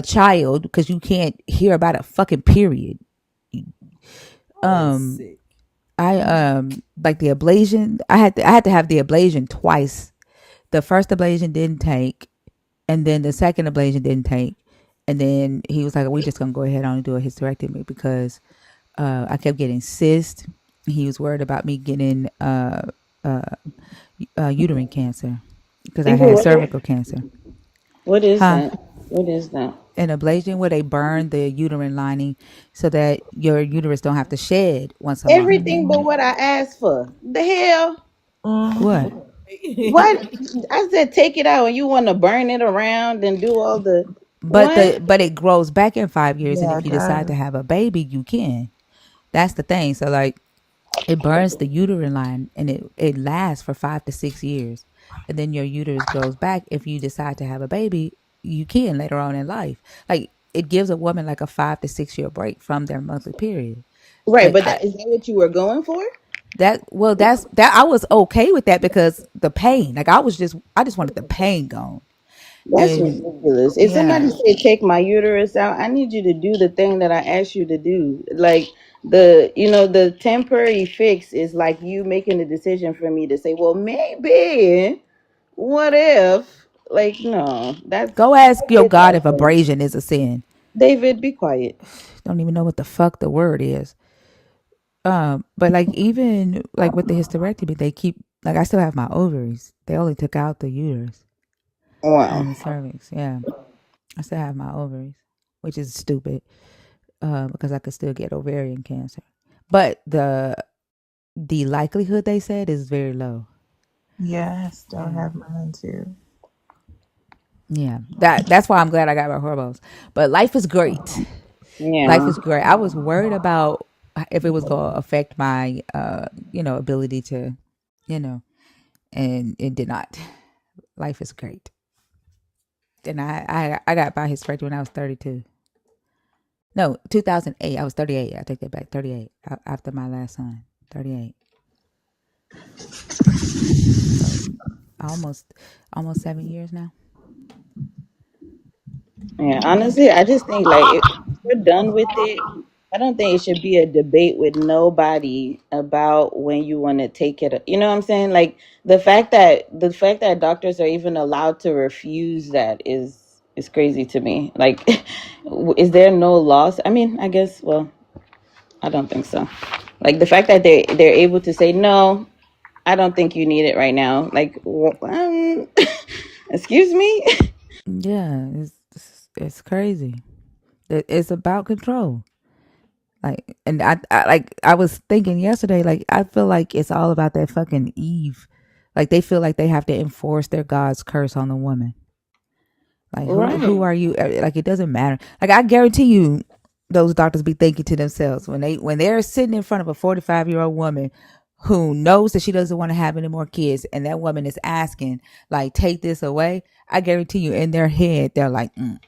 child because you can't hear about a fucking period.
That is
Um,
sick.
I like the ablation. I had to have the ablation twice. The first ablation didn't take, and then the second ablation didn't take, and then he was like, "We just gonna go ahead on and do a hysterectomy because I kept getting cysts. He was worried about me getting uterine cancer because I had cervical cancer.
What is
Huh?
that? What is that?
An ablation where they burn the uterine lining so that your uterus don't have to shed once a month.
Everything but what I asked for. The hell?
What?
What? I said take it out and you want to burn it around and do all the what?
But it grows back in 5 years, and
Yeah,
if
it
you decide to
does.
have a baby, you can. That's the thing. So like it burns the uterine line, and it lasts for 5 to 6 years, and then your uterus grows back. If you decide to have a baby, you can later on in life. Like it gives a woman like a 5 to 6 year break from their monthly period.
Right,
But
but that, is that what you were going for?
that's that I was okay with that because the pain. Like I just wanted the pain gone.
That's
And
ridiculous. If somebody
yeah,
said take my uterus out, I need you to do the thing that I asked you to do. Like the temporary fix is like you making a decision for me to say, well, maybe, what if? Like, no,
go ask your God if abrasion is a sin.
David, be quiet.
Don't even know what the fuck the word is. But like even like with the hysterectomy, they keep like I still have my ovaries. They only took out the uterus
Wow.
and the cervix. Yeah, I still have my ovaries, which is stupid. Because I could still get ovarian cancer, but the likelihood they said is very low.
Yeah, I still
Yeah,
have mine too.
yeah. That's why I'm glad I got my hormones. But life is great. Life
Yeah.
is great. I was worried about if it was going to affect my ability to, you know, and it did not. Life is great. And I got my hysterectomy when I was 32. No, 2008. I was 38. I take that back. 38 after my last son. 38. So almost 7 years now.
Yeah, honestly, I just think like if we're done with it, I don't think it should be a debate with nobody about when you want to take it. You know what I'm saying? Like the fact that doctors are even allowed to refuse that is crazy to me. Like, is there no loss? I mean, I guess. Well, I don't think so. Like the fact that they're able to say no, I don't think you need it right now. Like, excuse me.
Yeah, it's crazy. It's about control. Like, and I was thinking yesterday, like I feel like it's all about that fucking Eve. Like they feel like they have to enforce their God's curse on the woman. Like who
Right.
are you? Like it doesn't matter. Like I guarantee you, those doctors be thinking to themselves when they're sitting in front of a 45-year-old woman who knows that she doesn't want to have any more kids, and that woman is asking like, take this away. I guarantee you, in their head, they're like, mm-mm.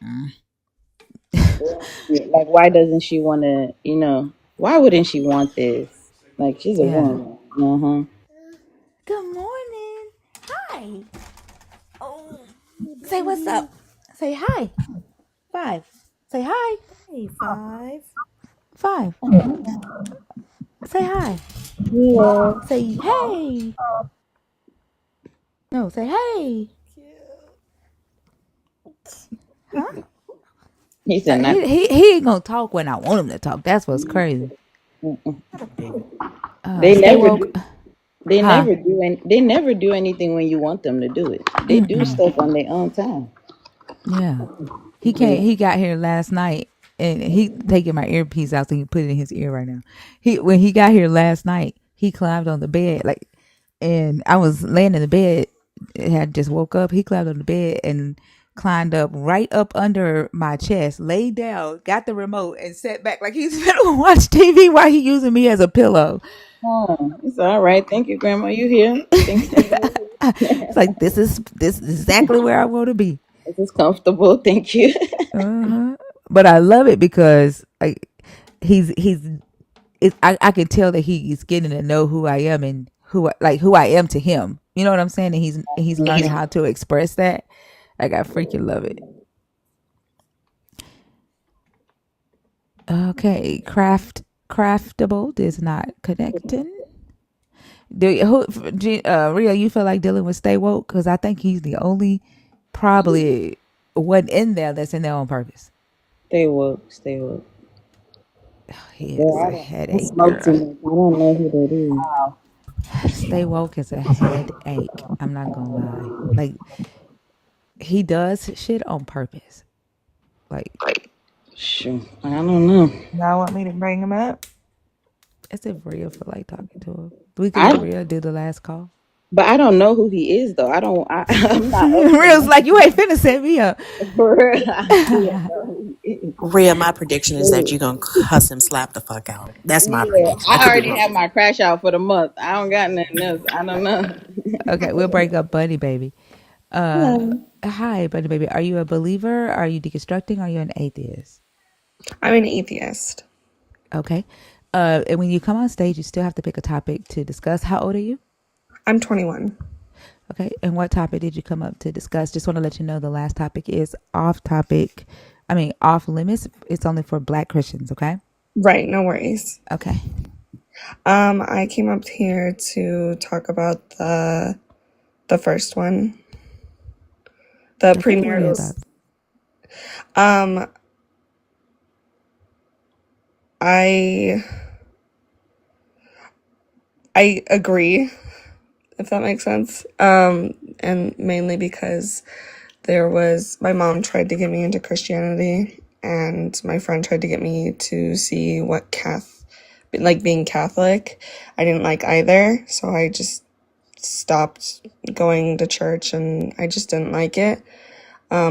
Like, why doesn't she want to? Why wouldn't she want this? Like, she's a
Yeah.
woman. Uh huh.
Good morning. Hi. Oh, say what's up. Say hi. Five. Say hi.
Hey, five.
Five. Say hi.
Yeah.
Say hey. No, say hey. Huh?
He said not.
He ain't gonna talk when I want him to talk. That's what's crazy.
Mm-mm.
Not a baby.
They
Stay
never
woke.
do. They
Huh?
never do. And they never do anything when you want them to do it. They do
Mm-mm.
stuff on their own time.
Yeah. He came.
Yeah.
He got here last night, and he taking my earpiece out so he can put it in his ear right now. When he got here last night, he climbed on the bed and I was laying in the bed. Had just woke up. He climbed on the bed and climbed up right up under my chest, laid down, got the remote, and sat back like he's gonna watch TV while he using me as a pillow.
Oh, it's all right. Thank you, Grandma. You here? Thank you for being here.
It's like this is exactly where I want to be.
This is comfortable. Thank you.
Uh-huh. But I love it because like he's I can tell that he's getting to know who I am and who I am to him. You know what I'm saying? And he's learning how to express that. Like I freaking love it. Okay, craftable is not connecting. Rio, you feel like dealing with stay woke? Because I think he's the only probably one in there that's in there on purpose.
Stay woke. Stay woke.
He
Yeah,
is a
I
headache,
smoke too
girl.
much. I don't know who that is.
Stay woke is a headache. I'm not gonna lie. Like he does shit on purpose. Like
Sure. I don't know.
Y'all want me to bring him up?
as if Rhea feel like talking to him. We could let
I
Rhea do the last call.
But I don't know who he is though. I don't. I'm not up to
Real's like, you
nothing.
ain't finna set me up.
For real, I still know who he is.
Rhea, my prediction is that
Ooh.
you're gonna cuss him slap the fuck out. That's my
Yeah,
prediction. I
I
could be
already
wrong.
have my crash out for the month. I don't got nothing else. I don't know.
Okay, we'll break up Bunny Baby. Uh,
Hello.
Hi, Bunny Baby. Are you a believer? Are you deconstructing? Are you an atheist?
I'm an atheist.
Okay. And when you come on stage, you still have to pick a topic to discuss. How old are you?
I'm 21.
Okay. And what topic did you come up to discuss? Just want to let you know the last topic is off topic. I mean, off limits. It's only for Black Christians. Okay.
Right, no worries.
Okay.
I came up here to talk about the first one, the
Okay. What are your
premarital.
thoughts?
Um, I I agree, if that makes sense. And mainly because there was my mom tried to get me into Christianity, and my friend tried to get me to see what like being Catholic. I didn't like either, so I just stopped going to church, and I just didn't like it.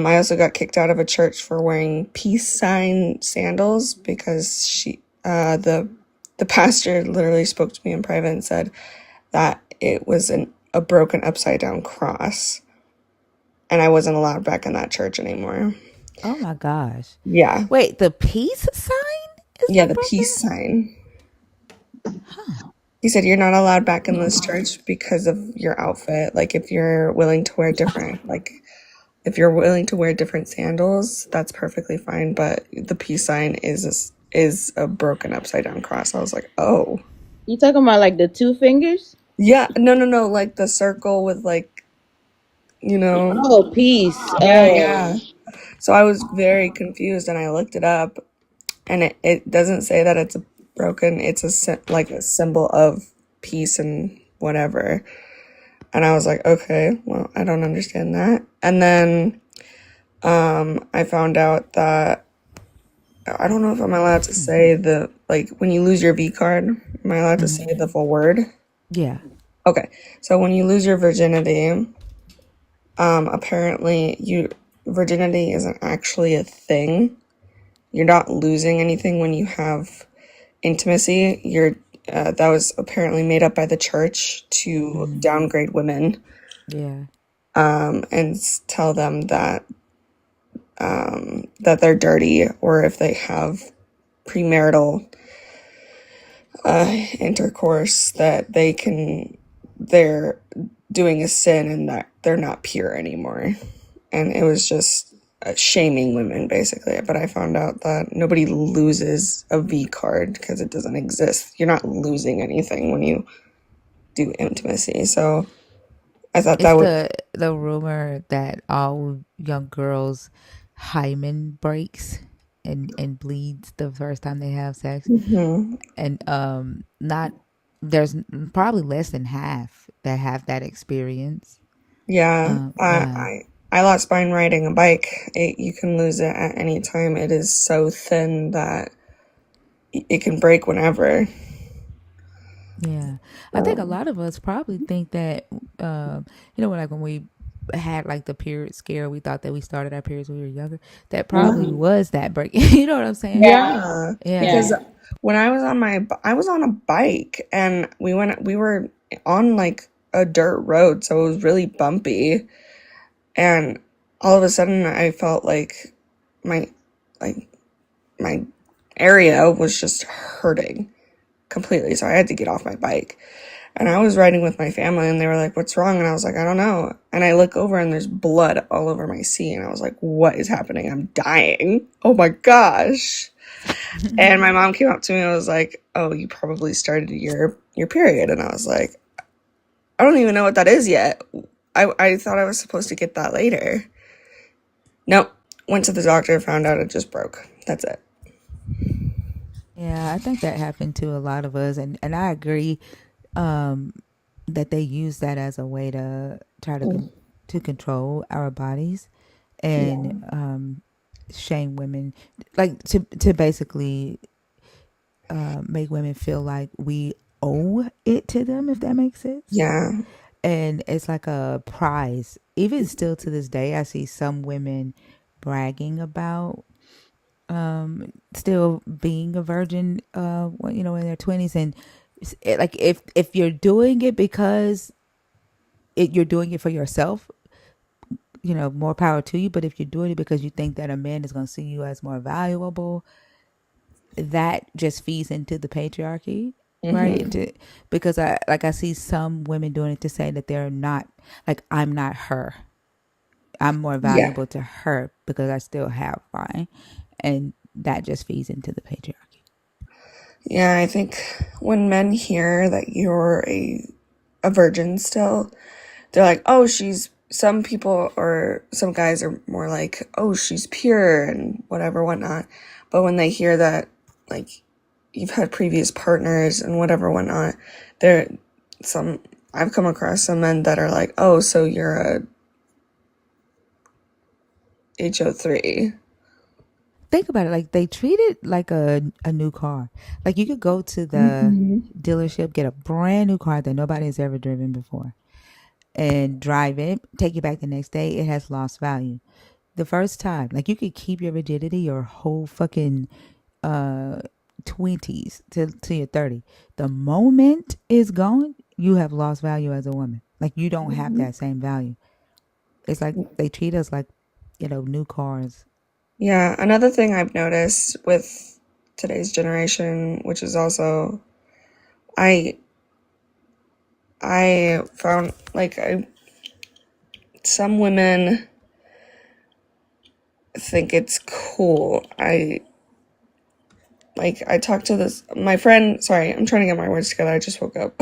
I also got kicked out of a church for wearing peace sign sandals because the pastor literally spoke to me in private and said that it was a broken upside down cross, and I wasn't allowed back in that church anymore.
Oh my gosh.
Yeah,
Wait, the peace sign is
yeah,
the
the
broken?
peace sign. He said you're not allowed back in this church because of your outfit. Like if you're willing to wear different, like if you're willing to wear different sandals, that's perfectly fine. But the peace sign is a broken upside down cross. I was like, oh,
You talking about like the two fingers?
yeah, no, like the circle with like, you know,
Oh, peace.
yeah,
Oh,
yeah. So I was very confused, and I looked it up, and it doesn't say that it's a broken. It's like a symbol of peace and whatever. And I was like, okay, well, I don't understand that. And then I found out that I don't know if I'm allowed to say like when you lose your V card, am I allowed to say the full word?
Yeah.
Okay. So when you lose your virginity, apparently virginity isn't actually a thing. You're not losing anything when you have intimacy. That was apparently made up by the church to downgrade women,
Yeah.
and tell them that they're dirty, or if they have premarital intercourse, that they're doing a sin and that they're not pure anymore. And it was just shaming women basically. But I found out that nobody loses a V card because it doesn't exist. You're not losing anything when you do intimacy. So I thought
It's
that was
the rumor that all young girls hymen breaks and bleeds the first time they have sex,
mhm.
and not there's probably less than half that have that experience.
Yeah,
Yeah.
I lost spine riding a bike. You can lose it at any time. It is so thin that it can break whenever.
Yeah, I think a
Um,
lot of us probably think that, like when we had like the period scare, we thought that we started our periods when we were younger. That probably
mm-hmm.
was that break. You know what I'm saying?
Yeah,
yeah,
Yeah.
because
yeah.
when I was on a bike, and we were on like a dirt road, so it was really bumpy, and all of a sudden I felt like my like my area was just hurting completely. So I had to get off my bike. And I was riding with my family, and they were like, "What's wrong?" And I was like, "I don't know." And I look over, and there's blood all over my seat. And I was like, "What is happening? I'm dying. Oh my gosh." And my mom came up to me and was like, "Oh, you probably started your period." And I was like, "I don't even know what that is yet. I thought I was supposed to get that later." Nope. Went to the doctor, found out it just broke. That's it.
Yeah, I think that happened to a lot of us, and I agree um, that they use that as a way to try to control our bodies and
Yeah.
shame women, like to basically make women feel like we owe it to them, if that makes sense.
Yeah.
and it's like a prize. Even still to this day, I see some women bragging about still being a virgin, in their 20s. And like if you're doing it because you're doing it for yourself, more power to you. But if you're doing it because you think that a man is going to see you as more valuable, that just feeds into the patriarchy, right?
Hmm.
Because I see some women doing it to say that they're not, like, I'm not her. I'm more
Yeah.
valuable to her because I still have mine, and that just feeds into the patriarchy.
Yeah, I think when men hear that you're a virgin still, they're like, oh, some people or some guys are more like, oh, she's pure and whatever, whatnot. But when they hear that, like, you've had previous partners and whatever, whatnot, there, some, I've come across some men that are like, oh, so you're a HO3.
Think about it. Like, they treat it like a new car. Like, you could go to the
Hmm.
dealership, get a brand new car that nobody has ever driven before, and drive it, take it back the next day. It has lost value. The first time, like, you could keep your virginity your whole fucking uh 20s to your 30. The moment is gone, you have lost value as a woman. Like, you don't have that same value. It's like they treat us like, new cars.
Yeah, another thing I've noticed with today's generation, which is also, I I found like some women think it's cool. I talked to this my friend. Sorry, I'm trying to get my words together. I just woke up.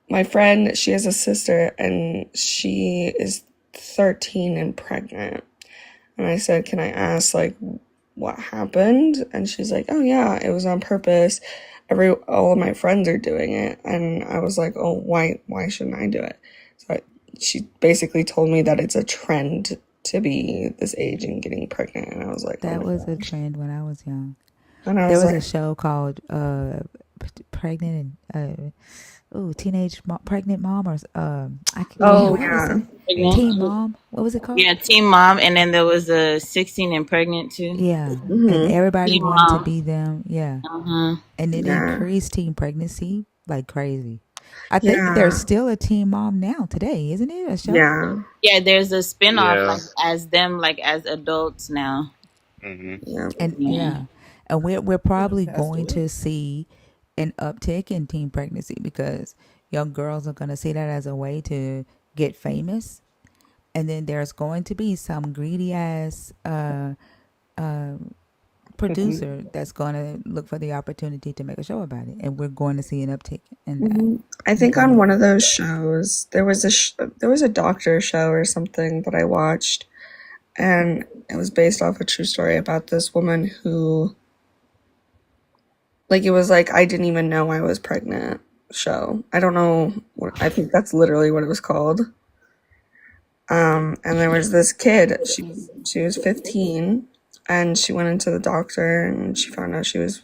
My friend, she has a sister, and she is 13 and pregnant. And I said, "Can I ask like what happened?" And she's like, "Oh yeah, it was on purpose. All of my friends are doing it." And I was like, "Oh, why shouldn't I do it?" So she basically told me that it's a trend to be this age and getting pregnant, and I was like, "Oh
That
my
was a
gosh."
trend when I was young.
And I
There
was
was
like,
a show called Pregnant and Pregnant Mom, or
"Oh
what was
yeah,
it?
Pregnant.
Teen Mom. What was it called?
Yeah, Teen Mom, and then there was a 16 and pregnant too.
Yeah, and
mm-hmm.
everybody
Teen
wanted to
Mom.
be them. Yeah,
Uh-huh.
and it
Yeah,
increased teen pregnancy like crazy. I think there's
yeah,
still a teen mom now today, isn't it? A show?
yeah,
Yeah, there's a spin-off
Yeah.
like as them like as adults now.
Hmm.
yeah,
And
Yeah.
yeah, and we're
Could have
probably
passed
going
away.
to see an uptick in teen pregnancy because young girls are going to see that as a way to get famous, and then there's going to be some greedy ass producer that's going to look for the opportunity to make a show about it, and we're going to see an uptick in that.
hmm. I think on one of those shows there was a doctor show or something that I watched, and it was based off a true story about this woman who, like, it was like I didn't even know I was pregnant show. I don't know what, I think that's literally what it was called. And there was this kid. She was 15, and she went into the doctor and she found out she was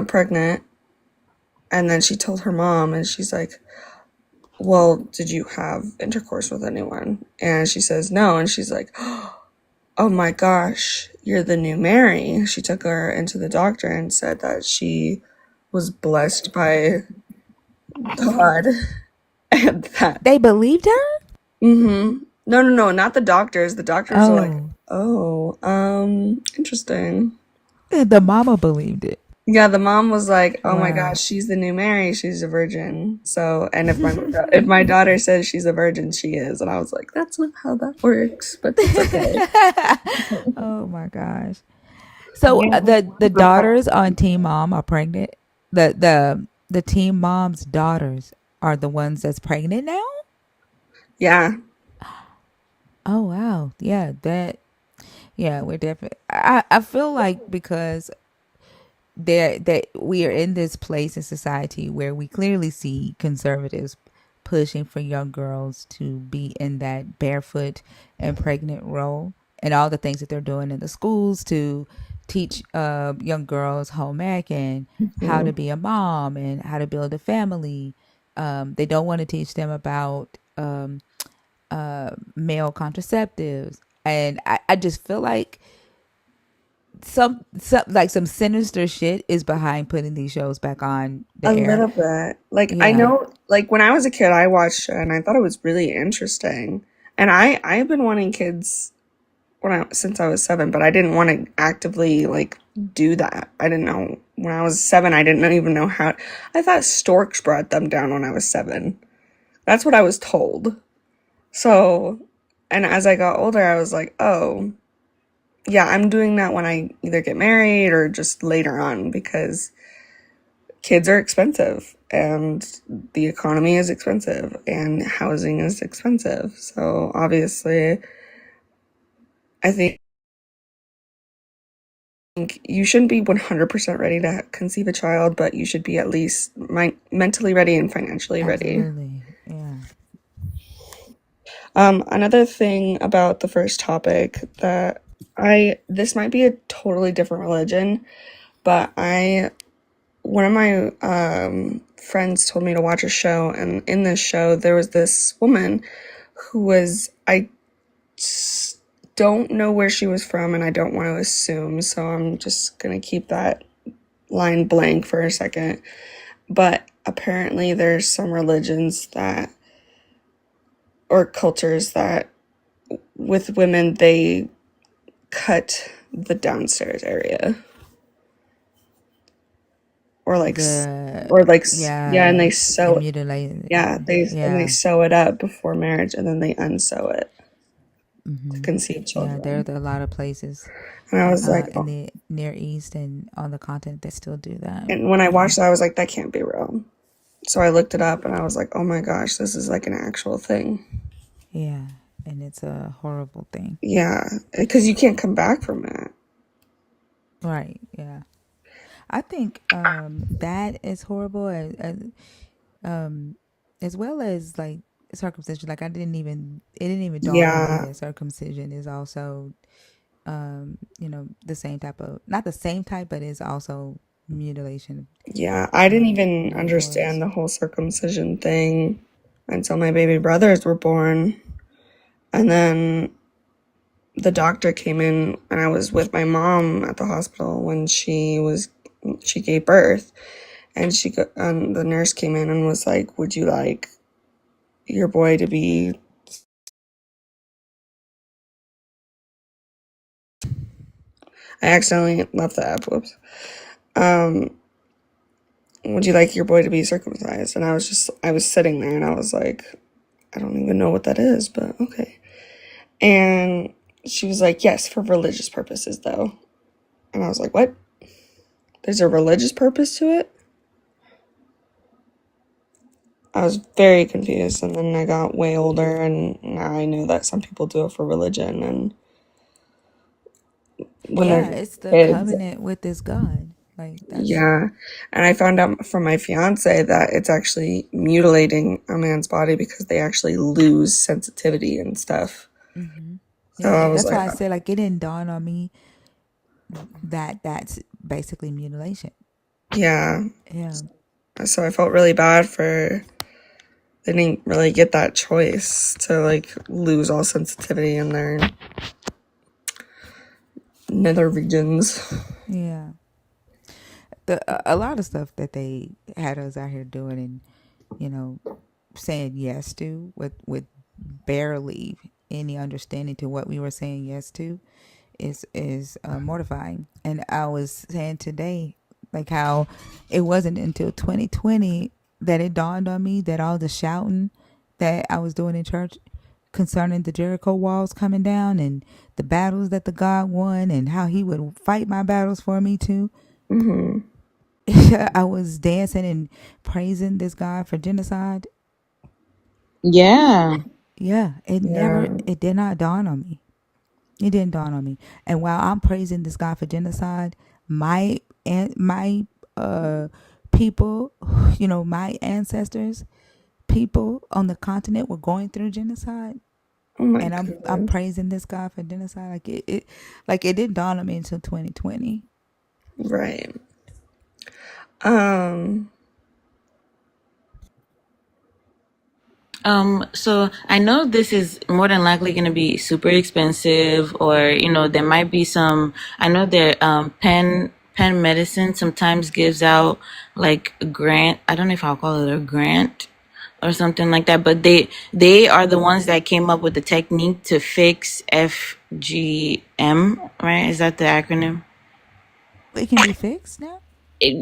pregnant. And then she told her mom, and she's like, "Well, did you have intercourse with anyone?" And she says no, and she's like, "Oh my gosh, you're the new Mary." She took her into the doctor and said that she was blessed by God, and that.
They believed her.
Mm-hmm. No, no, no, not the doctors. The doctors are like,
Oh,
"Oh, interesting."
the mama believed it.
Yeah, the mom was like, "Oh my
Wow.
gosh, she's the new Mary. She's a virgin." So, and if my daughter says she's a virgin, she is. And I was like, "That's not how that works," but it's okay.
Oh my gosh. So
Yeah.
the daughters on Team Mom are pregnant. The Team Mom's daughters are the ones that's pregnant now.
Yeah.
Oh wow, yeah, yeah, we're definitely. I feel like because that we are in this place in society where we clearly see conservatives pushing for young girls to be in that barefoot and pregnant role, and all the things that they're doing in the schools to teach young girls home ec and how to
Mhm.
be a mom and how to build a family. They don't want to teach them about male contraceptives, and I just feel like some sinister shit is behind putting these shows back on
A
the air.
little bit. Like I
Yeah,
know, like when I was a kid, I watched it and I thought it was really interesting. And I've been wanting kids since I was 7, but I didn't want to actively like do that. I didn't know when I was 7. I didn't even know how. I thought storks brought them down when I was 7. That's what I was told. So, and as I got older, I was like, oh, yeah, I'm doing that when I either get married or just later on because kids are expensive and the economy is expensive and housing is expensive. So obviously, I think you shouldn't be 100% ready to conceive a child, but you should be at least mentally ready and financially ready.
absolutely. Yeah.
Another thing about the first topic that this might be a totally different religion, but one of my friends told me to watch a show, and in this show there was this woman who was, I don't know where she was from and I don't want to assume, so I'm just gonna keep that line blank for a second. But apparently there's some religions that, or cultures that, with women they cut the downstairs area, or like
The
yeah, and they
the
sew,
mutilated.
yeah, they
Yeah.
sew it up before marriage and then they unsew it to conceive
Yeah,
children.
there's a lot of places
And I was like,
in
oh.
the Near East and on the continent that still do that.
And when I
Yeah.
watched that, I was like, that can't be real. So I looked it up and I was like, oh my gosh, this is like an actual thing.
Yeah. And it's a horrible thing.
Yeah, because you can't come back from it.
Right. Yeah. I think that is horrible as well as like circumcision. Like it didn't even dawn on me
Yeah,
that circumcision is also the same type of, not the same type, but is also mutilation
yeah. I didn't even
of
understand
boys.
the whole circumcision thing until my baby brothers were born. And then the doctor came in and I was with my mom at the hospital when she gave birth. And the nurse came in and was like, would you like your boy to be, I accidentally left the app, whoops. Um, would you like your boy to be circumcised? And I was sitting there and I was like, I don't even know what that is, but okay. And she was like, yes, for religious purposes though. And I was like, what? There's a religious purpose to it? I was very confused. And then I got way older and now I knew that some people do it for religion and when
Yeah,
they're
it's the
kids.
covenant with this God. Like that's
Yeah. And I found out from my fiance that it's actually mutilating a man's body because they actually lose sensitivity and stuff. So I
yeah.
was
That's
like,
why I said like it didn't dawn on me that that's basically mutilation.
yeah.
Yeah.
So I felt really bad for, they didn't really get that choice to like lose all sensitivity in their nether regions.
Yeah. A lot of stuff that they had us out here doing and you know saying yes to with barely any understanding to what we were saying yes to is mortifying. And I was saying today, like how it wasn't until 2020 that it dawned on me that all the shouting that I was doing in church concerning the Jericho walls coming down and the battles that the God won and how he would fight my battles for me too.
Mm-hmm.
I was dancing and praising this God for genocide.
Yeah.
Yeah,
Yeah.
it did not dawn on me. It didn't dawn on me. And while I'm praising this God for genocide, my people, my ancestors, people on the continent were going through genocide,
Oh my
and I'm
goodness.
praising this God for genocide. Like it didn't dawn on me until 2020.
Right. Um,
So I know this is more than likely going to be super expensive, or there might be some. I know that Penn Medicine sometimes gives out like a grant. I don't know if I'll call it a grant or something like that, but they are the ones that came up with the technique to fix FGM. Right? Is that the acronym?
It can be fixed now.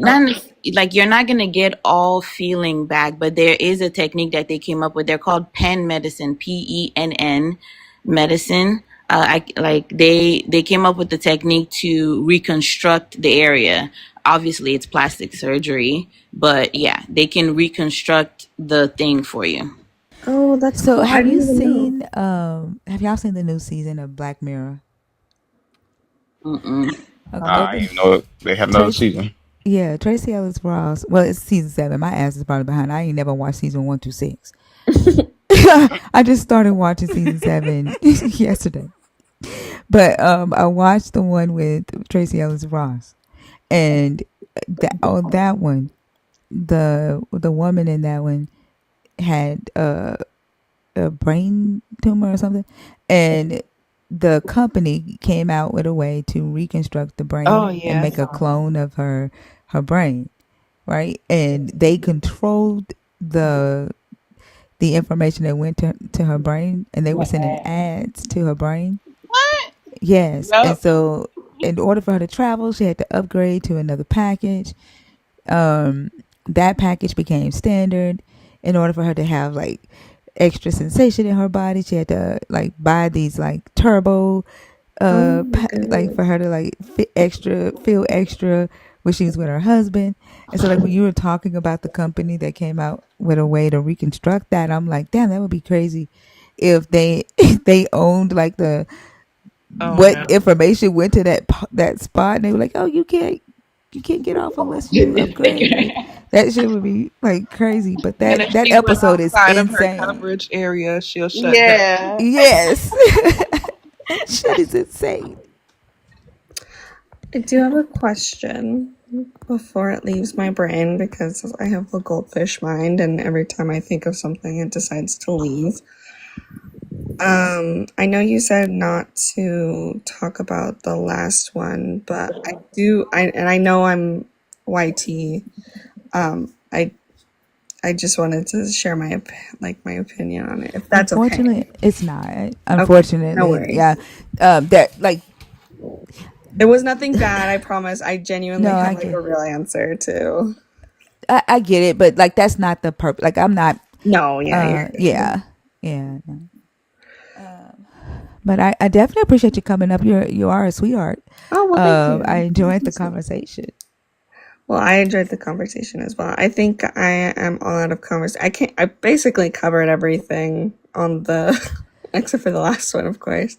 Oh,
Not like you're not gonna get all feeling back, but there is a technique that they came up with. They're called Penn medicine, PENN medicine. They came up with the technique to reconstruct the area. Obviously, it's plastic surgery, but yeah, they can reconstruct the thing for you.
Oh, that's
so
cool. I
have
didn't
you
even know.
seen? Have y'all seen the new season of Black Mirror?
Mm-mm.
I
Okay,
didn't even know they had another
Tracy.
season.
Yeah, Tracy Ellis Ross. Well, it's season 7. My ass is probably behind. I ain't never watched season 1 through 6. I just started watching season 7 yesterday. But I watched the one with Tracy Ellis Ross, and that one, the woman in that one had a brain tumor or something, and the company came out with a way to reconstruct the
Oh
brain and
yeah, I
make a
saw that.
clone of her brain, right? And they controlled the information that went to her brain, and they were sending ads to her brain.
What?
Yes, and
Yep.
so in order for her to travel, she had to upgrade to another package. Um, that package became standard. In order for her to have like extra sensation in her body, she had to like buy these like turbo
Oh my
like for
goodness.
her to like feel extra when she was with her husband. And so like when you were talking about the company that came out with a way to reconstruct that, I'm like, damn, that would be crazy if they if they owned like the
Oh
what
no.
information went to that spot, and they were like, oh, you can't get off unless you upgrade. Like that shit would be like crazy. But
And
that
if
that
she went
episode is
outside of her
insane.
coverage area, she'll shut down.
Yeah.
Yes. That shit is insane.
I do have a question before it leaves my brain because I have a goldfish mind, and every time I think of something, it decides to leave. I know you said not to talk about the last one, but and I know I'm YT. I just wanted to share my opinion on it, if that's
Unfortunately,
okay.
it's not.
Okay, no
Unfortunately, yeah.
worries.
That like
It was nothing bad, I promise. I genuinely
no,
have like a real answer too.
I get it, but like that's not the purpose. Like I'm not.
No, yeah, you're good.
Yeah, yeah. No. But I definitely appreciate you coming up. You are a sweetheart.
Oh, well, thank
I
you. Thank
enjoyed
you
the
so much.
conversation.
Well, I enjoyed the conversation as well. I think I am all out of conversation. I basically covered everything on the, except for the last one, of course.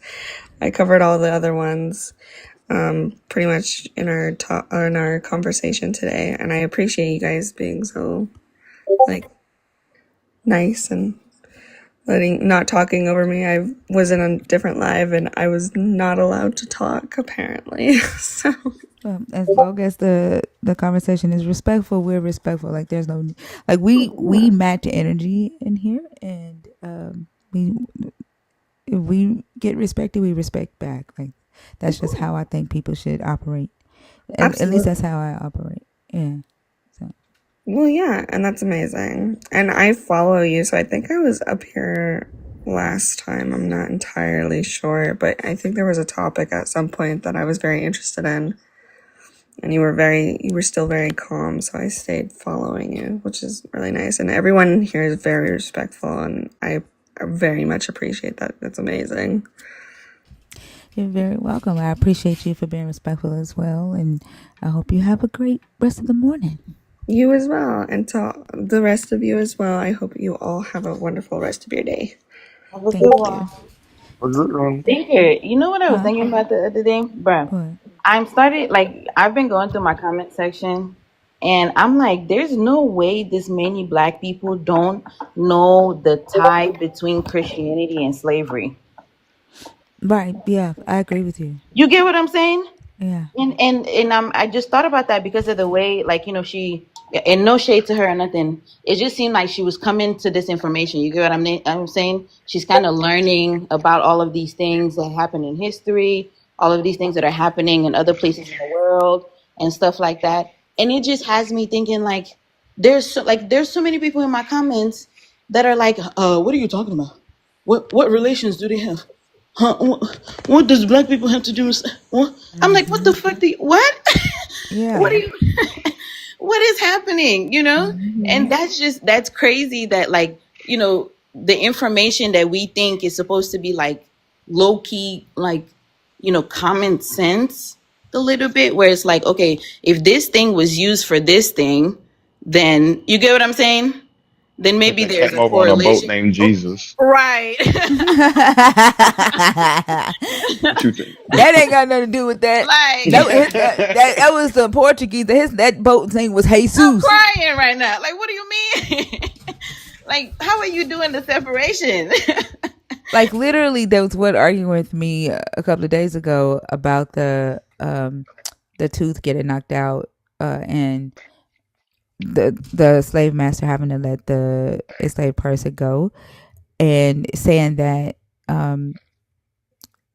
I covered all the other ones, pretty much in our conversation today. And I appreciate you guys being so, like, nice and not talking over me. I was in a different live and I was not allowed to talk, apparently. So,
As long as the conversation is respectful, we're respectful. Like there's no like we match energy in here, and we if we get respected, we respect back. Like that's just how I think people should operate. At least that's
absolutely.
how I operate. Yeah. So
Well, yeah, and that's amazing. And I follow you, so I think I was up here last time. I'm not entirely sure, but I think there was a topic at some point that I was very interested in. And you were still very calm, so I stayed following you, which is really nice. And everyone here is very respectful, and I very much appreciate that. That's amazing.
you're very welcome. I appreciate you for being respectful as well, and I hope you have a great rest of the morning.
You as well, and to the rest of you as well. I hope you all have a wonderful rest of your day.
Have a good
Thank you.
one.
A good one.
Thinker, you know what I was
Huh?
thinking about the other day, bruh?
What?
I've been going through my comment section, and I'm like, there's no way this many black people don't know the tie between Christianity and slavery.
Right. Yeah, I agree with you.
You get what I'm saying?
Yeah.
And I just thought about that because of the way, like, she and no shade to her or nothing. It just seemed like she was coming to this information. You get what I'm saying? She's kind of learning about all of these things that happen in history, all of these things that are happening in other places in the world, and stuff like that. And it just has me thinking like, there's so many people in my comments that are like, what are you talking about? What relations do they have? Huh? What does black people have to do with what? I'm like, what the fuck? What? What are
Yeah.
you? What is happening? And that's crazy. That like the information that we think is supposed to be like low key, like common sense, a little bit, where it's like, okay, if this thing was used for this thing, then you get what I'm saying. Then
Because
maybe
they
there's
came
a
over on a boat
correlation.
named Jesus.
Right.
What you think?
That ain't got nothing to do with that.
Like,
That was the Portuguese. That boat's name was
I'm
Jesus.
crying right now. Like, what do you mean? Like, how are you doing the separation?
Like literally, there was one arguing with me a couple of days ago about the tooth getting knocked out, and the slave master having to let the enslaved person go, and saying that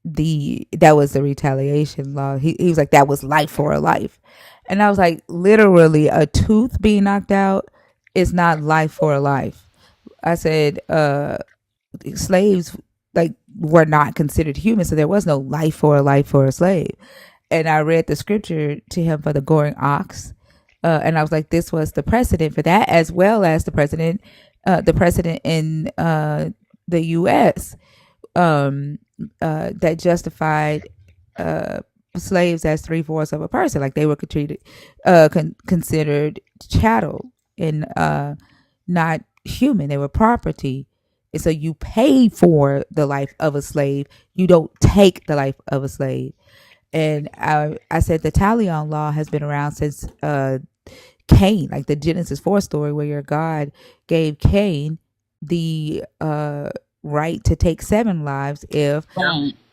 that was the retaliation law. He was like, that was life for a life. And I was like, literally, a tooth being knocked out is not life for a life. I said, slaves like were not considered human, so there was no life for a slave. And I read the scripture to him for the goring ox, and I was like, this was the precedent for that, as well as the precedent in the U.S. That justified uh, slaves as 3/4 of a person, like they were considered chattel and not human. They were property. And so you pay for the life of a slave. You don't take the life of a slave. And I said the Talion law has been around since Cain, like the Genesis 4 story where your God gave Cain the right to take 7 lives if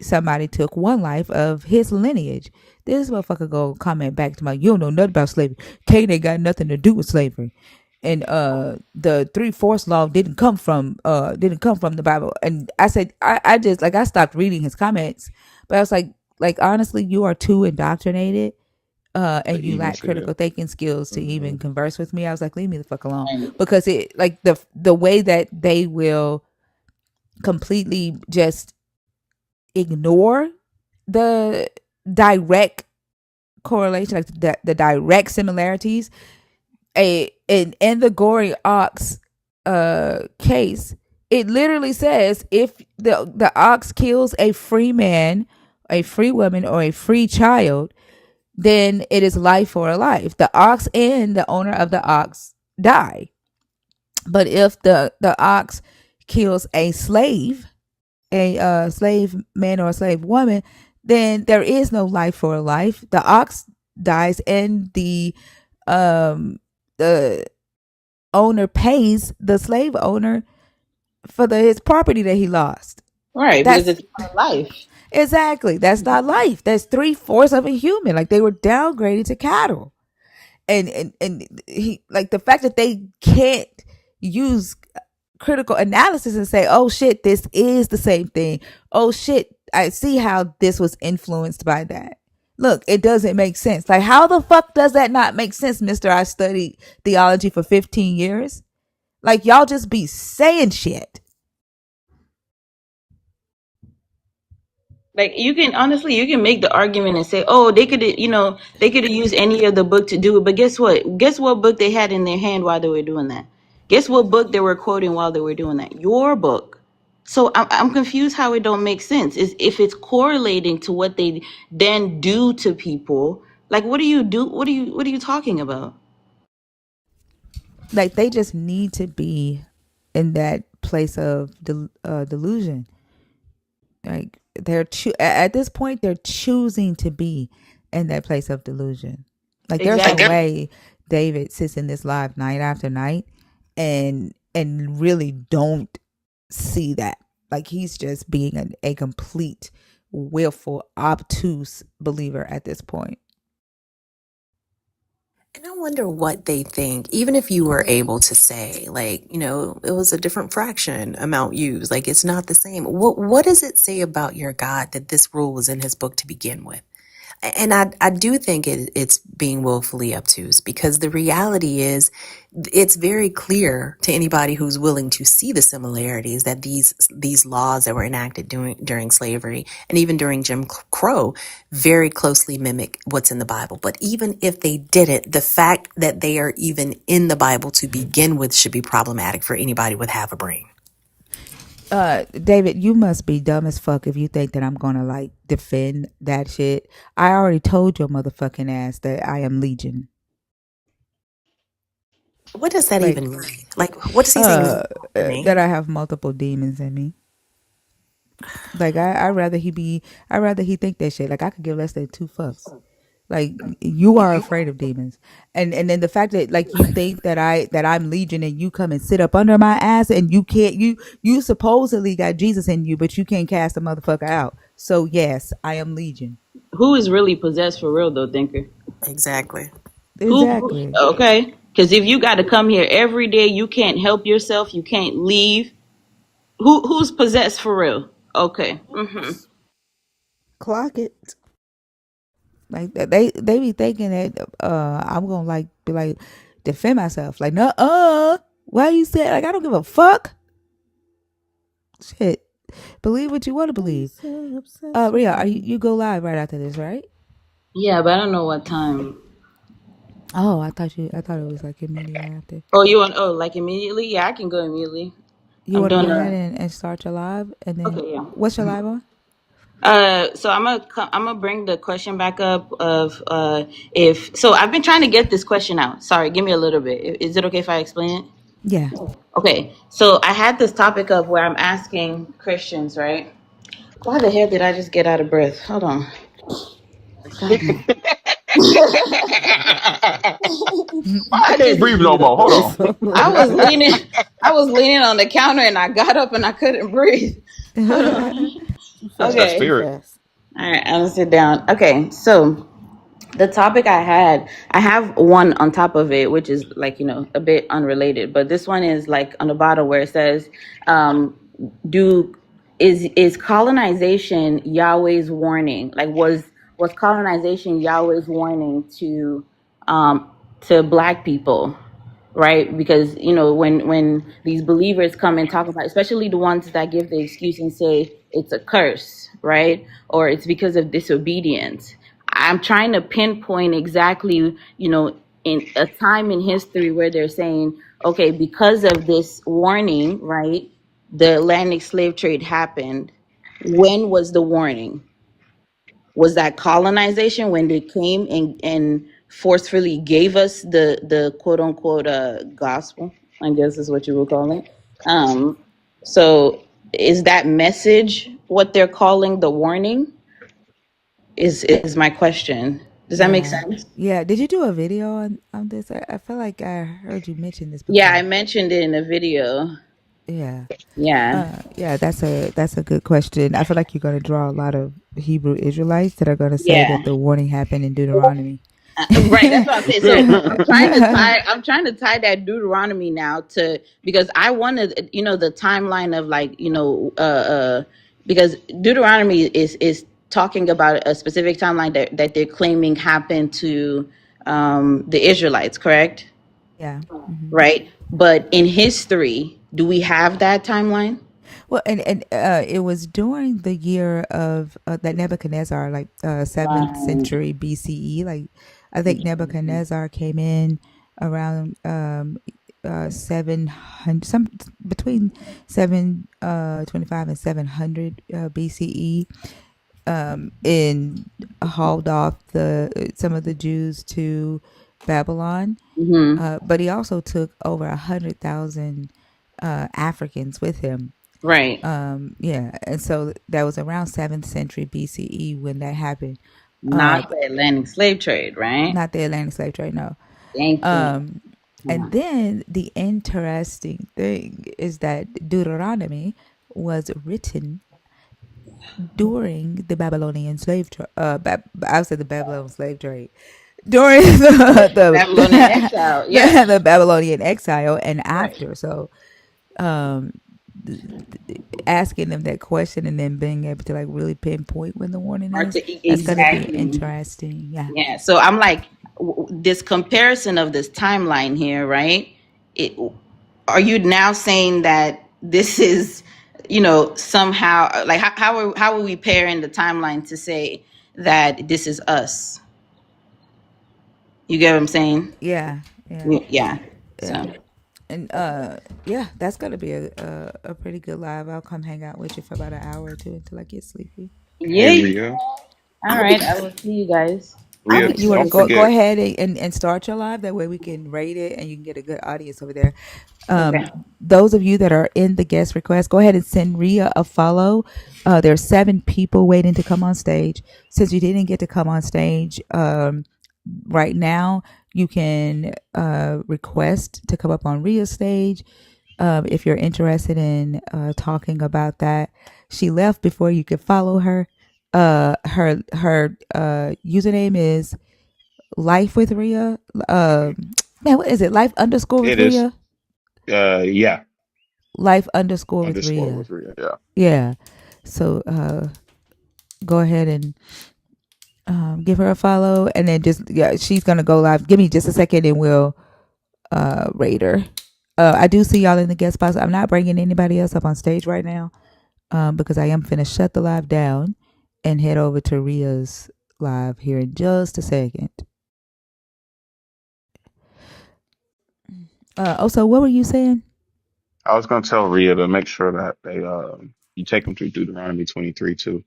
somebody took 1 life of his lineage. This motherfucker go comment back to my, you don't know nothing about slavery. Cain ain't got nothing to do with slavery. And the 3/4 law didn't come from the Bible. And I said, I just like, I stopped reading his comments, but I was like honestly, you are too indoctrinated,
To
and you
even
lack
see it.
critical thinking skills to
Hmm.
even converse with me. I was like, leave me the fuck alone, because it like the way that they will completely just ignore the direct correlation, like the direct similarities. In the gory ox case, it literally says if the ox kills a free man, a free woman, or a free child, then it is life for a life. The ox and the owner of the ox die. But if the ox kills a slave, a slave man or a slave woman, then there is no life for a life. The ox dies, and um the owner pays the slave owner for his property that he lost.
Right, because
That's
it's not life.
exactly, that's not life. That's 3/4 of a human. Like they were downgraded to cattle. And he, like, the fact that they can't use critical analysis and say, oh shit, this is the same thing. Oh shit, I see how this was influenced by that. Look, it doesn't make sense. Like, how the fuck does that not make sense, Mister? I studied theology for 15 years. Like, y'all just be saying shit.
Like, you can honestly, you can make the argument and say, oh, they could have used any of the book to do it. But guess what? Guess what book they had in their hand while they were doing that? Guess what book they were quoting while they were doing that? Your book. So I'm confused how it don't make sense. Is if it's correlating to what they then do to people? Like, what do you do? What are you talking about?
Like, they just need to be in that place of delusion. Like, at this point, they're choosing to be in that place of delusion. Like, there's no
Exactly.
way David sits in this live night after night and really don't see that. Like, he's just being a complete willful obtuse believer at this point.
And I wonder what they think, even if you were able to say, like, it was a different fraction amount used, like it's not the same. What does it say about your God that this rule was in his book to begin with? And I do think it's being willfully obtuse, because the reality is it's very clear to anybody who's willing to see the similarities that these laws that were enacted during slavery and even during Jim Crow very closely mimic what's in the Bible. But even if they didn't, the fact that they are even in the Bible to begin with should be problematic for anybody with half a brain.
David, you must be dumb as fuck if you think that I'm gonna like defend that shit. I already told your motherfucking ass that I am Legion.
What does that
Like,
even mean? Like, what is he saying to
that
me?
I have multiple demons in me. Like, I rather he think that shit. Like, I could give less than two fucks. Like, you are afraid of demons, and then the fact that like you think that I'm Legion and you come and sit up under my ass and you can't you supposedly got Jesus in you, but you can't cast a motherfucker out. So yes, I am Legion.
Who is really possessed for real though, Thinker?
Exactly.
Who
Exactly.
okay. Because if you got to come here every day, you can't help yourself, you can't leave. Who's possessed for real? Okay.
Clock it. Like they be thinking that I'm gonna like be like defend myself. Like no why you say like I don't give a fuck. Shit. Believe what you want to believe.
So obsessed with
Ria, are
you.
you go live right after this, right?
Yeah, but I don't know what time.
Oh, I thought it was like immediately after.
Oh, you want? Oh, like immediately? Yeah, I can go immediately.
You
I'm
want to
doing
go ahead
a.
and start your live, and then
Okay, yeah.
what's your live on?
So I'm gonna bring the question back up of if so I've been trying to get this question out. Sorry, give me a little bit. Is it okay if I explain it?
Yeah.
Okay, so I had this topic of where I'm asking Christians, right? Why the hell did I just get out of breath? Hold on. God damn.
I
I
can't
just
breathe no more. Hold on.
I was leaning I was leaning on the counter and I got up and I couldn't breathe. Hold on.
Too
That's that
fast.
Okay.
Too
spirit.
fast.
All right, I'm gonna sit down. Okay, so the topic I have one on top of it, which is like, a bit unrelated, but this one is like on the bottom where it says, do is colonization Yahweh's warning? Like was colonization Yahweh's warning to black people? Right, because when these believers come and talk about, especially the ones that give the excuse and say it's a curse, right, or it's because of disobedience. I'm trying to pinpoint exactly, in a time in history where they're saying, okay, because of this warning, right, the Atlantic slave trade happened. When was the warning? Was that colonization when they came and forcefully gave us the quote unquote gospel? I guess is what you would call it. So is that message what they're calling the warning? Is my question. Does that make
Yeah.
sense?
Yeah. Did you do a video on this? I feel like I heard you mention this
Yeah, I
before.
mentioned it in a video.
Yeah.
Yeah.
Yeah, that's a good question. I feel like you're gonna draw a lot of Hebrew Israelites that are gonna say
Yeah.
that the warning happened in Deuteronomy.
Right, that's what I'm saying. So I'm trying to tie that Deuteronomy now to, because I wanted, the timeline of like, because Deuteronomy is talking about a specific timeline that they're claiming happened to the Israelites, correct?
Yeah. Hmm.
Right. But in history, do we have that timeline?
Well, and it was during the year of that Nebuchadnezzar, like seventh
Right.
century BCE. Like I think Nebuchadnezzar came in around 700, some between 725 and 700 BCE, and hauled off the some of the Jews to Babylon.
Mm-hmm.
But he also took over 100,000 Africans with him.
Right.
Yeah, and so that was around 7th century BCE when that happened.
Not the Atlantic slave trade, right?
Not the Atlantic slave trade, no.
Thank you.
And then the interesting thing is that Deuteronomy was written during the Babylonian slave trade. I would say the Babylonian slave trade. during
Babylonian exile. Yeah.
the Babylonian exile and
Right.
after. So um asking them that question and then being able to like really pinpoint when the warning is, that's going to be
Exactly.
interesting. Yeah.
Yeah. So I'm like, this comparison of this timeline here, right? It, are you now saying that this is, somehow like how are we pairing the timeline to say that this is us? You get what I'm saying?
Yeah. Yeah.
Yeah.
Yeah.
So
And yeah, that's gonna be a pretty good live. I'll come hang out with you for about an hour or two until I get sleepy.
Hey,
yay.
Ria.
All right. I will see you guys.
I
Ria,
think you want to
don't
go
forget.
ahead and start your live. That way we can rate it and you can get a good audience over there.
Okay.
Those of you that are in the guest request, go ahead and send Ria a follow. There's 7 people waiting to come on stage. Since you didn't get to come on stage, right now you can request to come up on Ria's stage if you're interested in talking about that. She left before you could follow her. Her username is Life with Ria. Man, what is it? Life underscore with
It is.
Ria.
Yeah.
Life underscore with
Underscore
Ria.
with Ria. Yeah.
Yeah. So go ahead and give her a follow, and then just yeah, she's gonna go live. Give me just a second, and we'll rate her. I do see y'all in the guest spots. I'm not bringing anybody else up on stage right now because I am finna shut the live down and head over to Ria's live here in just a second. Also, what were you saying?
I was gonna tell Ria to make sure that they you take them to Deuteronomy 23 too.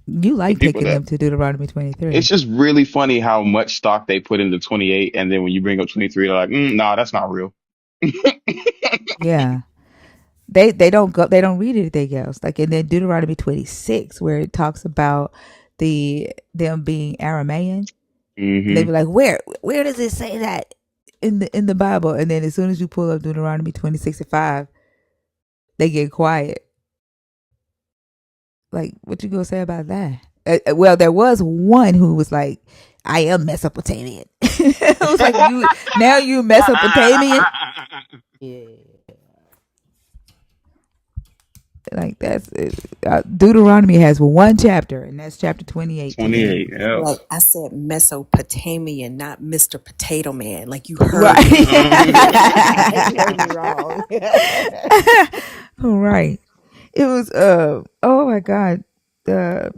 You
The
like
people
taking
that
them to Deuteronomy
it's
23.
just really funny how much stock they put into 28, and then when you bring up 23, they're like, nah, that's not real.
Yeah. They don't read anything else. Like in then Deuteronomy 26, where it talks about them being Aramaean. And they
Hmm.
be like, where does it say that in the Bible? And then as soon as you pull up Deuteronomy 26:5, they get quiet. Like, what you gonna say about that? Well, there was one who was like, I am Mesopotamian. It was like, you Mesopotamian.
Yeah.
Like that's Deuteronomy has one chapter, and that's chapter 28 to them.
28, yeah.
Like I said, Mesopotamian, not Mr. Potato Man. Like you heard me
Right.
wrong.
You heard me wrong.
Right. It was oh my god. The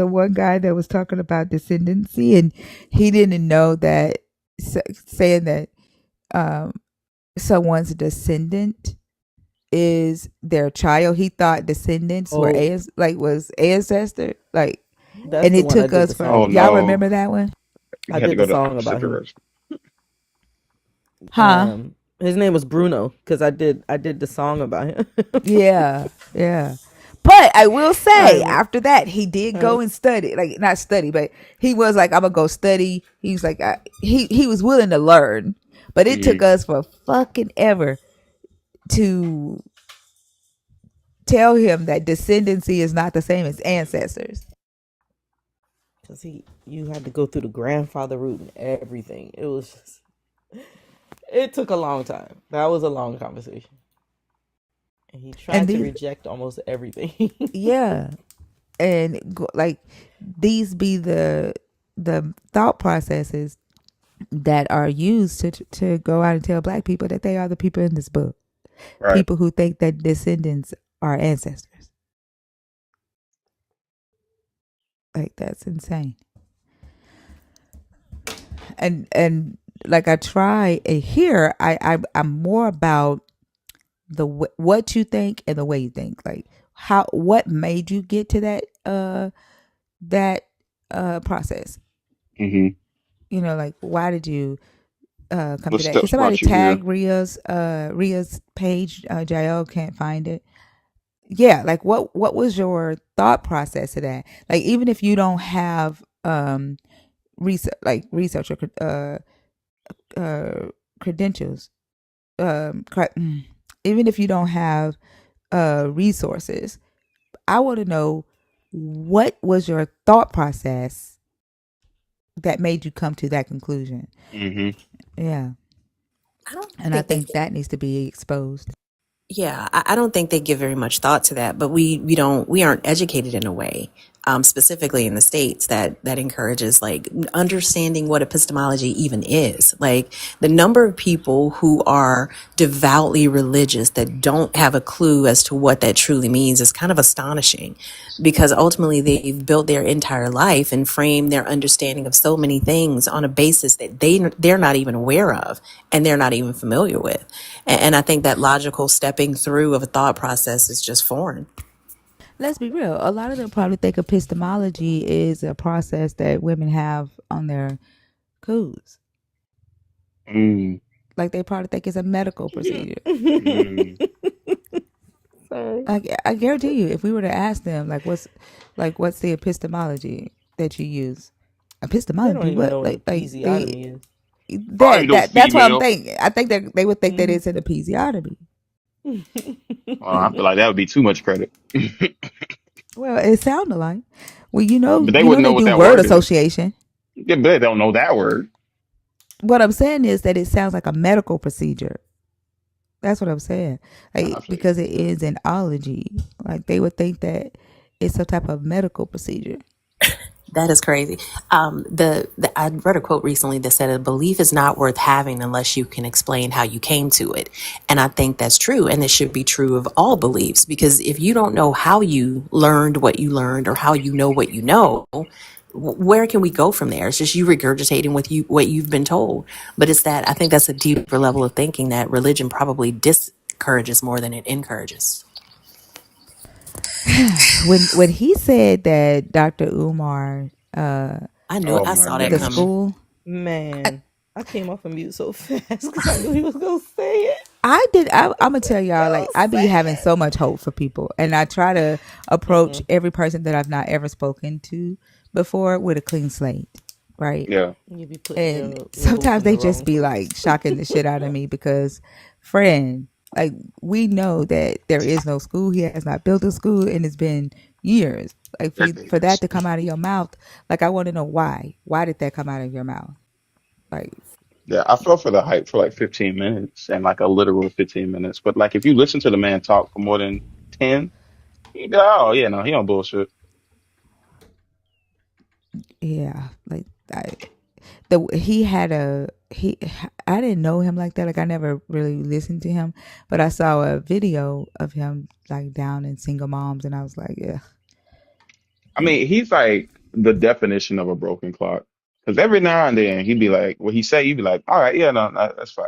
one guy that was talking about descendancy, and he didn't know that saying that um someone's descendant is their child. He thought descendants were
Oh,
was ancestor. Like,
that's
and
the
it
one I
took
did the
us
Oh
from,
song.
y'all
no,
remember that one?
you
I
had to
did the
go to
song
opposite
about him.
direction.
Huh?
His name was Bruno because I did the song about him.
Yeah, yeah. But I will
I
say,
know.
after that, he did go and study. Like, not study, but he was like, "I'm gonna go study." He was like, he was willing to learn, but it
Hmm.
took us for fucking ever to tell him that descendancy is not the same as ancestors.
Because you had to go through the grandfather route and everything. It took a long time. That was a long conversation. And he
And
tried to
these,
reject almost everything.
yeah, and like these be the thought processes that are used to go out and tell black people that they are the people in this book.
Right.
People who think that descendants are ancestors. Like that's insane. And like I try here, I'm more about what you think and the way you think. Like what made you get to that process.
Hmm.
Like why did you come
What
to that? Can
steps
somebody
brought you here?
tag Ria's page? Jael can't find it. Yeah, like what was your thought process of that? Like even if you don't have research or credentials, even if you don't have resources, I want to know what was your thought process that made you come to that conclusion.
Hmm.
Yeah.
I don't
And I
think they
think that needs to be exposed.
Yeah, I don't think they give very much thought to that, but we aren't educated in a way, specifically in the States that encourages like understanding what epistemology even is. Like the number of people who are devoutly religious that don't have a clue as to what that truly means is kind of astonishing, because ultimately they've built their entire life and framed their understanding of so many things on a basis that they're not even aware of and they're not even familiar with. And I think that logical stepping through of a thought process is just foreign.
Let's be real. A lot of them probably think epistemology is a process that women have on their coups.
Mm,
Like they probably think it's a medical procedure.
mm.
Sorry.
I guarantee you, if we were to ask them, what's the epistemology that you use?
They don't
Epistemology,
even
what?
know what episiotomy is.
Probably those
That's what I'm
female.
thinking. I think that they would think that
Hmm.
it's an episiotomy.
I feel like that would be too much credit.
Well, it sounded like. Well,
But they
you know
wouldn't know
they
what
do
that
word
word is.
association.
Yeah, but they don't know that word.
What I'm saying is that it sounds like a medical procedure. That's what I'm saying.
Nah, I
Like
feel you.
because it is an ology. Like they would think that it's some type of medical procedure.
That is crazy. I read a quote recently that said a belief is not worth having unless you can explain how you came to it. And I think that's true. And it should be true of all beliefs, because if you don't know how you learned what you learned or how you know what you know, where can we go from there? It's just you regurgitating what you've been told. But it's that I think that's a deeper level of thinking that religion probably discourages more than it encourages.
When he said that Dr. Umar,
I knew it.
Oh
I
my
saw that
the
goodness.
coming.
school,
Man, I came off of mute so fast because I knew he was gonna say it.
I'm gonna tell y'all, like, I be having so much hope for people, and I try to approach
Mm-mm.
every person that I've not ever spoken to before with a clean slate, right?
Yeah,
You be putting
And
your hopes
sometimes
in the
they just
wrong
be
place.
like shocking the shit out of me because, friend, like, we know that there is no school. He has not built a school, and it's been years. Like for that
decades.
to come out of your mouth, like I want to know why. Why did that come out of your mouth? Like,
Yeah, I fell for the hype for like 15 minutes and like a literal 15 minutes. But like if you listen to the man talk for more than 10, you go, oh yeah, no, he on bullshit.
yeah, like I, the he had a he. I didn't know him like that. Like I never really listened to him, but I saw a video of him like down in single moms, and I was like, yeah,
I mean, he's like the definition of a broken clock. Because every now and then he'd be like, what he say, you'd be like, all right, yeah, no, that's fine.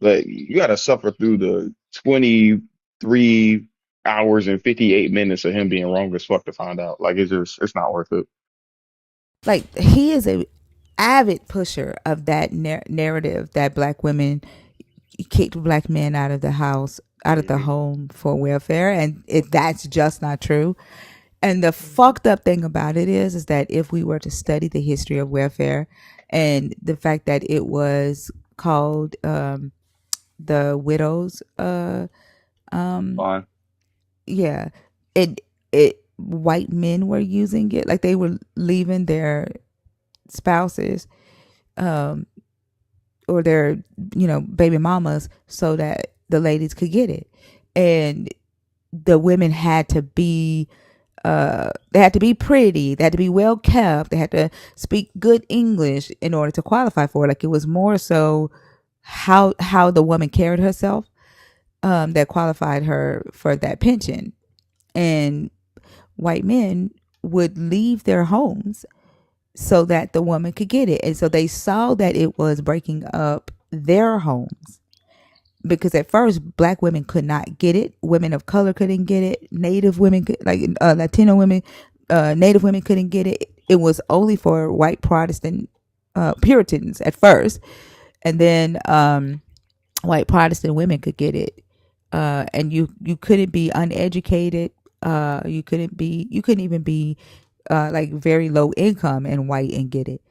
But you got to suffer through the 23 hours and 58 minutes of him being wrong as fuck to find out. Like it's not worth it.
like he is a avid pusher of that narrative that black women kicked black men out of the house, out of the
Hmm.
home for welfare, and that's just not true. And the
Mhm.
fucked up thing about it is that if we were to study the history of welfare and the fact that it was called the widows,
Fine.
yeah, it white men were using it, like they were leaving their spouses um or their baby mamas so that the ladies could get it. And the women had to be they had to be pretty, they had to be well kept, they had to speak good English in order to qualify for it. Like it was more so how the woman carried herself that qualified her for that pension. And white men would leave their homes so that the woman could get it. And so they saw that it was breaking up their homes because at first black women could not get it, women of color couldn't get it, native women could, like Latino women, native women couldn't get it. It was only for white Protestant Puritans at first, and then white Protestant women could get it. And you couldn't be uneducated, you couldn't even be like very low income and white and get it.